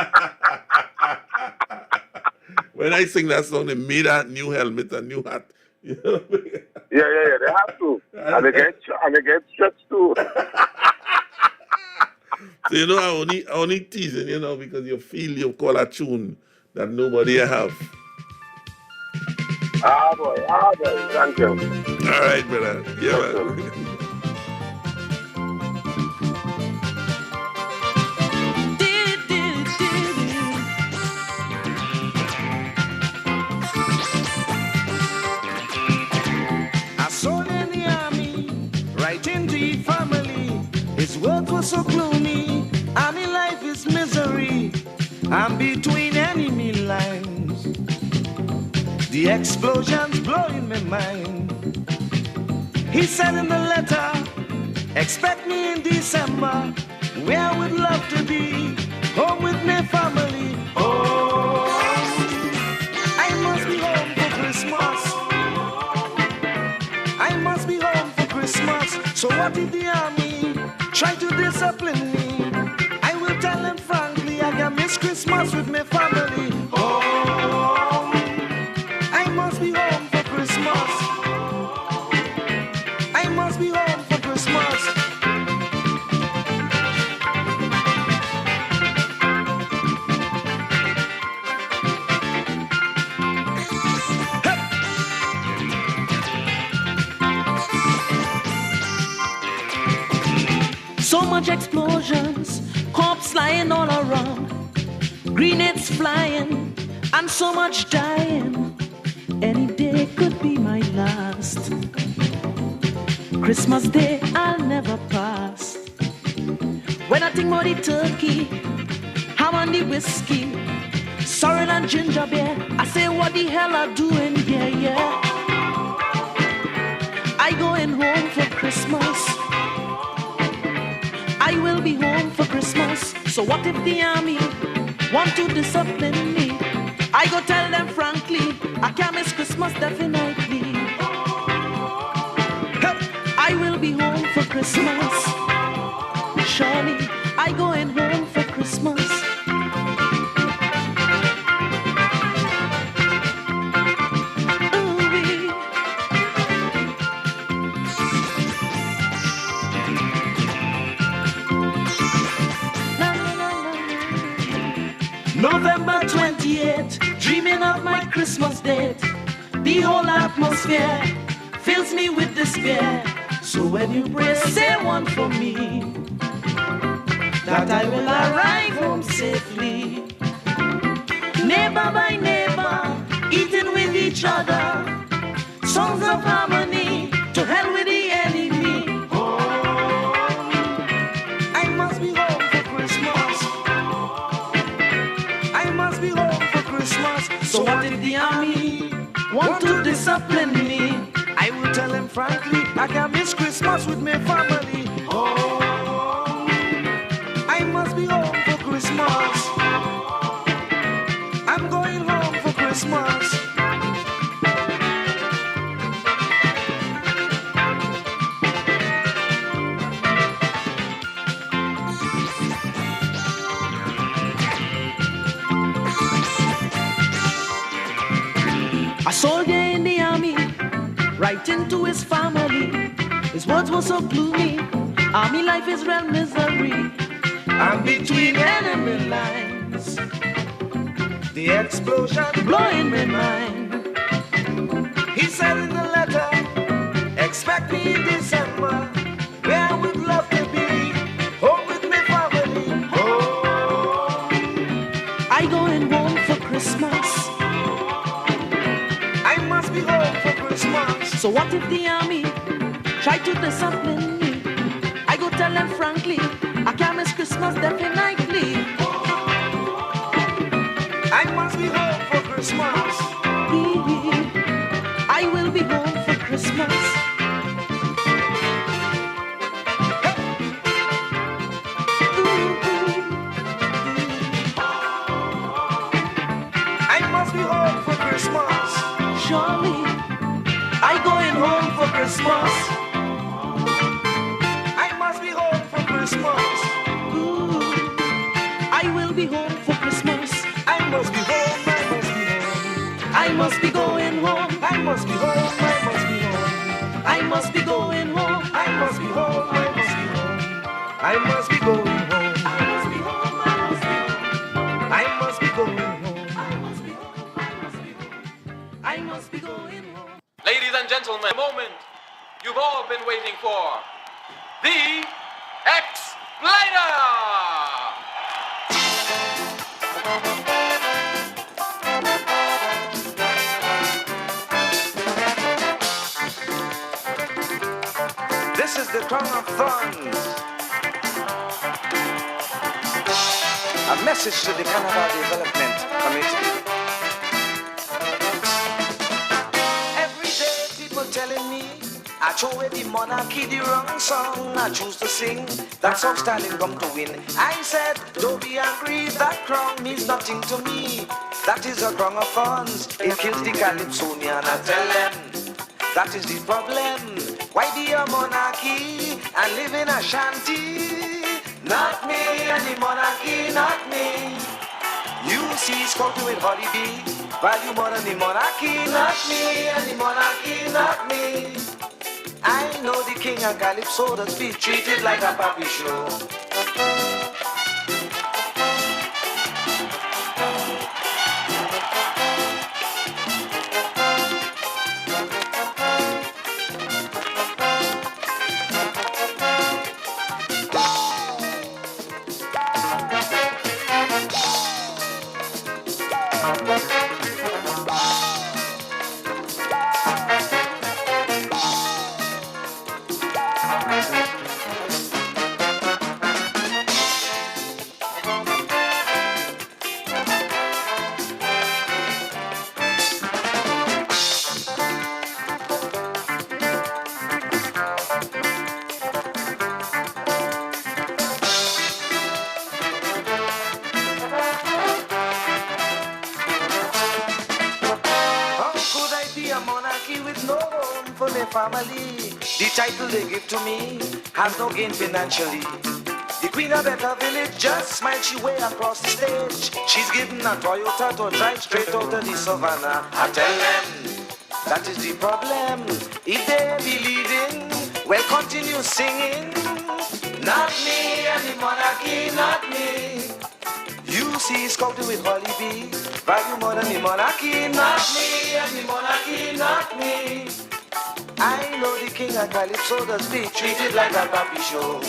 Speaker 23: When I sing that song, they made a new helmet, a new hat. You know?
Speaker 14: Yeah, they have to. And they get stretched too.
Speaker 23: So, you know, I only teasing, you know, because you feel you call a tune that nobody have.
Speaker 14: Ah, boy, thank you.
Speaker 23: All right, brother. Yeah, man.
Speaker 12: His work was so gloomy, and in life is misery. I'm between enemy lines. The explosions blowing my mind. He said in the letter, expect me in December, where I would love to be, home with my family. Oh, I must be home for Christmas. I must be home for Christmas. So what if the army try to discipline me? I will tell them frankly, I can miss Christmas with my family. Oh, I must be home for Christmas. I must be home for Christmas.
Speaker 8: much explosions, corpse lying all around, grenades flying, and so much dying. Any day could be my last. Christmas Day I'll never pass. When I think about the turkey, ham and the whiskey, sorrel and ginger beer, I say what the hell I doing here, yeah. I going home for Christmas. I will be home for Christmas. So what if the army want to discipline me? I go tell them frankly, I can't miss Christmas definitely. Hey, I will be home for Christmas. Surely I going home for Christmas. November 28th, dreaming of my Christmas date. The whole atmosphere fills me with despair. So when you pray, say one for me, that I will arrive home safely. Neighbor by neighbor, eating with each other, songs of harmony, to hell with the enemy. Oh, I must be home for Christmas. I must be home for Christmas. So what if the army want to discipline me? I will tell them frankly, I can't miss Christmas with my family. Oh, I must be home for Christmas. I'm going home for Christmas. A soldier in the army, writing to his family. His words were so gloomy. Army life is real misery. I'm between enemy lines. The explosion blowing my mind. He said in the letter, expect me in December, where I would love to be, home with my family. Oh, I going home for Christmas. I must be home for Christmas. So what if the army try to discipline me? I go tell them frankly, I can't miss Christmas definitely. I must be home for Christmas. I will be home for Christmas. I must be home for Christmas. Surely I going home for Christmas. I must be home for Christmas. Ooh, I will be home for Christmas. I must be home, I must be home. I must be going home. I must be home, I must be home. I must be going home. I must be home, I must be home. I must be going home. I must be home, I must be home. I must be going home. I must be home, I must be home. I must be going home.
Speaker 20: Ladies and gentlemen, a moment you've all been waiting for. The Explainer!
Speaker 12: This is the Crown of Thorns. A message to the Canada Development Committee. Every day people telling me I throw away the monarchy, the wrong song I choose to sing. That's how Stalin come to win. I said, don't be angry, that crown means nothing to me. That is a crown of thorns. It kills the Calypsonian. I tell them, that is the problem. Why be a monarchy and live in a shanty? Not me and the monarchy, not me. You see Scorpio with Holly B, value more than the monarchy. Not me and the monarchy, not me. I know the king of Calypso does be treated like a puppy show.
Speaker 8: family. The title they give to me has no gain financially. The queen of better village just smiled she way across the stage. She's given a Toyota to drive straight out of the savannah. I tell them that is the problem. If they believe in, well, continue singing. Not me and the monarchy, not me. You see scouting with Holly B. Value more than the monarchy, not me and the monarchy, not me. I know the king of Calypso does be treated like a puppy show.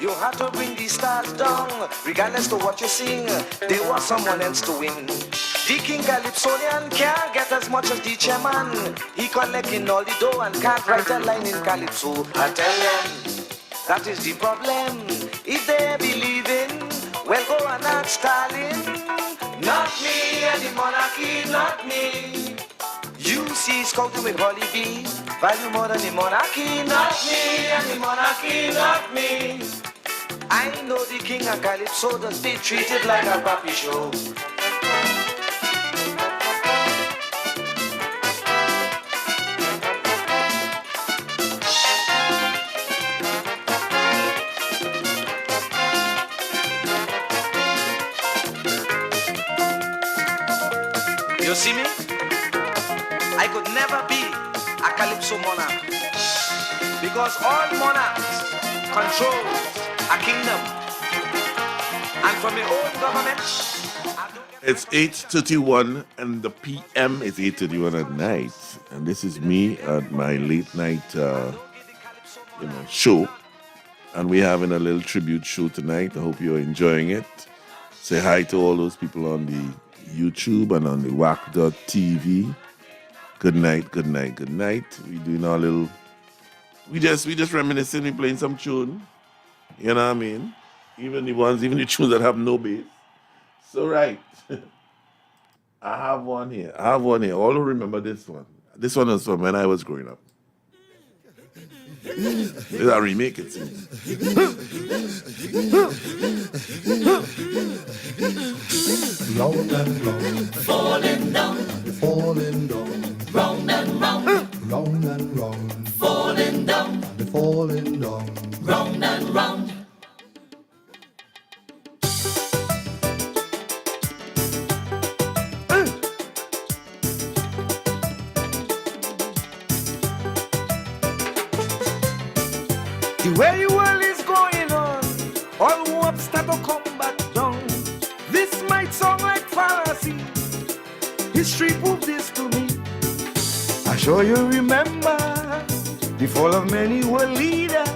Speaker 8: You had to bring the stars down. Regardless to what you sing, there was someone else to win. The king Calypsonian can't get as much as the chairman. He collecting all the dough and can't write a line in Calypso. I tell them, that is the problem. If they believe in, well, go and ask Stalin. Not me and the monarchy, not me. You see scouting with Holly B. Value more than the monarchy, not me and the monarchy, not me. I know the king of Calypso does be treated like a puppy show. You see me? I could never be a Calypso monarch because all monarchs control a kingdom, and from your own government.
Speaker 23: It's 8:31 and the PM is 8:31 at night, and this is me at my late night, show, and we're having a little tribute show tonight. I hope you're enjoying it. Say hi to all those people on the YouTube and on the WACK.tv. Good night, good night, good night. We doing our little. We just reminiscing. We playing some tune. You know what I mean? Even the tunes that have no bass. So right. I have one here. All who remember this one. This one is from when I was growing up. This is a remake, it seems.
Speaker 11: Round and round, falling down, falling down, round and round, round and round, falling down, falling down, round and round.
Speaker 8: The way the world is going on, all hope start to come back down. This might sound like fallacy. History proved this to me. I'm sure you remember the fall of many world leaders,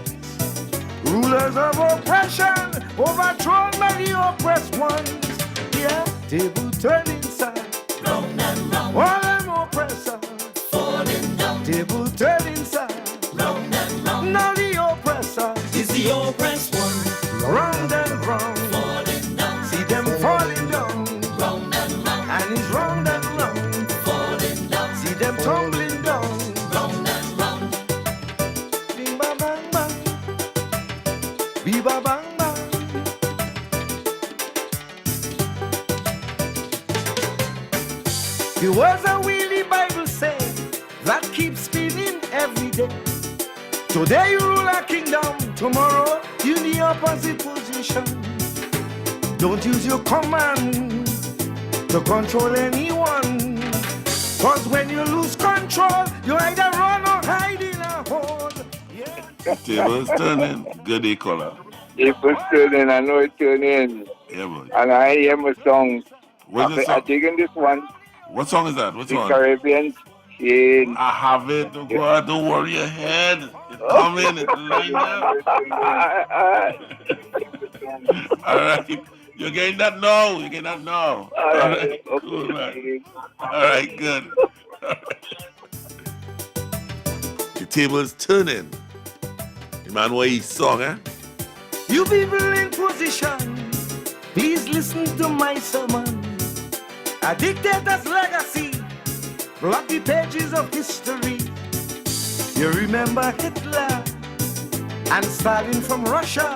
Speaker 8: rulers of oppression, overthrown by the oppressed ones. Yeah, table turning side, round and round. All them oppressors falling down. Table turning side, round and round. Now the oppressor is the oppressed one, round and round, falling down. See them falling down, round and round, and it's round and round, falling down. See them tumbling down, round and round. Bing-ba bang bang, bee-ba bang bang. The words of Willie Bible say that keeps spinning every day. Today you rule a kingdom, tomorrow you in the opposite position.
Speaker 12: Don't use your command to control anyone. Cause when you lose control, you either run or hide in a hole.
Speaker 23: The table's turning. Good day, caller.
Speaker 7: It was turning, I know it's turning.
Speaker 23: Yeah, boy.
Speaker 7: And I hear my song.
Speaker 23: What's the song?
Speaker 7: I dig in this one.
Speaker 23: What song is that? What
Speaker 7: The
Speaker 23: song?
Speaker 7: Caribbean Chain.
Speaker 23: I have it. Don't go out. Don't worry your head. It's coming. It's lined up. All right. You're getting that now. You're getting that now. All right. Cool, man. All right. Good. All right. The table is turning. The man, what he song, eh?
Speaker 12: You people in position, please listen to my sermon. A dictator's legacy, block the pages of history. You remember Hitler and Stalin from Russia,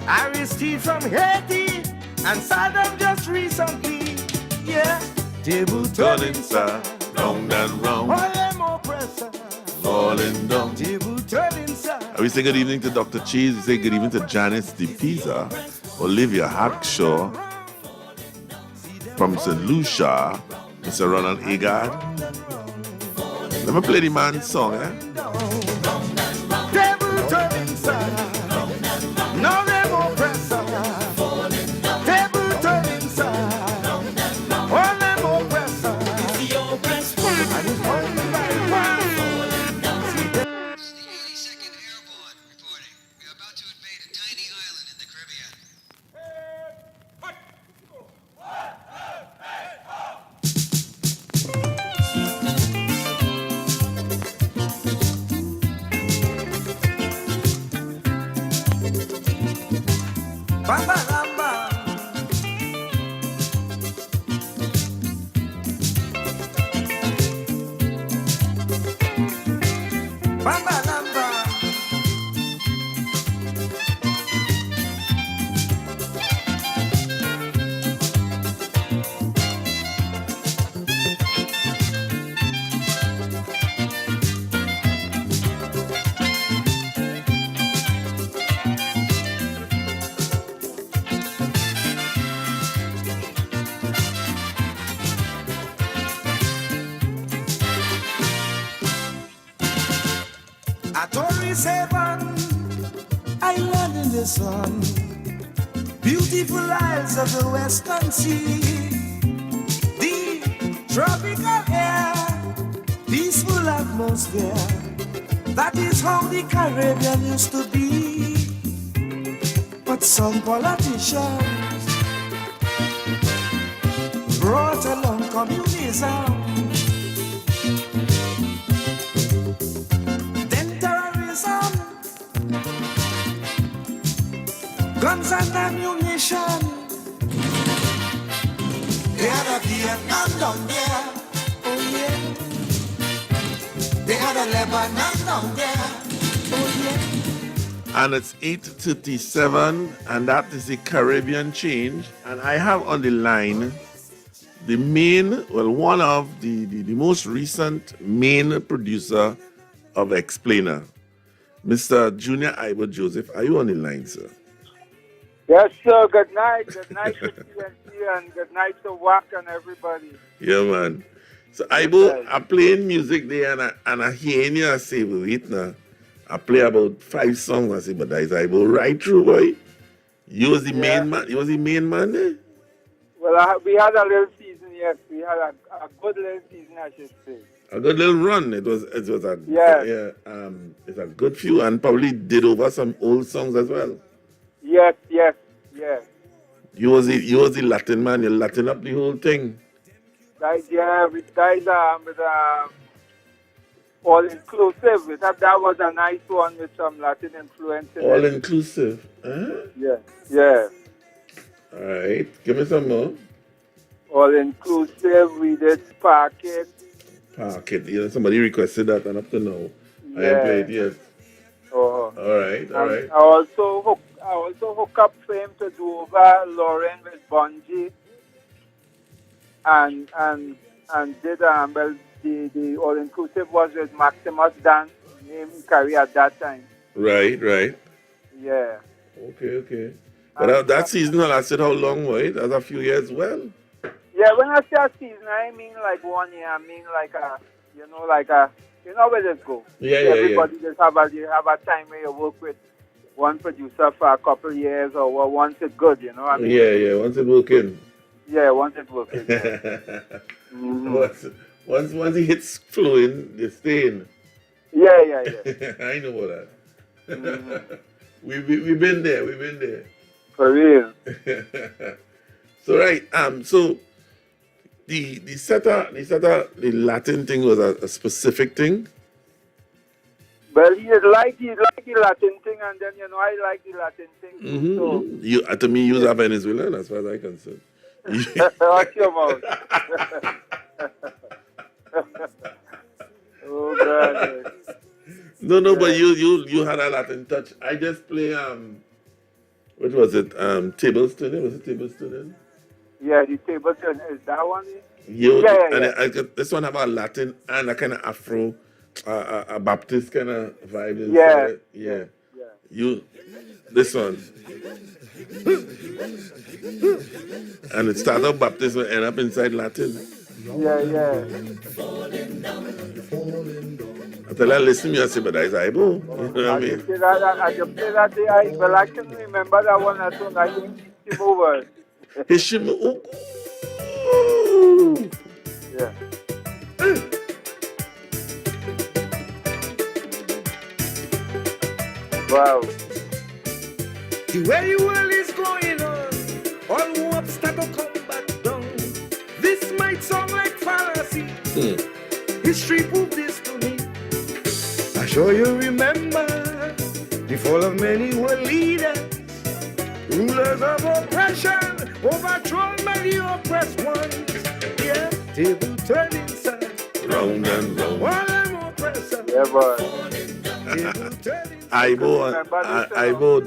Speaker 12: Aristide from Haiti, and Saddam just recently. Yeah, table turning, sir,
Speaker 23: round and round,
Speaker 12: all them oppressor,
Speaker 23: falling down.
Speaker 12: Table turning, sir.
Speaker 23: We say good evening to Dr. Cheese. We say good evening to Janice De Pisa, Olivia Hackshaw from St. Lucia, Mr. Ronald Agard. Let me play the man's song, eh?
Speaker 12: Table turning, sir. Now them oppressor. Table turning, sir. All them oppressor. And it's one by one. Bamba lamba. Bamba lamba. Atoris Haven, island in the sun, beautiful isles of the Western Sea, the tropical air, peaceful atmosphere. That is how the Caribbean used to be. But some politicians brought along communism. Guns and ammunition. They had a Vietnam down there. Oh yeah. They had a Lebanon down there. Oh yeah.
Speaker 23: And it's 8:37, and that is the Caribbean change. And I have on the line the one of the most recent main producer of Explainer, Mr. Junior Iber Joseph. Are you on the line, sir?
Speaker 14: Yes, sir. Good night. Good night to TNT and good night to WACK and everybody.
Speaker 23: Yeah, man. So Ibo, I'm playing music there and I hear you say, wait now. I play about 5 songs. I say, but that is Ibo right through, boy. You was the main man. You was the main man there.
Speaker 14: Well, we had a little season. Yes, we had a good little season, I should say.
Speaker 23: A good little run. It was a it's a good few, and probably did over some old songs as well.
Speaker 14: Yes.
Speaker 23: You was the Latin man. You Latin up the whole thing.
Speaker 14: We died with all inclusive. That was a nice one with some Latin influence in
Speaker 23: all
Speaker 14: it.
Speaker 23: inclusive. Huh?
Speaker 14: Yeah.
Speaker 23: All right. Give me some more.
Speaker 14: All inclusive. We did Spark It.
Speaker 23: Park It. Yeah, somebody requested that, and up to now, I
Speaker 14: Yeah.
Speaker 23: ain't played yet.
Speaker 14: Oh.
Speaker 23: All right.
Speaker 14: I also hook up fame to Dover, Lauren with Bungie, and did the all inclusive was with Maximus Dan, name he carried at that time.
Speaker 23: Right.
Speaker 14: Yeah.
Speaker 23: Okay. But that season lasted how long, right? That's a few years, well.
Speaker 16: Yeah, when I say a season, I mean like 1 year. I mean like a, you know, where this go.
Speaker 23: Yeah.
Speaker 16: Everybody just have a time where you work with one producer for a couple of years, or once it's good, you know what I mean?
Speaker 23: Yeah, once it working.
Speaker 16: Yeah, once it working. Yeah.
Speaker 23: Once it hits flowing, they stay in.
Speaker 16: Yeah.
Speaker 23: I know all that. We've been there.
Speaker 16: For real.
Speaker 23: So right, so the Latin thing was a specific thing.
Speaker 16: Well, he like the Latin thing, and then I like the Latin thing.
Speaker 23: Mm-hmm.
Speaker 16: So
Speaker 23: To me, you are Venezuelan, as far as I'm concerned.
Speaker 16: watch your mouth. Oh God.
Speaker 23: No, but you had a Latin touch. I just play what was it? Table Turning? Was it Table Turning?
Speaker 16: Yeah, the table turn is that one.
Speaker 23: And I got, this one have a Latin and a kind of Afro, a Baptist kind of vibe inside it. Yeah. This one. And it started up Baptist and end up inside Latin.
Speaker 16: Yeah.
Speaker 23: I tell her, listen to me, I say, but that's Ibo. You know what I mean?
Speaker 16: I just play that day, but I can remember that one as soon as you him over. Yeah. Wow.
Speaker 5: The way the world is going on, all hopes start to come back down. This might sound like fallacy. History proved this to me. I'm sure you remember the fall of many world leaders, rulers of oppression, overthrown by the oppressed ones. Yeah, table turning side,
Speaker 23: round and round.
Speaker 5: while I'm oppressor.
Speaker 16: Yeah, boy.
Speaker 23: Ibo,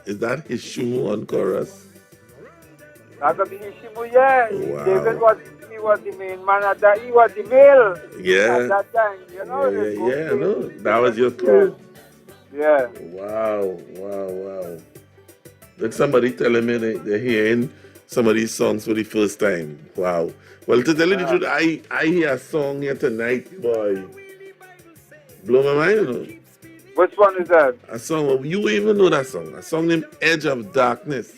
Speaker 23: is that Hishimu on chorus?
Speaker 16: That was Hishimu, yeah.
Speaker 23: Wow.
Speaker 16: David was the main man at that. He was the male at that time. You know.
Speaker 23: Yeah, I know. That was your crew.
Speaker 16: Yeah.
Speaker 23: Wow. Like somebody telling me they're hearing some of these songs for the first time. Wow. Well, to tell you the truth, I hear a song here tonight, boy. Blow my mind, you know.
Speaker 16: Which one is that?
Speaker 23: A song, you even know that song. A song named Edge of Darkness.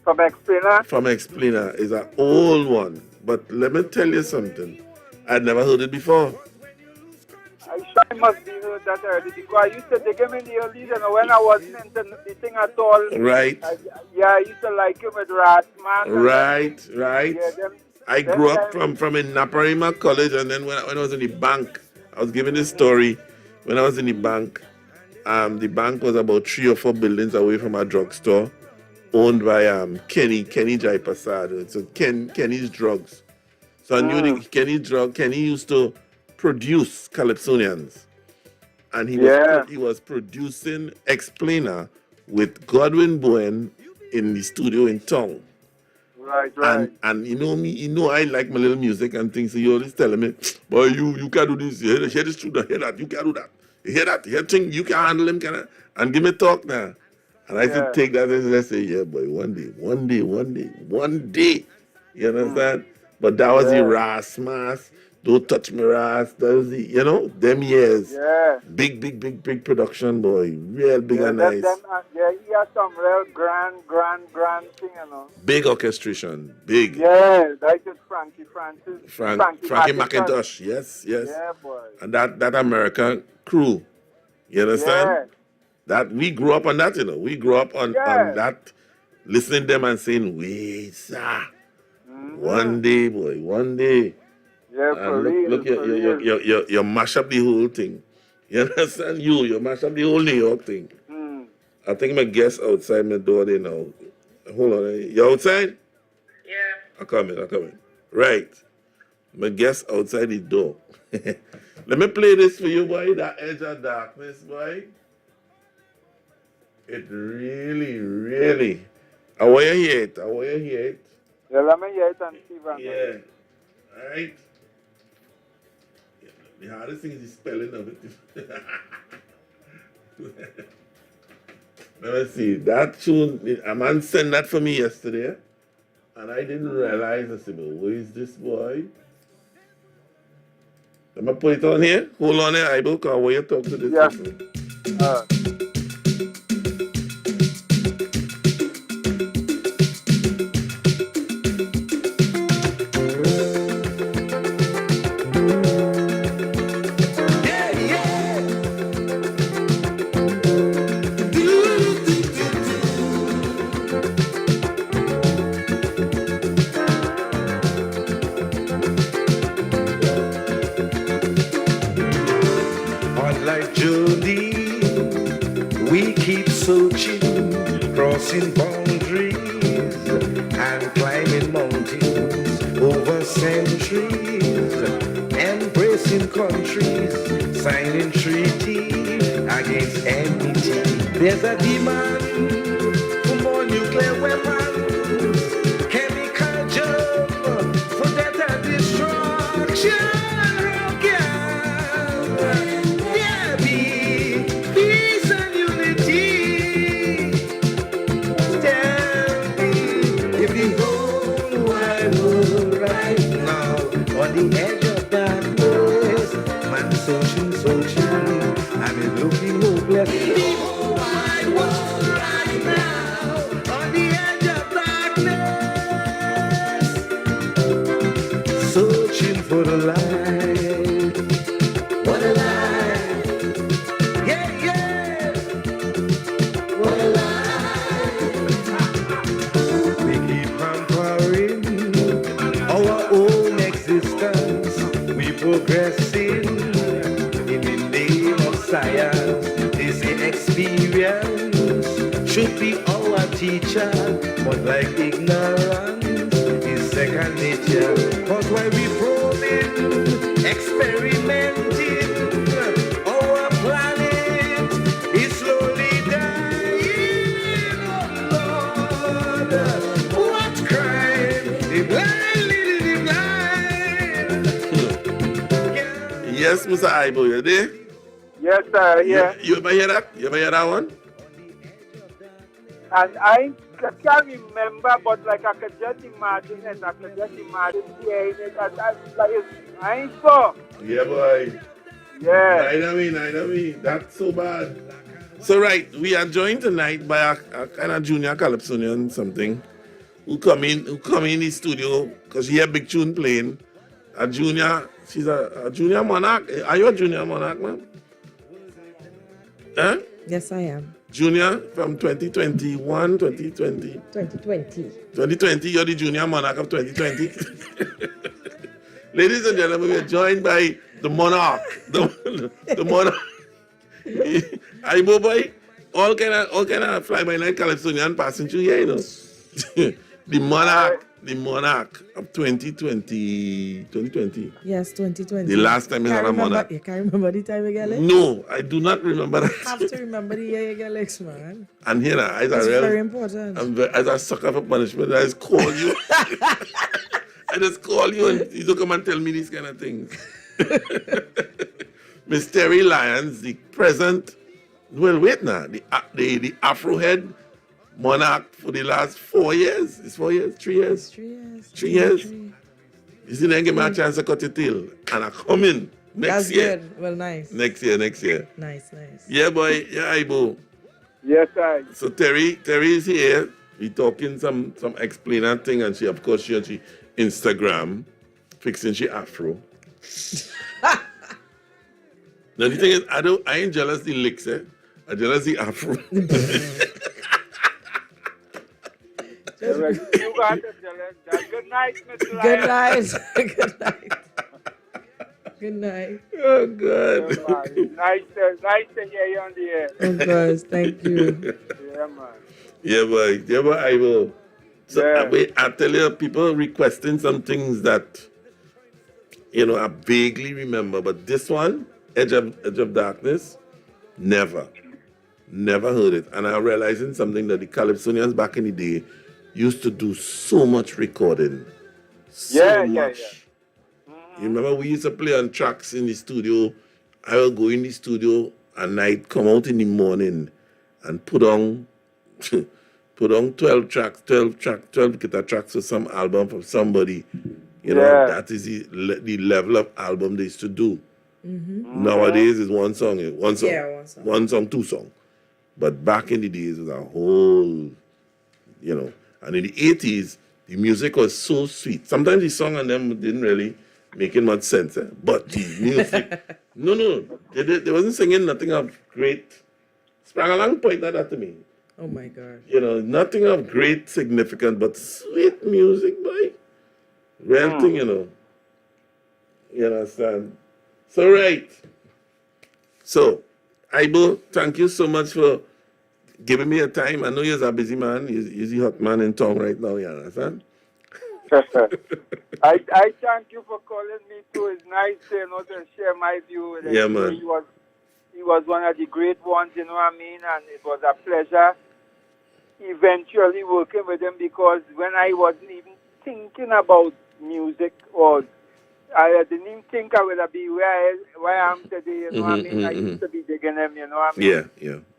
Speaker 16: From Explainer?
Speaker 23: From Explainer. Is an old one. But let me tell you something. I'd never heard it before.
Speaker 16: I sure I must be heard that already, because I used to dig him in the early days, and when I wasn't into the thing at all.
Speaker 23: Right.
Speaker 16: I used to like him with Ratman.
Speaker 23: Right.
Speaker 16: Yeah,
Speaker 23: I grew up from in Naparima College, and then when I was in the bank, I was giving this story. When I was in the bank was about 3 or 4 buildings away from a drugstore owned by Kenny Jaiprasad. So Kenny's Drugs. So I knew Kenny used to produce Calypsonians. And he was producing Explainer with Godwin Bowen in the studio in town.
Speaker 16: Right.
Speaker 23: And you know me, I like my little music and things, so you always telling me, boy, you can't do this, hear this tune, hear that, you can't do that. You hear that, hear thing, you can handle him, and give me talk now. And I used to take that and I say, yeah, boy, one day. You understand? But that was the Rasmas, Don't Touch Me Ras, that was the, them years.
Speaker 16: Yeah.
Speaker 23: Big production, boy. Real big and nice.
Speaker 16: He had some real grand thing,
Speaker 23: Big orchestration, big.
Speaker 16: Yeah, that is Frankie Francis.
Speaker 23: Frankie McIntosh, yes.
Speaker 16: Yeah, boy.
Speaker 23: And that American crew, you understand?
Speaker 16: Yeah.
Speaker 23: That we grew up on that, We grew up on that, listening to them and saying, wait, sir. One day, boy, one day.
Speaker 16: Yeah, for real.
Speaker 23: Look, you mash up the whole thing. You understand? You mash up the whole New York thing. I think my guest outside my door there now. Hold on. You outside?
Speaker 6: Yeah.
Speaker 23: I'm coming. Right. My guest outside the door. Let me play this for you, boy. That Edge of Darkness, boy. It really. I want you hear it.
Speaker 16: Yeah, let me hear it and see if I know.
Speaker 23: Yeah. All right. The hardest thing is the spelling of it. Let me see. That tune, a man sent that for me yesterday, and I didn't realize. I said, "But who is this boy?" Let me put it on here. Hold on here, Ibo, because I want you to talk to this person.
Speaker 12: On life journey, we keep searching, crossing boundaries and climbing mountains over centuries, embracing countries, signing treaty against enmity. There's a demand for more nuclear weapons, chemical jump for death and destruction. There be peace and unity. Tell me if the whole wide world right now on the edge of darkness, man searching, and it looking hopeless. The whole wide world right now on the edge of darkness, searching for the light. What a life! Yeah, yeah! What a life! We keep pampering our own existence. We progressing in the name of science. They say experience should be our teacher, but like ignorance is second nature. Cause when we probing, experimenting, our planet is slowly dying. Oh Lord, what crime? The blind leading the blind.
Speaker 23: Yes, Mr. Ibo, you there?
Speaker 16: Yes, sir, yeah.
Speaker 23: You ever hear that? You ever hear that one?
Speaker 16: And I can't remember, but like I could just imagine it. I could just imagine hearing it. And I ain't sure.
Speaker 23: Yeah, boy.
Speaker 16: Yeah.
Speaker 23: I know me. That's so bad. So, right, we are joined tonight by a kind of junior calypsonian something who come in the studio because she hear big tune playing. A junior, she's a junior monarch. Are you a junior monarch, man? Huh?
Speaker 6: Yes, I am.
Speaker 23: Junior from 2021, 2020.
Speaker 6: 2020.
Speaker 23: 2020, you're the junior monarch of 2020. Ladies and gentlemen, we are joined by the monarch. The monarch. Ibo boy, all kind of fly-by-night calypsonian passing through here, you know. The monarch of 2020.
Speaker 6: Yes, 2020.
Speaker 23: The last time you had a monarch.
Speaker 6: You can't remember the time you get Lex?
Speaker 23: No, I do not remember that.
Speaker 6: You have to remember the year you get Lex, man.
Speaker 23: And here,
Speaker 6: It's very important.
Speaker 23: as a sucker for punishment, I just call you. I just call you and you don't come and tell me these kind of things. Miss Terry Lyons, the present, well, wait now, the Afro head monarch for the last 4 years. It's 4 years? 3 years?
Speaker 6: 3 years.
Speaker 23: 3 years? You see, then give me a chance to cut your tail. And I come in next year.
Speaker 6: Good. Well, nice.
Speaker 23: Next year.
Speaker 6: Nice.
Speaker 23: Yeah, boy. Yeah, Ibo.
Speaker 16: Yes, sir.
Speaker 23: So Terry is here. We talking some explainer thing, and she on she Instagram fixing she Afro. Now the thing is, I ain't jealous the licks, eh? I jealous the Afro.
Speaker 16: You got it, Dylan. Good night, Mr.
Speaker 6: Good
Speaker 16: Lyons.
Speaker 6: night. Good night.
Speaker 23: Oh, God.
Speaker 16: Nice to hear you on the air.
Speaker 6: Of course, thank you.
Speaker 16: Yeah, man.
Speaker 23: Yeah, boy, I will. So
Speaker 16: Yeah.
Speaker 23: I tell you, people requesting some things that, I vaguely remember, but this one, Edge of Darkness, never heard it. And I'm realizing something that the Calypsonians back in the day used to do so much recording. So much. You remember we used to play on tracks in the studio. I will go in the studio at night, come out in the morning, and put on 12 tracks, 12 guitar tracks for some album from somebody. You know, that is the level of album they used to do. Nowadays is one song,
Speaker 6: Yeah, one song.
Speaker 23: one song, two songs. But back in the days, it was a whole, you know. And in the 80s, the music was so sweet. Sometimes the song and them didn't really make much sense. But the music, no, they wasn't singing nothing of great. Sprang along pointed that to me.
Speaker 6: Oh my God.
Speaker 23: You know, nothing of great significance, but sweet music, boy. Real thing, you know. You understand? So, right. So, Ibo, thank you so much for giving me a time. I know you're a busy man. You're the hot man in town right now, you understand?
Speaker 4: I thank you for calling me too. It's nice to share my view with
Speaker 23: Yeah,
Speaker 4: you.
Speaker 23: man.
Speaker 4: He was one of the great ones, you know what I mean? And it was a pleasure eventually working with him, because when I wasn't even thinking about music, or I didn't even think I would be where I am today, you know what I mean? I used to be digging him, you know what I mean?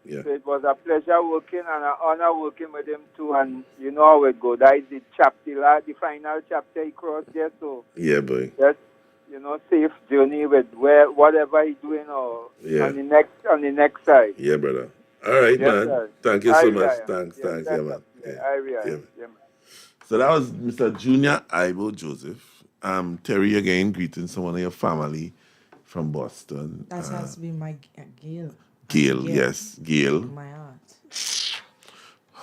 Speaker 23: Yeah.
Speaker 4: So it was a pleasure working and an honor working with him too, and you know how it goes. That is the final chapter he crossed there, so
Speaker 23: Yeah, boy.
Speaker 4: just, safe journey with whatever he's doing, or on the next side.
Speaker 23: Yeah, brother. All right,
Speaker 4: Yes,
Speaker 23: man.
Speaker 4: sir.
Speaker 23: Thank you so much.
Speaker 4: Ryan.
Speaker 23: Thanks,
Speaker 4: Yes,
Speaker 23: yeah, man.
Speaker 4: man.
Speaker 23: So that was Mr. Junior Ibo Joseph. Terry again greeting someone of your family from Boston.
Speaker 6: That has been my Gail.
Speaker 23: Gail, yes, Gail.
Speaker 6: My aunt.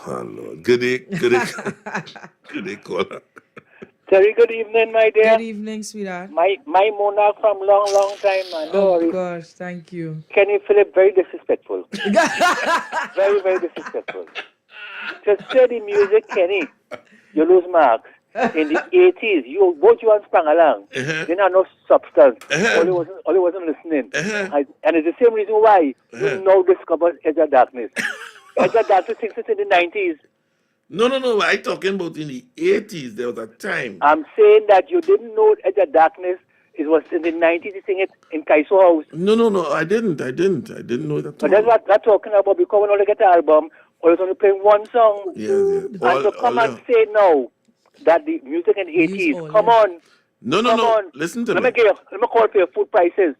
Speaker 23: Oh, Lord. Good day. Good day, caller.
Speaker 13: Terry, good evening, my dear.
Speaker 6: Good evening, sweetheart.
Speaker 13: My monarch from long time, man. No
Speaker 6: Oh
Speaker 13: worries.
Speaker 6: gosh, thank you.
Speaker 13: Kenny Phillip, very disrespectful. Very, very disrespectful. To study music, Kenny, you lose marks. In the 80s, both you and sprang along. They had no substance. Only wasn't listening. And it's the same reason why you now discover Edge of Darkness. Edge of Darkness since in the 90s.
Speaker 23: No. I'm talking about in the 80s. There was a time.
Speaker 13: I'm saying that you didn't know Edge of Darkness. It was in the 90s. You sing it in Kaiso House.
Speaker 23: No. I didn't know that.
Speaker 13: But that's what I'm talking about, because when I get the album, I was only playing one song.
Speaker 23: Yes.
Speaker 13: And to come and say now that the music in the 80s, come on.
Speaker 23: No.
Speaker 13: On.
Speaker 23: Listen to
Speaker 13: let
Speaker 23: me.
Speaker 13: Let me call for your food prices.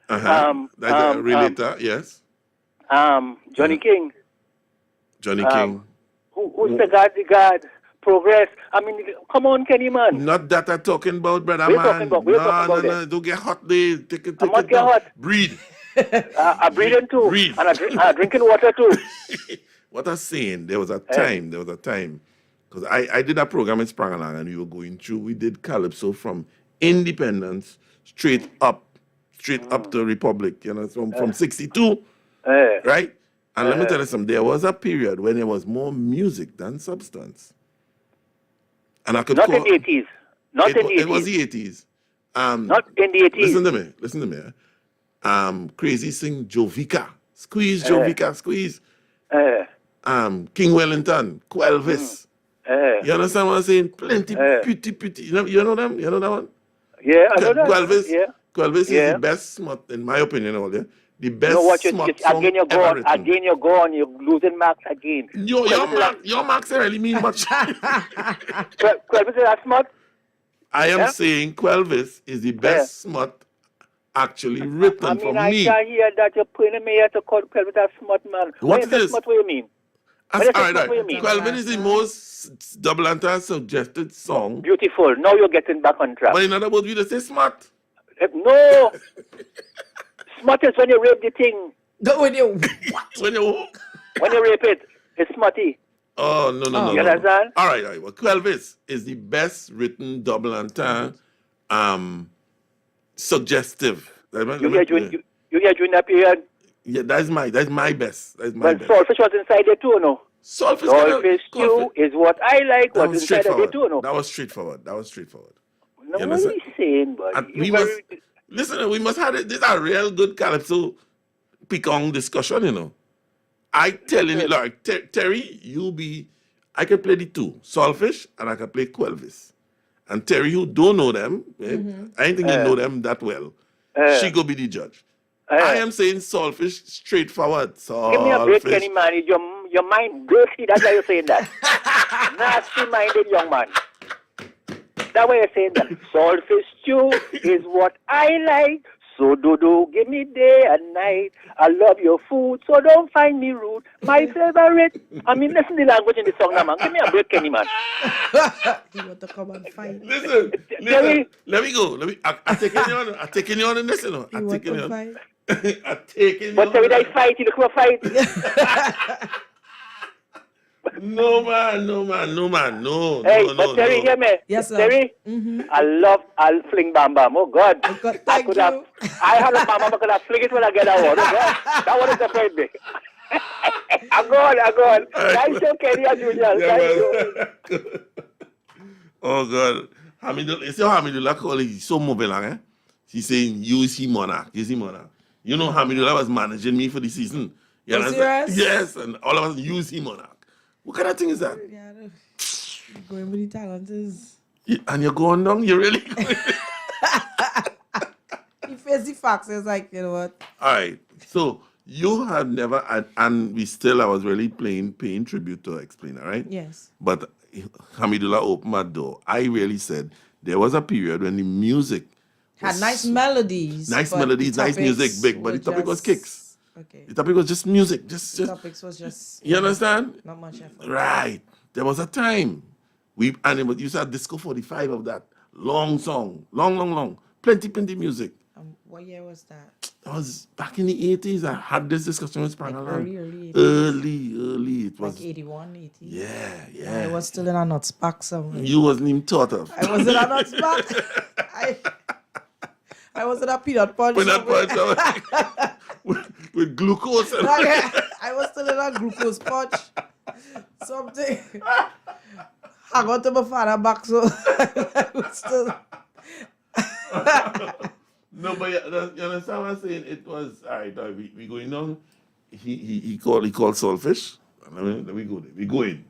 Speaker 23: That's relator, yes.
Speaker 13: Johnny King.
Speaker 23: Johnny King.
Speaker 13: Who's the God? Progress. I mean, come on, Kenny, man.
Speaker 23: Not that I'm talking about, brother,
Speaker 13: We're
Speaker 23: man.
Speaker 13: talking about, we're talking about
Speaker 23: No.
Speaker 13: it.
Speaker 23: Don't get hot there. Take it
Speaker 13: not
Speaker 23: down.
Speaker 13: get hot.
Speaker 23: Breathe.
Speaker 13: I'm breathing too.
Speaker 23: Breathe.
Speaker 13: And I'm drinking water too.
Speaker 23: What I'm saying, there was a time, because I did a program in Sprangalang, and we did Calypso from Independence straight up to Republic, from 62, right? And let me tell you something, there was a period when there was more music than substance. And I could
Speaker 13: Not in the 80s.
Speaker 23: It was the 80s.
Speaker 13: Not in the 80s.
Speaker 23: Listen to me. Krazy sing Jovica. Squeeze, Jovica, squeeze. King Wellington, Quelvis. You understand what I'm saying? Plenty, pretty. You know them? You know that one?
Speaker 13: Yeah, I know that.
Speaker 23: Quelvis is the best smut, in my opinion, the best smut song
Speaker 13: again you're gone. You're losing marks again.
Speaker 23: Your marks really mean much.
Speaker 13: Quelvis is that smut?
Speaker 23: I am saying Quelvis is the best smut actually written for me.
Speaker 13: I can hear that you're putting me here to call Quelvis a smut, man.
Speaker 23: What is this?
Speaker 13: Smut, what do you mean?
Speaker 23: All right. Quelvis is the most double entendre suggested song.
Speaker 13: Beautiful. Now you're getting back on track.
Speaker 23: But in other words, we just say smut.
Speaker 13: No. Smut is when you rape the thing.
Speaker 6: When you
Speaker 13: rape it, it's smutty.
Speaker 23: Oh, no.
Speaker 13: You understand?
Speaker 23: All right. Well, Quelvis is the best written double entendre suggestive.
Speaker 13: You get during that period?
Speaker 23: Yeah, that's my best. That's my best.
Speaker 13: Saltfish was inside there too, no?
Speaker 23: Saltfish
Speaker 13: too is what I like.
Speaker 23: That
Speaker 13: was inside there too, no?
Speaker 23: That was straightforward.
Speaker 13: No, what are you saying, buddy?
Speaker 23: We must have this a real good Calypso Picong discussion, I telling you, like, Terry, I can play the two, Saltfish, and I can play Quelvis. And Terry, who don't know them, I don't think you know them that well, she go be the judge. I am saying saltfish straightforward.
Speaker 13: Give me a break,
Speaker 23: Saltfish.
Speaker 13: Kenny, man. Your mind dirty. That's why you're saying that. Nasty-minded young man. That's why you're saying that. Saltfish stew is what I like. So do give me day and night. I love your food, so don't find me rude. My favorite. I mean, listen to the language in the song now, man. Give me a break, Kenny, man.
Speaker 6: You want to come and fight?
Speaker 23: Listen. Let me go. I'm taking you on in this, you know. I'm taking you on. I'm taking you on.
Speaker 13: But Terry, that fight. You look for a fight.
Speaker 23: No, man.
Speaker 13: Hey,
Speaker 23: no,
Speaker 13: but Terry, hear me.
Speaker 6: Yes, sir.
Speaker 13: Terry, I'll fling Bam Bam. Oh, God.
Speaker 6: Thank you.
Speaker 13: I had a Bam Bam, I could have fling it when I get that one. Oh, God. That one is afraid me. I'm going. Thank you, Kenny and Junior. Thank you.
Speaker 23: Oh, God. You see how Hamidullah call it? He's so mobile, eh? He's saying, use him monarch. You know, Hamidullah was managing me for the season. You understand?
Speaker 6: Serious?
Speaker 23: Yes, and all of us use him monarch. What kind of thing is that?
Speaker 6: Yeah, going with the talent is...
Speaker 23: And you're going down? You're really going
Speaker 6: You face the facts, it's like, you know what?
Speaker 23: All right. So, you had never, and I was really paying tribute to Explainer, right?
Speaker 6: Yes.
Speaker 23: But Hamidullah opened my door. I really said there was a period when the music
Speaker 6: Had nice melodies.
Speaker 23: nice music, big, but the topic was kicks.
Speaker 6: Okay.
Speaker 23: The topic was just music.
Speaker 6: The topics was just...
Speaker 23: You understand?
Speaker 6: Not much effort.
Speaker 23: Right. There was a time. And you said Disco 45 of that. Long song. Long. Plenty music.
Speaker 6: What year was that?
Speaker 23: That was back in the 80s. I had this discussion with Spangalan.
Speaker 6: Early 80s.
Speaker 23: Early. It was
Speaker 6: like 81, 80.
Speaker 23: Yeah.
Speaker 6: I was still in a nuts pack somewhere.
Speaker 23: You wasn't even thought of.
Speaker 6: I was in a nuts pack. I was in a peanut punch.
Speaker 23: With glucose. And
Speaker 6: I was still in a glucose punch. Something. I got to my father back, so I was still...
Speaker 23: No, but you understand what I'm saying? It was, all right, we going on. He called Saltfish. Let me go there. We go in.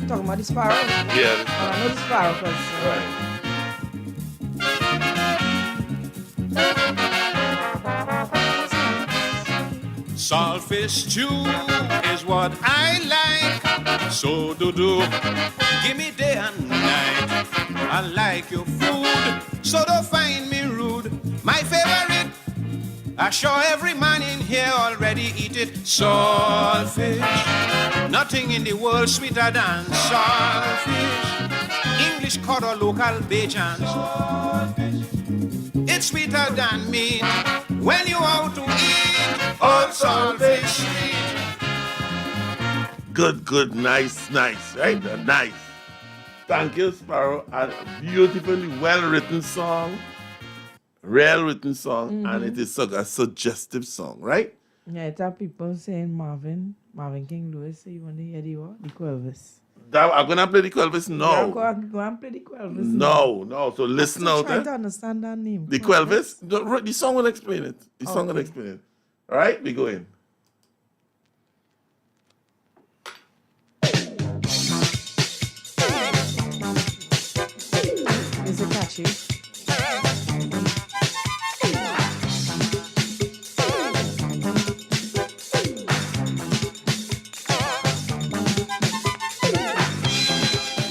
Speaker 6: Talking about the sparrow?
Speaker 23: Yeah.
Speaker 6: I know the sparrow first.
Speaker 23: Right.
Speaker 17: Saltfish stew is what I like. So do give me day and night. I like your food, so don't find me rude. My favorite, I sure every man in here already eat it. Saltfish, nothing in the world sweeter than saltfish. English cod or local Bajans. It's sweeter than meat when you out to eat. Old saltfish sweet.
Speaker 23: Good, nice, right? Nice. Thank you, Sparrow. A beautifully well-written song. And it is a suggestive song, right?
Speaker 6: Yeah, it's have people saying Marvin King Lewis, so you want to hear the what? The Quelvis.
Speaker 23: I'm going to play the Quelvis? No.
Speaker 6: Yeah, go and play the Quelvis.
Speaker 23: No. So listen out.
Speaker 6: I'm trying to understand that name.
Speaker 23: The Quelvis? The song will explain it. All right, we go in.
Speaker 6: Is it catchy?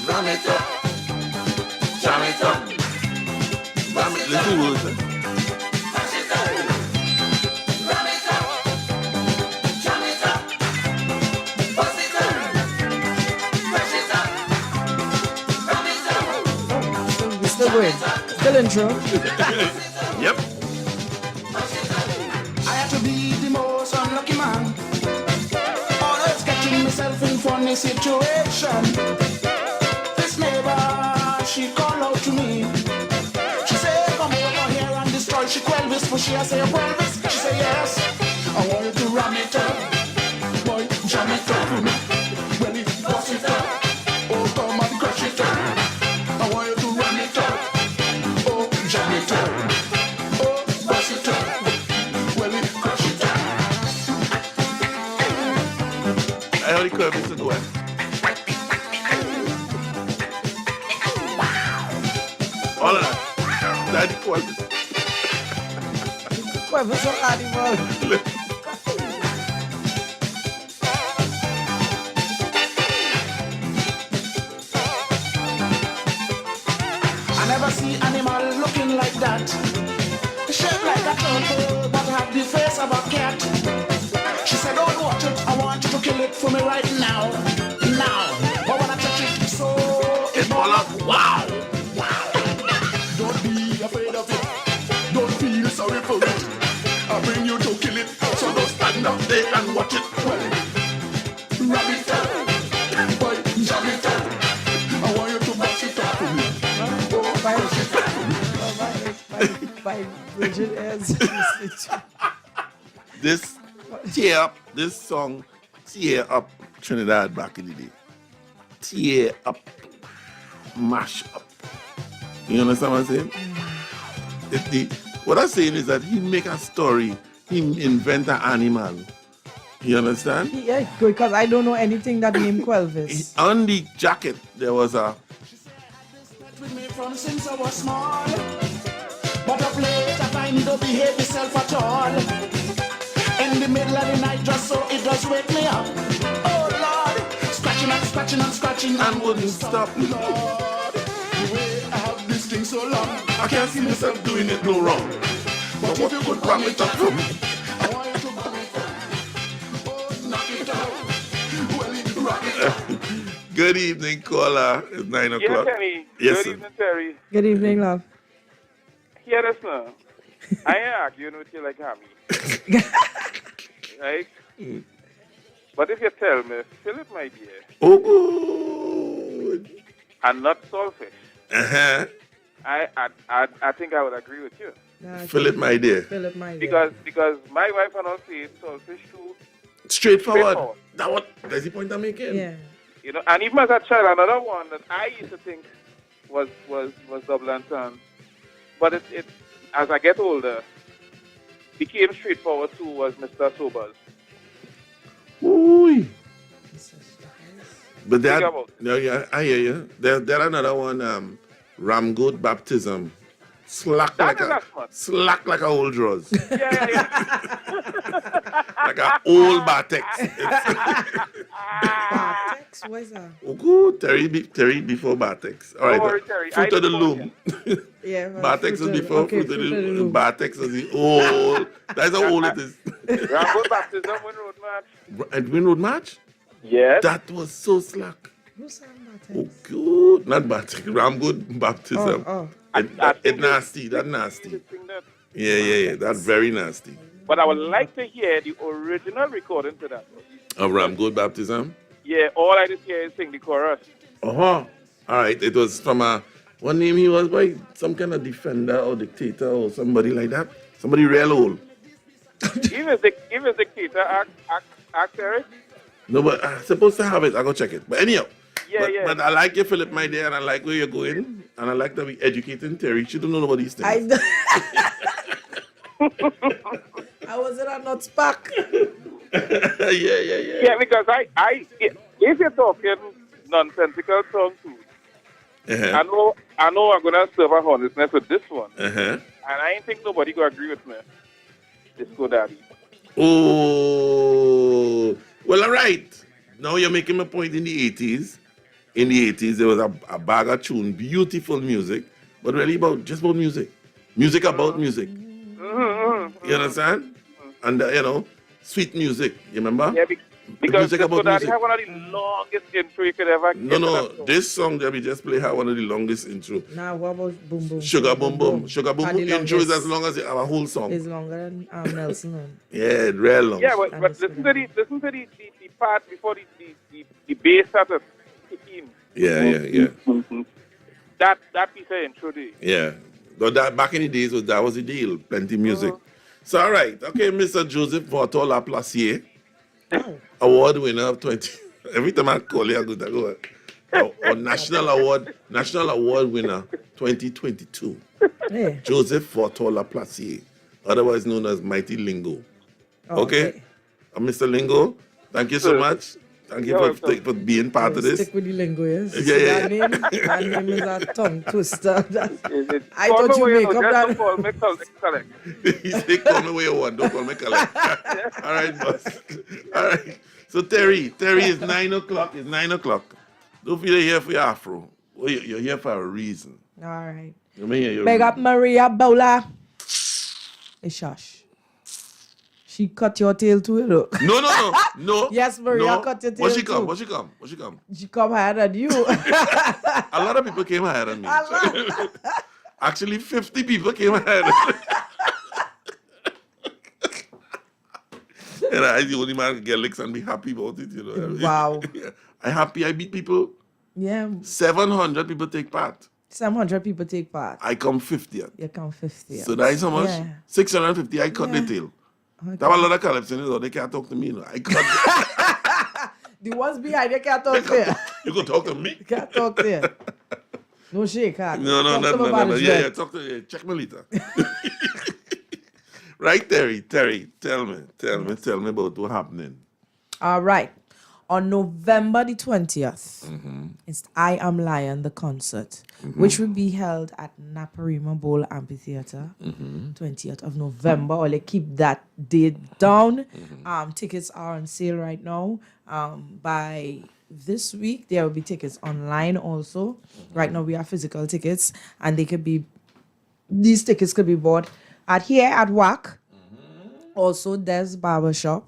Speaker 23: Ram it up. Jam it up. Ram it. Listen to it.
Speaker 6: Still going. Still intro.
Speaker 23: Yep.
Speaker 9: I had to be the most unlucky man. Always getting myself in funny situation. This neighbor, she called out to me. She said, come over here and destroy she Quelvis. For she, I say, Quelvis? She said, yes. I want you to ram it up. Boy, jam it up. Well, it bust it up. Oh, come and crush it up. I want you to ram it up. Oh, jam it up. Oh, bust it up. Well, it crush it up.
Speaker 23: I heard the Quelvis to go in. All of that. Daddy Qualvis.
Speaker 6: Qualvis or animal.
Speaker 8: I never see animal looking like that. Shaped like a turtle, but have the face of a cat. She said, don't watch it, I want you to kill it for me right now. Now. I wanna touch it, so it's all up. Wow.
Speaker 18: Don't be afraid of it. Don't feel sorry for it. I bring you to kill it. So don't stand up there and watch it. Well, rabbit, boy, jam it up. I want you to mash it up for me.
Speaker 6: By Bridget Ayers.
Speaker 23: This this song tear up Trinidad back in the day. Tear up, mash up. You understand what I'm saying? What I'm saying is that he make a story, he invent an animal. You understand?
Speaker 6: Yeah, because I don't know anything that named Qualvis.
Speaker 23: On the jacket, there was a...
Speaker 8: With me from since I was small. But of late I find you don't behave yourself at all. In the middle of the night just so it does wake me up. Oh Lord, scratching and scratching and scratching and wouldn't stop.
Speaker 18: Lord, the way I have this thing so long,
Speaker 23: I can't see myself doing it no wrong. But what you could ram it up for me?
Speaker 18: I want you to bang it up. Oh, knock it out. Well, it rock it up.
Speaker 23: Good evening, caller. It's 9 o'clock.
Speaker 16: Yes, Kenny.
Speaker 23: Yes,
Speaker 16: Good
Speaker 23: sir.
Speaker 16: evening, Terry.
Speaker 6: Good evening, love.
Speaker 16: Hear this now. I ain't arguing with you like Hammy. Right? But if you tell me, Philip, my dear,
Speaker 23: Oh, good.
Speaker 16: and not saltfish,
Speaker 23: Uh-huh.
Speaker 16: I think I would agree with you.
Speaker 23: Philip, my dear.
Speaker 6: Philip, my dear.
Speaker 16: Because my wife and I say saltfish too.
Speaker 23: Straightforward. That's the point I'm making.
Speaker 6: Yeah.
Speaker 16: You know, and even as a child, another one that I used to think was double entendre. But it as I get older, became straightforward too was Mr. Sobers.
Speaker 23: Ooh. But that,
Speaker 16: Think about
Speaker 23: no, yeah, I hear you. There another one, Ram Goat Baptism. Slack like a old drawers.
Speaker 16: Yeah.
Speaker 23: Like an old Batex.
Speaker 6: Batex? What is that?
Speaker 23: Oh, good. Terry before Batex. All right.
Speaker 16: worry, Terry.
Speaker 23: Fruit of the loom.
Speaker 6: Yeah.
Speaker 23: Batex was before
Speaker 6: okay,
Speaker 23: Fruit of the loom. Batex was the old. That's how old it is.
Speaker 16: Rambo Baptism Win Road match.
Speaker 23: At Win Road match?
Speaker 16: Yes.
Speaker 23: That was so slack.
Speaker 6: Who's saying Batex?
Speaker 23: Oh, good. Not Batex. Ram Good Baptism.
Speaker 6: Oh.
Speaker 23: It nasty. That nasty. Yeah. That's very nasty.
Speaker 16: But I would like to hear the original recording to that.
Speaker 23: Of Ram Good Baptism?
Speaker 16: Yeah, all I just hear is sing the chorus.
Speaker 23: Uh-huh. All right. It was from what name he was by? Some kind of defender or dictator or somebody like that. Somebody real old.
Speaker 16: Even the dictator act Eric.
Speaker 23: No, but I'm supposed to have it. I'll go check it. But anyhow.
Speaker 16: Yeah.
Speaker 23: But I like you, Philip, my dear, and I like where you're going. And I like that we educating Terry. She don't know about these things.
Speaker 6: I was in a nuts pack.
Speaker 23: Yeah.
Speaker 16: Yeah, because if you're talking nonsensical song too, I know I'm gonna serve a honestness with this one. And I ain't think nobody gonna agree with me. Disco Daddy.
Speaker 23: Oh, well, all right. Now you're making my point in the 80s. In the 80s, there was a bag of tune, beautiful music, but really just about music. Music about music. You understand? And, sweet music. You remember?
Speaker 16: Yeah, because
Speaker 23: music
Speaker 16: Disco
Speaker 23: about
Speaker 16: Daddy
Speaker 23: music.
Speaker 16: have one of the longest intro you could ever get.
Speaker 23: No, this song that we just play had one of the longest intro.
Speaker 6: Now, what about Boom Boom?
Speaker 23: Sugar Boom Boom. Sugar Boom
Speaker 6: And
Speaker 23: Boom
Speaker 6: the
Speaker 23: intro is
Speaker 6: longest.
Speaker 23: as long as our whole song.
Speaker 6: It's longer than Nelson.
Speaker 23: Yeah, real long.
Speaker 16: Yeah, but listen to the part before the bass started kicking.
Speaker 23: Yeah.
Speaker 16: That piece of intro there.
Speaker 23: Yeah. But that back in the days that was the deal. Plenty music. So all right. Okay, Mr. Joseph Vorto Laplacier. Award winner of 20. Every time I call you, I go. Or national award winner 2022.
Speaker 6: Yeah.
Speaker 23: Joseph Vorto Laplacier, otherwise known as Mighty Lingo. Okay? Mr. Lingo, thank you so much. Thank you for being part of this.
Speaker 6: Stick with the lingo, yes.
Speaker 23: Yeah.
Speaker 6: That name is a tongue twister. I
Speaker 16: Call
Speaker 6: thought
Speaker 16: me
Speaker 6: you
Speaker 16: where
Speaker 6: make
Speaker 16: know,
Speaker 6: up
Speaker 16: just
Speaker 6: that.
Speaker 16: don't call me collect.
Speaker 23: He said, call me where you want, don't call me collect. All right, boss. All right. So, Terry, it's 9 o'clock. It's 9 o'clock. Don't feel you're here for your afro. Well, you're here for a reason.
Speaker 6: All right.
Speaker 23: You mean your
Speaker 6: Big up Maria Bola. Hey, shush. She cut your tail too, look.
Speaker 23: No.
Speaker 6: Yes, Maria cut your tail
Speaker 23: What she
Speaker 6: too.
Speaker 23: come?
Speaker 6: She come higher than you.
Speaker 23: A lot of people came higher than me. Actually, 50 people came higher than me. And I the only man can get licks and be happy about it, you know.
Speaker 6: Wow.
Speaker 23: I'm happy I beat people.
Speaker 6: Yeah.
Speaker 23: 700 people take part.
Speaker 6: 700 people take part.
Speaker 23: I come 50th.
Speaker 6: You come 50th.
Speaker 23: So that is how much?
Speaker 6: Yeah.
Speaker 23: 650, I cut the tail.
Speaker 6: Okay.
Speaker 23: There were a lot of calypso, you know, they can't talk to me, you know. I cut
Speaker 6: The ones behind you can't talk there.
Speaker 23: You can talk to me?
Speaker 6: Can't talk there. No shake hand.
Speaker 23: No. Yeah, talk to you. Check me later. Right, Terry, tell me about what's happening.
Speaker 6: All right. On November the 20th, it's I Am Lion, the concert, which will be held at Naparima Bowl Amphitheater, 20th of November. Or they keep that date down. Tickets are on sale right now. By this week, there will be tickets online also. Right now, we have physical tickets, and these tickets could be bought at WACK. Also, Des Barbershop.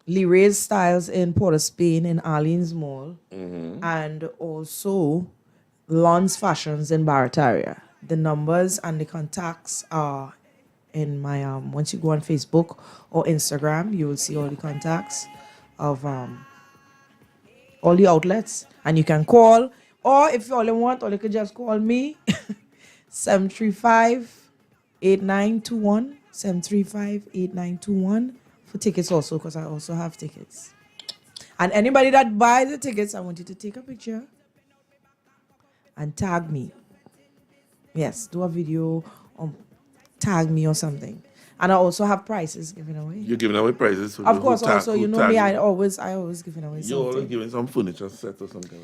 Speaker 6: Lee Ray's Styles in Port of Spain in Arlene's Mall, and also Lon's Fashions in Barataria. The numbers and the contacts are in my once you go on Facebook or Instagram, you will see all the contacts of all the outlets, and you can call, or if you only want, or you can just call me 735-8921 735-8921 for tickets also, because I also have tickets. And anybody that buys the tickets, I want you to take a picture and tag me. Yes, do a video or tag me or something. And I also have prizes given away.
Speaker 23: You're giving away prizes?
Speaker 6: Of course, also, you know me, I always giving away something.
Speaker 23: You're always giving some furniture set or something.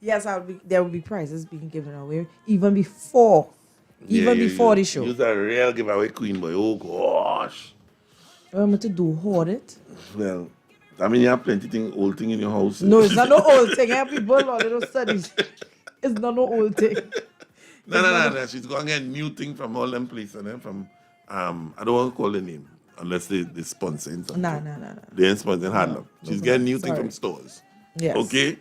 Speaker 6: Yes, there will be prizes being given away even before the show.
Speaker 23: You're a real giveaway queen, boy. Oh, gosh.
Speaker 6: What am I to do? Hoard it?
Speaker 23: Well, I mean, you have plenty old thing in your house.
Speaker 6: No, it's not no old thing. I have people on little studies. It's not no old thing.
Speaker 23: No. She's going to get new thing from all them places. And from, I don't want to call the name unless they sponsor something.
Speaker 6: No.
Speaker 23: They ain't sponsoring Handler. She's getting new thing from stores.
Speaker 6: Yes.
Speaker 23: Okay?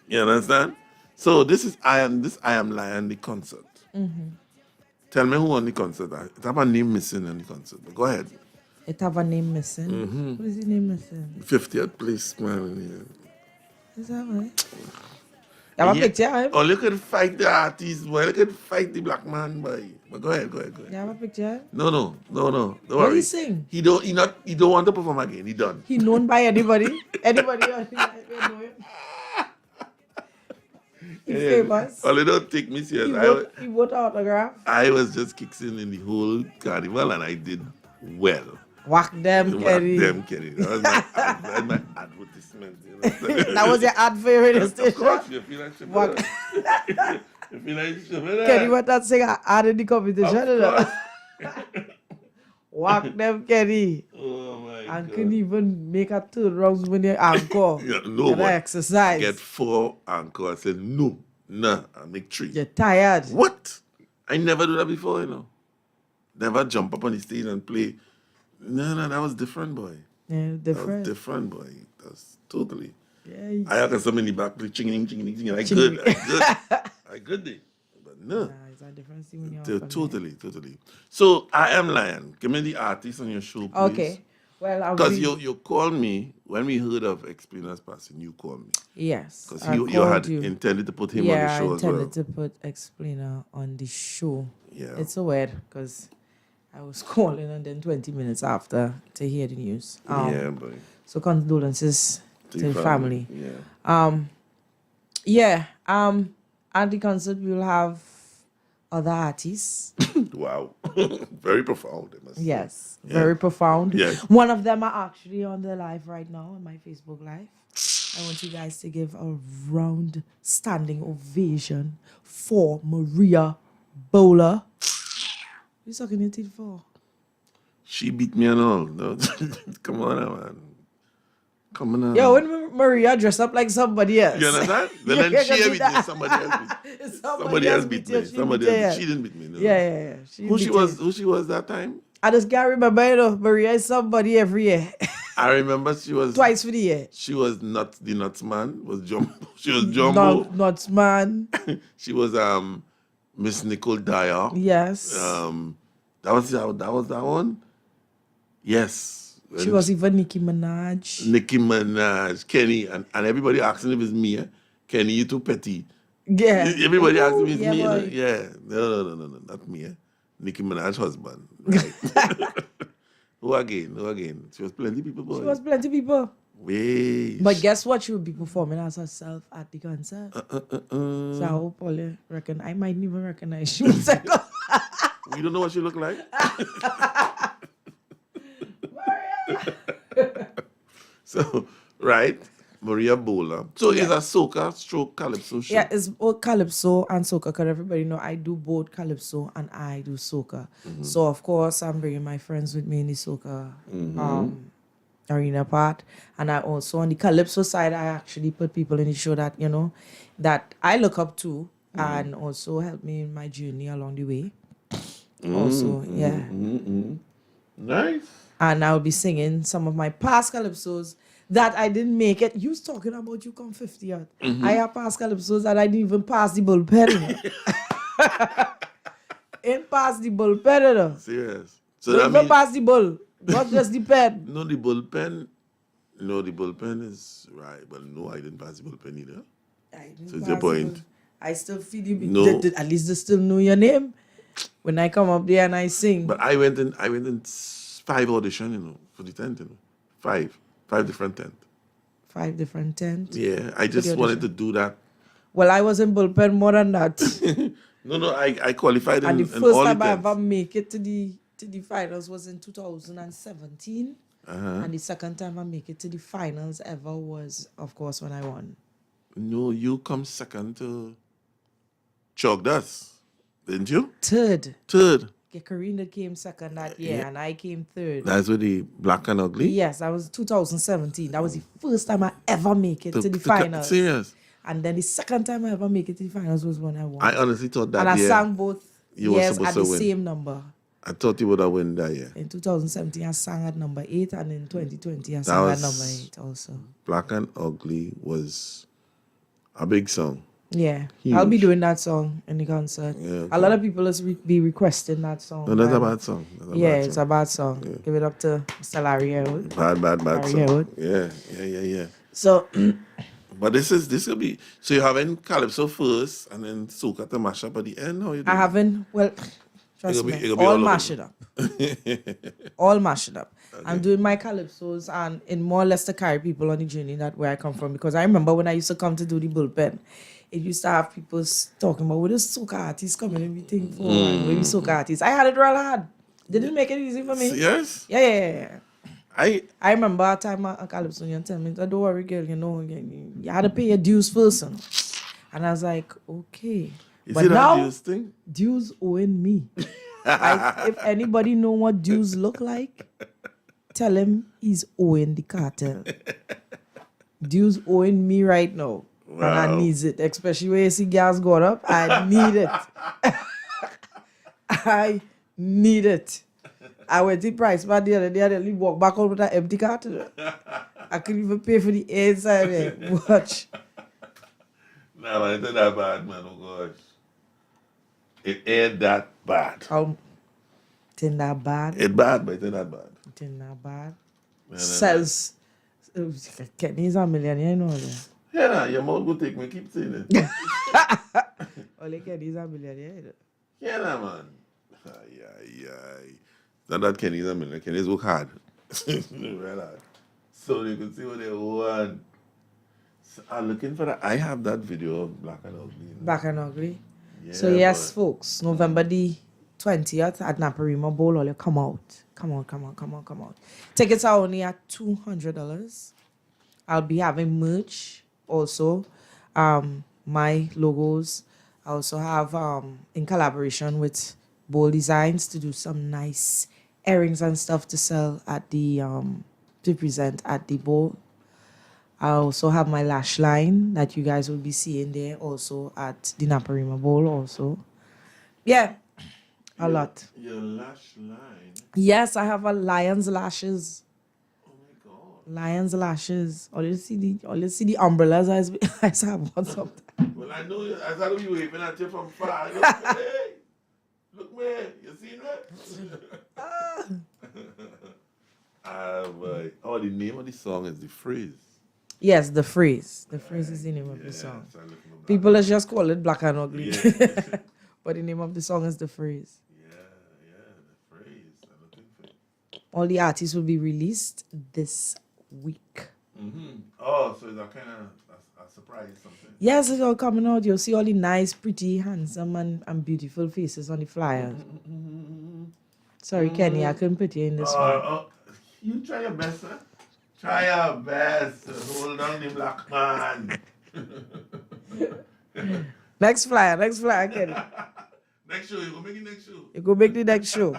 Speaker 23: You understand? So this I Am Lion, the concert. Tell me who on the concert. It have a name missing on the concert. But go ahead.
Speaker 6: It have a name missing? What is the name missing?
Speaker 23: 50th place, man.
Speaker 6: Is that right? You have a picture?
Speaker 23: Oh, look at fight the artist, boy. Look at fight the black man, boy. But go ahead.
Speaker 6: You have a picture?
Speaker 23: No. Don't
Speaker 6: what
Speaker 23: worry.
Speaker 6: He sing?
Speaker 23: He don't want to perform again. He done.
Speaker 6: He known by anybody? Anybody else know him? He famous.
Speaker 23: Well, don't take me serious.
Speaker 6: He wrote autograph.
Speaker 23: I was just kicking in the whole carnival and I did well.
Speaker 6: Whack them, Kenny.
Speaker 23: That was my advertisement. You know?
Speaker 6: That was your ad for your radio station?
Speaker 23: Of course, you feel like
Speaker 6: Kenny went and sing an ad in the competition. Whack them, Kenny.
Speaker 23: Oh my God.
Speaker 6: And couldn't even make a 2 rounds when you anchor.
Speaker 23: No,
Speaker 6: and exercise.
Speaker 23: Get 4 anchor. I said, no, I make 3.
Speaker 6: You're tired.
Speaker 23: What? I never do that before, you know. Never jump up on the stage and play. No, that was different, boy.
Speaker 6: Yeah, different.
Speaker 23: That was different, boy. That's totally.
Speaker 6: Yeah.
Speaker 23: I had some in the back play ching. I good it. But no.
Speaker 6: It's a different thing when you're
Speaker 23: Totally. So I Am Lion. Give me the artist on your show, please.
Speaker 6: Okay. Well,
Speaker 23: because you called me when we heard of Explainer's passing. You called me.
Speaker 6: Yes.
Speaker 23: Because you had intended to put him on the show as well.
Speaker 6: Yeah, I intended to put Explainer on the show.
Speaker 23: Yeah.
Speaker 6: It's so weird because I was calling and then 20 minutes after to hear the news.
Speaker 23: Yeah, boy.
Speaker 6: So condolences to the family.
Speaker 23: Yeah.
Speaker 6: At the concert we will have other artists.
Speaker 23: Wow. Very profound, I must say.
Speaker 6: Yes,
Speaker 23: Yeah.
Speaker 6: very profound.
Speaker 23: Yeah.
Speaker 6: One of them are actually on the live right now on my Facebook Live. I want you guys to give a round standing ovation for Maria Bowler. What you sucking your teeth for?
Speaker 23: She beat me and all. No, come on, now, man. Come on. Now.
Speaker 6: Yo, when Maria dressed up like somebody else.
Speaker 23: You understand? Then she beat me. Somebody else beat me. Somebody else beat me. Somebody else. She didn't beat me. No.
Speaker 6: Yeah.
Speaker 23: Who she was that time?
Speaker 6: I just can't remember, you know. Maria is somebody every year.
Speaker 23: I remember she was
Speaker 6: twice for the year.
Speaker 23: She was not the Nuts Man. She was Jumbo.
Speaker 6: Nuts Man.
Speaker 23: She was Miss Nicole Dyer.
Speaker 6: Yes.
Speaker 23: That was that one. Yes.
Speaker 6: She was even Nicki Minaj.
Speaker 23: Nicki Minaj, Kenny, and everybody asking if it's me. Kenny, you too petty.
Speaker 6: Yeah.
Speaker 23: Everybody asking me if it's me.
Speaker 6: Boy.
Speaker 23: Yeah. No, not me. Nicki Minaj husband. Right. Who again? She was plenty people, boy.
Speaker 6: She was plenty people.
Speaker 23: Wait.
Speaker 6: But guess what? She would be performing as herself at the concert. So I hope Polly reckon I might even recognize she was like,
Speaker 23: you don't know what she look like? So, right, Maria Bowler. So it's a soca stroke calypso show.
Speaker 6: Yeah, it's both calypso and soca, because everybody know I do both calypso and I do soca. So of course I'm bringing my friends with me in the soca arena part, and I also on the calypso side I actually put people in the show that that I look up to and also help me in my journey along the way. Also, yeah.
Speaker 23: Nice.
Speaker 6: And I'll be singing some of my past calypsos that I didn't make it. You was talking about you come 50th. I have past calypsos that I didn't even pass the bullpen. Ain't pass the bullpen.
Speaker 23: Serious.
Speaker 6: So that means pass the bull, not just the pen.
Speaker 23: No, the bullpen. No, the bullpen is right, but no, I didn't pass the bullpen either. So it's your point.
Speaker 6: I still feel you.
Speaker 23: No.
Speaker 6: At least they still know your name when I come up there and I sing.
Speaker 23: But I went in 5 auditions, for the tent, 5 different tent.
Speaker 6: 5 different tents.
Speaker 23: Yeah, I just wanted to do that.
Speaker 6: Well, I was in bullpen more than that.
Speaker 23: No, I qualified
Speaker 6: and
Speaker 23: in
Speaker 6: the first
Speaker 23: all
Speaker 6: time
Speaker 23: the
Speaker 6: I
Speaker 23: tents.
Speaker 6: ever make it to the finals was in 2017. And the second time I make it to the finals ever was, of course, when I won.
Speaker 23: No, you come second to Chogdas, didn't you?
Speaker 6: Third. Karina came second that year, and I came third.
Speaker 23: That's with the Black and Ugly?
Speaker 6: Yes, that was 2017. That was the first time I ever make it to the finals.
Speaker 23: Serious?
Speaker 6: And then the second time I ever make it to the finals was when I won.
Speaker 23: I honestly thought that
Speaker 6: and I
Speaker 23: year
Speaker 6: sang both years at the
Speaker 23: win.
Speaker 6: same number.
Speaker 23: I thought you would have won that year.
Speaker 6: In 2017, I sang at number 8, and in 2020, I sang at number 8 also.
Speaker 23: Black and Ugly was a big song.
Speaker 6: Yeah,
Speaker 23: Huge.
Speaker 6: I'll be doing that song in the concert.
Speaker 23: Yeah, okay.
Speaker 6: A lot of people will be requesting that song.
Speaker 23: No, that's a bad song.
Speaker 6: It's a bad song. Yeah. Give it up to Mr. Larry Harewood.
Speaker 23: Bad
Speaker 6: Larry
Speaker 23: song.
Speaker 6: Harewood.
Speaker 23: Yeah.
Speaker 6: So,
Speaker 23: but this will be. So you having calypso first, and then soca to mash up at the end. How you doing?
Speaker 6: I haven't. Well, trust me, all mash it up. All mash it up. Okay. I'm doing my calypsos and in more or less to carry people on the journey that where I come from, because I remember when I used to come to do the bullpen. It used to have people talking about, what is soca artists coming and everything for? And maybe soca artists. I had it real hard. Didn't make it easy for me.
Speaker 23: Yes?
Speaker 6: Yeah. I remember a time a calypso and tell me, don't worry, girl, you had to pay your dues first. And I was like, okay.
Speaker 23: But now, dues thing?
Speaker 6: Dues owing me. If anybody know what dues look like, tell him he's owing the cartel. Dues owing me right now. Wow. And I need it, especially when you see gas got up. I need it. I need it. I went to price but the other day, I didn't walk back home with an empty carton. I couldn't even pay for the inside there. Watch.
Speaker 23: Nah, man, it's not that bad, man. Oh, gosh. It ain't that bad.
Speaker 6: It ain't that bad?
Speaker 23: It's bad, but it ain't that bad.
Speaker 6: It ain't that bad.
Speaker 26: Sells. Kenny's a millionaire, you know that.
Speaker 23: Yeah, nah, your mouth will take me. Keep saying it.
Speaker 6: Only Kenny's a millionaire.
Speaker 23: Yeah, nah, man. Ay. Not that Kenny's a millionaire. Kenny's work hard. Real hard. So you can see what they want. So I'm looking for that. I have that video of Black and Ugly.
Speaker 6: Black and Ugly.
Speaker 23: Yeah,
Speaker 6: so yes, folks, November the 20th at Naparima Bowl. All you come out. Come on. Tickets are only at $200. I'll be having merch also. My logos. I also have in collaboration with Bowl Designs to do some nice earrings and stuff to sell at the to present at the bowl. I also have my lash line that you guys will be seeing there also at the Naparima Bowl also. Yeah, a lot.
Speaker 23: Your lash line.
Speaker 6: Yes, I have a lion's lashes. Oh my God. Lion's lashes. All you see the umbrellas I have on something.
Speaker 23: Well, I know I thought you waving at you from far. Look, man, you see that? Boy. Oh, the name of the song is The Phrase.
Speaker 6: Yes, The Phrase. The Phrase is the name of the song. People has just call it Black and Ugly.
Speaker 23: Yeah.
Speaker 6: But the name of the song is The Phrase.
Speaker 23: The Phrase. I'm looking for it.
Speaker 6: All the artists will be released this week.
Speaker 23: Mm-hmm. Oh, so it's a kind of a surprise something.
Speaker 6: Yes, it's all coming out. You'll see all the nice, pretty, handsome, and beautiful faces on the flyers. Sorry, Kenny, I couldn't put you in this one.
Speaker 23: You try your best, sir. Try your best. Hold on the black man.
Speaker 6: Next flyer, Kenny.
Speaker 23: Next show, you go make it next show.
Speaker 6: You go make the next show.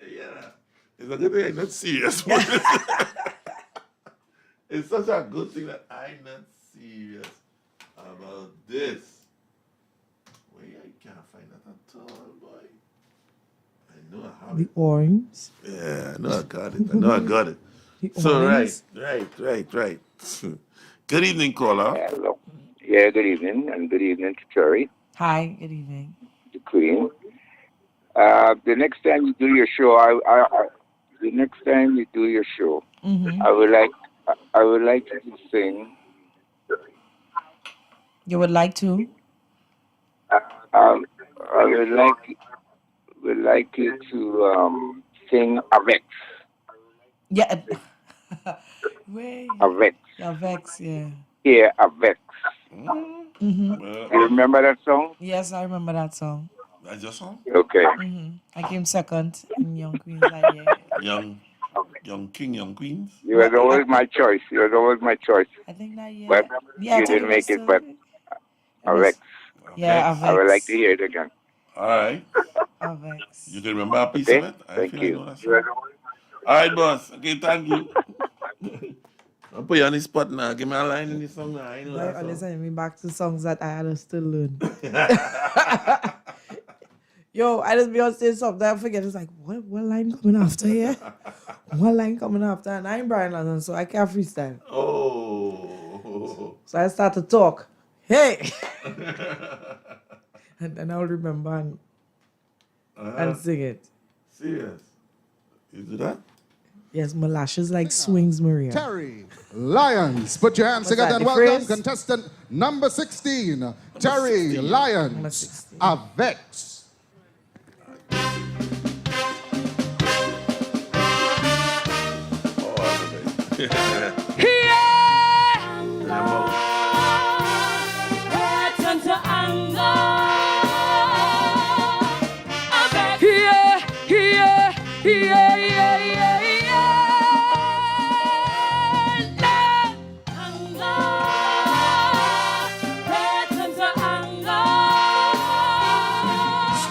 Speaker 23: Yeah. It's a good thing I'm not serious. It's such a good thing that I'm not serious about this. Wait, I can't find that at all, boy. I know I have
Speaker 6: The orange.
Speaker 23: Yeah, I know I got it. So,
Speaker 6: orange.
Speaker 23: right. Good evening, caller.
Speaker 7: Hello. Yeah, good evening, and good evening to Cherry.
Speaker 6: Hi, good evening.
Speaker 7: The Queen. The next time you do your show,
Speaker 6: Mm-hmm.
Speaker 7: I would like you to sing.
Speaker 6: You would like to?
Speaker 7: I would like you to sing Avec.
Speaker 6: Yeah. Wait.
Speaker 7: Avec.
Speaker 6: Avex, yeah.
Speaker 7: Yeah, Avec.
Speaker 6: Mm-hmm.
Speaker 7: You remember that song?
Speaker 6: Yes, I remember that song.
Speaker 23: That's your song?
Speaker 7: Okay.
Speaker 6: Mm-hmm. I came second in Young Queens that year.
Speaker 23: Young King, Young Queens?
Speaker 7: You was always my choice.
Speaker 6: I think that year.
Speaker 7: But
Speaker 6: Yeah,
Speaker 7: you didn't make it, but Avec.
Speaker 6: Yeah, Avex.
Speaker 7: I would like to hear it again.
Speaker 23: All right.
Speaker 6: Avex.
Speaker 23: You can remember a piece
Speaker 7: Okay?
Speaker 23: of it?
Speaker 7: Thank you.
Speaker 23: All right, boss. Okay, thank you. I'll put you on the spot now. Give me a line in the song now. I know that song.
Speaker 6: Listen me back to songs that I had to still learn. Yo, I just be on stage something, I forget. It's like, what line coming after here? What line coming after? And I'm Brian London, so I can't freestyle.
Speaker 23: Oh.
Speaker 6: So I start to talk. Hey! And then I'll remember and sing it.
Speaker 23: Serious? You do that?
Speaker 6: Yes, my lashes like swings, Maria.
Speaker 19: Terry Lyons. Put your hands
Speaker 6: What's
Speaker 19: together
Speaker 6: that,
Speaker 19: and
Speaker 6: the
Speaker 19: welcome
Speaker 6: phrase?
Speaker 19: contestant number 16, Terry
Speaker 23: 16.
Speaker 19: Lyons. Avex.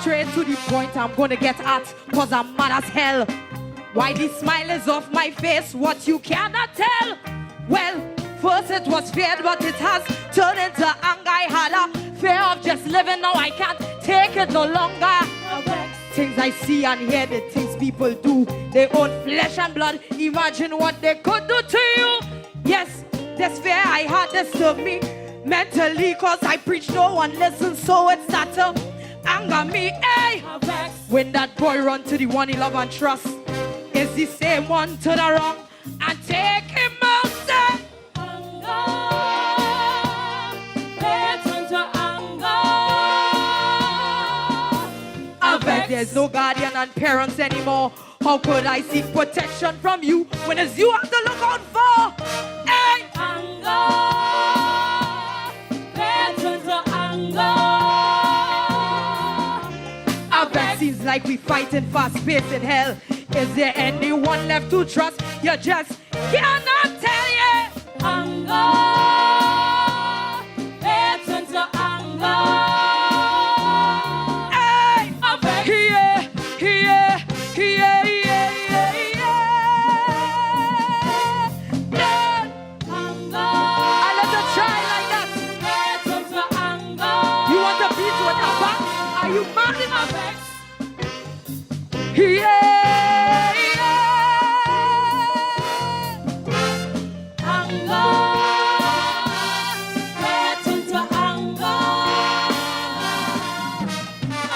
Speaker 10: Straight to the point, I'm gonna get at, cause I'm mad as hell. Why the smile is off my face, what you cannot tell. Well, first it was fear, but it has turned into anger. I had a fear of just living, now I can't take it no longer. Things I see and hear, the things people do, their own flesh and blood. Imagine what they could do to you. Yes, this fear I had disturbed me mentally, cause I preach, no one listens, so it started to anger me. Hey, when that boy run to the one he love and trust, is the same one to the wrong and take him out. Say, I bet there's no guardian and parents anymore. How could I seek protection from you when it's you have to look out for? Hey,
Speaker 2: like we fighting fast pace in hell. Is there anyone left to trust? You just cannot tell you.
Speaker 21: Anger, it turns to anger.
Speaker 2: Hey,
Speaker 21: Avec.
Speaker 2: yeah, yeah, yeah, yeah, yeah, yeah.
Speaker 21: Anger,
Speaker 2: I let her try like that.
Speaker 21: it turns to anger.
Speaker 2: You want to beat with a box? Are you mad in my
Speaker 21: Avec.
Speaker 2: Yeah,
Speaker 21: Anger, it turns to anger.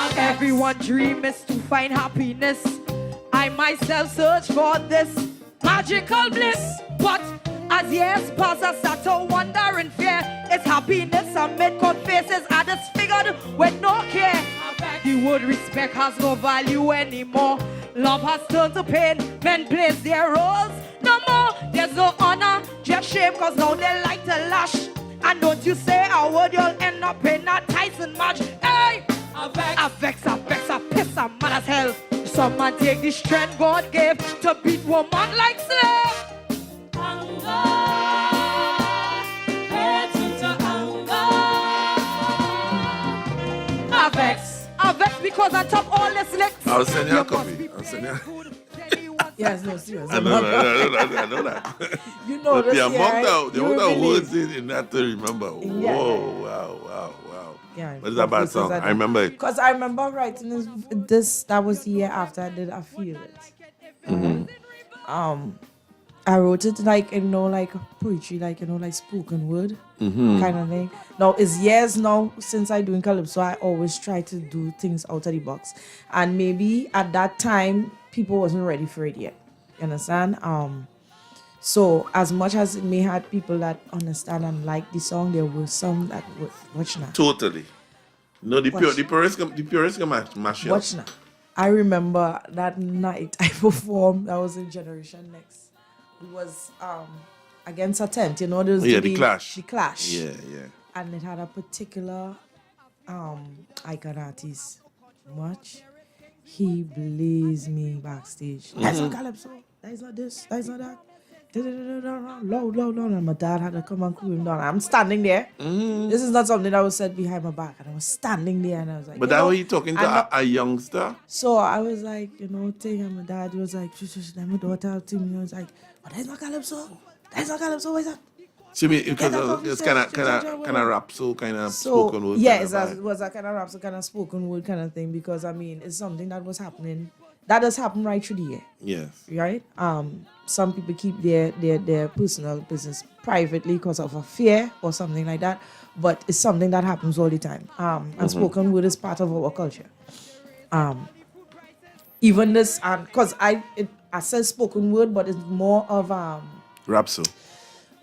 Speaker 21: Avec.
Speaker 2: everyone dream is to find happiness. I myself search for this magical bliss. But as years pass, I start to wonder in fear. Is happiness amid cold faces? I disfigured with no care. The word respect has no value anymore. Love has turned to pain. Men place their roles no more. There's no honor, just shame, cause now they like to lash. And don't you say a word, you'll end up in a Tyson match. Hey! I vex, I piss, I'm mad as hell. Some man take the strength God gave to beat woman like slave.
Speaker 21: Anger, it turns to anger.
Speaker 2: I vex because I top all the slicks.
Speaker 23: I'll send you a copy. I'll send you.
Speaker 6: Yes, no, serious.
Speaker 23: I know that.
Speaker 6: You know this,
Speaker 23: the amount
Speaker 6: yeah,
Speaker 23: of the
Speaker 6: you
Speaker 23: amount of
Speaker 6: really-
Speaker 23: words in that to remember.
Speaker 6: Yeah.
Speaker 23: Whoa, wow.
Speaker 6: Yeah,
Speaker 23: What is that bad song? I remember it.
Speaker 6: Because I remember writing this. That was the year after I did I Feel It. I wrote it like like poetry, like like spoken word kind of thing. Now it's years now since I doing calypso. I always try to do things out of the box, and maybe at that time people wasn't ready for it yet. You understand? So as much as it may had people that understand and like the song, there were some that would watch now.
Speaker 23: Totally. No, the purists can mash it up.
Speaker 6: Watch now. I remember that night I performed. I was in Generation Next. It was against a tent, there was
Speaker 23: The Clash.
Speaker 6: The Clash.
Speaker 23: Yeah.
Speaker 6: And it had a particular icon artist. Watch. He blazed me backstage. That's not calypso. That is not this. That is not that. Loud. And my dad had to come and cool him down. I'm standing there. This is not something that was said behind my back. And I was standing there and I was like,
Speaker 23: But that way you talking to a youngster?
Speaker 6: So I was like, thing, and my dad was like, let my daughter to me. I was like, but that's not calypso. That's not calypso. What is that?
Speaker 23: So because it's kind of rap, so kind of spoken word.
Speaker 6: Yeah, it was a kind of rap, so kind of spoken word kind of thing, because it's something that was happening. That does happen right through the year.
Speaker 23: Yes.
Speaker 6: Right? Some people keep their personal business privately because of a fear or something like that, but it's something that happens all the time. And spoken word is part of our culture. Even this, because I said spoken word, but it's more of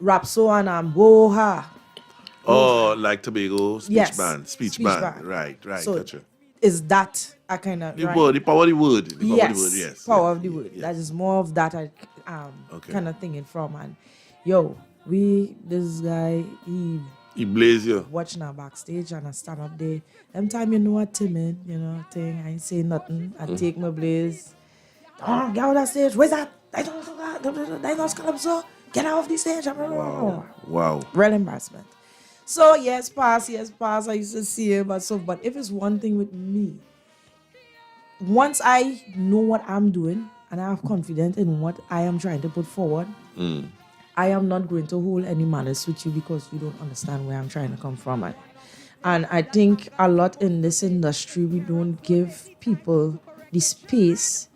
Speaker 23: Rapso
Speaker 6: and woha.
Speaker 23: Oh, like Tobago speech
Speaker 6: Yes,
Speaker 23: band. Speech
Speaker 6: speech
Speaker 23: band.
Speaker 6: band.
Speaker 23: Right,
Speaker 6: So
Speaker 23: gotcha.
Speaker 6: is that a kind of
Speaker 23: The word, the power of the word. The power
Speaker 6: yes,
Speaker 23: of the word, yes.
Speaker 6: power of the word. That is more of that kind of thing from. And this guy,
Speaker 23: He blaze you.
Speaker 6: watching her backstage and I stand up there. Them time what timid, thing. I ain't say nothing. I take my blaze. Oh, get out of stage. Where's that? That's not calypso. Get out of the stage.
Speaker 23: Wow.
Speaker 6: Real embarrassment. So years pass. I used to see it, but if it's one thing with me, once I know what I'm doing and I have confidence in what I am trying to put forward, I am not going to hold any malice with you because you don't understand where I'm trying to come from. And I think a lot in this industry, we don't give people the space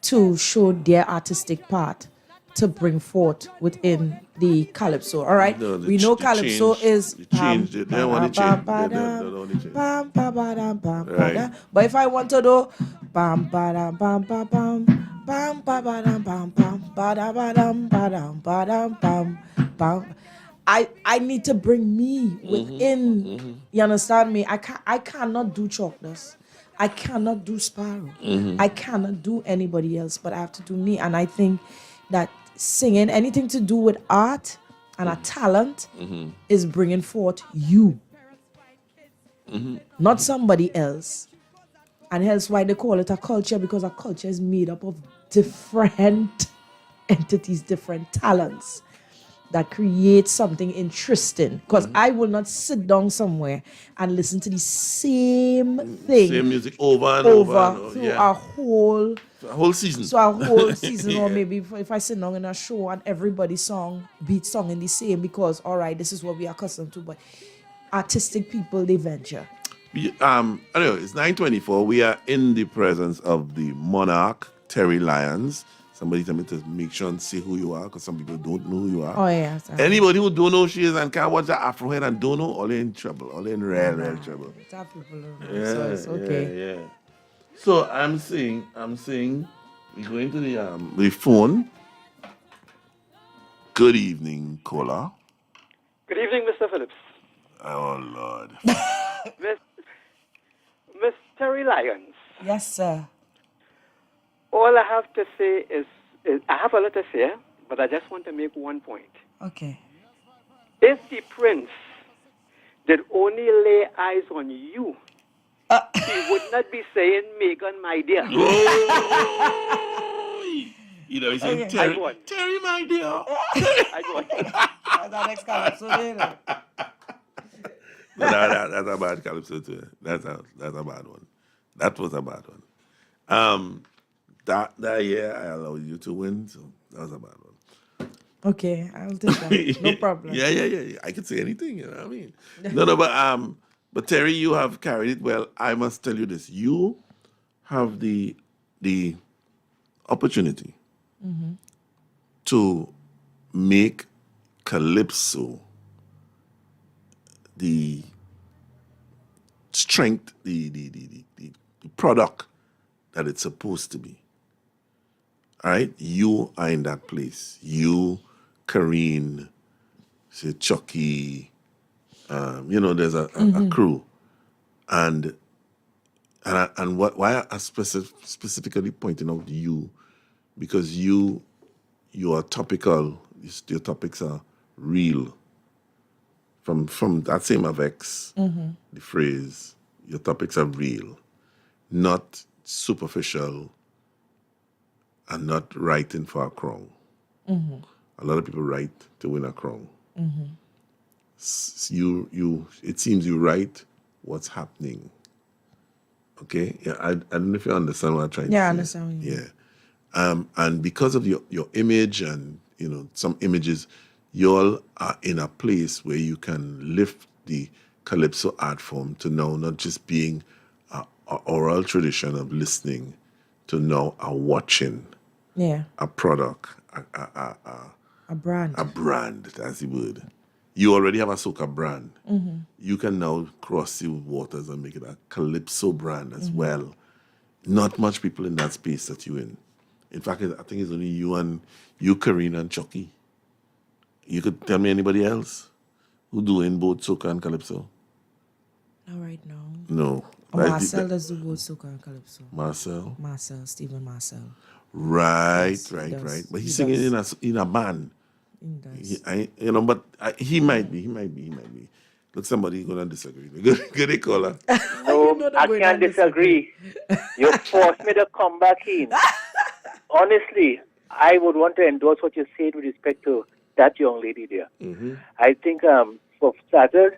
Speaker 6: to show their artistic part to bring forth within the calypso. All right,
Speaker 23: No,
Speaker 6: we know calypso is
Speaker 23: They changed it. They don't want to change. They don't want to change. Right.
Speaker 6: But if I want to do bam badam bam bam bam bam badam bam bam badam badam badam bam bam, I need to bring me within. You understand me? I cannot do Chalkless. I cannot do Sparrow. I cannot do anybody else, but I have to do me. And I think that singing, anything to do with art and a talent, is bringing forth you, not somebody else. And hence why they call it a culture, because a culture is made up of different entities, different talents that create something interesting. Because I will not sit down somewhere and listen to the same thing.
Speaker 23: Same music over and over.
Speaker 6: Through a whole
Speaker 23: season.
Speaker 6: So a whole season,
Speaker 23: Yeah.
Speaker 6: or maybe if I sit down in a show and everybody's beat song in the same, because all right, this is what we are accustomed to. But artistic people, they venture.
Speaker 23: Anyway, it's 9:24. We are in the presence of the monarch, Terry Lyons. Somebody tell me to make sure and say who you are, because some people don't know who you are.
Speaker 6: Oh, yeah. Sorry.
Speaker 23: Anybody who don't know who she is and can't watch the Afro head and don't know, all in trouble. All in real trouble.
Speaker 6: Top people don't know, so it's okay.
Speaker 23: Yeah. So I'm saying, we go into the phone. Good evening, caller.
Speaker 1: Good evening, Mr. Phillips.
Speaker 23: Oh, Lord.
Speaker 1: Miss Terry Lyons.
Speaker 6: Yes, sir.
Speaker 1: All I have to say is I have a lot to say, but I just want to make one point.
Speaker 6: Okay.
Speaker 1: If the prince did only lay eyes on you, he would not be saying, Megan, my dear.
Speaker 23: You know, he's saying,
Speaker 1: Okay.
Speaker 23: Terry, my dear.
Speaker 6: That's our next calypso, there.
Speaker 23: That's a bad calypso too. That's a bad one. That was a bad one. That year I allowed you to win, so that was a bad one.
Speaker 6: Okay, I'll take that. No problem.
Speaker 23: Yeah. I could say anything, you know what I mean? No, but Terry, you have carried it well. I must tell you this. You have the opportunity to make calypso the strength, the product that it's supposed to be. All right? You are in that place. You, Kareen, say Chucky, there's a crew. And why I specifically pointing out you, because you are topical. Your topics are real. From that same Avex, the phrase, your topics are real, not superficial, and not writing for a crown. A lot of people write to win a crown. It seems you write what's happening. Okay? Yeah, I don't know if you understand what I'm trying to say.
Speaker 6: Yeah, I understand what you mean.
Speaker 23: Yeah. And because of your image and, some images, you all are in a place where you can lift the calypso art form to now not just being a oral tradition of listening, to now a watching, a product,
Speaker 6: a brand.
Speaker 23: A brand, that's the word. You already have a soca brand. You can now cross the waters and make it a calypso brand as well. Not much people in that space that you're in. In fact, I think it's only you, Karina, and Chucky. You could tell me anybody else who doing both soca and calypso?
Speaker 6: Not right now.
Speaker 23: No.
Speaker 6: Marcel does do both soca and calypso.
Speaker 23: Marcel,
Speaker 6: Stephen Marcel.
Speaker 23: Right,
Speaker 6: Yes, he
Speaker 23: right.
Speaker 6: does.
Speaker 23: But he's
Speaker 6: He
Speaker 23: singing
Speaker 6: does.
Speaker 23: in a band.
Speaker 6: He does.
Speaker 23: But he might be. Look, somebody gonna disagree. Good caller.
Speaker 1: No, I can't disagree. You forced me to come back in. Honestly, I would want to endorse what you said with respect to that young lady there. I think, for starters,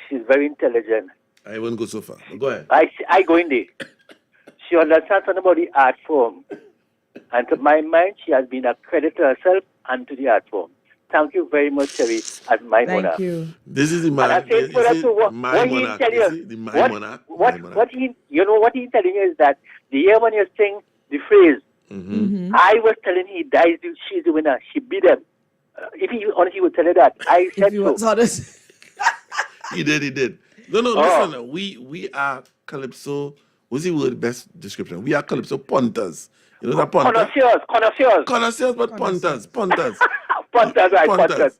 Speaker 1: she's very intelligent.
Speaker 23: I won't go so far. But go ahead.
Speaker 1: I go in there. She understands something about the art form. And to my mind, she has been a credit to herself and to the art form. Thank you very much, Terry, as my monarch.
Speaker 6: Thank you.
Speaker 23: This is the man.
Speaker 1: And I say further to what he
Speaker 23: monarch.
Speaker 1: tell
Speaker 23: Is
Speaker 1: you.
Speaker 23: it the my monarch?
Speaker 1: What he's telling you is that the year when you sing the phrase, I was telling him she's the winner. She beat them. If he honestly would tell her that, I said so.
Speaker 6: Was honest.
Speaker 23: He did. No, listen. We are calypso. What's the word best description? We are calypso punters. You know that punter? Connoisseurs, but punters.
Speaker 1: Punters, right, punters.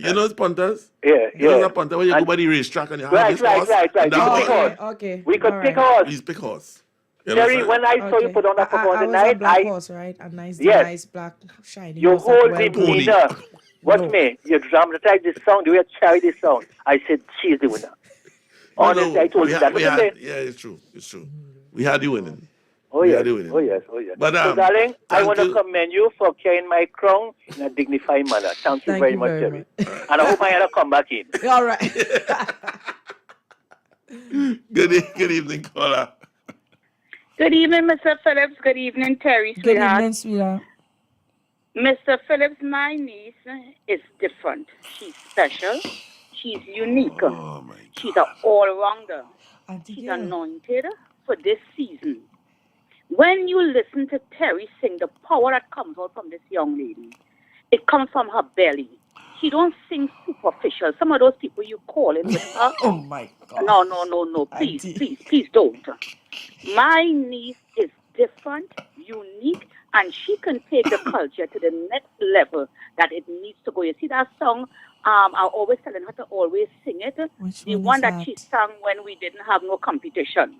Speaker 23: You know punters?
Speaker 1: Yeah.
Speaker 23: You know that punter when you go by the racetrack and you have this horse?
Speaker 1: Right.
Speaker 23: And that
Speaker 6: Okay.
Speaker 1: We could
Speaker 6: All
Speaker 1: pick
Speaker 6: right.
Speaker 1: horse.
Speaker 23: Please pick horse. You
Speaker 1: Terry,
Speaker 23: understand?
Speaker 1: when I saw you put on that
Speaker 6: I
Speaker 1: performance
Speaker 6: was
Speaker 1: tonight,
Speaker 6: a black horse, right? A nice, nice black shiny
Speaker 1: you
Speaker 6: horse. that
Speaker 1: hold
Speaker 6: well
Speaker 1: me,
Speaker 6: groomed.
Speaker 1: Nina. What's me? You dramatize this song, the way you carry this song. I said, she's the winner. Honestly, I told you that.
Speaker 23: Yeah, it's true. We had you winning.
Speaker 1: Oh,
Speaker 23: We
Speaker 1: yes.
Speaker 23: had you winning.
Speaker 1: Oh, yes. Oh, yes.
Speaker 23: But,
Speaker 1: so, darling, I
Speaker 23: thank
Speaker 1: want to
Speaker 23: you.
Speaker 1: commend you for carrying my crown in a dignified manner. Thank you very much, Terry. And I hope I had to come back in.
Speaker 6: All right.
Speaker 23: Good evening, caller.
Speaker 3: Good evening, Mr. Phillips. Good evening, Terry,
Speaker 6: Good
Speaker 3: sweetheart.
Speaker 6: evening, sweetheart.
Speaker 3: Mr. Phillips, my niece is different. She's special. She's unique.
Speaker 23: Oh, my God.
Speaker 3: She's an all-rounder.
Speaker 6: Auntie
Speaker 3: She's
Speaker 6: girl.
Speaker 3: anointed for this season. When you listen to Terry sing, the power that comes out from this young lady, it comes from her belly. She don't sing superficial. Some of those people you call in with her.
Speaker 6: Oh, my God.
Speaker 3: No. Please don't. My niece is different, unique, and she can take the culture to the next level that it needs to go. You see that song? I always telling her to always sing it.
Speaker 6: Which
Speaker 3: the
Speaker 6: one
Speaker 3: one
Speaker 6: is
Speaker 3: that she sang when we didn't have no competition.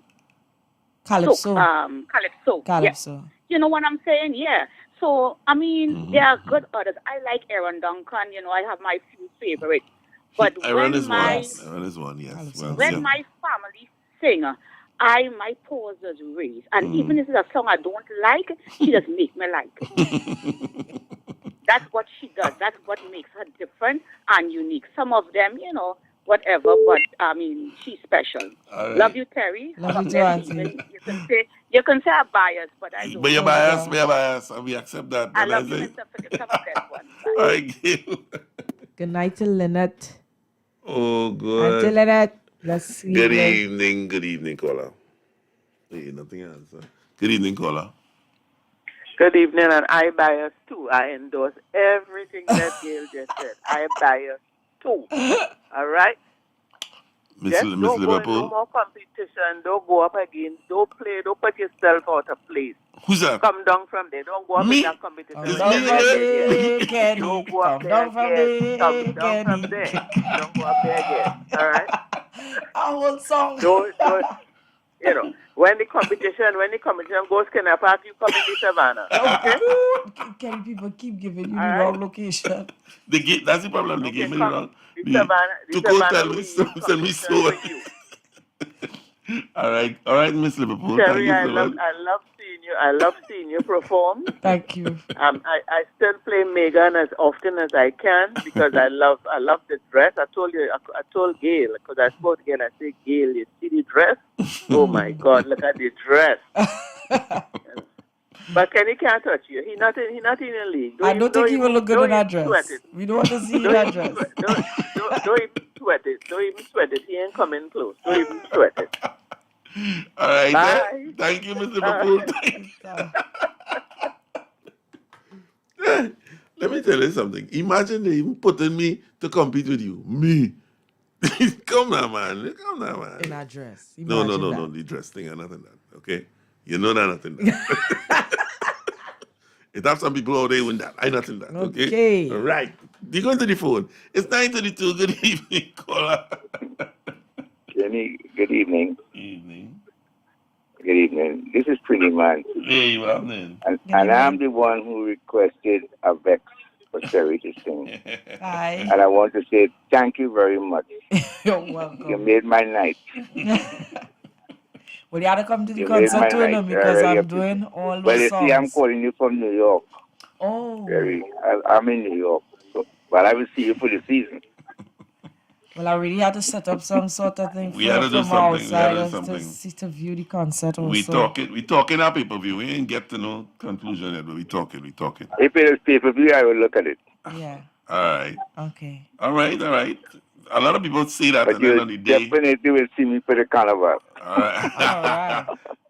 Speaker 6: Calypso.
Speaker 3: Calypso.
Speaker 6: Calypso.
Speaker 3: Yeah. You know what I'm saying? Yeah. So, I mean, there are good others. I like Aaron Duncan. You know, I have my few favorites. But
Speaker 23: Aaron
Speaker 3: when
Speaker 23: is
Speaker 3: my
Speaker 23: one. Aaron is one, yes. Well,
Speaker 3: when
Speaker 23: yeah.
Speaker 3: my family sing, my pause is raised. And even if it's a song I don't like, she just make me like it. That's what she does. That's what makes her different and unique. Some of them, you know, whatever, but I mean, she's special.
Speaker 23: Right.
Speaker 3: Love you, Terry.
Speaker 6: Love you too, Auntie.
Speaker 3: You can say I'm biased, but I don't.
Speaker 23: But you're biased, and we accept that.
Speaker 3: I
Speaker 23: And
Speaker 3: love you,
Speaker 23: say,
Speaker 3: Mr. Phillips. Have a blessed one.
Speaker 23: all right, Gail.
Speaker 6: Good night to Lynette.
Speaker 23: Oh,
Speaker 6: Auntie
Speaker 23: good.
Speaker 6: Lynette. Let's see.
Speaker 23: Good evening, caller. Hey, nothing else. Huh? Good evening, caller.
Speaker 15: Good evening, and I bias too. I endorse everything that Gail just said. I bias too. All right?
Speaker 23: Miss
Speaker 15: Just don't go in
Speaker 23: Liverpool.
Speaker 15: no more competition. Don't go up again. Don't play. Don't put yourself out of place.
Speaker 23: Who's that?
Speaker 15: Come down from there. Don't go up in that competition.
Speaker 23: Is
Speaker 15: when
Speaker 23: me
Speaker 15: you're there.
Speaker 6: Again. Kenny.
Speaker 15: Don't go up
Speaker 6: Come
Speaker 15: there
Speaker 6: down from
Speaker 15: again.
Speaker 6: there,
Speaker 15: Come down from
Speaker 6: Kenny.
Speaker 15: there. Don't go up there again. All right?
Speaker 6: A whole song.
Speaker 15: Don't, you know, when the competition goes Kenya Park, you come in the Savannah. Okay?
Speaker 6: Kenny, people keep giving you
Speaker 15: All
Speaker 6: the
Speaker 15: right.
Speaker 6: wrong location.
Speaker 23: That's the problem. They gave me the wrong.
Speaker 15: The Savannah
Speaker 23: tell me, send me so. All right, Miss Liverpool.
Speaker 15: Terry,
Speaker 23: Thank you so much.
Speaker 15: I love seeing you. I love seeing you perform.
Speaker 6: Thank you.
Speaker 15: I still play Megan as often as I can because I love the dress. I told Gail because I spoke to Gail. I said, Gail, you see the dress? Oh my God, look at the dress. But Kenny can't touch you. He's not in the league.
Speaker 6: I don't think he will look good in that dress. We don't want to see that dress.
Speaker 15: Don't even sweat it. Don't even sweat it. He ain't coming close. Don't even sweat it.
Speaker 23: All right.
Speaker 15: Bye.
Speaker 23: Thank you, Miss Liverpool. Let me tell you something. Imagine they even putting me to compete with you. Me. Come now, man.
Speaker 6: In that dress.
Speaker 23: No.
Speaker 6: Imagine that.
Speaker 23: The dress thing and nothing that. Okay? You know that nothing that. It have some people out there doing that. I nothing that. Okay? All right. You go into the phone. It's 9:32. Good evening, caller.
Speaker 7: Kenny, good evening.
Speaker 23: Evening.
Speaker 7: Good evening. This is Pretty Man.
Speaker 23: Hey, you are then.
Speaker 7: And I'm the one who requested a Vex for Terry to sing.
Speaker 6: Hi.
Speaker 7: And I want to say thank you very much.
Speaker 6: You're welcome.
Speaker 7: You made my night.
Speaker 6: Well, you had to come to the
Speaker 7: You made
Speaker 6: concert
Speaker 7: my
Speaker 6: too, you know,
Speaker 7: night.
Speaker 6: because
Speaker 7: I really
Speaker 6: I'm doing all
Speaker 7: Well,
Speaker 6: those
Speaker 7: you
Speaker 6: songs.
Speaker 7: see, I'm calling you from New York.
Speaker 6: Oh.
Speaker 7: Terry. I'm in New York. But I will see you for the season.
Speaker 6: Well, I really had to set up some sort of thing
Speaker 23: We had to do
Speaker 6: from
Speaker 23: something. We had to do
Speaker 6: outsiders
Speaker 23: something.
Speaker 6: to view the concert also.
Speaker 23: We talking our pay-per-view. We ain't get to no conclusion yet, but we talking.
Speaker 7: If it is pay-per-view, I will look at it.
Speaker 6: Yeah.
Speaker 23: All right.
Speaker 6: Okay.
Speaker 23: All right. A lot of people see that,
Speaker 7: But
Speaker 23: and then
Speaker 7: you
Speaker 23: on the day.
Speaker 7: definitely will see me for the carnival.
Speaker 23: All right.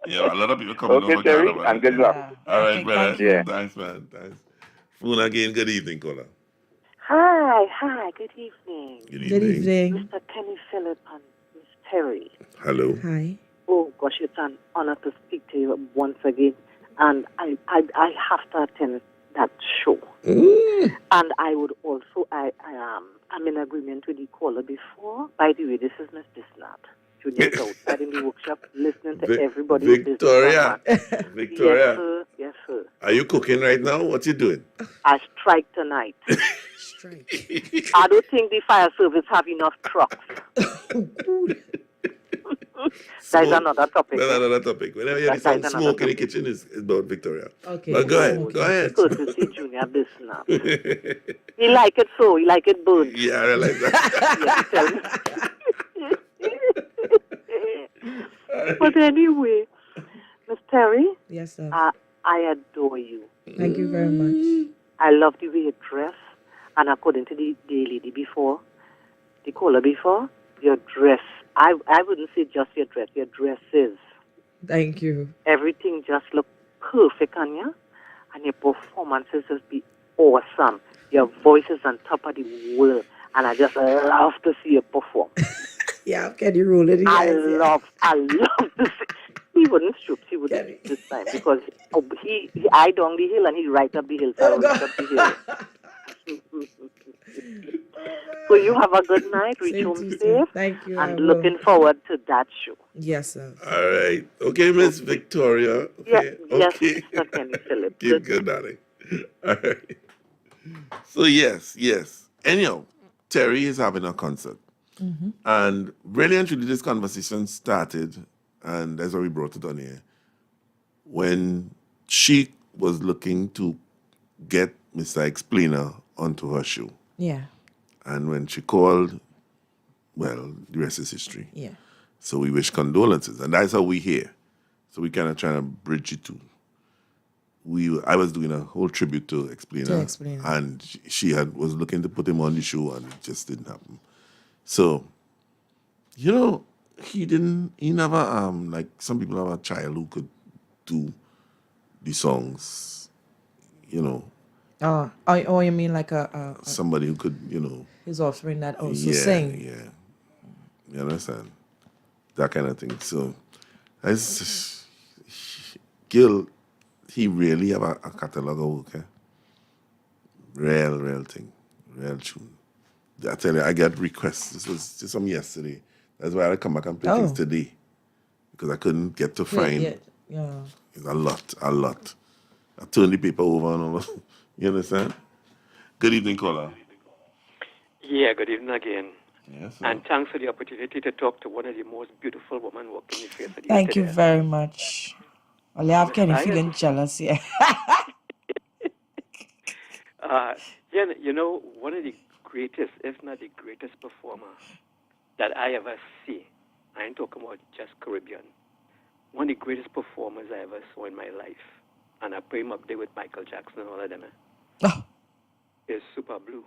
Speaker 23: Yeah, a lot of people coming
Speaker 7: Okay,
Speaker 23: over
Speaker 7: Terry,
Speaker 23: carnival.
Speaker 7: and good luck.
Speaker 23: All right,
Speaker 7: Okay,
Speaker 23: brother.
Speaker 7: thank you.
Speaker 23: Thanks, man. Thanks. Phone again. Good evening, caller.
Speaker 22: Hi, good evening.
Speaker 23: Good evening.
Speaker 22: Mr. Kenny Phillip and Miss Terry.
Speaker 23: Hello.
Speaker 6: Hi.
Speaker 22: Oh gosh, it's an honor to speak to you once again. And I have to attend that show. And I would also I'm in agreement with the caller before. By the way, this is Miss Bisnat. Junior outside in the workshop listening to everybody.
Speaker 23: Victoria. Victoria.
Speaker 22: Yes, sir.
Speaker 23: Are you cooking right now? What you doing?
Speaker 22: I strike tonight. I don't think the fire service have enough trucks. That is another topic.
Speaker 23: That's another topic. Whenever you hear the
Speaker 22: That
Speaker 23: song
Speaker 22: is another
Speaker 23: Smoke in the Kitchen, it's about Victoria.
Speaker 6: Okay.
Speaker 23: But go ahead. Go ahead.
Speaker 22: Courtesy Junior Business. He like it so. He like it burnt.
Speaker 23: Yeah, I realize that.
Speaker 22: Yes, tell me. But anyway, Miss Terry.
Speaker 6: Yes, sir.
Speaker 22: I adore you.
Speaker 6: Thank you very much.
Speaker 22: I love the way you dress. And according to the lady before, the caller before, your dress. I wouldn't say just your dress. Your dresses.
Speaker 6: Thank you.
Speaker 22: Everything just look perfect on you. And your performances just be awesome. Your voice is on top of the world. And I just love to see you perform.
Speaker 6: Yeah, can you roll it in?
Speaker 22: I love to see. He wouldn't stoop. He wouldn't this time because he I down the hill and he right up the hill. So I right up the hill. So you have a good night. Reach home safe.
Speaker 6: Thank you.
Speaker 22: And looking forward to that show.
Speaker 6: Yes, sir.
Speaker 23: All right. Okay, Miss Victoria. Okay.
Speaker 22: Yes,
Speaker 23: Okay.
Speaker 22: Mr. Kenny Phillips.
Speaker 23: Keep good, darling. All right. So, yes. Anyhow, Terry is having a concert.
Speaker 6: Mm-hmm.
Speaker 23: And really and truly, this conversation started, and that's why we brought it on here, when she was looking to get Mr. Explainer onto her show.
Speaker 6: Yeah.
Speaker 23: And when she called, well, the rest is history.
Speaker 6: Yeah.
Speaker 23: So we wish condolences. And that's how we hear. So we kind of trying to bridge it to. I was doing a whole tribute to Explainer. And she was looking to put him on the show, and it just didn't happen. So, he never, like some people have a child who could do the songs,
Speaker 6: Oh, you mean like
Speaker 23: somebody who could,
Speaker 6: his offspring that also sing?
Speaker 23: Yeah. You understand? That kind of thing. So, Gil, he really have a catalog of work, Real thing. Real tune. I tell you, I got requests. This was just from yesterday. That's why I come back and play things today. Because I couldn't get to find.
Speaker 6: Yeah.
Speaker 23: It's a lot. I turned the paper over and all. You understand? Good evening, caller.
Speaker 11: Yeah, good evening again.
Speaker 23: Yes,
Speaker 11: and thanks for the opportunity to talk to one of the most beautiful women walking the face of the earth.
Speaker 6: Thank you very much. Well, I have Kenny feeling jealous here.
Speaker 11: One of the greatest, if not the greatest performer that I ever see, I ain't talking about just Caribbean, one of the greatest performers I ever saw in my life, and I put him up there with Michael Jackson and all of them, is Super Blue.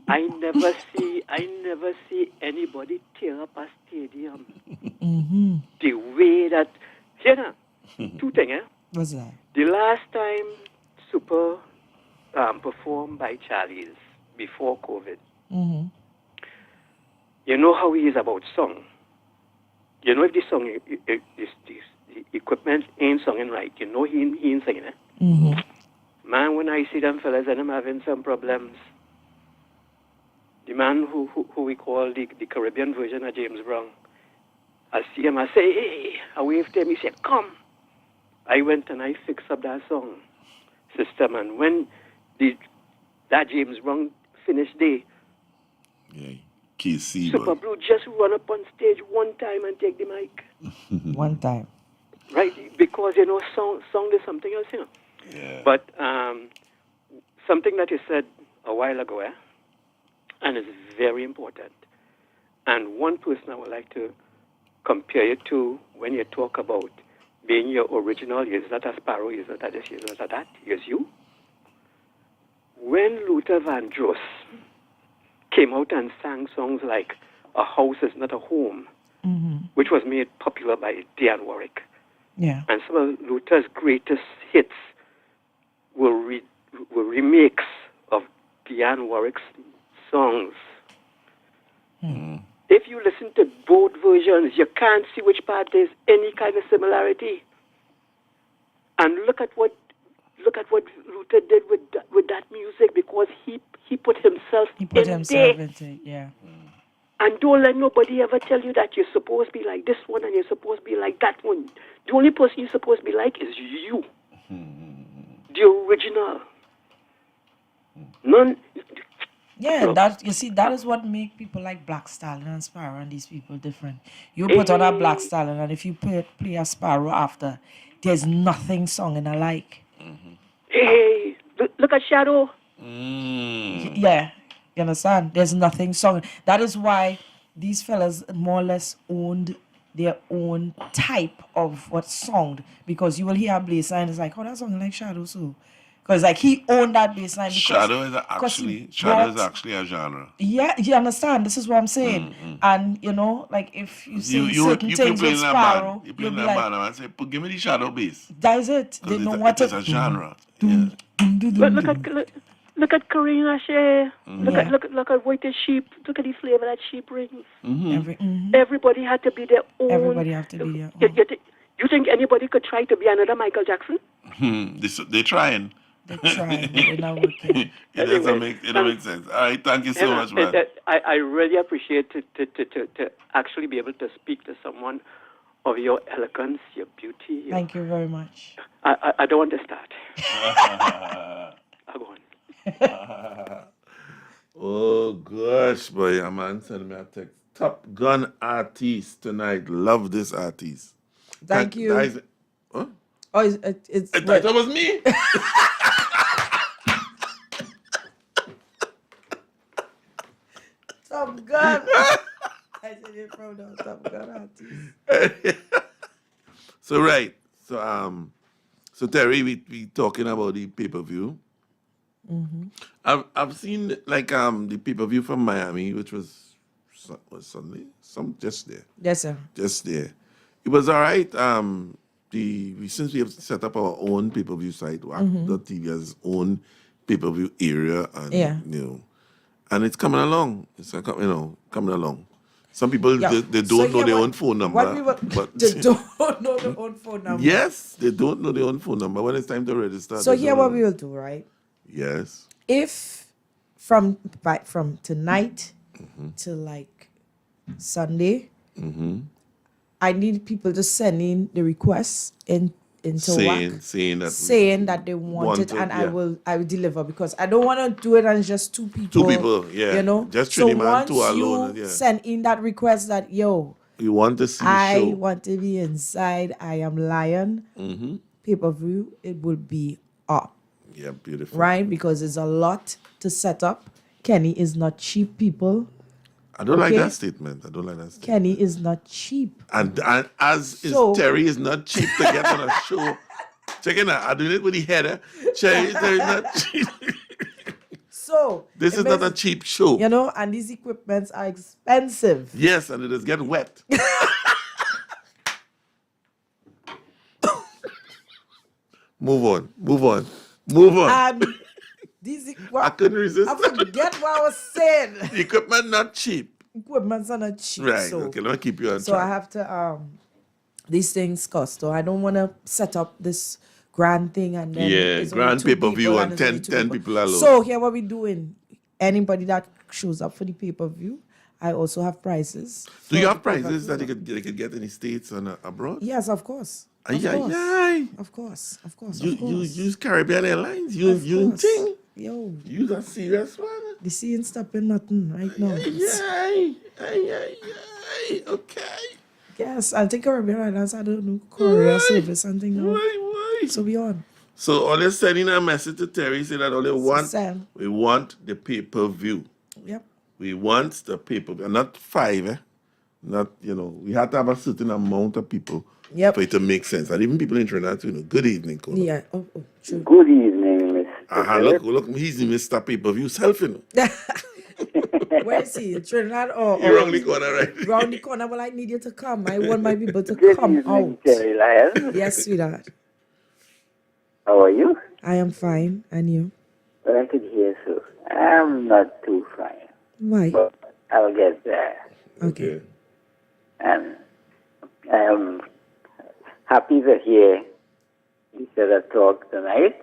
Speaker 11: I never see anybody tear up a stadium.
Speaker 6: Mm-hmm.
Speaker 11: The way that, two things,
Speaker 6: What's that?
Speaker 11: The last time Super performed by Charlie's before COVID,
Speaker 6: Mm-hmm.
Speaker 11: you know how he is about song. You know if the song, the equipment ain't singing right, you know he ain't singing it.
Speaker 6: Mm-hmm.
Speaker 11: Man, when I see them fellas and I'm having some problems, the man who we call the Caribbean version of James Brown, I see him, I say, hey, I wave to him, he said, come. I went and I fixed up that song system, and when that James Brown finished day,
Speaker 23: KC,
Speaker 11: Super Blue just run up on stage one time and take the mic.
Speaker 6: One time.
Speaker 11: Right? Because, song is something else,
Speaker 23: Yeah.
Speaker 11: But something that you said a while ago, and it's very important. And one person I would like to compare you to when you talk about being your original, is not a sparrow, is not a this, is not a that, is you. When Luther Vandross came out and sang songs like A House is Not a Home,
Speaker 6: Mm-hmm.
Speaker 11: which was made popular by Dionne Warwick,
Speaker 6: Yeah.
Speaker 11: and some of Luther's greatest hits were remakes of Dionne Warwick's songs. If you listen to both versions, you can't see which part there's any kind of similarity. And look at what Luther did with that music, because he put himself
Speaker 6: Into it, yeah.
Speaker 11: And don't let nobody ever tell you that you're supposed to be like this one and you're supposed to be like that one. The only person you're supposed to be like is you. The original. None.
Speaker 6: Yeah, that you see, that is what make people like Black Stallion and Sparrow and these people different. You put on a Black Stallion, and if you play a Sparrow after, there's nothing songing alike.
Speaker 11: Hey, look at Shadow.
Speaker 6: Yeah, you understand? There's nothing song. That is why these fellas more or less owned their own type of what song, because you will hear a bass line, it's like, oh, that song like Shadow so. Because like he owned that bass line.
Speaker 23: Shadow is actually a genre.
Speaker 6: Yeah, you understand? This is what I'm saying. And you know, like if you say certain
Speaker 23: You
Speaker 6: things
Speaker 23: play
Speaker 6: with
Speaker 23: in a band.
Speaker 6: Sparrow,
Speaker 23: You play
Speaker 6: you'll
Speaker 23: in
Speaker 6: be
Speaker 23: a
Speaker 6: like,
Speaker 23: band and say, give me the shadow bass.
Speaker 6: that is it. They know what
Speaker 23: it's a genre.
Speaker 11: Look at Karina Shea. Look
Speaker 6: Yeah.
Speaker 11: at what the sheep. Look at the flavor that sheep brings.
Speaker 23: Mm-hmm.
Speaker 11: Everybody had to be their own.
Speaker 6: Everybody have to be their own.
Speaker 11: You think anybody could try to be another Michael Jackson?
Speaker 23: They're trying.
Speaker 6: They're trying, but they're not working.
Speaker 23: It doesn't make sense. All right, thank you so much, man.
Speaker 11: I really appreciate to actually be able to speak to someone of your elegance, your beauty.
Speaker 6: Thank you very much.
Speaker 11: I don't want to start. I'll go on.
Speaker 23: Oh gosh, boy, a man sent me a text. Top Gun artist tonight. Love this artist.
Speaker 6: Thank you.
Speaker 23: Huh?
Speaker 6: Oh, it's
Speaker 23: I thought that was me.
Speaker 6: Top Gun. I said it from the Top Gun artist.
Speaker 23: So Terry, we talking about the pay-per-view.
Speaker 6: Mm-hmm.
Speaker 23: I've seen like the pay-per-view from Miami, which was Sunday, just there.
Speaker 6: Yes, sir.
Speaker 23: Just there. It was all right. Since we have set up our own pay-per-view site, WACK.tv has its own pay-per-view area, and and it's coming along. It's coming along. Some people they don't know their own phone number. But
Speaker 6: they don't know their own phone number.
Speaker 23: Yes, they don't know their own phone number when it's time to register.
Speaker 6: So here what we will do, right?
Speaker 23: Yes.
Speaker 6: If from tonight to like Sunday, I need people to send in the requests into WACK, saying that they want it, and I will deliver, because I don't want to do it and just two people.
Speaker 23: Two people, yeah.
Speaker 6: You know,
Speaker 23: just
Speaker 6: so
Speaker 23: Trinidad,
Speaker 6: once
Speaker 23: two alone.
Speaker 6: you send in that request that
Speaker 23: you want to see the
Speaker 6: I
Speaker 23: show.
Speaker 6: want to be inside I Am Lion pay-per-view, it will be up.
Speaker 23: Yeah, beautiful.
Speaker 6: Right, because it's a lot to set up. Kenny is not cheap, people.
Speaker 23: I don't like that statement.
Speaker 6: Kenny is not cheap.
Speaker 23: And Terry is not cheap to get on a show. Check it out. I'm doing it with the header. Terry is not cheap.
Speaker 6: So
Speaker 23: this is not a cheap show.
Speaker 6: You know, and these equipments are expensive.
Speaker 23: Yes, and it is get wet. Move on. I couldn't resist.
Speaker 6: I forget what I was saying.
Speaker 23: The equipment not cheap.
Speaker 6: Equipments are not cheap.
Speaker 23: Right.
Speaker 6: So,
Speaker 23: okay, let me keep you on
Speaker 6: so
Speaker 23: track.
Speaker 6: I have to these things cost. So I don't want to set up this grand thing and then it's only
Speaker 23: grand
Speaker 6: 2
Speaker 23: pay-per-view
Speaker 6: people
Speaker 23: and
Speaker 6: it's only
Speaker 23: 10 people alone.
Speaker 6: So here what we doing. Anybody that shows up for the pay-per-view, I also have prizes.
Speaker 23: Do you have prizes that they could get in the States and abroad?
Speaker 6: Yes, of course. Of course.
Speaker 23: You use Caribbean Airlines? You think?
Speaker 6: Yo.
Speaker 23: You a serious one?
Speaker 6: The sea ain't stopping nothing right now.
Speaker 23: Okay.
Speaker 6: Yes, I think Caribbean Islands, I don't know, courier service and thing now.
Speaker 23: Why?
Speaker 6: So we on.
Speaker 23: So all they're sending a message to Terry, say that all they want, we want the pay-per-view.
Speaker 6: Yep.
Speaker 23: We want the pay-per-view. Not 5, Not, we have to have a certain amount of people for it to make sense. And even people in Trinidad, good evening, Cola.
Speaker 6: Yeah, true.
Speaker 5: Good evening, Miss.
Speaker 23: Look, he's the Mr. Pay-per-view self,
Speaker 6: Where is he? Trinidad or?
Speaker 23: You're around the corner, right?
Speaker 6: Round the corner. Well, I need you to come. I want my people to
Speaker 5: Good
Speaker 6: come
Speaker 5: evening,
Speaker 6: out.
Speaker 5: Terry Lion.
Speaker 6: Yes, sweetheart.
Speaker 5: How are you?
Speaker 6: I am fine. And you?
Speaker 5: Well, I could hear so. I'm not too fine.
Speaker 6: Why?
Speaker 5: But I'll get there.
Speaker 6: Okay.
Speaker 5: And I am happy to hear you said a talk tonight.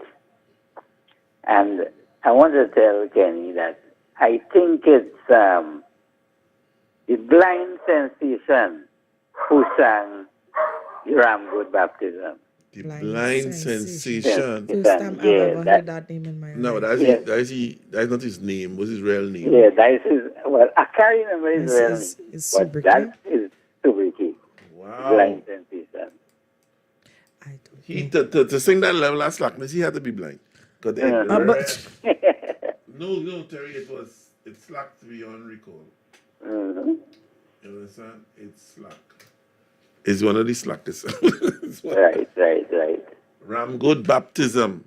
Speaker 5: And I want to tell Kenny that I think it's the Blind Sensation who sang the Ram Good Baptism.
Speaker 23: The Blind Sensation.
Speaker 6: First time I've ever heard that name in my life.
Speaker 23: No, that's not his name. What's his real name?
Speaker 5: Yeah, that is his, well, I can't remember his real name. But that is Subriki.
Speaker 23: Wow.
Speaker 5: Blind Sensation.
Speaker 23: He to sing that level of slackness, he had to be blind. No, Terry, it's slack beyond recall. You understand? It's slack. It's one of the slackest.
Speaker 5: Right.
Speaker 23: Ram Good Baptism.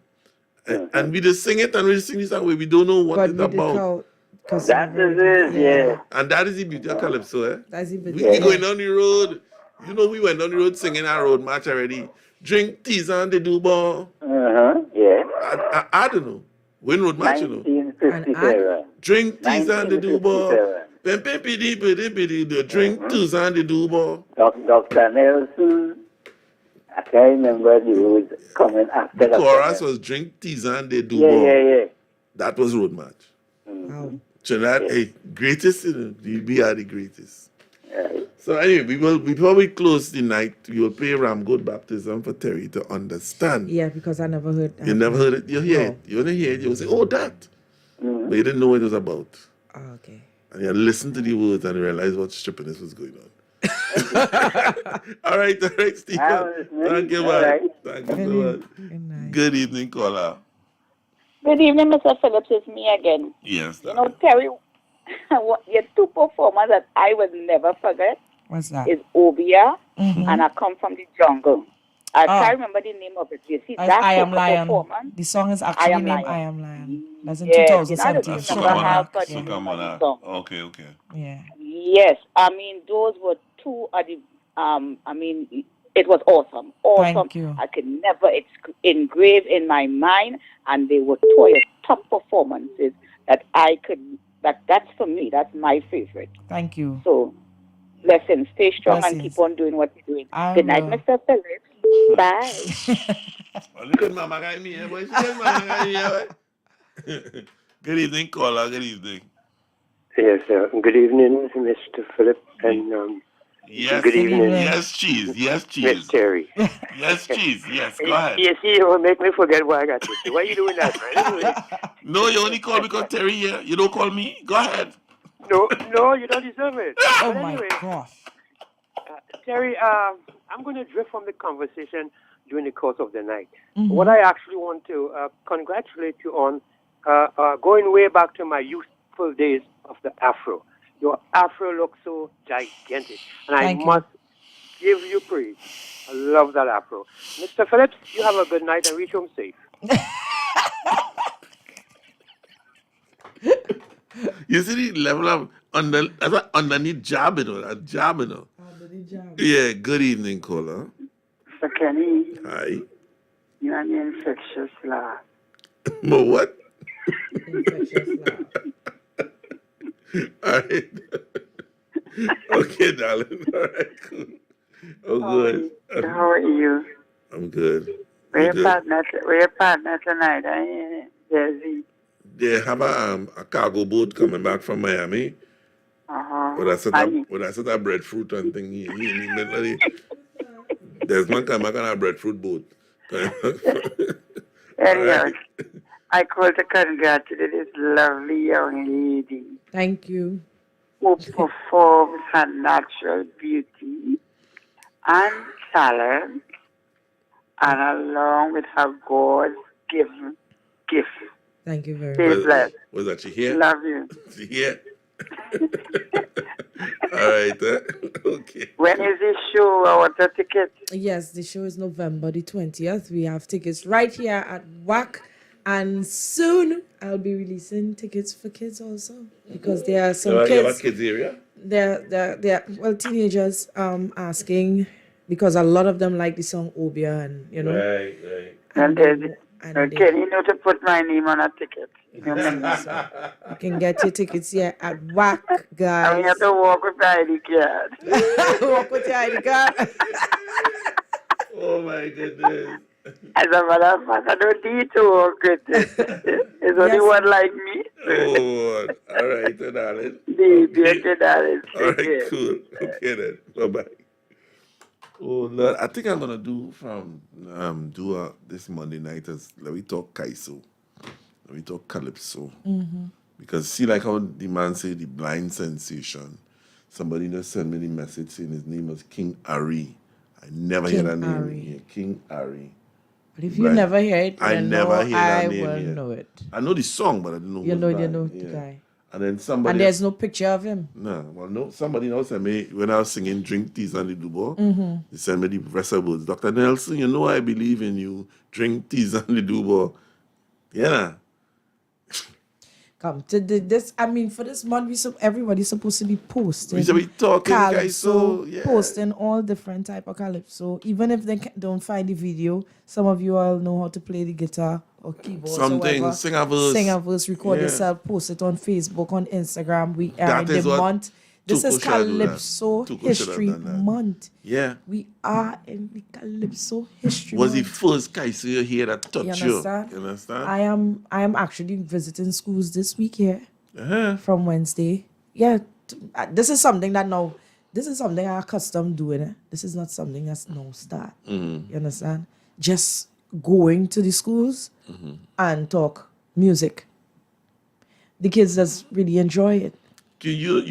Speaker 23: And we just sing it and we just sing this song where we don't know what it's about.
Speaker 5: That is it, yeah.
Speaker 23: And that is the beauty of Calypso, eh?
Speaker 6: That's the beauty.
Speaker 23: We going down the road. You know, we went down the road singing our road march already. Drink teas and the do ball.
Speaker 5: Yeah.
Speaker 23: I don't know. When road march, you know.
Speaker 5: 1957.
Speaker 23: Drink teas and the do ball. Drink teas and the do ball.
Speaker 5: Dr. Nelson. I can't remember the words coming after
Speaker 23: the
Speaker 5: that.
Speaker 23: chorus was drink teas and they do ball.
Speaker 5: Yeah.
Speaker 23: That was road march.
Speaker 6: Wow.
Speaker 23: Trinidad, greatest, we are the greatest. So anyway, before we close the night, we will play Ram Good Baptism for Terry to understand.
Speaker 6: Yeah, because I never heard that.
Speaker 23: You never heard it? You hear it. You only hear it, you will say, oh, that. But you didn't know what it was about.
Speaker 6: Oh, okay.
Speaker 23: And you listen to the words and realize what strippiness was going on. All right, Stephen. Thank you, man. Thank you so much. Good evening, caller.
Speaker 3: Good evening, Mr. Phillips. It's me again.
Speaker 23: Yes.
Speaker 3: You know, Terry, your two performers that I will never forget.
Speaker 6: What's that?
Speaker 3: Is Obia and I Come From the Jungle. I can't remember the name of it. You see, that's
Speaker 6: I Am Lion.
Speaker 3: Performance.
Speaker 6: The song is actually named I Am Lion. That's in
Speaker 3: Yes,
Speaker 6: 2017.
Speaker 23: Okay.
Speaker 6: Yeah.
Speaker 3: Yes, I mean, those were two of the, it was awesome.
Speaker 6: Thank you.
Speaker 3: I could never engrave in my mind, and they were two of your top performances that I could, that's for me, that's my favorite.
Speaker 6: Thank you.
Speaker 3: So, listen, stay strong and keep on doing what you're doing. Good night, Mr. Phillips. Bye.
Speaker 23: Good evening, caller. Good evening.
Speaker 12: Yes, good evening, Mr. Philip, and
Speaker 23: yes,
Speaker 12: good evening.
Speaker 23: Yes, cheese.
Speaker 12: Miss Terry.
Speaker 23: Yes, cheese. Yes, go ahead.
Speaker 12: You see, you will make me forget why I got to say. Why are you doing that, right?
Speaker 23: No, you only call because Terry here. You don't call me. Go ahead.
Speaker 12: No, you don't deserve it.
Speaker 6: Oh,
Speaker 12: but
Speaker 6: my
Speaker 12: anyway,
Speaker 6: gosh.
Speaker 12: Terry, I'm going to drift from the conversation during the course of the night. What I actually want to congratulate you on, going way back to my youthful days of the Afro. Your Afro looks so gigantic, and I must give you praise. I love that Afro. Mr. Phillips, you have a good night and reach home safe.
Speaker 23: You see the level of underneath jab, Yeah, good evening, caller.
Speaker 14: Mr. Kenny.
Speaker 23: Hi.
Speaker 14: You're an infectious laugh.
Speaker 23: More what?
Speaker 14: Infectious laugh.
Speaker 23: All right. Okay, darling. All right, cool. Oh, good.
Speaker 14: How are you?
Speaker 23: I'm good.
Speaker 14: We're your partner tonight, Jersey.
Speaker 23: They have a cargo boat coming back from Miami. With I set a breadfruit and thing. He immediately. Desmond come back on a breadfruit boat.
Speaker 14: Anyhow, I call to congratulate this lovely young lady.
Speaker 6: Thank you.
Speaker 14: Who performs her natural beauty and talent, and along with her God-given gift.
Speaker 6: Thank you very
Speaker 14: Stay
Speaker 6: much.
Speaker 14: blessed.
Speaker 23: Was that she here?
Speaker 14: Love you.
Speaker 23: She here? All right. Okay.
Speaker 14: When is this show? I want a ticket.
Speaker 6: Yes, the show is November the 20th. We have tickets right here at WACK. And soon I'll be releasing tickets for kids also. Because there are some
Speaker 23: You
Speaker 6: kids.
Speaker 23: have a kids area?
Speaker 6: They're teenagers asking, because a lot of them like the song Obia, and you know.
Speaker 23: Right.
Speaker 14: And Kenny, you know to put my name on a ticket.
Speaker 6: You can get your tickets here at WACK, guys.
Speaker 14: I have to walk with my ID card.
Speaker 6: Walk with your ID card.
Speaker 23: Oh my goodness.
Speaker 14: As a matter of fact, I don't need to walk with it. There's only one like me.
Speaker 23: Oh, all right, darling.
Speaker 14: Okay, darling.
Speaker 23: All right, cool. Okay then. Bye-bye. Oh Lord, I think I'm gonna do this Monday night as let me talk Kaiso. Let me talk Calypso.
Speaker 6: Mm-hmm.
Speaker 23: Because see like how the man say the blind sensation. Somebody just sent me the message saying his name was King Ari. I never hear that name.
Speaker 6: Ari.
Speaker 23: Yeah, King Ari.
Speaker 6: But if you never hear it,
Speaker 23: I
Speaker 6: then
Speaker 23: never hear that
Speaker 6: I
Speaker 23: name
Speaker 6: will
Speaker 23: yet.
Speaker 6: know it.
Speaker 23: I know the song, but I didn't know
Speaker 6: You
Speaker 23: who
Speaker 6: know,
Speaker 23: was
Speaker 6: you
Speaker 23: by.
Speaker 6: know
Speaker 23: Yeah.
Speaker 6: the guy.
Speaker 23: And then somebody.
Speaker 6: And there's no picture of him.
Speaker 23: No, somebody else sent me when I was singing Drink Teas and the Dubo.
Speaker 6: Mm-hmm.
Speaker 23: They sent me the rest of words. Dr. Nelson, you know I believe in you. Drink Teas and the Dubo. Yeah.
Speaker 6: Come to this. I mean, for this month, everybody's supposed to be posting.
Speaker 23: We should be talking,
Speaker 6: calypso,
Speaker 23: yeah.
Speaker 6: posting all different type of calypso. Even if they don't find the video, some of you all know how to play the guitar or keyboard.
Speaker 23: Something,
Speaker 6: or whatever.
Speaker 23: sing a verse.
Speaker 6: Sing a verse, record
Speaker 23: Yeah.
Speaker 6: yourself, post it on Facebook, on Instagram. We are
Speaker 23: That
Speaker 6: in
Speaker 23: is
Speaker 6: the
Speaker 23: what
Speaker 6: month. This
Speaker 23: Tuko
Speaker 6: is
Speaker 23: should have done that.
Speaker 6: Calypso
Speaker 23: Tuko should have
Speaker 6: History
Speaker 23: done that.
Speaker 6: Month.
Speaker 23: Yeah.
Speaker 6: We are in the Calypso History
Speaker 23: Was the
Speaker 6: Month.
Speaker 23: first Kaiso you hear that touch you?
Speaker 6: understand?
Speaker 23: You understand?
Speaker 6: I am actually visiting schools this week here
Speaker 23: Uh-huh.
Speaker 6: from Wednesday. Yeah, this is something I accustomed doing. This is not something that's no start.
Speaker 23: Mhm.
Speaker 6: You understand? Just going to the schools and talk music. The kids just really enjoy it.
Speaker 23: You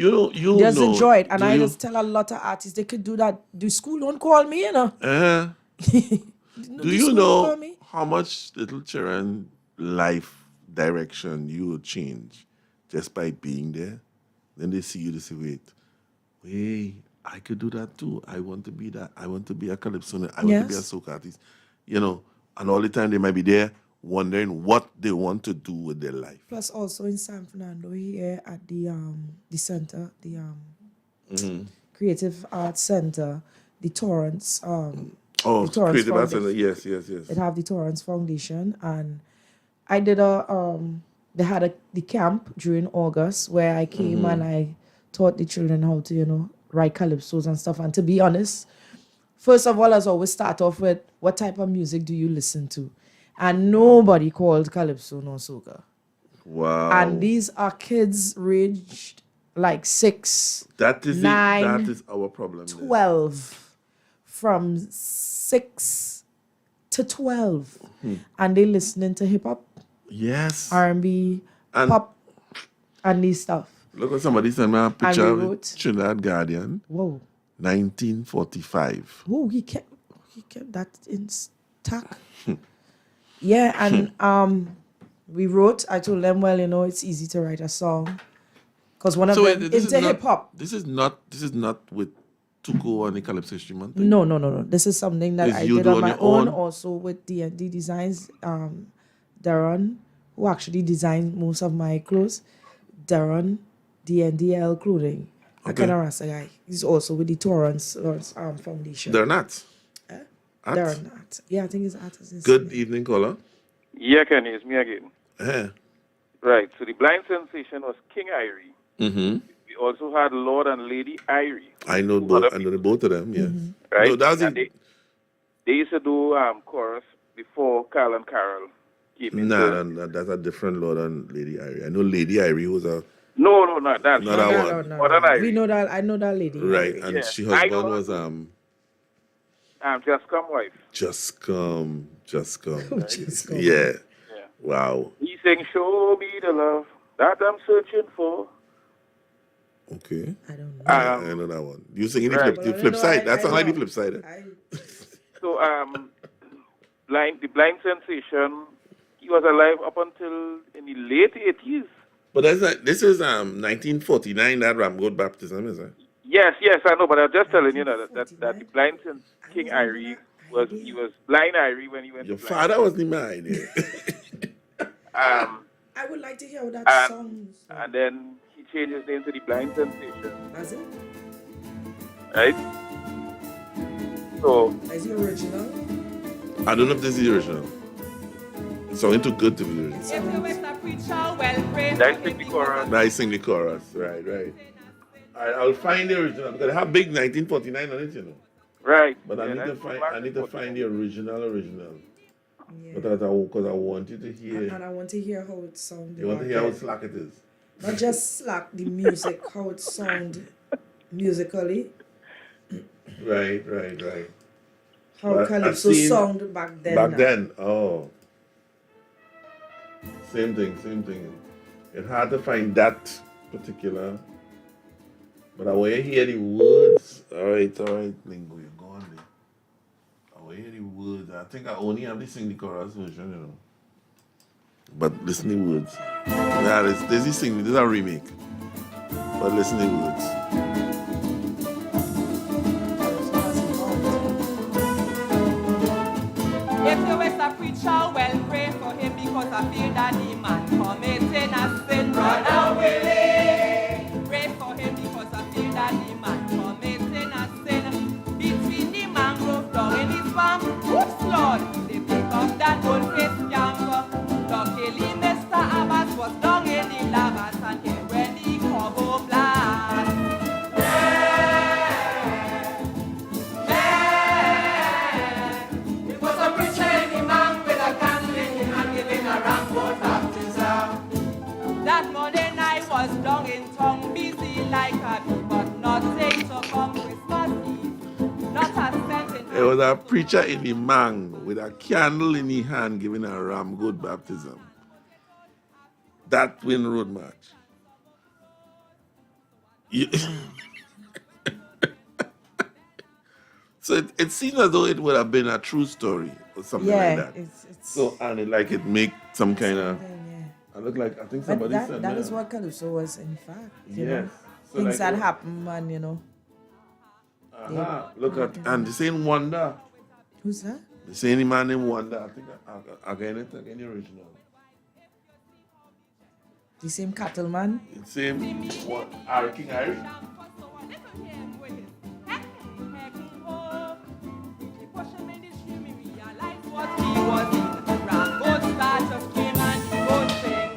Speaker 6: Just
Speaker 23: know,
Speaker 6: enjoy it, and
Speaker 23: do
Speaker 6: I
Speaker 23: you?
Speaker 6: just tell a lot of artists they could do that. The school don't call me, you know.
Speaker 23: Uh-huh. Do you
Speaker 6: school
Speaker 23: know
Speaker 6: call me?
Speaker 23: how much little children life direction you will change just by being there? Then they see you, they say, wait, I could do that too. I want to be that. I want to be a calypso. I want to be a
Speaker 6: Yes.
Speaker 23: soca artist. You know, and all the time they might be there wondering what they want to do with their life.
Speaker 6: Plus, also in San Fernando here at the center, the Creative Arts Center, the Torrance.
Speaker 23: Oh,
Speaker 6: the Torrance
Speaker 23: Creative Arts
Speaker 6: Foundation.
Speaker 23: Center. Yes.
Speaker 6: It have the Torrance Foundation, and I did they had the camp during August where I came and I taught the children how to write calypsos and stuff. And to be honest, first of all, as always start off with what type of music do you listen to, and nobody called calypso no soca.
Speaker 23: Wow.
Speaker 6: And these are kids ranged like 6,
Speaker 23: That is
Speaker 6: 9,
Speaker 23: that is our problem.
Speaker 6: 12, from 6 to 12, and they listening to hip hop,
Speaker 23: Yes.
Speaker 6: R&B,
Speaker 23: And-
Speaker 6: pop, and these stuff.
Speaker 23: Look at somebody sent me a picture of
Speaker 6: wrote-
Speaker 23: Trinidad Guardian.
Speaker 6: Whoa.
Speaker 23: 1945.
Speaker 6: Whoa, he kept that in stock. Yeah, and we wrote. I told them, well, it's easy to write a song, because one of them
Speaker 23: this is
Speaker 6: into
Speaker 23: not-
Speaker 6: hip hop.
Speaker 23: This is not with Tuko and the Calypso instrument.
Speaker 6: No. This is something that
Speaker 23: Is
Speaker 6: I
Speaker 23: you
Speaker 6: did
Speaker 23: do
Speaker 6: on
Speaker 23: on
Speaker 6: my
Speaker 23: your
Speaker 6: own,
Speaker 23: own?
Speaker 6: also with D&D Designs. Darren, who actually designed most of my clothes. Darren, DNDL Clothing. A
Speaker 23: Okay.
Speaker 6: kind of Rasta guy. He's also with the Torrance Foundation.
Speaker 23: They're not. At?
Speaker 6: Darren Art. Yeah, I think his art is his
Speaker 23: Good evening, caller.
Speaker 16: Yeah, Kenny, it's me again.
Speaker 23: Yeah.
Speaker 16: Right, so the blind sensation was King Irie.
Speaker 23: Mm-hmm.
Speaker 16: We also had Lord and Lady Irie,
Speaker 23: I know both. I know the both of them. Yes.
Speaker 16: right?
Speaker 23: No, that's
Speaker 16: And they used to do chorus before Carl and Carol came in.
Speaker 23: No, that's a different Lord and Lady Irie. I know Lady Irie was a
Speaker 16: No, not that.
Speaker 23: Not that one.
Speaker 6: No.
Speaker 16: More than Irie.
Speaker 6: We know that. I know that lady.
Speaker 23: right, and
Speaker 16: Yeah.
Speaker 23: she
Speaker 16: I
Speaker 23: husband
Speaker 16: know-
Speaker 23: was
Speaker 16: Just Come Wife.
Speaker 23: Just Come.
Speaker 6: Just Come.
Speaker 23: Yeah. Wow.
Speaker 16: He sang, show me the love that I'm searching for.
Speaker 23: Okay.
Speaker 6: I don't know.
Speaker 23: I know that one. You singing the
Speaker 16: Right.
Speaker 23: flip side? That sounds like the flip side.
Speaker 16: So, the blind sensation, he was alive up until in the late 80s.
Speaker 23: But this is 1949 that Ramgood baptism, is it?
Speaker 16: Yes, I know, but I'm just telling you that the blind King Irie was blind Irie when he went
Speaker 23: Your
Speaker 16: to blind.
Speaker 23: father was the man. Yeah.
Speaker 6: I would like to hear that song.
Speaker 16: And then he changed his name to the blind sensation.
Speaker 6: That's it?
Speaker 16: Right? So
Speaker 6: Is the original?
Speaker 23: I don't know if this is the original. It's sounding too good to be the original.
Speaker 16: I sing the chorus.
Speaker 23: I sing the chorus. Right. I'll find the original because they have big 1949 on it,
Speaker 16: Right.
Speaker 23: But
Speaker 16: Yeah,
Speaker 23: I need to find the original.
Speaker 6: Yeah.
Speaker 23: Because I want you to hear.
Speaker 6: And I want to hear how it sounded.
Speaker 23: You want to hear how slack it is.
Speaker 6: Not just slack, the music, how it sound musically.
Speaker 23: Right.
Speaker 6: How
Speaker 23: But I've
Speaker 6: Calypso
Speaker 23: seen-
Speaker 6: sounded back then.
Speaker 23: Back
Speaker 6: now.
Speaker 23: then, oh. Same thing. It's hard to find that particular. But I will hear the words. All right, Lingo, you're gone there. I will hear the words. I think I only have to sing the chorus version, you know. But listen to the words. Yeah, this is sing. This is a remake. But listen to the words.
Speaker 2: If you is a preacher, well, pray for him because I feel that the man committing a sin. Brother Willie, pray for him because I feel that the man committing a sin. Between the mangrove down in the swamp, whoops, Lord, they pick up that old face camp. Luckily, Mr. Abbas was down in the lavas and here when the Congo blast. It was a preacher in the man with a candle in him and giving a rambo baptism. That morning I was down in town, busy like a bee, but nothing to come Christmas Eve. Not a cent in
Speaker 23: There was a preacher in the mang with a candle in his hand giving a ram good baptism. That win road march. You- So it seems as though it would have been a true story or something like that.
Speaker 6: It's
Speaker 23: So and it like it make some kind of. I look like I think
Speaker 6: But
Speaker 23: somebody said
Speaker 6: that is what Calypso was, in fact. You know?
Speaker 23: Yes. So
Speaker 6: Things
Speaker 23: like
Speaker 6: that
Speaker 23: what-
Speaker 6: happen, and you know.
Speaker 23: Look at and the same Wonder.
Speaker 6: Who's that?
Speaker 23: The same man named Wonder. I think again the original.
Speaker 6: The same cattleman.
Speaker 23: The same what King Irish.
Speaker 2: what he was in. Rambo star just came and he would sing.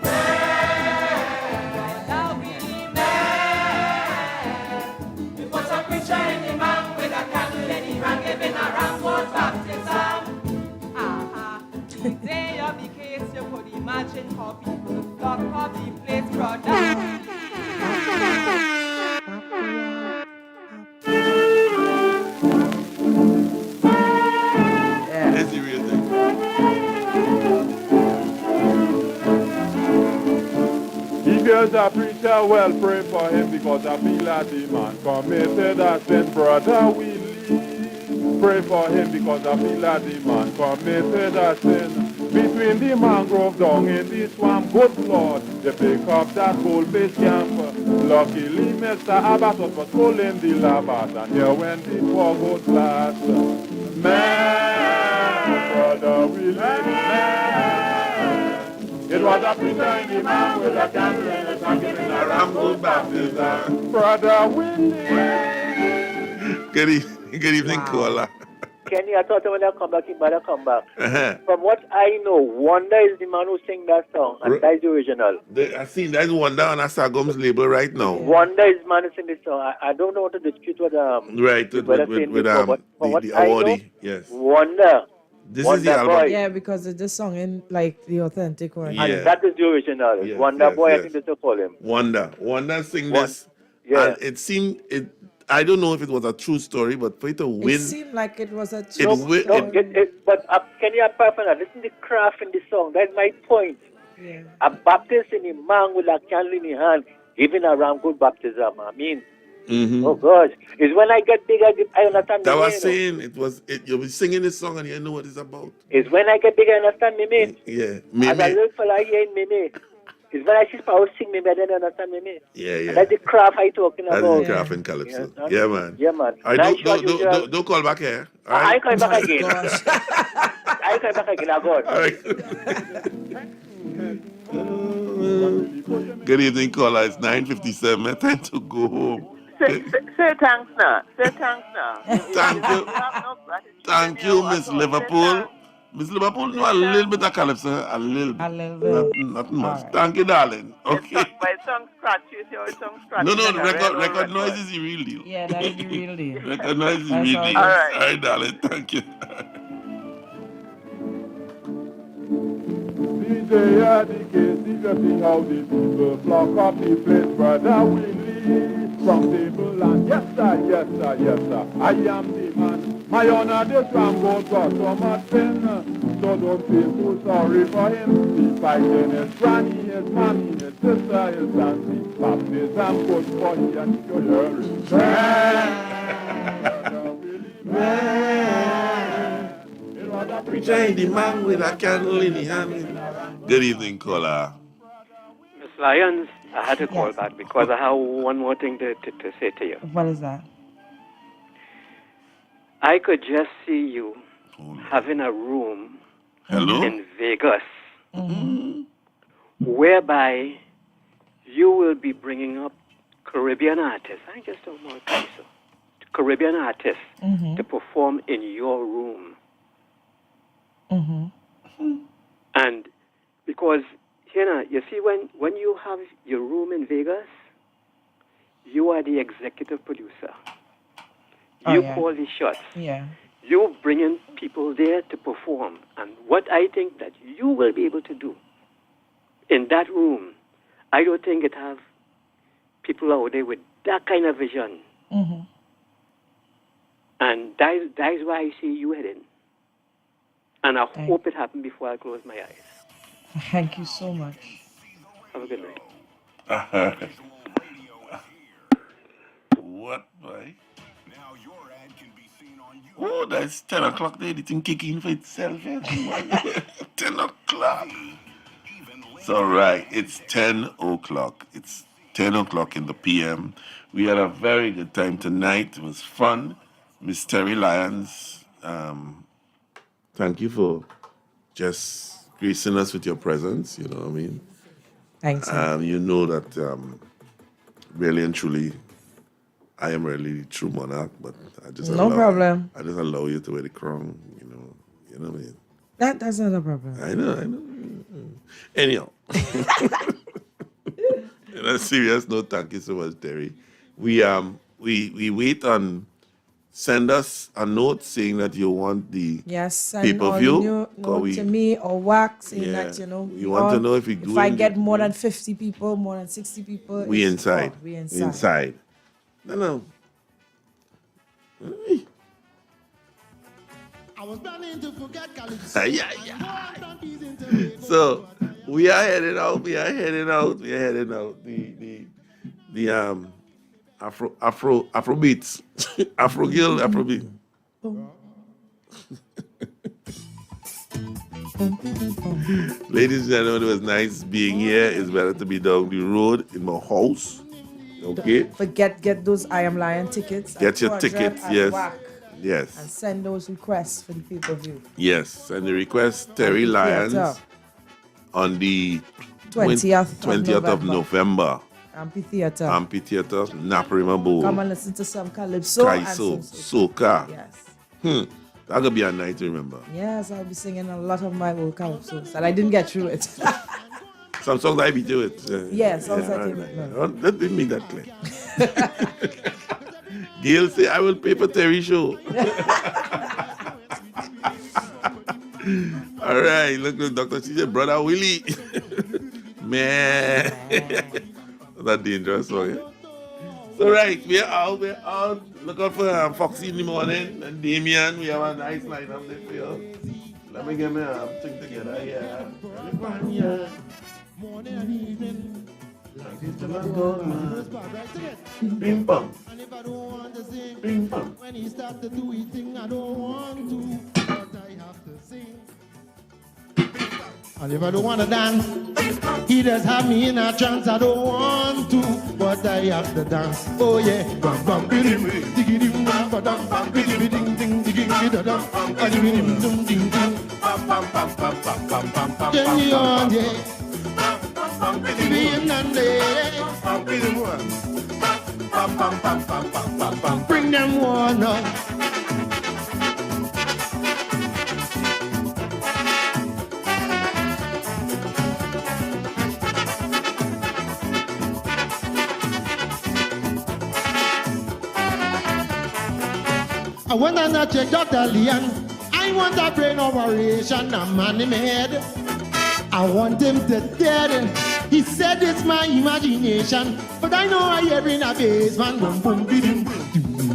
Speaker 2: Brother Willie man. It was a preacher in the man with a candle in his hand giving a Rambo baptism. Day of the case, you could imagine how people flock up the place, brother.
Speaker 23: It's the real thing.
Speaker 16: If there's a preacher, well, pray for him because I feel that the man committed a sin. Brother Willie, pray for him because I feel that the man committed a sin. Between the mangrove down in the swamp, good Lord, they pick up that gold base camp. Luckily, Mr. Abbas was pulling the lavas, and here when the Tobago blast. Man, Brother Willie, man. It was a preacher in the man with a candle in his hand giving a Rambo baptism. Brother Willie.
Speaker 23: Good evening, Koala.
Speaker 1: Kenny, I thought when I come back, he better come back.
Speaker 23: Uh-huh.
Speaker 1: From what I know, Wanda is the man who sing that song, and that is the original.
Speaker 23: I seen that's Wonder on Asagom's label right now.
Speaker 1: Wanda is the man who sing this song. I don't know what to dispute with
Speaker 23: Right, with
Speaker 1: but
Speaker 23: the
Speaker 1: what I know,
Speaker 23: awardee, yes.
Speaker 1: Wanda.
Speaker 23: This
Speaker 1: Wanda
Speaker 23: is the album.
Speaker 1: Boy.
Speaker 6: Yeah, because it's the song in like the authentic one.
Speaker 23: Yeah.
Speaker 1: And that is the original.
Speaker 23: Yes,
Speaker 1: Wanda
Speaker 23: yes,
Speaker 1: Boy,
Speaker 23: yes.
Speaker 1: I think that's what call him.
Speaker 23: Wonder sing this.
Speaker 1: Yeah.
Speaker 23: And it seemed I don't know if it was a true story, but for it to win,
Speaker 6: It seemed like it was a
Speaker 23: It
Speaker 6: true
Speaker 23: wi-
Speaker 6: story.
Speaker 1: But can you apart from that, listen to the craft in the song. That's my point.
Speaker 6: Yeah.
Speaker 1: A Baptist in a man with a candle in his hand, giving a ram good baptism. I mean, oh gosh, it's when I get bigger, I understand.
Speaker 23: that
Speaker 1: me,
Speaker 23: was
Speaker 1: you know.
Speaker 23: saying you'll be singing this song and you know what it's about.
Speaker 1: It's when I get bigger, I understand me, mate.
Speaker 23: Yeah,
Speaker 1: As a little fella here in Mimi. It's when I see people sing me, I don't understand me, mate.
Speaker 23: Yeah.
Speaker 1: And that's the craft I talking
Speaker 23: That's
Speaker 1: about.
Speaker 23: the craft in Calypso.
Speaker 1: Yes,
Speaker 23: Yeah, man.
Speaker 1: Yeah, man.
Speaker 23: All right,
Speaker 1: Nice shot, usual.
Speaker 23: don't call back here. All
Speaker 1: I
Speaker 23: right?
Speaker 1: ain't coming back again. I ain't coming back again, I got.
Speaker 23: All right. Good evening, caller. It's 9:57. Time to go home.
Speaker 15: Say thanks now. Say thanks now.
Speaker 23: Thank you. Thank you, Miss Liverpool. Miss Liverpool know a little bit of Calypso. A little bit. Not much. Thank you, darling. Okay.
Speaker 15: My tongue scratches, your tongue scratches.
Speaker 23: No,
Speaker 15: like a
Speaker 23: record
Speaker 15: railroad
Speaker 23: noise is the real deal.
Speaker 6: Yeah, that is the real deal.
Speaker 23: Record noise is the
Speaker 6: That's
Speaker 23: real
Speaker 6: all
Speaker 23: deal.
Speaker 6: good.
Speaker 23: All right, darling. Thank you.
Speaker 16: DJ had the case, if you see how the people block up the place, Brother Willie, from table and yes, I
Speaker 9: yes, sir, yes, sir. I am the man. My honor, this man got so much pain. So don't feel too sorry for him. He's fighting his granny, his mommy, his sister, his auntie. Baptism put for he and your hearing.
Speaker 23: Preacher ain't the man with a candle in his hand. Good evening, caller.
Speaker 11: Miss Lyons, I had to call back because I have one more thing to say to you.
Speaker 6: What is that?
Speaker 11: I could just see you having a room in Vegas whereby you will be bringing up Caribbean artists. I just don't know Krazy. Caribbean artists to perform in your room. And because, you see, when you have your room in Vegas, you are the executive producer. You call the shots.
Speaker 6: Yeah.
Speaker 11: You bring in people there to perform. And what I think that you will be able to do in that room, I don't think it have people out there with that kind of vision. And that is why I see you heading. And I hope it happens before I close my eyes.
Speaker 6: Thank you so much.
Speaker 11: Have a good night.
Speaker 23: What, boy? Oh, that's 10 o'clock there. The thing kicking for itself. 10 o'clock. It's all right. It's 10 o'clock. It's 10 o'clock in the p.m. We had a very good time tonight. It was fun. Miss Terry Lyons, thank you for just gracing us with your presence. You know what I mean?
Speaker 6: Thanks.
Speaker 23: You know that really and truly, I am really the true monarch, but I just
Speaker 6: problem.
Speaker 23: I just allow you to wear the crown. You know what I mean?
Speaker 6: That's not a problem.
Speaker 23: I know. Anyhow, in a serious note, thank you so much, Terry. We wait on. Send us a note saying that you want the pay-per-view.
Speaker 6: Note to me or WACK saying that,
Speaker 23: we want to know if we do.
Speaker 6: If I get more than 50 people, more than 60 people,
Speaker 23: we inside.
Speaker 6: We inside.
Speaker 23: No.
Speaker 9: I was planning to forget
Speaker 23: So we are heading out. The Afro beats. Afro girl, Afro beat. Ladies and gentlemen, it was nice being here. It's better to be down the road in my house. Okay?
Speaker 6: Get those I Am Lion tickets.
Speaker 23: Get your tickets, yes.
Speaker 6: WACK.
Speaker 23: Yes.
Speaker 6: And send those requests for the pay-per-view.
Speaker 23: Yes. Send the request, Terry Lyons, on the 20th of November.
Speaker 6: Amphitheater,
Speaker 23: Naparima Bowl.
Speaker 6: Come and listen to some calypso and some
Speaker 23: soca.
Speaker 6: Yes.
Speaker 23: That'll be a night to remember.
Speaker 6: Yes, I'll be singing a lot of my old calypsos, and I didn't get through it.
Speaker 23: Some songs I beat you with.
Speaker 6: Yes,
Speaker 23: let me make that clear. Gail say, I will pay for Terry show. All right, look, Dr. She said, Brother Willie. Man. That's dangerous song. So right, we're out. Look out for Foxy in the morning and Damien. We have a nice lineup there for you. Let me get my thing together. Yeah.
Speaker 9: morning and evening.
Speaker 23: Bing bong.
Speaker 9: And if I don't want to sing,
Speaker 23: Bing bong.
Speaker 9: when he starts to do his thing, I don't want to, but I have to sing. And if I don't want to dance, he just have me in a trance. I don't want to, but I have to dance. Oh yeah, bam bam bidim, diggy bam bam bam bidim ding ding diggy bidam, adidim dum ding ding, bam bam bam bam bam bam bam bam. Jenny on yeah, bam bidim nande, bam bidim one, bam bam bam bam bam bam bam. Bring them one up. I want to check Dr. Leon. I want a brain operation, a man in my head. I want him to dead. He said it's my imagination, but I know I hear in a basement boom boom bidim.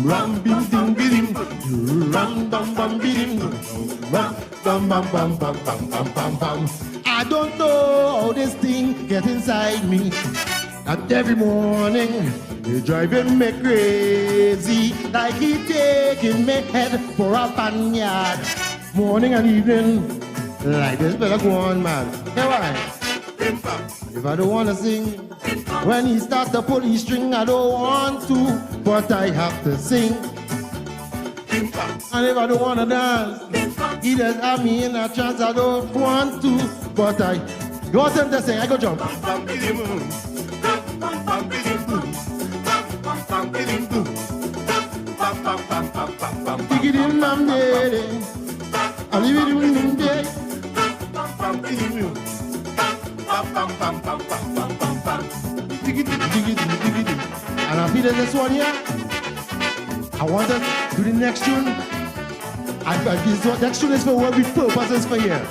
Speaker 9: ram bim ding bidim, ram bam bam bidim, ram bam bam bam bam bam bam bam bam. I don't know how this thing get inside me. That every morning it's driving me crazy, like he taking me head for a vineyard. Morning and evening, like this better go on, man. Hey, why? If I don't wanna sing, when he starts the police string, I don't want to, but I have to sing. And if I don't wanna dance, he just have me in a chance. I don't want to, but I. You want them to sing? I go jump. Diggity mam daddy, I leave it in day. And I feel this one here. I want to do the next tune. This next tune is for what we purpose is for here.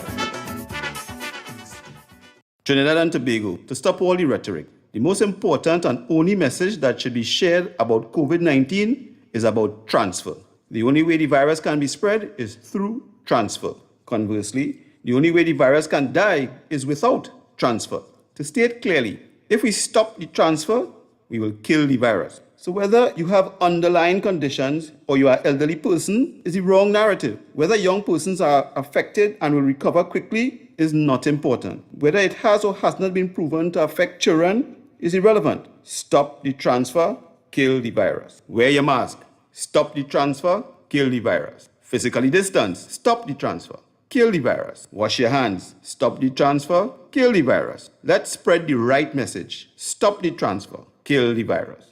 Speaker 4: Trinidad and Tobago, to stop all the rhetoric, the most important and only message that should be shared about COVID-19 is about transfer. The only way the virus can be spread is through transfer. Conversely, the only way the virus can die is without transfer. To state clearly, if we stop the transfer, we will kill the virus. So whether you have underlying conditions or you are an elderly person is the wrong narrative. Whether young persons are affected and will recover quickly is not important. Whether it has or has not been proven to affect children is irrelevant. Stop the transfer, kill the virus. Wear your mask. Stop the transfer, kill the virus. Physically distance. Stop the transfer, kill the virus. Wash your hands. Stop the transfer, kill the virus. Let's spread the right message. Stop the transfer, kill the virus.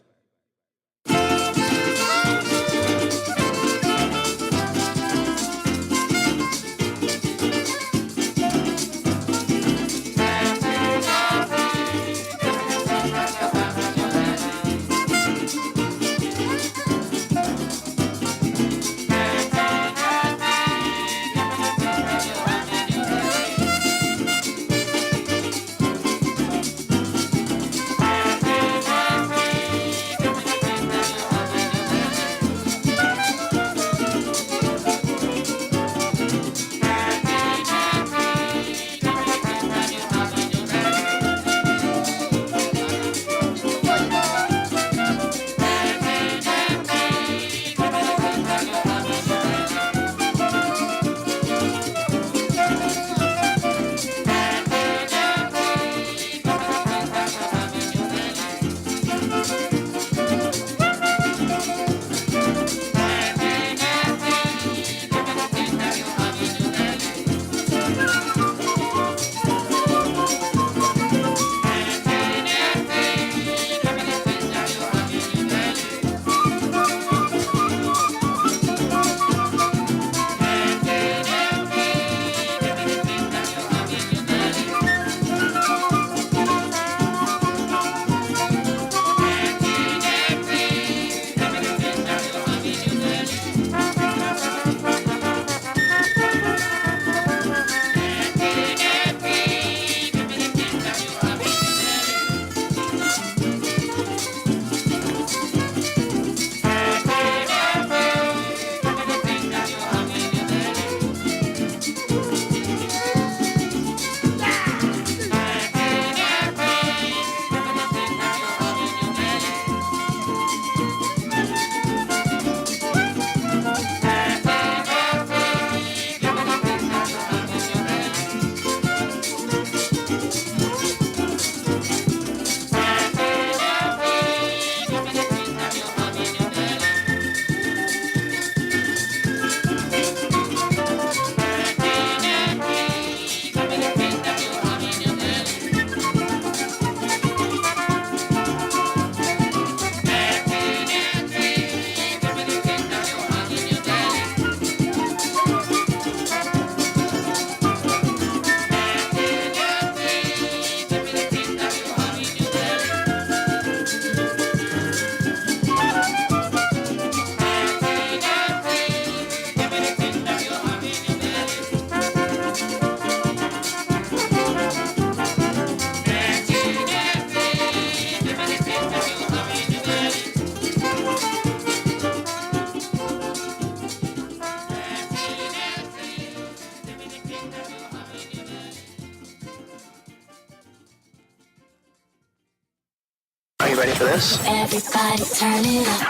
Speaker 13: to this?
Speaker 21: Everybody turn it up.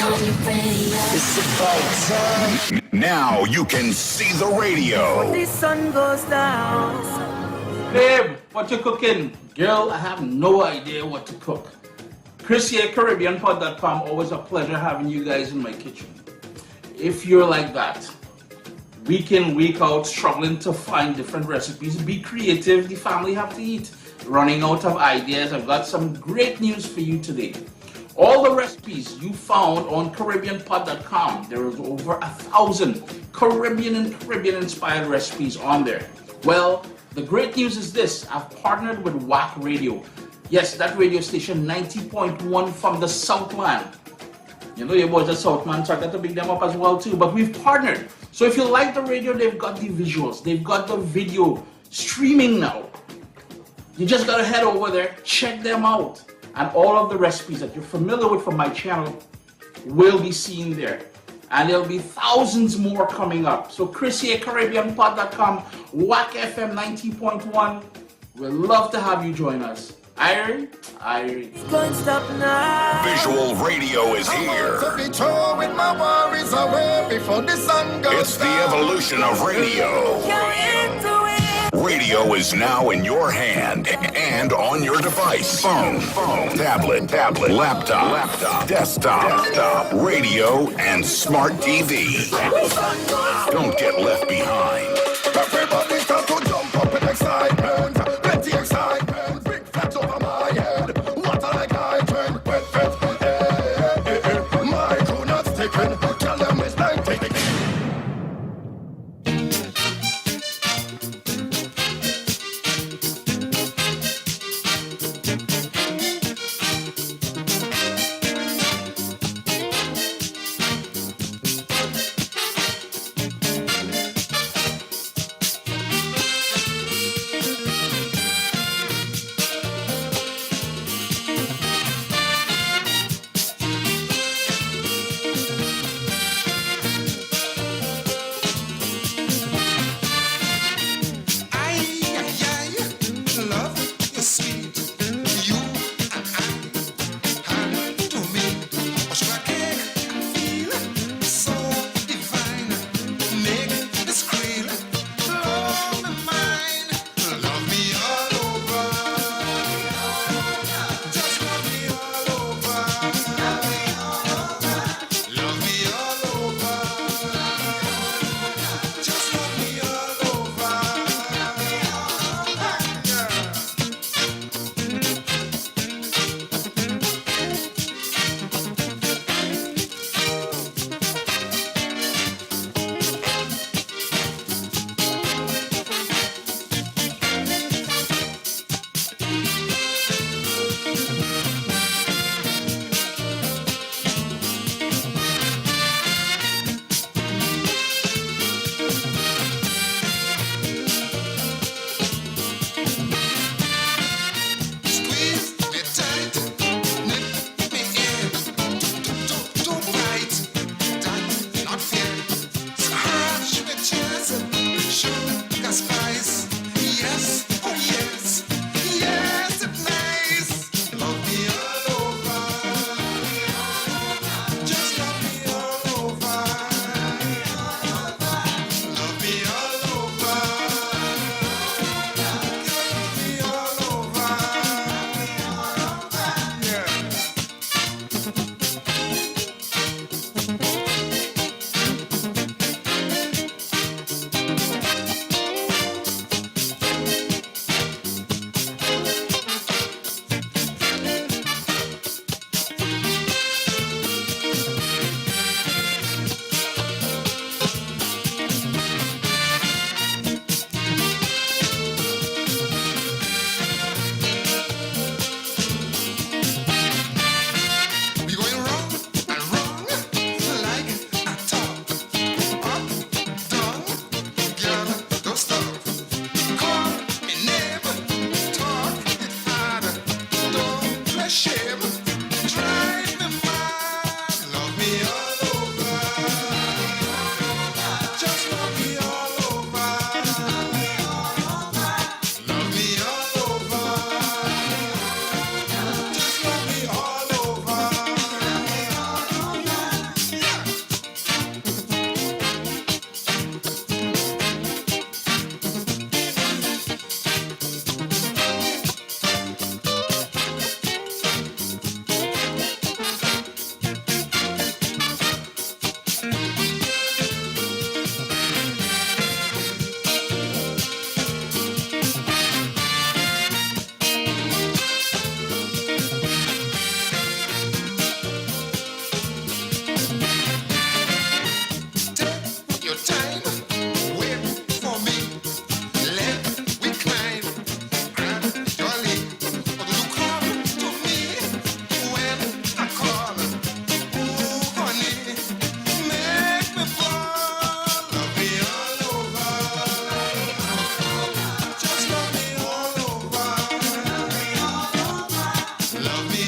Speaker 21: On your radio. It's about time.
Speaker 17: Now you can see the radio.
Speaker 8: When the sun goes down.
Speaker 20: Babe, what you cooking? Girl, I have no idea what to cook. Krazy at CaribbeanPod.com, always a pleasure having you guys in my kitchen. If you're like that, week in, week out, struggling to find different recipes, be creative, the family have to eat. Running out of ideas, I've got some great news for you today. All the recipes you found on CaribbeanPod.com, there is over 1,000 Caribbean and Caribbean-inspired recipes on there. Well, the great news is this, I've partnered with WACK Radio. Yes, that radio station 90.1 from the Southland. You know your boys at Southland, so I got to big them up as well too, but we've partnered. So if you like the radio, they've got the visuals, they've got the video streaming now. You just gotta head over there, check them out. And all of the recipes that you're familiar with from my channel will be seen there. And there'll be thousands more coming up. So Krazy at CaribbeanPod.com, WACK FM 90.1. We'd love to have you join us. Irie.
Speaker 8: Don't stop now.
Speaker 17: Visual radio is here.
Speaker 18: With my worries away before the sun goes
Speaker 17: It's the evolution of radio. Radio is now in your hand and on your device. Phone, tablet, laptop, desktop, radio, and smart TV. Don't get left behind.
Speaker 18: Everybody start to jump up in excitement.